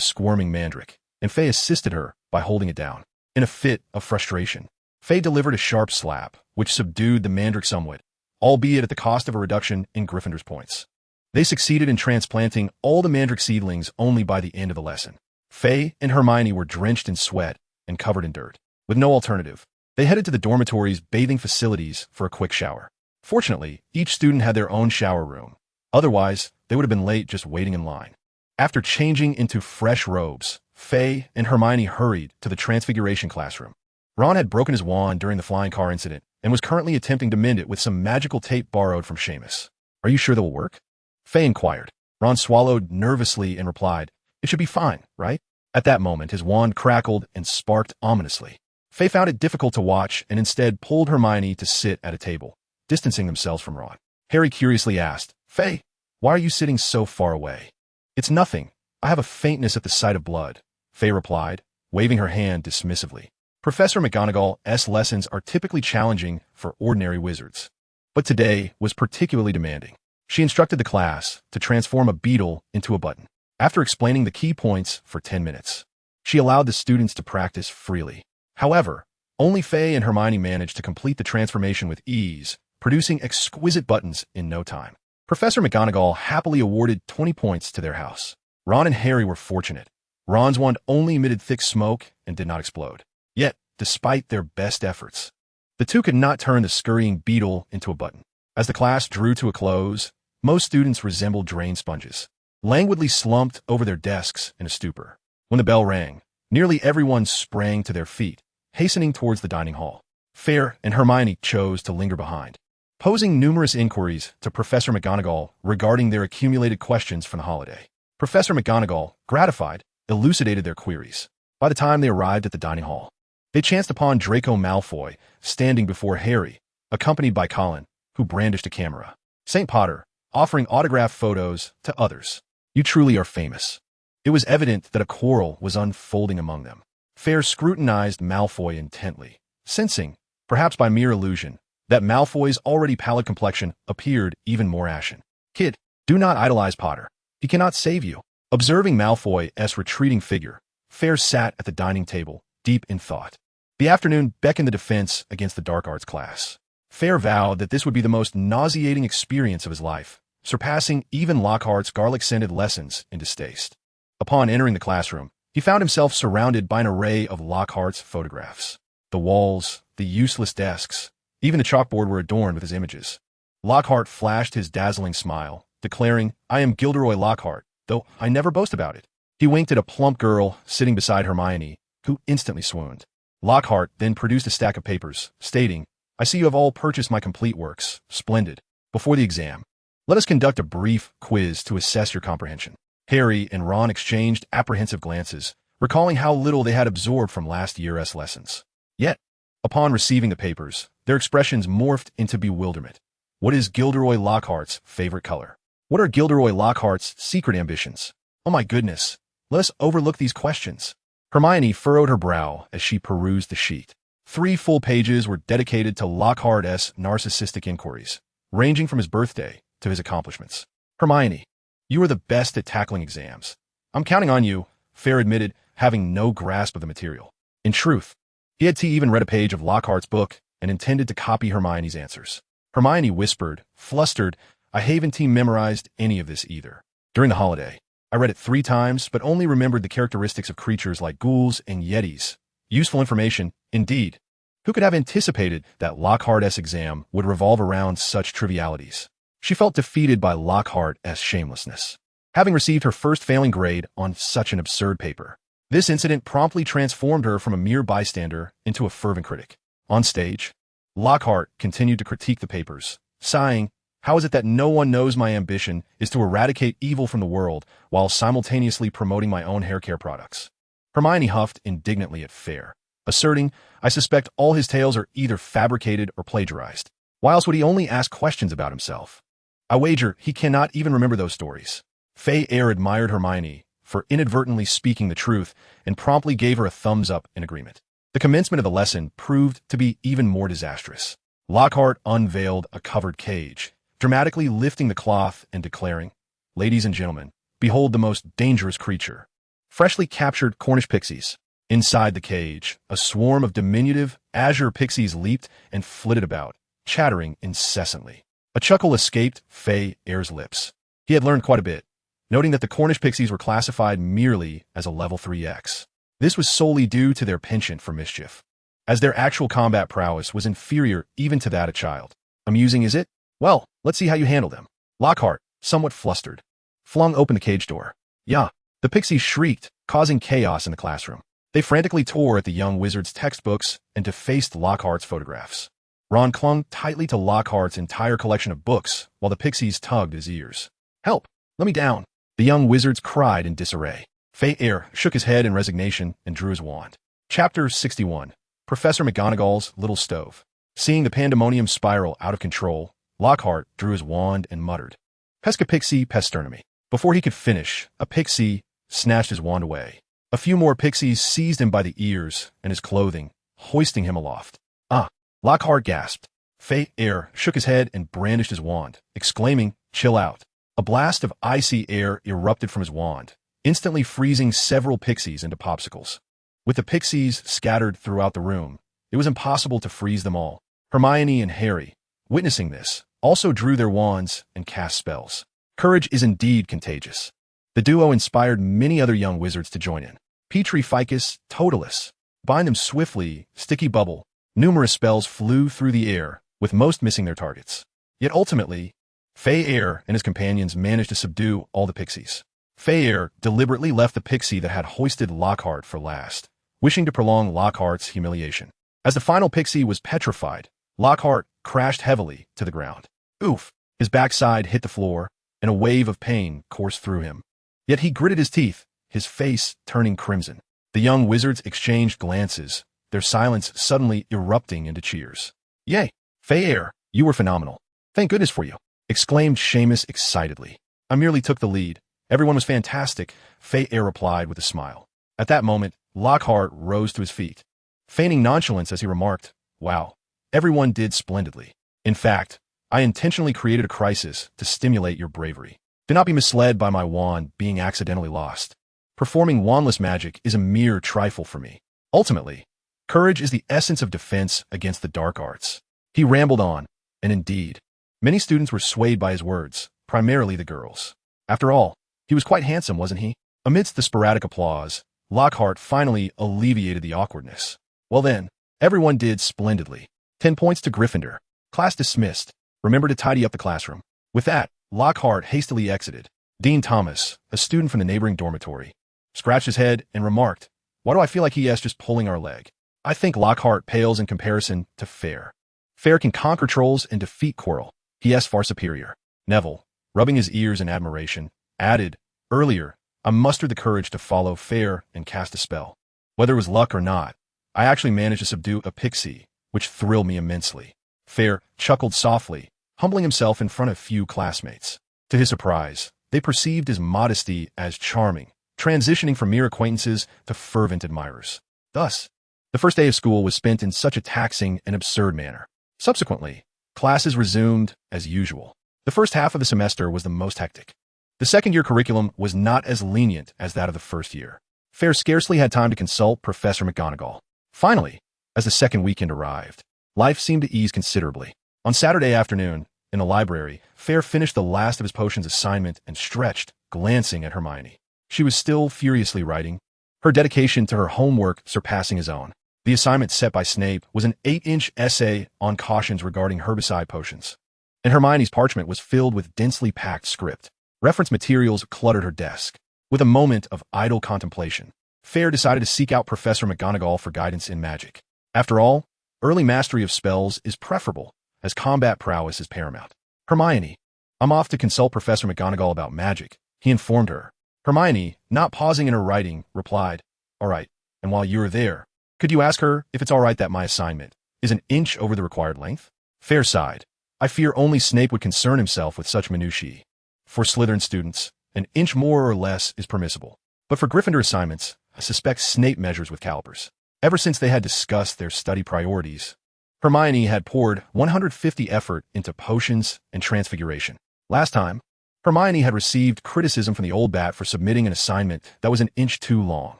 squirming mandrake, and Fayre assisted her by holding it down. In a fit of frustration, Fayre delivered a sharp slap, which subdued the mandrake somewhat, albeit at the cost of a reduction in Gryffindor's points. They succeeded in transplanting all the mandrake seedlings only by the end of the lesson. Fayre and Hermione were drenched in sweat and covered in dirt. With no alternative, they headed to the dormitory's bathing facilities for a quick shower. Fortunately, each student had their own shower room. Otherwise, they would have been late just waiting in line. After changing into fresh robes, Fayre and Hermione hurried to the Transfiguration classroom. Ron had broken his wand during the flying car incident and was currently attempting to mend it with some magical tape borrowed from Seamus. "Are you sure that will work?" Fayre inquired. Ron swallowed nervously and replied, "It should be fine, right?" At that moment, his wand crackled and sparked ominously. Fayre found it difficult to watch and instead pulled Hermione to sit at a table, distancing themselves from Ron. Harry curiously asked, "Fayre, why are you sitting so far away?" "It's nothing. I have a faintness at the sight of blood," Fayre replied, waving her hand dismissively. Professor McGonagall's lessons are typically challenging for ordinary wizards, but today was particularly demanding. She instructed the class to transform a beetle into a button. After explaining the key points for 10 minutes, she allowed the students to practice freely. However, only Fayre and Hermione managed to complete the transformation with ease, producing exquisite buttons in no time. Professor McGonagall happily awarded 20 points to their house. Ron and Harry were fortunate. Ron's wand only emitted thick smoke and did not explode. Yet, despite their best efforts, the two could not turn the scurrying beetle into a button. As the class drew to a close, most students resembled drained sponges, languidly slumped over their desks in a stupor. When the bell rang, Nearly everyone sprang to their feet, hastening towards the dining hall. Fayre and Hermione chose to linger behind, posing numerous inquiries to Professor McGonagall regarding their accumulated questions from the holiday. Professor McGonagall, gratified, elucidated their queries. By the time they arrived at the dining hall, they chanced upon Draco Malfoy standing before Harry, accompanied by Colin, who brandished a camera. St. Potter, offering autographed photos to others. You truly are famous. It was evident that a quarrel was unfolding among them. Fayre scrutinized Malfoy intently, sensing, perhaps by mere illusion, that Malfoy's already pallid complexion appeared even more ashen. Kid, do not idolize Potter. He cannot save you. Observing Malfoy's retreating figure, Fayre sat at the dining table, deep in thought. The afternoon beckoned the defense against the dark arts class. Fayre vowed that this would be the most nauseating experience of his life, surpassing even Lockhart's garlic-scented lessons in distaste. Upon entering the classroom, he found himself surrounded by an array of Lockhart's photographs. The walls, the useless desks, even the chalkboard were adorned with his images. Lockhart flashed his dazzling smile, declaring, "I am Gilderoy Lockhart, though I never boast about it." He winked at a plump girl sitting beside Hermione, who instantly swooned. Lockhart then produced a stack of papers, stating, "I see you have all purchased my complete works. Splendid. Before the exam, let us conduct a brief quiz to assess your comprehension." Harry and Ron exchanged apprehensive glances, recalling how little they had absorbed from last year's lessons. Yet, upon receiving the papers, their expressions morphed into bewilderment. What is Gilderoy Lockhart's favorite color? What are Gilderoy Lockhart's secret ambitions? Oh my goodness, let us overlook these questions. Hermione furrowed her brow as she perused the sheet. 3 full pages were dedicated to Lockhart's narcissistic inquiries, ranging from his birthday to his accomplishments. Hermione, you are the best at tackling exams. I'm counting on you, Fayre admitted, having no grasp of the material. In truth, he had even read a page of Lockhart's book and intended to copy Hermione's answers. Hermione whispered, flustered, "I haven't memorized any of this either. During the holiday, I read it 3 times, but only remembered the characteristics of creatures like ghouls and yetis. Useful information, indeed. Who could have anticipated that Lockhart's exam would revolve around such trivialities?" She felt defeated by Lockhart's shamelessness, having received her first failing grade on such an absurd paper. This incident promptly transformed her from a mere bystander into a fervent critic. On stage, Lockhart continued to critique the papers, sighing, "How is it that no one knows my ambition is to eradicate evil from the world while simultaneously promoting my own hair care products?" Hermione huffed indignantly at Fayre, asserting, "I suspect all his tales are either fabricated or plagiarized. Why else would he only ask questions about himself? I wager he cannot even remember those stories." Fayre admired Hermione for inadvertently speaking the truth and promptly gave her a thumbs up in agreement. The commencement of the lesson proved to be even more disastrous. Lockhart unveiled a covered cage, dramatically lifting the cloth and declaring, "Ladies and gentlemen, behold the most dangerous creature. Freshly captured Cornish pixies." Inside the cage, a swarm of diminutive azure pixies leaped and flitted about, chattering incessantly. A chuckle escaped Fayre's lips. He had learned quite a bit, noting that the Cornish pixies were classified merely as a level 3X. This was solely due to their penchant for mischief, as their actual combat prowess was inferior even to that of a child. Amusing, is it? Well, let's see how you handle them. Lockhart, somewhat flustered, flung open the cage door. "Yeah." The pixies shrieked, causing chaos in the classroom. They frantically tore at the young wizard's textbooks and defaced Lockhart's photographs. Ron clung tightly to Lockhart's entire collection of books while the pixies tugged at his ears. "Help! Let me down!" The young wizards cried in disarray. Fayre shook his head in resignation and drew his wand. Chapter 61. Professor McGonagall's Little Stove. Seeing the pandemonium spiral out of control, Lockhart drew his wand and muttered, "Pesca pixie pesternami." Before he could finish, a pixie snatched his wand away. A few more pixies seized him by the ears and his clothing, hoisting him aloft. "Ah!" Lockhart gasped. Fayre shook his head and brandished his wand, exclaiming, "Chill out." A blast of icy air erupted from his wand, instantly freezing several pixies into popsicles. With the pixies scattered throughout the room, it was impossible to freeze them all. Hermione and Harry, witnessing this, also drew their wands and cast spells. Courage is indeed contagious. The duo inspired many other young wizards to join in. Petri Ficus, Totalis, Bind Them Swiftly, Sticky Bubble. Numerous spells flew through the air, with most missing their targets. Yet ultimately, Fayre and his companions managed to subdue all the pixies. Fayre deliberately left the pixie that had hoisted Lockhart for last, wishing to prolong Lockhart's humiliation. As the final pixie was petrified, Lockhart crashed heavily to the ground. Oof! His backside hit the floor, and a wave of pain coursed through him. Yet he gritted his teeth, his face turning crimson. The young wizards exchanged glances, their silence suddenly erupting into cheers. "Yay! Fayre, you were phenomenal. Thank goodness for you," exclaimed Seamus excitedly. "I merely took the lead. Everyone was fantastic," Fayre replied with a smile. At that moment, Lockhart rose to his feet, feigning nonchalance as he remarked, "Wow, everyone did splendidly. In fact, I intentionally created a crisis to stimulate your bravery. Do not be misled by my wand being accidentally lost. Performing wandless magic is a mere trifle for me. Ultimately, courage is the essence of defense against the dark arts." He rambled on, and indeed, many students were swayed by his words, primarily the girls. After all, he was quite handsome, wasn't he? Amidst the sporadic applause, Lockhart finally alleviated the awkwardness. "Well then, everyone did splendidly. 10 points to Gryffindor. Class dismissed. Remember to tidy up the classroom." With that, Lockhart hastily exited. Dean Thomas, a student from the neighboring dormitory, scratched his head and remarked, "Why do I feel like he is just pulling our leg?" "I think Lockhart pales in comparison to Fayre. Fayre can conquer trolls and defeat Quirrell. He is far superior." Neville, rubbing his ears in admiration, added, "Earlier, I mustered the courage to follow Fayre and cast a spell. Whether it was luck or not, I actually managed to subdue a pixie, which thrilled me immensely." Fayre chuckled softly, humbling himself in front of few classmates. To his surprise, they perceived his modesty as charming, transitioning from mere acquaintances to fervent admirers. Thus, the first day of school was spent in such a taxing and absurd manner. Subsequently, classes resumed as usual. The first half of the semester was the most hectic. The second-year curriculum was not as lenient as that of the first year. Fayre scarcely had time to consult Professor McGonagall. Finally, as the second weekend arrived, life seemed to ease considerably. On Saturday afternoon, in the library, Fayre finished the last of his potions assignment and stretched, glancing at Hermione. She was still furiously writing, her dedication to her homework surpassing his own. The assignment set by Snape was an 8-inch essay on cautions regarding herbicide potions, and Hermione's parchment was filled with densely packed script. Reference materials cluttered her desk. With a moment of idle contemplation, Fayre decided to seek out Professor McGonagall for guidance in magic. After all, early mastery of spells is preferable, as combat prowess is paramount. "Hermione, I'm off to consult Professor McGonagall about magic," he informed her. Hermione, not pausing in her writing, replied, "All right, and while you're there, could you ask her if it's all right that my assignment is an inch over the required length?" Fayre sighed. "I fear only Snape would concern himself with such minutiae. For Slytherin students, an inch more or less is permissible. But for Gryffindor assignments, I suspect Snape measures with calipers." Ever since they had discussed their study priorities, Hermione had poured 150 effort into potions and transfiguration. Last time, Hermione had received criticism from the old bat for submitting an assignment that was an inch too long.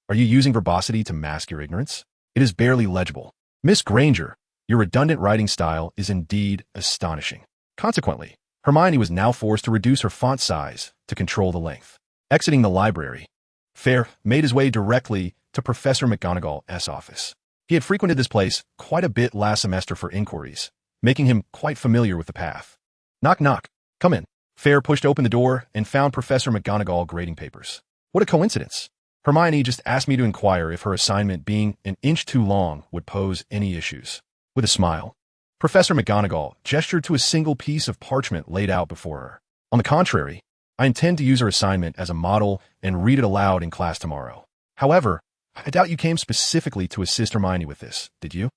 "Are you using verbosity to mask your ignorance? It is barely legible. Miss Granger, your redundant writing style is indeed astonishing." Consequently, Hermione was now forced to reduce her font size to control the length. Exiting the library, Fayre made his way directly to Professor McGonagall's office. He had frequented this place quite a bit last semester for inquiries, making him quite familiar with the path. "Knock, knock. Come in." Fayre pushed open the door and found Professor McGonagall grading papers. "What a coincidence. Hermione just asked me to inquire if her assignment being an inch too long would pose any issues." With a smile, Professor McGonagall gestured to a single piece of parchment laid out before her. "On the contrary, I intend to use her assignment as a model and read it aloud in class tomorrow. However, I doubt you came specifically to assist Hermione with this, did you?"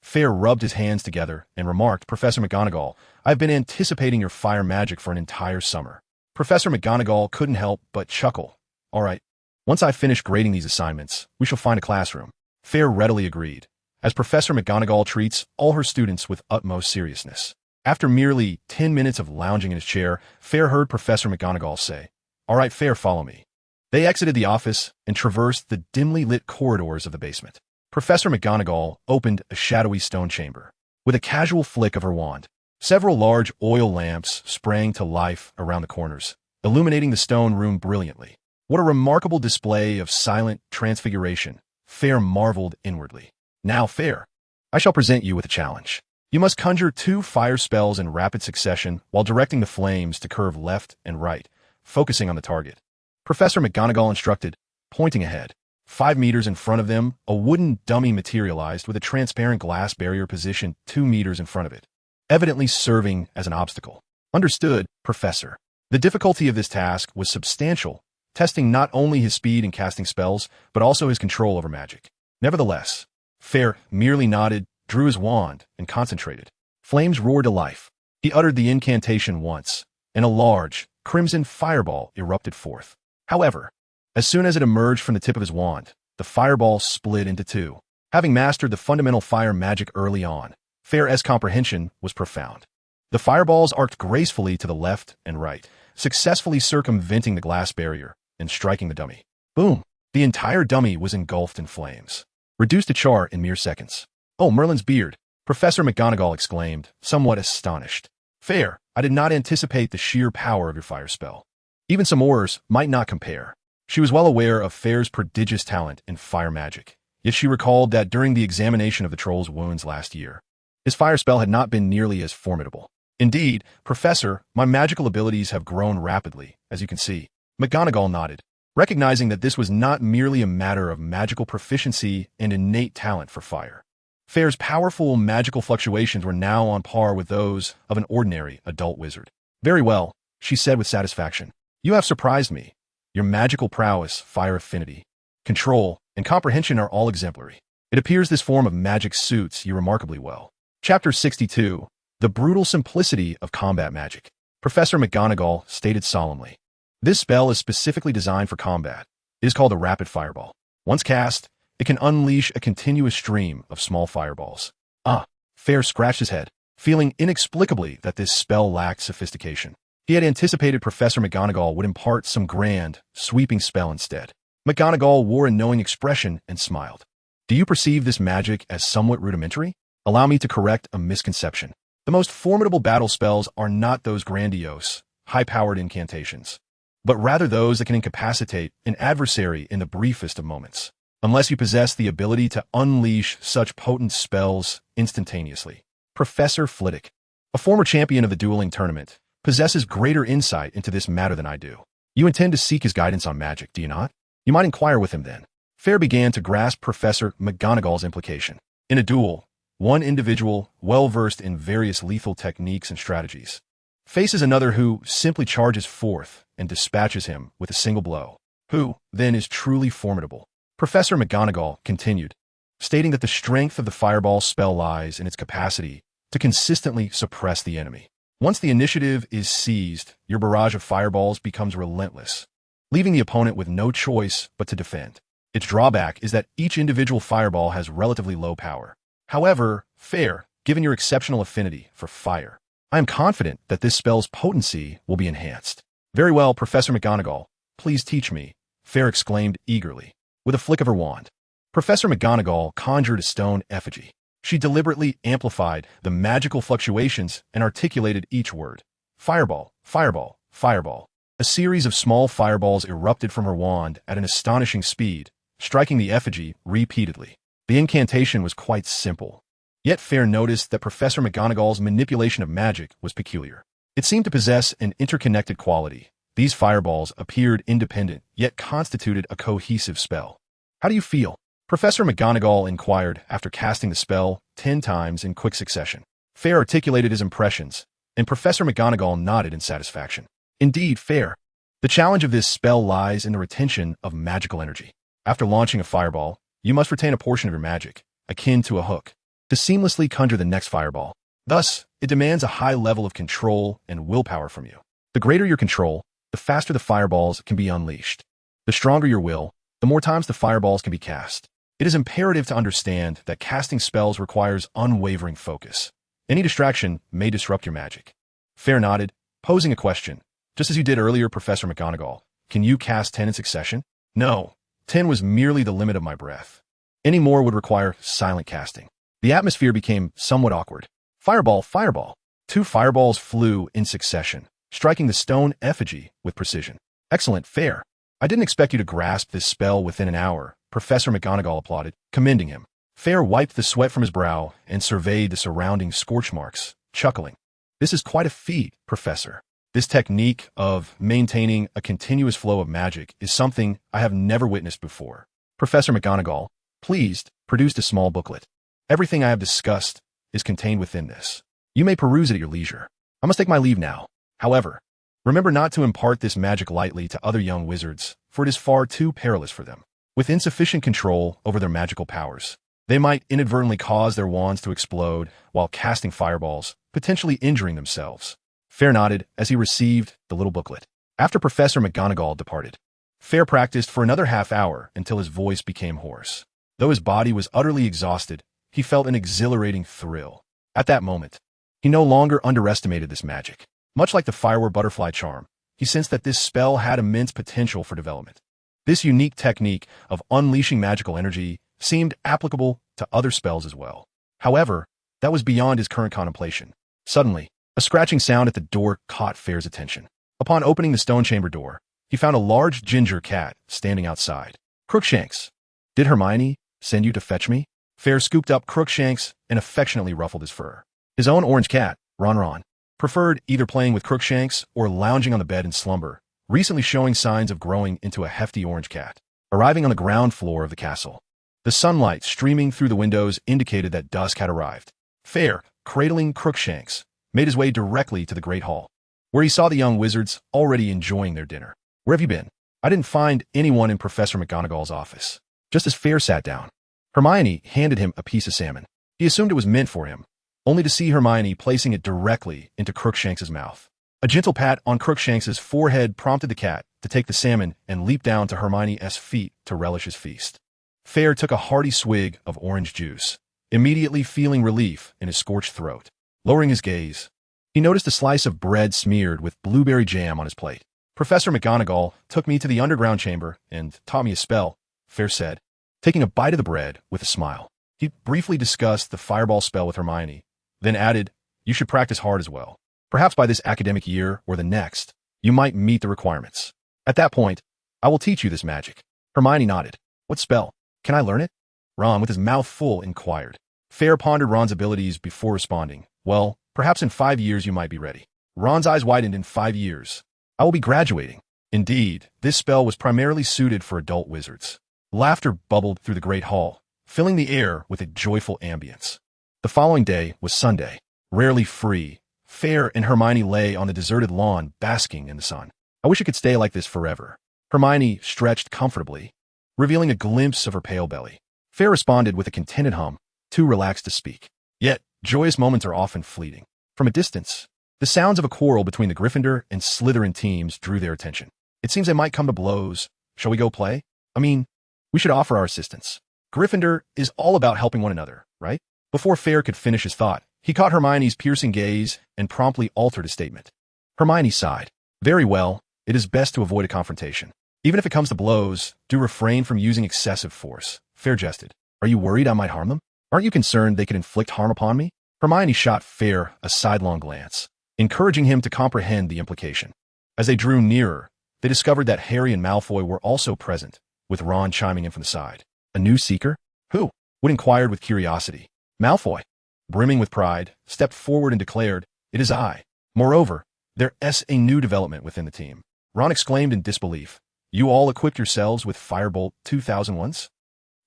Fayre rubbed his hands together and remarked, "Professor McGonagall, I've been anticipating your fire magic for an entire summer." Professor McGonagall couldn't help but chuckle. "All right, once I finish grading these assignments, we shall find a classroom." Fayre readily agreed, as Professor McGonagall treats all her students with utmost seriousness. After merely 10 minutes of lounging in his chair, Fayre heard Professor McGonagall say, "All right, Fayre, follow me." They exited the office and traversed the dimly lit corridors of the basement. Professor McGonagall opened a shadowy stone chamber. With a casual flick of her wand, several large oil lamps sprang to life around the corners, illuminating the stone room brilliantly. What a remarkable display of silent transfiguration, Fayre marveled inwardly. "Now, Fayre, I shall present you with a challenge. You must conjure 2 fire spells in rapid succession while directing the flames to curve left and right, focusing on the target. Professor McGonagall instructed, pointing ahead. 5 meters in front of them, a wooden dummy materialized with a transparent glass barrier positioned 2 meters in front of it, evidently serving as an obstacle. Understood, Professor. The difficulty of this task was substantial, testing not only his speed in casting spells, but also his control over magic. Nevertheless, Fayre merely nodded, drew his wand, and concentrated. Flames roared to life. He uttered the incantation once, and a large, crimson fireball erupted forth. However, as soon as it emerged from the tip of his wand, the fireball split into two. Having mastered the fundamental fire magic early on, Fayre's comprehension was profound. The fireballs arced gracefully to the left and right, successfully circumventing the glass barrier and striking the dummy. Boom! The entire dummy was engulfed in flames, reduced to char in mere seconds. Oh, Merlin's beard! Professor McGonagall exclaimed, somewhat astonished. Fayre, I did not anticipate the sheer power of your fire spell. Even some Aurors might not compare. She was well aware of Fayre's prodigious talent in fire magic, yet she recalled that during the examination of the troll's wounds last year, his fire spell had not been nearly as formidable. Indeed, Professor, my magical abilities have grown rapidly, as you can see. McGonagall nodded, recognizing that this was not merely a matter of magical proficiency and innate talent for fire. Fayre's powerful magical fluctuations were now on par with those of an ordinary adult wizard. Very well, she said with satisfaction. You have surprised me. Your magical prowess, fire affinity, control, and comprehension are all exemplary. It appears this form of magic suits you remarkably well. Chapter 62. The Brutal Simplicity of Combat Magic. Professor McGonagall stated solemnly. This spell is specifically designed for combat. It is called a rapid fireball. Once cast, it can unleash a continuous stream of small fireballs. Fayre scratched his head, feeling inexplicably that this spell lacked sophistication. He had anticipated Professor McGonagall would impart some grand, sweeping spell instead. McGonagall wore a knowing expression and smiled. Do you perceive this magic as somewhat rudimentary? Allow me to correct a misconception. The most formidable battle spells are not those grandiose, high-powered incantations, but rather those that can incapacitate an adversary in the briefest of moments, unless you possess the ability to unleash such potent spells instantaneously. Professor Flitwick, a former champion of the dueling tournament, possesses greater insight into this matter than I do. You intend to seek his guidance on magic, do you not? You might inquire with him then. Fayre began to grasp Professor McGonagall's implication. In a duel, one individual, well-versed in various lethal techniques and strategies, faces another who simply charges forth and dispatches him with a single blow, who, then, is truly formidable. Professor McGonagall continued, stating that the strength of the fireball spell lies in its capacity to consistently suppress the enemy. Once the initiative is seized, your barrage of fireballs becomes relentless, leaving the opponent with no choice but to defend. Its drawback is that each individual fireball has relatively low power. However, Fayre, given your exceptional affinity for fire, I am confident that this spell's potency will be enhanced. Very well, Professor McGonagall, please teach me, Fayre exclaimed eagerly. With a flick of her wand, Professor McGonagall conjured a stone effigy. She deliberately amplified the magical fluctuations and articulated each word. Fireball, fireball, fireball. A series of small fireballs erupted from her wand at an astonishing speed, striking the effigy repeatedly. The incantation was quite simple. Yet Fayre noticed that Professor McGonagall's manipulation of magic was peculiar. It seemed to possess an interconnected quality. These fireballs appeared independent, yet constituted a cohesive spell. How do you feel? Professor McGonagall inquired after casting the spell 10 times in quick succession. Fayre articulated his impressions, and Professor McGonagall nodded in satisfaction. Indeed, Fayre, the challenge of this spell lies in the retention of magical energy. After launching a fireball, you must retain a portion of your magic, akin to a hook, to seamlessly conjure the next fireball. Thus, it demands a high level of control and willpower from you. The greater your control, the faster the fireballs can be unleashed. The stronger your will, the more times the fireballs can be cast. It is imperative to understand that casting spells requires unwavering focus. Any distraction may disrupt your magic. Fayre nodded, posing a question. Just as you did earlier, Professor McGonagall, can you cast 10 in succession? No. 10 was merely the limit of my breath. Any more would require silent casting. The atmosphere became somewhat awkward. Fireball, fireball. 2 fireballs flew in succession, striking the stone effigy with precision. Excellent, Fayre. I didn't expect you to grasp this spell within an hour, Professor McGonagall applauded, commending him. Fayre wiped the sweat from his brow and surveyed the surrounding scorch marks, chuckling. This is quite a feat, Professor. This technique of maintaining a continuous flow of magic is something I have never witnessed before. Professor McGonagall, pleased, produced a small booklet. Everything I have discussed is contained within this. You may peruse it at your leisure. I must take my leave now. However, remember not to impart this magic lightly to other young wizards, for it is far too perilous for them. With insufficient control over their magical powers, they might inadvertently cause their wands to explode while casting fireballs, potentially injuring themselves. Fayre nodded as he received the little booklet. After Professor McGonagall departed, Fayre practiced for another half-hour until his voice became hoarse. Though his body was utterly exhausted, he felt an exhilarating thrill. At that moment, he no longer underestimated this magic. Much like the Fire butterfly charm, he sensed that this spell had immense potential for development. This unique technique of unleashing magical energy seemed applicable to other spells as well. However, that was beyond his current contemplation. Suddenly, a scratching sound at the door caught Fayre's attention. Upon opening the stone chamber door, he found a large ginger cat standing outside. Crookshanks, did Hermione send you to fetch me? Fayre scooped up Crookshanks and affectionately ruffled his fur. His own orange cat, Ron, preferred either playing with Crookshanks or lounging on the bed in slumber, recently showing signs of growing into a hefty orange cat. Arriving on the ground floor of the castle, the sunlight streaming through the windows indicated that dusk had arrived. Fayre, cradling Crookshanks, made his way directly to the Great Hall, where he saw the young wizards already enjoying their dinner. Where have you been? I didn't find anyone in Professor McGonagall's office. Just as Fayre sat down, Hermione handed him a piece of salmon. He assumed it was meant for him, only to see Hermione placing it directly into Crookshanks' mouth. A gentle pat on Crookshanks' forehead prompted the cat to take the salmon and leap down to Hermione's feet to relish his feast. Fayre took a hearty swig of orange juice, immediately feeling relief in his scorched throat. Lowering his gaze, he noticed a slice of bread smeared with blueberry jam on his plate. Professor McGonagall took me to the underground chamber and taught me a spell, Fayre said, taking a bite of the bread with a smile. He briefly discussed the fireball spell with Hermione, then added, you should practice hard as well. Perhaps by this academic year or the next, you might meet the requirements. At that point, I will teach you this magic. Hermione nodded. What spell? Can I learn it? Ron, with his mouth full, inquired. Fayre pondered Ron's abilities before responding. Well, perhaps in 5 years you might be ready. Ron's eyes widened. In 5 years. I will be graduating. Indeed, this spell was primarily suited for adult wizards. Laughter bubbled through the great hall, filling the air with a joyful ambience. The following day was Sunday. Rarely free, Fayre and Hermione lay on the deserted lawn, basking in the sun. I wish it could stay like this forever. Hermione stretched comfortably, revealing a glimpse of her pale belly. Fayre responded with a contented hum, too relaxed to speak. Yet, joyous moments are often fleeting. From a distance, the sounds of a quarrel between the Gryffindor and Slytherin teams drew their attention. It seems they might come to blows. Shall we go play? I mean, we should offer our assistance. Gryffindor is all about helping one another, right? Before Fayre could finish his thought, he caught Hermione's piercing gaze and promptly altered his statement. Hermione sighed. Very well, it is best to avoid a confrontation. Even if it comes to blows, do refrain from using excessive force. Fayre jested. Are you worried I might harm them? Aren't you concerned they could inflict harm upon me? Hermione shot Fayre a sidelong glance, encouraging him to comprehend the implication. As they drew nearer, they discovered that Harry and Malfoy were also present, with Ron chiming in from the side. A new seeker? Who? Wood inquired with curiosity. Malfoy, brimming with pride, stepped forward and declared, it is I. Moreover, there's a new development within the team. Ron exclaimed in disbelief. You all equipped yourselves with Firebolt 2001s?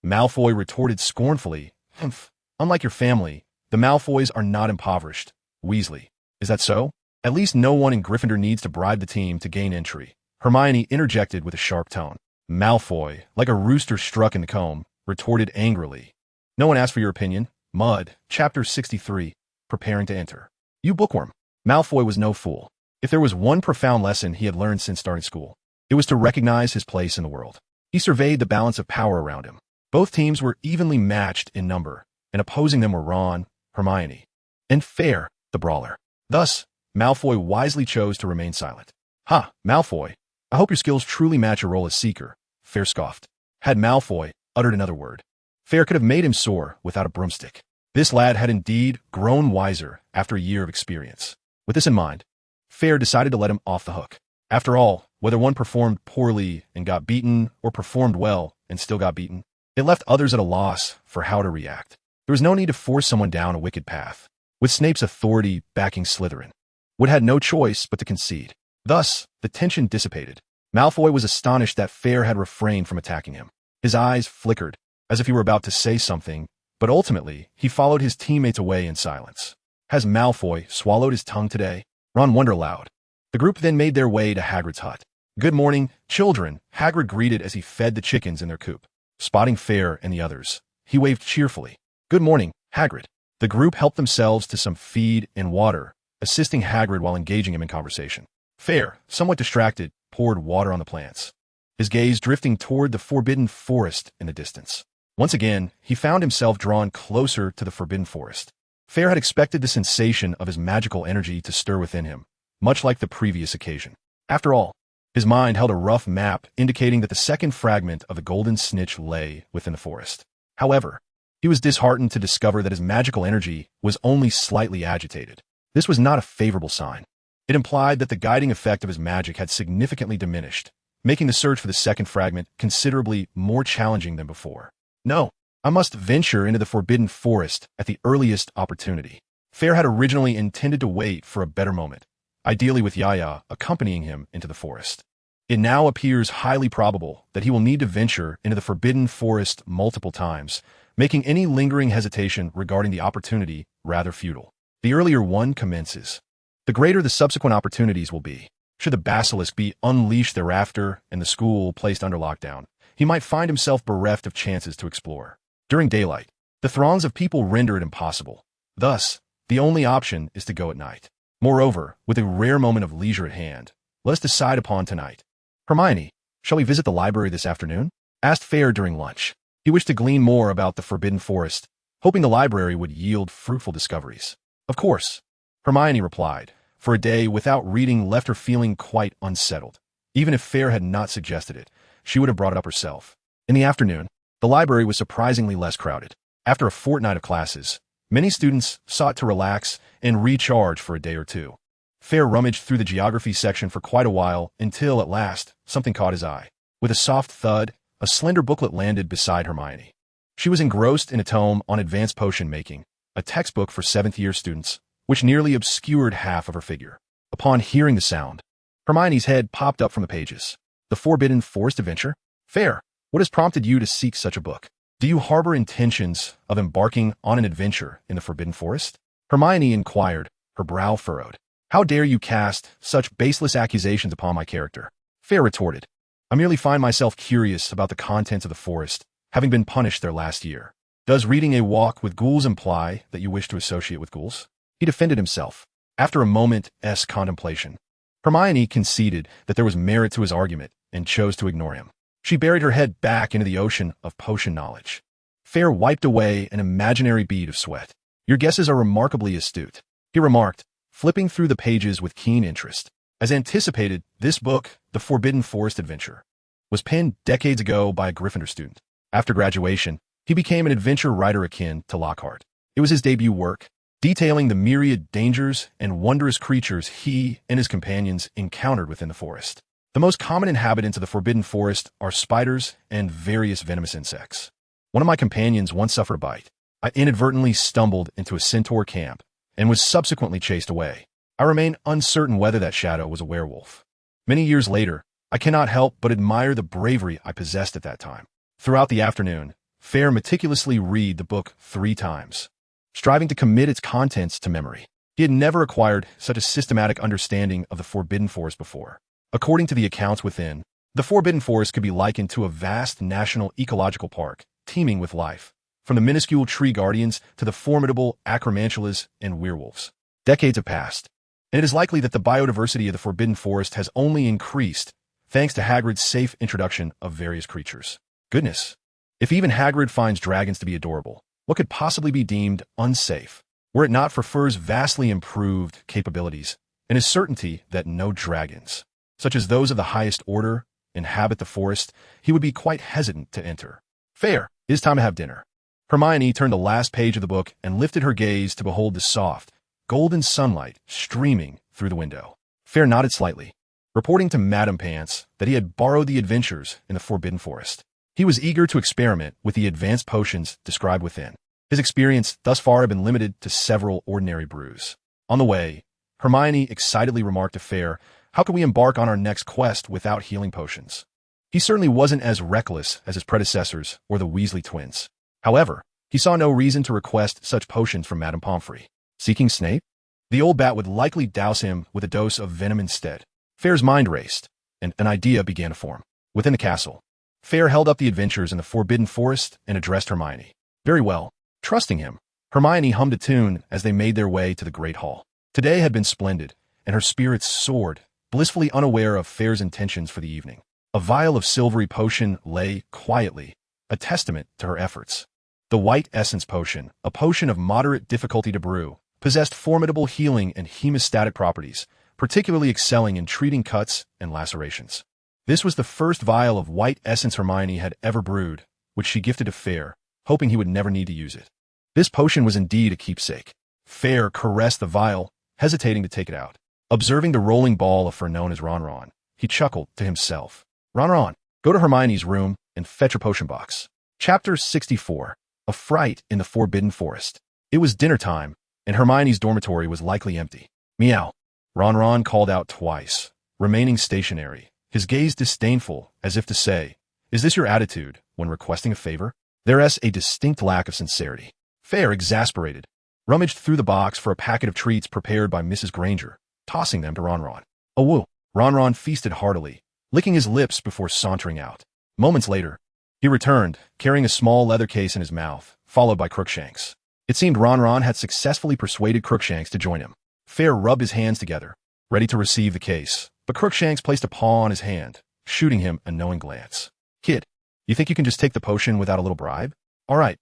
Malfoy retorted scornfully, Humph. Unlike your family, the Malfoys are not impoverished. Weasley. Is that so? At least no one in Gryffindor needs to bribe the team to gain entry. Hermione interjected with a sharp tone. Malfoy, like a rooster struck in the comb, retorted angrily. No one asked for your opinion. Mud, Chapter 63, preparing to enter. You bookworm. Malfoy was no fool. If there was one profound lesson he had learned since starting school, it was to recognize his place in the world. He surveyed the balance of power around him. Both teams were evenly matched in number, and opposing them were Ron, Hermione, and Fayre, the brawler. Thus, Malfoy wisely chose to remain silent. Ha, Malfoy, I hope your skills truly match your role as Seeker, Fayre scoffed. Had Malfoy uttered another word, Fayre could have made him soar without a broomstick. This lad had indeed grown wiser after a year of experience. With this in mind, Fayre decided to let him off the hook. After all, whether one performed poorly and got beaten or performed well and still got beaten, it left others at a loss for how to react. There was no need to force someone down a wicked path. With Snape's authority backing Slytherin, Wood had no choice but to concede. Thus, the tension dissipated. Malfoy was astonished that Fayre had refrained from attacking him. His eyes flickered, as if he were about to say something, but ultimately, he followed his teammates away in silence. Has Malfoy swallowed his tongue today? Ron wondered aloud. The group then made their way to Hagrid's hut. Good morning, children, Hagrid greeted as he fed the chickens in their coop. Spotting Fayre and the others, he waved cheerfully. Good morning, Hagrid. The group helped themselves to some feed and water, assisting Hagrid while engaging him in conversation. Fayre, somewhat distracted, poured water on the plants, his gaze drifting toward the forbidden forest in the distance. Once again, he found himself drawn closer to the forbidden forest. Fayre had expected the sensation of his magical energy to stir within him, much like the previous occasion. After all, his mind held a rough map indicating that the second fragment of the golden snitch lay within the forest. However, he was disheartened to discover that his magical energy was only slightly agitated. This was not a favorable sign. It implied that the guiding effect of his magic had significantly diminished, making the search for the second fragment considerably more challenging than before. No, I must venture into the forbidden forest at the earliest opportunity. Fayre had originally intended to wait for a better moment, ideally with Yaya accompanying him into the forest. It now appears highly probable that he will need to venture into the forbidden forest multiple times, making any lingering hesitation regarding the opportunity rather futile. The earlier one commences, the greater the subsequent opportunities will be. Should the basilisk be unleashed thereafter and the school placed under lockdown, he might find himself bereft of chances to explore. During daylight, the throngs of people render it impossible. Thus, the only option is to go at night. Moreover, with a rare moment of leisure at hand, let us decide upon tonight. Hermione, shall we visit the library this afternoon? Asked Fayre during lunch. He wished to glean more about the forbidden forest, hoping the library would yield fruitful discoveries. Of course, Hermione replied, for a day without reading left her feeling quite unsettled. Even if Fayre had not suggested it, she would have brought it up herself. In the afternoon, the library was surprisingly less crowded. After a fortnight of classes, many students sought to relax and recharge for a day or two. Fayre rummaged through the geography section for quite a while until, at last, something caught his eye. With a soft thud, a slender booklet landed beside Hermione. She was engrossed in a tome on advanced potion making, a textbook for 7th-year students, which nearly obscured half of her figure. Upon hearing the sound, Hermione's head popped up from the pages. The Forbidden Forest Adventure? Fayre, what has prompted you to seek such a book? Do you harbor intentions of embarking on an adventure in the Forbidden Forest? Hermione inquired, her brow furrowed. How dare you cast such baseless accusations upon my character? Fayre retorted. I merely find myself curious about the contents of the forest, having been punished there last year. Does reading A Walk with Ghouls imply that you wish to associate with ghouls? He defended himself. After a moment's contemplation, Hermione conceded that there was merit to his argument and chose to ignore him. She buried her head back into the ocean of potion knowledge. Fayre wiped away an imaginary bead of sweat. Your guesses are remarkably astute, he remarked, flipping through the pages with keen interest. As anticipated, this book, The Forbidden Forest Adventure, was penned decades ago by a Gryffindor student. After graduation, he became an adventure writer akin to Lockhart. It was his debut work, detailing the myriad dangers and wondrous creatures he and his companions encountered within the forest. The most common inhabitants of the Forbidden Forest are spiders and various venomous insects. One of my companions once suffered a bite. I inadvertently stumbled into a centaur camp and was subsequently chased away. I remain uncertain whether that shadow was a werewolf. Many years later, I cannot help but admire the bravery I possessed at that time. Throughout the afternoon, Fayre meticulously read the book 3 times, striving to commit its contents to memory. He had never acquired such a systematic understanding of the Forbidden Forest before. According to the accounts within, the Forbidden Forest could be likened to a vast national ecological park, teeming with life, from the minuscule tree guardians to the formidable acromantulas and werewolves. Decades have passed, and it is likely that the biodiversity of the Forbidden Forest has only increased thanks to Hagrid's safe introduction of various creatures. Goodness, if even Hagrid finds dragons to be adorable, what could possibly be deemed unsafe, were it not for Fur's vastly improved capabilities and his certainty that no dragons, such as those of the highest order, inhabit the forest, he would be quite hesitant to enter. Fayre, it is time to have dinner. Hermione turned the last page of the book and lifted her gaze to behold the soft, golden sunlight streaming through the window. Fayre nodded slightly, reporting to Madame Pants that he had borrowed the adventures in the Forbidden Forest. He was eager to experiment with the advanced potions described within. His experience thus far had been limited to several ordinary brews. On the way, Hermione excitedly remarked to Fayre, "How can we embark on our next quest without healing potions?" He certainly wasn't as reckless as his predecessors or the Weasley twins. However, he saw no reason to request such potions from Madame Pomfrey. Seeking Snape? The old bat would likely douse him with a dose of venom instead. Fayre's mind raced, and an idea began to form. Within the castle, Fayre held up the adventures in the Forbidden Forest and addressed Hermione. Very well. Trusting him, Hermione hummed a tune as they made their way to the Great Hall. Today had been splendid, and her spirits soared, blissfully unaware of Fayre's intentions for the evening. A vial of silvery potion lay quietly, a testament to her efforts. The White Essence Potion, a potion of moderate difficulty to brew, possessed formidable healing and hemostatic properties, particularly excelling in treating cuts and lacerations. This was the first vial of White Essence Hermione had ever brewed, which she gifted to Fayre, hoping he would never need to use it. This potion was indeed a keepsake. Fayre caressed the vial, hesitating to take it out. Observing the rolling ball of fur known as Ron, he chuckled to himself. Ron, go to Hermione's room and fetch her potion box. Chapter 64. A Fright in the Forbidden Forest. It was dinner time, and Hermione's dormitory was likely empty. Meow. Ron called out twice, remaining stationary, his gaze disdainful, as if to say, "Is this your attitude when requesting a favor?" There's a distinct lack of sincerity. Fayre, exasperated, rummaged through the box for a packet of treats prepared by Mrs. Granger, tossing them to Ron. "Oh, woo!" Ron feasted heartily, licking his lips before sauntering out. Moments later, he returned, carrying a small leather case in his mouth, followed by Crookshanks. It seemed Ron had successfully persuaded Crookshanks to join him. Fayre rubbed his hands together, ready to receive the case, but Crookshanks placed a paw on his hand, shooting him a knowing glance. "Kid, you think you can just take the potion without a little bribe?" All right.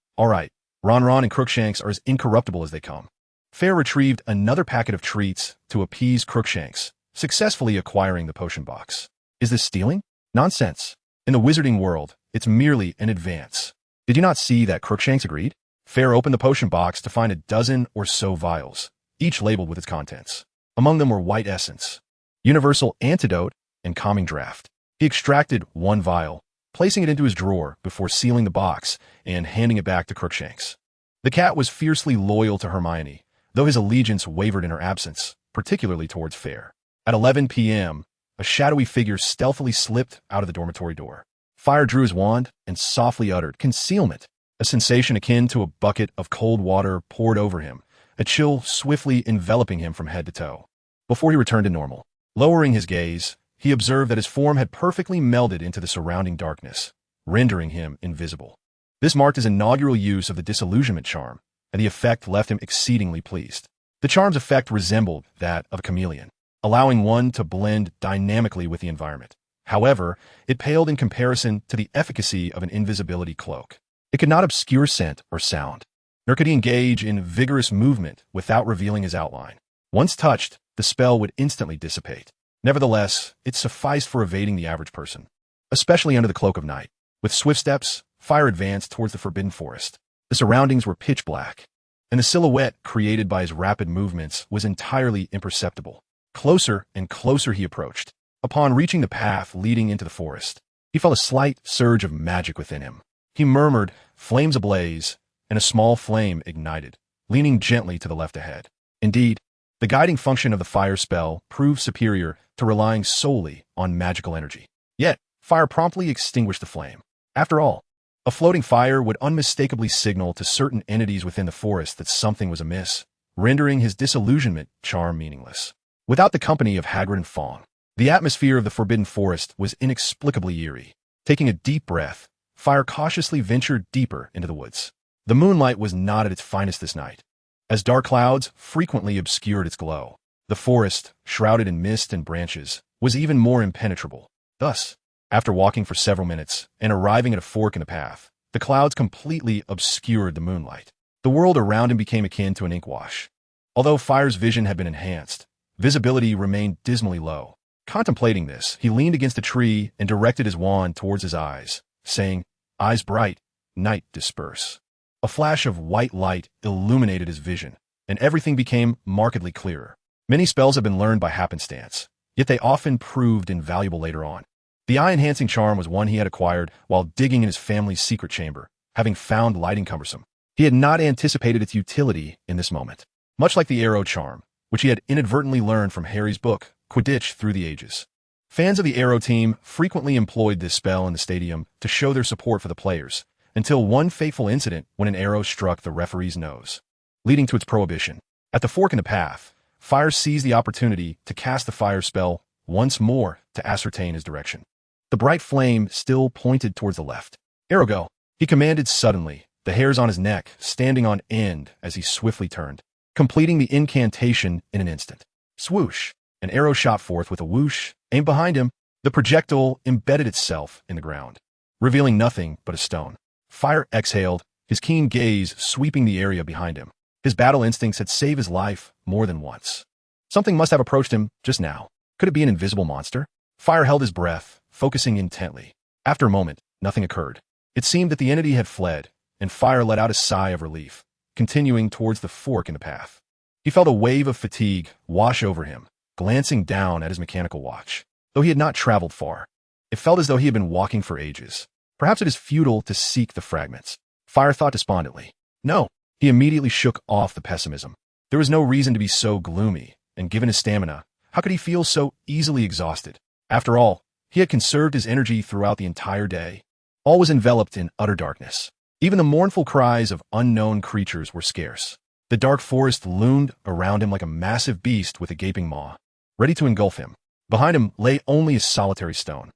Ron and Crookshanks are as incorruptible as they come. Fayre retrieved another packet of treats to appease Crookshanks, successfully acquiring the potion box. Is this stealing? Nonsense. In the wizarding world, it's merely an advance. Did you not see that Crookshanks agreed? Fayre opened the potion box to find a dozen or so vials, each labeled with its contents. Among them were White Essence, Universal Antidote, and Calming Draught. He extracted one vial, placing it into his drawer before sealing the box and handing it back to Crookshanks. The cat was fiercely loyal to Hermione, though his allegiance wavered in her absence, particularly towards Fayre. At 11 p.m., a shadowy figure stealthily slipped out of the dormitory door. Fayre drew his wand and softly uttered, "Concealment." A sensation akin to a bucket of cold water poured over him, a chill swiftly enveloping him from head to toe. Before he returned to normal, lowering his gaze, he observed that his form had perfectly melded into the surrounding darkness, rendering him invisible. This marked his inaugural use of the disillusionment charm, and the effect left him exceedingly pleased. The charm's effect resembled that of a chameleon, allowing one to blend dynamically with the environment. However, it paled in comparison to the efficacy of an invisibility cloak. It could not obscure scent or sound, nor could he engage in vigorous movement without revealing his outline. Once touched, the spell would instantly dissipate. Nevertheless, it sufficed for evading the average person, especially under the cloak of night. With swift steps, Fayre advanced towards the Forbidden Forest. The surroundings were pitch black, and the silhouette created by his rapid movements was entirely imperceptible. Closer and closer he approached. Upon reaching the path leading into the forest, he felt a slight surge of magic within him. He murmured, "Flames ablaze," and a small flame ignited, leaning gently to the left ahead. Indeed, the guiding function of the fire spell proved superior to relying solely on magical energy. Yet, Fayre promptly extinguished the flame. After all, a floating fire would unmistakably signal to certain entities within the forest that something was amiss, rendering his disillusionment charm meaningless. Without the company of Hagrid and Fawn, the atmosphere of the Forbidden Forest was inexplicably eerie. Taking a deep breath, Fayre cautiously ventured deeper into the woods. The moonlight was not at its finest this night, as dark clouds frequently obscured its glow. The forest, shrouded in mist and branches, was even more impenetrable. Thus, after walking for several minutes and arriving at a fork in the path, the clouds completely obscured the moonlight. The world around him became akin to an inkwash. Although Fayre's vision had been enhanced, visibility remained dismally low. Contemplating this, he leaned against a tree and directed his wand towards his eyes, saying, "Eyes bright, night disperse." A flash of white light illuminated his vision, and everything became markedly clearer. Many spells had been learned by happenstance, yet they often proved invaluable later on. The eye-enhancing charm was one he had acquired while digging in his family's secret chamber, having found lighting cumbersome. He had not anticipated its utility in this moment. Much like the arrow charm, which he had inadvertently learned from Harry's book, Quidditch Through the Ages. Fans of the Arrow team frequently employed this spell in the stadium to show their support for the players, until one fateful incident when an arrow struck the referee's nose, leading to its prohibition. At the fork in the path, Fayre seized the opportunity to cast the fire spell once more to ascertain his direction. The bright flame still pointed towards the left. "Arrow go," he commanded suddenly, the hairs on his neck standing on end as he swiftly turned, completing the incantation in an instant. Swoosh! An arrow shot forth with a whoosh, aimed behind him. The projectile embedded itself in the ground, revealing nothing but a stone. Fayre exhaled, his keen gaze sweeping the area behind him. His battle instincts had saved his life more than once. Something must have approached him just now. Could it be an invisible monster? Fayre held his breath, focusing intently. After a moment, nothing occurred. It seemed that the entity had fled, and Fayre let out a sigh of relief, continuing towards the fork in the path. He felt a wave of fatigue wash over him, glancing down at his mechanical watch. Though he had not traveled far, it felt as though he had been walking for ages. Perhaps it is futile to seek the fragments. Fayre thought despondently. No, he immediately shook off the pessimism. There was no reason to be so gloomy, and given his stamina, how could he feel so easily exhausted? After all, he had conserved his energy throughout the entire day. All was enveloped in utter darkness. Even the mournful cries of unknown creatures were scarce. The dark forest loomed around him like a massive beast with a gaping maw, ready to engulf him. Behind him lay only a solitary stone.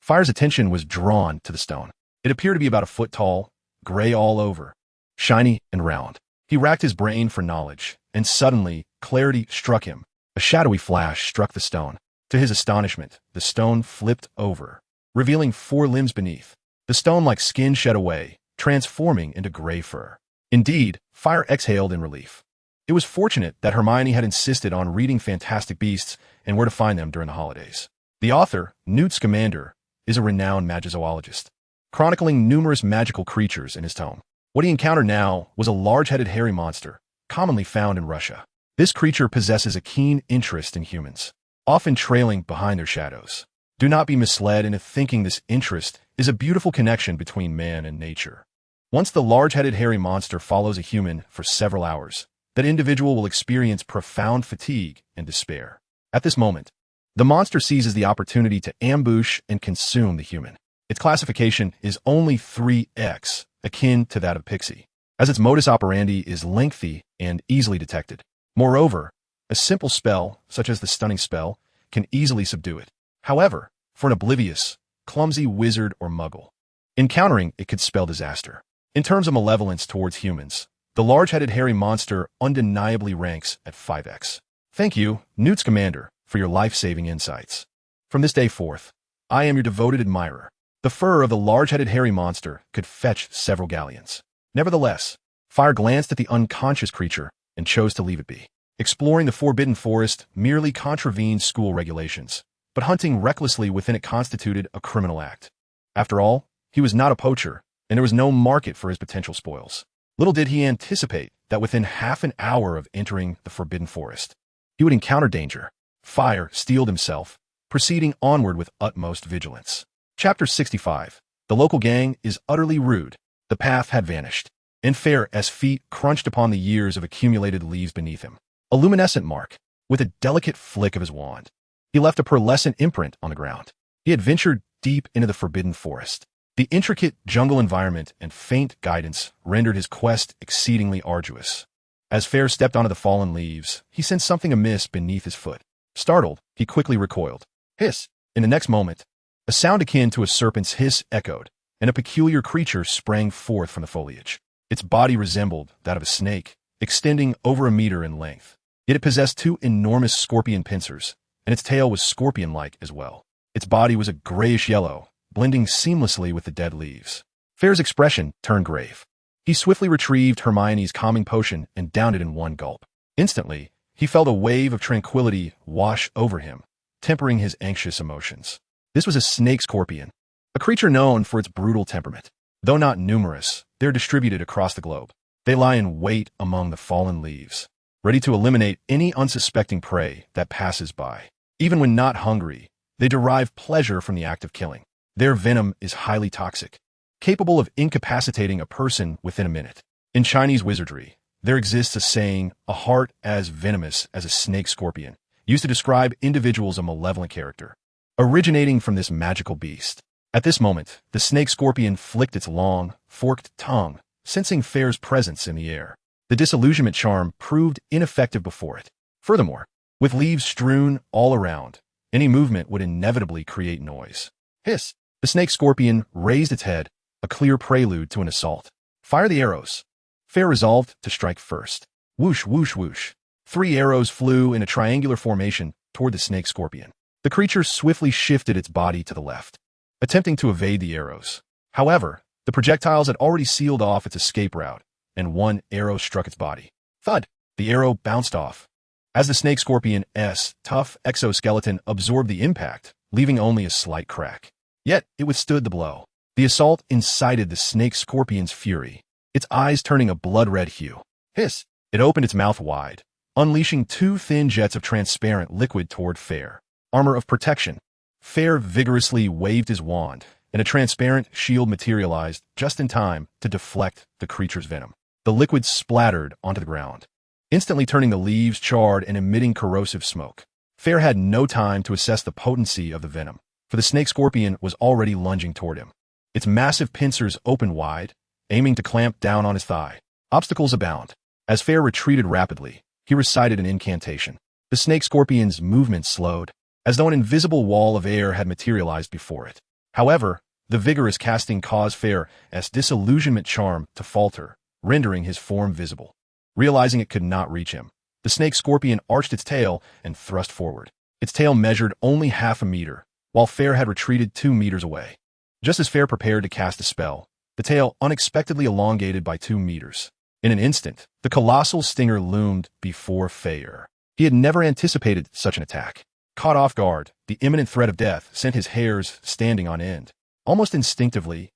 Fayre's attention was drawn to the stone. It appeared to be about a foot tall, gray all over, shiny and round. He racked his brain for knowledge, and suddenly clarity struck him. A shadowy flash struck the stone. To his astonishment, the stone flipped over, revealing 4 limbs beneath. The stone like skin shed away, transforming into gray fur. Indeed, Fayre exhaled in relief. It was fortunate that Hermione had insisted on reading Fantastic Beasts and where to find them during the holidays. The author, Newt Scamander, is a renowned magizoologist, chronicling numerous magical creatures in his tome. What he encountered now was a large-headed hairy monster, commonly found in Russia. This creature possesses a keen interest in humans, often trailing behind their shadows. Do not be misled into thinking this interest is a beautiful connection between man and nature. Once the large-headed hairy monster follows a human for several hours, that individual will experience profound fatigue and despair. At this moment, the monster seizes the opportunity to ambush and consume the human. Its classification is only 3X, akin to that of Pixie, as its modus operandi is lengthy and easily detected. Moreover, a simple spell, such as the stunning spell, can easily subdue it. However, for an oblivious, clumsy wizard or muggle, encountering it could spell disaster. In terms of malevolence towards humans, the large-headed hairy monster undeniably ranks at 5X. Thank you, Newt Scamander, for your life-saving insights. From this day forth, I am your devoted admirer. The fur of the large-headed hairy monster could fetch several galleons. Nevertheless, Fayre glanced at the unconscious creature and chose to leave it be. Exploring the Forbidden Forest merely contravened school regulations, but hunting recklessly within it constituted a criminal act. After all, he was not a poacher, and there was no market for his potential spoils. Little did he anticipate that within half an hour of entering the Forbidden Forest, he would encounter danger. Fayre steeled himself, proceeding onward with utmost vigilance. Chapter 65. The local gang is utterly rude. The path had vanished, and Fayre's feet crunched upon the years of accumulated leaves beneath him. A luminescent mark, with a delicate flick of his wand. He left a pearlescent imprint on the ground. He had ventured deep into the Forbidden Forest. The intricate jungle environment and faint guidance rendered his quest exceedingly arduous. As Fayre stepped onto the fallen leaves, he sensed something amiss beneath his foot. Startled, he quickly recoiled. Hiss! In the next moment, a sound akin to a serpent's hiss echoed, and a peculiar creature sprang forth from the foliage. Its body resembled that of a snake, extending over a meter in length. Yet it possessed 2 enormous scorpion pincers, and its tail was scorpion-like as well. Its body was a grayish yellow, blending seamlessly with the dead leaves. Fayre's expression turned grave. He swiftly retrieved Hermione's calming potion and downed it in one gulp. Instantly, he felt a wave of tranquility wash over him, tempering his anxious emotions. This was a snake scorpion, a creature known for its brutal temperament. Though not numerous, they're distributed across the globe. They lie in wait among the fallen leaves, ready to eliminate any unsuspecting prey that passes by. Even when not hungry, they derive pleasure from the act of killing. Their venom is highly toxic, capable of incapacitating a person within a minute. In Chinese wizardry, there exists a saying, a heart as venomous as a snake scorpion, used to describe individuals of malevolent character, originating from this magical beast. At this moment, the snake scorpion flicked its long, forked tongue, sensing Fayre's presence in the air. The disillusionment charm proved ineffective before it. Furthermore, with leaves strewn all around, any movement would inevitably create noise. Hiss! The snake scorpion raised its head, a clear prelude to an assault. Fire the arrows. Fayre resolved to strike first. Whoosh, whoosh, whoosh. 3 arrows flew in a triangular formation toward the snake scorpion. The creature swiftly shifted its body to the left, attempting to evade the arrows. However, the projectiles had already sealed off its escape route, and 1 arrow struck its body. Thud! The arrow bounced off. As the snake scorpion's tough exoskeleton absorbed the impact, leaving only a slight crack. Yet, it withstood the blow. The assault incited the snake scorpion's fury, its eyes turning a blood-red hue. Hiss! It opened its mouth wide, unleashing 2 thin jets of transparent liquid toward Fayre. Armor of protection. Fayre vigorously waved his wand, and a transparent shield materialized just in time to deflect the creature's venom. The liquid splattered onto the ground, instantly turning the leaves charred and emitting corrosive smoke. Fayre had no time to assess the potency of the venom, for the snake scorpion was already lunging toward him. Its massive pincers opened wide, aiming to clamp down on his thigh. Obstacles abound. As Fayre retreated rapidly, he recited an incantation. The snake scorpion's movement slowed, as though an invisible wall of air had materialized before it. However, the vigorous casting caused Fayre's disillusionment charm to falter, rendering his form visible. Realizing it could not reach him, the snake scorpion arched its tail and thrust forward. Its tail measured only half a meter, while Fayre had retreated 2 meters away. Just as Fayre prepared to cast a spell, the tail unexpectedly elongated by 2 meters. In an instant, the colossal stinger loomed before Fayre. He had never anticipated such an attack. Caught off guard, the imminent threat of death sent his hairs standing on end. Almost instinctively,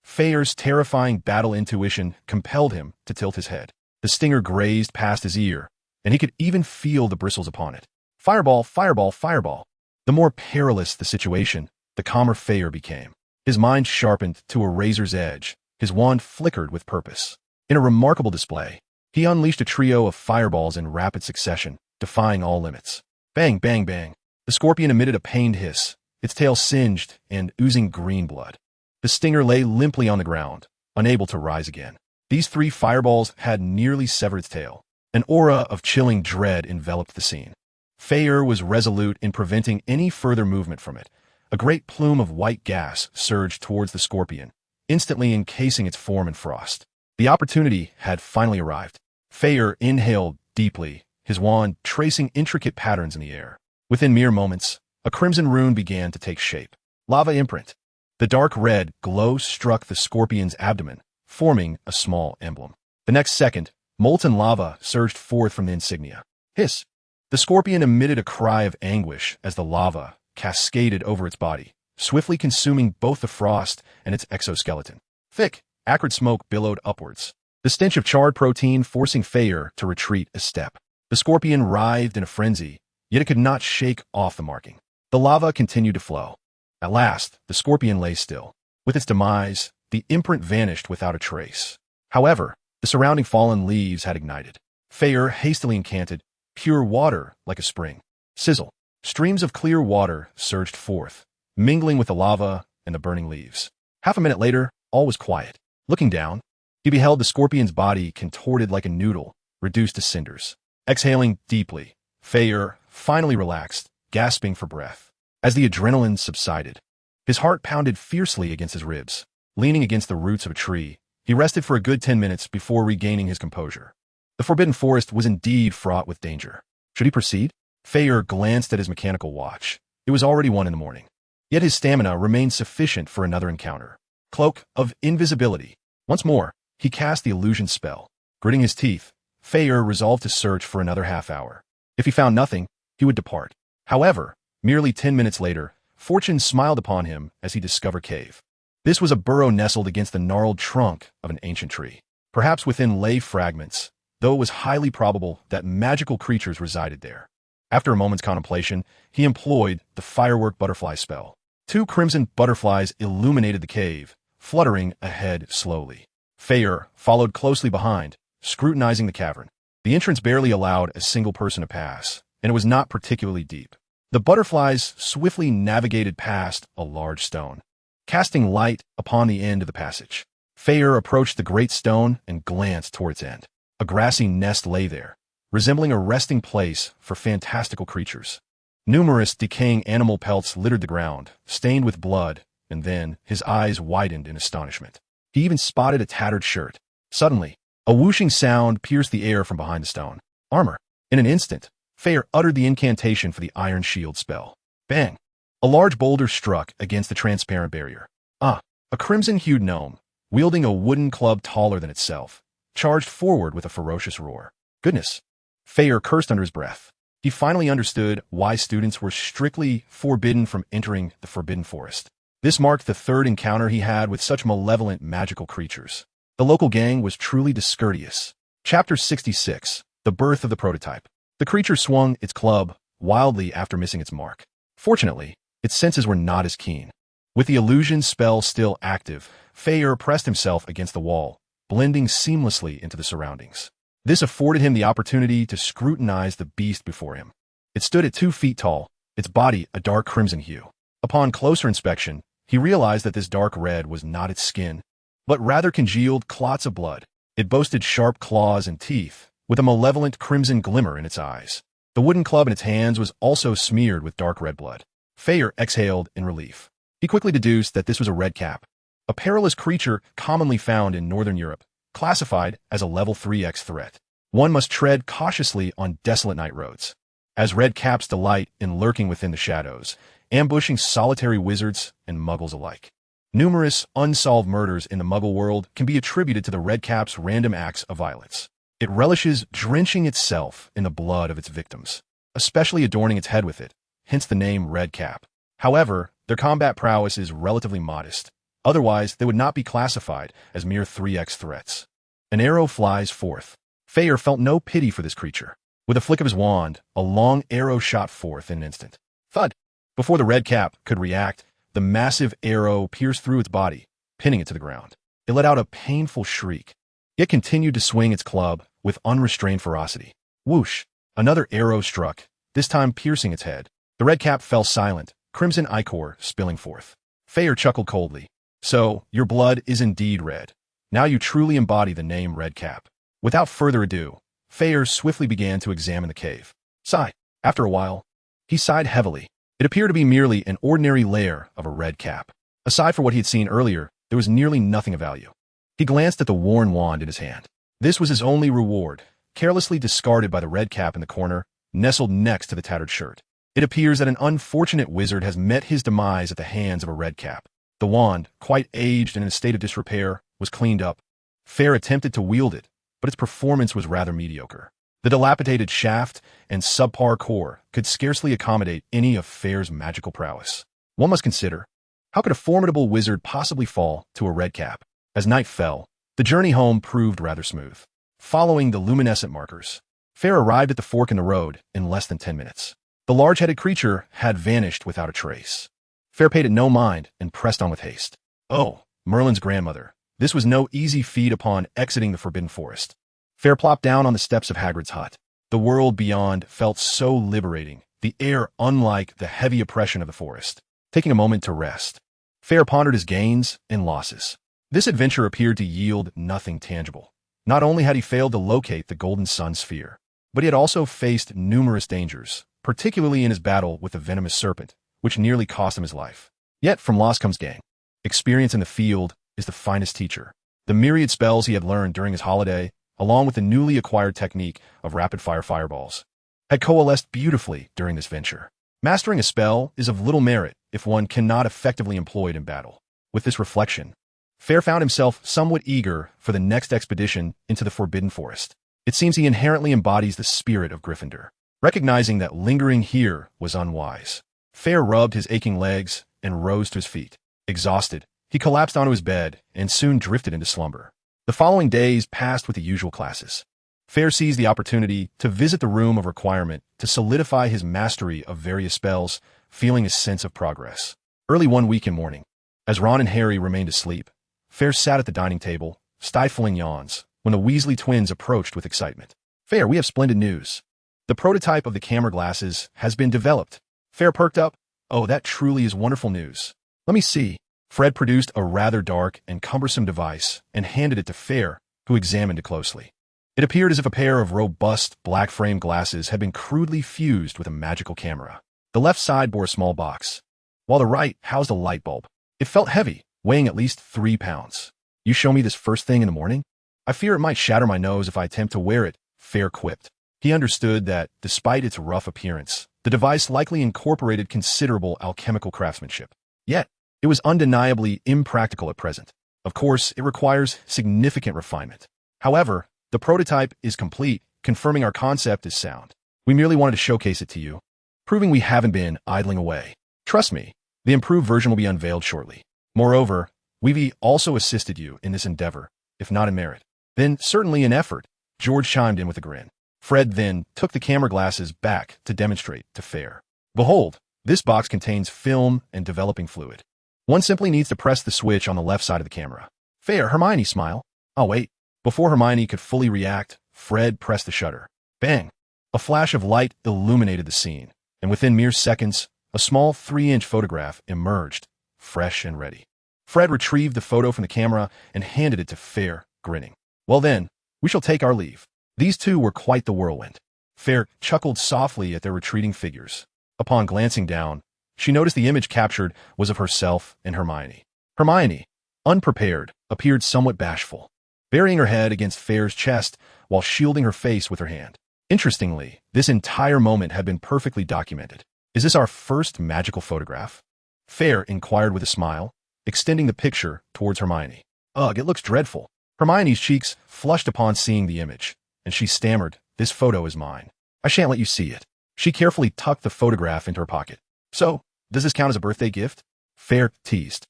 Fayre's terrifying battle intuition compelled him to tilt his head. The stinger grazed past his ear, and he could even feel the bristles upon it. Fireball, fireball, fireball. The more perilous the situation, the calmer Fayre became. His mind sharpened to a razor's edge. His wand flickered with purpose. In a remarkable display, he unleashed a trio of fireballs in rapid succession, defying all limits. Bang, bang, bang. The scorpion emitted a pained hiss, its tail singed and oozing green blood. The stinger lay limply on the ground, unable to rise again. These 3 fireballs had nearly severed its tail. An aura of chilling dread enveloped the scene. Fayre was resolute in preventing any further movement from it. A great plume of white gas surged towards the scorpion, instantly encasing its form in frost. The opportunity had finally arrived. Fayre inhaled deeply, his wand tracing intricate patterns in the air. Within mere moments, a crimson rune began to take shape. Lava imprint. The dark red glow struck the scorpion's abdomen, forming a small emblem. The next second, molten lava surged forth from the insignia. Hiss! The scorpion emitted a cry of anguish as the lava cascaded over its body, swiftly consuming both the frost and its exoskeleton. Thick, acrid smoke billowed upwards, the stench of charred protein forcing Fayre to retreat a step. The scorpion writhed in a frenzy, yet it could not shake off the marking. The lava continued to flow. At last, the scorpion lay still. With its demise, the imprint vanished without a trace. However, the surrounding fallen leaves had ignited. Fayre hastily incanted, pure water like a spring. Sizzle. Streams of clear water surged forth, mingling with the lava and the burning leaves. Half a minute later, all was quiet. Looking down, he beheld the scorpion's body contorted like a noodle, reduced to cinders. Exhaling deeply, Fayre finally relaxed, gasping for breath. As the adrenaline subsided, his heart pounded fiercely against his ribs. Leaning against the roots of a tree, he rested for a good 10 minutes before regaining his composure. The forbidden forest was indeed fraught with danger. Should he proceed? Fayre glanced at his mechanical watch. It was already 1 a.m. Yet his stamina remained sufficient for another encounter. Cloak of invisibility. Once more, he cast the illusion spell. Gritting his teeth, Fayre resolved to search for another half hour. If he found nothing, he would depart. However, merely 10 minutes later, fortune smiled upon him as he discovered a cave. This was a burrow nestled against the gnarled trunk of an ancient tree. Perhaps within lay fragments, though it was highly probable that magical creatures resided there. After a moment's contemplation, he employed the firework butterfly spell. 2 crimson butterflies illuminated the cave, fluttering ahead slowly. Fayre followed closely behind, scrutinizing the cavern. The entrance barely allowed a single person to pass, and it was not particularly deep. The butterflies swiftly navigated past a large stone, casting light upon the end of the passage. Fayre approached the great stone and glanced toward its end. A grassy nest lay there, resembling a resting place for fantastical creatures. Numerous decaying animal pelts littered the ground, stained with blood, and then his eyes widened in astonishment. He even spotted a tattered shirt. Suddenly, a whooshing sound pierced the air from behind the stone. Armor. In an instant, Fayre uttered the incantation for the Iron Shield spell. Bang! A large boulder struck against the transparent barrier. A crimson-hued gnome, wielding a wooden club taller than itself, charged forward with a ferocious roar. Goodness! Fayre cursed under his breath. He finally understood why students were strictly forbidden from entering the Forbidden Forest. This marked the third encounter he had with such malevolent magical creatures. The local gang was truly discourteous. Chapter 66. The Birth of the Prototype. The creature swung its club wildly after missing its mark. Fortunately, its senses were not as keen. With the illusion spell still active, Fayre pressed himself against the wall, blending seamlessly into the surroundings. This afforded him the opportunity to scrutinize the beast before him. It stood at 2 feet tall, its body a dark crimson hue. Upon closer inspection, he realized that this dark red was not its skin, but rather congealed clots of blood. It boasted sharp claws and teeth, with a malevolent crimson glimmer in its eyes. The wooden club in its hands was also smeared with dark red blood. Fayre exhaled in relief. He quickly deduced that this was a redcap, a perilous creature commonly found in northern Europe, classified as a level 3x threat. One must tread cautiously on desolate night roads, as redcaps delight in lurking within the shadows, ambushing solitary wizards and muggles alike. Numerous unsolved murders in the muggle world can be attributed to the redcap's random acts of violence. It relishes drenching itself in the blood of its victims, especially adorning its head with it, hence the name redcap. However, their combat prowess is relatively modest. Otherwise, they would not be classified as mere 3x threats. An arrow flies forth. Fayre felt no pity for this creature. With a flick of his wand, a long arrow shot forth in an instant. Thud! Before the redcap could react, the massive arrow pierced through its body, pinning it to the ground. It let out a painful shriek. It continued to swing its club with unrestrained ferocity. Whoosh! Another arrow struck, this time piercing its head. The redcap fell silent, crimson ichor spilling forth. Fayre chuckled coldly. So, your blood is indeed red. Now you truly embody the name Redcap. Without further ado, Fayre swiftly began to examine the cave. Sigh. After a while, he sighed heavily. It appeared to be merely an ordinary lair of a redcap. Aside from what he had seen earlier, there was nearly nothing of value. He glanced at the worn wand in his hand. This was his only reward, carelessly discarded by the redcap in the corner, nestled next to the tattered shirt. It appears that an unfortunate wizard has met his demise at the hands of a redcap. The wand, quite aged and in a state of disrepair, was cleaned up. Fayre attempted to wield it, but its performance was rather mediocre. The dilapidated shaft and subpar core could scarcely accommodate any of Fayre's magical prowess. One must consider, how could a formidable wizard possibly fall to a redcap? As night fell, the journey home proved rather smooth. Following the luminescent markers, Fayre arrived at the fork in the road in less than 10 minutes. The large-headed creature had vanished without a trace. Fayre paid it no mind and pressed on with haste. Oh, Merlin's grandmother. This was no easy feat upon exiting the Forbidden Forest. Fayre plopped down on the steps of Hagrid's hut. The world beyond felt so liberating, the air unlike the heavy oppression of the forest. Taking a moment to rest, Fayre pondered his gains and losses. This adventure appeared to yield nothing tangible. Not only had he failed to locate the Golden Sun Sphere, but he had also faced numerous dangers, particularly in his battle with the venomous serpent, which nearly cost him his life. Yet from loss comes gain. Experience in the field is the finest teacher. The myriad spells he had learned during his holiday, along with the newly acquired technique of rapid-fire fireballs, had coalesced beautifully during this venture. Mastering a spell is of little merit if one cannot effectively employ it in battle. With this reflection, Fayre found himself somewhat eager for the next expedition into the Forbidden Forest. It seems he inherently embodies the spirit of Gryffindor. Recognizing that lingering here was unwise, Fayre rubbed his aching legs and rose to his feet. Exhausted, he collapsed onto his bed and soon drifted into slumber. The following days passed with the usual classes. Fayre seized the opportunity to visit the room of requirement to solidify his mastery of various spells, feeling a sense of progress. Early one weekend morning, as Ron and Harry remained asleep, Fayre sat at the dining table, stifling yawns, when the Weasley twins approached with excitement. Fayre, we have splendid news. The prototype of the camera glasses has been developed. Fayre perked up. Oh, that truly is wonderful news. Let me see. Fred produced a rather dark and cumbersome device and handed it to Fayre, who examined it closely. It appeared as if a pair of robust, black-framed glasses had been crudely fused with a magical camera. The left side bore a small box, while the right housed a light bulb. It felt heavy, weighing at least 3 pounds. You show me this first thing in the morning? I fear it might shatter my nose if I attempt to wear it, Fayre quipped. He understood that, despite its rough appearance, the device likely incorporated considerable alchemical craftsmanship. Yet, it was undeniably impractical at present. Of course, it requires significant refinement. However, the prototype is complete, confirming our concept is sound. We merely wanted to showcase it to you, proving we haven't been idling away. Trust me, the improved version will be unveiled shortly. Moreover, we've also assisted you in this endeavor, if not in merit, then certainly in effort, George chimed in with a grin. Fred then took the camera glasses back to demonstrate to Fayre. Behold, this box contains film and developing fluid. One simply needs to press the switch on the left side of the camera. Fayre, Hermione, smile. Oh, wait. Before Hermione could fully react, Fred pressed the shutter. Bang! A flash of light illuminated the scene, and within mere seconds, a small 3-inch photograph emerged, fresh and ready. Fred retrieved the photo from the camera and handed it to Fayre, grinning. Well then, we shall take our leave. These two were quite the whirlwind. Fayre chuckled softly at their retreating figures. Upon glancing down, she noticed the image captured was of herself and Hermione. Hermione, unprepared, appeared somewhat bashful, burying her head against Fayre's chest while shielding her face with her hand. Interestingly, this entire moment had been perfectly documented. Is this our first magical photograph? Fayre inquired with a smile, extending the picture towards Hermione. Ugh, it looks dreadful. Hermione's cheeks flushed upon seeing the image, and she stammered, this photo is mine. I shan't let you see it. She carefully tucked the photograph into her pocket. So, does this count as a birthday gift? Fayre teased.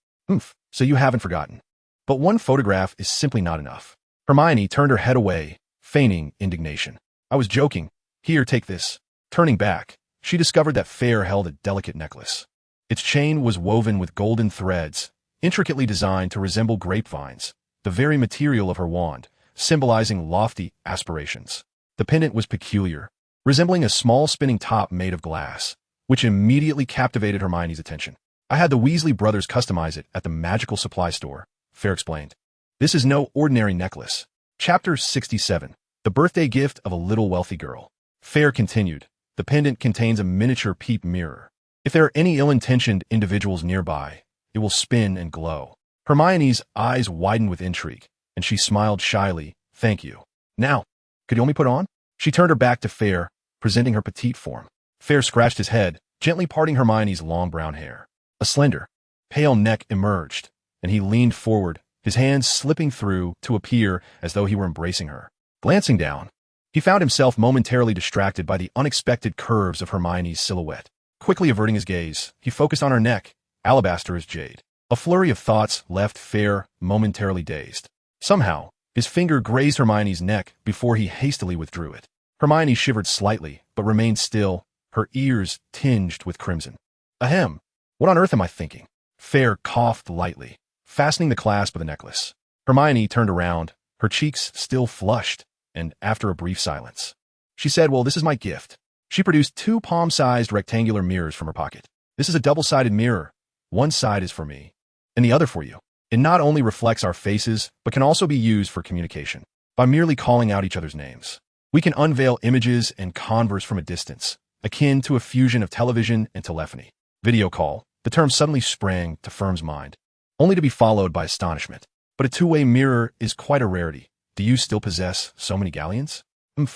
So you haven't forgotten. But one photograph is simply not enough. Hermione turned her head away, feigning indignation. I was joking. Here, take this. Turning back, she discovered that Fayre held a delicate necklace. Its chain was woven with golden threads, intricately designed to resemble grapevines, the very material of her wand, symbolizing lofty aspirations. The pendant was peculiar, resembling a small spinning top made of glass, which immediately captivated Hermione's attention. I had the Weasley brothers customize it at the magical supply store, Fayre explained. This is no ordinary necklace. Chapter 67. The Birthday Gift of a Little Wealthy Girl. Fayre continued. The pendant contains a miniature peep mirror. If there are any ill-intentioned individuals nearby, it will spin and glow. Hermione's eyes widened with intrigue, and she smiled shyly. Thank you. Now, could you only put on? She turned her back to Fayre, presenting her petite form. Fayre scratched his head, gently parting Hermione's long brown hair. A slender, pale neck emerged, and he leaned forward, his hands slipping through to appear as though he were embracing her. Glancing down, he found himself momentarily distracted by the unexpected curves of Hermione's silhouette. Quickly averting his gaze, he focused on her neck, alabaster as jade. A flurry of thoughts left Fayre momentarily dazed. Somehow, his finger grazed Hermione's neck before he hastily withdrew it. Hermione shivered slightly, but remained still, her ears tinged with crimson. Ahem, what on earth am I thinking? Fayre coughed lightly, fastening the clasp of the necklace. Hermione turned around, her cheeks still flushed, and after a brief silence, she said, well, this is my gift. She produced 2 palm-sized rectangular mirrors from her pocket. This is a double-sided mirror. One side is for me, and the other for you. It not only reflects our faces, but can also be used for communication. By merely calling out each other's names, we can unveil images and converse from a distance, akin to a fusion of television and telephony. Video call. The term suddenly sprang to Firm's mind, only to be followed by astonishment. But a 2-way mirror is quite a rarity. Do you still possess so many galleons? I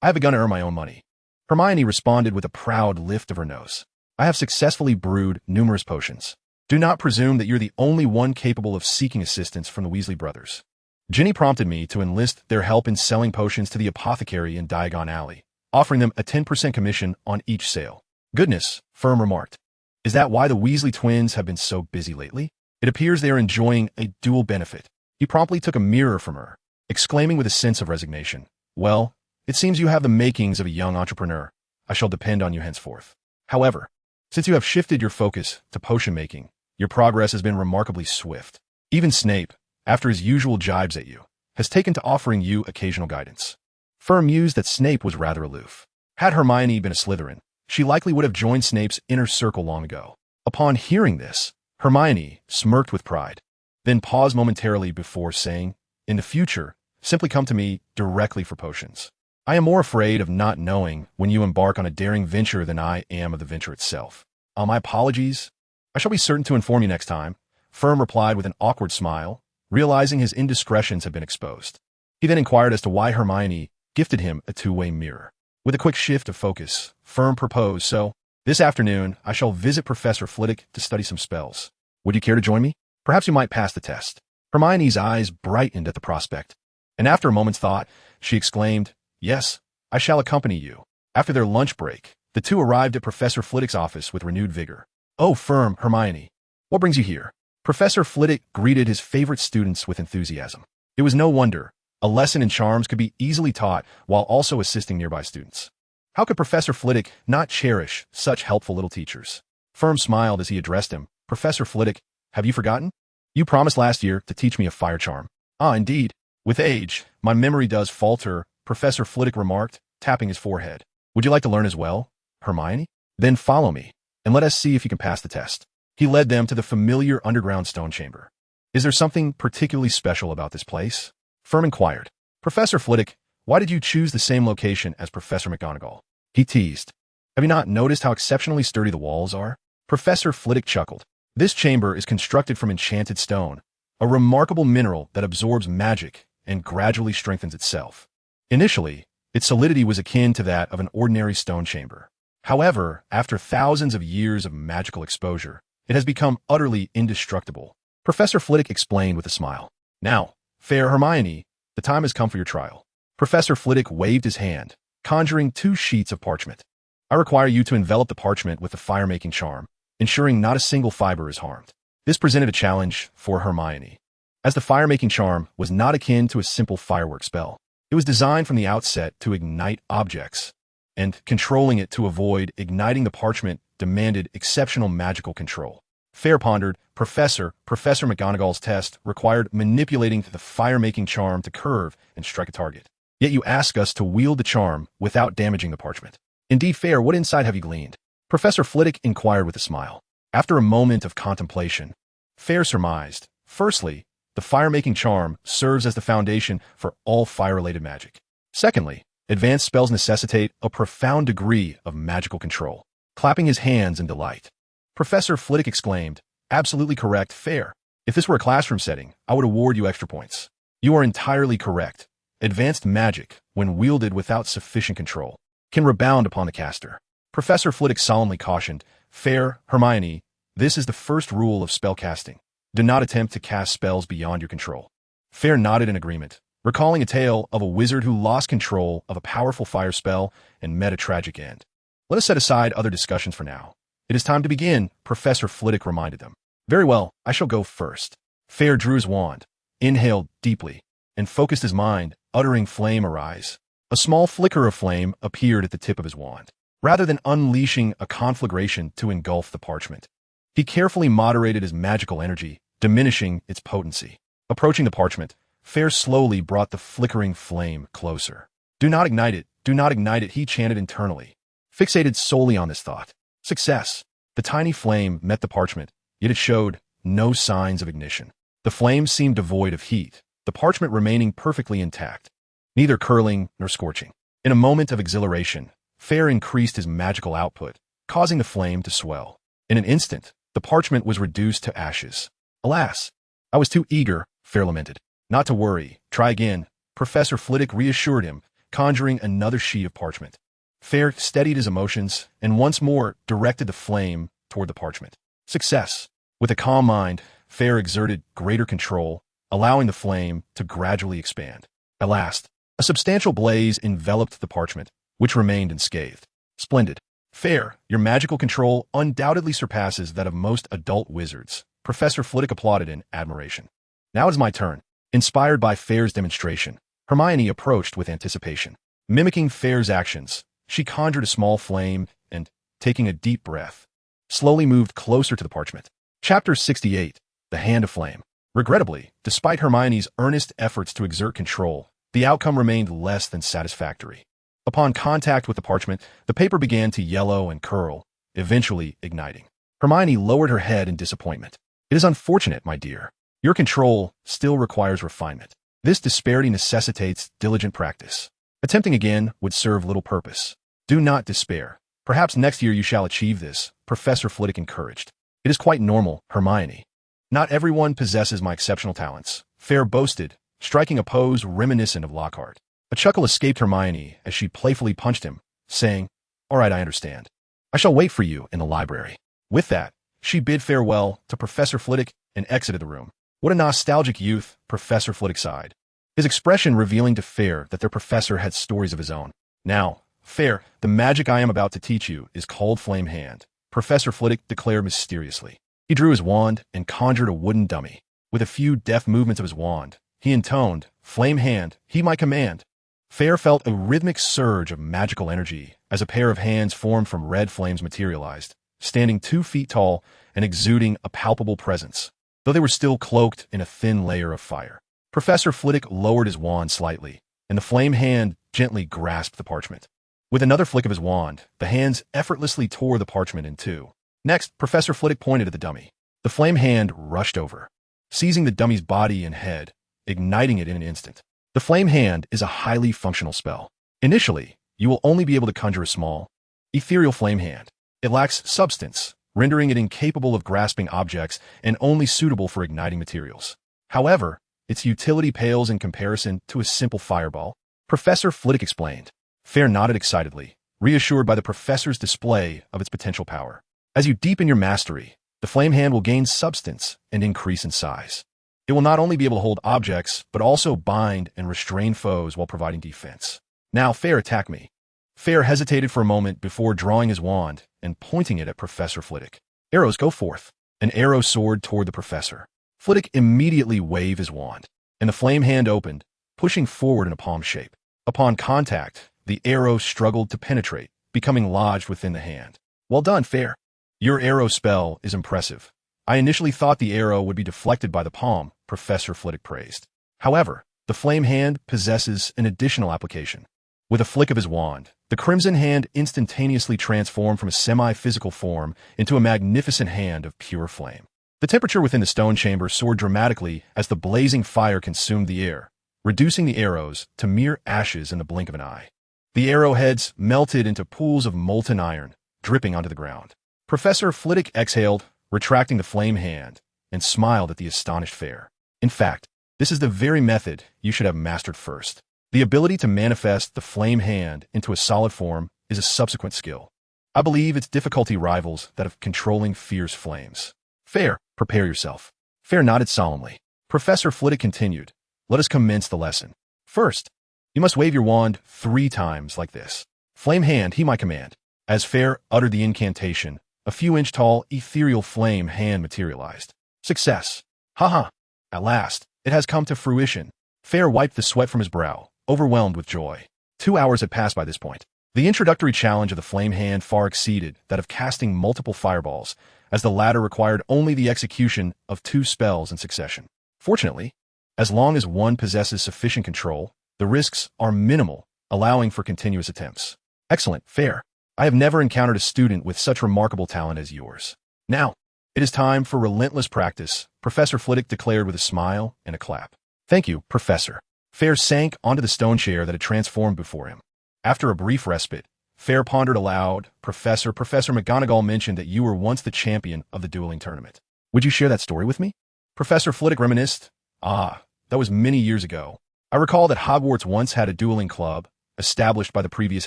have begun to earn my own money. Hermione responded with a proud lift of her nose. I have successfully brewed numerous potions. Do not presume that you're the only one capable of seeking assistance from the Weasley brothers. Ginny prompted me to enlist their help in selling potions to the apothecary in Diagon Alley, offering them a 10% commission on each sale. Goodness, Firm remarked. Is that why the Weasley twins have been so busy lately? It appears they are enjoying a dual benefit. He promptly took a mirror from her, exclaiming with a sense of resignation, well, it seems you have the makings of a young entrepreneur. I shall depend on you henceforth. However, since you have shifted your focus to potion making, your progress has been remarkably swift. Even Snape, after his usual jibes at you, has taken to offering you occasional guidance. Fayre mused that Snape was rather aloof. Had Hermione been a Slytherin, she likely would have joined Snape's inner circle long ago. Upon hearing this, Hermione smirked with pride, then paused momentarily before saying, "In the future, simply come to me directly for potions. I am more afraid of not knowing when you embark on a daring venture than I am of the venture itself. My apologies. I shall be certain to inform you next time," Fayre replied with an awkward smile, realizing his indiscretions had been exposed. He then inquired as to why Hermione gifted him a two-way mirror. With a quick shift of focus, Fayre proposed, "So, this afternoon, I shall visit Professor Flitwick to study some spells. Would you care to join me? Perhaps you might pass the test." Hermione's eyes brightened at the prospect, and after a moment's thought, she exclaimed, "Yes, I shall accompany you." After their lunch break, the two arrived at Professor Flitwick's office with renewed vigor. "Oh, Hermione, what brings you here?" Professor Flitwick greeted his favorite students with enthusiasm. It was no wonder. A lesson in charms could be easily taught while also assisting nearby students. How could Professor Flitwick not cherish such helpful little teachers? Fayre smiled as he addressed him. "Professor Flitwick, have you forgotten? You promised last year to teach me a fire charm." "Ah, indeed. With age, my memory does falter," Professor Flitwick remarked, tapping his forehead. "Would you like to learn as well, Hermione? Then follow me, and let us see if you can pass the test." He led them to the familiar underground stone chamber. "Is there something particularly special about this place?" Fayre inquired. "Professor Flitwick, why did you choose the same location as Professor McGonagall?" he teased. "Have you not noticed how exceptionally sturdy the walls are?" Professor Flitwick chuckled. "This chamber is constructed from enchanted stone, a remarkable mineral that absorbs magic and gradually strengthens itself. Initially, its solidity was akin to that of an ordinary stone chamber. However, after thousands of years of magical exposure, it has become utterly indestructible," Professor Flitwick explained with a smile. "Now, Fair Hermione, the time has come for your trial." Professor Flitwick waved his hand, conjuring 2 sheets of parchment. "I require you to envelop the parchment with the fire-making charm, ensuring not a single fiber is harmed." This presented a challenge for Hermione, as the fire-making charm was not akin to a simple firework spell. It was designed from the outset to ignite objects, and controlling it to avoid igniting the parchment demanded exceptional magical control. Fayre pondered. Professor McGonagall's test required manipulating the fire-making charm to curve and strike a target. Yet you ask us to wield the charm without damaging the parchment. Indeed, Fayre, what insight have you gleaned? Professor Flitwick inquired with a smile. After a moment of contemplation, Fayre surmised. Firstly, the fire-making charm serves as the foundation for all fire-related magic. Secondly, advanced spells necessitate a profound degree of magical control. Clapping his hands in delight, Professor Flitwick exclaimed, "Absolutely correct, Fayre. If this were a classroom setting, I would award you extra points. You are entirely correct. Advanced magic, when wielded without sufficient control, can rebound upon the caster." Professor Flitwick solemnly cautioned, "Fayre, Hermione, this is the first rule of spellcasting. Do not attempt to cast spells beyond your control." Fayre nodded in agreement, recalling a tale of a wizard who lost control of a powerful fire spell and met a tragic end. "Let us set aside other discussions for now. It is time to begin," Professor Flitwick reminded them. "Very well, I shall go first." Fayre drew his wand, inhaled deeply, and focused his mind, uttering "flame arise." A small flicker of flame appeared at the tip of his wand. Rather than unleashing a conflagration to engulf the parchment, he carefully moderated his magical energy, diminishing its potency. Approaching the parchment, Fayre slowly brought the flickering flame closer. "Do not ignite it," he chanted internally, fixated solely on this thought. Success! The tiny flame met the parchment, yet it showed no signs of ignition. The flame seemed devoid of heat, the parchment remaining perfectly intact, neither curling nor scorching. In a moment of exhilaration, Fayre increased his magical output, causing the flame to swell. In an instant, the parchment was reduced to ashes. "Alas, I was too eager," Fayre lamented. "Not to worry, try again," Professor Flitwick reassured him, conjuring another sheet of parchment. Fayre steadied his emotions and once more directed the flame toward the parchment. Success! With a calm mind, Fayre exerted greater control, allowing the flame to gradually expand. At last, a substantial blaze enveloped the parchment, which remained unscathed. "Splendid. Fayre, your magical control undoubtedly surpasses that of most adult wizards," Professor Flitwick applauded in admiration. "Now it is my turn." Inspired by Fayre's demonstration, Hermione approached with anticipation. Mimicking Fayre's actions, she conjured a small flame and, taking a deep breath, slowly moved closer to the parchment. Chapter 68, The Hand of Flame. Regrettably, despite Hermione's earnest efforts to exert control, the outcome remained less than satisfactory. Upon contact with the parchment, the paper began to yellow and curl, eventually igniting. Hermione lowered her head in disappointment. It is unfortunate, my dear. Your control still requires refinement. This disparity necessitates diligent practice. Attempting again would serve little purpose. Do not despair. Perhaps next year you shall achieve this, Professor Flitwick encouraged. It is quite normal, Hermione. Not everyone possesses my exceptional talents, Fayre boasted, striking a pose reminiscent of Lockhart. A chuckle escaped Hermione as she playfully punched him, saying, "All right, I understand. I shall wait for you in the library." With that, she bid farewell to Professor Flitwick and exited the room. What a nostalgic youth, Professor Flitwick sighed, his expression revealing to Fayre that their professor had stories of his own. "Now, Fayre, the magic I am about to teach you is called Flame Hand," Professor Flitwick declared mysteriously. He drew his wand and conjured a wooden dummy. With a few deft movements of his wand, he intoned, "Flame Hand, heed my command." Fayre felt a rhythmic surge of magical energy as a pair of hands formed from red flames materialized, standing 2 feet tall and exuding a palpable presence, though they were still cloaked in a thin layer of fire. Professor Flitwick lowered his wand slightly, and the flame hand gently grasped the parchment. With another flick of his wand, the hands effortlessly tore the parchment in two. Next, Professor Flitwick pointed at the dummy. The flame hand rushed over, seizing the dummy's body and head, igniting it in an instant. The flame hand is a highly functional spell. Initially, you will only be able to conjure a small, ethereal flame hand. It lacks substance, rendering it incapable of grasping objects and only suitable for igniting materials. However, its utility pales in comparison to a simple fireball, Professor Flitwick explained. Fayre nodded excitedly, reassured by the professor's display of its potential power. As you deepen your mastery, the flame hand will gain substance and increase in size. It will not only be able to hold objects, but also bind and restrain foes while providing defense. "Now, Fayre, attack me." Fayre hesitated for a moment before drawing his wand and pointing it at Professor Flitwick. "Arrows, go forth." An arrow soared toward the professor. Flitwick immediately waved his wand, and the flame hand opened, pushing forward in a palm shape. Upon contact, the arrow struggled to penetrate, becoming lodged within the hand. "Well done, Fayre. Your arrow spell is impressive. I initially thought the arrow would be deflected by the palm," Professor Flitwick praised. However, the flame hand possesses an additional application. With a flick of his wand, the crimson hand instantaneously transformed from a semi-physical form into a magnificent hand of pure flame. The temperature within the stone chamber soared dramatically as the blazing fire consumed the air, reducing the arrows to mere ashes in the blink of an eye. The arrowheads melted into pools of molten iron, dripping onto the ground. Professor Flitwick exhaled, retracting the flame hand, and smiled at the astonished Fayre. "In fact, this is the very method you should have mastered first. The ability to manifest the flame hand into a solid form is a subsequent skill. I believe its difficulty rivals that of controlling fierce flames. Fayre, prepare yourself." Fayre nodded solemnly. Professor Flitwick continued, "Let us commence the lesson. First, you must wave your wand 3 times like this. Flame hand, heed my command." As Fayre uttered the incantation, a few-inch-tall, ethereal flame hand materialized. "Success! Ha! At last, it has come to fruition." Fayre wiped the sweat from his brow, overwhelmed with joy. 2 hours had passed by this point. The introductory challenge of the flame hand far exceeded that of casting multiple fireballs, as the latter required only the execution of 2 spells in succession. Fortunately, as long as one possesses sufficient control, the risks are minimal, allowing for continuous attempts. "Excellent, Fayre. I have never encountered a student with such remarkable talent as yours. Now, it is time for relentless practice," Professor Flitwick declared with a smile and a clap. "Thank you, Professor." Fayre sank onto the stone chair that had transformed before him. After a brief respite, Fayre pondered aloud, Professor McGonagall mentioned that you were once the champion of the dueling tournament. Would you share that story with me?" Professor Flitwick reminisced. "Ah, that was many years ago. I recall that Hogwarts once had a dueling club, established by the previous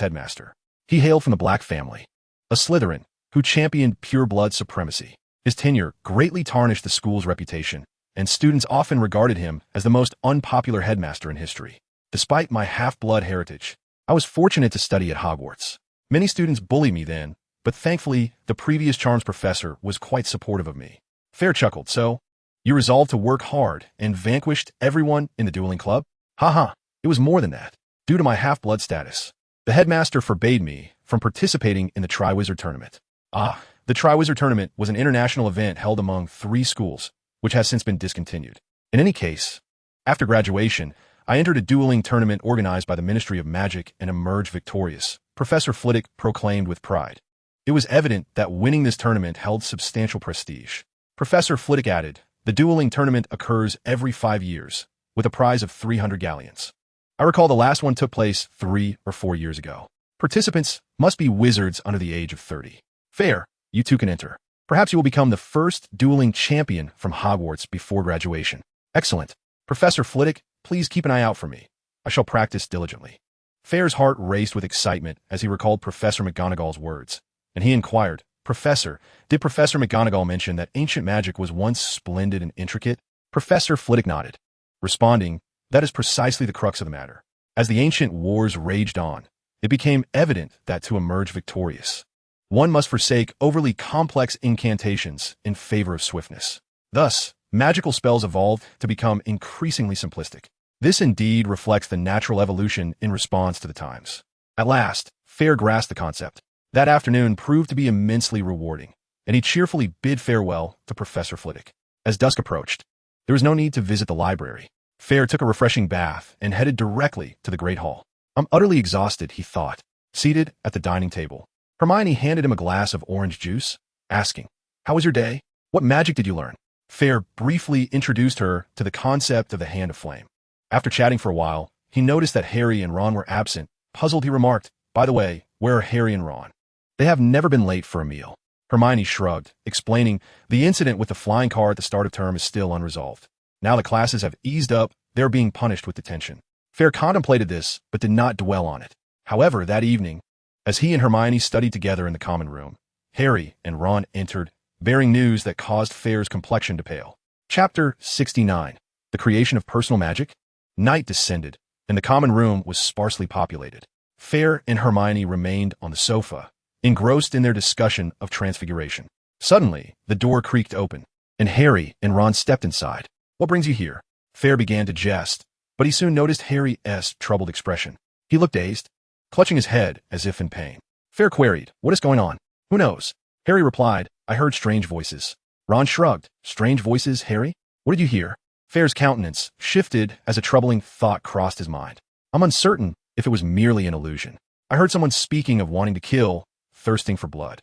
headmaster. He hailed from the Black family, a Slytherin, who championed pure-blood supremacy. His tenure greatly tarnished the school's reputation, and students often regarded him as the most unpopular headmaster in history. Despite my half-blood heritage, I was fortunate to study at Hogwarts. Many students bullied me then, but thankfully, the previous charms professor was quite supportive of me." Fayre chuckled. "So, you resolved to work hard and vanquished everyone in the dueling club?" "Ha! It was more than that. Due to my half-blood status, the headmaster forbade me from participating in the Triwizard Tournament." The Triwizard Tournament was an international event held among 3 schools, which has since been discontinued. In any case, after graduation, I entered a dueling tournament organized by the Ministry of Magic and emerged victorious, Professor Flitwick proclaimed with pride. It was evident that winning this tournament held substantial prestige. Professor Flitwick added, the dueling tournament occurs every 5 years, with a prize of 300 galleons. I recall the last one took place 3 or 4 years ago. Participants must be wizards under the age of 30. Fayre, you too can enter. Perhaps you will become the first dueling champion from Hogwarts before graduation. Excellent. Professor Flitwick, please keep an eye out for me. I shall practice diligently. Fayre's heart raced with excitement as he recalled Professor McGonagall's words, and he inquired, Professor, did Professor McGonagall mention that ancient magic was once splendid and intricate? Professor Flitwick nodded, responding, that is precisely the crux of the matter. As the ancient wars raged on, it became evident that to emerge victorious, one must forsake overly complex incantations in favor of swiftness. Thus, magical spells evolved to become increasingly simplistic. This indeed reflects the natural evolution in response to the times. At last, Fayre grasped the concept. That afternoon proved to be immensely rewarding, and he cheerfully bid farewell to Professor Flitwick. As dusk approached, there was no need to visit the library. Fayre took a refreshing bath and headed directly to the Great Hall. I'm utterly exhausted, he thought. Seated at the dining table, Hermione handed him a glass of orange juice, asking, how was your day? What magic did you learn? Fayre briefly introduced her to the concept of the Hand of Flame. After chatting for a while, he noticed that Harry and Ron were absent. Puzzled, he remarked, by the way, where are Harry and Ron? They have never been late for a meal. Hermione shrugged, explaining, the incident with the flying car at the start of term is still unresolved. Now the classes have eased up, they're being punished with detention. Fayre contemplated this, but did not dwell on it. However, that evening, as he and Hermione studied together in the common room, Harry and Ron entered, bearing news that caused Fayre's complexion to pale. Chapter 69. The Creation of Personal Magic. Night descended, and the common room was sparsely populated. Fayre and Hermione remained on the sofa, engrossed in their discussion of transfiguration. Suddenly, the door creaked open, and Harry and Ron stepped inside. What brings you here? Fayre began to jest, but he soon noticed Harry's troubled expression. He looked dazed, clutching his head as if in pain. Fayre queried, what is going on? Who knows? Harry replied, I heard strange voices. Ron shrugged. Strange voices, Harry? What did you hear? Fayre's countenance shifted as a troubling thought crossed his mind. I'm uncertain if it was merely an illusion. I heard someone speaking of wanting to kill, thirsting for blood.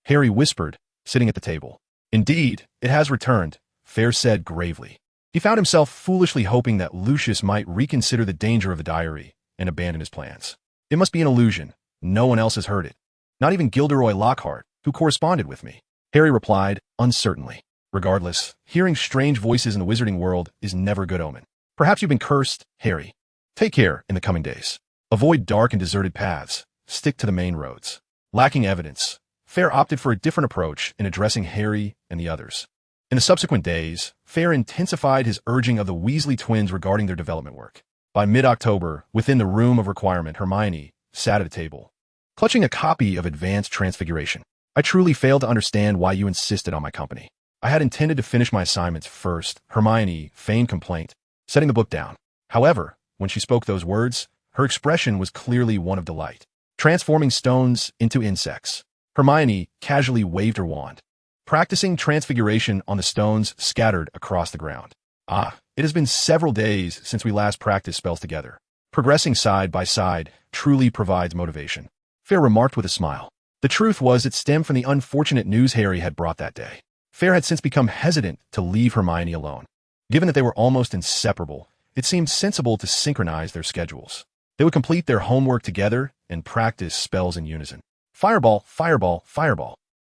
Harry whispered, sitting at the table. Indeed, it has returned, Fayre said gravely. He found himself foolishly hoping that Lucius might reconsider the danger of the diary and abandon his plans. It must be an illusion. No one else has heard it. Not even Gilderoy Lockhart, who corresponded with me. Harry replied, uncertainly. Regardless, hearing strange voices in the wizarding world is never a good omen. Perhaps you've been cursed, Harry. Take care in the coming days. Avoid dark and deserted paths. Stick to the main roads. Lacking evidence, Fayre opted for a different approach in addressing Harry and the others. In the subsequent days, Fayre intensified his urging of the Weasley twins regarding their development work. By mid-October, within the room of requirement, Hermione sat at a table, clutching a copy of Advanced Transfiguration. I truly failed to understand why you insisted on my company. I had intended to finish my assignments first, Hermione feigned complaint, setting the book down. However, when she spoke those words, her expression was clearly one of delight. Transforming stones into insects. Hermione casually waved her wand, practicing transfiguration on the stones scattered across the ground. It has been several days since we last practiced spells together. Progressing side by side truly provides motivation, Fayre remarked with a smile. The truth was it stemmed from the unfortunate news Harry had brought that day. Fayre had since become hesitant to leave Hermione alone. Given that they were almost inseparable, it seemed sensible to synchronize their schedules. They would complete their homework together and practice spells in unison. Fireball, fireball, fireball.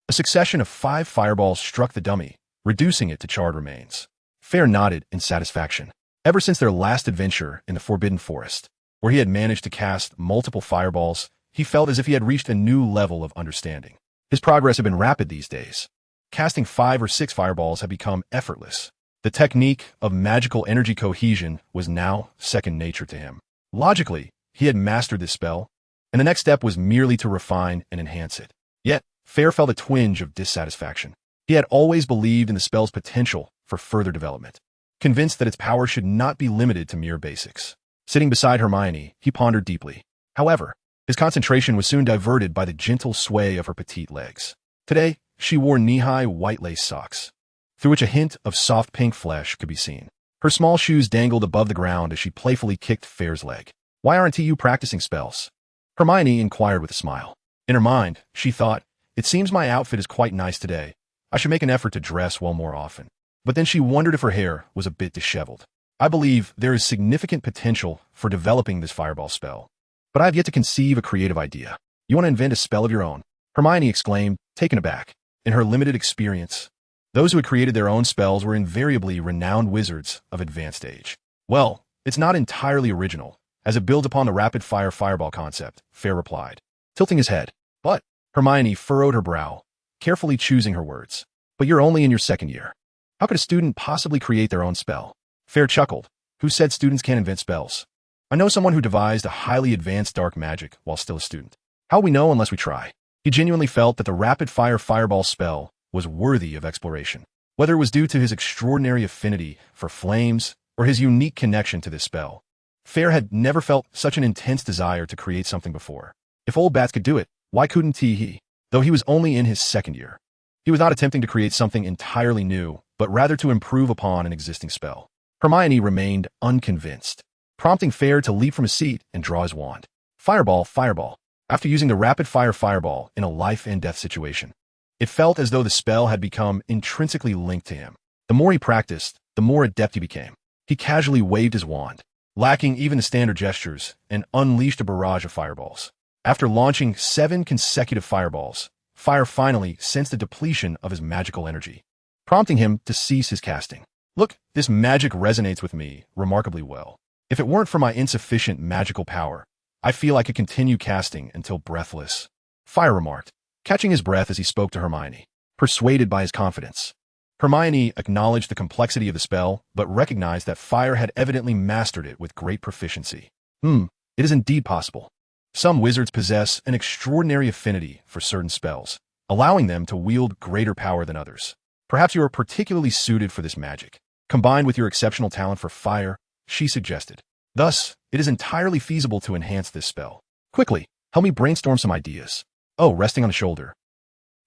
A succession of 5 fireballs struck the dummy, reducing it to charred remains. Fayre nodded in satisfaction. Ever since their last adventure in the Forbidden Forest, where he had managed to cast multiple fireballs, he felt as if he had reached a new level of understanding. His progress had been rapid these days. Casting 5 or 6 fireballs had become effortless. The technique of magical energy cohesion was now second nature to him. Logically, he had mastered this spell, and the next step was merely to refine and enhance it. Yet, Fayre felt a twinge of dissatisfaction. He had always believed in the spell's potential for further development, convinced that its power should not be limited to mere basics. Sitting beside Hermione, he pondered deeply. However, his concentration was soon diverted by the gentle sway of her petite legs. Today, she wore knee-high white lace socks, through which a hint of soft pink flesh could be seen. Her small shoes dangled above the ground as she playfully kicked Fayre's leg. "Why aren't you practicing spells?" Hermione inquired with a smile. In her mind, she thought, "It seems my outfit is quite nice today. I should make an effort to dress well more often." But then she wondered if her hair was a bit disheveled. "I believe there is significant potential for developing this fireball spell, but I have yet to conceive a creative idea." "You want to invent a spell of your own?" Hermione exclaimed, taken aback. In her limited experience, those who had created their own spells were invariably renowned wizards of advanced age. "Well, it's not entirely original, as it builds upon the rapid-fire fireball concept," Fayre replied, tilting his head. "But," Hermione furrowed her brow, carefully choosing her words, "but you're only in your second year. How could a student possibly create their own spell?" Fayre chuckled. "Who said students can't invent spells? I know someone who devised a highly advanced dark magic while still a student. How will we know unless we try?" He genuinely felt that the rapid-fire fireball spell was worthy of exploration. Whether it was due to his extraordinary affinity for flames or his unique connection to this spell, Fayre had never felt such an intense desire to create something before. If old bats could do it, why couldn't he? Though he was only in his second year, he was not attempting to create something entirely new, but rather to improve upon an existing spell. Hermione remained unconvinced, prompting Fayre to leap from his seat and draw his wand. Fireball, fireball. After using the rapid-fire fireball in a life-and-death situation, it felt as though the spell had become intrinsically linked to him. The more he practiced, the more adept he became. He casually waved his wand, lacking even the standard gestures, and unleashed a barrage of fireballs. After launching 7 consecutive fireballs, Fayre finally sensed a depletion of his magical energy, prompting him to cease his casting. "Look, this magic resonates with me remarkably well. If it weren't for my insufficient magical power, I feel I could continue casting until breathless," Fayre remarked, catching his breath as he spoke to Hermione, persuaded by his confidence. Hermione acknowledged the complexity of the spell, but recognized that Fayre had evidently mastered it with great proficiency. It is indeed possible. Some wizards possess an extraordinary affinity for certain spells, allowing them to wield greater power than others. Perhaps you are particularly suited for this magic, combined with your exceptional talent for fire, she suggested. Thus, it is entirely feasible to enhance this spell. Quickly, help me brainstorm some ideas. Oh, resting on a shoulder.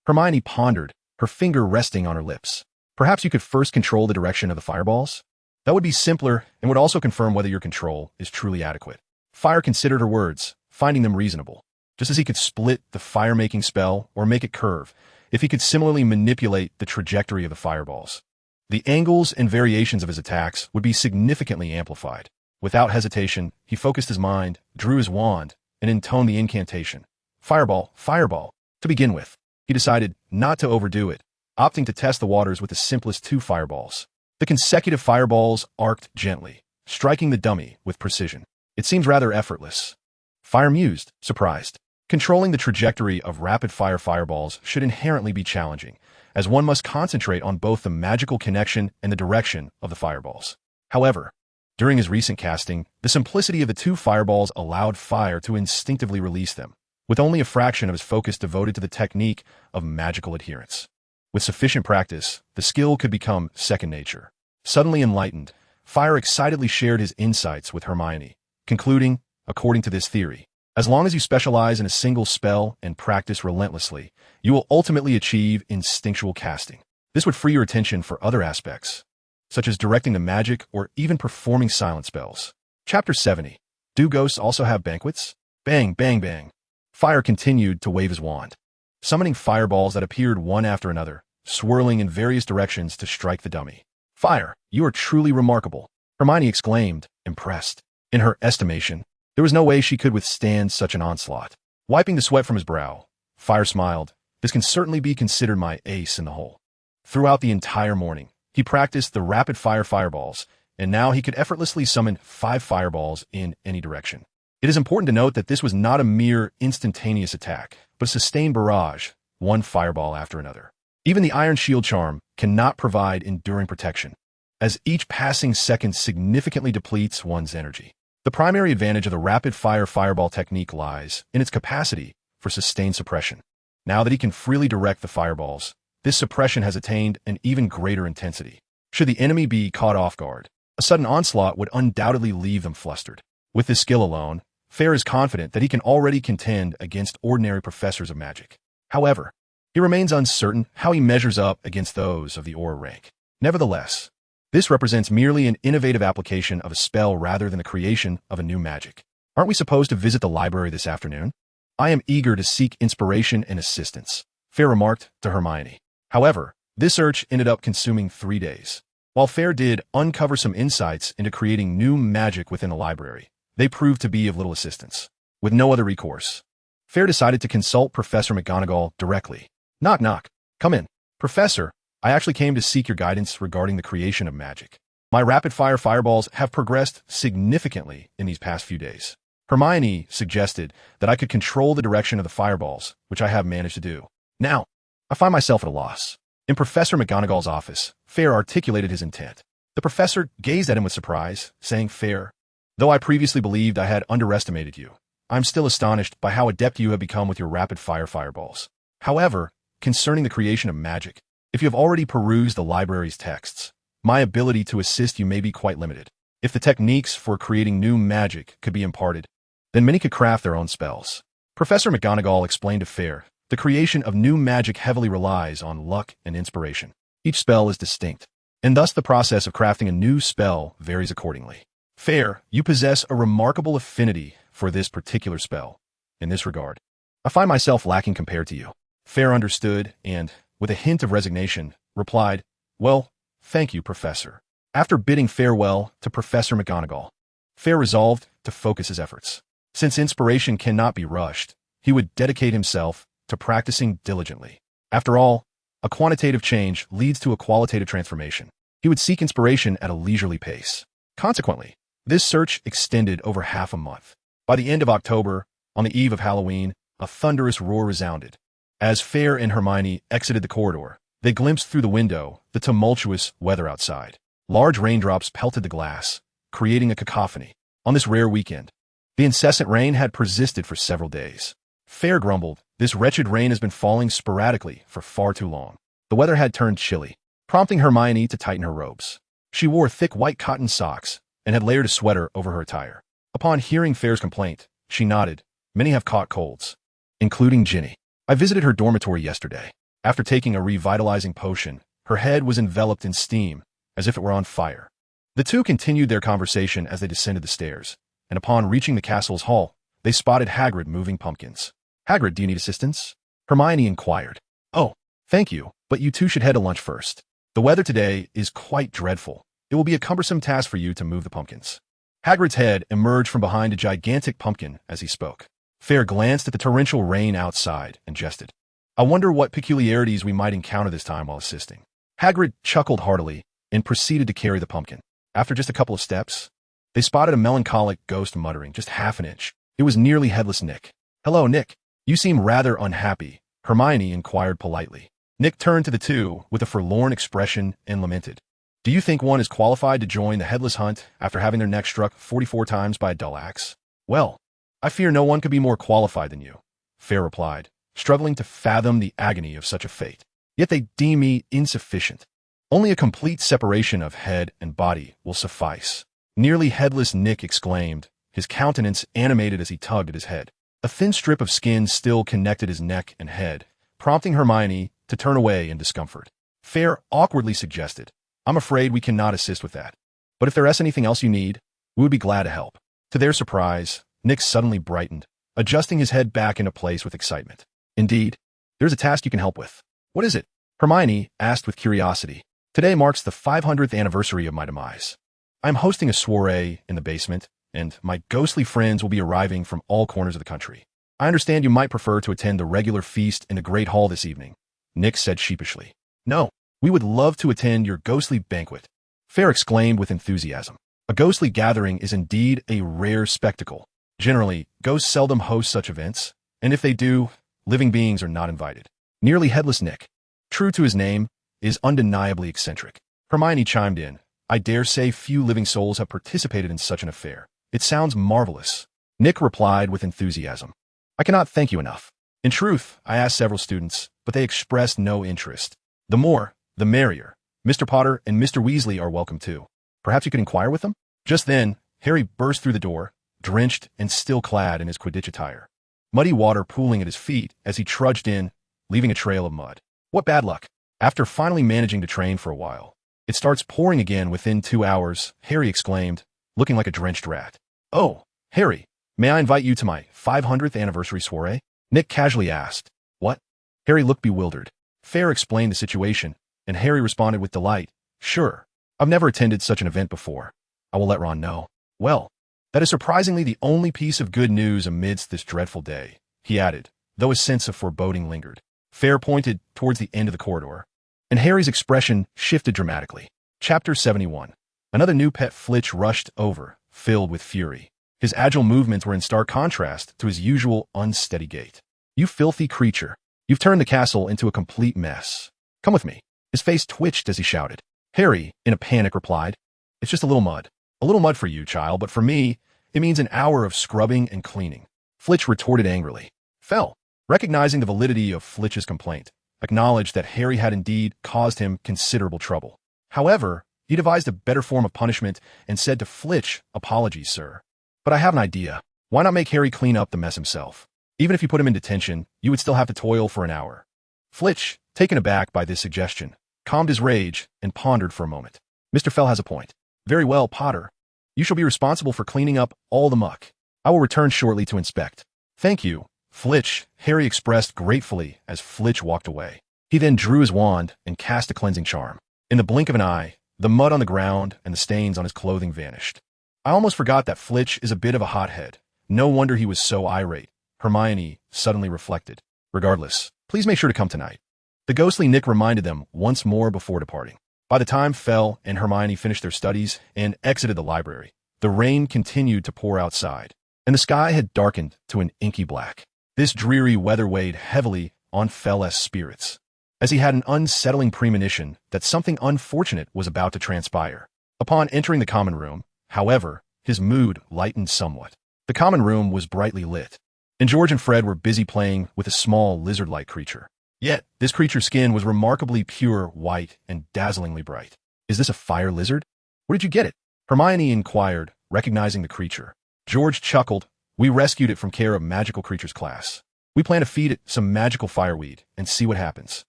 Hermione pondered, her finger resting on her lips. Perhaps you could first control the direction of the fireballs? That would be simpler and would also confirm whether your control is truly adequate. Fayre considered her words, finding them reasonable. Just as he could split the fire-making spell or make it curve, if he could similarly manipulate the trajectory of the fireballs, the angles and variations of his attacks would be significantly amplified. Without hesitation, he focused his mind, drew his wand, and intoned the incantation. Fireball, fireball. To begin with, he decided not to overdo it, opting to test the waters with the simplest 2 fireballs. The consecutive fireballs arced gently, striking the dummy with precision. It seems rather effortless. Fayre mused, surprised. Controlling the trajectory of rapid-fire fireballs should inherently be challenging, as one must concentrate on both the magical connection and the direction of the fireballs. However, during his recent casting, the simplicity of the 2 fireballs allowed Fayre to instinctively release them, with only a fraction of his focus devoted to the technique of magical adherence. With sufficient practice, the skill could become second nature. Suddenly enlightened, Fayre excitedly shared his insights with Hermione, concluding, according to this theory, as long as you specialize in a single spell and practice relentlessly, you will ultimately achieve instinctual casting. This would free your attention for other aspects, such as directing the magic or even performing silent spells. Chapter 70. Do ghosts also have banquets? Bang, bang, bang. Fayre continued to wave his wand, summoning fireballs that appeared one after another, swirling in various directions to strike the dummy. "Fayre, you are truly remarkable," Hermione exclaimed, impressed. In her estimation, there was no way she could withstand such an onslaught. Wiping the sweat from his brow, Fayre smiled. "This can certainly be considered my ace in the hole." Throughout the entire morning, he practiced the rapid-fire fireballs, and now he could effortlessly summon 5 fireballs in any direction. It is important to note that this was not a mere instantaneous attack, but a sustained barrage, one fireball after another. Even the Iron Shield charm cannot provide enduring protection, as each passing second significantly depletes one's energy. The primary advantage of the rapid-fire fireball technique lies in its capacity for sustained suppression. Now that he can freely direct the fireballs, this suppression has attained an even greater intensity. Should the enemy be caught off guard, a sudden onslaught would undoubtedly leave them flustered. With this skill alone, Fayre is confident that he can already contend against ordinary professors of magic. However, he remains uncertain how he measures up against those of the Aura rank. Nevertheless, This represents merely an innovative application of a spell rather than the creation of a new magic. Aren't we supposed to visit the library this afternoon? I am eager to seek inspiration and assistance, Fayre remarked to Hermione. However, this search ended up consuming 3 days. While Fayre did uncover some insights into creating new magic within the library, they proved to be of little assistance. With no other recourse, Fayre decided to consult Professor McGonagall directly. Knock, knock. Come in. Professor, I actually came to seek your guidance regarding the creation of magic. My rapid-fire fireballs have progressed significantly in these past few days. Hermione suggested that I could control the direction of the fireballs, which I have managed to do. Now, I find myself at a loss. In Professor McGonagall's office, Fayre articulated his intent. The professor gazed at him with surprise, saying, Fayre, though I previously believed I had underestimated you, I'm still astonished by how adept you have become with your rapid-fire fireballs. However, concerning the creation of magic, if you have already perused the library's texts, my ability to assist you may be quite limited. If the techniques for creating new magic could be imparted, then many could craft their own spells. Professor McGonagall explained to Fayre, the creation of new magic heavily relies on luck and inspiration. Each spell is distinct, and thus the process of crafting a new spell varies accordingly. Fayre, you possess a remarkable affinity for this particular spell. In this regard, I find myself lacking compared to you. Fayre understood and, with a hint of resignation, replied, Well, thank you, Professor. After bidding farewell to Professor McGonagall, Fayre resolved to focus his efforts. Since inspiration cannot be rushed, he would dedicate himself to practicing diligently. After all, a quantitative change leads to a qualitative transformation. He would seek inspiration at a leisurely pace. Consequently, this search extended over half a month. By the end of October, on the eve of Halloween, a thunderous roar resounded. As Fayre and Hermione exited the corridor, they glimpsed through the window the tumultuous weather outside. Large raindrops pelted the glass, creating a cacophony. On this rare weekend, the incessant rain had persisted for several days. Fayre grumbled, this wretched rain has been falling sporadically for far too long. The weather had turned chilly, prompting Hermione to tighten her robes. She wore thick white cotton socks and had layered a sweater over her attire. Upon hearing Fayre's complaint, she nodded. Many have caught colds, including Ginny. I visited her dormitory yesterday. After taking a revitalizing potion, her head was enveloped in steam, as if it were on fire. The two continued their conversation as they descended the stairs, and upon reaching the castle's hall, they spotted Hagrid moving pumpkins. Hagrid, do you need assistance? Hermione inquired. Oh, thank you, but you two should head to lunch first. The weather today is quite dreadful. It will be a cumbersome task for you to move the pumpkins. Hagrid's head emerged from behind a gigantic pumpkin as he spoke. Fayre glanced at the torrential rain outside and jested. I wonder what peculiarities we might encounter this time while assisting. Hagrid chuckled heartily and proceeded to carry the pumpkin. After just a couple of steps, they spotted a melancholic ghost muttering just half an inch. It was nearly headless Nick. Hello, Nick. You seem rather unhappy, Hermione inquired politely. Nick turned to the two with a forlorn expression and lamented. Do you think one is qualified to join the headless hunt after having their neck struck 44 times by a dull axe? Well, I fear no one could be more qualified than you, Fayre replied, struggling to fathom the agony of such a fate. Yet they deem me insufficient. Only a complete separation of head and body will suffice. Nearly headless Nick exclaimed, his countenance animated as he tugged at his head. A thin strip of skin still connected his neck and head, prompting Hermione to turn away in discomfort. Fayre awkwardly suggested, I'm afraid we cannot assist with that. But if there is anything else you need, we would be glad to help. To their surprise, Nick suddenly brightened, adjusting his head back into place with excitement. Indeed, there's a task you can help with. What is it? Hermione asked with curiosity. Today marks the 500th anniversary of my demise. I'm hosting a soiree in the basement, and my ghostly friends will be arriving from all corners of the country. I understand you might prefer to attend the regular feast in the Great Hall this evening, Nick said sheepishly. No, we would love to attend your ghostly banquet, Fayre exclaimed with enthusiasm. A ghostly gathering is indeed a rare spectacle. Generally, ghosts seldom host such events, and if they do, living beings are not invited. Nearly headless Nick, true to his name, is undeniably eccentric. Hermione chimed in. I dare say few living souls have participated in such an affair. It sounds marvelous. Nick replied with enthusiasm. I cannot thank you enough. In truth, I asked several students, but they expressed no interest. The more, the merrier. Mr. Potter and Mr. Weasley are welcome too. Perhaps you could inquire with them? Just then, Harry burst through the door, drenched and still clad in his Quidditch attire. Muddy water pooling at his feet as he trudged in, leaving a trail of mud. What bad luck. After finally managing to train for a while, It starts pouring again within 2 hours, Harry exclaimed, looking like a drenched rat. Oh, Harry, may I invite you to my 500th anniversary soiree? Nick casually asked. What? Harry looked bewildered. Fayre explained the situation, and Harry responded with delight. Sure. I've never attended such an event before. I will let Ron know. Well, that is surprisingly the only piece of good news amidst this dreadful day, he added, though a sense of foreboding lingered. Fayre pointed towards the end of the corridor, and Harry's expression shifted dramatically. Chapter 71. Another new pet Flitch rushed over, filled with fury. His agile movements were in stark contrast to his usual unsteady gait. You filthy creature. You've turned the castle into a complete mess. Come with me. His face twitched as he shouted. Harry, in a panic, replied, It's just a little mud. A little mud for you, child, but for me, it means an hour of scrubbing and cleaning. Flitch retorted angrily. Fell, recognizing the validity of Flitch's complaint, acknowledged that Harry had indeed caused him considerable trouble. However, he devised a better form of punishment and said to Flitch, Apologies, sir. But I have an idea. Why not make Harry clean up the mess himself? Even if you put him in detention, you would still have to toil for an hour. Flitch, taken aback by this suggestion, calmed his rage and pondered for a moment. Mr. Fell has a point. Very well, Potter. You shall be responsible for cleaning up all the muck. I will return shortly to inspect. Thank you, Flitch, Harry expressed gratefully as Flitch walked away. He then drew his wand and cast a cleansing charm. In the blink of an eye, the mud on the ground and the stains on his clothing vanished. I almost forgot that Flitch is a bit of a hothead. No wonder he was so irate, Hermione suddenly reflected. Regardless, please make sure to come tonight. The ghostly Nick reminded them once more before departing. By the time Fell and Hermione finished their studies and exited the library, the rain continued to pour outside, and the sky had darkened to an inky black. This dreary weather weighed heavily on Fell's spirits, as he had an unsettling premonition that something unfortunate was about to transpire. Upon entering the common room, however, his mood lightened somewhat. The common room was brightly lit, and George and Fred were busy playing with a small lizard-like creature. Yet, this creature's skin was remarkably pure white and dazzlingly bright. Is this a fire lizard? Where did you get it? Hermione inquired, recognizing the creature. George chuckled. We rescued it from care of magical creatures class. We plan to feed it some magical fireweed and see what happens.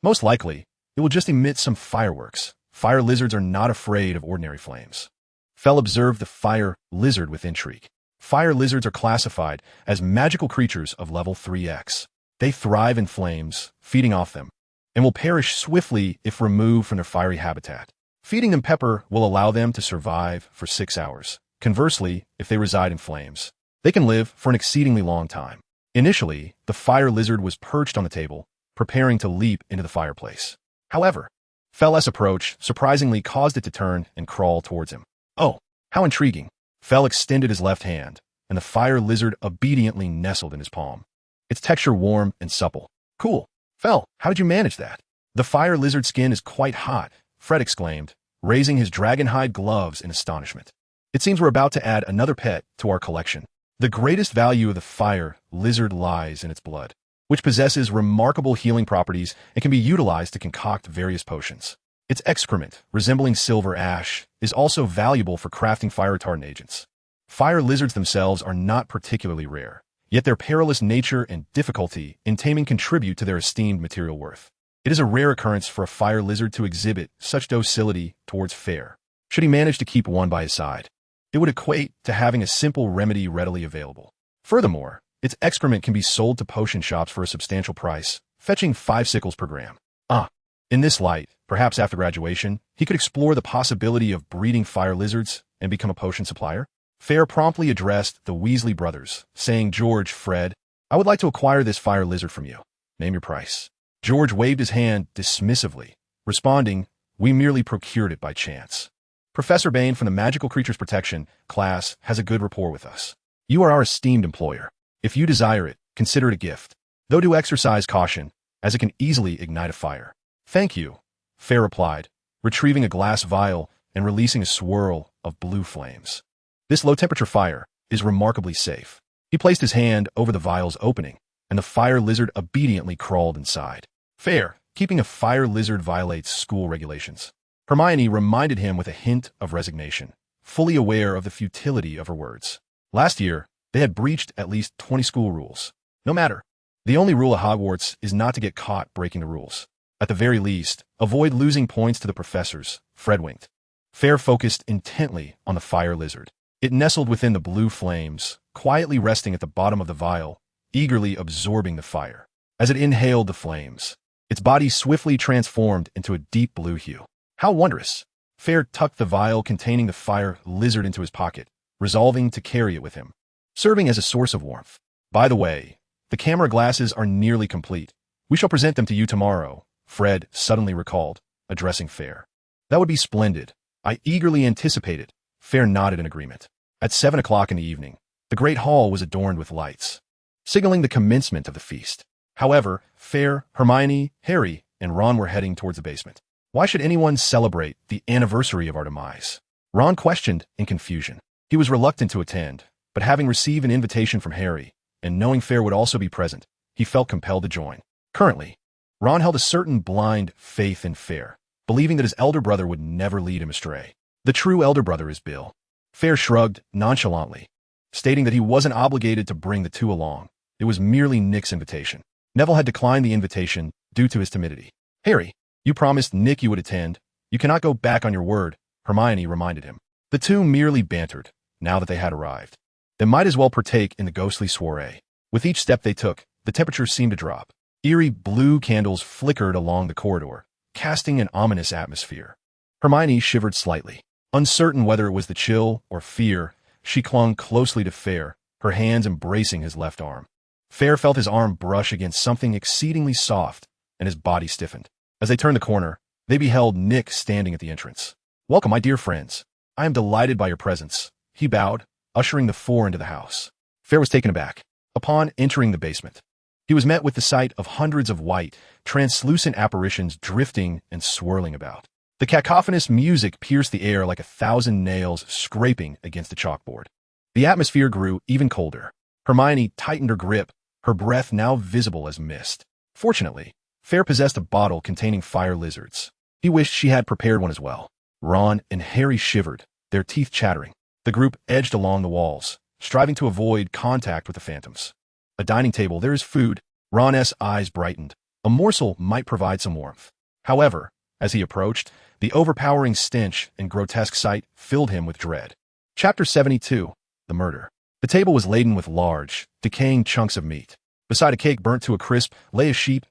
Most likely, it will just emit some fireworks. Fire lizards are not afraid of ordinary flames. Fell observed the fire lizard with intrigue. Fire lizards are classified as magical creatures of level 3X. They thrive in flames, feeding off them, and will perish swiftly if removed from their fiery habitat. Feeding them pepper will allow them to survive for 6 hours. Conversely, if they reside in flames, they can live for an exceedingly long time. Initially, the fire lizard was perched on the table, preparing to leap into the fireplace. However, Fell's approach surprisingly caused it to turn and crawl towards him. Oh, how intriguing. Fell extended his left hand, and the fire lizard obediently nestled in his palm. Its texture warm and supple. Cool. Fell, how did you manage that? The fire lizard skin is quite hot, Fred exclaimed, raising his dragonhide gloves in astonishment. It seems we're about to add another pet to our collection. The greatest value of the fire lizard lies in its blood, which possesses remarkable healing properties and can be utilized to concoct various potions. Its excrement, resembling silver ash, is also valuable for crafting fire retardant agents. Fire lizards themselves are not particularly rare, yet their perilous nature and difficulty in taming contribute to their esteemed material worth. It is a rare occurrence for a fire lizard to exhibit such docility towards Fayre, should he manage to keep one by his side. It would equate to having a simple remedy readily available. Furthermore, its excrement can be sold to potion shops for a substantial price, fetching 5 sickles per gram. In this light, perhaps after graduation, he could explore the possibility of breeding fire lizards and become a potion supplier. Fayre promptly addressed the Weasley brothers, saying, George, Fred, I would like to acquire this fire lizard from you. Name your price. George waved his hand dismissively, responding, We merely procured it by chance. Professor Bane from the Magical Creatures Protection class has a good rapport with us. You are our esteemed employer. If you desire it, consider it a gift, though do exercise caution, as it can easily ignite a fire. Thank you, Fayre replied, retrieving a glass vial and releasing a swirl of blue flames. This low-temperature fire is remarkably safe. He placed his hand over the vial's opening, and the fire lizard obediently crawled inside. Fayre, keeping a fire lizard violates school regulations. Hermione reminded him with a hint of resignation, fully aware of the futility of her words. Last year, they had breached at least 20 school rules. No matter. The only rule at Hogwarts is not to get caught breaking the rules. At the very least, avoid losing points to the professors, Fred winked. Fayre focused intently on the fire lizard. It nestled within the blue flames, quietly resting at the bottom of the vial, eagerly absorbing the fire. As it inhaled the flames, its body swiftly transformed into a deep blue hue. How wondrous! Fayre tucked the vial containing the fire lizard into his pocket, resolving to carry it with him, serving as a source of warmth. By the way, the camera glasses are nearly complete. We shall present them to you tomorrow, Fred suddenly recalled, addressing Fayre. That would be splendid. I eagerly anticipated. Fayre nodded in agreement. At 7 o'clock in the evening, the great hall was adorned with lights, signaling the commencement of the feast. However, Fayre, Hermione, Harry, and Ron were heading towards the basement. Why should anyone celebrate the anniversary of our demise? Ron questioned in confusion. He was reluctant to attend, but having received an invitation from Harry, and knowing Fayre would also be present, he felt compelled to join. Currently, Ron held a certain blind faith in Fayre, believing that his elder brother would never lead him astray. The true elder brother is Bill. Fayre shrugged nonchalantly, stating that he wasn't obligated to bring the two along. It was merely Nick's invitation. Neville had declined the invitation due to his timidity. Harry, you promised Nick you would attend. You cannot go back on your word, Hermione reminded him. The two merely bantered, now that they had arrived. They might as well partake in the ghostly soiree. With each step they took, the temperature seemed to drop. Eerie blue candles flickered along the corridor, casting an ominous atmosphere. Hermione shivered slightly. Uncertain whether it was the chill or fear, she clung closely to Fayre, her hands embracing his left arm. Fayre felt his arm brush against something exceedingly soft, and his body stiffened. As they turned the corner, they beheld Nick standing at the entrance. Welcome, my dear friends. I am delighted by your presence. He bowed, ushering the four into the house. Fayre was taken aback. Upon entering the basement, he was met with the sight of hundreds of white, translucent apparitions drifting and swirling about. The cacophonous music pierced the air like 1,000 nails scraping against a chalkboard. The atmosphere grew even colder. Hermione tightened her grip, her breath now visible as mist. Fortunately, Fayre possessed a bottle containing fire lizards. He wished she had prepared one as well. Ron and Harry shivered, their teeth chattering. The group edged along the walls, striving to avoid contact with the phantoms. A dining table, there is food. Ron's eyes brightened. A morsel might provide some warmth. However, as he approached, the overpowering stench and grotesque sight filled him with dread. Chapter 72. The Murder. The table was laden with large, decaying chunks of meat. Beside a cake burnt to a crisp lay a sheep's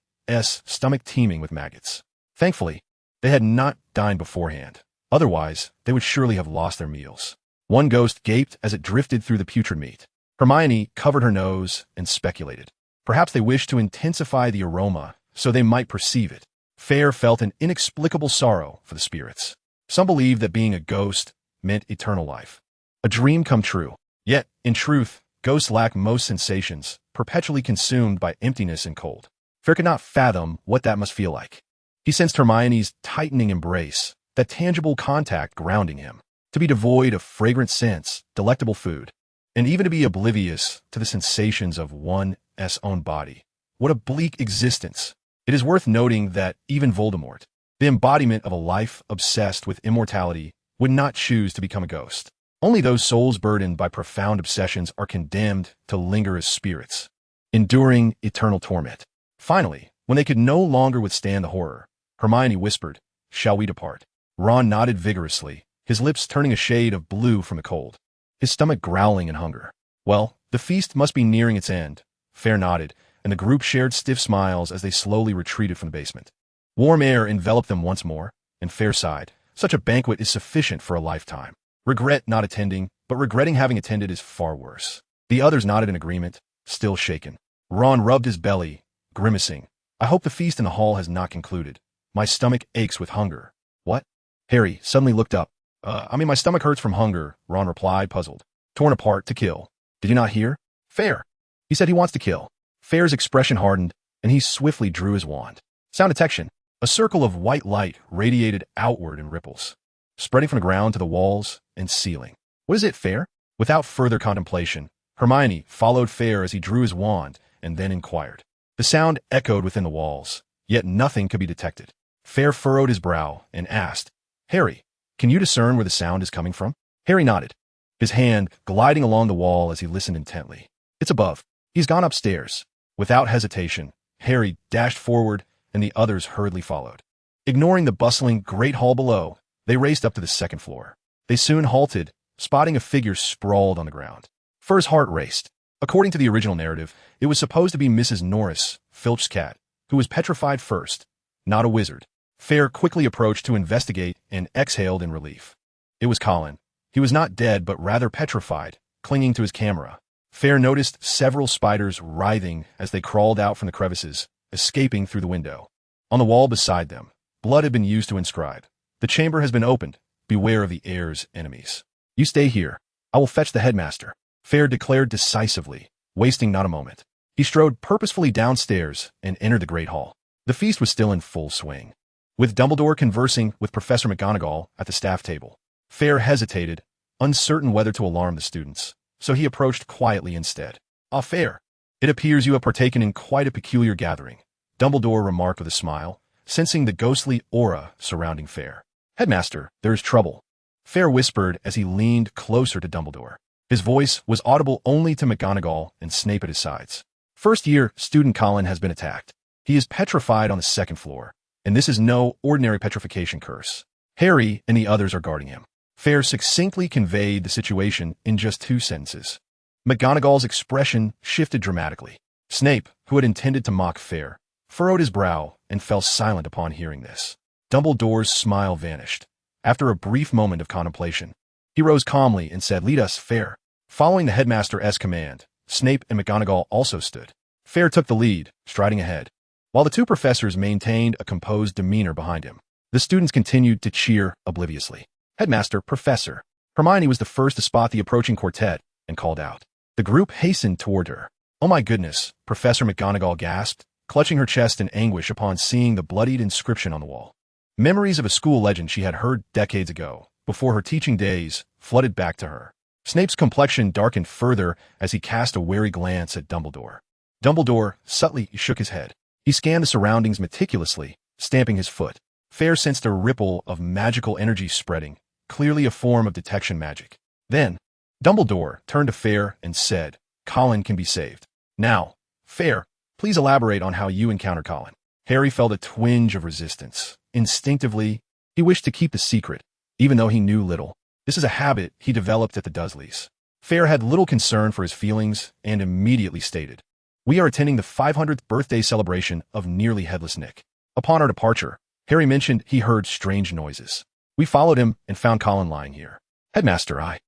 stomach teeming with maggots. Thankfully, they had not dined beforehand. Otherwise, they would surely have lost their meals. One ghost gaped as it drifted through the putrid meat. Hermione covered her nose and speculated. Perhaps they wished to intensify the aroma so they might perceive it. Fayre felt an inexplicable sorrow for the spirits. Some believed that being a ghost meant eternal life. A dream come true. Yet, in truth, ghosts lack most sensations, perpetually consumed by emptiness and cold. Fayre could not fathom what that must feel like. He sensed Hermione's tightening embrace, that tangible contact grounding him. To be devoid of fragrant scents, delectable food, and even to be oblivious to the sensations of one's own body. What a bleak existence. It is worth noting that even Voldemort, the embodiment of a life obsessed with immortality, would not choose to become a ghost. Only those souls burdened by profound obsessions are condemned to linger as spirits, enduring eternal torment. Finally, when they could no longer withstand the horror, Hermione whispered, "Shall we depart?" Ron nodded vigorously, his lips turning a shade of blue from the cold, his stomach growling in hunger. Well, the feast must be nearing its end. Fayre nodded, and the group shared stiff smiles as they slowly retreated from the basement. Warm air enveloped them once more, and Fayre sighed. Such a banquet is sufficient for a lifetime. Regret not attending, but regretting having attended is far worse. The others nodded in agreement, still shaken. Ron rubbed his belly, grimacing. I hope the feast in the hall has not concluded. My stomach aches with hunger. What? Harry suddenly looked up. My stomach hurts from hunger, Ron replied, puzzled. Torn apart to kill. Did you not hear? Fayre. He said he wants to kill. Fayre's expression hardened, and he swiftly drew his wand. Sound detection. A circle of white light radiated outward in ripples, spreading from the ground to the walls and ceiling. What is it, Fayre? Without further contemplation, Hermione followed Fayre as he drew his wand and then inquired. The sound echoed within the walls, yet nothing could be detected. Fayre furrowed his brow and asked, Harry, can you discern where the sound is coming from? Harry nodded, his hand gliding along the wall as he listened intently. It's above. He's gone upstairs. Without hesitation, Harry dashed forward and the others hurriedly followed. Ignoring the bustling great hall below, they raced up to the second floor. They soon halted, spotting a figure sprawled on the ground. Fayre's heart raced. According to the original narrative, it was supposed to be Mrs. Norris, Filch's cat, who was petrified first, not a wizard. Fayre quickly approached to investigate and exhaled in relief. It was Colin. He was not dead, but rather petrified, clinging to his camera. Fayre noticed several spiders writhing as they crawled out from the crevices, escaping through the window. On the wall beside them, blood had been used to inscribe, "The chamber has been opened. Beware of the heir's enemies." "You stay here. I will fetch the headmaster," Fayre declared decisively, wasting not a moment. He strode purposefully downstairs and entered the great hall. The feast was still in full swing. With Dumbledore conversing with Professor McGonagall at the staff table, Fayre hesitated, uncertain whether to alarm the students, so he approached quietly instead. "Ah, Fayre, it appears you have partaken in quite a peculiar gathering," Dumbledore remarked with a smile, sensing the ghostly aura surrounding Fayre. "Headmaster, there is trouble," Fayre whispered as he leaned closer to Dumbledore. His voice was audible only to McGonagall and Snape at his sides. "First-year student Colin has been attacked. He is petrified on the second floor, and this is no ordinary petrification curse. Harry and the others are guarding him." Fayre succinctly conveyed the situation in just 2 sentences. McGonagall's expression shifted dramatically. Snape, who had intended to mock Fayre, furrowed his brow and fell silent upon hearing this. Dumbledore's smile vanished. After a brief moment of contemplation, he rose calmly and said, "Lead us, Fayre." Following the headmaster's command, Snape and McGonagall also stood. Fayre took the lead, striding ahead, while the 2 professors maintained a composed demeanor behind him. The students continued to cheer obliviously. "Headmaster, Professor." Hermione was the first to spot the approaching quartet and called out. The group hastened toward her. "Oh my goodness," Professor McGonagall gasped, clutching her chest in anguish upon seeing the bloodied inscription on the wall. Memories of a school legend she had heard decades ago, before her teaching days, flooded back to her. Snape's complexion darkened further as he cast a wary glance at Dumbledore. Dumbledore subtly shook his head. He scanned the surroundings meticulously, stamping his foot. Fayre sensed a ripple of magical energy spreading, clearly a form of detection magic. Then, Dumbledore turned to Fayre and said, "Colin can be saved. Now, Fayre, please elaborate on how you encountered Colin." Harry felt a twinge of resistance. Instinctively, he wished to keep the secret, even though he knew little. This is a habit he developed at the Dursleys. Fayre had little concern for his feelings and immediately stated, "We are attending the 500th birthday celebration of Nearly Headless Nick." Upon our departure, Harry mentioned he heard strange noises. "We followed him and found Colin lying here." "Headmaster,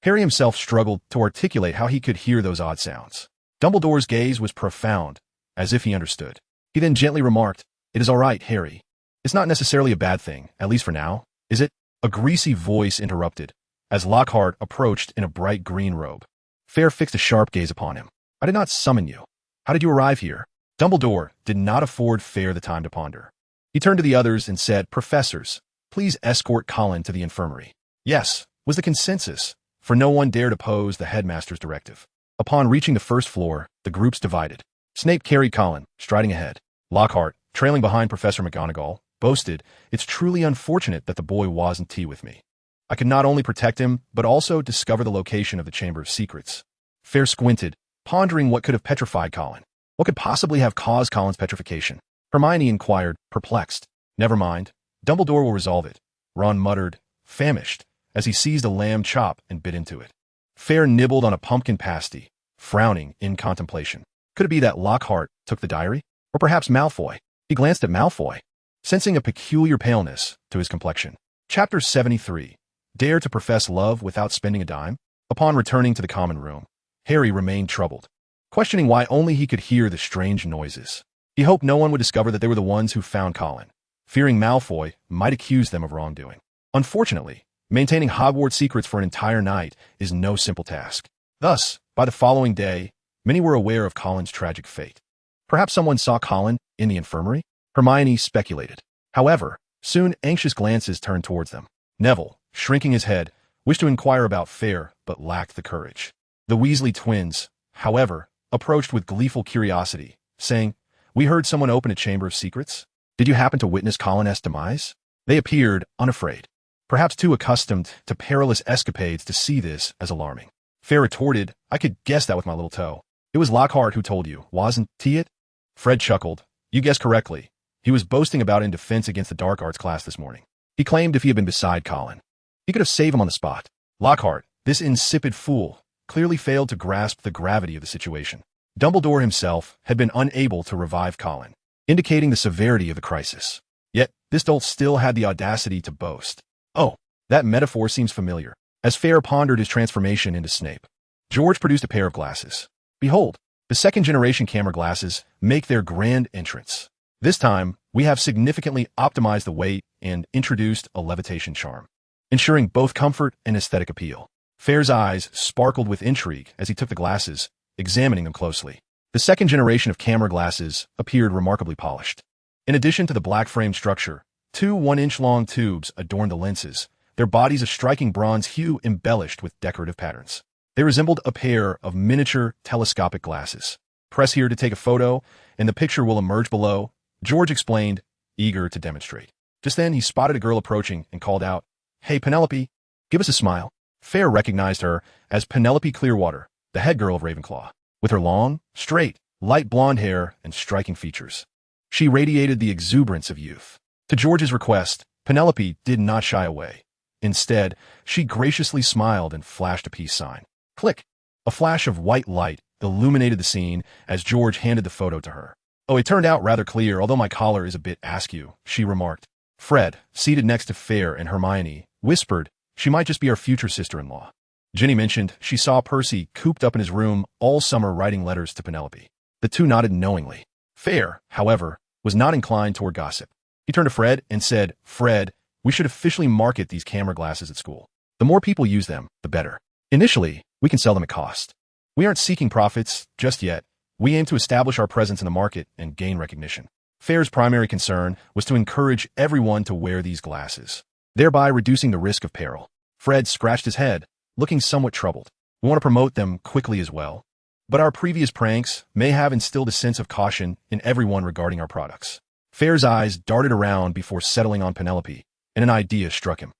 Harry himself struggled to articulate how he could hear those odd sounds. Dumbledore's gaze was profound, as if he understood. He then gently remarked, "It is all right, Harry. It's not necessarily a bad thing, at least for now, is it?" A greasy voice interrupted, as Lockhart approached in a bright green robe. Fayre fixed a sharp gaze upon him. "I did not summon you. How did you arrive here?" Dumbledore did not afford Fayre the time to ponder. He turned to the others and said, "Professors, please escort Colin to the infirmary." "Yes," was the consensus, for no one dared oppose the headmaster's directive. Upon reaching the first floor, the groups divided. Snape carried Colin, striding ahead. Lockhart, trailing behind Professor McGonagall, boasted, "It's truly unfortunate that the boy wasn't with me. I could not only protect him, but also discover the location of the Chamber of Secrets." Fayre squinted, pondering what could have petrified Colin. What could possibly have caused Colin's petrification? Hermione inquired, perplexed. "Never mind. Dumbledore will resolve it," Ron muttered, famished, as he seized a lamb chop and bit into it. Fayre nibbled on a pumpkin pasty, frowning in contemplation. Could it be that Lockhart took the diary? Or perhaps Malfoy? He glanced at Malfoy, sensing a peculiar paleness to his complexion. Chapter 73. Dare to profess love without spending a dime? Upon returning to the common room, Harry remained troubled, questioning why only he could hear the strange noises. He hoped no one would discover that they were the ones who found Colin, fearing Malfoy might accuse them of wrongdoing. Unfortunately, maintaining Hogwarts secrets for an entire night is no simple task. Thus, by the following day, many were aware of Colin's tragic fate. Perhaps someone saw Colin in the infirmary? Hermione speculated. However, soon anxious glances turned towards them. Neville, shrinking his head, wished to inquire about Fayre, but lacked the courage. The Weasley twins, however, approached with gleeful curiosity, saying, "We heard someone open a Chamber of Secrets. Did you happen to witness Colin's demise?" They appeared unafraid, perhaps too accustomed to perilous escapades to see this as alarming. Fayre retorted, "I could guess that with my little toe. It was Lockhart who told you, wasn't he it?" Fred chuckled. "You guessed correctly. He was boasting about it in defense against the dark arts class this morning. He claimed if he had been beside Colin, he could have saved him on the spot. Lockhart, this insipid fool, clearly failed to grasp the gravity of the situation. Dumbledore himself had been unable to revive Colin, indicating the severity of the crisis. Yet, this dolt still had the audacity to boast. Oh, that metaphor seems familiar. As Fayre pondered his transformation into Snape, George produced a pair of glasses. Behold, the second-generation camera glasses make their grand entrance. This time, we have significantly optimized the weight and introduced a levitation charm, ensuring both comfort and aesthetic appeal. Fayre's eyes sparkled with intrigue as he took the glasses, examining them closely. The second generation of camera glasses appeared remarkably polished. In addition to the black-framed structure, two 1-inch-long tubes adorned the lenses, their bodies a striking bronze hue embellished with decorative patterns. They resembled a pair of miniature telescopic glasses. Press here to take a photo, and the picture will emerge below, George explained, eager to demonstrate. Just then, he spotted a girl approaching and called out, "Hey, Penelope, give us a smile." Fayre recognized her as Penelope Clearwater, the head girl of Ravenclaw, with her long, straight, light blonde hair and striking features. She radiated the exuberance of youth. To George's request, Penelope did not shy away. Instead, she graciously smiled and flashed a peace sign. Click! A flash of white light illuminated the scene as George handed the photo to her. "Oh, it turned out rather clear, although my collar is a bit askew," she remarked. Fred, seated next to Fayre and Hermione, whispered, "She might just be our future sister-in-law." Ginny mentioned she saw Percy cooped up in his room all summer writing letters to Penelope. The two nodded knowingly. Fayre, however, was not inclined toward gossip. He turned to Fred and said, "Fred, we should officially market these camera glasses at school. The more people use them, the better. Initially, we can sell them at cost. We aren't seeking profits just yet. We aim to establish our presence in the market and gain recognition." Fayre's primary concern was to encourage everyone to wear these glasses, thereby reducing the risk of peril. Fred scratched his head, looking somewhat troubled. "We want to promote them quickly as well, but our previous pranks may have instilled a sense of caution in everyone regarding our products." Fayre's eyes darted around before settling on Penelope, and an idea struck him.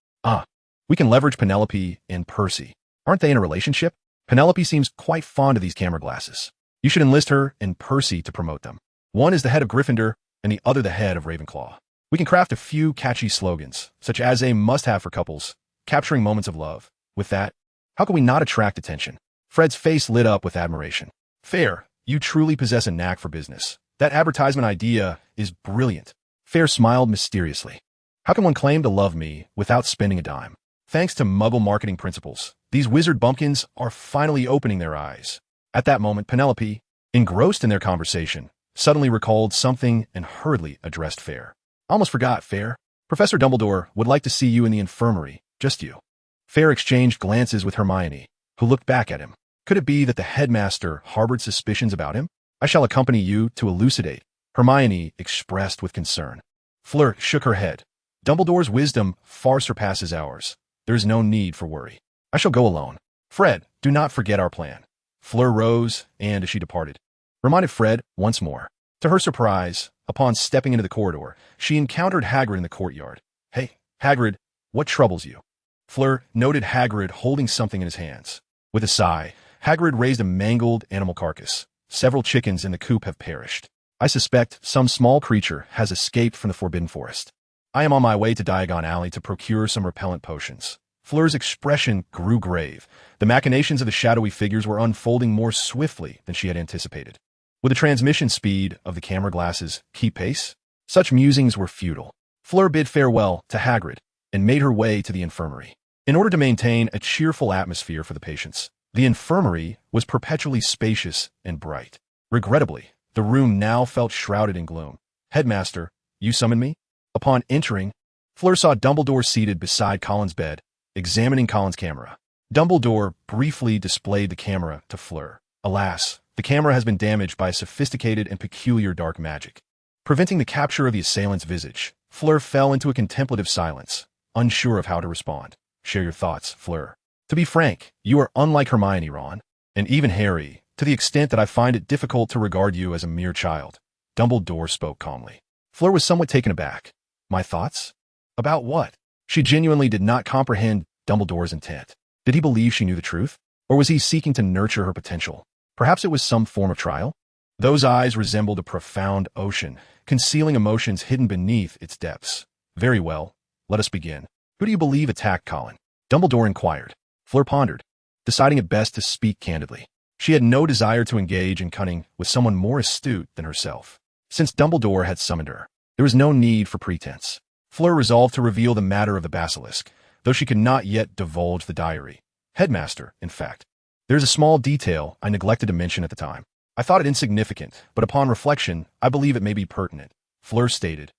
We can leverage Penelope and Percy. Aren't they in a relationship? Penelope seems quite fond of these camera glasses. You should enlist her and Percy to promote them. One is the head of Gryffindor, and the other the head of Ravenclaw. We can craft a few catchy slogans, such as a must-have for couples, capturing moments of love. With that, how can we not attract attention? Fred's face lit up with admiration. Fayre, you truly possess a knack for business. That advertisement idea is brilliant. Fayre smiled mysteriously. How can one claim to love me without spending a dime? Thanks to Muggle marketing principles, these wizard bumpkins are finally opening their eyes. At that moment, Penelope, engrossed in their conversation, suddenly recalled something and hurriedly addressed Fayre. "Almost forgot, Fayre. Professor Dumbledore would like to see you in the infirmary, just you." Fayre exchanged glances with Hermione, who looked back at him. Could it be that the headmaster harbored suspicions about him? "I shall accompany you to elucidate," Hermione expressed with concern. Fleur shook her head. "Dumbledore's wisdom far surpasses ours. There is no need for worry. I shall go alone. Fred, do not forget our plan." Fleur rose, and as she departed, reminded Fred once more. To her surprise, upon stepping into the corridor, she encountered Hagrid in the courtyard. "Hey, Hagrid, what troubles you?" Fleur noted Hagrid holding something in his hands. With a sigh, Hagrid raised a mangled animal carcass. "Several chickens in the coop have perished. I suspect some small creature has escaped from the Forbidden Forest. I am on my way to Diagon Alley to procure some repellent potions." Fleur's expression grew grave. The machinations of the shadowy figures were unfolding more swiftly than she had anticipated. Would the transmission speed of the camera glasses keep pace? Such musings were futile. Fleur bid farewell to Hagrid and made her way to the infirmary. In order to maintain a cheerful atmosphere for the patients, the infirmary was perpetually spacious and bright. Regrettably, the room now felt shrouded in gloom. "Headmaster, you summoned me?" Upon entering, Fleur saw Dumbledore seated beside Colin's bed, examining Colin's camera. Dumbledore briefly displayed the camera to Fleur. Alas, the camera has been damaged by a sophisticated and peculiar dark magic, preventing the capture of the assailant's visage. Fleur fell into a contemplative silence, unsure of how to respond. "Share your thoughts, Fleur. To be frank, you are unlike Hermione, Ron, and even Harry, to the extent that I find it difficult to regard you as a mere child." Dumbledore spoke calmly. Fleur was somewhat taken aback. "My thoughts? About what?" She genuinely did not comprehend Dumbledore's intent. Did he believe she knew the truth? Or was he seeking to nurture her potential? Perhaps it was some form of trial? Those eyes resembled a profound ocean, concealing emotions hidden beneath its depths. Very well, let us begin. Who do you believe attacked Colin? Dumbledore inquired. Fleur pondered, deciding it best to speak candidly. She had no desire to engage in cunning with someone more astute than herself. Since Dumbledore had summoned her, there was no need for pretense. Fleur resolved to reveal the matter of the basilisk, though she could not yet divulge the diary. Headmaster, in fact. There is a small detail I neglected to mention at the time. I thought it insignificant, but upon reflection, I believe it may be pertinent. Fleur stated.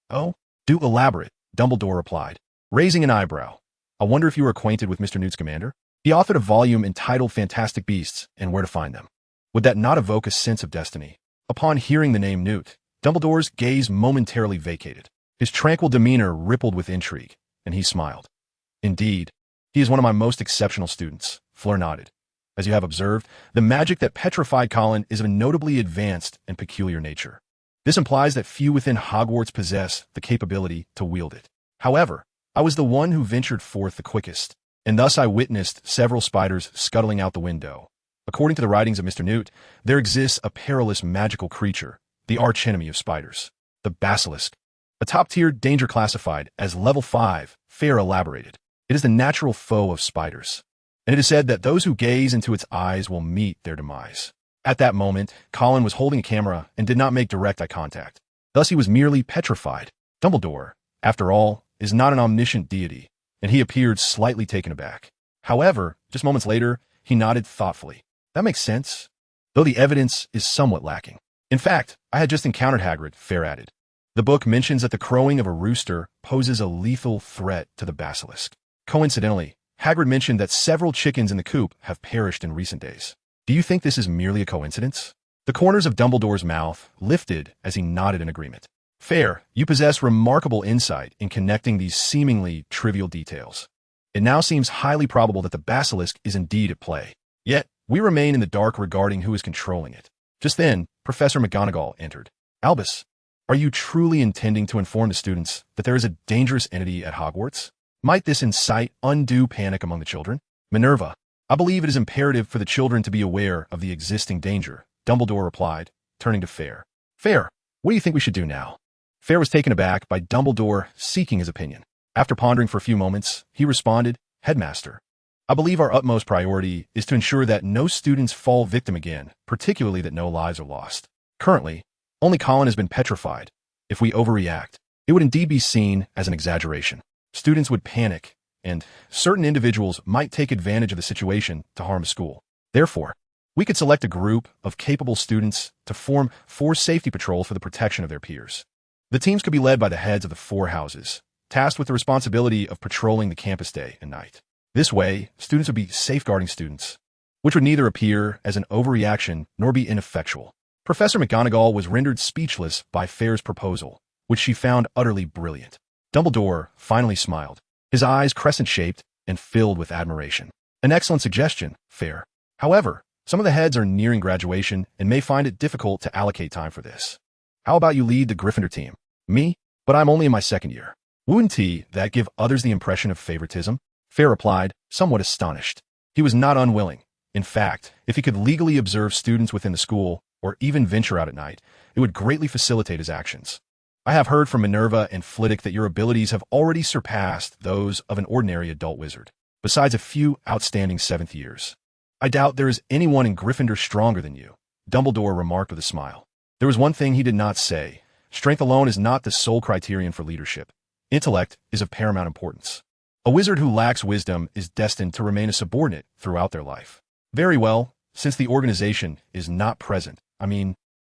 Oh, do elaborate, Dumbledore replied, raising an eyebrow. I wonder if you are acquainted with Mr. Newt's commander? He authored a volume entitled Fantastic Beasts and Where to Find Them. Would that not evoke a sense of destiny? Upon hearing the name Newt, Dumbledore's gaze momentarily vacated. His tranquil demeanor rippled with intrigue, and he smiled. Indeed, he is one of my most exceptional students, Fleur nodded. As you have observed, the magic that petrified Colin is of a notably advanced and peculiar nature. This implies that few within Hogwarts possess the capability to wield it. However, I was the one who ventured forth the quickest, and thus I witnessed several spiders scuttling out the window. According to the writings of Mr. Newt, there exists a perilous magical creature, the archenemy of spiders, the basilisk. A top-tier danger classified as level 5, Fayre elaborated. It is the natural foe of spiders, and it is said that those who gaze into its eyes will meet their demise. At that moment, Colin was holding a camera and did not make direct eye contact. Thus he was merely petrified. Dumbledore, after all, is not an omniscient deity, and he appeared slightly taken aback. However, just moments later, he nodded thoughtfully. That makes sense, though the evidence is somewhat lacking. In fact, I had just encountered Hagrid, Fayre added. The book mentions that the crowing of a rooster poses a lethal threat to the basilisk. Coincidentally, Hagrid mentioned that several chickens in the coop have perished in recent days. Do you think this is merely a coincidence? The corners of Dumbledore's mouth lifted as he nodded in agreement. Fayre, you possess remarkable insight in connecting these seemingly trivial details. It now seems highly probable that the basilisk is indeed at play. Yet, we remain in the dark regarding who is controlling it. Just then, Professor McGonagall entered. Albus, are you truly intending to inform the students that there is a dangerous entity at Hogwarts? Might this incite undue panic among the children? Minerva, I believe it is imperative for the children to be aware of the existing danger, Dumbledore replied, turning to Fayre. Fayre, what do you think we should do now? Fayre was taken aback by Dumbledore seeking his opinion. After pondering for a few moments, he responded, Headmaster, I believe our utmost priority is to ensure that no students fall victim again, particularly that no lives are lost. Currently, only Colin has been petrified. If we overreact, it would indeed be seen as an exaggeration. Students would panic, and certain individuals might take advantage of the situation to harm the school. Therefore, we could select a group of capable students to form 4 safety patrols for the protection of their peers. The teams could be led by the heads of the 4 houses, tasked with the responsibility of patrolling the campus day and night. This way, students would be safeguarding students, which would neither appear as an overreaction nor be ineffectual. Professor McGonagall was rendered speechless by Fayre's proposal, which she found utterly brilliant. Dumbledore finally smiled, his eyes crescent-shaped and filled with admiration. An excellent suggestion, Fayre. However, some of the heads are nearing graduation and may find it difficult to allocate time for this. How about you lead the Gryffindor team? Me? But I'm only in my 2nd year. Wouldn't that give others the impression of favoritism? Fayre replied, somewhat astonished. He was not unwilling. In fact, if he could legally observe students within the school, or even venture out at night, it would greatly facilitate his actions. I have heard from Minerva and Flitwick that your abilities have already surpassed those of an ordinary adult wizard, besides a few outstanding 7th years. I doubt there is anyone in Gryffindor stronger than you, Dumbledore remarked with a smile. There was one thing he did not say. Strength alone is not the sole criterion for leadership. Intellect is of paramount importance. A wizard who lacks wisdom is destined to remain a subordinate throughout their life. Very well, since the organization is not present,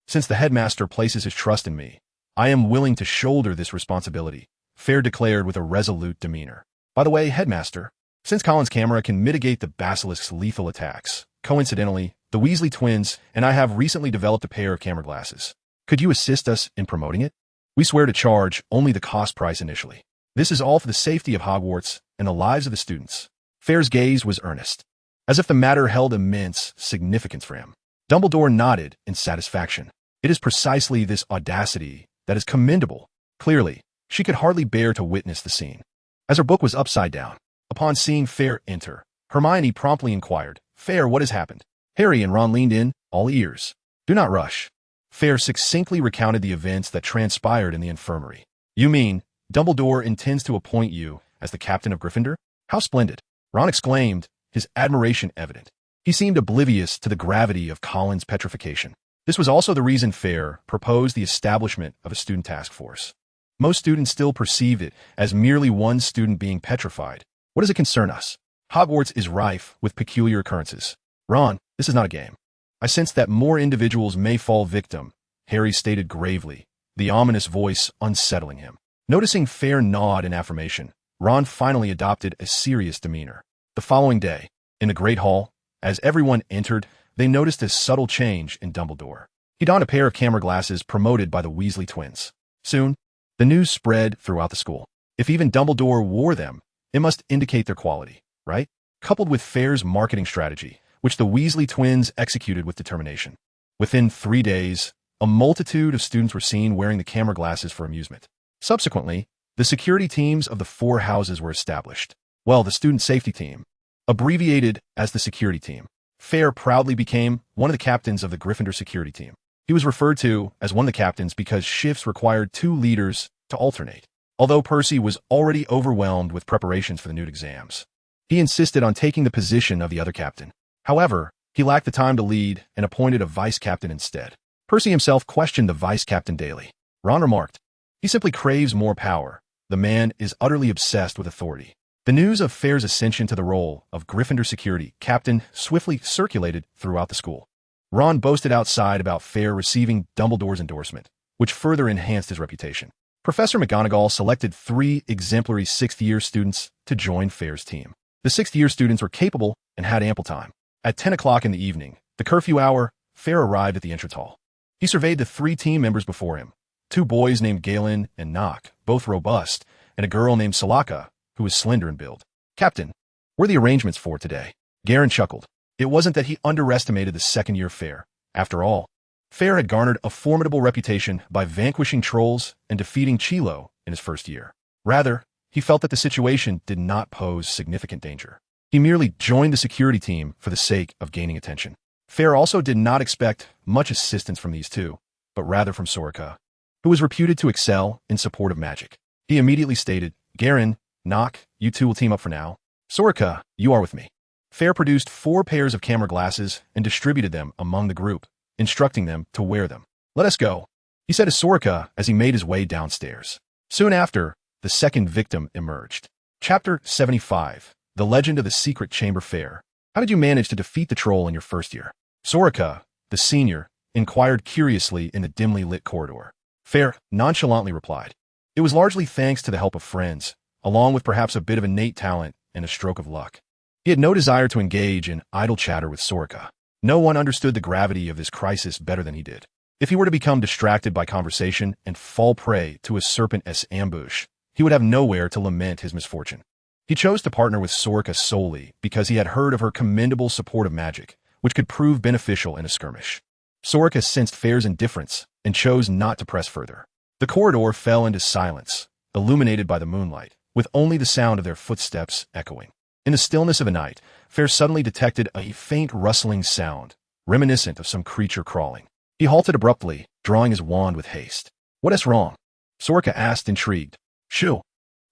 since the headmaster places his trust in me, I am willing to shoulder this responsibility, Fayre declared with a resolute demeanor. By the way, Headmaster, since Colin's camera can mitigate the basilisk's lethal attacks, coincidentally, the Weasley twins and I have recently developed a pair of camera glasses. Could you assist us in promoting it? We swear to charge only the cost price initially. This is all for the safety of Hogwarts and the lives of the students. Fayre's gaze was earnest, as if the matter held immense significance for him. Dumbledore nodded in satisfaction. It is precisely this audacity that is commendable. Clearly, she could hardly bear to witness the scene. As her book was upside down, upon seeing Fayre enter, Hermione promptly inquired, Fayre, what has happened? Harry and Ron leaned in, all ears. Do not rush. Fayre succinctly recounted the events that transpired in the infirmary. You mean, Dumbledore intends to appoint you as the captain of Gryffindor? How splendid! Ron exclaimed, his admiration evident. He seemed oblivious to the gravity of Colin's petrification. This was also the reason Fayre proposed the establishment of a student task force. Most students still perceived it as merely one student being petrified. What does it concern us? Hogwarts is rife with peculiar occurrences. Ron, this is not a game. I sense that more individuals may fall victim, Harry stated gravely, the ominous voice unsettling him. Noticing Fayre nod in affirmation, Ron finally adopted a serious demeanor. The following day, in the Great Hall, as everyone entered, they noticed a subtle change in Dumbledore. He donned a pair of camera glasses promoted by the Weasley twins. Soon, the news spread throughout the school. If even Dumbledore wore them, it must indicate their quality, right? Coupled with Fayre's marketing strategy, which the Weasley twins executed with determination. Within 3 days, a multitude of students were seen wearing the camera glasses for amusement. Subsequently, the security teams of the 4 houses were established. Well, the student safety team, abbreviated as the security team. Fayre proudly became one of the captains of the Gryffindor security team. He was referred to as one of the captains because shifts required 2 leaders to alternate. Although Percy was already overwhelmed with preparations for the new exams, he insisted on taking the position of the other captain. However, he lacked the time to lead and appointed a vice-captain instead. Percy himself questioned the vice-captain daily. Ron remarked, "He simply craves more power. The man is utterly obsessed with authority." The news of Fayre's ascension to the role of Gryffindor security captain swiftly circulated throughout the school. Ron boasted outside about Fayre receiving Dumbledore's endorsement, which further enhanced his reputation. Professor McGonagall selected 3 exemplary 6th-year students to join Fayre's team. The 6th-year students were capable and had ample time. At 10 o'clock in the evening, the curfew hour, Fayre arrived at the entrance hall. He surveyed the 3 team members before him, 2 boys named Galen and Nock, both robust, and a girl named Salaka, who was slender in build. "Captain, what are the arrangements for today?" Garen chuckled. It wasn't that he underestimated the 2nd-year Fayre. After all, Fayre had garnered a formidable reputation by vanquishing trolls and defeating Chilo in his first year. Rather, he felt that the situation did not pose significant danger. He merely joined the security team for the sake of gaining attention. Fayre also did not expect much assistance from these 2, but rather from Soraka, who was reputed to excel in support of magic. He immediately stated, "Garen, Nock, you 2 will team up for now. Soraka, you are with me." Fayre produced 4 pairs of camera glasses and distributed them among the group, instructing them to wear them. "Let us go," he said to Soraka as he made his way downstairs. Soon after, the second victim emerged. Chapter 75. The Legend of the Secret Chamber Fayre. How did you manage to defeat the troll in your first year? Soraka, the senior, inquired curiously in the dimly lit corridor. Fayre nonchalantly replied, "It was largely thanks to the help of friends, along with perhaps a bit of innate talent and a stroke of luck." He had no desire to engage in idle chatter with Soraka. No one understood the gravity of this crisis better than he did. If he were to become distracted by conversation and fall prey to a serpent-esque ambush, he would have nowhere to lament his misfortune. He chose to partner with Soraka solely because he had heard of her commendable support of magic, which could prove beneficial in a skirmish. Soraka sensed Fayre's indifference and chose not to press further. The corridor fell into silence, illuminated by the moonlight, with only the sound of their footsteps echoing. In the stillness of the night, Fayre suddenly detected a faint rustling sound, reminiscent of some creature crawling. He halted abruptly, drawing his wand with haste. "What is wrong?" Soraka asked, intrigued. "Shoo."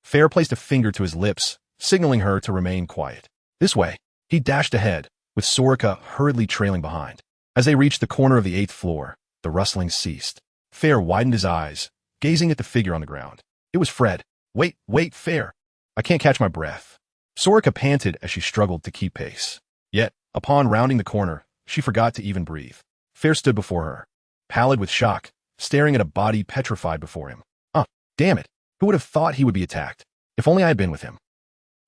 Fayre placed a finger to his lips, signaling her to remain quiet. "This way." He dashed ahead, with Soraka hurriedly trailing behind. As they reached the corner of the 8th floor, the rustling ceased. Fayre widened his eyes, gazing at the figure on the ground. It was Fred. Wait, Fayre. I can't catch my breath." Soraka panted as she struggled to keep pace. Yet, upon rounding the corner, she forgot to even breathe. Fayre stood before her, pallid with shock, staring at a body petrified before him. Damn it. Who would have thought he would be attacked? If only I had been with him.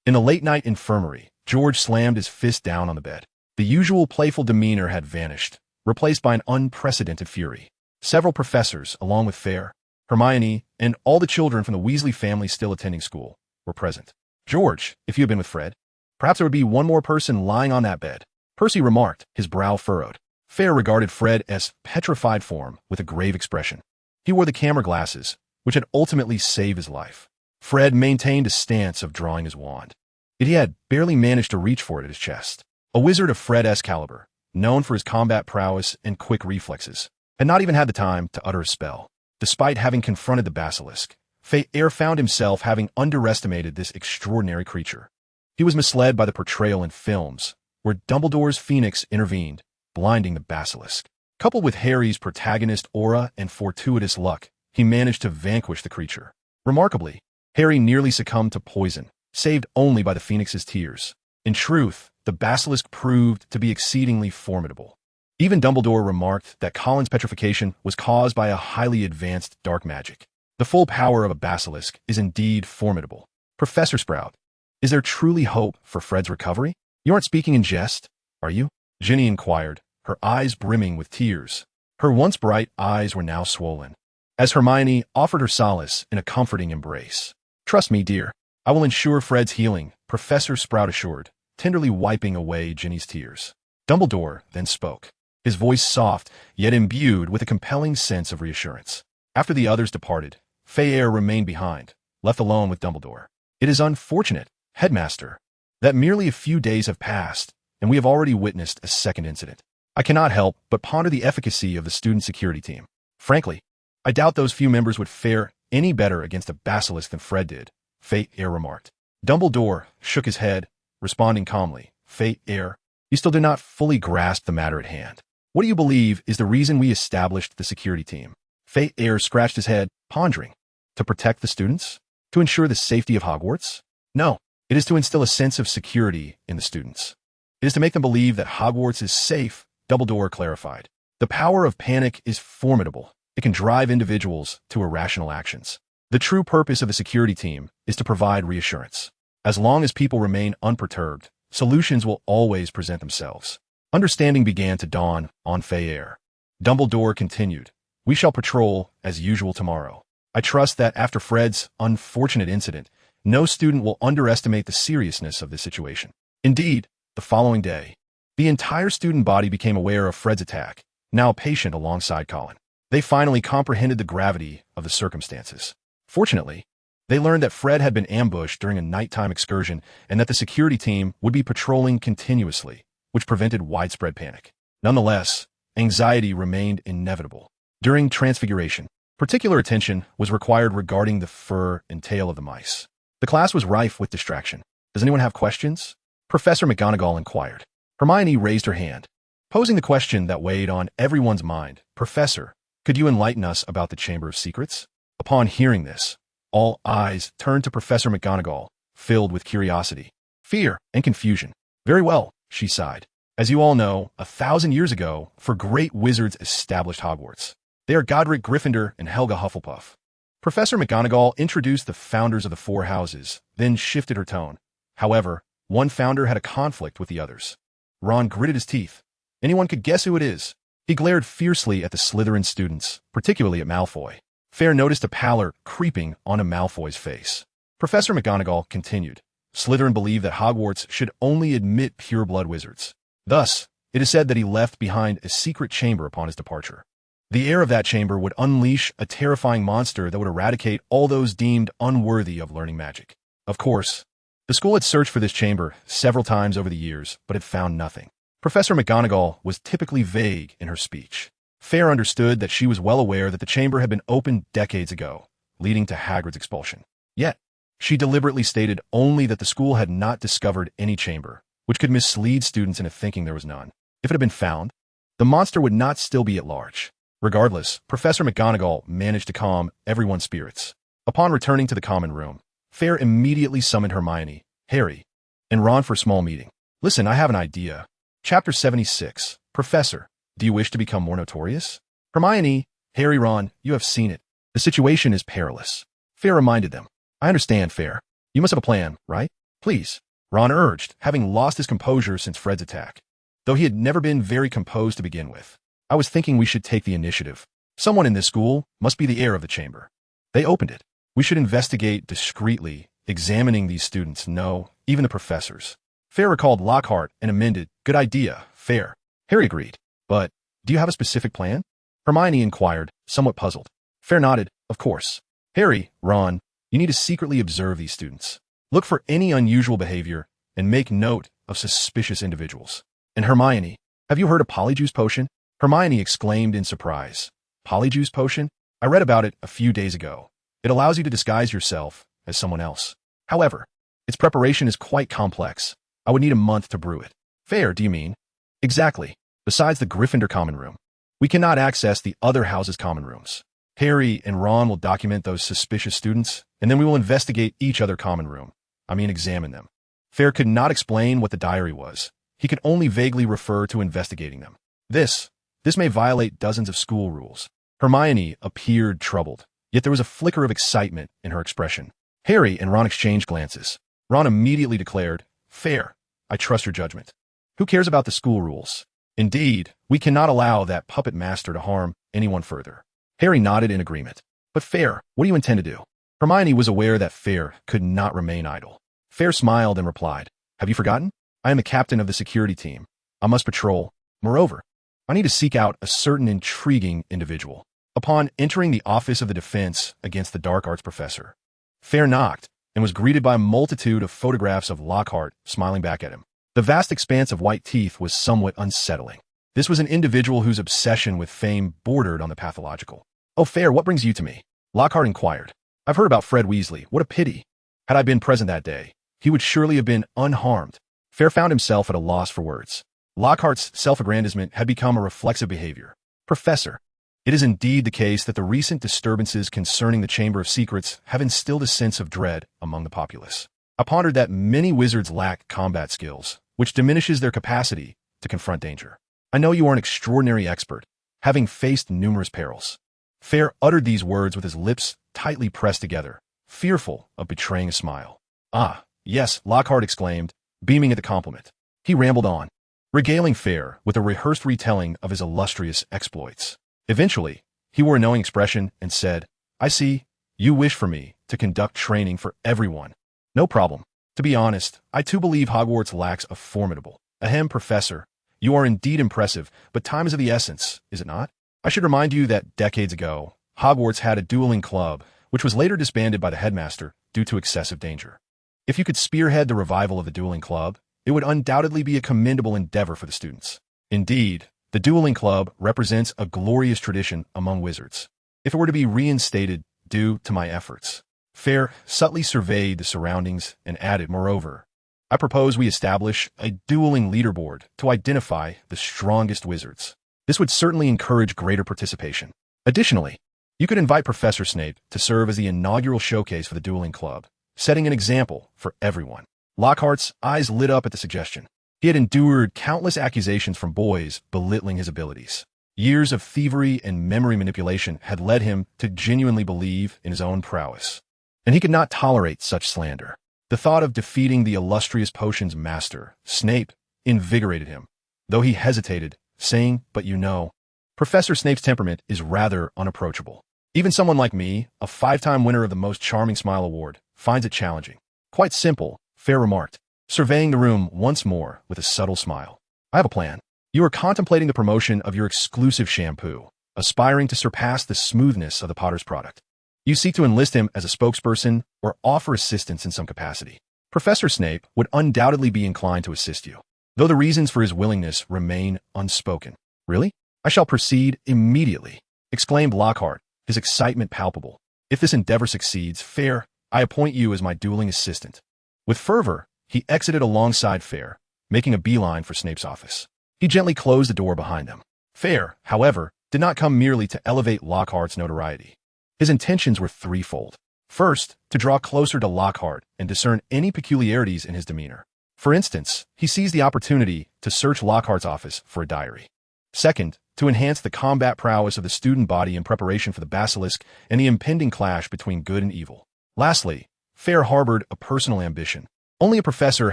In the late-night infirmary, George slammed his fist down on the bed. The usual playful demeanor had vanished, replaced by an unprecedented fury. Several professors, along with Fayre, Hermione, and all the children from the Weasley family still attending school, were present. "George, if you had been with Fred, perhaps there would be one more person lying on that bed," Percy remarked, his brow furrowed. Fayre regarded Fred as petrified form with a grave expression. He wore the camera glasses, which had ultimately saved his life. Fred maintained a stance of drawing his wand. Yet he had barely managed to reach for it at his chest. A wizard of Fred's caliber, known for his combat prowess and quick reflexes, had not even had the time to utter a spell. Despite having confronted the basilisk, Fayre found himself having underestimated this extraordinary creature. He was misled by the portrayal in films, where Dumbledore's phoenix intervened, blinding the basilisk. Coupled with Harry's protagonist aura and fortuitous luck, he managed to vanquish the creature. Remarkably, Harry nearly succumbed to poison, saved only by the phoenix's tears. In truth, the basilisk proved to be exceedingly formidable. Even Dumbledore remarked that Colin's petrification was caused by a highly advanced dark magic. The full power of a basilisk is indeed formidable. Professor Sprout, is there truly hope for Fred's recovery? You aren't speaking in jest, are you? Ginny inquired, her eyes brimming with tears. Her once bright eyes were now swollen, as Hermione offered her solace in a comforting embrace. Trust me, dear, I will ensure Fred's healing, Professor Sprout assured, tenderly wiping away Ginny's tears. Dumbledore then spoke, his voice soft, yet imbued with a compelling sense of reassurance. After the others departed, Fayre remained behind, left alone with Dumbledore. It is unfortunate, Headmaster, that merely a few days have passed, and we have already witnessed a second incident. I cannot help but ponder the efficacy of the student security team. Frankly, I doubt those few members would fare any better against a basilisk than Fred did, Fayre remarked. Dumbledore shook his head, responding calmly. Fayre, you still do not fully grasp the matter at hand. What do you believe is the reason we established the security team? Fayre scratched his head, pondering. To protect the students? To ensure the safety of Hogwarts? No, it is to instill a sense of security in the students. It is to make them believe that Hogwarts is safe, Dumbledore clarified. The power of panic is formidable. It can drive individuals to irrational actions. The true purpose of a security team is to provide reassurance. As long as people remain unperturbed, solutions will always present themselves. Understanding began to dawn on Fayre. Dumbledore continued, we shall patrol as usual tomorrow. I trust that after Fred's unfortunate incident, no student will underestimate the seriousness of this situation. Indeed, the following day, the entire student body became aware of Fred's attack, now patient alongside Colin. They finally comprehended the gravity of the circumstances. Fortunately, they learned that Fred had been ambushed during a nighttime excursion and that the security team would be patrolling continuously, which prevented widespread panic. Nonetheless, anxiety remained inevitable. During Transfiguration, particular attention was required regarding the fur and tail of the mice. The class was rife with distraction. Does anyone have questions? Professor McGonagall inquired. Hermione raised her hand, posing the question that weighed on everyone's mind. Professor, could you enlighten us about the Chamber of Secrets? Upon hearing this, all eyes turned to Professor McGonagall, filled with curiosity, fear, and confusion. Very well, she sighed. As you all know, 1,000 years ago, four great wizards established Hogwarts. They are Godric Gryffindor and Helga Hufflepuff. Professor McGonagall introduced the founders of the four houses, then shifted her tone. However, one founder had a conflict with the others. Ron gritted his teeth. Anyone could guess who it is. He glared fiercely at the Slytherin students, particularly at Malfoy. Fayre noticed a pallor creeping onto Malfoy's face. Professor McGonagall continued. Slytherin believed that Hogwarts should only admit pure-blood wizards. Thus, it is said that he left behind a secret chamber upon his departure. The air of that chamber would unleash a terrifying monster that would eradicate all those deemed unworthy of learning magic. Of course, the school had searched for this chamber several times over the years, but had found nothing. Professor McGonagall was typically vague in her speech. Fayre understood that she was well aware that the chamber had been opened decades ago, leading to Hagrid's expulsion. Yet, she deliberately stated only that the school had not discovered any chamber, which could mislead students into thinking there was none. If it had been found, the monster would not still be at large. Regardless, Professor McGonagall managed to calm everyone's spirits. Upon returning to the common room, Fayre immediately summoned Hermione, Harry, and Ron for a small meeting. Listen, I have an idea. Chapter 76. Professor, do you wish to become more notorious? Hermione, Harry, Ron, you have seen it. The situation is perilous. Fayre reminded them. I understand, Fayre. You must have a plan, right? Please, Ron urged, having lost his composure since Fred's attack. Though he had never been very composed to begin with. I was thinking we should take the initiative. Someone in this school must be the heir of the chamber. They opened it. We should investigate discreetly, examining these students, no, even the professors. Fayre recalled Lockhart and amended, good idea, Fayre. Harry agreed. But, do you have a specific plan? Hermione inquired, somewhat puzzled. Fayre nodded, of course. Harry, Ron, you need to secretly observe these students. Look for any unusual behavior, and make note of suspicious individuals. And Hermione, have you heard of Polyjuice Potion? Hermione exclaimed in surprise. Polyjuice potion? I read about it a few days ago. It allows you to disguise yourself as someone else. However, its preparation is quite complex. I would need a month to brew it. Fayre, do you mean? Exactly. Besides the Gryffindor common room, we cannot access the other houses' common rooms. Harry and Ron will document those suspicious students, and then we will investigate each other common room. Examine them. Fayre could not explain what the diary was. He could only vaguely refer to investigating them. This may violate dozens of school rules. Hermione appeared troubled, yet there was a flicker of excitement in her expression. Harry and Ron exchanged glances. Ron immediately declared, Fayre, I trust your judgment. Who cares about the school rules? Indeed, we cannot allow that puppet master to harm anyone further. Harry nodded in agreement. But Fayre, what do you intend to do? Hermione was aware that Fayre could not remain idle. Fayre smiled and replied, Have you forgotten? I am the captain of the security team. I must patrol. Moreover, I need to seek out a certain intriguing individual. Upon entering the office of the defense against the dark arts professor, Fayre knocked and was greeted by a multitude of photographs of Lockhart smiling back at him. The vast expanse of white teeth was somewhat unsettling. This was an individual whose obsession with fame bordered on the pathological. Oh, Fayre, what brings you to me? Lockhart inquired. I've heard about Fred Weasley. What a pity. Had I been present that day, he would surely have been unharmed. Fayre found himself at a loss for words. Lockhart's self-aggrandizement had become a reflexive behavior. Professor, it is indeed the case that the recent disturbances concerning the Chamber of Secrets have instilled a sense of dread among the populace. I pondered that many wizards lack combat skills, which diminishes their capacity to confront danger. I know you are an extraordinary expert, having faced numerous perils. Fayre uttered these words with his lips tightly pressed together, fearful of betraying a smile. Ah, yes, Lockhart exclaimed, beaming at the compliment. He rambled on, regaling Fayre with a rehearsed retelling of his illustrious exploits. Eventually, he wore a knowing expression and said, I see, you wish for me to conduct training for everyone. No problem. To be honest, I too believe Hogwarts lacks a formidable. Ahem, Professor, you are indeed impressive, but time is of the essence, is it not? I should remind you that decades ago, Hogwarts had a dueling club, which was later disbanded by the headmaster due to excessive danger. If you could spearhead the revival of the dueling club, it would undoubtedly be a commendable endeavor for the students. Indeed, the dueling club represents a glorious tradition among wizards. If it were to be reinstated due to my efforts, Fayre subtly surveyed the surroundings and added, moreover, I propose we establish a dueling leaderboard to identify the strongest wizards. This would certainly encourage greater participation. Additionally, you could invite Professor Snape to serve as the inaugural showcase for the dueling club, setting an example for everyone. Lockhart's eyes lit up at the suggestion. He had endured countless accusations from boys belittling his abilities. Years of thievery and memory manipulation had led him to genuinely believe in his own prowess, and he could not tolerate such slander. The thought of defeating the illustrious potions master, Snape, invigorated him, though he hesitated, saying, but you know, Professor Snape's temperament is rather unapproachable. Even someone like me, a 5-time winner of the Most Charming Smile Award, finds it challenging. Quite simple, Fayre remarked, surveying the room once more with a subtle smile. I have a plan. You are contemplating the promotion of your exclusive shampoo, aspiring to surpass the smoothness of the Potter's product. You seek to enlist him as a spokesperson or offer assistance in some capacity. Professor Snape would undoubtedly be inclined to assist you, though the reasons for his willingness remain unspoken. Really? I shall proceed immediately, exclaimed Lockhart, his excitement palpable. If this endeavor succeeds, Fayre, I appoint you as my dueling assistant. With fervor, he exited alongside Fayre, making a beeline for Snape's office. He gently closed the door behind them. Fayre, however, did not come merely to elevate Lockhart's notoriety. His intentions were threefold. First, to draw closer to Lockhart and discern any peculiarities in his demeanor. For instance, he seized the opportunity to search Lockhart's office for a diary. Second, to enhance the combat prowess of the student body in preparation for the basilisk and the impending clash between good and evil. Lastly, Fayre harbored a personal ambition. Only a professor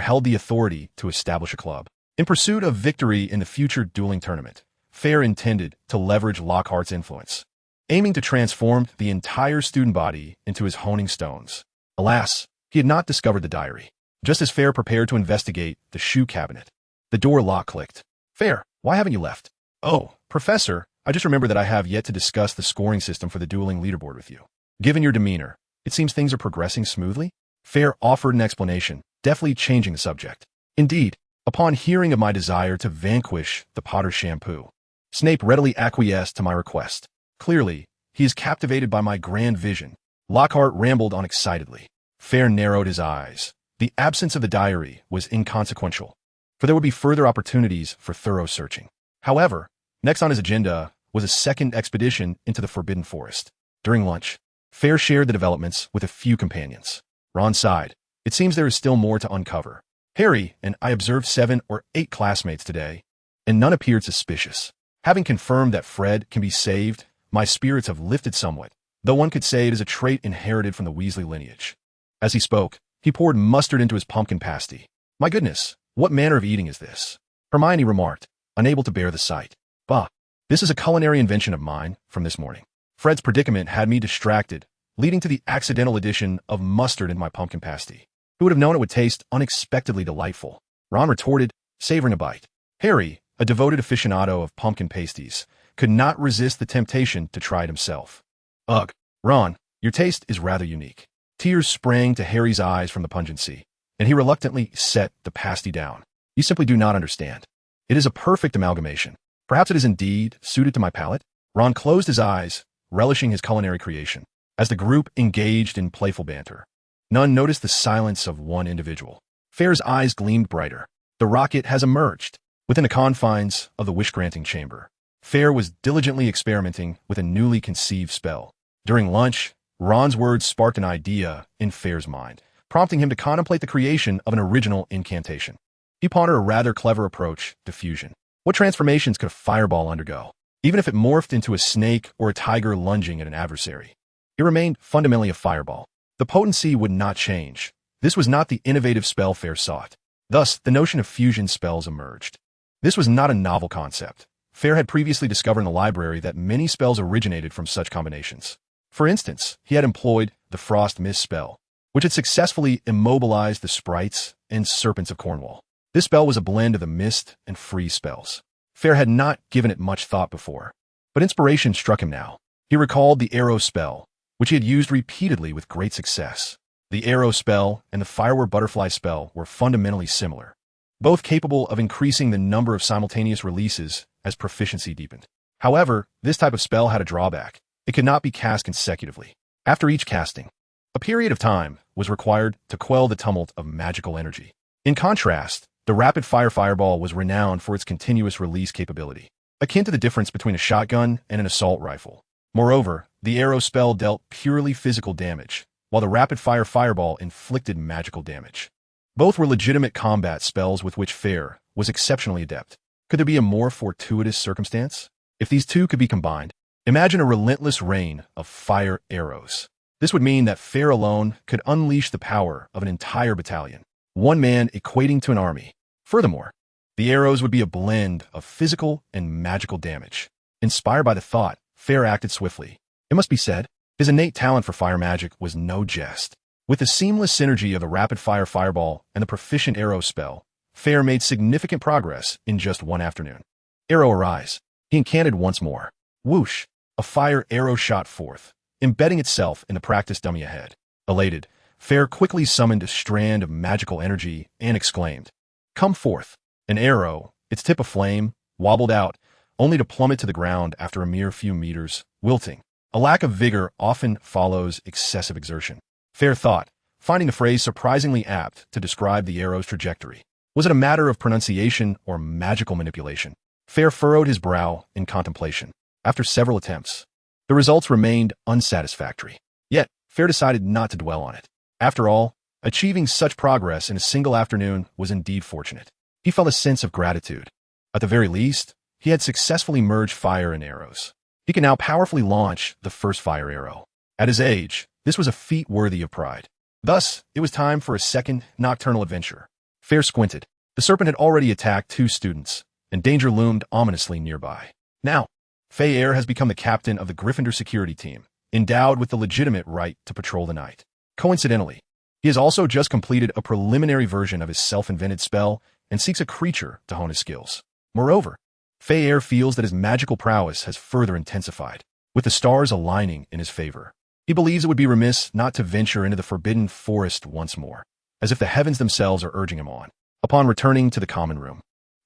held the authority to establish a club. In pursuit of victory in the future dueling tournament, Fayre intended to leverage Lockhart's influence, aiming to transform the entire student body into his honing stones. Alas, he had not discovered the diary. Just as Fayre prepared to investigate the shoe cabinet, the door lock clicked. Fayre, why haven't you left? Oh, Professor, I just remembered that I have yet to discuss the scoring system for the dueling leaderboard with you. Given your demeanor, it seems things are progressing smoothly? Fayre offered an explanation, deftly changing the subject. Indeed, upon hearing of my desire to vanquish the Potter's shampoo, Snape readily acquiesced to my request. Clearly, he is captivated by my grand vision. Lockhart rambled on excitedly. Fayre narrowed his eyes. The absence of the diary was inconsequential, for there would be further opportunities for thorough searching. However, next on his agenda was a second expedition into the Forbidden Forest. During lunch, Fayre shared the developments with a few companions. Ron sighed. It seems there is still more to uncover. Harry and I observed 7 or 8 classmates today, and none appeared suspicious. Having confirmed that Fred can be saved, my spirits have lifted somewhat, though one could say it is a trait inherited from the Weasley lineage. As he spoke, he poured mustard into his pumpkin pasty. My goodness, what manner of eating is this? Hermione remarked, unable to bear the sight. Bah, this is a culinary invention of mine from this morning. Fred's predicament had me distracted, leading to the accidental addition of mustard in my pumpkin pasty. Who would have known it would taste unexpectedly delightful? Ron retorted, savoring a bite. Harry, a devoted aficionado of pumpkin pasties, could not resist the temptation to try it himself. Ugh, Ron, your taste is rather unique. Tears sprang to Harry's eyes from the pungency, and he reluctantly set the pasty down. You simply do not understand. It is a perfect amalgamation. Perhaps it is indeed suited to my palate? Ron closed his eyes, relishing his culinary creation. As the group engaged in playful banter, none noticed the silence of one individual. Fayre's eyes gleamed brighter. The rocket has emerged. Within the confines of the wish-granting chamber, Fayre was diligently experimenting with a newly conceived spell. During lunch, Ron's words sparked an idea in Fayre's mind, prompting him to contemplate the creation of an original incantation. He pondered a rather clever approach to fusion. What transformations could a fireball undergo, even if it morphed into a snake or a tiger lunging at an adversary? It remained fundamentally a fireball. The potency would not change. This was not the innovative spell Fayre sought. Thus, the notion of fusion spells emerged. This was not a novel concept. Fayre had previously discovered in the library that many spells originated from such combinations. For instance, he had employed the Frost Mist spell, which had successfully immobilized the sprites and serpents of Cornwall. This spell was a blend of the mist and freeze spells. Fayre had not given it much thought before, but inspiration struck him now. He recalled the arrow spell, which he had used repeatedly with great success. The arrow spell and the fireword butterfly spell were fundamentally similar, both capable of increasing the number of simultaneous releases as proficiency deepened. However, this type of spell had a drawback. It could not be cast consecutively. After each casting, a period of time was required to quell the tumult of magical energy. In contrast, the rapid-fire fireball was renowned for its continuous release capability, akin to the difference between a shotgun and an assault rifle. Moreover, the arrow spell dealt purely physical damage, while the rapid-fire fireball inflicted magical damage. Both were legitimate combat spells with which Fayre was exceptionally adept. Could there be a more fortuitous circumstance? If these two could be combined, imagine a relentless rain of fire arrows. This would mean that Fayre alone could unleash the power of an entire battalion, one man equating to an army. Furthermore, the arrows would be a blend of physical and magical damage. Inspired by the thought, Fayre acted swiftly. It must be said, his innate talent for fire magic was no jest. With the seamless synergy of the rapid-fire fireball and the proficient arrow spell, Fayre made significant progress in just one afternoon. Arrow arise. He incanted once more. Whoosh! A fire arrow shot forth, embedding itself in the practice dummy ahead. Elated, Fayre quickly summoned a strand of magical energy and exclaimed, "Come forth!" An arrow, its tip aflame, wobbled out, only to plummet to the ground after a mere few meters, wilting. A lack of vigor often follows excessive exertion. Fayre thought, finding the phrase surprisingly apt to describe the arrow's trajectory. Was it a matter of pronunciation or magical manipulation? Fayre furrowed his brow in contemplation. After several attempts, the results remained unsatisfactory. Yet, Fayre decided not to dwell on it. After all, achieving such progress in a single afternoon was indeed fortunate. He felt a sense of gratitude. At the very least, he had successfully merged fire and arrows. He could now powerfully launch the first fire arrow. At his age, this was a feat worthy of pride. Thus, it was time for a second nocturnal adventure. Fayre squinted. The serpent had already attacked 2 students, and danger loomed ominously nearby. Now, Fayre has become the captain of the Gryffindor security team, endowed with the legitimate right to patrol the night. Coincidentally, he has also just completed a preliminary version of his self-invented spell and seeks a creature to hone his skills. Moreover, Fayre feels that his magical prowess has further intensified, with the stars aligning in his favor. He believes it would be remiss not to venture into the Forbidden Forest once more, as if the heavens themselves are urging him on. Upon returning to the common room,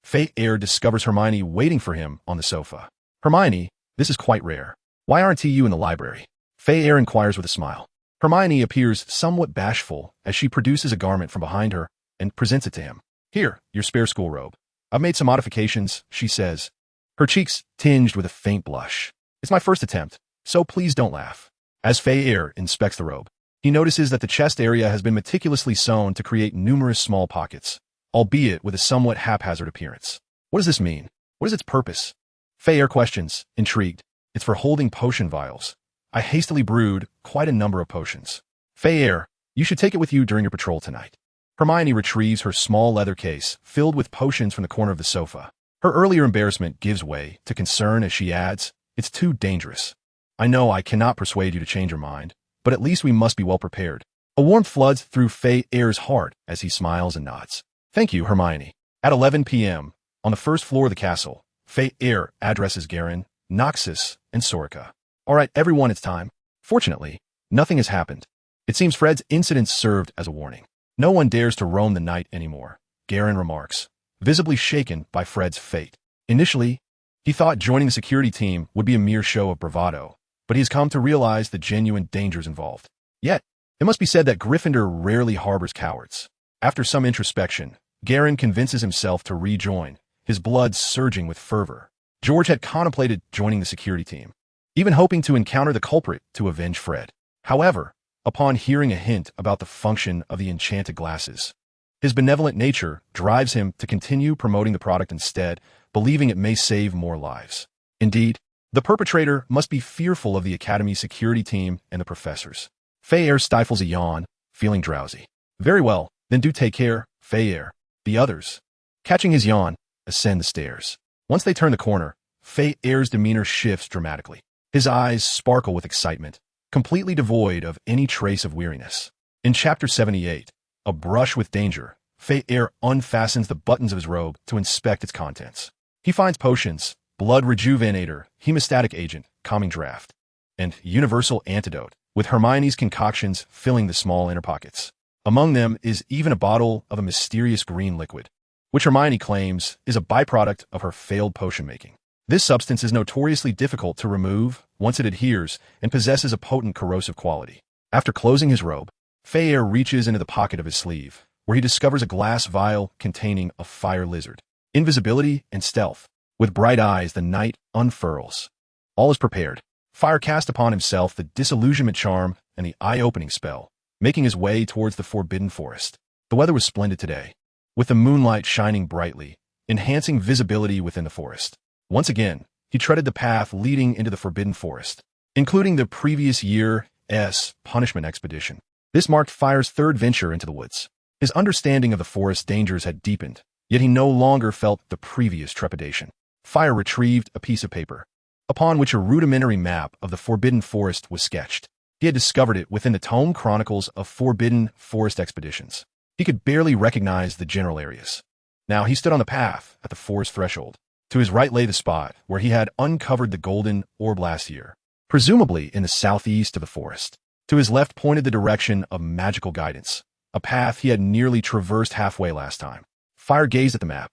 Fayre discovers Hermione waiting for him on the sofa. Hermione, this is quite rare. Why aren't you in the library? Fayre inquires with a smile. Hermione appears somewhat bashful as she produces a garment from behind her and presents it to him. Here, your spare school robe. I've made some modifications, she says, her cheeks tinged with a faint blush. It's my first attempt, so please don't laugh. As Fayre inspects the robe, he notices that the chest area has been meticulously sewn to create numerous small pockets, albeit with a somewhat haphazard appearance. What does this mean? What is its purpose? Fayre questions, intrigued. It's for holding potion vials. I hastily brewed quite a number of potions. Fayre, you should take it with you during your patrol tonight. Hermione retrieves her small leather case filled with potions from the corner of the sofa. Her earlier embarrassment gives way to concern as she adds, it's too dangerous. I know I cannot persuade you to change your mind, but at least we must be well prepared. A warmth floods through Fayre's heart as he smiles and nods. Thank you, Hermione. At 11 p.m., on the first floor of the castle, Fayre addresses Garen, Noxus, and Sorica. All right, everyone, it's time. Fortunately, nothing has happened. It seems Fred's incident served as a warning. No one dares to roam the night anymore, Garen remarks, visibly shaken by Fred's fate. Initially, he thought joining the security team would be a mere show of bravado, but he has come to realize the genuine dangers involved. Yet, it must be said that Gryffindor rarely harbors cowards. After some introspection, Garen convinces himself to rejoin, his blood surging with fervor. George had contemplated joining the security team, even hoping to encounter the culprit to avenge Fred. However, upon hearing a hint about the function of the enchanted glasses, his benevolent nature drives him to continue promoting the product instead, believing it may save more lives. Indeed, the perpetrator must be fearful of the Academy's security team and the professors. Fayre stifles a yawn, feeling drowsy. Very well, then do take care, Fayre. The others, catching his yawn, ascend the stairs. Once they turn the corner, Fayre's demeanor shifts dramatically. His eyes sparkle with excitement, completely devoid of any trace of weariness. In Chapter 78, A Brush with Danger, Fayre unfastens the buttons of his robe to inspect its contents. He finds potions, blood rejuvenator, hemostatic agent, calming draft, and universal antidote, with Hermione's concoctions filling the small inner pockets. Among them is even a bottle of a mysterious green liquid, which Hermione claims is a byproduct of her failed potion making. This substance is notoriously difficult to remove once it adheres and possesses a potent corrosive quality. After closing his robe, Fayre reaches into the pocket of his sleeve, where he discovers a glass vial containing a fire lizard. Invisibility and stealth. With bright eyes, the knight unfurls. All is prepared. Fire cast upon himself the disillusionment charm and the eye-opening spell, making his way towards the forbidden forest. The weather was splendid today, with the moonlight shining brightly, enhancing visibility within the forest. Once again, he treaded the path leading into the Forbidden Forest, including the previous year's punishment expedition. This marked Fayre's third venture into the woods. His understanding of the forest's dangers had deepened, yet he no longer felt the previous trepidation. Fayre retrieved a piece of paper, upon which a rudimentary map of the Forbidden Forest was sketched. He had discovered it within the tome chronicles of Forbidden Forest expeditions. He could barely recognize the general areas. Now he stood on the path at the forest threshold. To his right lay the spot where he had uncovered the golden orb last year, presumably in the southeast of the forest. To his left pointed the direction of magical guidance, a path he had nearly traversed halfway last time. Fayre gazed at the map,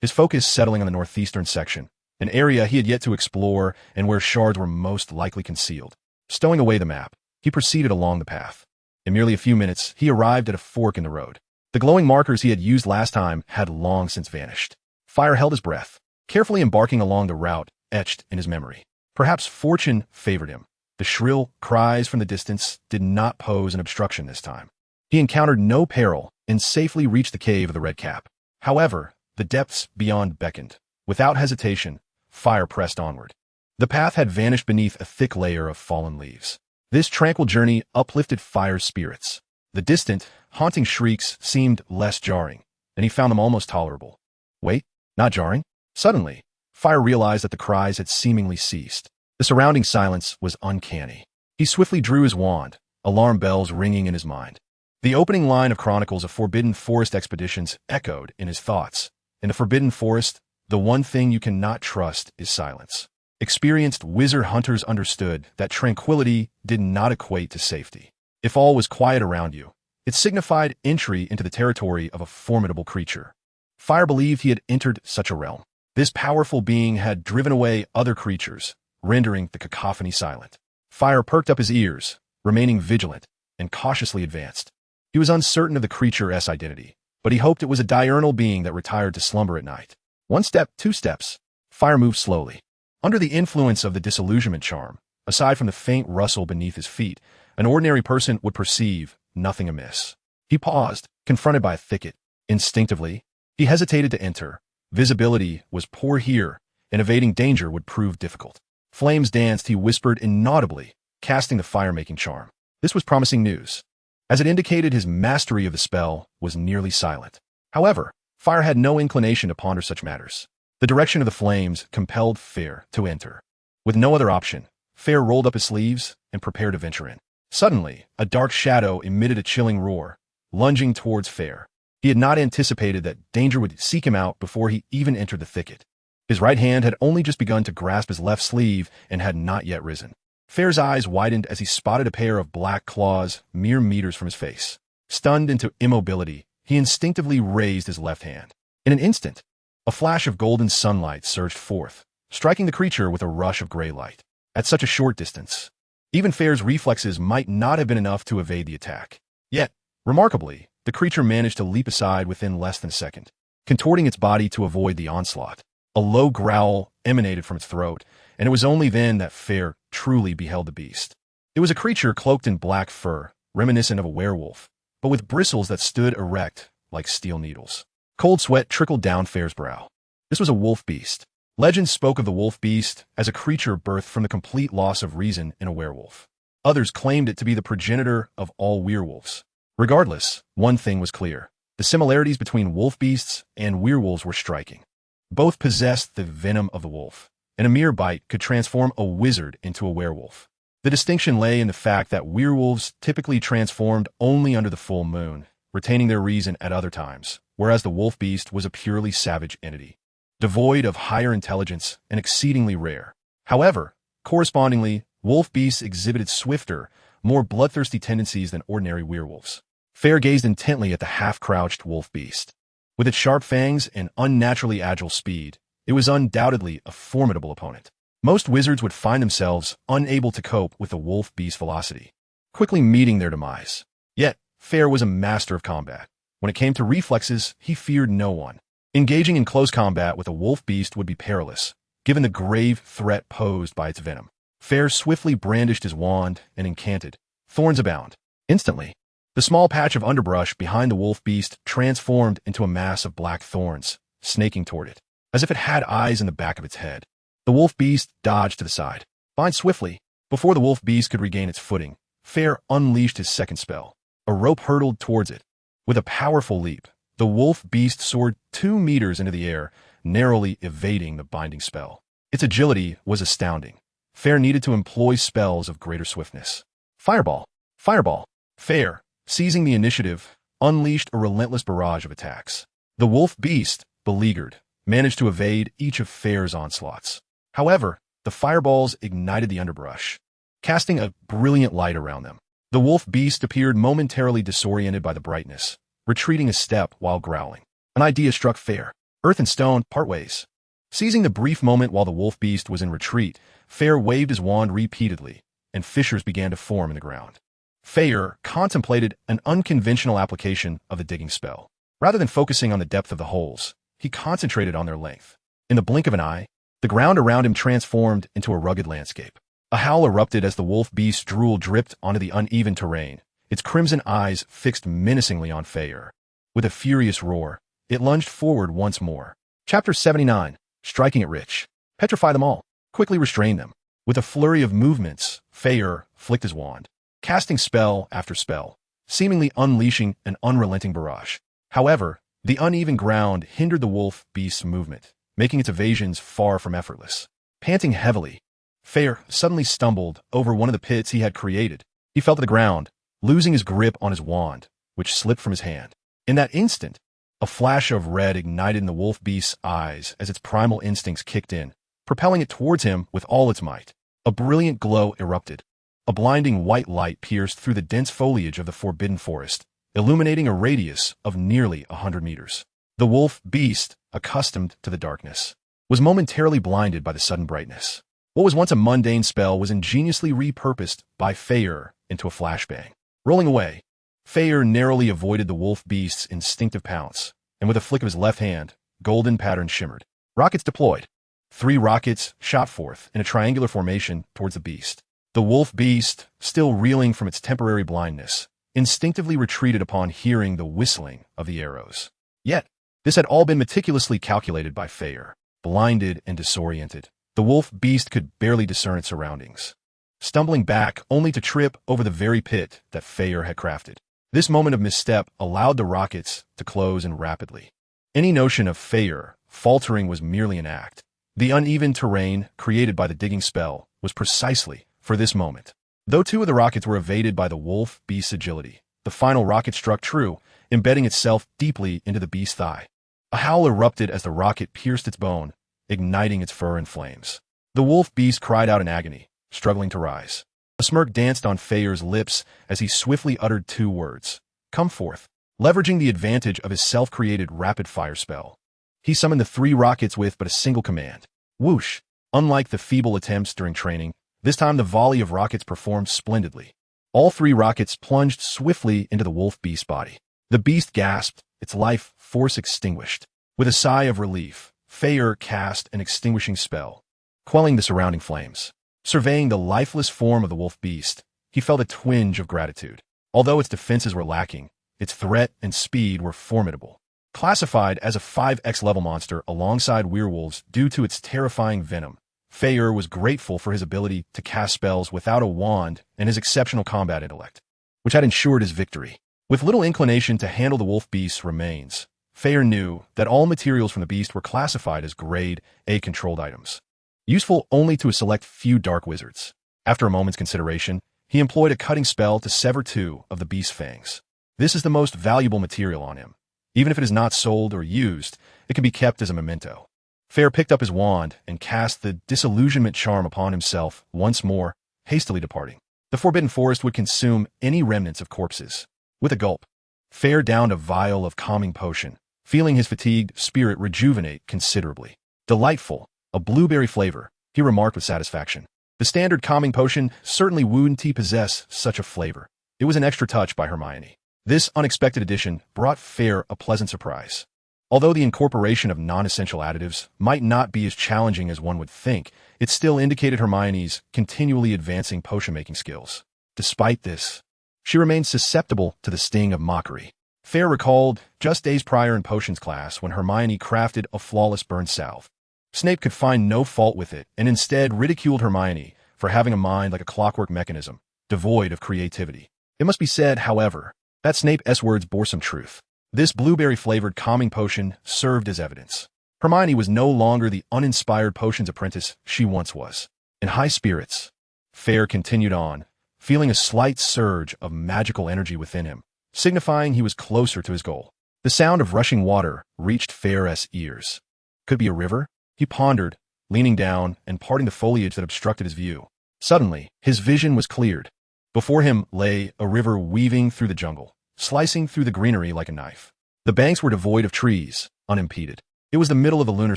his focus settling on the northeastern section, an area he had yet to explore and where shards were most likely concealed. Stowing away the map, he proceeded along the path. In merely a few minutes, he arrived at a fork in the road. The glowing markers he had used last time had long since vanished. Fayre held his breath, carefully embarking along the route etched in his memory. Perhaps fortune favored him. The shrill cries from the distance did not pose an obstruction this time. He encountered no peril and safely reached the cave of the Red Cap. However, the depths beyond beckoned. Without hesitation, Fayre pressed onward. The path had vanished beneath a thick layer of fallen leaves. This tranquil journey uplifted Fayre's spirits. The distant, haunting shrieks seemed less jarring, and he found them almost tolerable. Wait, not jarring? Suddenly, Fayre realized that the cries had seemingly ceased. The surrounding silence was uncanny. He swiftly drew his wand, alarm bells ringing in his mind. The opening line of Chronicles of Forbidden Forest expeditions echoed in his thoughts. In the Forbidden Forest, the one thing you cannot trust is silence. Experienced wizard hunters understood that tranquility did not equate to safety. If all was quiet around you, it signified entry into the territory of a formidable creature. Fayre believed he had entered such a realm. This powerful being had driven away other creatures, rendering the cacophony silent. Fayre perked up his ears, remaining vigilant, and cautiously advanced. He was uncertain of the creature's identity, but he hoped it was a diurnal being that retired to slumber at night. 1 step, 2 steps. Fayre moved slowly. Under the influence of the disillusionment charm, aside from the faint rustle beneath his feet, an ordinary person would perceive nothing amiss. He paused, confronted by a thicket. Instinctively, he hesitated to enter. Visibility was poor here, and evading danger would prove difficult. Flames danced, he whispered inaudibly, casting the fire-making charm. This was promising news, as it indicated his mastery of the spell was nearly silent. However, Fayre had no inclination to ponder such matters. The direction of the flames compelled Fayre to enter. With no other option, Fayre rolled up his sleeves and prepared to venture in. Suddenly, a dark shadow emitted a chilling roar, lunging towards Fayre. He had not anticipated that danger would seek him out before he even entered the thicket. His right hand had only just begun to grasp his left sleeve and had not yet risen. Fayre's eyes widened as he spotted a pair of black claws mere meters from his face. Stunned into immobility, he instinctively raised his left hand. In an instant, a flash of golden sunlight surged forth, striking the creature with a rush of gray light. At such a short distance, even Fayre's reflexes might not have been enough to evade the attack. Yet, remarkably, the creature managed to leap aside within less than a second, contorting its body to avoid the onslaught. A low growl emanated from its throat, and it was only then that Fayre truly beheld the beast. It was a creature cloaked in black fur, reminiscent of a werewolf, but with bristles that stood erect like steel needles. Cold sweat trickled down Fayre's brow. This was a wolf beast. Legends spoke of the wolf beast as a creature birthed from the complete loss of reason in a werewolf. Others claimed it to be the progenitor of all werewolves. Regardless, one thing was clear. The similarities between wolf beasts and werewolves were striking. Both possessed the venom of the wolf, and a mere bite could transform a wizard into a werewolf. The distinction lay in the fact that werewolves typically transformed only under the full moon, retaining their reason at other times, whereas the wolf beast was a purely savage entity, devoid of higher intelligence and exceedingly rare. However, correspondingly, wolf beasts exhibited swifter, more bloodthirsty tendencies than ordinary werewolves. Fayre gazed intently at the half-crouched wolf beast. With its sharp fangs and unnaturally agile speed, it was undoubtedly a formidable opponent. Most wizards would find themselves unable to cope with the wolf beast's velocity, quickly meeting their demise. Yet, Fayre was a master of combat. When it came to reflexes, he feared no one. Engaging in close combat with a wolf beast would be perilous, given the grave threat posed by its venom. Fayre swiftly brandished his wand and incanted, "Thorns abound." Instantly, the small patch of underbrush behind the wolf beast transformed into a mass of black thorns, snaking toward it, as if it had eyes in the back of its head. The wolf beast dodged to the side. Fine swiftly, before the wolf beast could regain its footing, Fayre unleashed his second spell. A rope hurtled towards it. With a powerful leap, the wolf beast soared 2 meters into the air, narrowly evading the binding spell. Its agility was astounding. Fayre needed to employ spells of greater swiftness. Fireball! Fireball! Fayre, seizing the initiative, unleashed a relentless barrage of attacks. The wolf beast, beleaguered, managed to evade each of Fayre's onslaughts. However, the fireballs ignited the underbrush, casting a brilliant light around them. The wolf beast appeared momentarily disoriented by the brightness, retreating a step while growling. An idea struck Fayre. Earth and stone part ways. Seizing the brief moment while the wolf beast was in retreat, Fayre waved his wand repeatedly, and fissures began to form in the ground. Fayre contemplated an unconventional application of the digging spell. Rather than focusing on the depth of the holes, he concentrated on their length. In the blink of an eye, the ground around him transformed into a rugged landscape. A howl erupted as the wolf beast's drool dripped onto the uneven terrain, its crimson eyes fixed menacingly on Fayre. With a furious roar, it lunged forward once more. Chapter 79, Striking it Rich. Petrify them all. Quickly restrain them. With a flurry of movements, Fayre flicked his wand, casting spell after spell, seemingly unleashing an unrelenting barrage. However, the uneven ground hindered the wolf beast's movement, making its evasions far from effortless. Panting heavily, Fayre suddenly stumbled over one of the pits he had created. He fell to the ground, losing his grip on his wand, which slipped from his hand. In that instant, a flash of red ignited in the wolf beast's eyes as its primal instincts kicked in, propelling it towards him with all its might. A brilliant glow erupted. A blinding white light pierced through the dense foliage of the forbidden forest, illuminating a radius of nearly 100 meters. The wolf beast, accustomed to the darkness, was momentarily blinded by the sudden brightness. What was once a mundane spell was ingeniously repurposed by Fayre into a flashbang. Rolling away, Fayre narrowly avoided the wolf beast's instinctive pounce, and with a flick of his left hand, golden pattern shimmered. Rockets deployed. 3 rockets shot forth in a triangular formation towards the beast. The wolf beast, still reeling from its temporary blindness, instinctively retreated upon hearing the whistling of the arrows. Yet, this had all been meticulously calculated by Fayre. Blinded and disoriented, the wolf beast could barely discern its surroundings, stumbling back only to trip over the very pit that Fayre had crafted. This moment of misstep allowed the rockets to close in rapidly. Any notion of Fayre faltering was merely an act. The uneven terrain created by the digging spell was precisely for this moment. Though 2 of the rockets were evaded by the wolf beast's agility, the final rocket struck true, embedding itself deeply into the beast's thigh. A howl erupted as the rocket pierced its bone, igniting its fur in flames. The wolf beast cried out in agony, struggling to rise. A smirk danced on Fayre's lips as he swiftly uttered 2 words. Come forth. Leveraging the advantage of his self-created rapid-fire spell, he summoned the 3 rockets with but a single command. Whoosh! Unlike the feeble attempts during training, this time the volley of rockets performed splendidly. All 3 rockets plunged swiftly into the wolf beast's body. The beast gasped, its life force extinguished. With a sigh of relief, Fayre cast an extinguishing spell, quelling the surrounding flames. Surveying the lifeless form of the wolf beast, he felt a twinge of gratitude. Although its defenses were lacking, its threat and speed were formidable. Classified as a 5x level monster alongside werewolves due to its terrifying venom, Fayre was grateful for his ability to cast spells without a wand and his exceptional combat intellect, which had ensured his victory. With little inclination to handle the wolf beast's remains, Fayre knew that all materials from the beast were classified as Grade A controlled items, useful only to a select few dark wizards. After a moment's consideration, he employed a cutting spell to sever 2 of the beast's fangs. This is the most valuable material on him. Even if it is not sold or used, it can be kept as a memento. Fayre picked up his wand and cast the disillusionment charm upon himself once more, hastily departing. The forbidden forest would consume any remnants of corpses. With a gulp, Fayre downed a vial of calming potion, feeling his fatigued spirit rejuvenate considerably. Delightful, a blueberry flavor, he remarked with satisfaction. The standard calming potion certainly wouldn't possess such a flavor. It was an extra touch by Hermione. This unexpected addition brought Fayre a pleasant surprise. Although the incorporation of non-essential additives might not be as challenging as one would think, it still indicated Hermione's continually advancing potion-making skills. Despite this, she remained susceptible to the sting of mockery. Fayre recalled just days prior in potions class when Hermione crafted a flawless burn salve. Snape could find no fault with it and instead ridiculed Hermione for having a mind like a clockwork mechanism, devoid of creativity. It must be said, however, that Snape's words bore some truth. This blueberry-flavored calming potion served as evidence. Hermione was no longer the uninspired potions apprentice she once was. In high spirits, Fayre continued on, feeling a slight surge of magical energy within him, signifying he was closer to his goal. The sound of rushing water reached Fayre's ears. Could it be a river? He pondered, leaning down and parting the foliage that obstructed his view. Suddenly, his vision was cleared. Before him lay a river weaving through the jungle, slicing through the greenery like a knife. The banks were devoid of trees, unimpeded. It was the middle of the lunar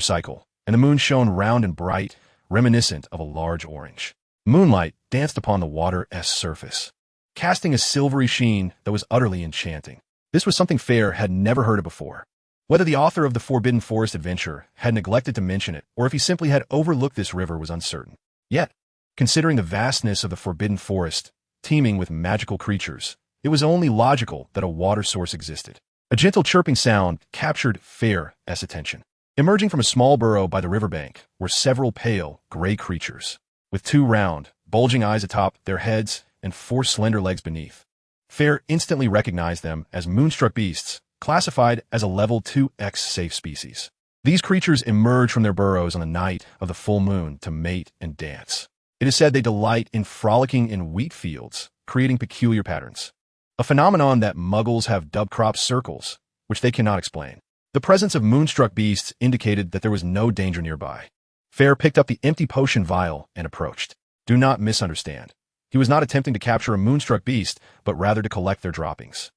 cycle, and the moon shone round and bright, reminiscent of a large orange. Moonlight danced upon the water's surface, casting a silvery sheen that was utterly enchanting. This was something Fayre had never heard of before. Whether the author of the Forbidden Forest adventure had neglected to mention it, or if he simply had overlooked this river was uncertain. Yet, considering the vastness of the Forbidden Forest, teeming with magical creatures, it was only logical that a water source existed. A gentle chirping sound captured Fayre's attention. Emerging from a small burrow by the riverbank were several pale, gray creatures, with 2 round, bulging eyes atop their heads and 4 slender legs beneath. Fayre instantly recognized them as moonstruck beasts, classified as a level 2X safe species. These creatures emerge from their burrows on the night of the full moon to mate and dance. It is said they delight in frolicking in wheat fields, creating peculiar patterns. A phenomenon that muggles have dubbed crop circles, which they cannot explain. The presence of moonstruck beasts indicated that there was no danger nearby. Fayre picked up the empty potion vial and approached. Do not misunderstand. He was not attempting to capture a moonstruck beast, but rather to collect their droppings.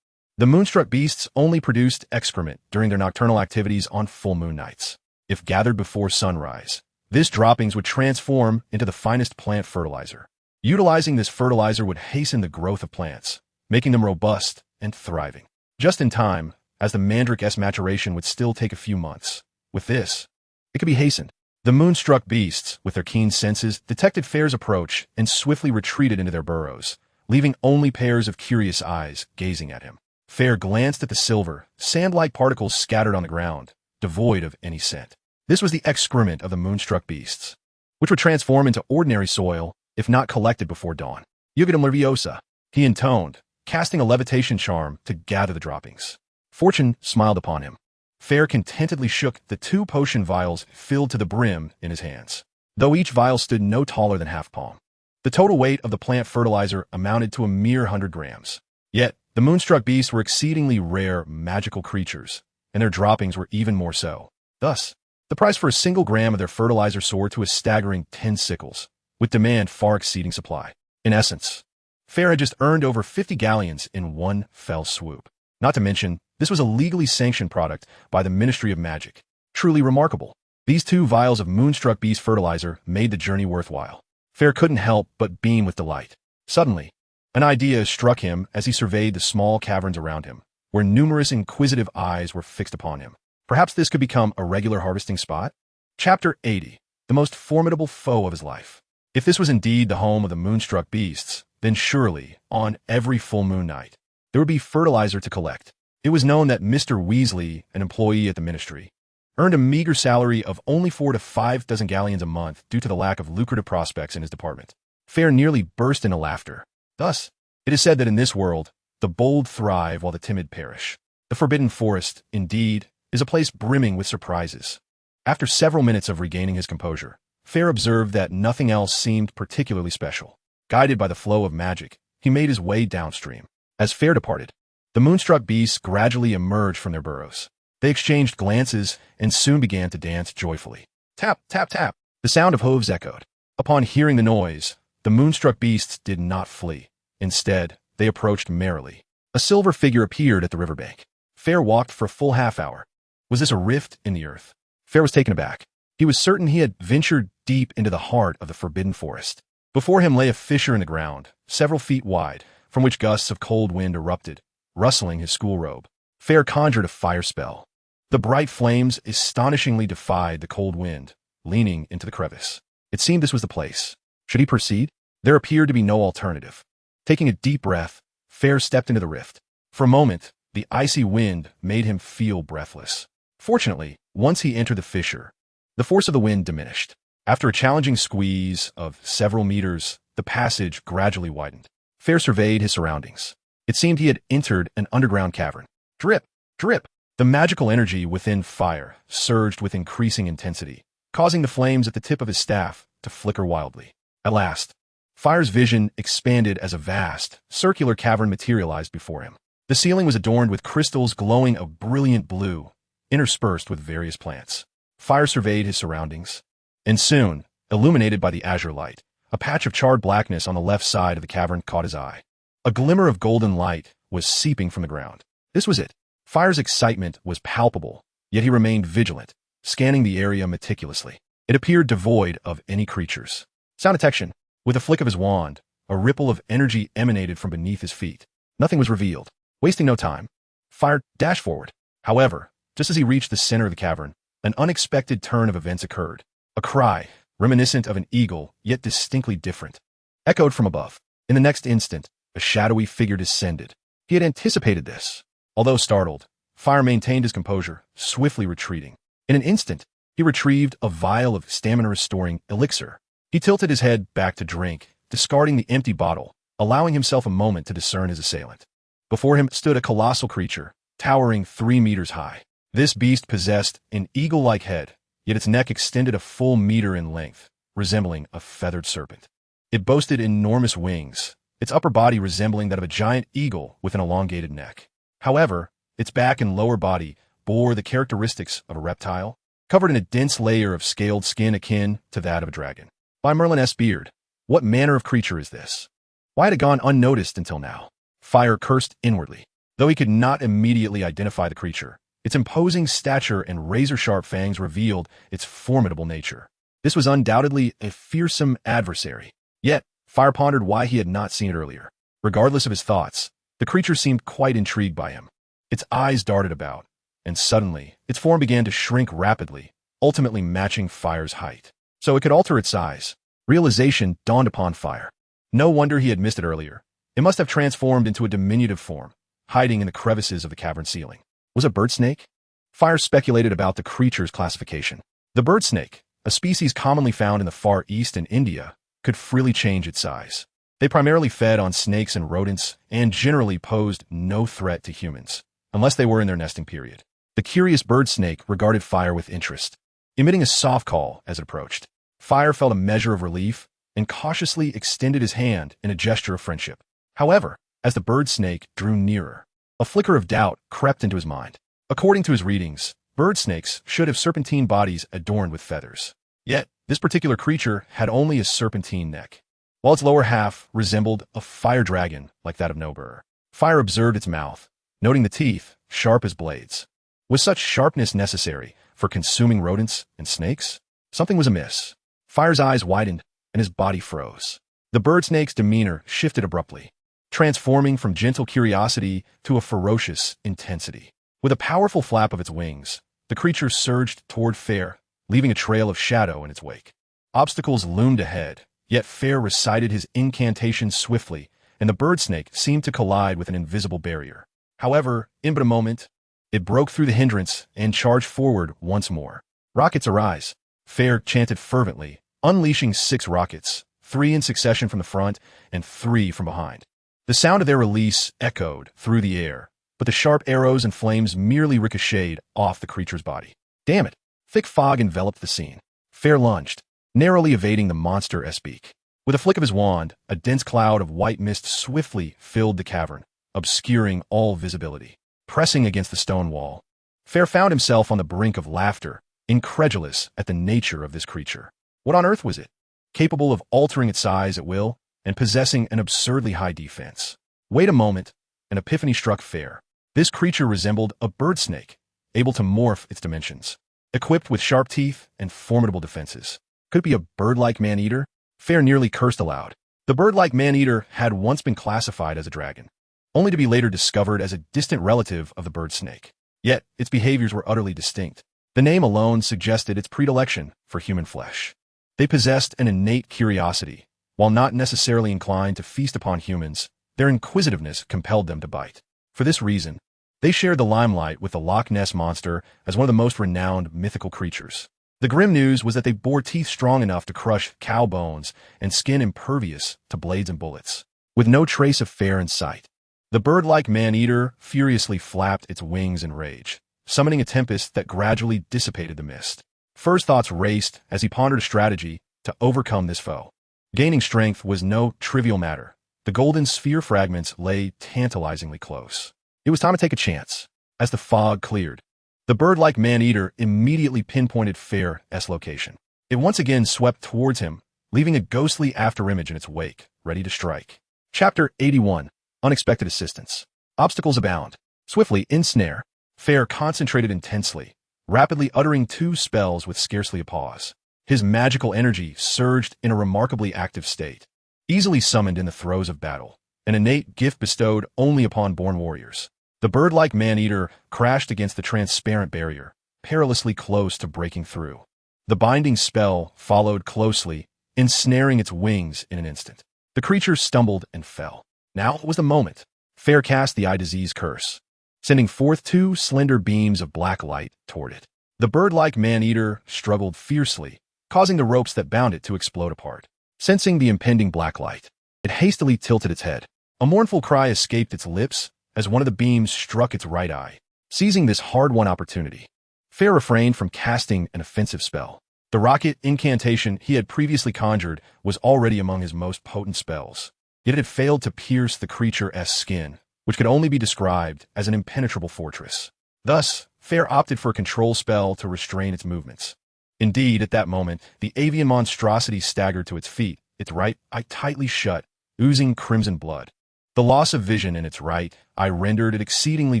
The moonstruck beasts only produced excrement during their nocturnal activities on full moon nights. If gathered before sunrise, this droppings would transform into the finest plant fertilizer. Utilizing this fertilizer would hasten the growth of plants, making them robust and thriving. Just in time, as the mandrake's maturation would still take a few months. With this, it could be hastened. The moonstruck beasts, with their keen senses, detected Fayre's approach and swiftly retreated into their burrows, leaving only pairs of curious eyes gazing at him. Fayre glanced at the silver, sand-like particles scattered on the ground, devoid of any scent. This was the excrement of the moonstruck beasts, which would transform into ordinary soil if not collected before dawn. Yugadum Leviosa, he intoned, casting a levitation charm to gather the droppings. Fortune smiled upon him. Fayre contentedly shook the 2 potion vials filled to the brim in his hands, though each vial stood no taller than half palm. The total weight of the plant fertilizer amounted to a mere 100 grams. Yet, the moonstruck beasts were exceedingly rare magical creatures, and their droppings were even more so. Thus, the price for a single gram of their fertilizer soared to a staggering 10 sickles, with demand far exceeding supply. In essence, Fayre had just earned over 50 galleons in one fell swoop. Not to mention, this was a legally sanctioned product by the Ministry of Magic. Truly remarkable. These 2 vials of moonstruck beast fertilizer made the journey worthwhile. Fayre couldn't help but beam with delight. Suddenly, an idea struck him as he surveyed the small caverns around him, where numerous inquisitive eyes were fixed upon him. Perhaps this could become a regular harvesting spot? Chapter 80. The most formidable foe of his life. If this was indeed the home of the moonstruck beasts, then surely, on every full moon night, there would be fertilizer to collect. It was known that Mr. Weasley, an employee at the ministry, earned a meager salary of only 4 to 5 dozen galleons a month due to the lack of lucrative prospects in his department. Fayre nearly burst into laughter. Thus, it is said that in this world, the bold thrive while the timid perish. The Forbidden Forest, indeed, is a place brimming with surprises. After several minutes of regaining his composure, Fayre observed that nothing else seemed particularly special. Guided by the flow of magic, he made his way downstream. As Fayre departed, the moonstruck beasts gradually emerged from their burrows. They exchanged glances and soon began to dance joyfully. Tap, tap, tap. The sound of hooves echoed. Upon hearing the noise, the moonstruck beasts did not flee. Instead, they approached merrily. A silver figure appeared at the riverbank. Fayre walked for a full half hour. Was this a rift in the earth? Fayre was taken aback. He was certain he had ventured deep into the heart of the Forbidden Forest. Before him lay a fissure in the ground, several feet wide, from which gusts of cold wind erupted, rustling his school robe. Fayre conjured a fire spell. The bright flames astonishingly defied the cold wind, leaning into the crevice. It seemed this was the place. Should he proceed? There appeared to be no alternative. Taking a deep breath, Fayre stepped into the rift. For a moment, the icy wind made him feel breathless. Fortunately, once he entered the fissure, the force of the wind diminished. After a challenging squeeze of several meters, the passage gradually widened. Fayre surveyed his surroundings. It seemed he had entered an underground cavern. Drip, drip. The magical energy within Fayre surged with increasing intensity, causing the flames at the tip of his staff to flicker wildly. At last, Fayre's vision expanded as a vast, circular cavern materialized before him. The ceiling was adorned with crystals glowing a brilliant blue, interspersed with various plants. Fayre surveyed his surroundings, and soon, illuminated by the azure light, a patch of charred blackness on the left side of the cavern caught his eye. A glimmer of golden light was seeping from the ground. This was it. Fayre's excitement was palpable, yet he remained vigilant, scanning the area meticulously. It appeared devoid of any creatures. Sound detection. With a flick of his wand, a ripple of energy emanated from beneath his feet. Nothing was revealed. Wasting no time, Fayre dashed forward. However, just as he reached the center of the cavern, an unexpected turn of events occurred. A cry, reminiscent of an eagle, yet distinctly different, echoed from above. In the next instant, a shadowy figure descended. He had anticipated this. Although startled, Fayre maintained his composure, swiftly retreating. In an instant, he retrieved a vial of stamina-restoring elixir. He tilted his head back to drink, discarding the empty bottle, allowing himself a moment to discern his assailant. Before him stood a colossal creature, towering 3 meters high. This beast possessed an eagle-like head, yet its neck extended a full meter in length, resembling a feathered serpent. It boasted enormous wings, its upper body resembling that of a giant eagle with an elongated neck. However, its back and lower body bore the characteristics of a reptile, covered in a dense layer of scaled skin akin to that of a dragon. By Merlin S. Beard, what manner of creature is this? Why had it gone unnoticed until now? Fayre cursed inwardly. Though he could not immediately identify the creature, its imposing stature and razor-sharp fangs revealed its formidable nature. This was undoubtedly a fearsome adversary. Yet, Fayre pondered why he had not seen it earlier. Regardless of his thoughts, the creature seemed quite intrigued by him. Its eyes darted about, and suddenly, its form began to shrink rapidly, ultimately matching Fayre's height. So it could alter its size. Realization dawned upon Fayre. No wonder he had missed it earlier. It must have transformed into a diminutive form, hiding in the crevices of the cavern ceiling. Was it a bird snake? Fayre speculated about the creature's classification. The bird snake, a species commonly found in the Far East and India, could freely change its size. They primarily fed on snakes and rodents and generally posed no threat to humans, unless they were in their nesting period. The curious bird snake regarded Fayre with interest, emitting a soft call as it approached. Fayre felt a measure of relief and cautiously extended his hand in a gesture of friendship. However, as the bird snake drew nearer, a flicker of doubt crept into his mind. According to his readings, bird snakes should have serpentine bodies adorned with feathers. Yet, this particular creature had only a serpentine neck, while its lower half resembled a fire dragon like that of Nobur. Fayre observed its mouth, noting the teeth, sharp as blades. Was such sharpness necessary for consuming rodents and snakes? Something was amiss. Fayre's eyes widened, and his body froze. The bird snake's demeanor shifted abruptly, transforming from gentle curiosity to a ferocious intensity. With a powerful flap of its wings, the creature surged toward Fayre, leaving a trail of shadow in its wake. Obstacles loomed ahead, yet Fayre recited his incantation swiftly, and the bird snake seemed to collide with an invisible barrier. However, in but a moment, it broke through the hindrance and charged forward once more. Rockets arise, Fayre chanted fervently, unleashing 6 rockets, 3 in succession from the front and 3 from behind. The sound of their release echoed through the air, but the sharp arrows and flames merely ricocheted off the creature's body. Damn it! Thick fog enveloped the scene. Fayre lunged, narrowly evading the monster's beak. With a flick of his wand, a dense cloud of white mist swiftly filled the cavern, obscuring all visibility. Pressing against the stone wall, Fayre found himself on the brink of laughter, incredulous at the nature of this creature. What on earth was it? Capable of altering its size at will and possessing an absurdly high defense. Wait a moment, an epiphany struck Fayre. This creature resembled a bird snake, able to morph its dimensions, equipped with sharp teeth and formidable defenses. Could it be a bird-like man-eater? Fayre nearly cursed aloud. The bird-like man-eater had once been classified as a dragon, only to be later discovered as a distant relative of the bird snake. Yet, its behaviors were utterly distinct. The name alone suggested its predilection for human flesh. They possessed an innate curiosity. While not necessarily inclined to feast upon humans, their inquisitiveness compelled them to bite. For this reason, they shared the limelight with the Loch Ness Monster as one of the most renowned mythical creatures. The grim news was that they bore teeth strong enough to crush cow bones and skin impervious to blades and bullets. With no trace of Fayre in sight, the bird-like man-eater furiously flapped its wings in rage, summoning a tempest that gradually dissipated the mist. Fayre's thoughts raced as he pondered a strategy to overcome this foe. Gaining strength was no trivial matter. The golden sphere fragments lay tantalizingly close. It was time to take a chance. As the fog cleared, the bird-like man-eater immediately pinpointed Fayre's location. It once again swept towards him, leaving a ghostly afterimage in its wake, ready to strike. Chapter 81. Unexpected Assistance. Obstacles abound. Swiftly ensnare, Fayre concentrated intensely, rapidly uttering 2 spells with scarcely a pause. His magical energy surged in a remarkably active state, easily summoned in the throes of battle, an innate gift bestowed only upon born warriors. The bird-like man-eater crashed against the transparent barrier, perilously close to breaking through. The binding spell followed closely, ensnaring its wings in an instant. The creature stumbled and fell. Now was the moment. Fayre cast the eye disease curse, sending forth 2 slender beams of black light toward it. The bird-like man-eater struggled fiercely, causing the ropes that bound it to explode apart. Sensing the impending black light, it hastily tilted its head. A mournful cry escaped its lips as one of the beams struck its right eye. Seizing this hard-won opportunity, Fayre refrained from casting an offensive spell. The rocket incantation he had previously conjured was already among his most potent spells, yet it had failed to pierce the creature's skin, which could only be described as an impenetrable fortress. Thus, Fayre opted for a control spell to restrain its movements. Indeed, at that moment, the avian monstrosity staggered to its feet, its right eye tightly shut, oozing crimson blood. The loss of vision in its right eye rendered it exceedingly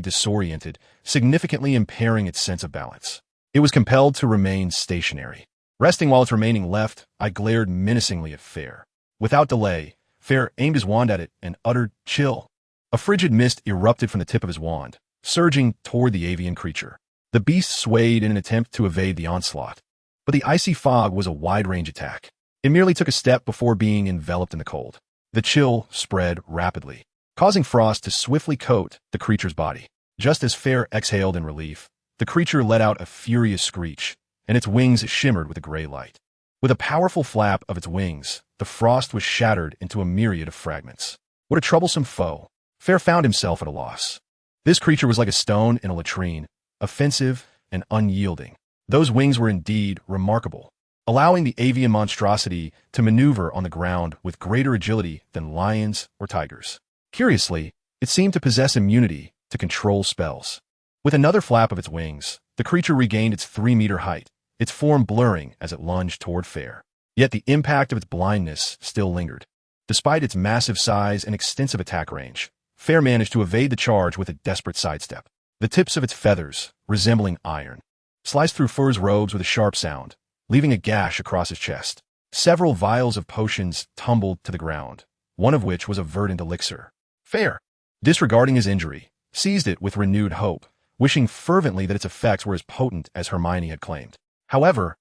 disoriented, significantly impairing its sense of balance. It was compelled to remain stationary. Resting while its remaining left eye glared menacingly at Fayre. Without delay, Fayre aimed his wand at it and uttered, "Chill." A frigid mist erupted from the tip of his wand, surging toward the avian creature. The beast swayed in an attempt to evade the onslaught. But the icy fog was a wide-range attack. It merely took a step before being enveloped in the cold. The chill spread rapidly, causing frost to swiftly coat the creature's body. Just as Fayre exhaled in relief, the creature let out a furious screech, and its wings shimmered with a gray light. With a powerful flap of its wings, the frost was shattered into a myriad of fragments. What a troublesome foe! Fayre found himself at a loss. This creature was like a stone in a latrine, offensive and unyielding. Those wings were indeed remarkable, allowing the avian monstrosity to maneuver on the ground with greater agility than lions or tigers. Curiously, it seemed to possess immunity to control spells. With another flap of its wings, the creature regained its 3-meter height, its form blurring as it lunged toward Fayre. Yet the impact of its blindness still lingered. Despite its massive size and extensive attack range, Fayre managed to evade the charge with a desperate sidestep. The tips of its feathers, resembling iron, sliced through Fayre's robes with a sharp sound, leaving a gash across his chest. Several vials of potions tumbled to the ground, one of which was a verdant elixir. Fayre, disregarding his injury, seized it with renewed hope, wishing fervently that its effects were as potent as Hermione had claimed. However,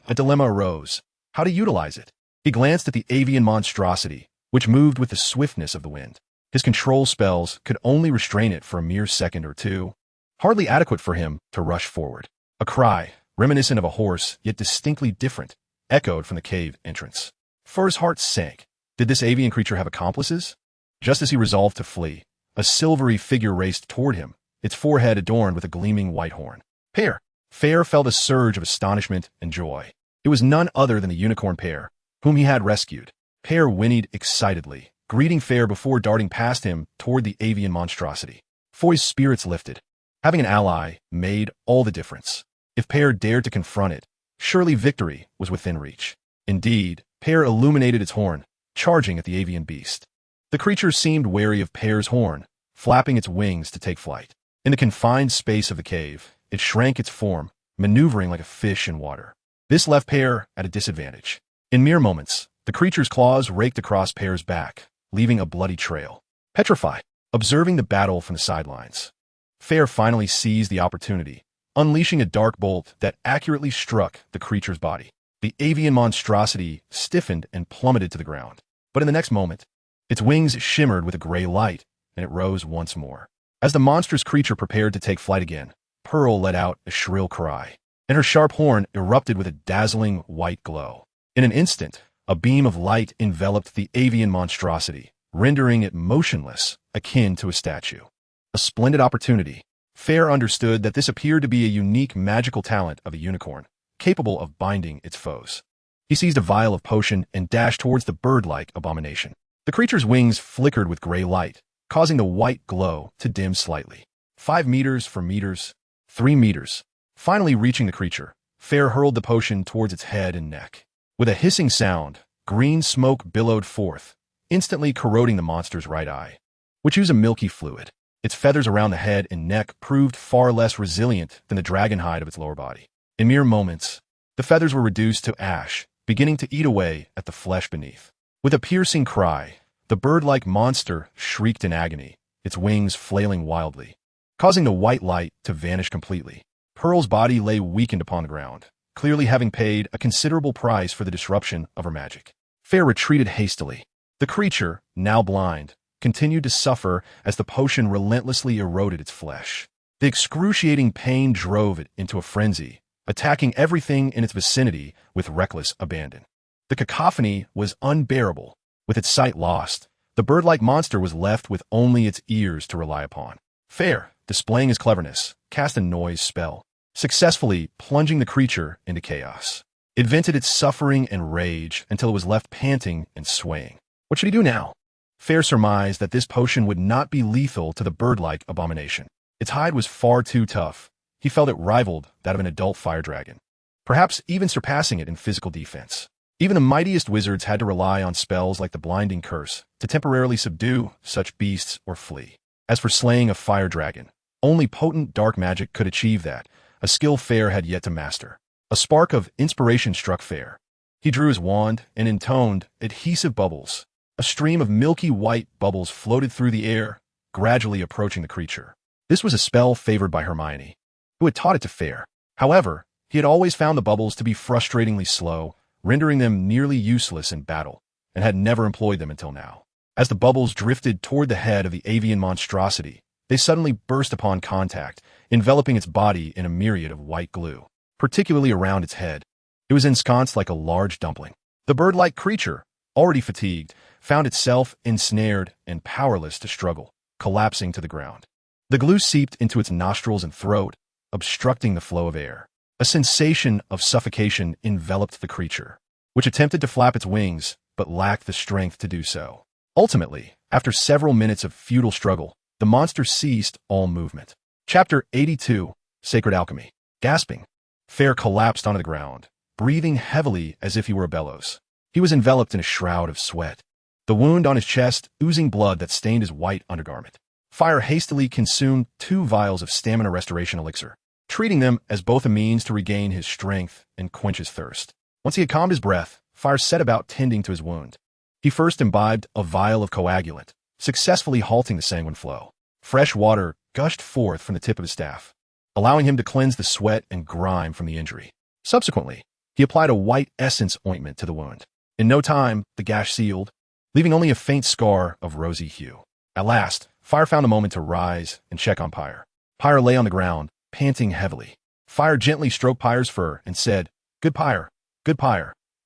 a dilemma arose: how to utilize it. He glanced at the avian monstrosity, which moved with the swiftness of the wind. His control spells could only restrain it for a mere second or two, hardly adequate for him to rush forward. A cry, reminiscent of a horse, yet distinctly different, echoed from the cave entrance. Fayre's heart sank. Did this avian creature have accomplices? Just as he resolved to flee, a silvery figure raced toward him, its forehead adorned with a gleaming white horn. Fayre! Fayre felt a surge of astonishment and joy. It was none other than the unicorn pair, whom he had rescued. Fayre whinnied excitedly, greeting Fayre before darting past him toward the avian monstrosity. Fayre's spirits lifted. Having an ally made all the difference. If Fayre dared to confront it, surely victory was within reach. Indeed, Fayre illuminated its horn, charging at the avian beast. The creature seemed wary of Fayre's horn, flapping its wings to take flight. In the confined space of the cave, it shrank its form, maneuvering like a fish in water. This left Fayre at a disadvantage. In mere moments, the creature's claws raked across Fayre's back, leaving a bloody trail. Petrified, observing the battle from the sidelines, Fayre finally seized the opportunity, unleashing a dark bolt that accurately struck the creature's body. The avian monstrosity stiffened and plummeted to the ground. But in the next moment, its wings shimmered with a gray light, and it rose once more. As the monstrous creature prepared to take flight again, Pearl let out a shrill cry, and her sharp horn erupted with a dazzling white glow. In an instant, a beam of light enveloped the avian monstrosity, rendering it motionless, akin to a statue. A splendid opportunity. Fayre understood that this appeared to be a unique magical talent of a unicorn, capable of binding its foes. He seized a vial of potion and dashed towards the bird-like abomination. The creature's wings flickered with gray light, causing the white glow to dim slightly. 5 meters for meters, 3 meters. Finally reaching the creature, Fayre hurled the potion towards its head and neck. With a hissing sound, green smoke billowed forth, instantly corroding the monster's right eye, which used a milky fluid. Its feathers around the head and neck proved far less resilient than the dragon hide of its lower body. In mere moments, the feathers were reduced to ash, beginning to eat away at the flesh beneath. With a piercing cry, the bird-like monster shrieked in agony, its wings flailing wildly, causing the white light to vanish completely. Pearl's body lay weakened upon the ground, clearly having paid a considerable price for the disruption of her magic. Fayre retreated hastily. The creature, now blind, continued to suffer as the potion relentlessly eroded its flesh. The excruciating pain drove it into a frenzy, attacking everything in its vicinity with reckless abandon. The cacophony was unbearable. With its sight lost, the bird-like monster was left with only its ears to rely upon. Fayre, displaying his cleverness, cast a noise spell, successfully plunging the creature into chaos. It vented its suffering and rage until it was left panting and swaying. What should he do now? Fayre surmised that this potion would not be lethal to the bird-like abomination. Its hide was far too tough. He felt it rivaled that of an adult fire dragon, perhaps even surpassing it in physical defense. Even the mightiest wizards had to rely on spells like the Blinding Curse to temporarily subdue such beasts or flee. As for slaying a fire dragon, only potent dark magic could achieve that, a skill Fayre had yet to master. A spark of inspiration struck Fayre. He drew his wand and intoned adhesive bubbles. A stream of milky white bubbles floated through the air, gradually approaching the creature. This was a spell favored by Hermione, who had taught it to Fayre. However, he had always found the bubbles to be frustratingly slow, rendering them nearly useless in battle, and had never employed them until now. As the bubbles drifted toward the head of the avian monstrosity, they suddenly burst upon contact, enveloping its body in a myriad of white glue, particularly around its head. It was ensconced like a large dumpling. The bird-like creature, already fatigued, found itself ensnared and powerless to struggle, collapsing to the ground. The glue seeped into its nostrils and throat, obstructing the flow of air. A sensation of suffocation enveloped the creature, which attempted to flap its wings, but lacked the strength to do so. Ultimately, after several minutes of futile struggle, the monster ceased all movement. Chapter 82, Sacred Alchemy. Gasping, Fayre collapsed onto the ground, breathing heavily as if he were a bellows. He was enveloped in a shroud of sweat, the wound on his chest oozing blood that stained his white undergarment. Fayre hastily consumed 2 vials of stamina restoration elixir, treating them as both a means to regain his strength and quench his thirst. Once he had calmed his breath, Fayre set about tending to his wound. He first imbibed a vial of coagulant, successfully halting the sanguine flow. Fresh water gushed forth from the tip of his staff, allowing him to cleanse the sweat and grime from the injury. Subsequently, he applied a white essence ointment to the wound. In no time, the gash sealed, leaving only a faint scar of rosy hue. At last, Fayre found a moment to rise and check on Pyre. Pyre lay on the ground, panting heavily. Fayre gently stroked Pyre's fur and said, good Pyre,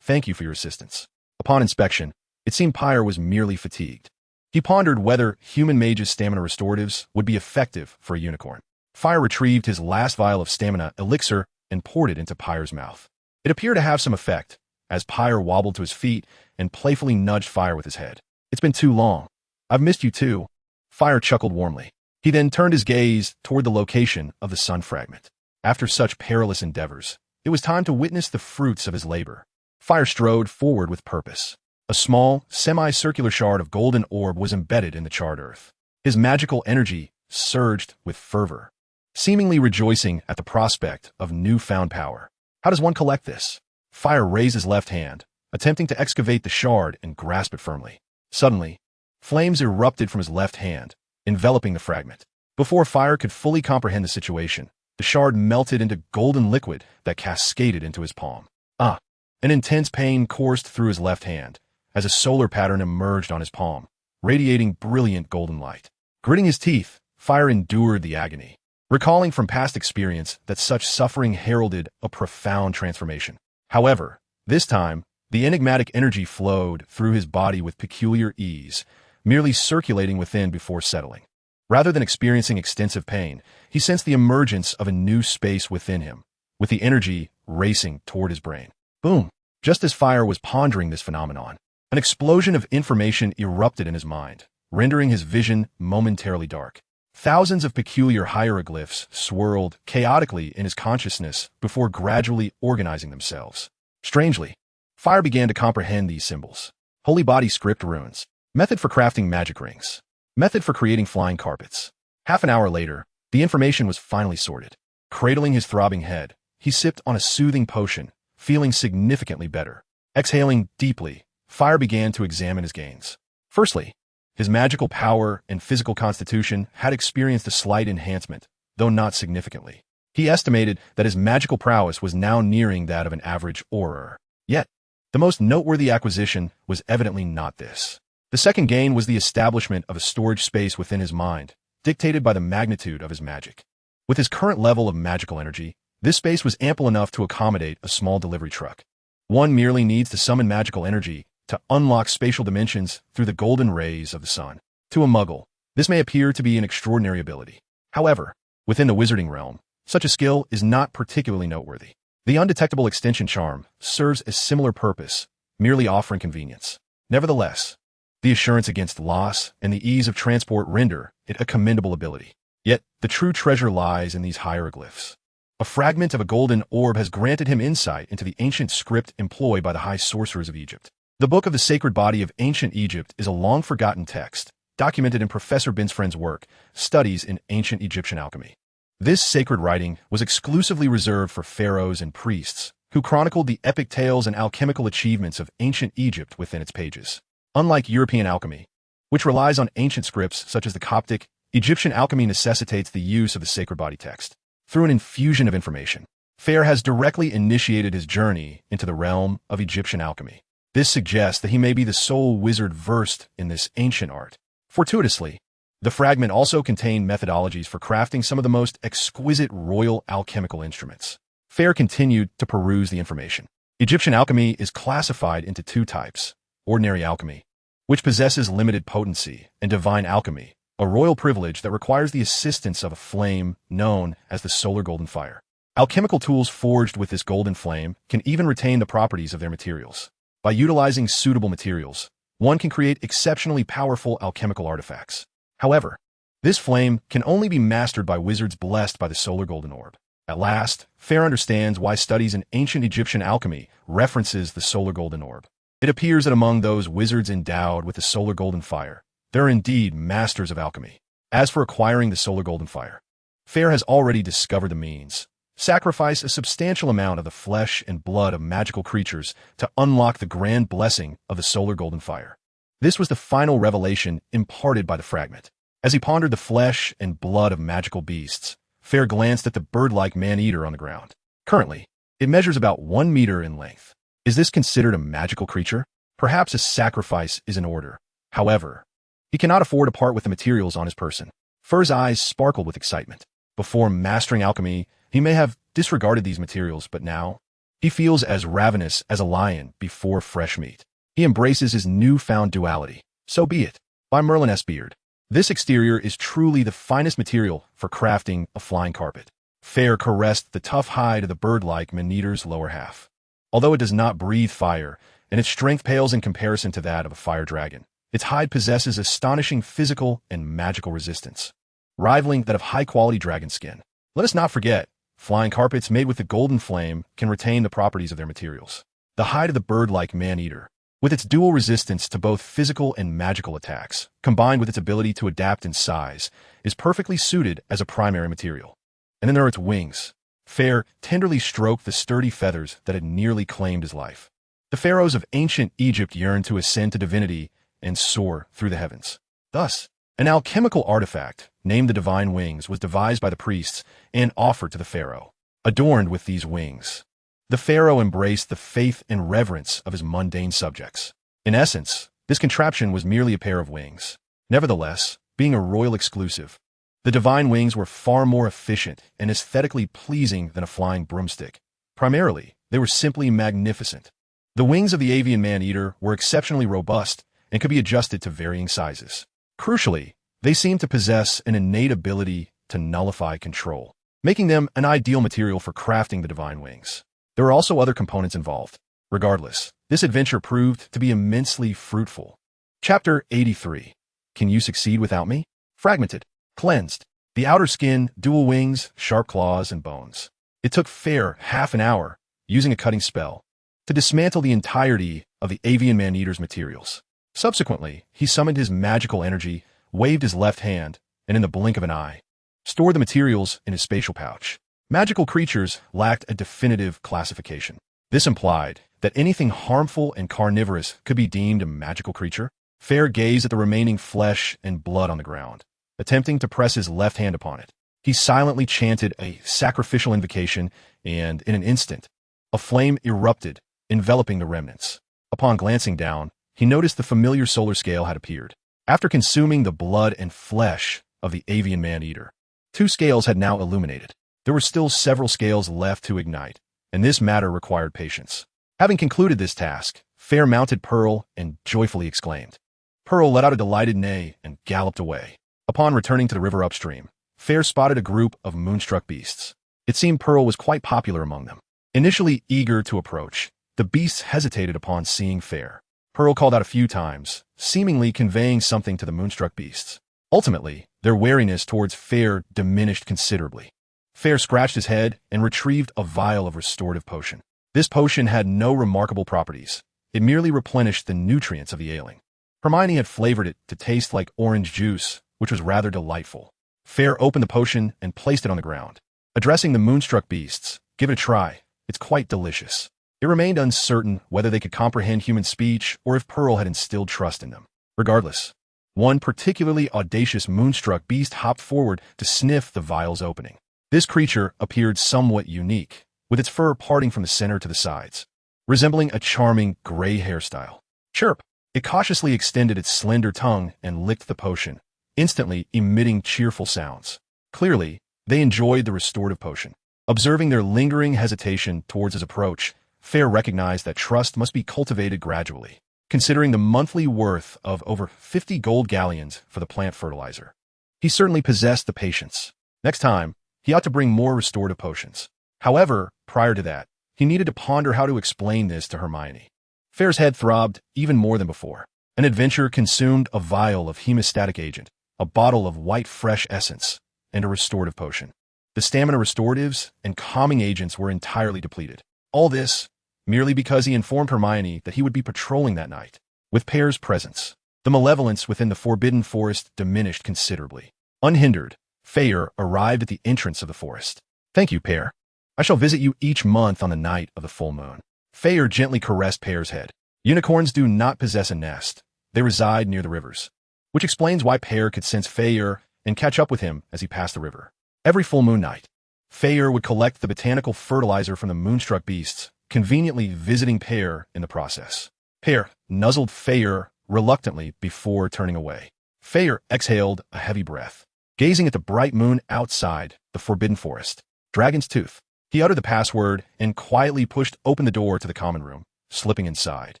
thank you for your assistance." Upon inspection, it seemed Pyre was merely fatigued. He pondered whether human mages' stamina restoratives would be effective for a unicorn. Fayre retrieved his last vial of stamina elixir and poured it into Pyre's mouth. It appeared to have some effect, as Pyre wobbled to his feet and playfully nudged Fayre with his head. "It's been too long. I've missed you too." Fayre chuckled warmly. He then turned his gaze toward the location of the sun fragment. After such perilous endeavors, it was time to witness the fruits of his labor. Fayre strode forward with purpose. A small, semicircular shard of golden orb was embedded in the charred earth. His magical energy surged with fervor, seemingly rejoicing at the prospect of newfound power. How does one collect this? Fayre raised his left hand, attempting to excavate the shard and grasp it firmly. Suddenly, flames erupted from his left hand, enveloping the fragment. Before Fayre could fully comprehend the situation, the shard melted into golden liquid that cascaded into his palm. An intense pain coursed through his left hand, as a solar pattern emerged on his palm, radiating brilliant golden light. Gritting his teeth, Fayre endured the agony, recalling from past experience that such suffering heralded a profound transformation. However, this time, the enigmatic energy flowed through his body with peculiar ease, merely circulating within before settling. Rather than experiencing extensive pain, he sensed the emergence of a new space within him, with the energy racing toward his brain. Boom! Just as Fayre was pondering this phenomenon, an explosion of information erupted in his mind, rendering his vision momentarily dark. Thousands of peculiar hieroglyphs swirled chaotically in his consciousness before gradually organizing themselves. Strangely, Fayre began to comprehend these symbols. Holy body script runes. Method for crafting magic rings. Method for creating flying carpets. Half an hour later, the information was finally sorted. Cradling his throbbing head, he sipped on a soothing potion, feeling significantly better. Exhaling deeply, Fayre began to examine his gains. Firstly, his magical power and physical constitution had experienced a slight enhancement, though not significantly. He estimated that his magical prowess was now nearing that of an average Auror. Yet, the most noteworthy acquisition was evidently not this. The second gain was the establishment of a storage space within his mind, dictated by the magnitude of his magic. With his current level of magical energy, this space was ample enough to accommodate a small delivery truck. One merely needs to summon magical energy to unlock spatial dimensions through the golden rays of the sun. To a muggle, this may appear to be an extraordinary ability. However, within the wizarding realm, such a skill is not particularly noteworthy. The undetectable extension charm serves a similar purpose, merely offering convenience. Nevertheless, the assurance against loss and the ease of transport render it a commendable ability. Yet, the true treasure lies in these hieroglyphs. A A fragment of a golden orb has granted him insight into the ancient script employed by the high sorcerers of Egypt. The Book of the Sacred Body of Ancient Egypt is a long-forgotten text, documented in Professor Binsfriend's work, Studies in Ancient Egyptian Alchemy. This sacred writing was exclusively reserved for pharaohs and priests, who chronicled the epic tales and alchemical achievements of ancient Egypt within its pages. Unlike European alchemy, which relies on ancient scripts such as the Coptic, Egyptian alchemy necessitates the use of the sacred body text. Through an infusion of information, Fayre has directly initiated his journey into the realm of Egyptian alchemy. This suggests that he may be the sole wizard versed in this ancient art. Fortuitously, the fragment also contained methodologies for crafting some of the most exquisite royal alchemical instruments. Fayre continued to peruse the information. Egyptian alchemy is classified into two types: ordinary alchemy, which possesses limited potency, and divine alchemy, a royal privilege that requires the assistance of a flame known as the solar golden fire. Alchemical tools forged with this golden flame can even retain the properties of their materials. By utilizing suitable materials, one can create exceptionally powerful alchemical artifacts. However, this flame can only be mastered by wizards blessed by the solar golden orb. At last, Fayre understands why studies in ancient Egyptian alchemy references the solar golden orb. It appears that among those wizards endowed with the solar golden fire, there are indeed masters of alchemy. As for acquiring the solar golden fire, Fayre has already discovered the means. Sacrifice a substantial amount of the flesh and blood of magical creatures to unlock the grand blessing of the solar golden fire. This was the final revelation imparted by the fragment. As he pondered the flesh and blood of magical beasts, Fayre glanced at the bird-like man-eater on the ground. Currently, it measures about 1 meter in length. Is this considered a magical creature? Perhaps a sacrifice is in order. However, he cannot afford to part with the materials on his person. Fayre's eyes sparkled with excitement. Before mastering alchemy, he may have disregarded these materials, but now he feels as ravenous as a lion before fresh meat. He embraces his newfound duality. So be it. By Merlin S. Beard. This exterior is truly the finest material for crafting a flying carpet. Fayre caressed the tough hide of the bird-like man-eater's lower half. Although it does not breathe fire, and its strength pales in comparison to that of a fire dragon, its hide possesses astonishing physical and magical resistance, rivaling that of high-quality dragon skin. Let us not forget, flying carpets made with the golden flame can retain the properties of their materials. The hide of the bird-like man-eater, with its dual resistance to both physical and magical attacks, combined with its ability to adapt in size, is perfectly suited as a primary material. And then there are its wings. Fayre tenderly stroked the sturdy feathers that had nearly claimed his life. The pharaohs of ancient Egypt yearned to ascend to divinity and soar through the heavens. Thus, an alchemical artifact, named the Divine Wings, was devised by the priests and offered to the pharaoh. Adorned with these wings, the pharaoh embraced the faith and reverence of his mundane subjects. In essence, this contraption was merely a pair of wings. Nevertheless, being a royal exclusive, the Divine Wings were far more efficient and aesthetically pleasing than a flying broomstick. Primarily, they were simply magnificent. The wings of the avian man-eater were exceptionally robust and could be adjusted to varying sizes. Crucially, they seemed to possess an innate ability to nullify control, making them an ideal material for crafting the Divine Wings. There were also other components involved. Regardless, this adventure proved to be immensely fruitful. Chapter 83. Can you succeed without me? Fragmented. Cleansed. The outer skin, dual wings, sharp claws, and bones. It took Fayre half an hour, using a cutting spell, to dismantle the entirety of the avian man-eater's materials. Subsequently, he summoned his magical energy, waved his left hand, and in the blink of an eye, stored the materials in his spatial pouch. Magical creatures lacked a definitive classification. This implied that anything harmful and carnivorous could be deemed a magical creature. Fayre gazed at the remaining flesh and blood on the ground, attempting to press his left hand upon it. He silently chanted a sacrificial invocation, and in an instant, a flame erupted, enveloping the remnants. Upon glancing down, he noticed the familiar solar scale had appeared. After consuming the blood and flesh of the avian man-eater, 2 scales had now illuminated. There were still several scales left to ignite, and this matter required patience. Having concluded this task, Fayre mounted Pearl and joyfully exclaimed. Pearl let out a delighted neigh and galloped away. Upon returning to the river upstream, Fayre spotted a group of moonstruck beasts. It seemed Pearl was quite popular among them. Initially eager to approach, the beasts hesitated upon seeing Fayre. Pearl called out a few times, seemingly conveying something to the moonstruck beasts. Ultimately, their wariness towards Fayre diminished considerably. Fayre scratched his head and retrieved a vial of restorative potion. This potion had no remarkable properties. It merely replenished the nutrients of the ailing. Hermione had flavored it to taste like orange juice, which was rather delightful. Fayre opened the potion and placed it on the ground. Addressing the moonstruck beasts, "Give it a try. It's quite delicious." It remained uncertain whether they could comprehend human speech or if Pearl had instilled trust in them. Regardless, one particularly audacious moonstruck beast hopped forward to sniff the vial's opening. This creature appeared somewhat unique, with its fur parting from the center to the sides, resembling a charming gray hairstyle. Chirp! It cautiously extended its slender tongue and licked the potion, instantly emitting cheerful sounds. Clearly, they enjoyed the restorative potion. Observing their lingering hesitation towards his approach, Fayre recognized that trust must be cultivated gradually, considering the monthly worth of over 50 gold galleons for the plant fertilizer. He certainly possessed the patience. Next time, he ought to bring more restorative potions. However, prior to that, he needed to ponder how to explain this to Hermione. Fayre's head throbbed even more than before. An adventure consumed a vial of hemostatic agent, a bottle of white fresh essence, and a restorative potion. The stamina restoratives and calming agents were entirely depleted. All this, merely because he informed Hermione that he would be patrolling that night. With Fayre's presence, the malevolence within the Forbidden Forest diminished considerably. Unhindered, Fayre arrived at the entrance of the forest. "Thank you, Fayre. I shall visit you each month on the night of the full moon." Fayre gently caressed Fayre's head. Unicorns do not possess a nest. They reside near the rivers, which explains why Fayre could sense Fayre and catch up with him as he passed the river. Every full moon night, Fayre would collect the botanical fertilizer from the moonstruck beasts, conveniently visiting Fayre in the process. Fayre nuzzled Fayre reluctantly before turning away. Fayre exhaled a heavy breath, gazing at the bright moon outside the Forbidden Forest. Dragon's Tooth. He uttered the password and quietly pushed open the door to the common room, slipping inside.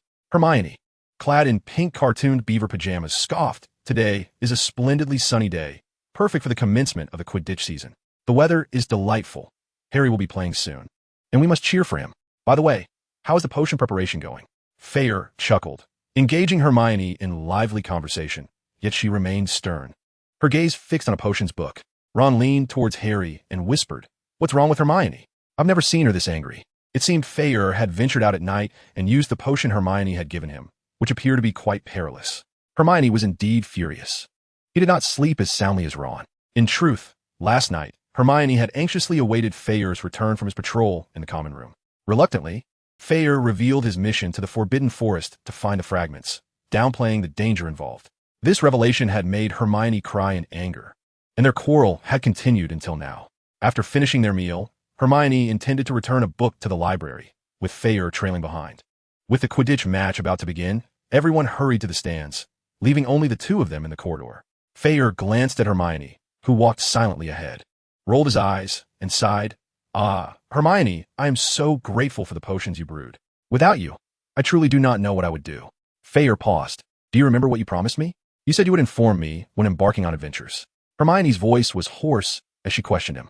Hermione, clad in pink cartooned beaver pajamas, scoffed. "Today is a splendidly sunny day, perfect for the commencement of the Quidditch season. The weather is delightful. Harry will be playing soon, and we must cheer for him. By the way, how is the potion preparation going?" Fayre chuckled, engaging Hermione in lively conversation, yet she remained stern, her gaze fixed on a potions book. Ron leaned towards Harry and whispered, "What's wrong with Hermione? I've never seen her this angry." It seemed Fayre had ventured out at night and used the potion Hermione had given him, which appeared to be quite perilous. Hermione was indeed furious. He did not sleep as soundly as Ron. In truth, last night, Hermione had anxiously awaited Fayre's return from his patrol in the common room. Reluctantly, Fayre revealed his mission to the Forbidden Forest to find the fragments, downplaying the danger involved. This revelation had made Hermione cry in anger, and their quarrel had continued until now. After finishing their meal, Hermione intended to return a book to the library, with Fayre trailing behind. With the Quidditch match about to begin, everyone hurried to the stands, leaving only the two of them in the corridor. Fayre glanced at Hermione, who walked silently ahead, rolled his eyes, and sighed. "Ah, Hermione, I am so grateful for the potions you brewed. Without you, I truly do not know what I would do." Fayre paused. "Do you remember what you promised me? You said you would inform me when embarking on adventures." Hermione's voice was hoarse as she questioned him.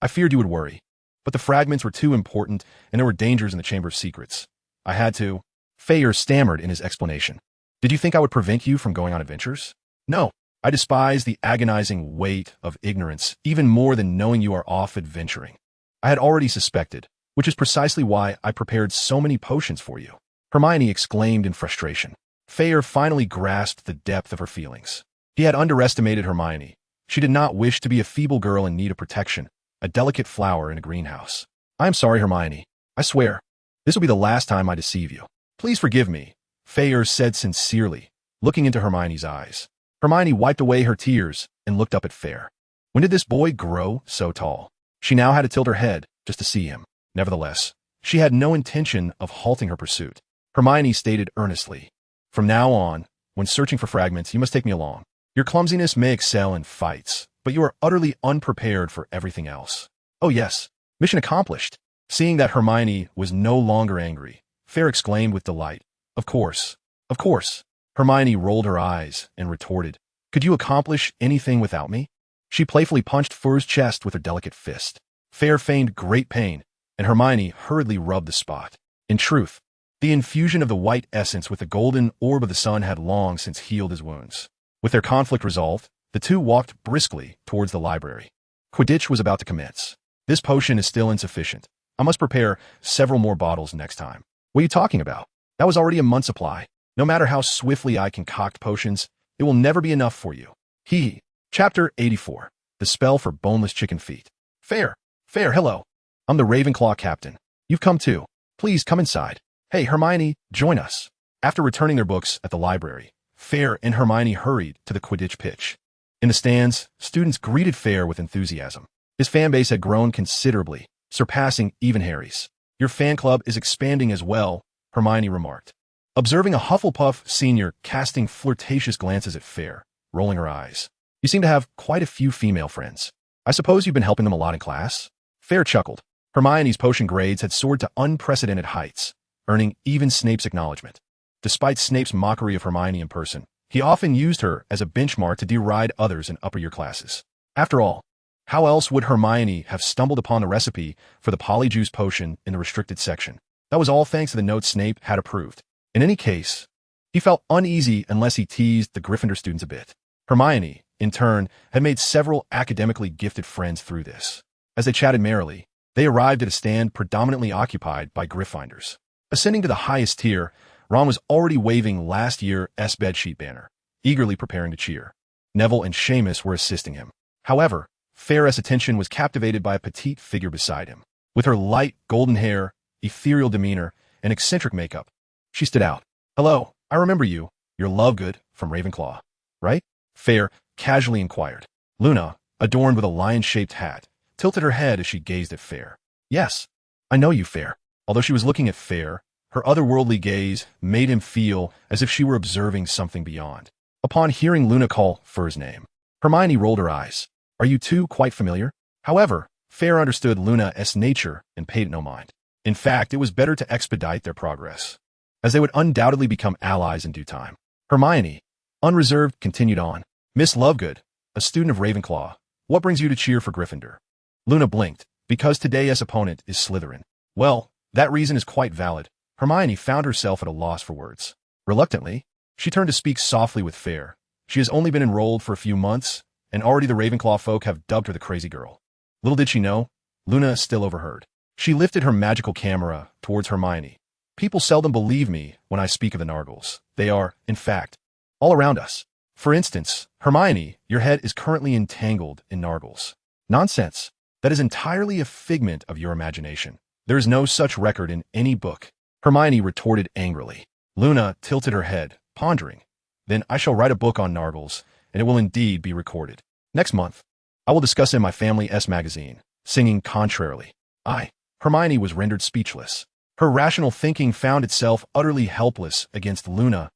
I feared you would worry, but the fragments were too important and there were dangers in the Chamber of Secrets. I had to." Fayre stammered in his explanation. "Did you think I would prevent you from going on adventures?" "No, I despise the agonizing weight of ignorance even more than knowing you are off adventuring. I had already suspected, which is precisely why I prepared so many potions for you." Hermione exclaimed in frustration. Fayre finally grasped the depth of her feelings. He had underestimated Hermione. She did not wish to be a feeble girl in need of protection, a delicate flower in a greenhouse. "I am sorry, Hermione. I swear, this will be the last time I deceive you. Please forgive me," Fayre said sincerely, looking into Hermione's eyes. Hermione wiped away her tears and looked up at Fayre. When did this boy grow so tall? She now had to tilt her head just to see him. Nevertheless, she had no intention of halting her pursuit. Hermione stated earnestly, "From now on, when searching for fragments, you must take me along. Your clumsiness may excel in fights, but you are utterly unprepared for everything else." "Oh yes, mission accomplished." Seeing that Hermione was no longer angry, Fayre exclaimed with delight, Of course. Of course." Hermione rolled her eyes and retorted, "Could you accomplish anything without me?" She playfully punched Fayre's chest with her delicate fist. Fayre feigned great pain, and Hermione hurriedly rubbed the spot. In truth, the infusion of the white essence with the golden orb of the sun had long since healed his wounds. With their conflict resolved, the two walked briskly towards the library. Quidditch was about to commence. This potion is still insufficient. I must prepare several more bottles next time. What are you talking about? That was already a month's supply. No matter how swiftly I concoct potions, it will never be enough for you. Hee. Chapter 84. The Spell for Boneless Chicken Feet. Fayre, hello. I'm the Ravenclaw captain. You've come too. Please come inside. Hey, Hermione, join us. After returning their books at the library, Fayre and Hermione hurried to the Quidditch pitch. In the stands, students greeted Fayre with enthusiasm. His fan base had grown considerably, surpassing even Harry's. Your fan club is expanding as well, Hermione remarked. Observing a Hufflepuff senior casting flirtatious glances at Fayre, rolling her eyes. You seem to have quite a few female friends. I suppose you've been helping them a lot in class? Fayre chuckled. Hermione's potion grades had soared to unprecedented heights, earning even Snape's acknowledgement. Despite Snape's mockery of Hermione in person, he often used her as a benchmark to deride others in upper-year classes. After all, how else would Hermione have stumbled upon the recipe for the polyjuice potion in the restricted section? That was all thanks to the notes Snape had approved. In any case, he felt uneasy unless he teased the Gryffindor students a bit. Hermione, in turn, had made several academically gifted friends through this. As they chatted merrily, they arrived at a stand predominantly occupied by Gryffindors. Ascending to the highest tier, Ron was already waving last year's bedsheet banner, eagerly preparing to cheer. Neville and Seamus were assisting him. However, Fayre's attention was captivated by a petite figure beside him. With her light golden hair, ethereal demeanor, and eccentric makeup, she stood out. Hello, I remember you. You're Lovegood from Ravenclaw, right? Fayre casually inquired. Luna, adorned with a lion-shaped hat, tilted her head as she gazed at Fayre. Yes, I know you, Fayre. Although she was looking at Fayre, her otherworldly gaze made him feel as if she were observing something beyond. Upon hearing Luna call Fayre's name, Hermione rolled her eyes. Are you two quite familiar? However, Fayre understood Luna's nature and paid it no mind. In fact, it was better to expedite their progress, as they would undoubtedly become allies in due time. Hermione, unreserved, continued on. Miss Lovegood, a student of Ravenclaw, what brings you to cheer for Gryffindor? Luna blinked. Because today's opponent is Slytherin. Well, that reason is quite valid. Hermione found herself at a loss for words. Reluctantly, she turned to speak softly with Fayre. She has only been enrolled for a few months, and already the Ravenclaw folk have dubbed her the crazy girl. Little did she know, Luna still overheard. She lifted her magical camera towards Hermione. People seldom believe me when I speak of the Nargles. They are, in fact, all around us. For instance, Hermione, your head is currently entangled in Nargles. Nonsense. That is entirely a figment of your imagination. There is no such record in any book. Hermione retorted angrily. Luna tilted her head, pondering. Then I shall write a book on Nargles, and it will indeed be recorded. Next month, I will discuss it in my family's magazine, singing contrarily. Hermione was rendered speechless. Her rational thinking found itself utterly helpless against Luna's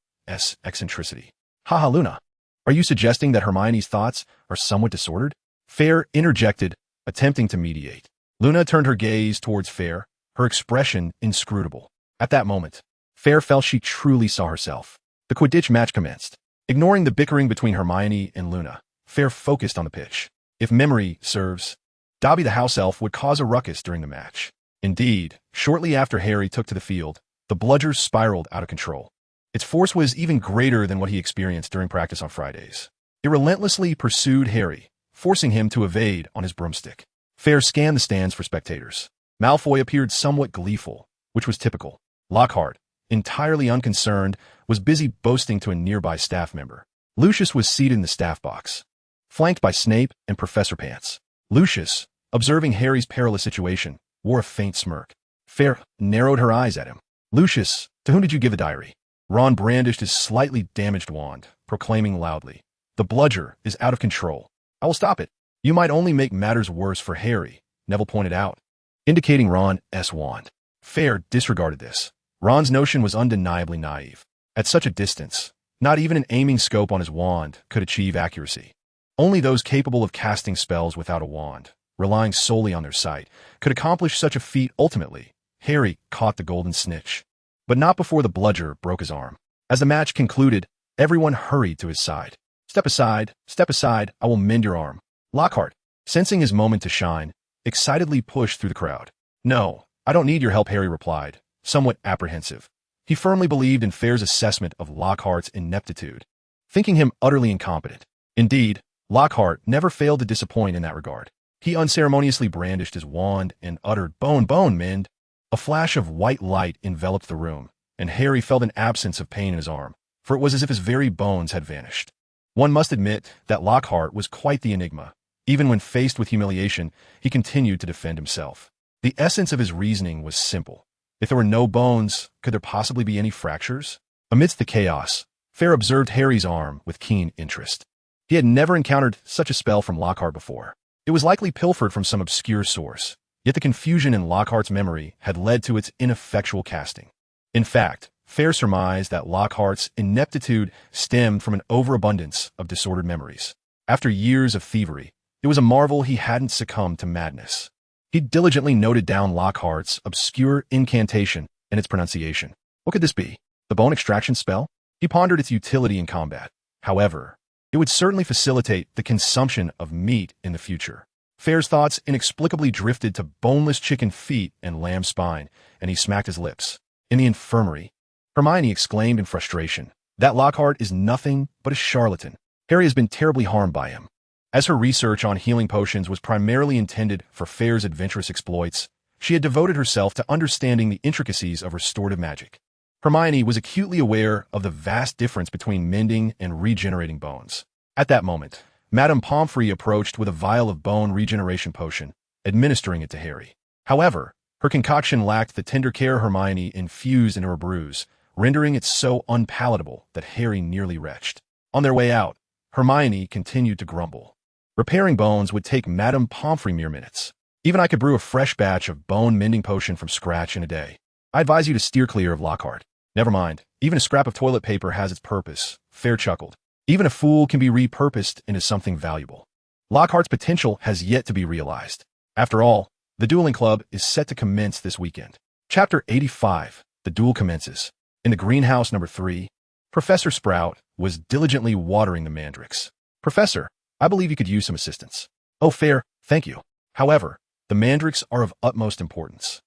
eccentricity. Haha, Luna. Are you suggesting that Hermione's thoughts are somewhat disordered? Fayre interjected, attempting to mediate. Luna turned her gaze towards Fayre, her expression inscrutable. At that moment, Fayre felt she truly saw herself. The Quidditch match commenced. Ignoring the bickering between Hermione and Luna, Fayre focused on the pitch. If memory serves, Dobby the house elf would cause a ruckus during the match. Indeed, shortly after Harry took to the field, the bludgers spiraled out of control. Its force was even greater than what he experienced during practice on Fridays. It relentlessly pursued Harry, forcing him to evade on his broomstick. Fayre scanned the stands for spectators. Malfoy appeared somewhat gleeful, which was typical. Lockhart, entirely unconcerned, was busy boasting to a nearby staff member. Lucius was seated in the staff box, flanked by Snape and Professor Pants. Lucius, observing Harry's perilous situation, wore a faint smirk. Fayre narrowed her eyes at him. Lucius, to whom did you give the diary? Ron brandished his slightly damaged wand, proclaiming loudly, The bludger is out of control. I will stop it. You might only make matters worse for Harry, Neville pointed out, indicating Ron's wand. Fayre disregarded this. Ron's notion was undeniably naive. At such a distance, not even an aiming scope on his wand could achieve accuracy. Only those capable of casting spells without a wand, relying solely on their sight, could accomplish such a feat ultimately. Harry caught the golden snitch, but not before the bludger broke his arm. As the match concluded, everyone hurried to his side. Step aside, I will mend your arm. Lockhart, sensing his moment to shine, excitedly pushed through the crowd. No, I don't need your help, Harry replied, somewhat apprehensive. He firmly believed in Fayre's assessment of Lockhart's ineptitude, thinking him utterly incompetent. Indeed, Lockhart never failed to disappoint in that regard. He unceremoniously brandished his wand and uttered, "Bone, bone, mend." A flash of white light enveloped the room, and Harry felt an absence of pain in his arm, for it was as if his very bones had vanished. One must admit that Lockhart was quite the enigma. Even when faced with humiliation, he continued to defend himself. The essence of his reasoning was simple. If there were no bones, could there possibly be any fractures? Amidst the chaos, Fayre observed Harry's arm with keen interest. He had never encountered such a spell from Lockhart before. It was likely pilfered from some obscure source, yet the confusion in Lockhart's memory had led to its ineffectual casting. In fact, Fayre surmised that Lockhart's ineptitude stemmed from an overabundance of disordered memories. After years of thievery, it was a marvel he hadn't succumbed to madness. He diligently noted down Lockhart's obscure incantation and its pronunciation. What could this be? The bone extraction spell? He pondered its utility in combat. However, it would certainly facilitate the consumption of meat in the future. Fayre's thoughts inexplicably drifted to boneless chicken feet and lamb spine, and he smacked his lips. In the infirmary, Hermione exclaimed in frustration, "That Lockhart is nothing but a charlatan. Harry has been terribly harmed by him." As her research on healing potions was primarily intended for Fayre's adventurous exploits, she had devoted herself to understanding the intricacies of restorative magic. Hermione was acutely aware of the vast difference between mending and regenerating bones. At that moment, Madame Pomfrey approached with a vial of bone regeneration potion, administering it to Harry. However, her concoction lacked the tender care Hermione infused into her brews, rendering it so unpalatable that Harry nearly retched. On their way out, Hermione continued to grumble. Repairing bones would take Madame Pomfrey mere minutes. Even I could brew a fresh batch of bone mending potion from scratch in a day. I advise you to steer clear of Lockhart. Never mind, even a scrap of toilet paper has its purpose. Fayre chuckled. Even a fool can be repurposed into something valuable. Lockhart's potential has yet to be realized. After all, the dueling club is set to commence this weekend. Chapter 85. The duel commences. In the greenhouse number 3, Professor Sprout was diligently watering the mandrakes. "Professor, I believe you could use some assistance." "Oh, Fayre, thank you. However, the mandrakes are of utmost importance.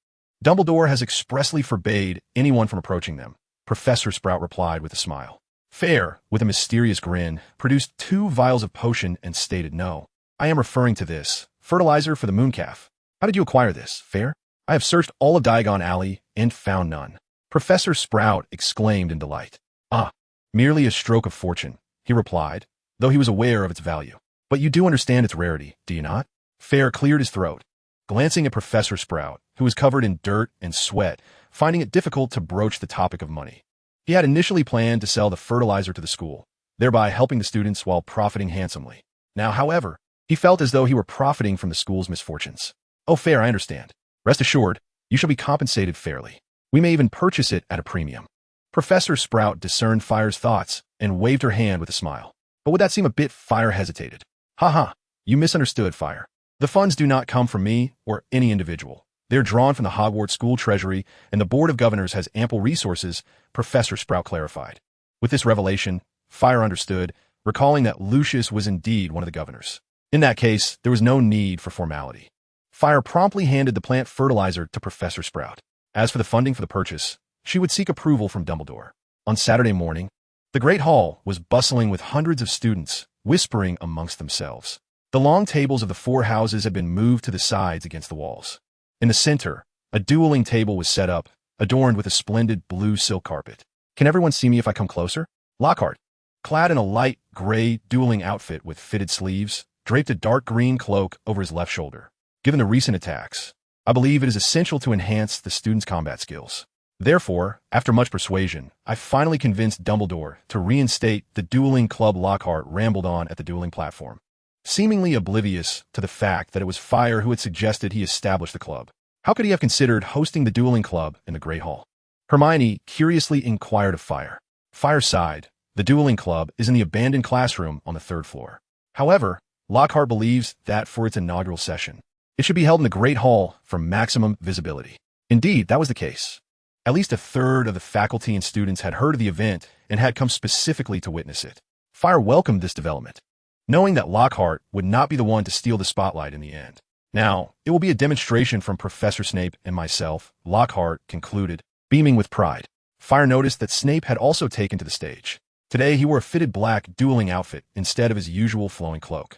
Dumbledore has expressly forbade anyone from approaching them," Professor Sprout replied with a smile. Fayre, with a mysterious grin, produced 2 vials of potion and stated, "No, I am referring to this fertilizer for the mooncalf. How did you acquire this, Fayre?" "I have searched all of Diagon Alley and found none." Professor Sprout exclaimed in delight. "Ah, merely a stroke of fortune," he replied, though he was aware of its value. "But you do understand its rarity, do you not?" Fayre cleared his throat, glancing at Professor Sprout, who was covered in dirt and sweat, finding it difficult to broach the topic of money. He had initially planned to sell the fertilizer to the school, thereby helping the students while profiting handsomely. Now, however, he felt as though he were profiting from the school's misfortunes. "Oh, Fayre, I understand. Rest assured, you shall be compensated fairly. We may even purchase it at a premium." Professor Sprout discerned Fayre's thoughts and waved her hand with a smile. "But would that seem a bit?" Fayre hesitated. "Ha ha, you misunderstood, Fayre. The funds do not come from me or any individual. They're drawn from the Hogwarts School Treasury, and the Board of Governors has ample resources," Professor Sprout clarified. With this revelation, Fayre understood, recalling that Lucius was indeed one of the governors. In that case, there was no need for formality. Fayre promptly handed the plant fertilizer to Professor Sprout. As for the funding for the purchase, she would seek approval from Dumbledore. On Saturday morning, the Great Hall was bustling with hundreds of students, whispering amongst themselves. The long tables of the 4 houses had been moved to the sides against the walls. In the center, a dueling table was set up, adorned with a splendid blue silk carpet. "Can everyone see me if I come closer?" Lockhart, clad in a light gray dueling outfit with fitted sleeves, draped a dark green cloak over his left shoulder. "Given the recent attacks, I believe it is essential to enhance the students' combat skills. Therefore, after much persuasion, I finally convinced Dumbledore to reinstate the dueling club." Lockhart rambled on at the dueling platform, seemingly oblivious to the fact that it was Fayre who had suggested he establish the club. How could he have considered hosting the dueling club in the Great Hall? Hermione curiously inquired of Fayre. Fayre sighed. The dueling club is in the abandoned classroom on the 3rd floor. However, Lockhart believes that for its inaugural session, it should be held in the Great Hall for maximum visibility. Indeed, that was the case. At least a third of the faculty and students had heard of the event and had come specifically to witness it. Fayre welcomed this development, knowing that Lockhart would not be the one to steal the spotlight in the end. "Now, it will be a demonstration from Professor Snape and myself," Lockhart concluded, beaming with pride. Fayre noticed that Snape had also taken to the stage. Today, he wore a fitted black dueling outfit instead of his usual flowing cloak.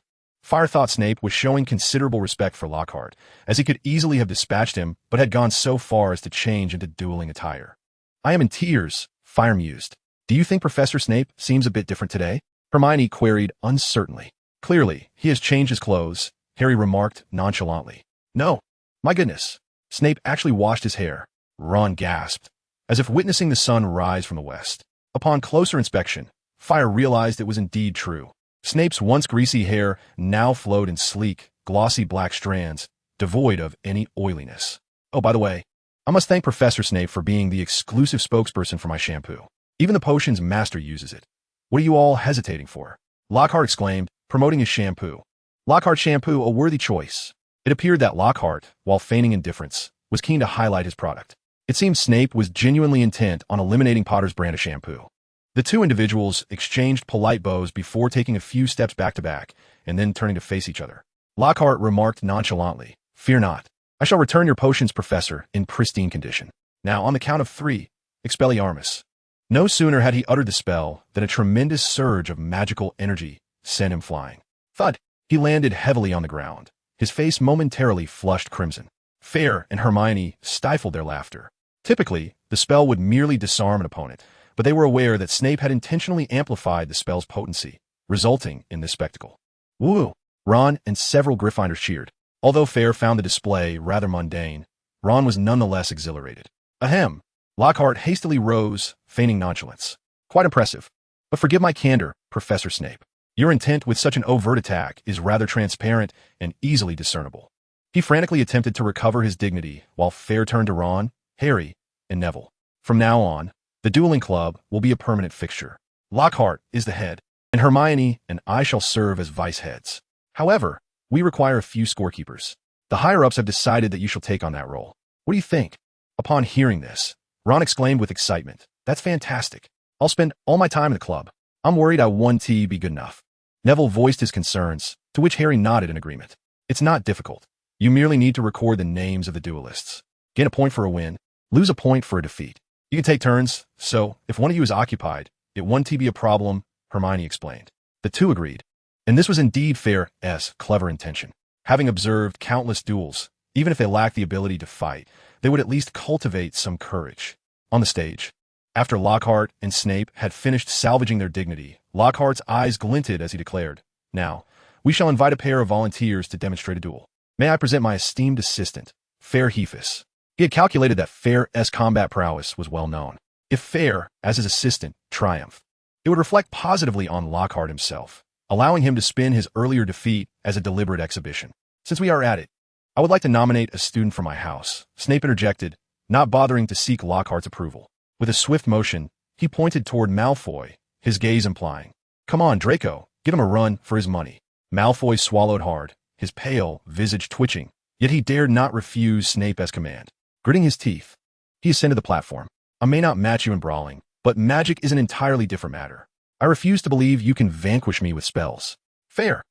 Fayre thought Snape was showing considerable respect for Lockhart, as he could easily have dispatched him, but had gone so far as to change into dueling attire. I am in tears, Fayre mused. Do you think Professor Snape seems a bit different today? Hermione queried uncertainly. Clearly, he has changed his clothes, Harry remarked nonchalantly. No. My goodness. Snape actually washed his hair. Ron gasped, as if witnessing the sun rise from the west. Upon closer inspection, Fayre realized it was indeed true. Snape's once greasy hair now flowed in sleek, glossy black strands, devoid of any oiliness. Oh, by the way, I must thank Professor Snape for being the exclusive spokesperson for my shampoo. Even the potion's master uses it. What are you all hesitating for? Lockhart exclaimed, promoting his shampoo. Lockhart shampoo, a worthy choice. It appeared that Lockhart, while feigning indifference, was keen to highlight his product. It seemed Snape was genuinely intent on eliminating Potter's brand of shampoo. The two individuals exchanged polite bows before taking a few steps back to back, and then turning to face each other. Lockhart remarked nonchalantly, Fear not. I shall return your potions, Professor, in pristine condition. Now, on the count of 3, Expelliarmus. No sooner had he uttered the spell than a tremendous surge of magical energy sent him flying. Thud! He landed heavily on the ground. His face momentarily flushed crimson. Fayre and Hermione stifled their laughter. Typically, the spell would merely disarm an opponent, but they were aware that Snape had intentionally amplified the spell's potency, resulting in this spectacle. Woo! Ron and several Gryffindors cheered. Although Fayre found the display rather mundane, Ron was nonetheless exhilarated. Ahem! Lockhart hastily rose, feigning nonchalance. Quite impressive. But forgive my candor, Professor Snape. Your intent with such an overt attack is rather transparent and easily discernible. He frantically attempted to recover his dignity while Fayre turned to Ron, Harry, and Neville. From now on, the dueling club will be a permanent fixture. Lockhart is the head, and Hermione and I shall serve as vice heads. However, we require a few scorekeepers. The higher-ups have decided that you shall take on that role. What do you think? Upon hearing this, Ron exclaimed with excitement. That's fantastic. I'll spend all my time in the club. I'm worried I won't be good enough. Neville voiced his concerns, to which Harry nodded in agreement. It's not difficult. You merely need to record the names of the duelists. Gain a point for a win, lose a point for a defeat. You can take turns, so if one of you is occupied, it won't be a problem, Hermione explained. The two agreed. And this was indeed Fayre's clever intention. Having observed countless duels, even if they lacked the ability to fight, they would at least cultivate some courage. On the stage, after Lockhart and Snape had finished salvaging their dignity, Lockhart's eyes glinted as he declared, Now, we shall invite a pair of volunteers to demonstrate a duel. May I present my esteemed assistant, Fayre Hephus. He had calculated that Fayre's combat prowess was well known. If Fayre, as his assistant, triumphed, it would reflect positively on Lockhart himself, allowing him to spin his earlier defeat as a deliberate exhibition. Since we are at it, I would like to nominate a student from my house, Snape interjected, not bothering to seek Lockhart's approval. With a swift motion, he pointed toward Malfoy, his gaze implying, Come on, Draco, give him a run for his money. Malfoy swallowed hard, his pale visage twitching, yet he dared not refuse Snape's command. Gritting his teeth, he ascended the platform. I may not match you in brawling, but magic is an entirely different matter. I refuse to believe you can vanquish me with spells. Fayre,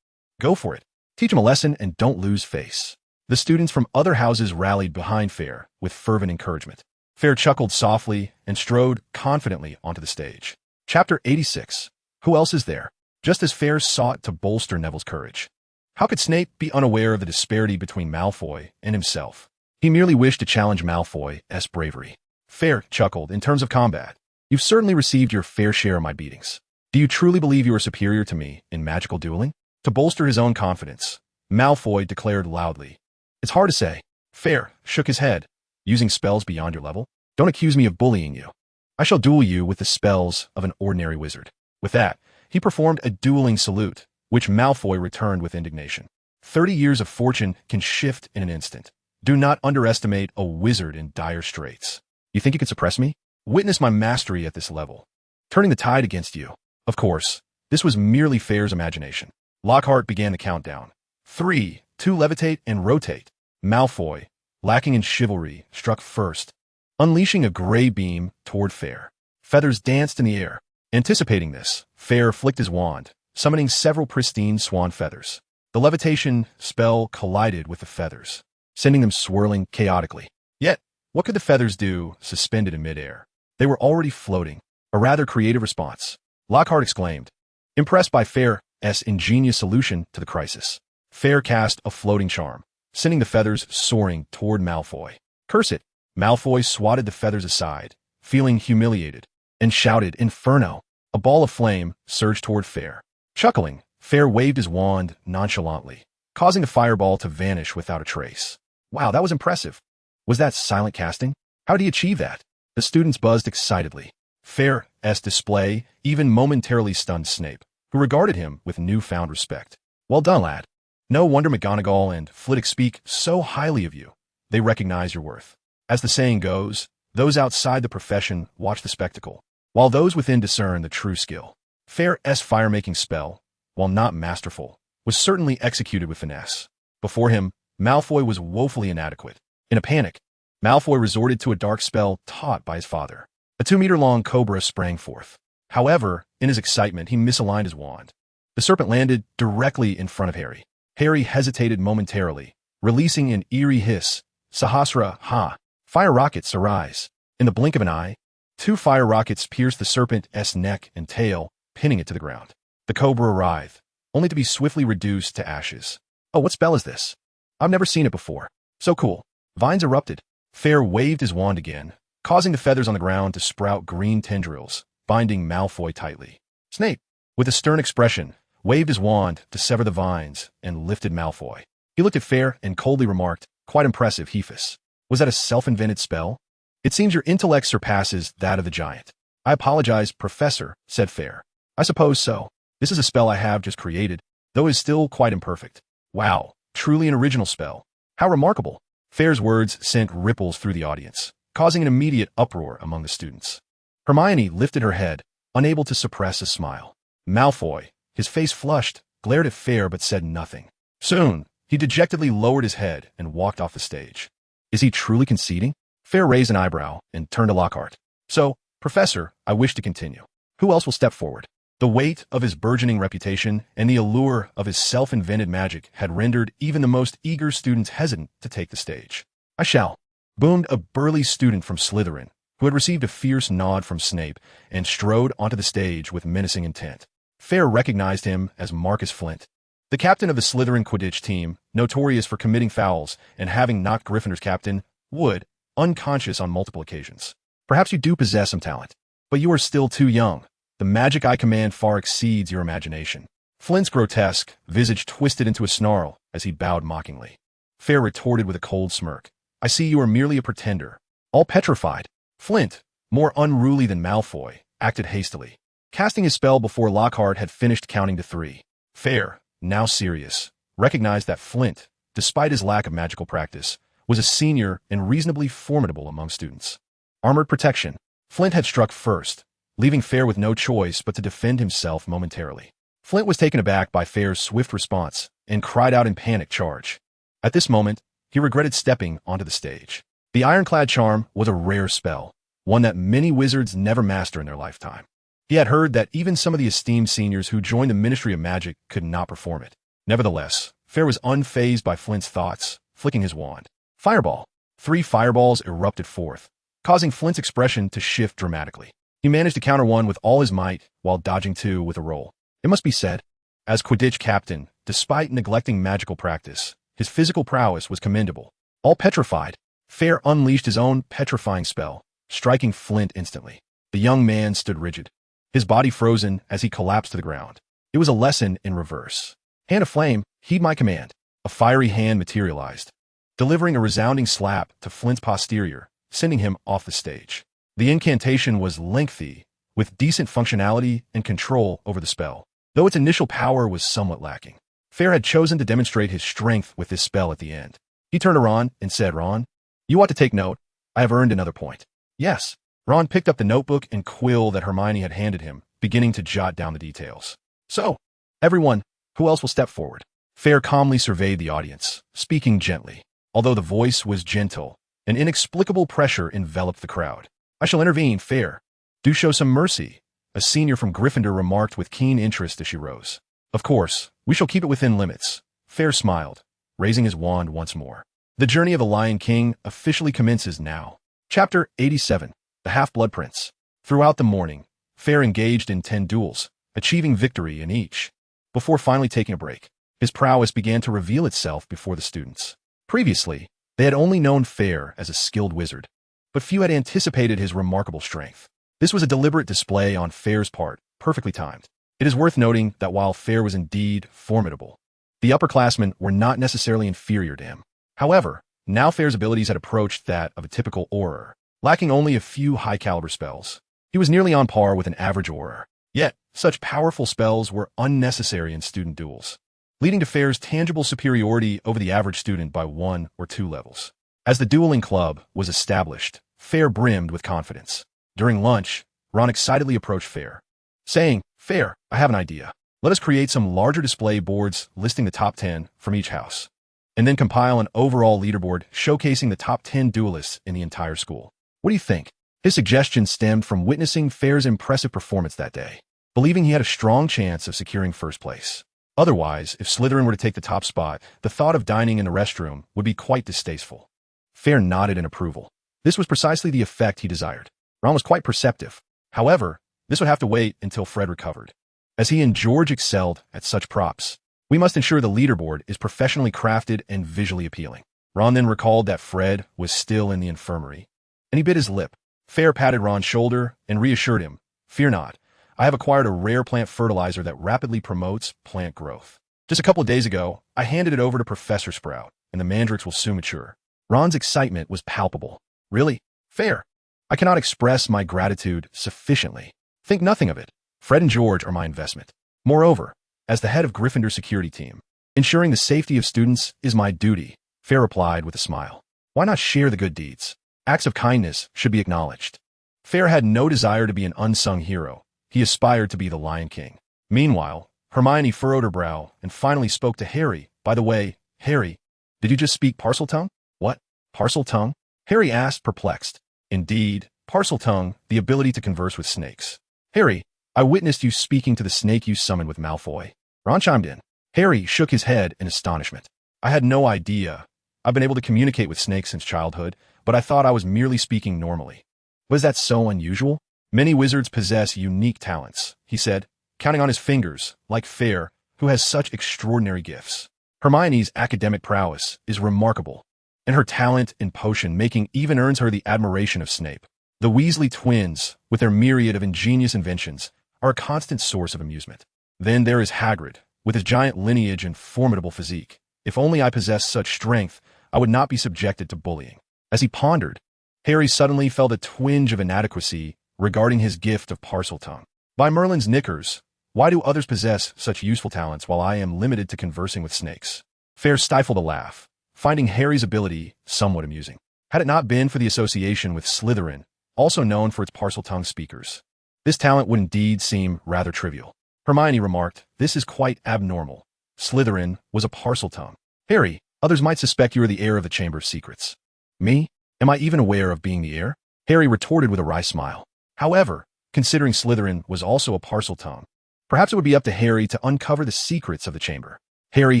go for it. Teach him a lesson and don't lose face. The students from other houses rallied behind Fayre with fervent encouragement. Fayre chuckled softly and strode confidently onto the stage. Chapter 86. Who else is there? Just as Fayre sought to bolster Neville's courage. How could Snape be unaware of the disparity between Malfoy and himself? He merely wished to challenge Malfoy's bravery. Fayre chuckled. In terms of combat, you've certainly received your fair share of my beatings. Do you truly believe you are superior to me in magical dueling? To bolster his own confidence, Malfoy declared loudly. It's hard to say. Fayre shook his head. Using spells beyond your level? Don't accuse me of bullying you. I shall duel you with the spells of an ordinary wizard. With that, he performed a dueling salute, which Malfoy returned with indignation. 30 years of fortune can shift in an instant. Do not underestimate a wizard in dire straits. You think you can suppress me? Witness my mastery at this level. Turning the tide against you. Of course, this was merely Fayre's imagination. Lockhart began the countdown. 3, 2 levitate and rotate. Malfoy, lacking in chivalry, struck first, unleashing a gray beam toward Fayre. Feathers danced in the air. Anticipating this, Fayre flicked his wand, summoning several pristine swan feathers. The levitation spell collided with the feathers, sending them swirling chaotically. Yet, what could the feathers do suspended in midair? They were already floating, a rather creative response. Lockhart exclaimed, impressed by Fayre's ingenious solution to the crisis. Fayre cast a floating charm, sending the feathers soaring toward Malfoy. Curse it! Malfoy swatted the feathers aside, feeling humiliated, and shouted, Inferno! A ball of flame surged toward Fayre. Chuckling, Fayre waved his wand nonchalantly, causing the fireball to vanish without a trace. Wow, that was impressive. Was that silent casting? How did he achieve that? The students buzzed excitedly. Fayre's display even momentarily stunned Snape, who regarded him with newfound respect. Well done, lad. No wonder McGonagall and Flitwick speak so highly of you. They recognize your worth. As the saying goes, those outside the profession watch the spectacle, while those within discern the true skill. Fayre's fire-making spell, while not masterful, was certainly executed with finesse. Before him, Malfoy was woefully inadequate. In a panic, Malfoy resorted to a dark spell taught by his father. A 2-meter-long cobra sprang forth. However, in his excitement, he misaligned his wand. The serpent landed directly in front of Harry. Harry hesitated momentarily, releasing an eerie hiss. Sahasra, ha! Fire rockets arise. In the blink of an eye, 2 fire rockets pierced the serpent's neck and tail, pinning it to the ground. The cobra writhed, only to be swiftly reduced to ashes. Oh, what spell is this? I've never seen it before. So cool. Vines erupted. Fayre waved his wand again, causing the feathers on the ground to sprout green tendrils, binding Malfoy tightly. Snape, with a stern expression, waved his wand to sever the vines and lifted Malfoy. He looked at Fayre and coldly remarked, Quite impressive, Hephus. Was that a self-invented spell? It seems your intellect surpasses that of the giant. I apologize, Professor, said Fayre. I suppose so. This is a spell I have just created, though it is still quite imperfect. Wow, truly an original spell. How remarkable. Fayre's words sent ripples through the audience, causing an immediate uproar among the students. Hermione lifted her head, unable to suppress a smile. Malfoy, his face flushed, glared at Fayre but said nothing. Soon, he dejectedly lowered his head and walked off the stage. Is he truly conceding? Fayre raised an eyebrow and turned to Lockhart. So, Professor, I wish to continue. Who else will step forward? The weight of his burgeoning reputation and the allure of his self-invented magic had rendered even the most eager students hesitant to take the stage. I shall, boomed a burly student from Slytherin, who had received a fierce nod from Snape and strode onto the stage with menacing intent. Fayre recognized him as Marcus Flint, the captain of the Slytherin Quidditch team, notorious for committing fouls and having knocked Gryffindor's captain, Wood, unconscious on multiple occasions. Perhaps you do possess some talent, but you are still too young. The magic I command far exceeds your imagination. Flint's grotesque visage twisted into a snarl as he bowed mockingly. Fayre retorted with a cold smirk. I see you are merely a pretender, all petrified. Flint, more unruly than Malfoy, acted hastily, casting his spell before Lockhart had finished counting to 3. Fayre, now serious, recognized that Flint, despite his lack of magical practice, was a senior and reasonably formidable among students. Armored protection. Flint had struck first, leaving Fayre with no choice but to defend himself momentarily. Flint was taken aback by Fayre's swift response and cried out in panic, charge. At this moment, he regretted stepping onto the stage. The ironclad charm was a rare spell, one that many wizards never master in their lifetime. He had heard that even some of the esteemed seniors who joined the Ministry of Magic could not perform it. Nevertheless, Fayre was unfazed by Flint's thoughts, flicking his wand. Fireball. 3 fireballs erupted forth, causing Flint's expression to shift dramatically. He managed to counter one with all his might while dodging 2 with a roll. It must be said, as Quidditch captain, despite neglecting magical practice, his physical prowess was commendable. All petrified, Fayre unleashed his own petrifying spell, striking Flint instantly. The young man stood rigid, his body frozen as he collapsed to the ground. It was a lesson in reverse. Hand of Flame, heed my command. A fiery hand materialized, delivering a resounding slap to Flint's posterior, sending him off the stage. The incantation was lengthy, with decent functionality and control over the spell, though its initial power was somewhat lacking. Fayre had chosen to demonstrate his strength with this spell at the end. He turned to Ron and said, Ron, you ought to take note. I have earned another point. Yes. Ron picked up the notebook and quill that Hermione had handed him, beginning to jot down the details. So, everyone, who else will step forward? Fayre calmly surveyed the audience, speaking gently. Although the voice was gentle, an inexplicable pressure enveloped the crowd. I shall intervene, Fayre. Do show some mercy, a senior from Gryffindor remarked with keen interest as she rose. Of course, we shall keep it within limits. Fayre smiled, raising his wand once more. The journey of the Lion King officially commences now. Chapter 87. The Half-Blood Prince. Throughout the morning, Fayre engaged in 10 duels, achieving victory in each, before finally taking a break. His prowess began to reveal itself before the students. Previously, they had only known Fayre as a skilled wizard, but few had anticipated his remarkable strength. This was a deliberate display on Fayre's part, perfectly timed. It is worth noting that while Fayre was indeed formidable, the upperclassmen were not necessarily inferior to him. However, now Fayre's abilities had approached that of a typical Auror, lacking only a few high-caliber spells. He was nearly on par with an average Auror. Yet, such powerful spells were unnecessary in student duels, leading to Fayre's tangible superiority over the average student by 1 or 2 levels. As the dueling club was established, Fayre brimmed with confidence. During lunch, Ron excitedly approached Fayre, saying, "Fayre, I have an idea. Let us create some larger display boards listing the top 10 from each house, and then compile an overall leaderboard showcasing the top 10 duelists in the entire school. What do you think?" His suggestion stemmed from witnessing Fayre's impressive performance that day, believing he had a strong chance of securing first place. Otherwise, if Slytherin were to take the top spot, the thought of dining in the restroom would be quite distasteful. Fayre nodded in approval. This was precisely the effect he desired. Ron was quite perceptive. However, this would have to wait until Fred recovered. As he and George excelled at such props, we must ensure the leaderboard is professionally crafted and visually appealing. Ron then recalled that Fred was still in the infirmary, and he bit his lip. Fayre patted Ron's shoulder and reassured him, "Fear not. I have acquired a rare plant fertilizer that rapidly promotes plant growth. Just a couple of days ago, I handed it over to Professor Sprout, and the mandrakes will soon mature." Ron's excitement was palpable. "Really? Fayre, I cannot express my gratitude sufficiently. Think nothing of it. Fred and George are my investment. Moreover, as the head of Gryffindor's security team, ensuring the safety of students is my duty," Fayre replied with a smile. "Why not share the good deeds? Acts of kindness should be acknowledged." Fayre had no desire to be an unsung hero. He aspired to be the Lion King. Meanwhile, Hermione furrowed her brow and finally spoke to Harry. "By the way, Harry, did you just speak Parseltongue?" "What? Parseltongue?" Harry asked, perplexed. "Indeed, Parseltongue, the ability to converse with snakes. Harry, I witnessed you speaking to the snake you summoned with Malfoy." Ron chimed in. Harry shook his head in astonishment. "I had no idea. I've been able to communicate with snakes since childhood, but I thought I was merely speaking normally." "Was that so unusual?" "Many wizards possess unique talents," he said, counting on his fingers, like Fayre, who has such extraordinary gifts. Hermione's academic prowess is remarkable, and her talent in potion-making even earns her the admiration of Snape. The Weasley twins, with their myriad of ingenious inventions, are a constant source of amusement. Then there is Hagrid, with his giant lineage and formidable physique. If only I possessed such strength, I would not be subjected to bullying. As he pondered, Harry suddenly felt a twinge of inadequacy regarding his gift of Parseltongue. By Merlin's knickers, why do others possess such useful talents while I am limited to conversing with snakes? Fayre stifled a laugh, finding Harry's ability somewhat amusing. Had it not been for the association with Slytherin, also known for its Parseltongue speakers, this talent would indeed seem rather trivial. Hermione remarked, "This is quite abnormal. Slytherin was a Parseltongue. Harry, others might suspect you are the heir of the Chamber of Secrets." "Me? Am I even aware of being the heir?" Harry retorted with a wry smile. However, considering Slytherin was also a Parseltongue, perhaps it would be up to Harry to uncover the secrets of the chamber. Harry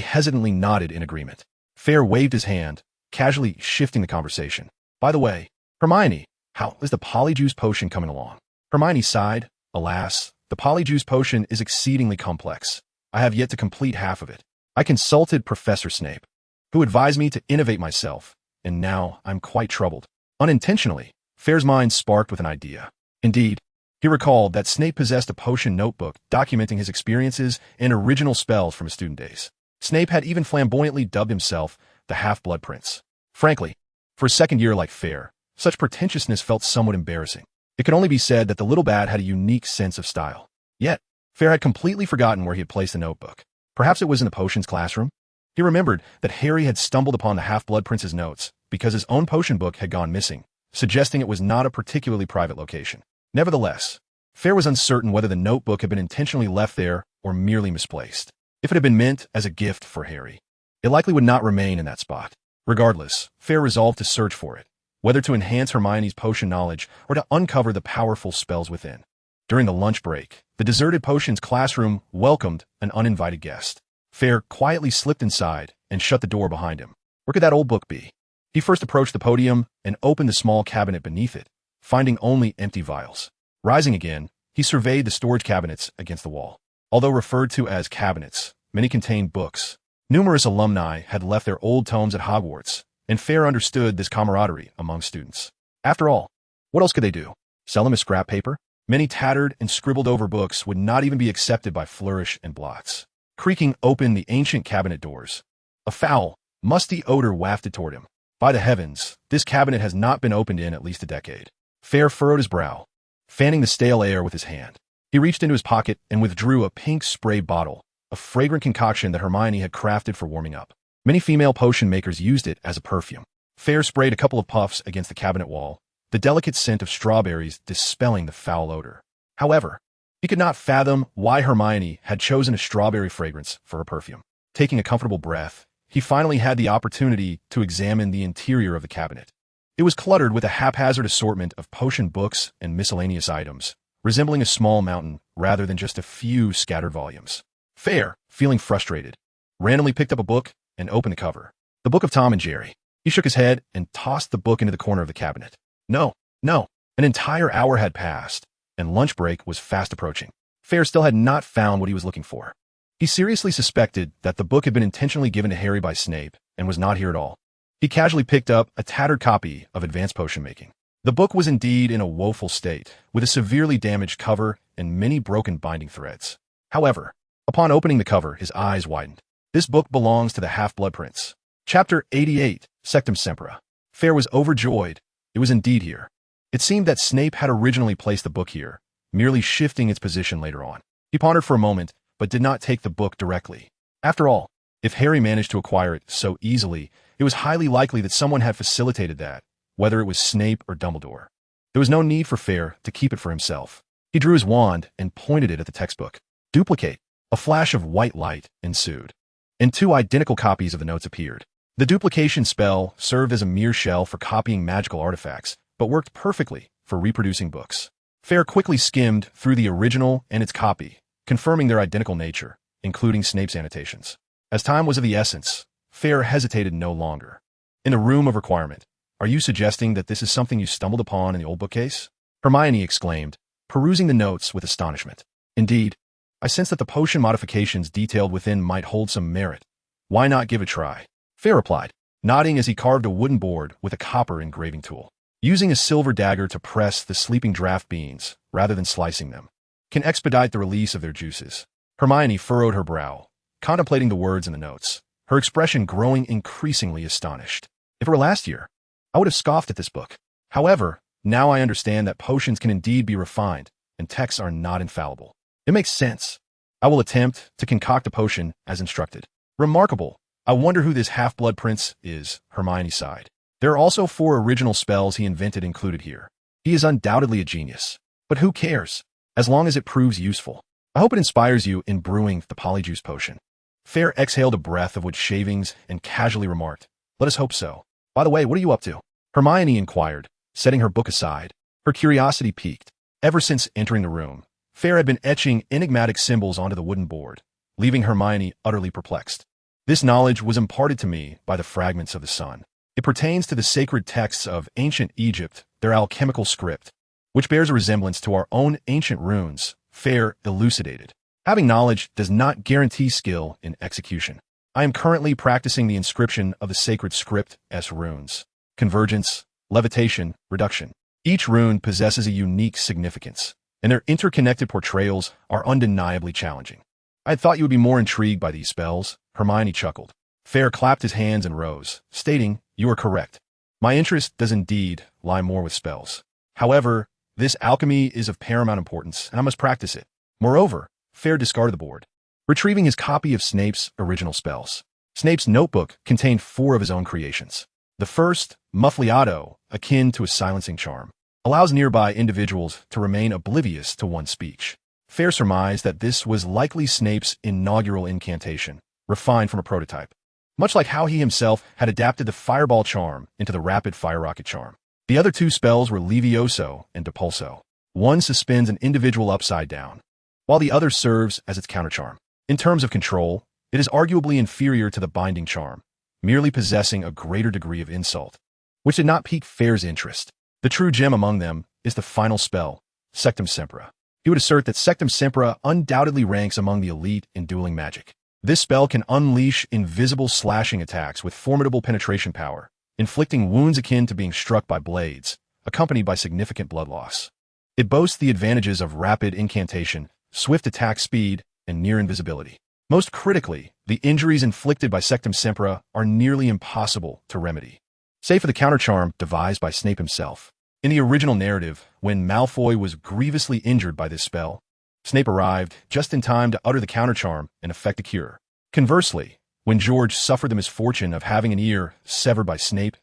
hesitantly nodded in agreement. Fayre waved his hand, casually shifting the conversation. "By the way, Hermione, how is the Polyjuice potion coming along?" Hermione sighed. "Alas, the Polyjuice potion is exceedingly complex. I have yet to complete half of it. I consulted Professor Snape, who advised me to innovate myself, and now I'm quite troubled." Unintentionally, Fayre's mind sparked with an idea. Indeed, he recalled that Snape possessed a potion notebook documenting his experiences and original spells from his student days. Snape had even flamboyantly dubbed himself the Half-Blood Prince. Frankly, for a second year like Fayre, such pretentiousness felt somewhat embarrassing. It could only be said that the little bat had a unique sense of style. Yet, Fayre had completely forgotten where he had placed the notebook. Perhaps it was in the potions classroom? He remembered that Harry had stumbled upon the Half-Blood Prince's notes because his own potion book had gone missing, suggesting it was not a particularly private location. Nevertheless, Fayre was uncertain whether the notebook had been intentionally left there or merely misplaced. If it had been meant as a gift for Harry, it likely would not remain in that spot. Regardless, Fayre resolved to search for it, whether to enhance Hermione's potion knowledge or to uncover the powerful spells within. During the lunch break, the deserted potions classroom welcomed an uninvited guest. Fayre quietly slipped inside and shut the door behind him. Where could that old book be? He first approached the podium and opened the small cabinet beneath it, finding only empty vials. Rising again, he surveyed the storage cabinets against the wall. Although referred to as cabinets, many contained books, Numerous alumni had left their old tomes at Hogwarts, and Fayre understood this camaraderie among students. After all, what else could they do? Sell them as scrap paper? Many tattered and scribbled over books would not even be accepted by Flourish and Blots. Creaking open the ancient cabinet doors, a foul, musty odor wafted toward him. By the heavens, this cabinet has not been opened in at least a decade. Fayre furrowed his brow, fanning the stale air with his hand. He reached into his pocket and withdrew a pink spray bottle, a fragrant concoction that Hermione had crafted for warming up. Many female potion makers used it as a perfume. Fayre sprayed a couple of puffs against the cabinet wall, the delicate scent of strawberries dispelling the foul odor. However, he could not fathom why Hermione had chosen a strawberry fragrance for a perfume. Taking a comfortable breath, he finally had the opportunity to examine the interior of the cabinet. It was cluttered with a haphazard assortment of potion books and miscellaneous items, resembling a small mountain rather than just a few scattered volumes. Fayre, feeling frustrated, randomly picked up a book and opened the cover. The Book of Tom and Jerry. He shook his head and tossed the book into the corner of the cabinet. No. An entire hour had passed, and lunch break was fast approaching. Fayre still had not found what he was looking for. He seriously suspected that the book had been intentionally given to Harry by Snape and was not here at all. He casually picked up a tattered copy of Advanced Potion Making. The book was indeed in a woeful state, with a severely damaged cover and many broken binding threads. However, upon opening the cover, his eyes widened. This book belongs to the Half-Blood Prince. Chapter 88, Sectum Sempra. Fayre was overjoyed. It was indeed here. It seemed that Snape had originally placed the book here, merely shifting its position later on. He pondered for a moment, but did not take the book directly. After all, if Harry managed to acquire it so easily, it was highly likely that someone had facilitated that, whether it was Snape or Dumbledore. There was no need for Fayre to keep it for himself. He drew his wand and pointed it at the textbook. Duplicate. A flash of white light ensued, and two identical copies of the notes appeared. The duplication spell served as a mere shell for copying magical artifacts, but worked perfectly for reproducing books. Fayre quickly skimmed through the original and its copy, confirming their identical nature, including Snape's annotations. As time was of the essence, Fayre hesitated no longer. In a room of requirement, are you suggesting that this is something you stumbled upon in the old bookcase? Hermione exclaimed, perusing the notes with astonishment. Indeed, I sense that the potion modifications detailed within might hold some merit. Why not give it a try? Fayre replied, nodding as he carved a wooden board with a copper engraving tool. Using a silver dagger to press the sleeping draft beans, rather than slicing them, can expedite the release of their juices. Hermione furrowed her brow, contemplating the words in the notes, her expression growing increasingly astonished. If it were last year, I would have scoffed at this book. However, now I understand that potions can indeed be refined, and texts are not infallible. It makes sense. I will attempt to concoct a potion as instructed. Remarkable. I wonder who this half-blood prince is, Hermione sighed. There are also 4 original spells he invented included here. He is undoubtedly a genius. But who cares? As long as it proves useful. I hope it inspires you in brewing the polyjuice potion. Fayre exhaled a breath of wood shavings and casually remarked, let us hope so. By the way, what are you up to? Hermione inquired, setting her book aside. Her curiosity piqued. Ever since entering the room, Fayre had been etching enigmatic symbols onto the wooden board, leaving Hermione utterly perplexed. This knowledge was imparted to me by the fragments of the sun. It pertains to the sacred texts of ancient Egypt, their alchemical script, which bears a resemblance to our own ancient runes, Fayre elucidated. Having knowledge does not guarantee skill in execution. I am currently practicing the inscription of the sacred script S runes. Convergence, levitation, reduction. Each rune possesses a unique significance, and their interconnected portrayals are undeniably challenging. I had thought you would be more intrigued by these spells, Hermione chuckled. Fayre clapped his hands and rose, stating, you are correct. My interest does indeed lie more with spells. However, this alchemy is of paramount importance, and I must practice it. Moreover, Fayre discarded the board, retrieving his copy of Snape's original spells. Snape's notebook contained 4 of his own creations. The first, Muffliato, akin to a silencing charm, allows nearby individuals to remain oblivious to one's speech. Fayre surmised that this was likely Snape's inaugural incantation, refined from a prototype, much like how he himself had adapted the fireball charm into the rapid fire rocket charm. The other 2 spells were Levioso and Depulso. One suspends an individual upside down, while the other serves as its countercharm. In terms of control, it is arguably inferior to the binding charm, merely possessing a greater degree of insult, which did not pique Fayre's interest. The true gem among them is the final spell, Sectum Sempra. He would assert that Sectum Sempra undoubtedly ranks among the elite in dueling magic. This spell can unleash invisible slashing attacks with formidable penetration power, inflicting wounds akin to being struck by blades, accompanied by significant blood loss. It boasts the advantages of rapid incantation, swift attack speed, and near invisibility. Most critically, the injuries inflicted by Sectum Sempra are nearly impossible to remedy, save for the countercharm devised by Snape himself. In the original narrative, when Malfoy was grievously injured by this spell, Snape arrived just in time to utter the countercharm and effect a cure. Conversely, when George suffered the misfortune of having an ear severed by Snape's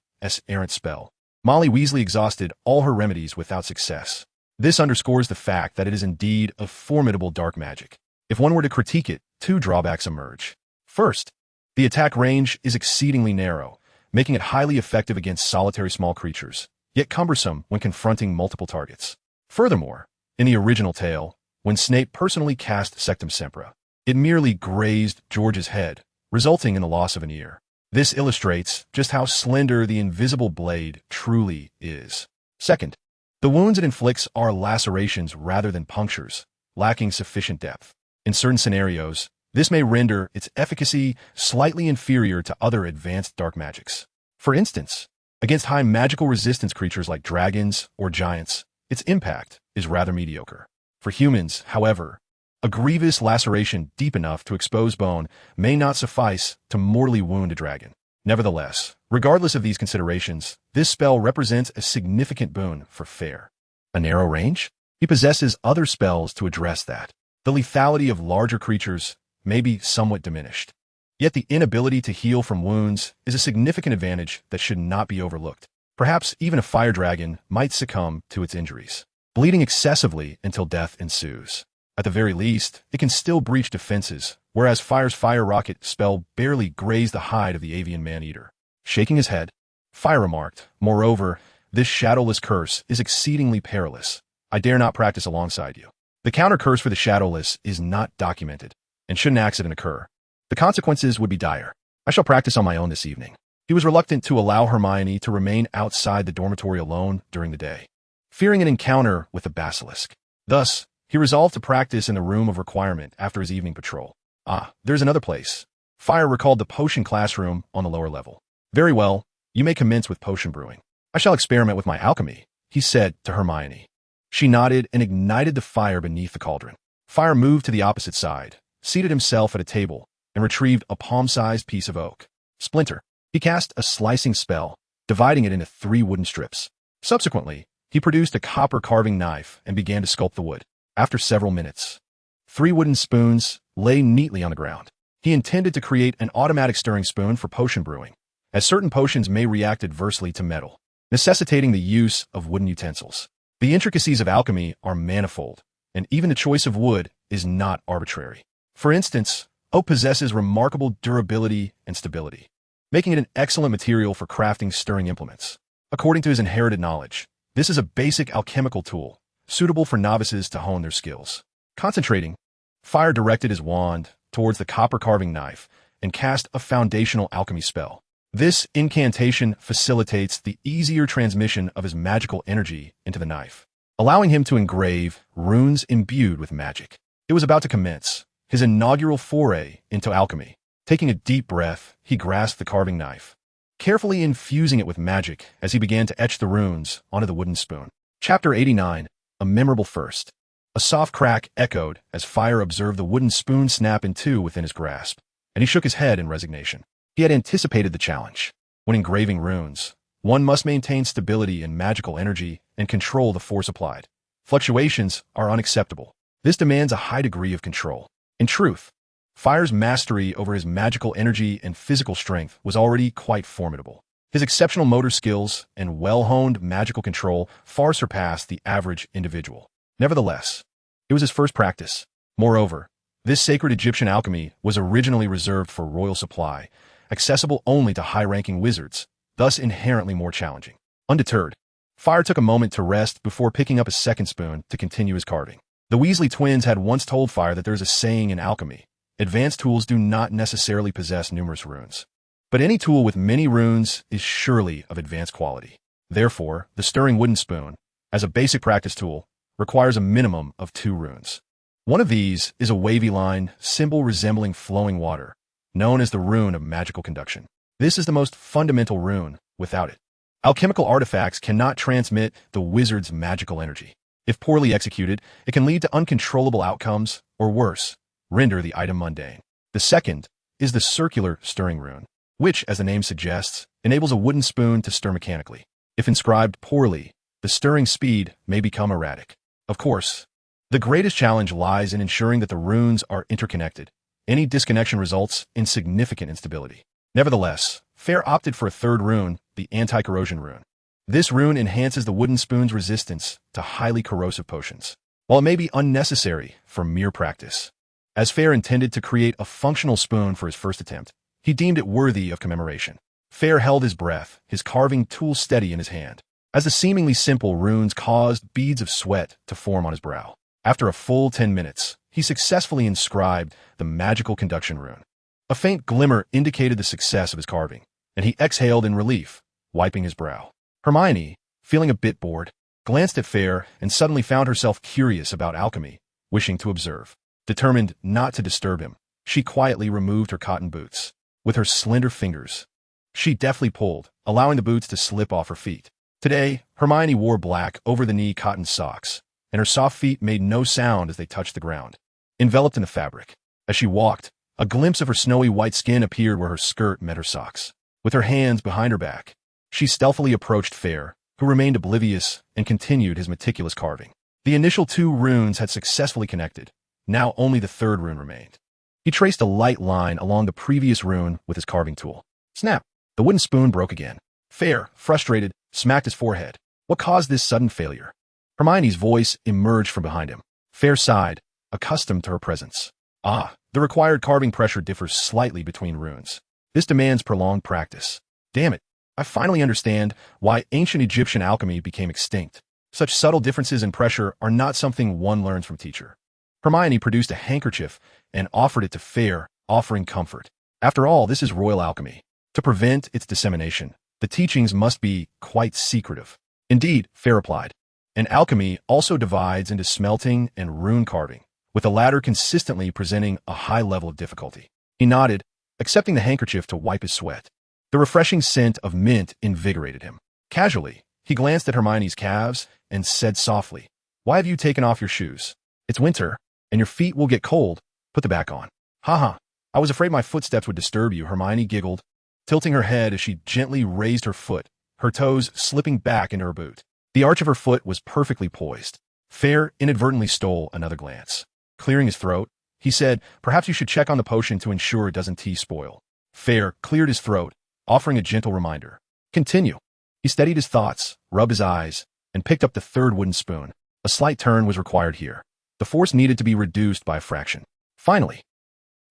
errant spell, Molly Weasley exhausted all her remedies without success. This underscores the fact that it is indeed a formidable dark magic. If one were to critique it, two drawbacks emerge. First, the attack range is exceedingly narrow, making it highly effective against solitary small creatures, yet cumbersome when confronting multiple targets. Furthermore, in the original tale, when Snape personally cast Sectum Sempra, it merely grazed George's head, resulting in the loss of an ear. This illustrates just how slender the invisible blade truly is. Second, the wounds it inflicts are lacerations rather than punctures, lacking sufficient depth. In certain scenarios, this may render its efficacy slightly inferior to other advanced dark magics. For instance, against high magical resistance creatures like dragons or giants, its impact is rather mediocre. For humans, however, a grievous laceration deep enough to expose bone may not suffice to mortally wound a dragon. Nevertheless, regardless of these considerations, this spell represents a significant boon for Fayre. A narrow range? He possesses other spells to address that. The lethality of larger creatures may be somewhat diminished. Yet the inability to heal from wounds is a significant advantage that should not be overlooked. Perhaps even a fire dragon might succumb to its injuries, bleeding excessively until death ensues. At the very least, it can still breach defenses, whereas Fayre's fire rocket spell barely grazed the hide of the avian man-eater. Shaking his head, Fayre remarked, "Moreover, this shadowless curse is exceedingly perilous. I dare not practice alongside you. The counter curse for the shadowless is not documented, and should an accident occur, the consequences would be dire. I shall practice on my own this evening." He was reluctant to allow Hermione to remain outside the dormitory alone during the day, fearing an encounter with the basilisk. Thus, he resolved to practice in the room of requirement after his evening patrol. There's another place. Fayre recalled the potion classroom on the lower level. "Very well, you may commence with potion brewing. I shall experiment with my alchemy," he said to Hermione. She nodded and ignited the fire beneath the cauldron. Fayre moved to the opposite side, seated himself at a table, and retrieved a palm-sized piece of oak. Splinter. He cast a slicing spell, dividing it into 3 wooden strips. Subsequently, he produced a copper carving knife and began to sculpt the wood. After several minutes, 3 wooden spoons lay neatly on the ground. He intended to create an automatic stirring spoon for potion brewing, as certain potions may react adversely to metal, necessitating the use of wooden utensils. The intricacies of alchemy are manifold, and even the choice of wood is not arbitrary. For instance, oak possesses remarkable durability and stability, making it an excellent material for crafting stirring implements. According to his inherited knowledge, this is a basic alchemical tool, suitable for novices to hone their skills. Concentrating, Fayre directed his wand towards the copper carving knife and cast a foundational alchemy spell. This incantation facilitates the easier transmission of his magical energy into the knife, allowing him to engrave runes imbued with magic. It was about to commence his inaugural foray into alchemy. Taking a deep breath, he grasped the carving knife, carefully infusing it with magic as he began to etch the runes onto the wooden spoon. Chapter 89, A Memorable First. A soft crack echoed as Fayre observed the wooden spoon snap in two within his grasp, and he shook his head in resignation. He had anticipated the challenge. When engraving runes, one must maintain stability in magical energy and control the force applied. Fluctuations are unacceptable. This demands a high degree of control. In truth, Fayre's mastery over his magical energy and physical strength was already quite formidable. His exceptional motor skills and well-honed magical control far surpassed the average individual. Nevertheless, it was his first practice. Moreover, this sacred Egyptian alchemy was originally reserved for royal supply, accessible only to high-ranking wizards, thus inherently more challenging. Undeterred, Fayre took a moment to rest before picking up a second spoon to continue his carving. The Weasley twins had once told Fayre that there is a saying in alchemy: advanced tools do not necessarily possess numerous runes. But any tool with many runes is surely of advanced quality. Therefore, the stirring wooden spoon, as a basic practice tool, requires a minimum of 2 runes. One of these is a wavy line, symbol resembling flowing water, known as the rune of magical conduction. This is the most fundamental rune. Without it, alchemical artifacts cannot transmit the wizard's magical energy. If poorly executed, it can lead to uncontrollable outcomes, or worse, render the item mundane. The second is the circular stirring rune, which, as the name suggests, enables a wooden spoon to stir mechanically. If inscribed poorly, the stirring speed may become erratic. Of course, the greatest challenge lies in ensuring that the runes are interconnected. Any disconnection results in significant instability. Nevertheless, Fayre opted for a third rune, the anti-corrosion rune. This rune enhances the wooden spoon's resistance to highly corrosive potions, while it may be unnecessary for mere practice. As Fayre intended to create a functional spoon for his first attempt, he deemed it worthy of commemoration. Fayre held his breath, his carving tool steady in his hand, as the seemingly simple runes caused beads of sweat to form on his brow. After a full 10 minutes, he successfully inscribed the magical conduction rune. A faint glimmer indicated the success of his carving, and he exhaled in relief, wiping his brow. Hermione, feeling a bit bored, glanced at Fayre and suddenly found herself curious about alchemy, wishing to observe. Determined not to disturb him, she quietly removed her cotton boots. With her slender fingers, she deftly pulled, allowing the boots to slip off her feet. Today, Hermione wore black over-the-knee cotton socks, and her soft feet made no sound as they touched the ground. Enveloped in the fabric, as she walked, a glimpse of her snowy white skin appeared where her skirt met her socks. With her hands behind her back, she stealthily approached Fayre, who remained oblivious and continued his meticulous carving. The initial 2 runes had successfully connected. Now only the third rune remained. He traced a light line along the previous rune with his carving tool. Snap! The wooden spoon broke again. Fayre, frustrated, smacked his forehead. What caused this sudden failure? Hermione's voice emerged from behind him. Fayre sighed, accustomed to her presence. The required carving pressure differs slightly between runes. This demands prolonged practice. Damn it, I finally understand why ancient Egyptian alchemy became extinct. Such subtle differences in pressure are not something one learns from teacher. Hermione produced a handkerchief and offered it to Fayre, offering comfort. After all, this is royal alchemy. To prevent its dissemination, the teachings must be quite secretive. Indeed, Fayre replied. And alchemy also divides into smelting and rune carving, with the latter consistently presenting a high level of difficulty. He nodded, accepting the handkerchief to wipe his sweat. The refreshing scent of mint invigorated him. Casually, he glanced at Hermione's calves and said softly, "Why have you taken off your shoes? It's winter, and your feet will get cold. Put them back on." "Haha, I was afraid my footsteps would disturb you," Hermione giggled, tilting her head as she gently raised her foot, her toes slipping back into her boot. The arch of her foot was perfectly poised. Fayre inadvertently stole another glance. Clearing his throat, he said, "Perhaps you should check on the potion to ensure it doesn't spoil." Fayre cleared his throat, offering a gentle reminder. "Continue." He steadied his thoughts, rubbed his eyes, and picked up the third wooden spoon. A slight turn was required here. The force needed to be reduced by a fraction. Finally,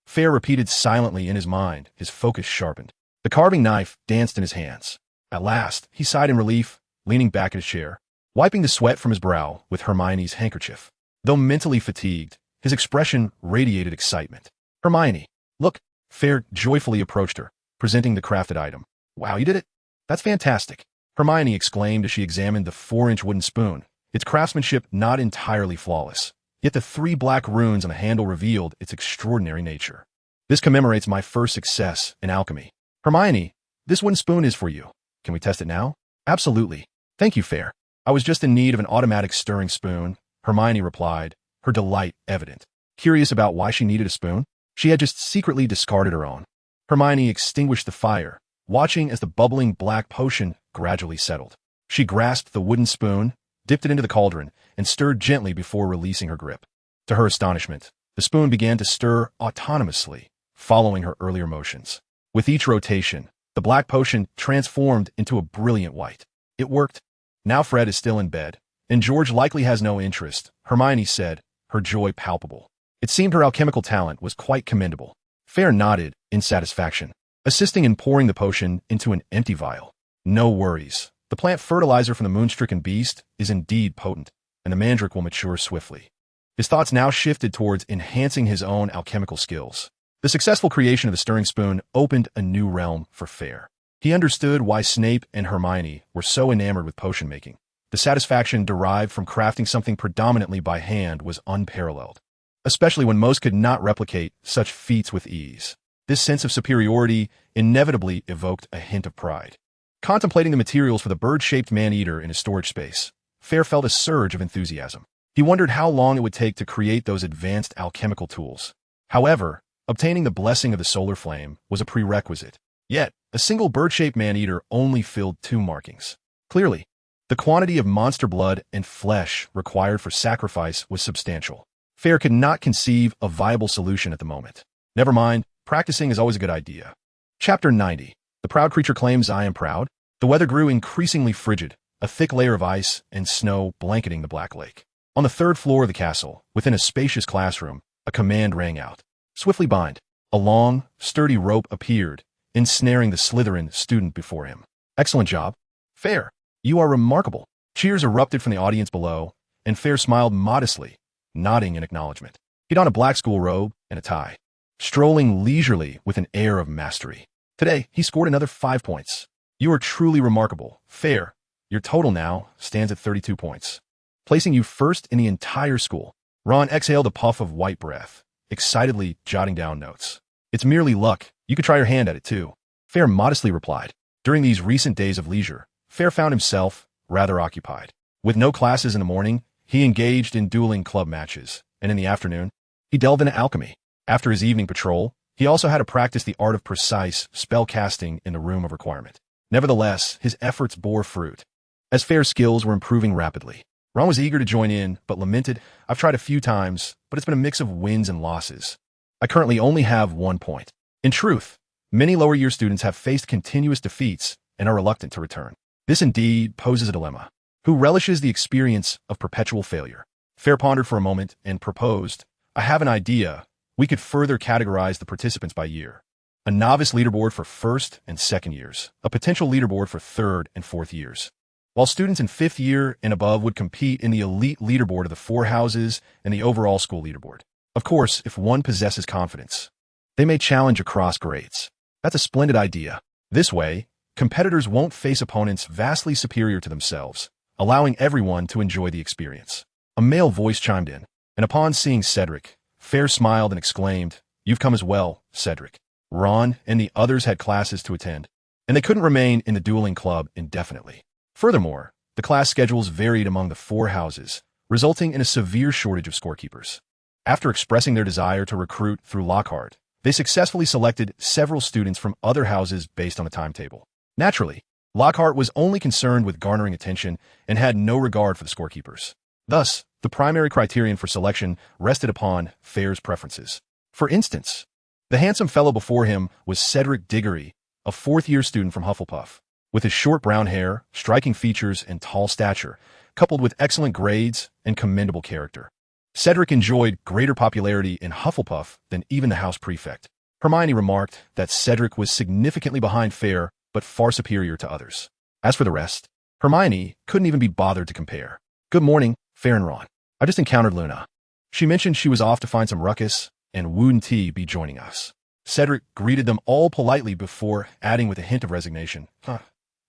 Fayre repeated silently in his mind, his focus sharpened. The carving knife danced in his hands. At last, he sighed in relief, leaning back in his chair, wiping the sweat from his brow with Hermione's handkerchief. Though mentally fatigued, his expression radiated excitement. "Hermione, look!" Fayre joyfully approached her, presenting the crafted item. "Wow, you did it! That's fantastic!" Hermione exclaimed as she examined the 4-inch wooden spoon, its craftsmanship not entirely flawless. Yet the 3 black runes on the handle revealed its extraordinary nature. "This commemorates my first success in alchemy." "Hermione, this wooden spoon is for you. Can we test it now?" "Absolutely. Thank you, Fayre. I was just in need of an automatic stirring spoon," Hermione replied, her delight evident. Curious about why she needed a spoon, she had just secretly discarded her own. Hermione extinguished the fire, watching as the bubbling black potion gradually settled. She grasped the wooden spoon, dipped it into the cauldron, and stirred gently before releasing her grip. To her astonishment, the spoon began to stir autonomously, following her earlier motions. With each rotation, the black potion transformed into a brilliant white. It worked. "Now Fred is still in bed, and George likely has no interest," Hermione said, her joy palpable. It seemed her alchemical talent was quite commendable. Fayre nodded in satisfaction, assisting in pouring the potion into an empty vial. "No worries. The plant fertilizer from the moon-stricken beast is indeed potent, and the mandrake will mature swiftly." His thoughts now shifted towards enhancing his own alchemical skills. The successful creation of the stirring spoon opened a new realm for Fayre. He understood why Snape and Hermione were so enamored with potion making. The satisfaction derived from crafting something predominantly by hand was unparalleled. especially when most could not replicate such feats with ease. This sense of superiority inevitably evoked a hint of pride. Contemplating the materials for the bird-shaped man-eater in his storage space, Fayre felt a surge of enthusiasm. He wondered how long it would take to create those advanced alchemical tools. However, obtaining the blessing of the solar flame was a prerequisite. Yet, a single bird-shaped man-eater only filled 2 markings. Clearly, the quantity of monster blood and flesh required for sacrifice was substantial. Fayre could not conceive a viable solution at the moment. Never mind, practicing is always a good idea. Chapter 90. The proud creature claims I am proud. The weather grew increasingly frigid, a thick layer of ice and snow blanketing the Black Lake. On the 3rd floor of the castle, within a spacious classroom, a command rang out. Swiftly bind. A long, sturdy rope appeared, ensnaring the Slytherin student before him. Excellent job. Fayre, you are remarkable. Cheers erupted from the audience below, and Fayre smiled modestly, nodding in acknowledgement. He donned a black school robe and a tie, strolling leisurely with an air of mastery. Today, he scored another 5 points. You are truly remarkable. Fayre, your total now stands at 32 points, placing you first in the entire school. Ron exhaled a puff of white breath, excitedly jotting down notes. It's merely luck. You could try your hand at it too. Fayre modestly replied. During these recent days of leisure, Fayre found himself rather occupied. With no classes in the morning, he engaged in dueling club matches, and in the afternoon, he delved into alchemy. After his evening patrol, he also had to practice the art of precise spell casting in the room of requirement. Nevertheless, his efforts bore fruit, as Fayre's skills were improving rapidly. Ron was eager to join in, but lamented, I've tried a few times, but it's been a mix of wins and losses. I currently only have 1 point. In truth, many lower-year students have faced continuous defeats and are reluctant to return. This indeed poses a dilemma. Who relishes the experience of perpetual failure? Fayre pondered for a moment and proposed, I have an idea. We could further categorize the participants by year. A novice leaderboard for 1st and 2nd years, a potential leaderboard for 3rd and 4th years. While students in 5th year and above would compete in the elite leaderboard of the 4 houses and the overall school leaderboard. Of course, if one possesses confidence, they may challenge across grades. That's a splendid idea. This way, competitors won't face opponents vastly superior to themselves, allowing everyone to enjoy the experience. A male voice chimed in, and upon seeing Cedric, Fayre smiled and exclaimed, You've come as well, Cedric. Ron and the others had classes to attend, and they couldn't remain in the dueling club indefinitely. Furthermore, the class schedules varied among the 4 houses, resulting in a severe shortage of scorekeepers. After expressing their desire to recruit through Lockhart, they successfully selected several students from other houses based on a timetable. Naturally, Lockhart was only concerned with garnering attention and had no regard for the scorekeepers. Thus, the primary criterion for selection rested upon Fayre's preferences. For instance, the handsome fellow before him was Cedric Diggory, a 4th-year student from Hufflepuff. With his short brown hair, striking features, and tall stature, coupled with excellent grades and commendable character, Cedric enjoyed greater popularity in Hufflepuff than even the house prefect. Hermione remarked that Cedric was significantly behind Fayre, but far superior to others. As for the rest, Hermione couldn't even be bothered to compare. Good morning, Fayre and Ron. I just encountered Luna. She mentioned she was off to find some ruckus, and wouldn't he be joining us? Cedric greeted them all politely before adding with a hint of resignation,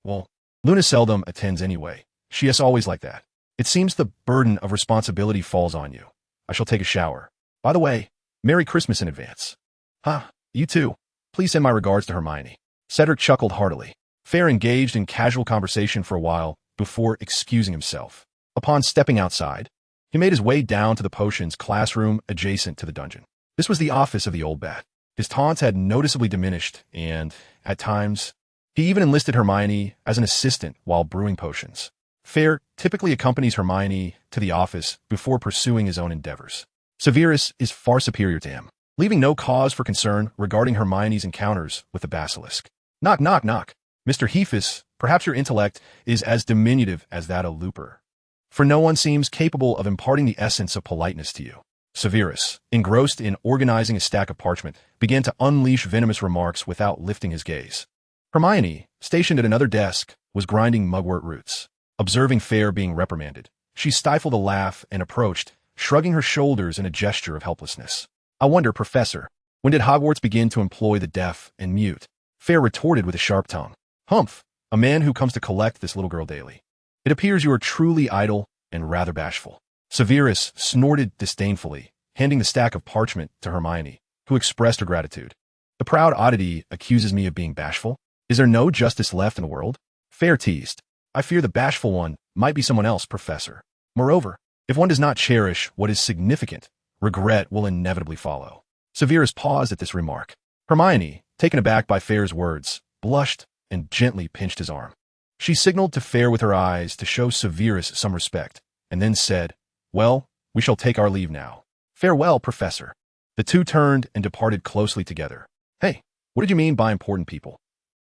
Well, Luna seldom attends anyway. She is always like that. It seems the burden of responsibility falls on you. I shall take a shower. By the way, Merry Christmas in advance. You too. Please send my regards to Hermione. Cedric chuckled heartily. Fayre engaged in casual conversation for a while before excusing himself. Upon stepping outside, he made his way down to the potions classroom adjacent to the dungeon. This was the office of the old bat. His taunts had noticeably diminished, and, at times, he even enlisted Hermione as an assistant while brewing potions. Fayre typically accompanies Hermione to the office before pursuing his own endeavors. Severus is far superior to him, leaving no cause for concern regarding Hermione's encounters with the basilisk. Knock, knock, knock. Mr. Hephus, perhaps your intellect is as diminutive as that of Looper, for no one seems capable of imparting the essence of politeness to you. Severus, engrossed in organizing a stack of parchment, began to unleash venomous remarks without lifting his gaze. Hermione, stationed at another desk, was grinding mugwort roots. Observing Fayre being reprimanded, she stifled a laugh and approached, shrugging her shoulders in a gesture of helplessness. I wonder, Professor, when did Hogwarts begin to employ the deaf and mute? Fayre retorted with a sharp tone. Humph, a man who comes to collect this little girl daily. It appears you are truly idle and rather bashful. Severus snorted disdainfully, handing the stack of parchment to Hermione, who expressed her gratitude. The proud oddity accuses me of being bashful. Is there no justice left in the world? Fayre teased. I fear the bashful one might be someone else, Professor. Moreover, if one does not cherish what is significant, regret will inevitably follow. Severus paused at this remark. Hermione, taken aback by Fayre's words, blushed and gently pinched his arm. She signaled to Fayre with her eyes to show Severus some respect, and then said, Well, we shall take our leave now. Farewell, Professor. The two turned and departed closely together. Hey, what did you mean by important people?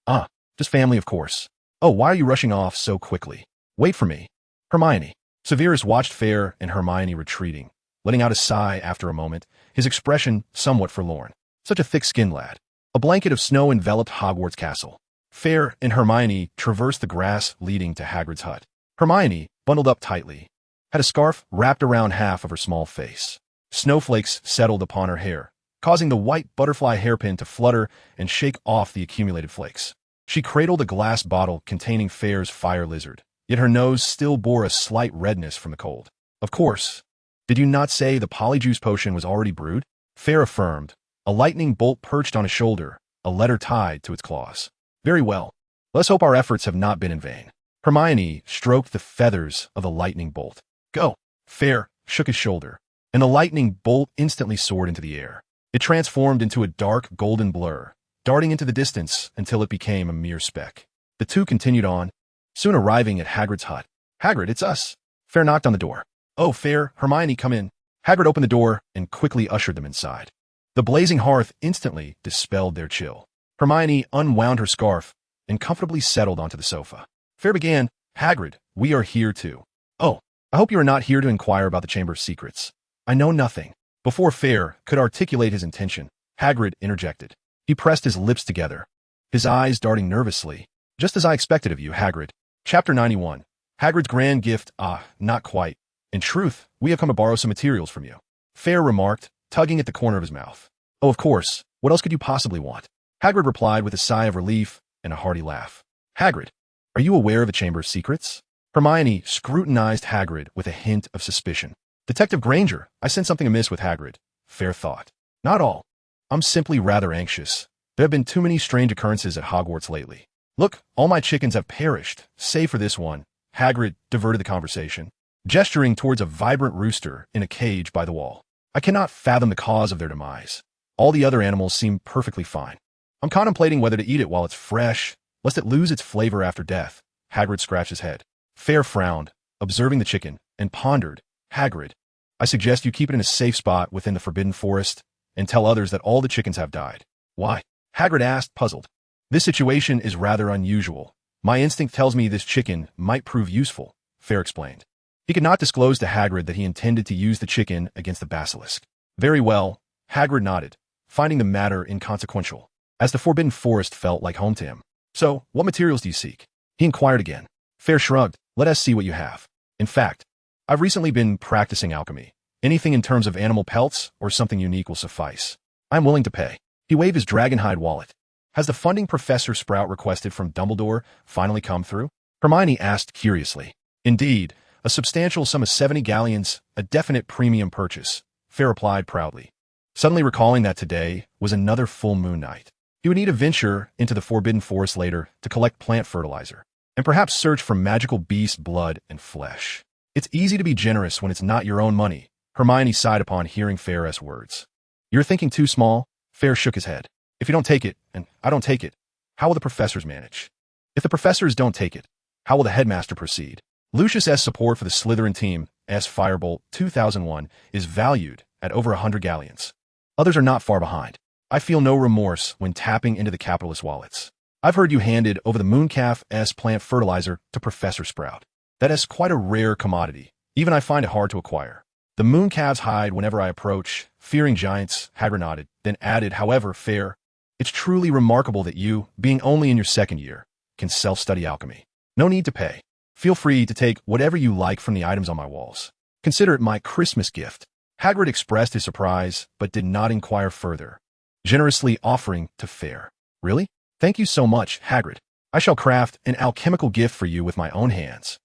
Ah, just family, of course. Oh, why are you rushing off so quickly? Wait for me. Hermione. Severus watched Fayre and Hermione retreating, letting out a sigh after a moment, his expression somewhat forlorn. Such a thick-skinned lad. A blanket of snow enveloped Hogwarts Castle. Fayre and Hermione traversed the grass leading to Hagrid's hut. Hermione, bundled up tightly, had a scarf wrapped around half of her small face. Snowflakes settled upon her hair, causing the white butterfly hairpin to flutter and shake off the accumulated flakes. She cradled a glass bottle containing Fayre's fire lizard, yet her nose still bore a slight redness from the cold. Of course. Did you not say the polyjuice potion was already brewed? Fayre affirmed. A lightning bolt perched on his shoulder, a letter tied to its claws. Very well. Let's hope our efforts have not been in vain. Hermione stroked the feathers of the lightning bolt. Go. Fayre shook his shoulder, and the lightning bolt instantly soared into the air. It transformed into a dark golden blur, darting into the distance until it became a mere speck. The two continued on, soon arriving at Hagrid's hut. Hagrid, it's us. Fayre knocked on the door. Oh, Fayre, Hermione, come in. Hagrid opened the door and quickly ushered them inside. The blazing hearth instantly dispelled their chill. Hermione unwound her scarf and comfortably settled onto the sofa. Fayre began, Hagrid, we are here too. Oh, I hope you are not here to inquire about the Chamber of Secrets. I know nothing. Before Fayre could articulate his intention, Hagrid interjected. He pressed his lips together, his eyes darting nervously. Just as I expected of you, Hagrid. Chapter 91. Hagrid's grand gift. Not quite. In truth, we have come to borrow some materials from you. Fayre remarked, tugging at the corner of his mouth. Oh, of course. What else could you possibly want? Hagrid replied with a sigh of relief and a hearty laugh. Hagrid, are you aware of the Chamber of Secrets? Hermione scrutinized Hagrid with a hint of suspicion. Detective Granger, I sense something amiss with Hagrid. Fayre thought. Not all. I'm simply rather anxious. There have been too many strange occurrences at Hogwarts lately. Look, all my chickens have perished, save for this one. Hagrid diverted the conversation, gesturing towards a vibrant rooster in a cage by the wall. I cannot fathom the cause of their demise. All the other animals seem perfectly fine. I'm contemplating whether to eat it while it's fresh, lest it lose its flavor after death. Hagrid scratched his head. Fayre frowned, observing the chicken, and pondered. Hagrid, I suggest you keep it in a safe spot within the Forbidden Forest and tell others that all the chickens have died. Why? Hagrid asked, puzzled. This situation is rather unusual. My instinct tells me this chicken might prove useful, Fayre explained. He could not disclose to Hagrid that he intended to use the chicken against the basilisk. Very well, Hagrid nodded, finding the matter inconsequential, as the Forbidden Forest felt like home to him. So, what materials do you seek? He inquired again. Fayre shrugged. Let us see what you have. In fact, I've recently been practicing alchemy. Anything in terms of animal pelts or something unique will suffice. I'm willing to pay. He waved his dragonhide wallet. Has the funding Professor Sprout requested from Dumbledore finally come through? Hermione asked curiously. Indeed, a substantial sum of 70 galleons, a definite premium purchase, Fayre replied proudly, suddenly recalling that today was another full moon night. He would need to venture into the Forbidden Forest later to collect plant fertilizer, and perhaps search for magical beast blood and flesh. It's easy to be generous when it's not your own money, Hermione sighed upon hearing Fayre's words. You're thinking too small? Fayre shook his head. If you don't take it, and I don't take it, how will the professors manage? If the professors don't take it, how will the headmaster proceed? Lucius S. support for the Slytherin team, S. Firebolt 2001, is valued at over 100 galleons. Others are not far behind. I feel no remorse when tapping into the capitalist wallets. I've heard you handed over the Mooncalf S. plant fertilizer to Professor Sprout. That is quite a rare commodity. Even I find it hard to acquire. The mooncalves hide whenever I approach, fearing giants, Hagrid nodded, then added, however, Fayre, it's truly remarkable that you, being only in your second year, can self-study alchemy. No need to pay. Feel free to take whatever you like from the items on my walls. Consider it my Christmas gift. Hagrid expressed his surprise, but did not inquire further, generously offering to Fayre. Really? Thank you so much, Hagrid. I shall craft an alchemical gift for you with my own hands.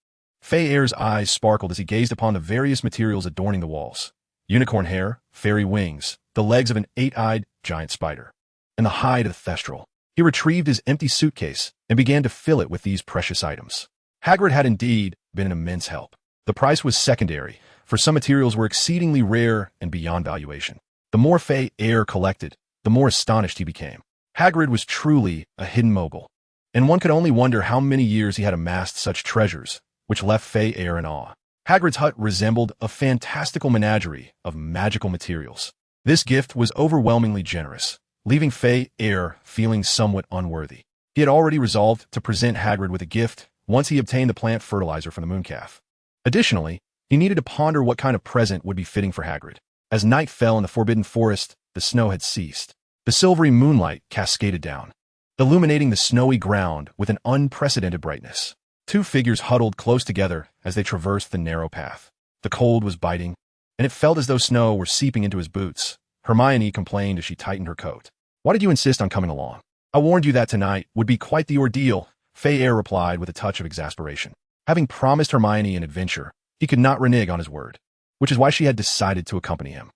Fayre's eyes sparkled as he gazed upon the various materials adorning the walls. unicorn hair, fairy wings, the legs of an 8-eyed giant spider, and the hide of the thestral. He retrieved his empty suitcase and began to fill it with these precious items. Hagrid had indeed been an immense help. The price was secondary, for some materials were exceedingly rare and beyond valuation. The more Fayre collected, the more astonished he became. Hagrid was truly a hidden mogul, and one could only wonder how many years he had amassed such treasures, which left Fayre in awe. Hagrid's hut resembled a fantastical menagerie of magical materials. This gift was overwhelmingly generous, leaving Fayre feeling somewhat unworthy. He had already resolved to present Hagrid with a gift once he obtained the plant fertilizer from the mooncalf. Additionally, he needed to ponder what kind of present would be fitting for Hagrid. As night fell in the Forbidden Forest, the snow had ceased. The silvery moonlight cascaded down, illuminating the snowy ground with an unprecedented brightness. Two figures huddled close together as they traversed the narrow path. The cold was biting, and it felt as though snow were seeping into his boots. Hermione complained as she tightened her coat. "Why did you insist on coming along? I warned you that tonight would be quite the ordeal," Fayre replied with a touch of exasperation. Having promised Hermione an adventure, he could not renege on his word, which is why she had decided to accompany him.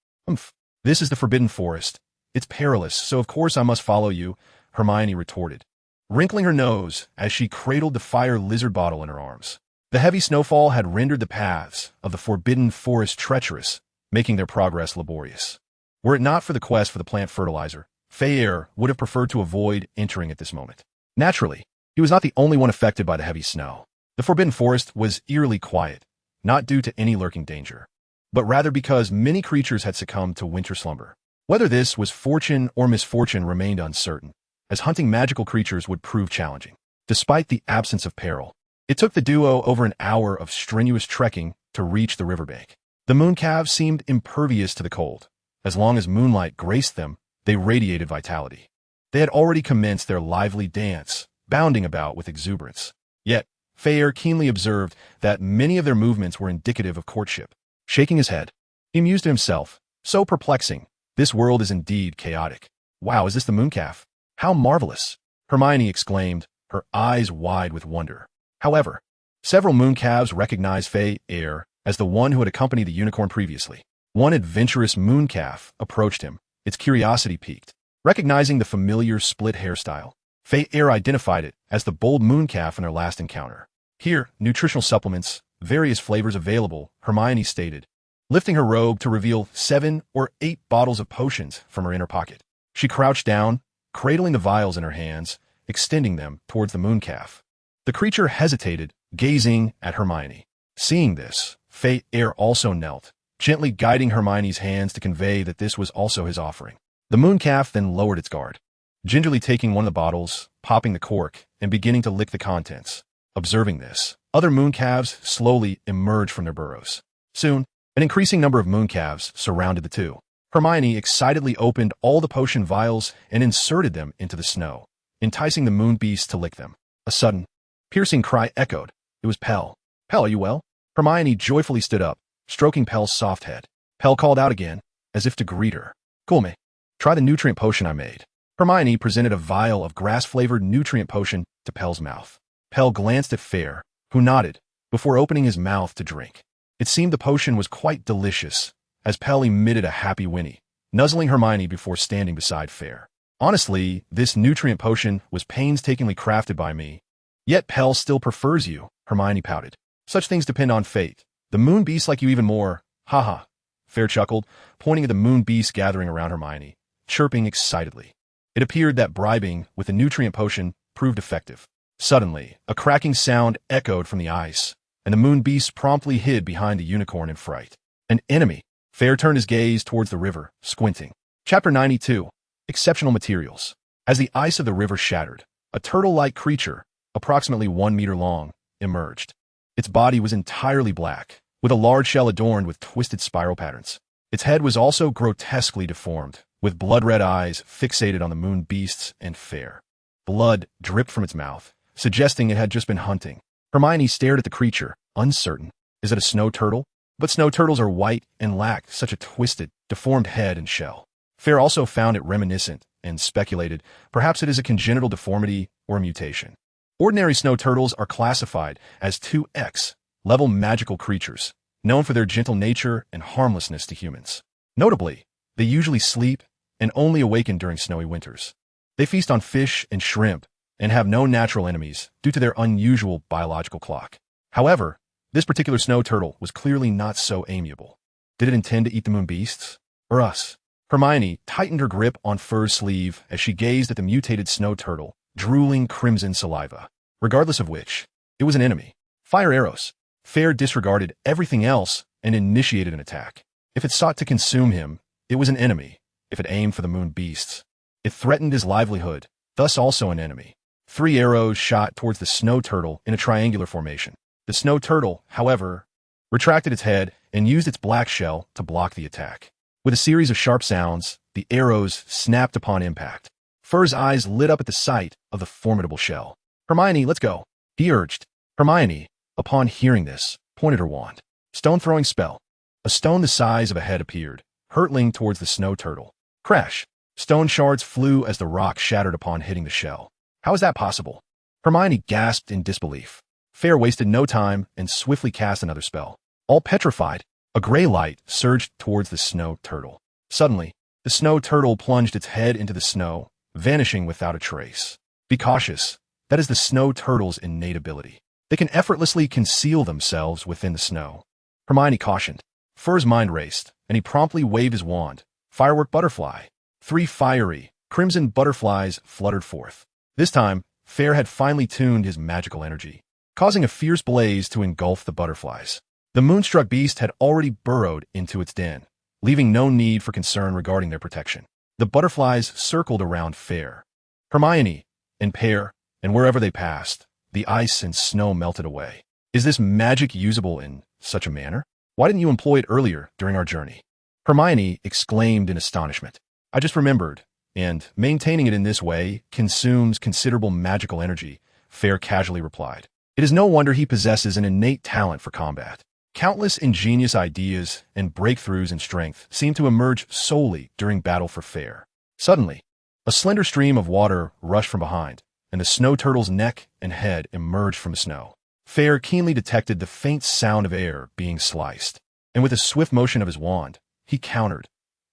This is the Forbidden Forest. It's perilous, so of course I must follow you," Hermione retorted, wrinkling her nose as she cradled the fire lizard bottle in her arms. The heavy snowfall had rendered the paths of the Forbidden Forest treacherous, making their progress laborious. Were it not for the quest for the plant fertilizer, Fayre would have preferred to avoid entering at this moment. Naturally, he was not the only one affected by the heavy snow. The Forbidden Forest was eerily quiet, not due to any lurking danger, but rather because many creatures had succumbed to winter slumber. Whether this was fortune or misfortune remained uncertain, as hunting magical creatures would prove challenging. Despite the absence of peril, it took the duo over an hour of strenuous trekking to reach the riverbank. The mooncalves seemed impervious to the cold. As long as moonlight graced them, they radiated vitality. They had already commenced their lively dance, bounding about with exuberance. Yet, Fayre keenly observed that many of their movements were indicative of courtship. Shaking his head, he mused to himself, "So perplexing. This world is indeed chaotic. Wow, is this the mooncalf? How marvelous!" Hermione exclaimed, her eyes wide with wonder. However, several mooncalves recognized Fayre as the one who had accompanied the unicorn previously. One adventurous mooncalf approached him, its curiosity piqued. Recognizing the familiar split hairstyle, Fayre identified it as the bold mooncalf in their last encounter. "Here, nutritional supplements, various flavors available," Hermione stated, lifting her robe to reveal 7 or 8 bottles of potions from her inner pocket. She crouched down, cradling the vials in her hands, extending them towards the mooncalf. The creature hesitated, gazing at Hermione. Seeing this, Fayre also knelt, gently guiding Hermione's hands to convey that this was also his offering. The mooncalf then lowered its guard, gingerly taking one of the bottles, popping the cork, and beginning to lick the contents. Observing this, other mooncalves slowly emerged from their burrows. Soon, an increasing number of mooncalves surrounded the two. Hermione excitedly opened all the potion vials and inserted them into the snow, enticing the moon beast to lick them. A sudden, piercing cry echoed. It was Pell. "Pell, are you well?" Hermione joyfully stood up, stroking Pell's soft head. Pell called out again, as if to greet her. "Cool me. Try the nutrient potion I made." Hermione presented a vial of grass-flavored nutrient potion to Pell's mouth. Pell glanced at Fayre, who nodded, before opening his mouth to drink. It seemed the potion was quite delicious, as Pell emitted a happy whinny, nuzzling Hermione before standing beside Fayre. "Honestly, this nutrient potion was painstakingly crafted by me. Yet Pell still prefers you," Hermione pouted. "Such things depend on fate. The moon beasts like you even more. Ha." Fayre chuckled, pointing at the moon beasts gathering around Hermione, chirping excitedly. It appeared that bribing with the nutrient potion proved effective. Suddenly, a cracking sound echoed from the ice, and the moon beast promptly hid behind the unicorn in fright. An enemy. Fayre turned his gaze towards the river, squinting. Chapter 92. Exceptional Materials. As the ice of the river shattered, a turtle-like creature, approximately 1 meter long, emerged. Its body was entirely black, with a large shell adorned with twisted spiral patterns. Its head was also grotesquely deformed, with blood-red eyes fixated on the moon beasts and Fayre. Blood dripped from its mouth, suggesting it had just been hunting. Hermione stared at the creature, uncertain. Is it a snow turtle? But snow turtles are white and lack such a twisted, deformed head and shell. Fayre also found it reminiscent and speculated perhaps it is a congenital deformity or a mutation. Ordinary snow turtles are classified as 2X level magical creatures, known for their gentle nature and harmlessness to humans. Notably, they usually sleep and only awaken during snowy winters. They feast on fish and shrimp and have no natural enemies due to their unusual biological clock. However, this particular snow turtle was clearly not so amiable. Did it intend to eat the moon beasts? Or us? Hermione tightened her grip on Fayre's sleeve as she gazed at the mutated snow turtle, drooling crimson saliva. Regardless of which, it was an enemy. Fire arrows. Fayre disregarded everything else and initiated an attack. If it sought to consume him, it was an enemy. If it aimed for the moon beasts, it threatened his livelihood, thus also an enemy. 3 arrows shot towards the snow turtle in a triangular formation. The snow turtle, however, retracted its head and used its black shell to block the attack. With a series of sharp sounds, the arrows snapped upon impact. Fayre's eyes lit up at the sight of the formidable shell. "Hermione, let's go," he urged. Hermione, upon hearing this, pointed her wand. Stone-throwing spell. A stone the size of a head appeared, hurtling towards the snow turtle. Crash! Stone shards flew as the rock shattered upon hitting the shell. How is that possible? Hermione gasped in disbelief. Fayre wasted no time and swiftly cast another spell. All petrified, a gray light surged towards the snow turtle. Suddenly, the snow turtle plunged its head into the snow, vanishing without a trace. Be cautious. That is the snow turtle's innate ability. They can effortlessly conceal themselves within the snow. Hermione cautioned. Fayre's mind raced, and he promptly waved his wand. Firework butterfly. 3 fiery, crimson butterflies fluttered forth. This time, Fayre had finely tuned his magical energy, causing a fierce blaze to engulf the butterflies. The moonstruck beast had already burrowed into its den, leaving no need for concern regarding their protection. The butterflies circled around Fayre, Hermione, and Fayre, and wherever they passed, the ice and snow melted away. Is this magic usable in such a manner? Why didn't you employ it earlier during our journey? Hermione exclaimed in astonishment. I just remembered, and maintaining it in this way consumes considerable magical energy, Fayre casually replied. It is no wonder he possesses an innate talent for combat. Countless ingenious ideas and breakthroughs in strength seem to emerge solely during battle for Fayre. Suddenly, a slender stream of water rushed from behind, and the snow turtle's neck and head emerged from the snow. Fayre keenly detected the faint sound of air being sliced, and with a swift motion of his wand, he countered.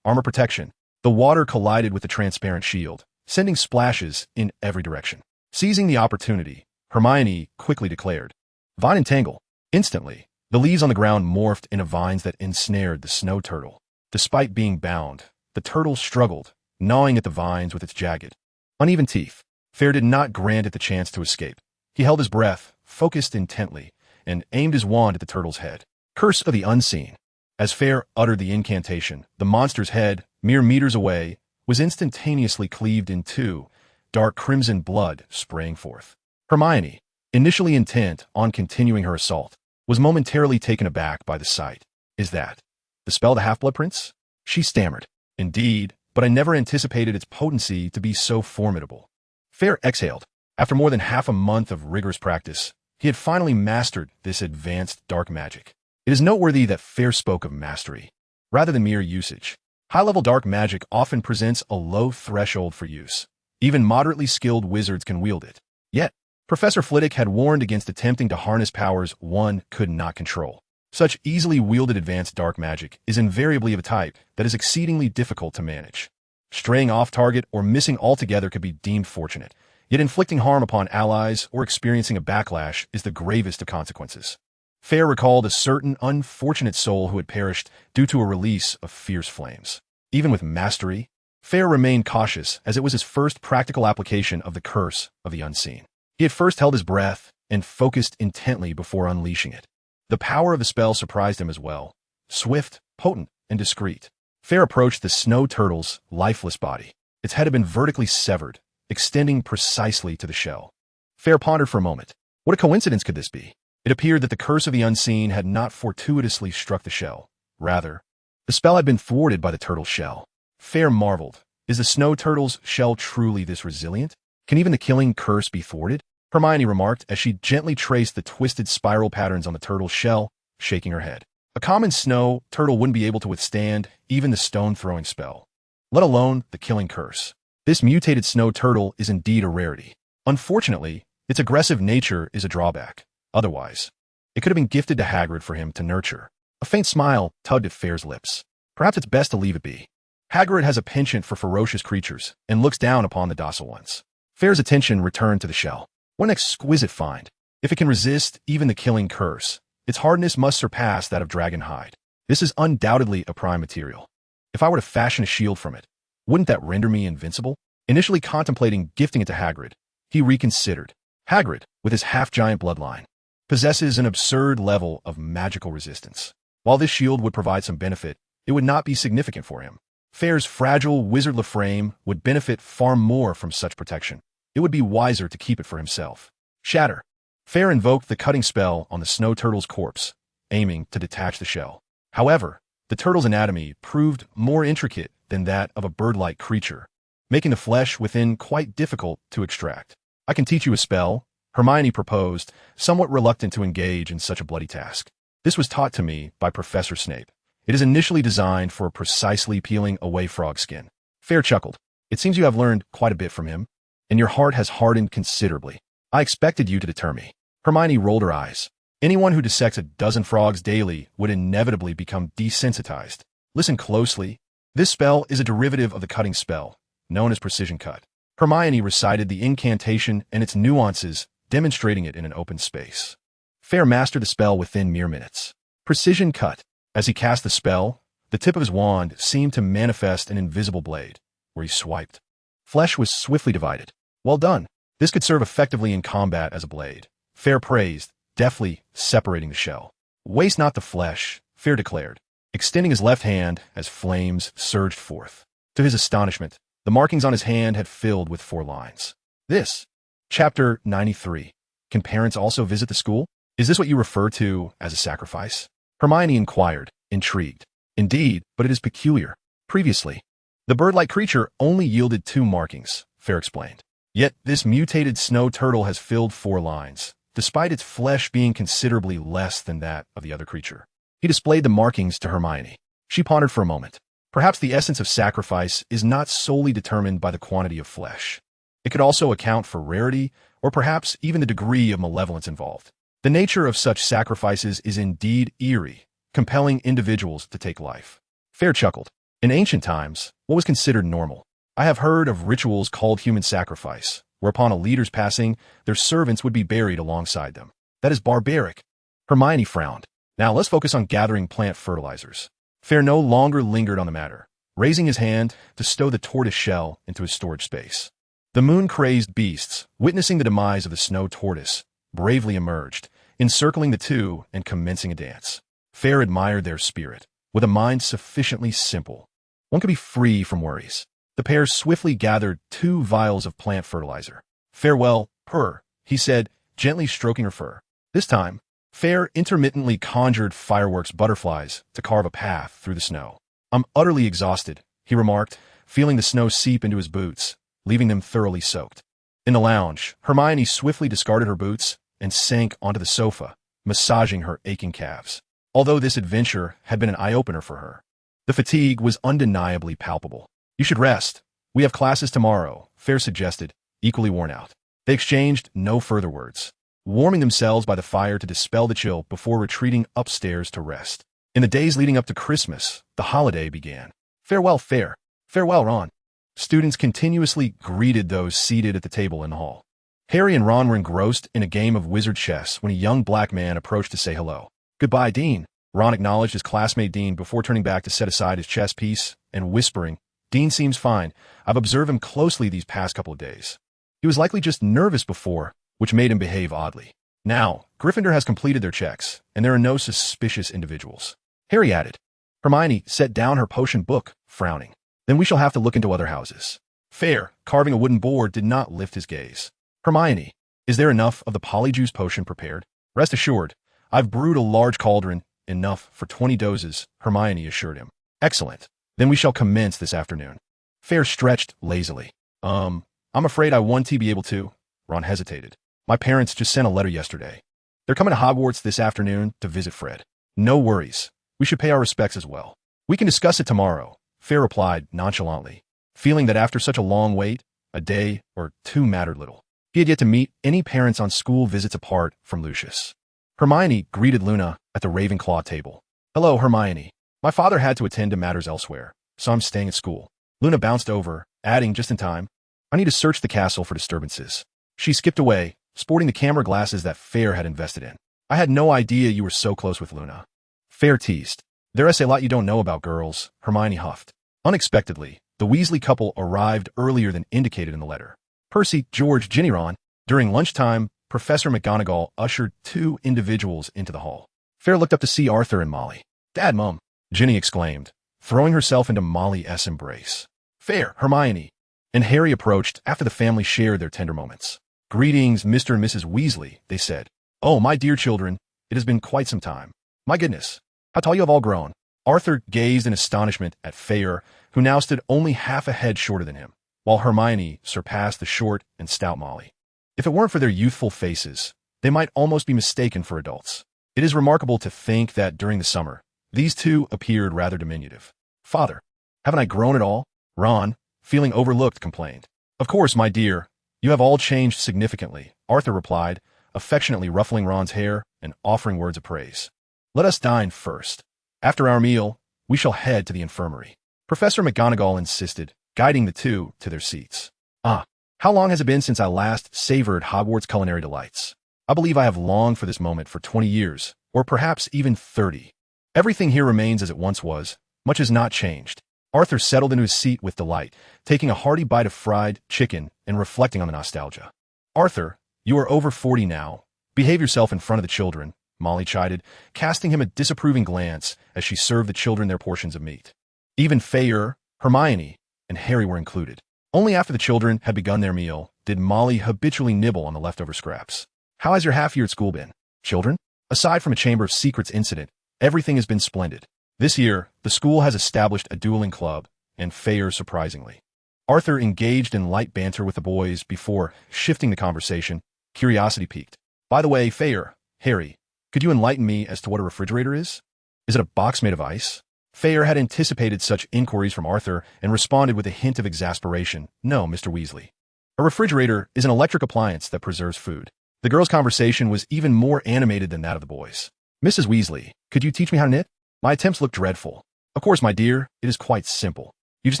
Armor protection. The water collided with the transparent shield, sending splashes in every direction. Seizing the opportunity, Hermione quickly declared, "Vine entangle." Instantly, the leaves on the ground morphed into vines that ensnared the snow turtle. Despite being bound, the turtle struggled, gnawing at the vines with its jagged, uneven teeth. Fayre did not grant it the chance to escape. He held his breath, focused intently, and aimed his wand at the turtle's head. Curse of the Unseen. As Fayre uttered the incantation, the monster's head, mere meters away, was instantaneously cleaved in two, dark crimson blood spraying forth. Hermione, initially intent on continuing her assault, was momentarily taken aback by the sight. Is that the spell the Half-Blood Prince? She stammered. Indeed, but I never anticipated its potency to be so formidable. Fayre exhaled. After more than half a month of rigorous practice, he had finally mastered this advanced dark magic. It is noteworthy that Fayre spoke of mastery, rather than mere usage. High-level dark magic often presents a low threshold for use. Even moderately skilled wizards can wield it. Yet, Professor Flitwick had warned against attempting to harness powers one could not control. Such easily wielded advanced dark magic is invariably of a type that is exceedingly difficult to manage. Straying off target or missing altogether could be deemed fortunate, yet inflicting harm upon allies or experiencing a backlash is the gravest of consequences. Fayre recalled a certain unfortunate soul who had perished due to a release of fierce flames. Even with mastery, Fayre remained cautious as it was his first practical application of the curse of the unseen. He had first held his breath and focused intently before unleashing it. The power of the spell surprised him as well. Swift, potent, and discreet. Fayre approached the snow turtle's lifeless body. Its head had been vertically severed, extending precisely to the shell. Fayre pondered for a moment. What a coincidence could this be? It appeared that the curse of the unseen had not fortuitously struck the shell. Rather, the spell had been thwarted by the turtle's shell. Fayre marveled. Is the snow turtle's shell truly this resilient? Can even the killing curse be thwarted? Hermione remarked as she gently traced the twisted spiral patterns on the turtle's shell, shaking her head. A common snow turtle wouldn't be able to withstand even the stone-throwing spell, let alone the killing curse. This mutated snow turtle is indeed a rarity. Unfortunately, its aggressive nature is a drawback. Otherwise, it could have been gifted to Hagrid for him to nurture. A faint smile tugged at Fayre's lips. Perhaps it's best to leave it be. Hagrid has a penchant for ferocious creatures and looks down upon the docile ones. Fayre's attention returned to the shell. What an exquisite find. If it can resist even the killing curse, its hardness must surpass that of dragon hide. This is undoubtedly a prime material. If I were to fashion a shield from it, wouldn't that render me invincible? Initially contemplating gifting it to Hagrid, he reconsidered. Hagrid, with his half-giant bloodline, possesses an absurd level of magical resistance. While this shield would provide some benefit, it would not be significant for him. Fayre's fragile, wizardly frame would benefit far more from such protection. It would be wiser to keep it for himself. Shatter. Fayre invoked the cutting spell on the snow turtle's corpse, aiming to detach the shell. However, the turtle's anatomy proved more intricate than that of a bird-like creature, making the flesh within quite difficult to extract. I can teach you a spell, Hermione proposed, somewhat reluctant to engage in such a bloody task. This was taught to me by Professor Snape. It is initially designed for precisely peeling away frog skin. Fayre chuckled. It seems you have learned quite a bit from him, and your heart has hardened considerably. I expected you to deter me. Hermione rolled her eyes. Anyone who dissects a dozen frogs daily would inevitably become desensitized. Listen closely. This spell is a derivative of the cutting spell, known as precision cut. Hermione recited the incantation and its nuances, demonstrating it in an open space. Fayre mastered the spell within mere minutes. Precision cut. As he cast the spell, the tip of his wand seemed to manifest an invisible blade, where he swiped. Flesh was swiftly divided. Well done. This could serve effectively in combat as a blade. Fayre praised, deftly separating the shell. Waste not the flesh, Fayre declared, extending his left hand as flames surged forth. To his astonishment, the markings on his hand had filled with 4 lines. This. Chapter 93. Can parents also visit the school? Is this what you refer to as a sacrifice? Hermione inquired, intrigued. Indeed, but it is peculiar. Previously, the bird-like creature only yielded 2 markings, Fayre explained. Yet this mutated snow turtle has filled 4 lines, despite its flesh being considerably less than that of the other creature. He displayed the markings to Hermione. She pondered for a moment. Perhaps the essence of sacrifice is not solely determined by the quantity of flesh. It could also account for rarity, or perhaps even the degree of malevolence involved. The nature of such sacrifices is indeed eerie, compelling individuals to take life. Fayre chuckled. In ancient times, what was considered normal? I have heard of rituals called human sacrifice, whereupon a leader's passing, their servants would be buried alongside them. That is barbaric. Hermione frowned. Now let's focus on gathering plant fertilizers. Fayre no longer lingered on the matter, raising his hand to stow the tortoise shell into his storage space. The moon-crazed beasts, witnessing the demise of the snow tortoise, bravely emerged, encircling the two and commencing a dance. Fayre admired their spirit. With a mind sufficiently simple, one could be free from worries. The pair swiftly gathered 2 vials of plant fertilizer. Farewell, purr, he said, gently stroking her fur. This time, Fayre intermittently conjured fireworks butterflies to carve a path through the snow. I'm utterly exhausted, he remarked, feeling the snow seep into his boots, leaving them thoroughly soaked. In the lounge, Hermione swiftly discarded her boots and sank onto the sofa, massaging her aching calves. Although this adventure had been an eye-opener for her, the fatigue was undeniably palpable. You should rest. We have classes tomorrow, Fayre suggested, equally worn out. They exchanged no further words, warming themselves by the fire to dispel the chill before retreating upstairs to rest. In the days leading up to Christmas, the holiday began. Farewell, Fayre. Farewell, Ron. Students continuously greeted those seated at the table in the hall. Harry and Ron were engrossed in a game of wizard chess when a young black man approached to say hello. Goodbye, Dean. Ron acknowledged his classmate Dean before turning back to set aside his chess piece and whispering, Dean seems fine. I've observed him closely these past couple of days. He was likely just nervous before, which made him behave oddly. Now, Gryffindor has completed their checks, and there are no suspicious individuals. Harry added. Hermione set down her potion book, frowning. Then we shall have to look into other houses. Fayre, carving a wooden board, did not lift his gaze. Hermione, is there enough of the polyjuice potion prepared? Rest assured, I've brewed a large cauldron, enough for 20 doses, Hermione assured him. Excellent. Then we shall commence this afternoon. Fayre stretched lazily. I'm afraid I won't be able to. Ron hesitated. My parents just sent a letter yesterday. They're coming to Hogwarts this afternoon to visit Fred. No worries. We should pay our respects as well. We can discuss it tomorrow, Fayre replied nonchalantly, feeling that after such a long wait, a day or 2 mattered little. He had yet to meet any parents on school visits apart from Lucius. Hermione greeted Luna at the Ravenclaw table. Hello, Hermione. My father had to attend to matters elsewhere, so I'm staying at school. Luna bounced over, adding just in time, I need to search the castle for disturbances. She skipped away, sporting the camera glasses that Fayre had invested in. I had no idea you were so close with Luna. Fayre teased. There's a lot you don't know about girls, Hermione huffed. Unexpectedly, the Weasley couple arrived earlier than indicated in the letter. Percy, George, Ginny, Ron. During lunchtime, Professor McGonagall ushered two individuals into the hall. Fayre looked up to see Arthur and Molly. Dad, Mum, Ginny exclaimed, throwing herself into Molly's embrace. Fayre, Hermione, and Harry approached after the family shared their tender moments. Greetings, Mr. and Mrs. Weasley, they said. Oh, my dear children, it has been quite some time. My goodness, how tall you have all grown. Arthur gazed in astonishment at Fayre, who now stood only half a head shorter than him, while Hermione surpassed the short and stout Molly. If it weren't for their youthful faces, they might almost be mistaken for adults. It is remarkable to think that during the summer, these two appeared rather diminutive. Father, haven't I grown at all? Ron, feeling overlooked, complained. Of course, my dear, you have all changed significantly, Arthur replied, affectionately ruffling Ron's hair and offering words of praise. Let us dine first. After our meal, we shall head to the infirmary. Professor McGonagall insisted, guiding the two to their seats. How long has it been since I last savored Hogwarts culinary delights? I believe I have longed for this moment for 20 years, or perhaps even 30. Everything here remains as it once was. Much has not changed. Arthur settled into his seat with delight, taking a hearty bite of fried chicken and reflecting on the nostalgia. Arthur, you are over 40 now. Behave yourself in front of the children, Molly chided, casting him a disapproving glance as she served the children their portions of meat. Even Fayre, Hermione, and Harry were included. Only after the children had begun their meal did Molly habitually nibble on the leftover scraps. How has your half-year at school been, children? Aside from a Chamber of Secrets incident, everything has been splendid. This year, the school has established a dueling club, and Fayre surprisingly. Arthur engaged in light banter with the boys before shifting the conversation, curiosity piqued. By the way, Fayre, Harry, could you enlighten me as to what a refrigerator is? Is it a box made of ice? Fayre had anticipated such inquiries from Arthur and responded with a hint of exasperation. No, Mr. Weasley. A refrigerator is an electric appliance that preserves food. The girls' conversation was even more animated than that of the boys. Mrs. Weasley, could you teach me how to knit? My attempts look dreadful. Of course, my dear, it is quite simple. You just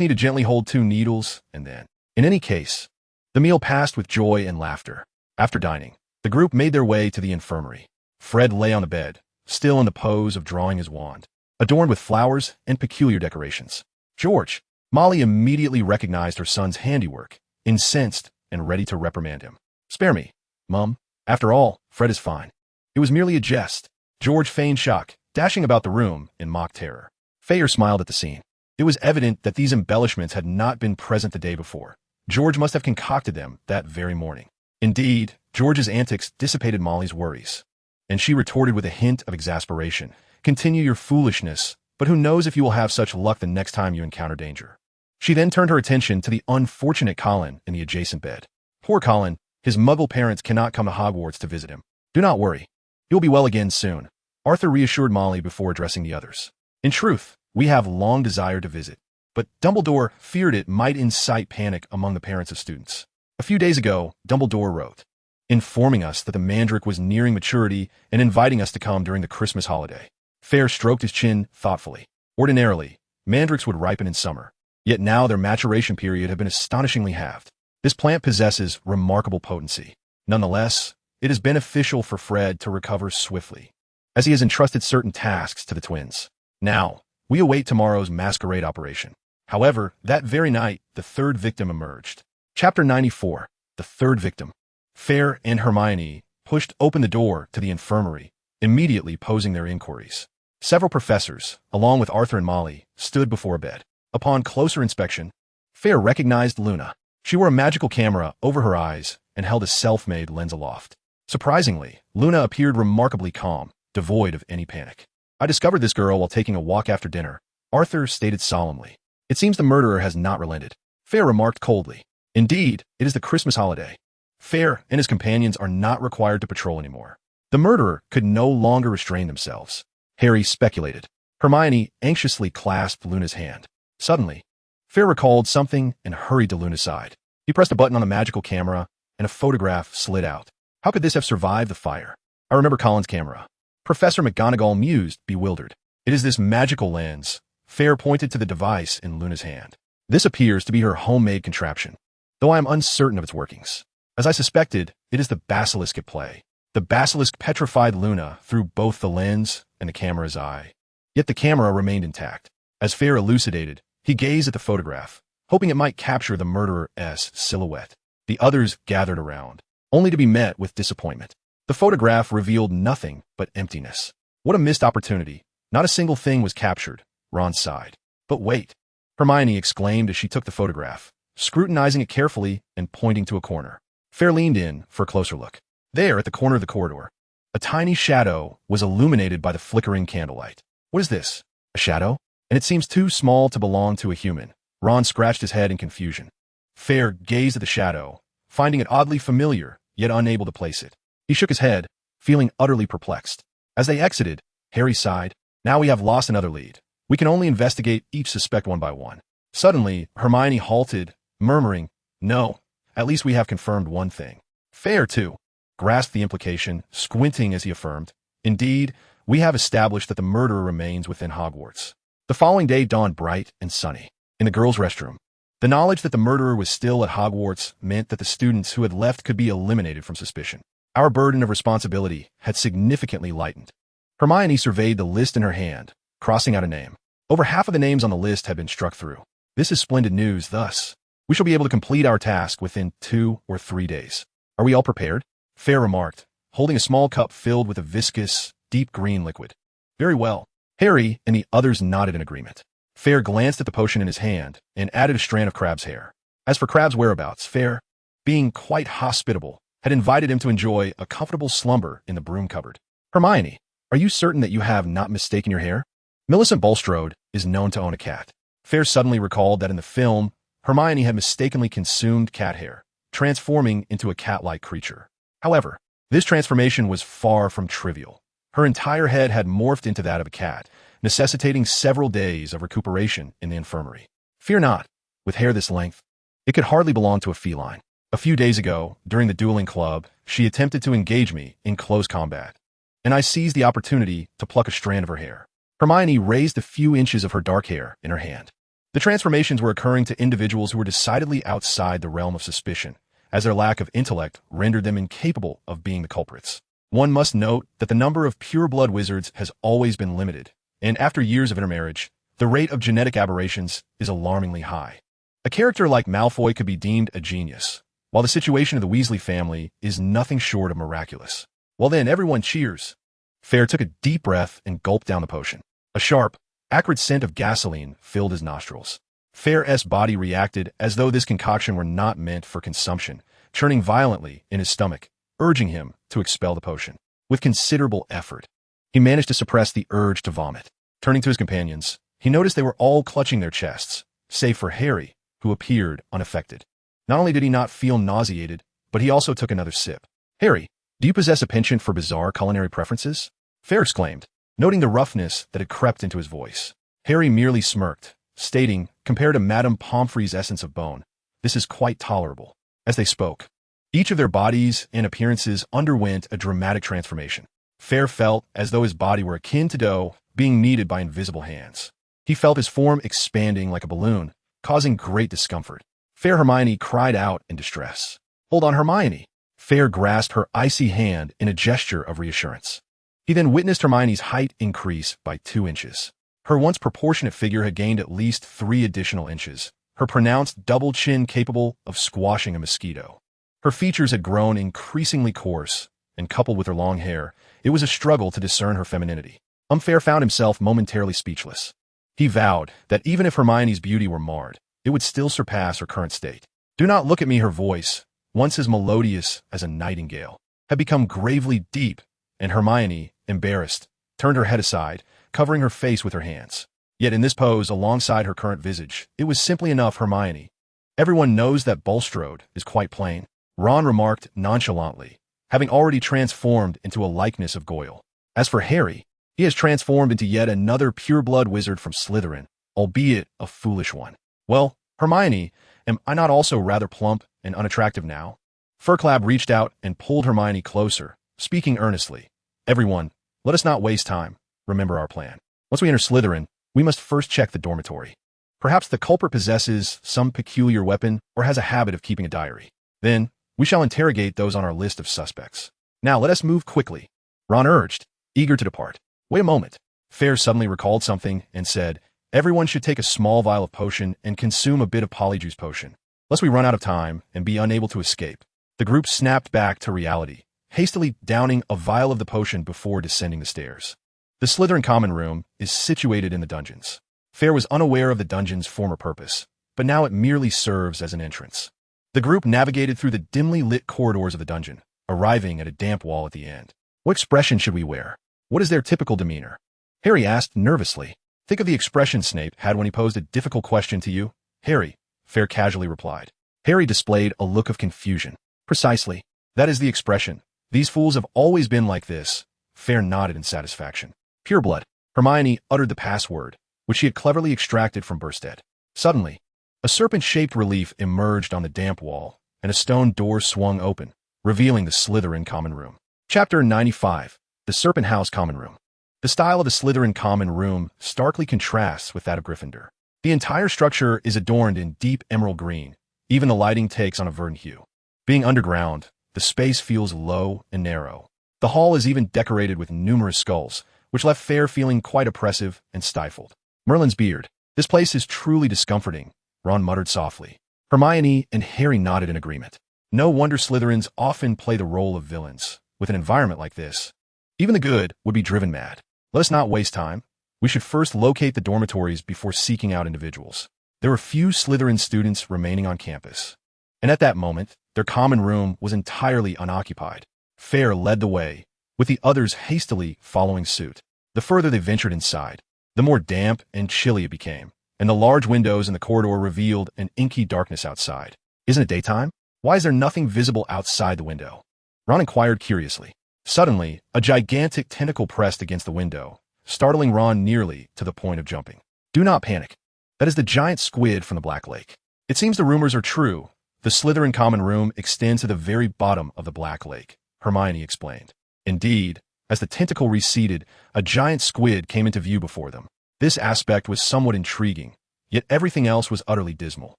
need to gently hold 2 needles, and then. In any case, the meal passed with joy and laughter. After dining, the group made their way to the infirmary. Fred lay on the bed, still in the pose of drawing his wand, adorned with flowers and peculiar decorations. George, Molly immediately recognized her son's handiwork, incensed and ready to reprimand him. Spare me, Mum. After all, Fred is fine. It was merely a jest. George feigned shock, dashing about the room in mock terror. Fayre smiled at the scene. It was evident that these embellishments had not been present the day before. George must have concocted them that very morning. Indeed, George's antics dissipated Molly's worries, and she retorted with a hint of exasperation. Continue your foolishness, but who knows if you will have such luck the next time you encounter danger. She then turned her attention to the unfortunate Colin in the adjacent bed. Poor Colin, his muggle parents cannot come to Hogwarts to visit him. Do not worry. You'll be well again soon, Arthur reassured Molly before addressing the others. In truth, we have long desired to visit, but Dumbledore feared it might incite panic among the parents of students. A few days ago, Dumbledore wrote, informing us that the mandrake was nearing maturity and inviting us to come during the Christmas holiday. Fayre stroked his chin thoughtfully. Ordinarily, mandrakes would ripen in summer, yet now their maturation period had been astonishingly halved. This plant possesses remarkable potency. Nonetheless, it is beneficial for Fred to recover swiftly, as he has entrusted certain tasks to the twins. Now, we await tomorrow's masquerade operation. However, that very night, the third victim emerged. Chapter 94, The Third Victim. Fayre and Hermione pushed open the door to the infirmary, immediately posing their inquiries. Several professors, along with Arthur and Molly, stood before a bed. Upon closer inspection, Fayre recognized Luna. She wore a magical camera over her eyes and held a self-made lens aloft. Surprisingly, Luna appeared remarkably calm, devoid of any panic. I discovered this girl while taking a walk after dinner, Arthur stated solemnly. It seems the murderer has not relented. Fayre remarked coldly. Indeed, it is the Christmas holiday. Fayre and his companions are not required to patrol anymore. The murderer could no longer restrain themselves, Harry speculated. Hermione anxiously clasped Luna's hand. Suddenly, Fayre recalled something and hurried to Luna's side. He pressed a button on the magical camera, and a photograph slid out. How could this have survived the fire? I remember Colin's camera. Professor McGonagall mused, bewildered. It is this magical lens. Fayre pointed to the device in Luna's hand. This appears to be her homemade contraption, though I am uncertain of its workings. As I suspected, it is the basilisk at play. The basilisk petrified Luna through both the lens and the camera's eye. Yet the camera remained intact. As Fayre elucidated, he gazed at the photograph, hoping it might capture the murderer's silhouette. The others gathered around, only to be met with disappointment. The photograph revealed nothing but emptiness. What a missed opportunity. Not a single thing was captured. Ron sighed. But wait, Hermione exclaimed as she took the photograph, scrutinizing it carefully and pointing to a corner. Fayre leaned in for a closer look. There, at the corner of the corridor, a tiny shadow was illuminated by the flickering candlelight. What is this? A shadow? And it seems too small to belong to a human. Ron scratched his head in confusion. Fayre gazed at the shadow, finding it oddly familiar, yet unable to place it. He shook his head, feeling utterly perplexed. As they exited, Harry sighed. Now we have lost another lead. We can only investigate each suspect one by one. Suddenly, Hermione halted, murmuring, "No, at least we have confirmed one thing." Fayre, too, grasped the implication, squinting as he affirmed, "Indeed, we have established that the murderer remains within Hogwarts." The following day dawned bright and sunny. In the girls' restroom, the knowledge that the murderer was still at Hogwarts meant that the students who had left could be eliminated from suspicion. Our burden of responsibility had significantly lightened. Hermione surveyed the list in her hand, crossing out a name. Over half of the names on the list had been struck through. This is splendid news, thus. We shall be able to complete our task within 2 or 3 days. Are we all prepared? Fayre remarked, holding a small cup filled with a viscous, deep green liquid. Very well. Harry and the others nodded in agreement. Fayre glanced at the potion in his hand and added a strand of Crabbe's hair. As for Crabbe's whereabouts, Fayre, being quite hospitable, had invited him to enjoy a comfortable slumber in the broom cupboard. Hermione, are you certain that you have not mistaken your hair? Millicent Bulstrode is known to own a cat. Fayre suddenly recalled that in the film, Hermione had mistakenly consumed cat hair, transforming into a cat-like creature. However, this transformation was far from trivial. Her entire head had morphed into that of a cat, necessitating several days of recuperation in the infirmary. Fear not, with hair this length, it could hardly belong to a feline. A few days ago, during the dueling club, she attempted to engage me in close combat, and I seized the opportunity to pluck a strand of her hair. Hermione raised a few inches of her dark hair in her hand. The transformations were occurring to individuals who were decidedly outside the realm of suspicion, as their lack of intellect rendered them incapable of being the culprits. One must note that the number of pure-blood wizards has always been limited, and after years of intermarriage, the rate of genetic aberrations is alarmingly high. A character like Malfoy could be deemed a genius, while the situation of the Weasley family is nothing short of miraculous. Well then, everyone cheers. Fayre took a deep breath and gulped down the potion. A sharp, acrid scent of gasoline filled his nostrils. Fayre's body reacted as though this concoction were not meant for consumption, churning violently in his stomach, urging him to expel the potion. With considerable effort, he managed to suppress the urge to vomit. Turning to his companions, he noticed they were all clutching their chests, save for Harry, who appeared unaffected. Not only did he not feel nauseated, but he also took another sip. "Harry, do you possess a penchant for bizarre culinary preferences?" Fayre exclaimed, noting the roughness that had crept into his voice. Harry merely smirked, stating, compared to Madame Pomfrey's essence of bone, "This is quite tolerable." As they spoke, each of their bodies and appearances underwent a dramatic transformation. Fayre felt as though his body were akin to dough being kneaded by invisible hands. He felt his form expanding like a balloon, causing great discomfort. Fair Hermione cried out in distress. "Hold on, Hermione." Fayre grasped her icy hand in a gesture of reassurance. He then witnessed Hermione's height increase by 2 inches. Her once proportionate figure had gained at least 3 additional inches, her pronounced double chin capable of squashing a mosquito. Her features had grown increasingly coarse, and coupled with her long hair, it was a struggle to discern her femininity. Fayre found himself momentarily speechless. He vowed that even if Hermione's beauty were marred, it would still surpass her current state. "Do not look at me," her voice, once as melodious as a nightingale, had become gravely deep, and Hermione, embarrassed, turned her head aside, covering her face with her hands. Yet in this pose alongside her current visage, it was simply enough. "Hermione, everyone knows that Bulstrode is quite plain," Ron remarked nonchalantly, having already transformed into a likeness of Goyle. As for Harry, he has transformed into yet another pure-blood wizard from Slytherin, albeit a foolish one. "Well, Hermione, am I not also rather plump and unattractive now?" Furclab reached out and pulled Hermione closer, speaking earnestly. "Everyone, let us not waste time. Remember our plan." Once we enter Slytherin, we must first check the dormitory. Perhaps the culprit possesses some peculiar weapon or has a habit of keeping a diary. Then, we shall interrogate those on our list of suspects. Now let us move quickly, Ron urged, eager to depart. Wait a moment. Fayre suddenly recalled something and said, everyone should take a small vial of potion and consume a bit of polyjuice potion, lest we run out of time and be unable to escape. The group snapped back to reality, hastily downing a vial of the potion before descending the stairs. The Slytherin common room is situated in the dungeons. Fayre was unaware of the dungeon's former purpose, but now it merely serves as an entrance. The group navigated through the dimly lit corridors of the dungeon, arriving at a damp wall at the end. What expression should we wear? What is their typical demeanor? Harry asked nervously. Think of the expression Snape had when he posed a difficult question to you. Harry, Fayre casually replied. Harry displayed a look of confusion. Precisely. That is the expression. These fools have always been like this. Fayre nodded in satisfaction. Pureblood. Hermione uttered the password, which she had cleverly extracted from Burstead. Suddenly, a serpent-shaped relief emerged on the damp wall, and a stone door swung open, revealing the Slytherin common room. Chapter 95. The Serpent House Common Room. The style of the Slytherin common room starkly contrasts with that of Gryffindor. The entire structure is adorned in deep emerald green. Even the lighting takes on a verdant hue. Being underground, the space feels low and narrow. The hall is even decorated with numerous skulls, which left Fayre feeling quite oppressive and stifled. Merlin's beard. This place is truly discomforting, Ron muttered softly. Hermione and Harry nodded in agreement. No wonder Slytherins often play the role of villains. With an environment like this, even the good would be driven mad. Let us not waste time. We should first locate the dormitories before seeking out individuals. There were few Slytherin students remaining on campus, and at that moment, their common room was entirely unoccupied. Fayre led the way, with the others hastily following suit. The further they ventured inside, the more damp and chilly it became, and the large windows in the corridor revealed an inky darkness outside. Isn't it daytime? Why is there nothing visible outside the window? Ron inquired curiously. Suddenly, a gigantic tentacle pressed against the window, startling Ron nearly to the point of jumping. Do not panic. That is the giant squid from the Black Lake. It seems the rumors are true. The Slytherin common room extends to the very bottom of the Black Lake, Hermione explained. Indeed, as the tentacle receded, a giant squid came into view before them. This aspect was somewhat intriguing, yet everything else was utterly dismal.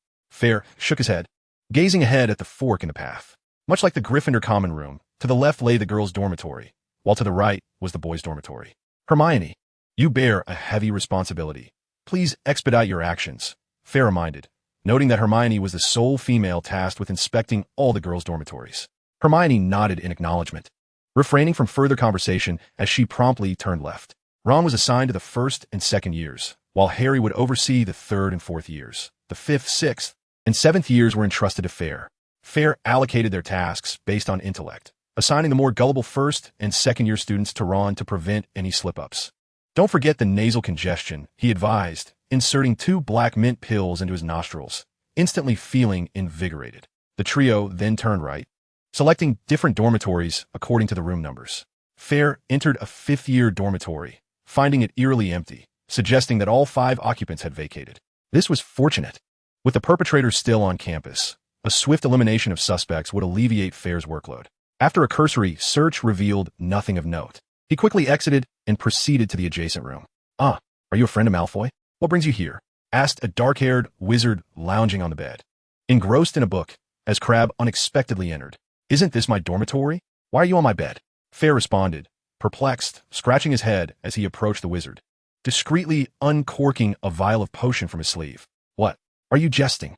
Fayre shook his head, gazing ahead at the fork in the path. Much like the Gryffindor common room, to the left lay the girls' dormitory, while to the right was the boys' dormitory. Hermione, you bear a heavy responsibility. Please expedite your actions, Fayre reminded, noting that Hermione was the sole female tasked with inspecting all the girls' dormitories. Hermione nodded in acknowledgement, refraining from further conversation as she promptly turned left. Ron was assigned to the first and second years, while Harry would oversee the third and fourth years. The fifth, sixth, and seventh years were entrusted to Fayre. Fayre allocated their tasks based on intellect, assigning the more gullible first and second-year students to Ron to prevent any slip-ups. Don't forget the nasal congestion, he advised, inserting 2 black mint pills into his nostrils, instantly feeling invigorated. The trio then turned right, selecting different dormitories according to the room numbers. Fayre entered a fifth-year dormitory, finding it eerily empty, suggesting that all 5 occupants had vacated. This was fortunate. With the perpetrators still on campus, a swift elimination of suspects would alleviate Fayre's workload. After a cursory search revealed nothing of note, he quickly exited and proceeded to the adjacent room. Ah, are you a friend of Malfoy? What brings you here? Asked a dark-haired wizard lounging on the bed, engrossed in a book, as Crabbe unexpectedly entered. Isn't this my dormitory? Why are you on my bed? Fayre responded, perplexed, scratching his head as he approached the wizard, discreetly uncorking a vial of potion from his sleeve. What? Are you jesting?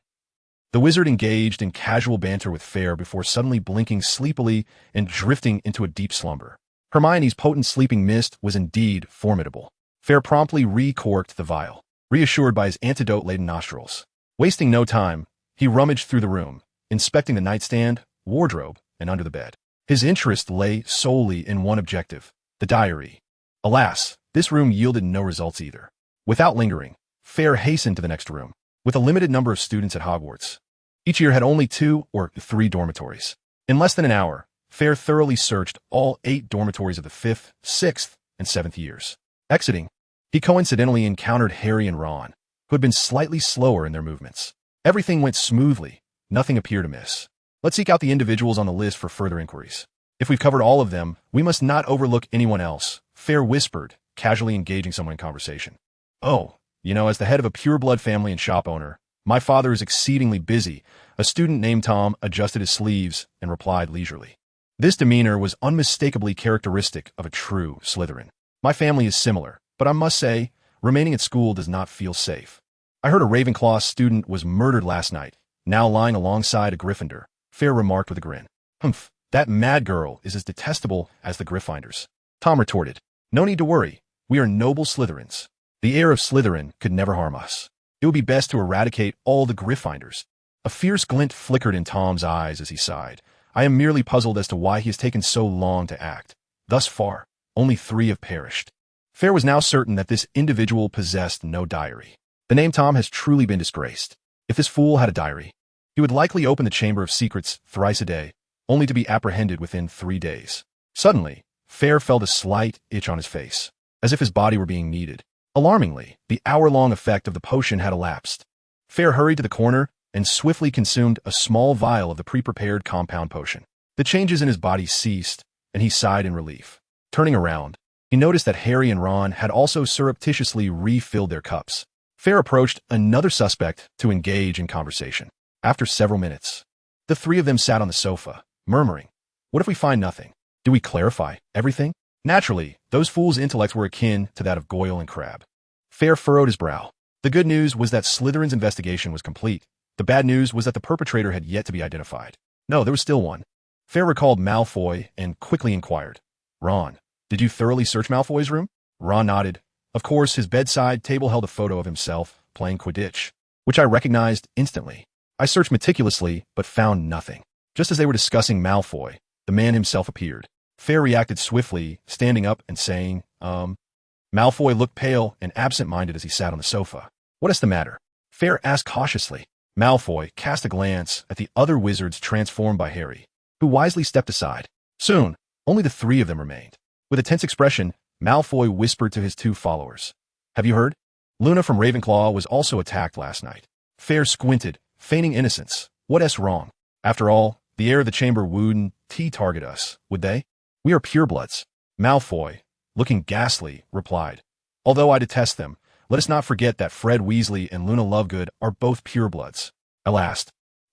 The wizard engaged in casual banter with Fayre before suddenly blinking sleepily and drifting into a deep slumber. Hermione's potent sleeping mist was indeed formidable. Fayre promptly recorked the vial, reassured by his antidote-laden nostrils. Wasting no time, he rummaged through the room, inspecting the nightstand, wardrobe, and under the bed. His interest lay solely in one objective, the diary. Alas, this room yielded no results either. Without lingering, Fayre hastened to the next room. With a limited number of students at Hogwarts, each year had only 2 or 3 dormitories. In less than an hour, Fayre thoroughly searched all 8 dormitories of the 5th, 6th, and 7th years. Exiting, he coincidentally encountered Harry and Ron, who had been slightly slower in their movements. Everything went smoothly, nothing appeared amiss. Let's seek out the individuals on the list for further inquiries. If we've covered all of them, we must not overlook anyone else, Fayre whispered, casually engaging someone in conversation. Oh, as the head of a pure-blood family and shop owner, my father is exceedingly busy. A student named Tom adjusted his sleeves and replied leisurely. This demeanor was unmistakably characteristic of a true Slytherin. My family is similar, but I must say, remaining at school does not feel safe. I heard a Ravenclaw student was murdered last night, now lying alongside a Gryffindor, Fayre remarked with a grin. Humph, that mad girl is as detestable as the Gryffindors. Tom retorted. No need to worry, we are noble Slytherins. The heir of Slytherin could never harm us. It would be best to eradicate all the Gryffindors. A fierce glint flickered in Tom's eyes as he sighed. I am merely puzzled as to why he has taken so long to act. Thus far, only 3 have perished. Fayre was now certain that this individual possessed no diary. The name Tom has truly been disgraced. If this fool had a diary, he would likely open the Chamber of Secrets thrice a day, only to be apprehended within 3 days. Suddenly, Fayre felt a slight itch on his face, as if his body were being kneaded. Alarmingly, the hour-long effect of the potion had elapsed. Fayre hurried to the corner and swiftly consumed a small vial of the pre-prepared compound potion. The changes in his body ceased, and he sighed in relief. Turning around, he noticed that Harry and Ron had also surreptitiously refilled their cups. Fayre approached another suspect to engage in conversation. After several minutes, the 3 of them sat on the sofa, murmuring, "What if we find nothing? Do we clarify everything?" Naturally, those fools' intellects were akin to that of Goyle and Crabbe. Fayre furrowed his brow. The good news was that Slytherin's investigation was complete. The bad news was that the perpetrator had yet to be identified. No, there was still one. Fayre recalled Malfoy and quickly inquired, "Ron, did you thoroughly search Malfoy's room?" Ron nodded. Of course, his bedside table held a photo of himself playing Quidditch, which I recognized instantly. I searched meticulously, but found nothing. Just as they were discussing Malfoy, the man himself appeared. Fayre reacted swiftly, standing up and saying, Malfoy looked pale and absent-minded as he sat on the sofa. "What is the matter?" Fayre asked cautiously. Malfoy cast a glance at the other wizards transformed by Harry, who wisely stepped aside. Soon, only the 3 of them remained. With a tense expression, Malfoy whispered to his 2 followers. "Have you heard? Luna from Ravenclaw was also attacked last night." Fayre squinted, feigning innocence. What's wrong? After all, the heir of the chamber wouldn't target us, would they? We are purebloods. Malfoy, looking ghastly, replied. Although I detest them, let us not forget that Fred Weasley and Luna Lovegood are both purebloods. Alas,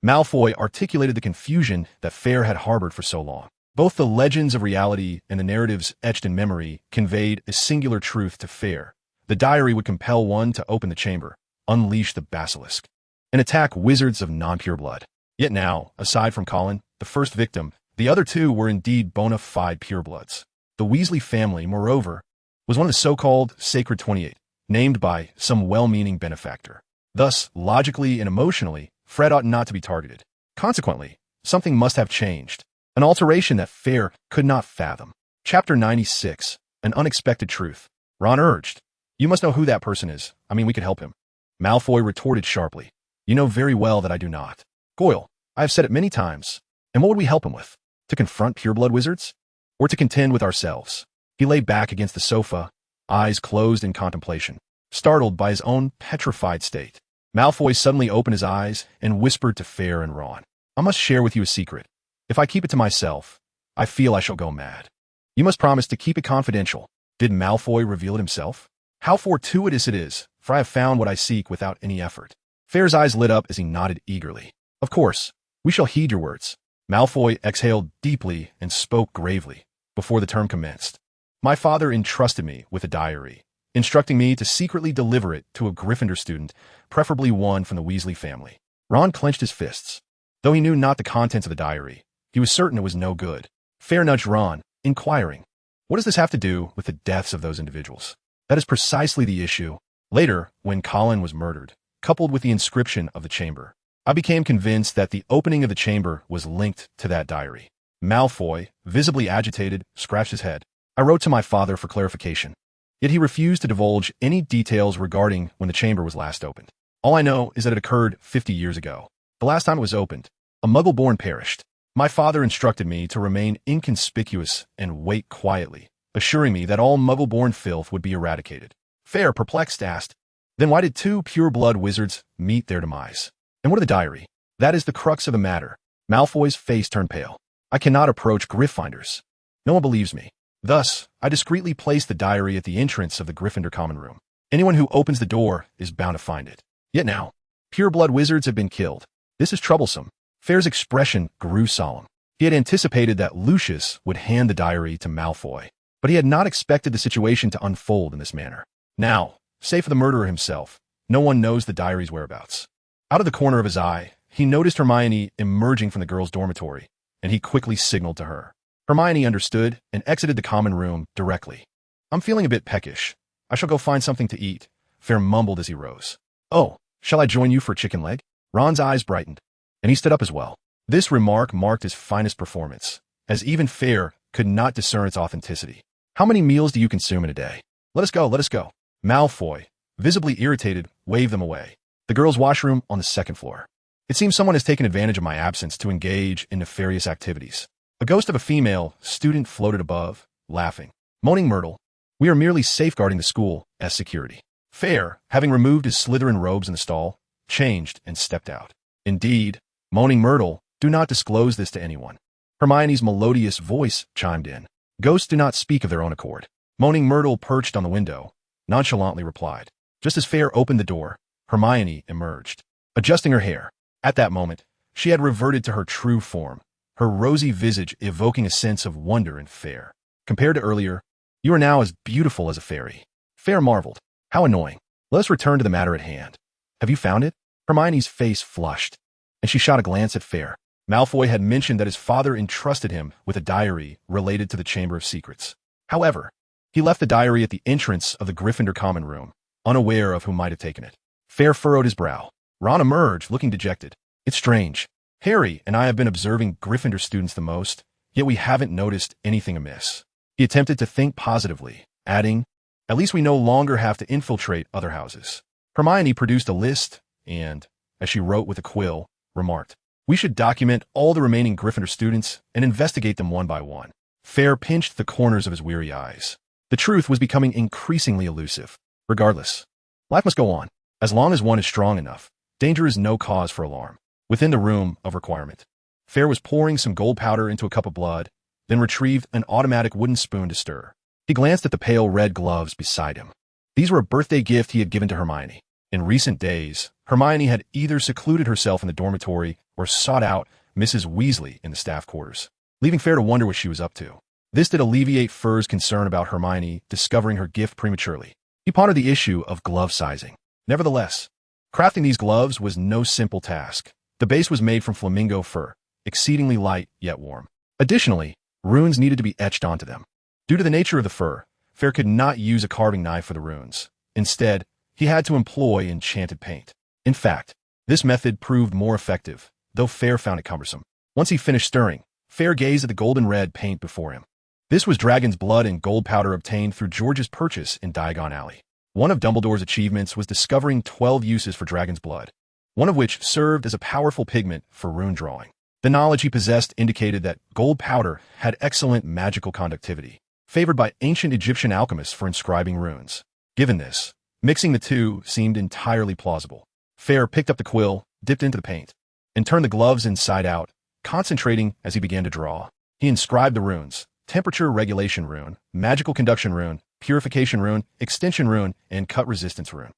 Malfoy articulated the confusion that Fayre had harbored for so long. Both the legends of reality and the narratives etched in memory conveyed a singular truth to Fayre. The diary would compel one to open the chamber, unleash the basilisk, and attack wizards of non-pure blood. Yet now, aside from Colin, the first victim, the other 2 were indeed bona fide purebloods. The Weasley family, moreover, was one of the so-called Sacred 28, named by some well-meaning benefactor. Thus, logically and emotionally, Fred ought not to be targeted. Consequently, something must have changed, an alteration that Fayre could not fathom. Chapter 96, An Unexpected Truth. Ron urged, "You must know who that person is. I mean, we could help him." Malfoy retorted sharply, "You know very well that I do not." Goyle, "I have said it many times. And what would we help him with? To confront pureblood wizards? Or to contend with ourselves?" He lay back against the sofa, eyes closed in contemplation, startled by his own petrified state. Malfoy suddenly opened his eyes and whispered to Fayre and Ron, "I must share with you a secret. If I keep it to myself, I feel I shall go mad. You must promise to keep it confidential." Did Malfoy reveal it himself? How fortuitous it is, for I have found what I seek without any effort. Fayre's eyes lit up as he nodded eagerly. "Of course, we shall heed your words." Malfoy exhaled deeply and spoke gravely before the term commenced. "My father entrusted me with a diary, instructing me to secretly deliver it to a Gryffindor student, preferably one from the Weasley family." Ron clenched his fists. Though he knew not the contents of the diary, he was certain it was no good. Fayre nudged Ron, inquiring, "What does this have to do with the deaths of those individuals?" "That is precisely the issue. Later, when Colin was murdered, coupled with the inscription of the chamber, I became convinced that the opening of the chamber was linked to that diary." Malfoy, visibly agitated, scratched his head. "I wrote to my father for clarification, yet he refused to divulge any details regarding when the chamber was last opened. All I know is that it occurred 50 years ago. The last time it was opened, a Muggle-born perished. My father instructed me to remain inconspicuous and wait quietly, assuring me that all Muggle-born filth would be eradicated." Fayre, perplexed, asked, "Then why did 2 pure-blood wizards meet their demise? And what of the diary?" "That is the crux of the matter." Malfoy's face turned pale. "I cannot approach Gryffindors. No one believes me. Thus, I discreetly placed the diary at the entrance of the Gryffindor common room. Anyone who opens the door is bound to find it. Yet now, pure-blood wizards have been killed. This is troublesome. Fayre's expression grew solemn. He had anticipated that Lucius would hand the diary to Malfoy, but he had not expected the situation to unfold in this manner. Now, save for the murderer himself, no one knows the diary's whereabouts. Out of the corner of his eye, he noticed Hermione emerging from the girls' dormitory, and he quickly signaled to her. Hermione understood and exited the common room directly. I'm feeling a bit peckish. I shall go find something to eat, Fayre mumbled as he rose. Oh, shall I join you for a chicken leg? Ron's eyes brightened, and he stood up as well. This remark marked his finest performance, as even Fayre could not discern its authenticity. How many meals do you consume in a day? Let us go, let us go. Malfoy, visibly irritated, waved them away. The girls' washroom on the second floor. It seems someone has taken advantage of my absence to engage in nefarious activities. A ghost of a female student floated above, laughing. Moaning Myrtle, we are merely safeguarding the school as security. Fayre, having removed his Slytherin robes in the stall, changed and stepped out. Indeed, Moaning Myrtle, do not disclose this to anyone. Hermione's melodious voice chimed in. Ghosts do not speak of their own accord. Moaning Myrtle, perched on the window, nonchalantly replied. Just as Fayre opened the door, Hermione emerged, adjusting her hair. At that moment, she had reverted to her true form, her rosy visage evoking a sense of wonder and Fayre. Compared to earlier, you are now as beautiful as a fairy. Fayre marveled. How annoying. Let us return to the matter at hand. Have you found it? Hermione's face flushed, and she shot a glance at Fayre. Malfoy had mentioned that his father entrusted him with a diary related to the Chamber of Secrets. However, he left the diary at the entrance of the Gryffindor common room, unaware of who might have taken it. Fayre furrowed his brow. Ron emerged, looking dejected. It's strange. Harry and I have been observing Gryffindor students the most, yet we haven't noticed anything amiss. He attempted to think positively, adding, at least we no longer have to infiltrate other houses. Hermione produced a list and, as she wrote with a quill, remarked, we should document all the remaining Gryffindor students and investigate them one by one. Fayre pinched the corners of his weary eyes. The truth was becoming increasingly elusive. Regardless, life must go on. As long as one is strong enough, danger is no cause for alarm. Within the room of requirement, Fayre was pouring some gold powder into a cup of blood, then retrieved an automatic wooden spoon to stir. He glanced at the pale red gloves beside him. These were a birthday gift he had given to Hermione. In recent days, Hermione had either secluded herself in the dormitory or sought out Mrs. Weasley in the staff quarters, leaving Fayre to wonder what she was up to. This did alleviate Fur's concern about Hermione discovering her gift prematurely. He pondered the issue of glove sizing. Nevertheless, crafting these gloves was no simple task. The base was made from flamingo fur, exceedingly light yet warm. Additionally, runes needed to be etched onto them. Due to the nature of the fur, Fayre could not use a carving knife for the runes. Instead, he had to employ enchanted paint. In fact, this method proved more effective, though Fayre found it cumbersome. Once he finished stirring, Fayre gazed at the golden red paint before him. This was dragon's blood and gold powder obtained through George's purchase in Diagon Alley. One of Dumbledore's achievements was discovering 12 uses for dragon's blood, one of which served as a powerful pigment for rune drawing. The knowledge he possessed indicated that gold powder had excellent magical conductivity, favored by ancient Egyptian alchemists for inscribing runes. Given this, mixing the two seemed entirely plausible. Fayre picked up the quill, dipped into the paint, and turned the gloves inside out, concentrating as he began to draw. He inscribed the runes: temperature regulation rune, magical conduction rune, purification rune, extension rune, and cut resistance rune.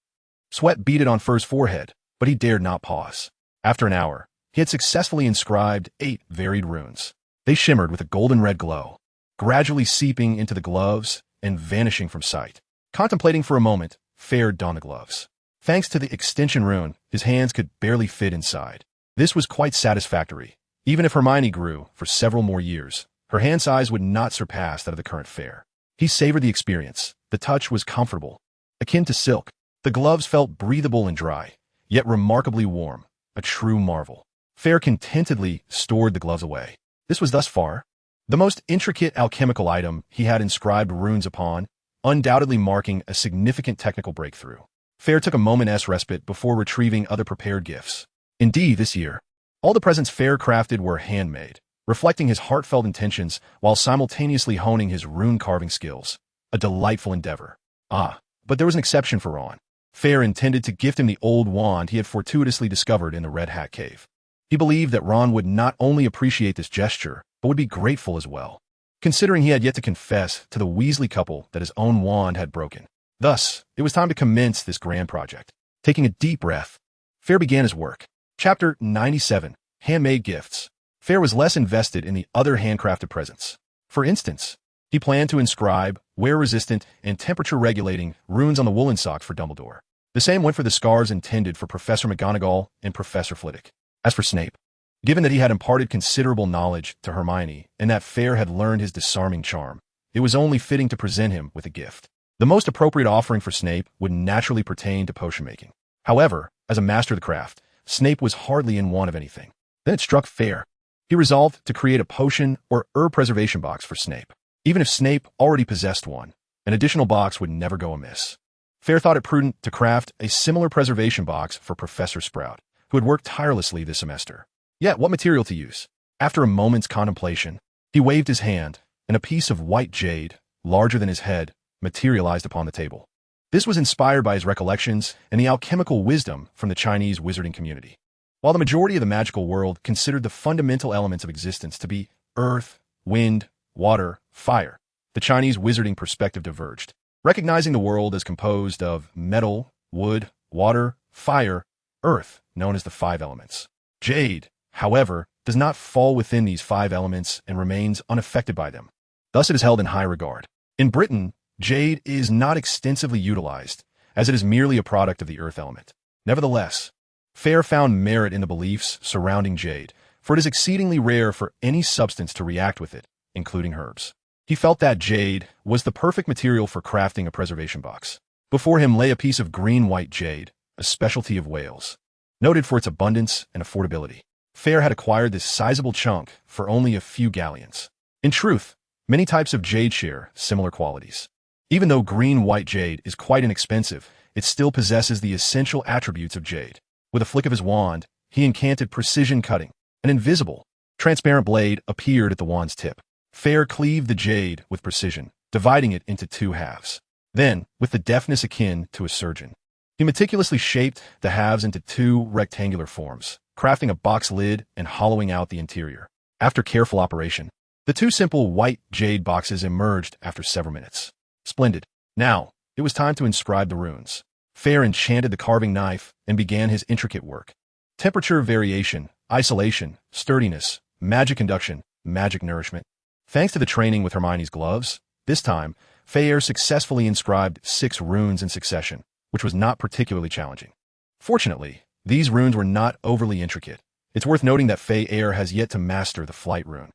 Sweat beaded on Fur's forehead, but he dared not pause. After an hour, he had successfully inscribed 8 varied runes. They shimmered with a golden red glow, gradually seeping into the gloves and vanishing from sight. Contemplating for a moment, Fayre donned the gloves. Thanks to the extension rune, his hands could barely fit inside. This was quite satisfactory. Even if Hermione grew for several more years, her hand size would not surpass that of the current Fayre. He savored the experience. The touch was comfortable, akin to silk. The gloves felt breathable and dry, yet remarkably warm, a true marvel. Fayre contentedly stored the gloves away. This was thus far the most intricate alchemical item he had inscribed runes upon, undoubtedly marking a significant technical breakthrough. Fayre took a moment's respite before retrieving other prepared gifts. Indeed, this year, all the presents Fayre crafted were handmade, reflecting his heartfelt intentions while simultaneously honing his rune carving skills. A delightful endeavor. But there was an exception for Ron. Fayre intended to gift him the old wand he had fortuitously discovered in the Red Hat Cave. He believed that Ron would not only appreciate this gesture, but would be grateful as well. considering he had yet to confess to the Weasley couple that his own wand had broken. Thus, it was time to commence this grand project. Taking a deep breath, Fayre began his work. Chapter 97, Handmade Gifts. Fayre was less invested in the other handcrafted presents. For instance, he planned to inscribe wear-resistant and temperature-regulating runes on the woolen socks for Dumbledore. The same went for the scarves intended for Professor McGonagall and Professor Flitwick. As for Snape, given that he had imparted considerable knowledge to Hermione and that Fayre had learned his disarming charm, it was only fitting to present him with a gift. The most appropriate offering for Snape would naturally pertain to potion-making. However, as a master of the craft, Snape was hardly in want of anything. Then it struck Fayre. He resolved to create a potion or herb preservation box for Snape. Even if Snape already possessed one, an additional box would never go amiss. Fayre thought it prudent to craft a similar preservation box for Professor Sprout, who had worked tirelessly this semester. Yet, what material to use? After a moment's contemplation, he waved his hand, and a piece of white jade, larger than his head, materialized upon the table. This was inspired by his recollections and the alchemical wisdom from the Chinese wizarding community. While the majority of the magical world considered the fundamental elements of existence to be earth, wind, water, fire, the Chinese wizarding perspective diverged, recognizing the world as composed of metal, wood, water, fire, earth, known as the five elements. Jade, however, does not fall within these five elements and remains unaffected by them. Thus it is held in high regard. In Britain, jade is not extensively utilized, as it is merely a product of the earth element. Nevertheless, Fayre found merit in the beliefs surrounding jade, for it is exceedingly rare for any substance to react with it, including herbs. He felt that jade was the perfect material for crafting a preservation box. Before him lay a piece of green-white jade, a specialty of Wales, noted for its abundance and affordability. Fayre had acquired this sizable chunk for only a few galleons. In truth, many types of jade share similar qualities. Even though green-white jade is quite inexpensive, it still possesses the essential attributes of jade. With a flick of his wand, he incanted precision cutting. An invisible, transparent blade appeared at the wand's tip. Fayre cleaved the jade with precision, dividing it into two halves. Then, with the deftness akin to a surgeon, he meticulously shaped the halves into two rectangular forms, crafting a box lid and hollowing out the interior. After careful operation, the two simple white jade boxes emerged after several minutes. Splendid. Now, it was time to inscribe the runes. Fayre enchanted the carving knife and began his intricate work. Temperature variation, isolation, sturdiness, magic induction, magic nourishment. Thanks to the training with Hermione's gloves, this time, Fayre successfully inscribed 6 runes in succession, which was not particularly challenging. Fortunately, these runes were not overly intricate. It's worth noting that Fayre has yet to master the flight rune.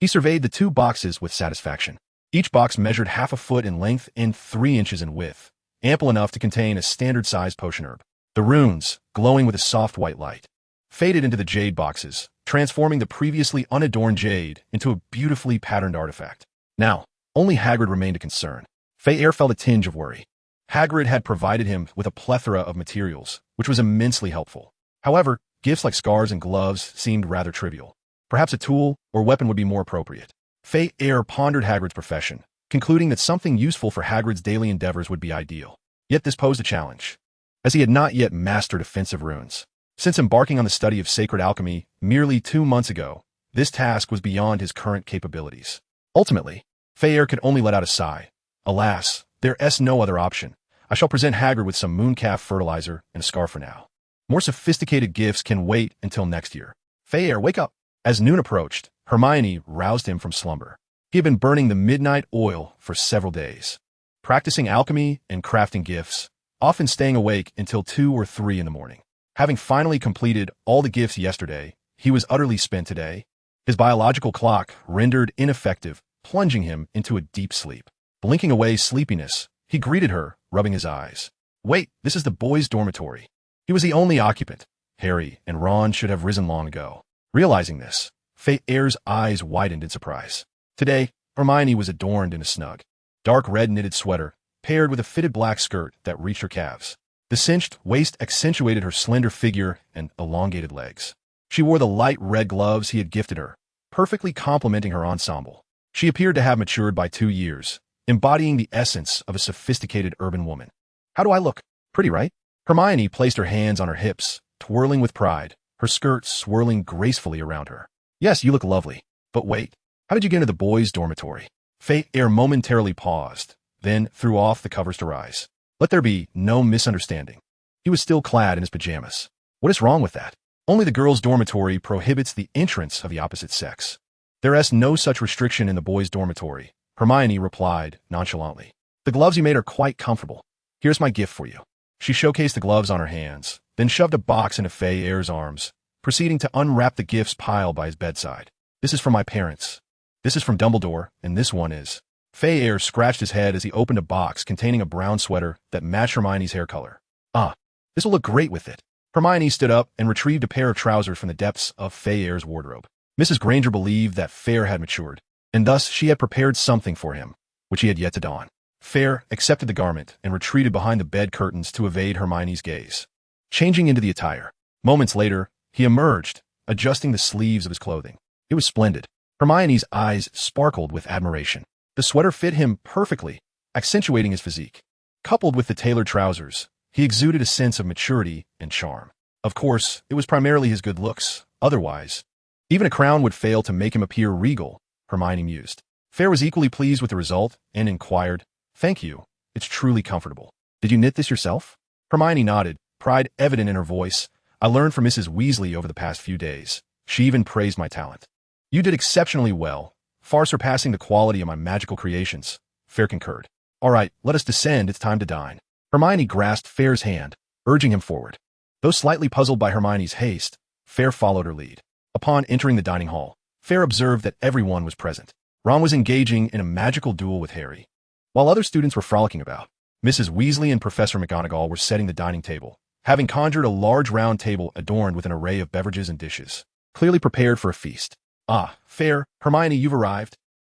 He surveyed the 2 boxes with satisfaction. Each box measured half a foot in length and 3 inches in width, ample enough to contain a standard-sized potion herb. The runes, glowing with a soft white light, faded into the jade boxes, transforming the previously unadorned jade into a beautifully patterned artifact. Now, only Hagrid remained a concern. Fayre felt a tinge of worry. Hagrid had provided him with a plethora of materials, which was immensely helpful. However, gifts like scarves and gloves seemed rather trivial. Perhaps a tool or weapon would be more appropriate. Fayre pondered Hagrid's profession, concluding that something useful for Hagrid's daily endeavors would be ideal. Yet this posed a challenge, as he had not yet mastered offensive runes. Since embarking on the study of sacred alchemy merely 2 months ago, this task was beyond his current capabilities. Ultimately, Fayre could only let out a sigh. Alas, there is no other option. I shall present Hagrid with some mooncalf fertilizer and a scarf for now. More sophisticated gifts can wait until next year. Fayre, wake up! As noon approached, Hermione roused him from slumber. He had been burning the midnight oil for several days, practicing alchemy and crafting gifts, often staying awake until 2 or 3 in the morning. Having finally completed all the gifts yesterday, he was utterly spent today. His biological clock rendered ineffective, plunging him into a deep sleep. Blinking away sleepiness, he greeted her, rubbing his eyes. Wait, this is the boys' dormitory. He was the only occupant. Harry and Ron should have risen long ago. Realizing this, Fayre's eyes widened in surprise. Today, Hermione was adorned in a snug, dark red knitted sweater, paired with a fitted black skirt that reached her calves. The cinched waist accentuated her slender figure and elongated legs. She wore the light red gloves he had gifted her, perfectly complementing her ensemble. She appeared to have matured by 2 years, embodying the essence of a sophisticated urban woman. How do I look? Pretty, right? Hermione placed her hands on her hips, twirling with pride, her skirt swirling gracefully around her. Yes, you look lovely. But wait, How did you get into the boys' dormitory? Fayre momentarily paused, then threw off the covers to rise. Let there be no misunderstanding. He was still clad in his pajamas. What is wrong with that? Only the girls' dormitory prohibits the entrance of the opposite sex. There is no such restriction in the boys' dormitory, Hermione replied nonchalantly. The gloves you made are quite comfortable. Here's my gift for you. She showcased the gloves on her hands, then shoved a box into Fayre's arms, proceeding to unwrap the gifts piled by his bedside. This is from my parents. This is from Dumbledore, and this one is. Fayre scratched his head as he opened a box containing a brown sweater that matched Hermione's hair color. Ah, this will look great with it. Hermione stood up and retrieved a pair of trousers from the depths of Fayre's wardrobe. Mrs. Granger believed that Fayre had matured, and thus she had prepared something for him, which he had yet to don. Fayre accepted the garment and retreated behind the bed curtains to evade Hermione's gaze. Changing into the attire. Moments later, he emerged, adjusting the sleeves of his clothing. It was splendid. Hermione's eyes sparkled with admiration. The sweater fit him perfectly, accentuating his physique. Coupled with the tailored trousers, he exuded a sense of maturity and charm. Of course, it was primarily his good looks. Otherwise, even a crown would fail to make him appear regal, Hermione mused. Fayre was equally pleased with the result and inquired, Thank you. It's truly comfortable. Did you knit this yourself? Hermione nodded, pride evident in her voice. I learned from Mrs. Weasley over the past few days. She even praised my talent. You did exceptionally well, far surpassing the quality of my magical creations, Fayre concurred. All right, let us descend. It's time to dine. Hermione grasped Fayre's hand, urging him forward. Though slightly puzzled by Hermione's haste, Fayre followed her lead. Upon entering the dining hall, Fayre observed that everyone was present. Ron was engaging in a magical duel with Harry, while other students were frolicking about. Mrs. Weasley and Professor McGonagall were setting the dining table, having conjured a large round table adorned with an array of beverages and dishes, clearly prepared for a feast. Ah, Fayre, Hermione, you've arrived.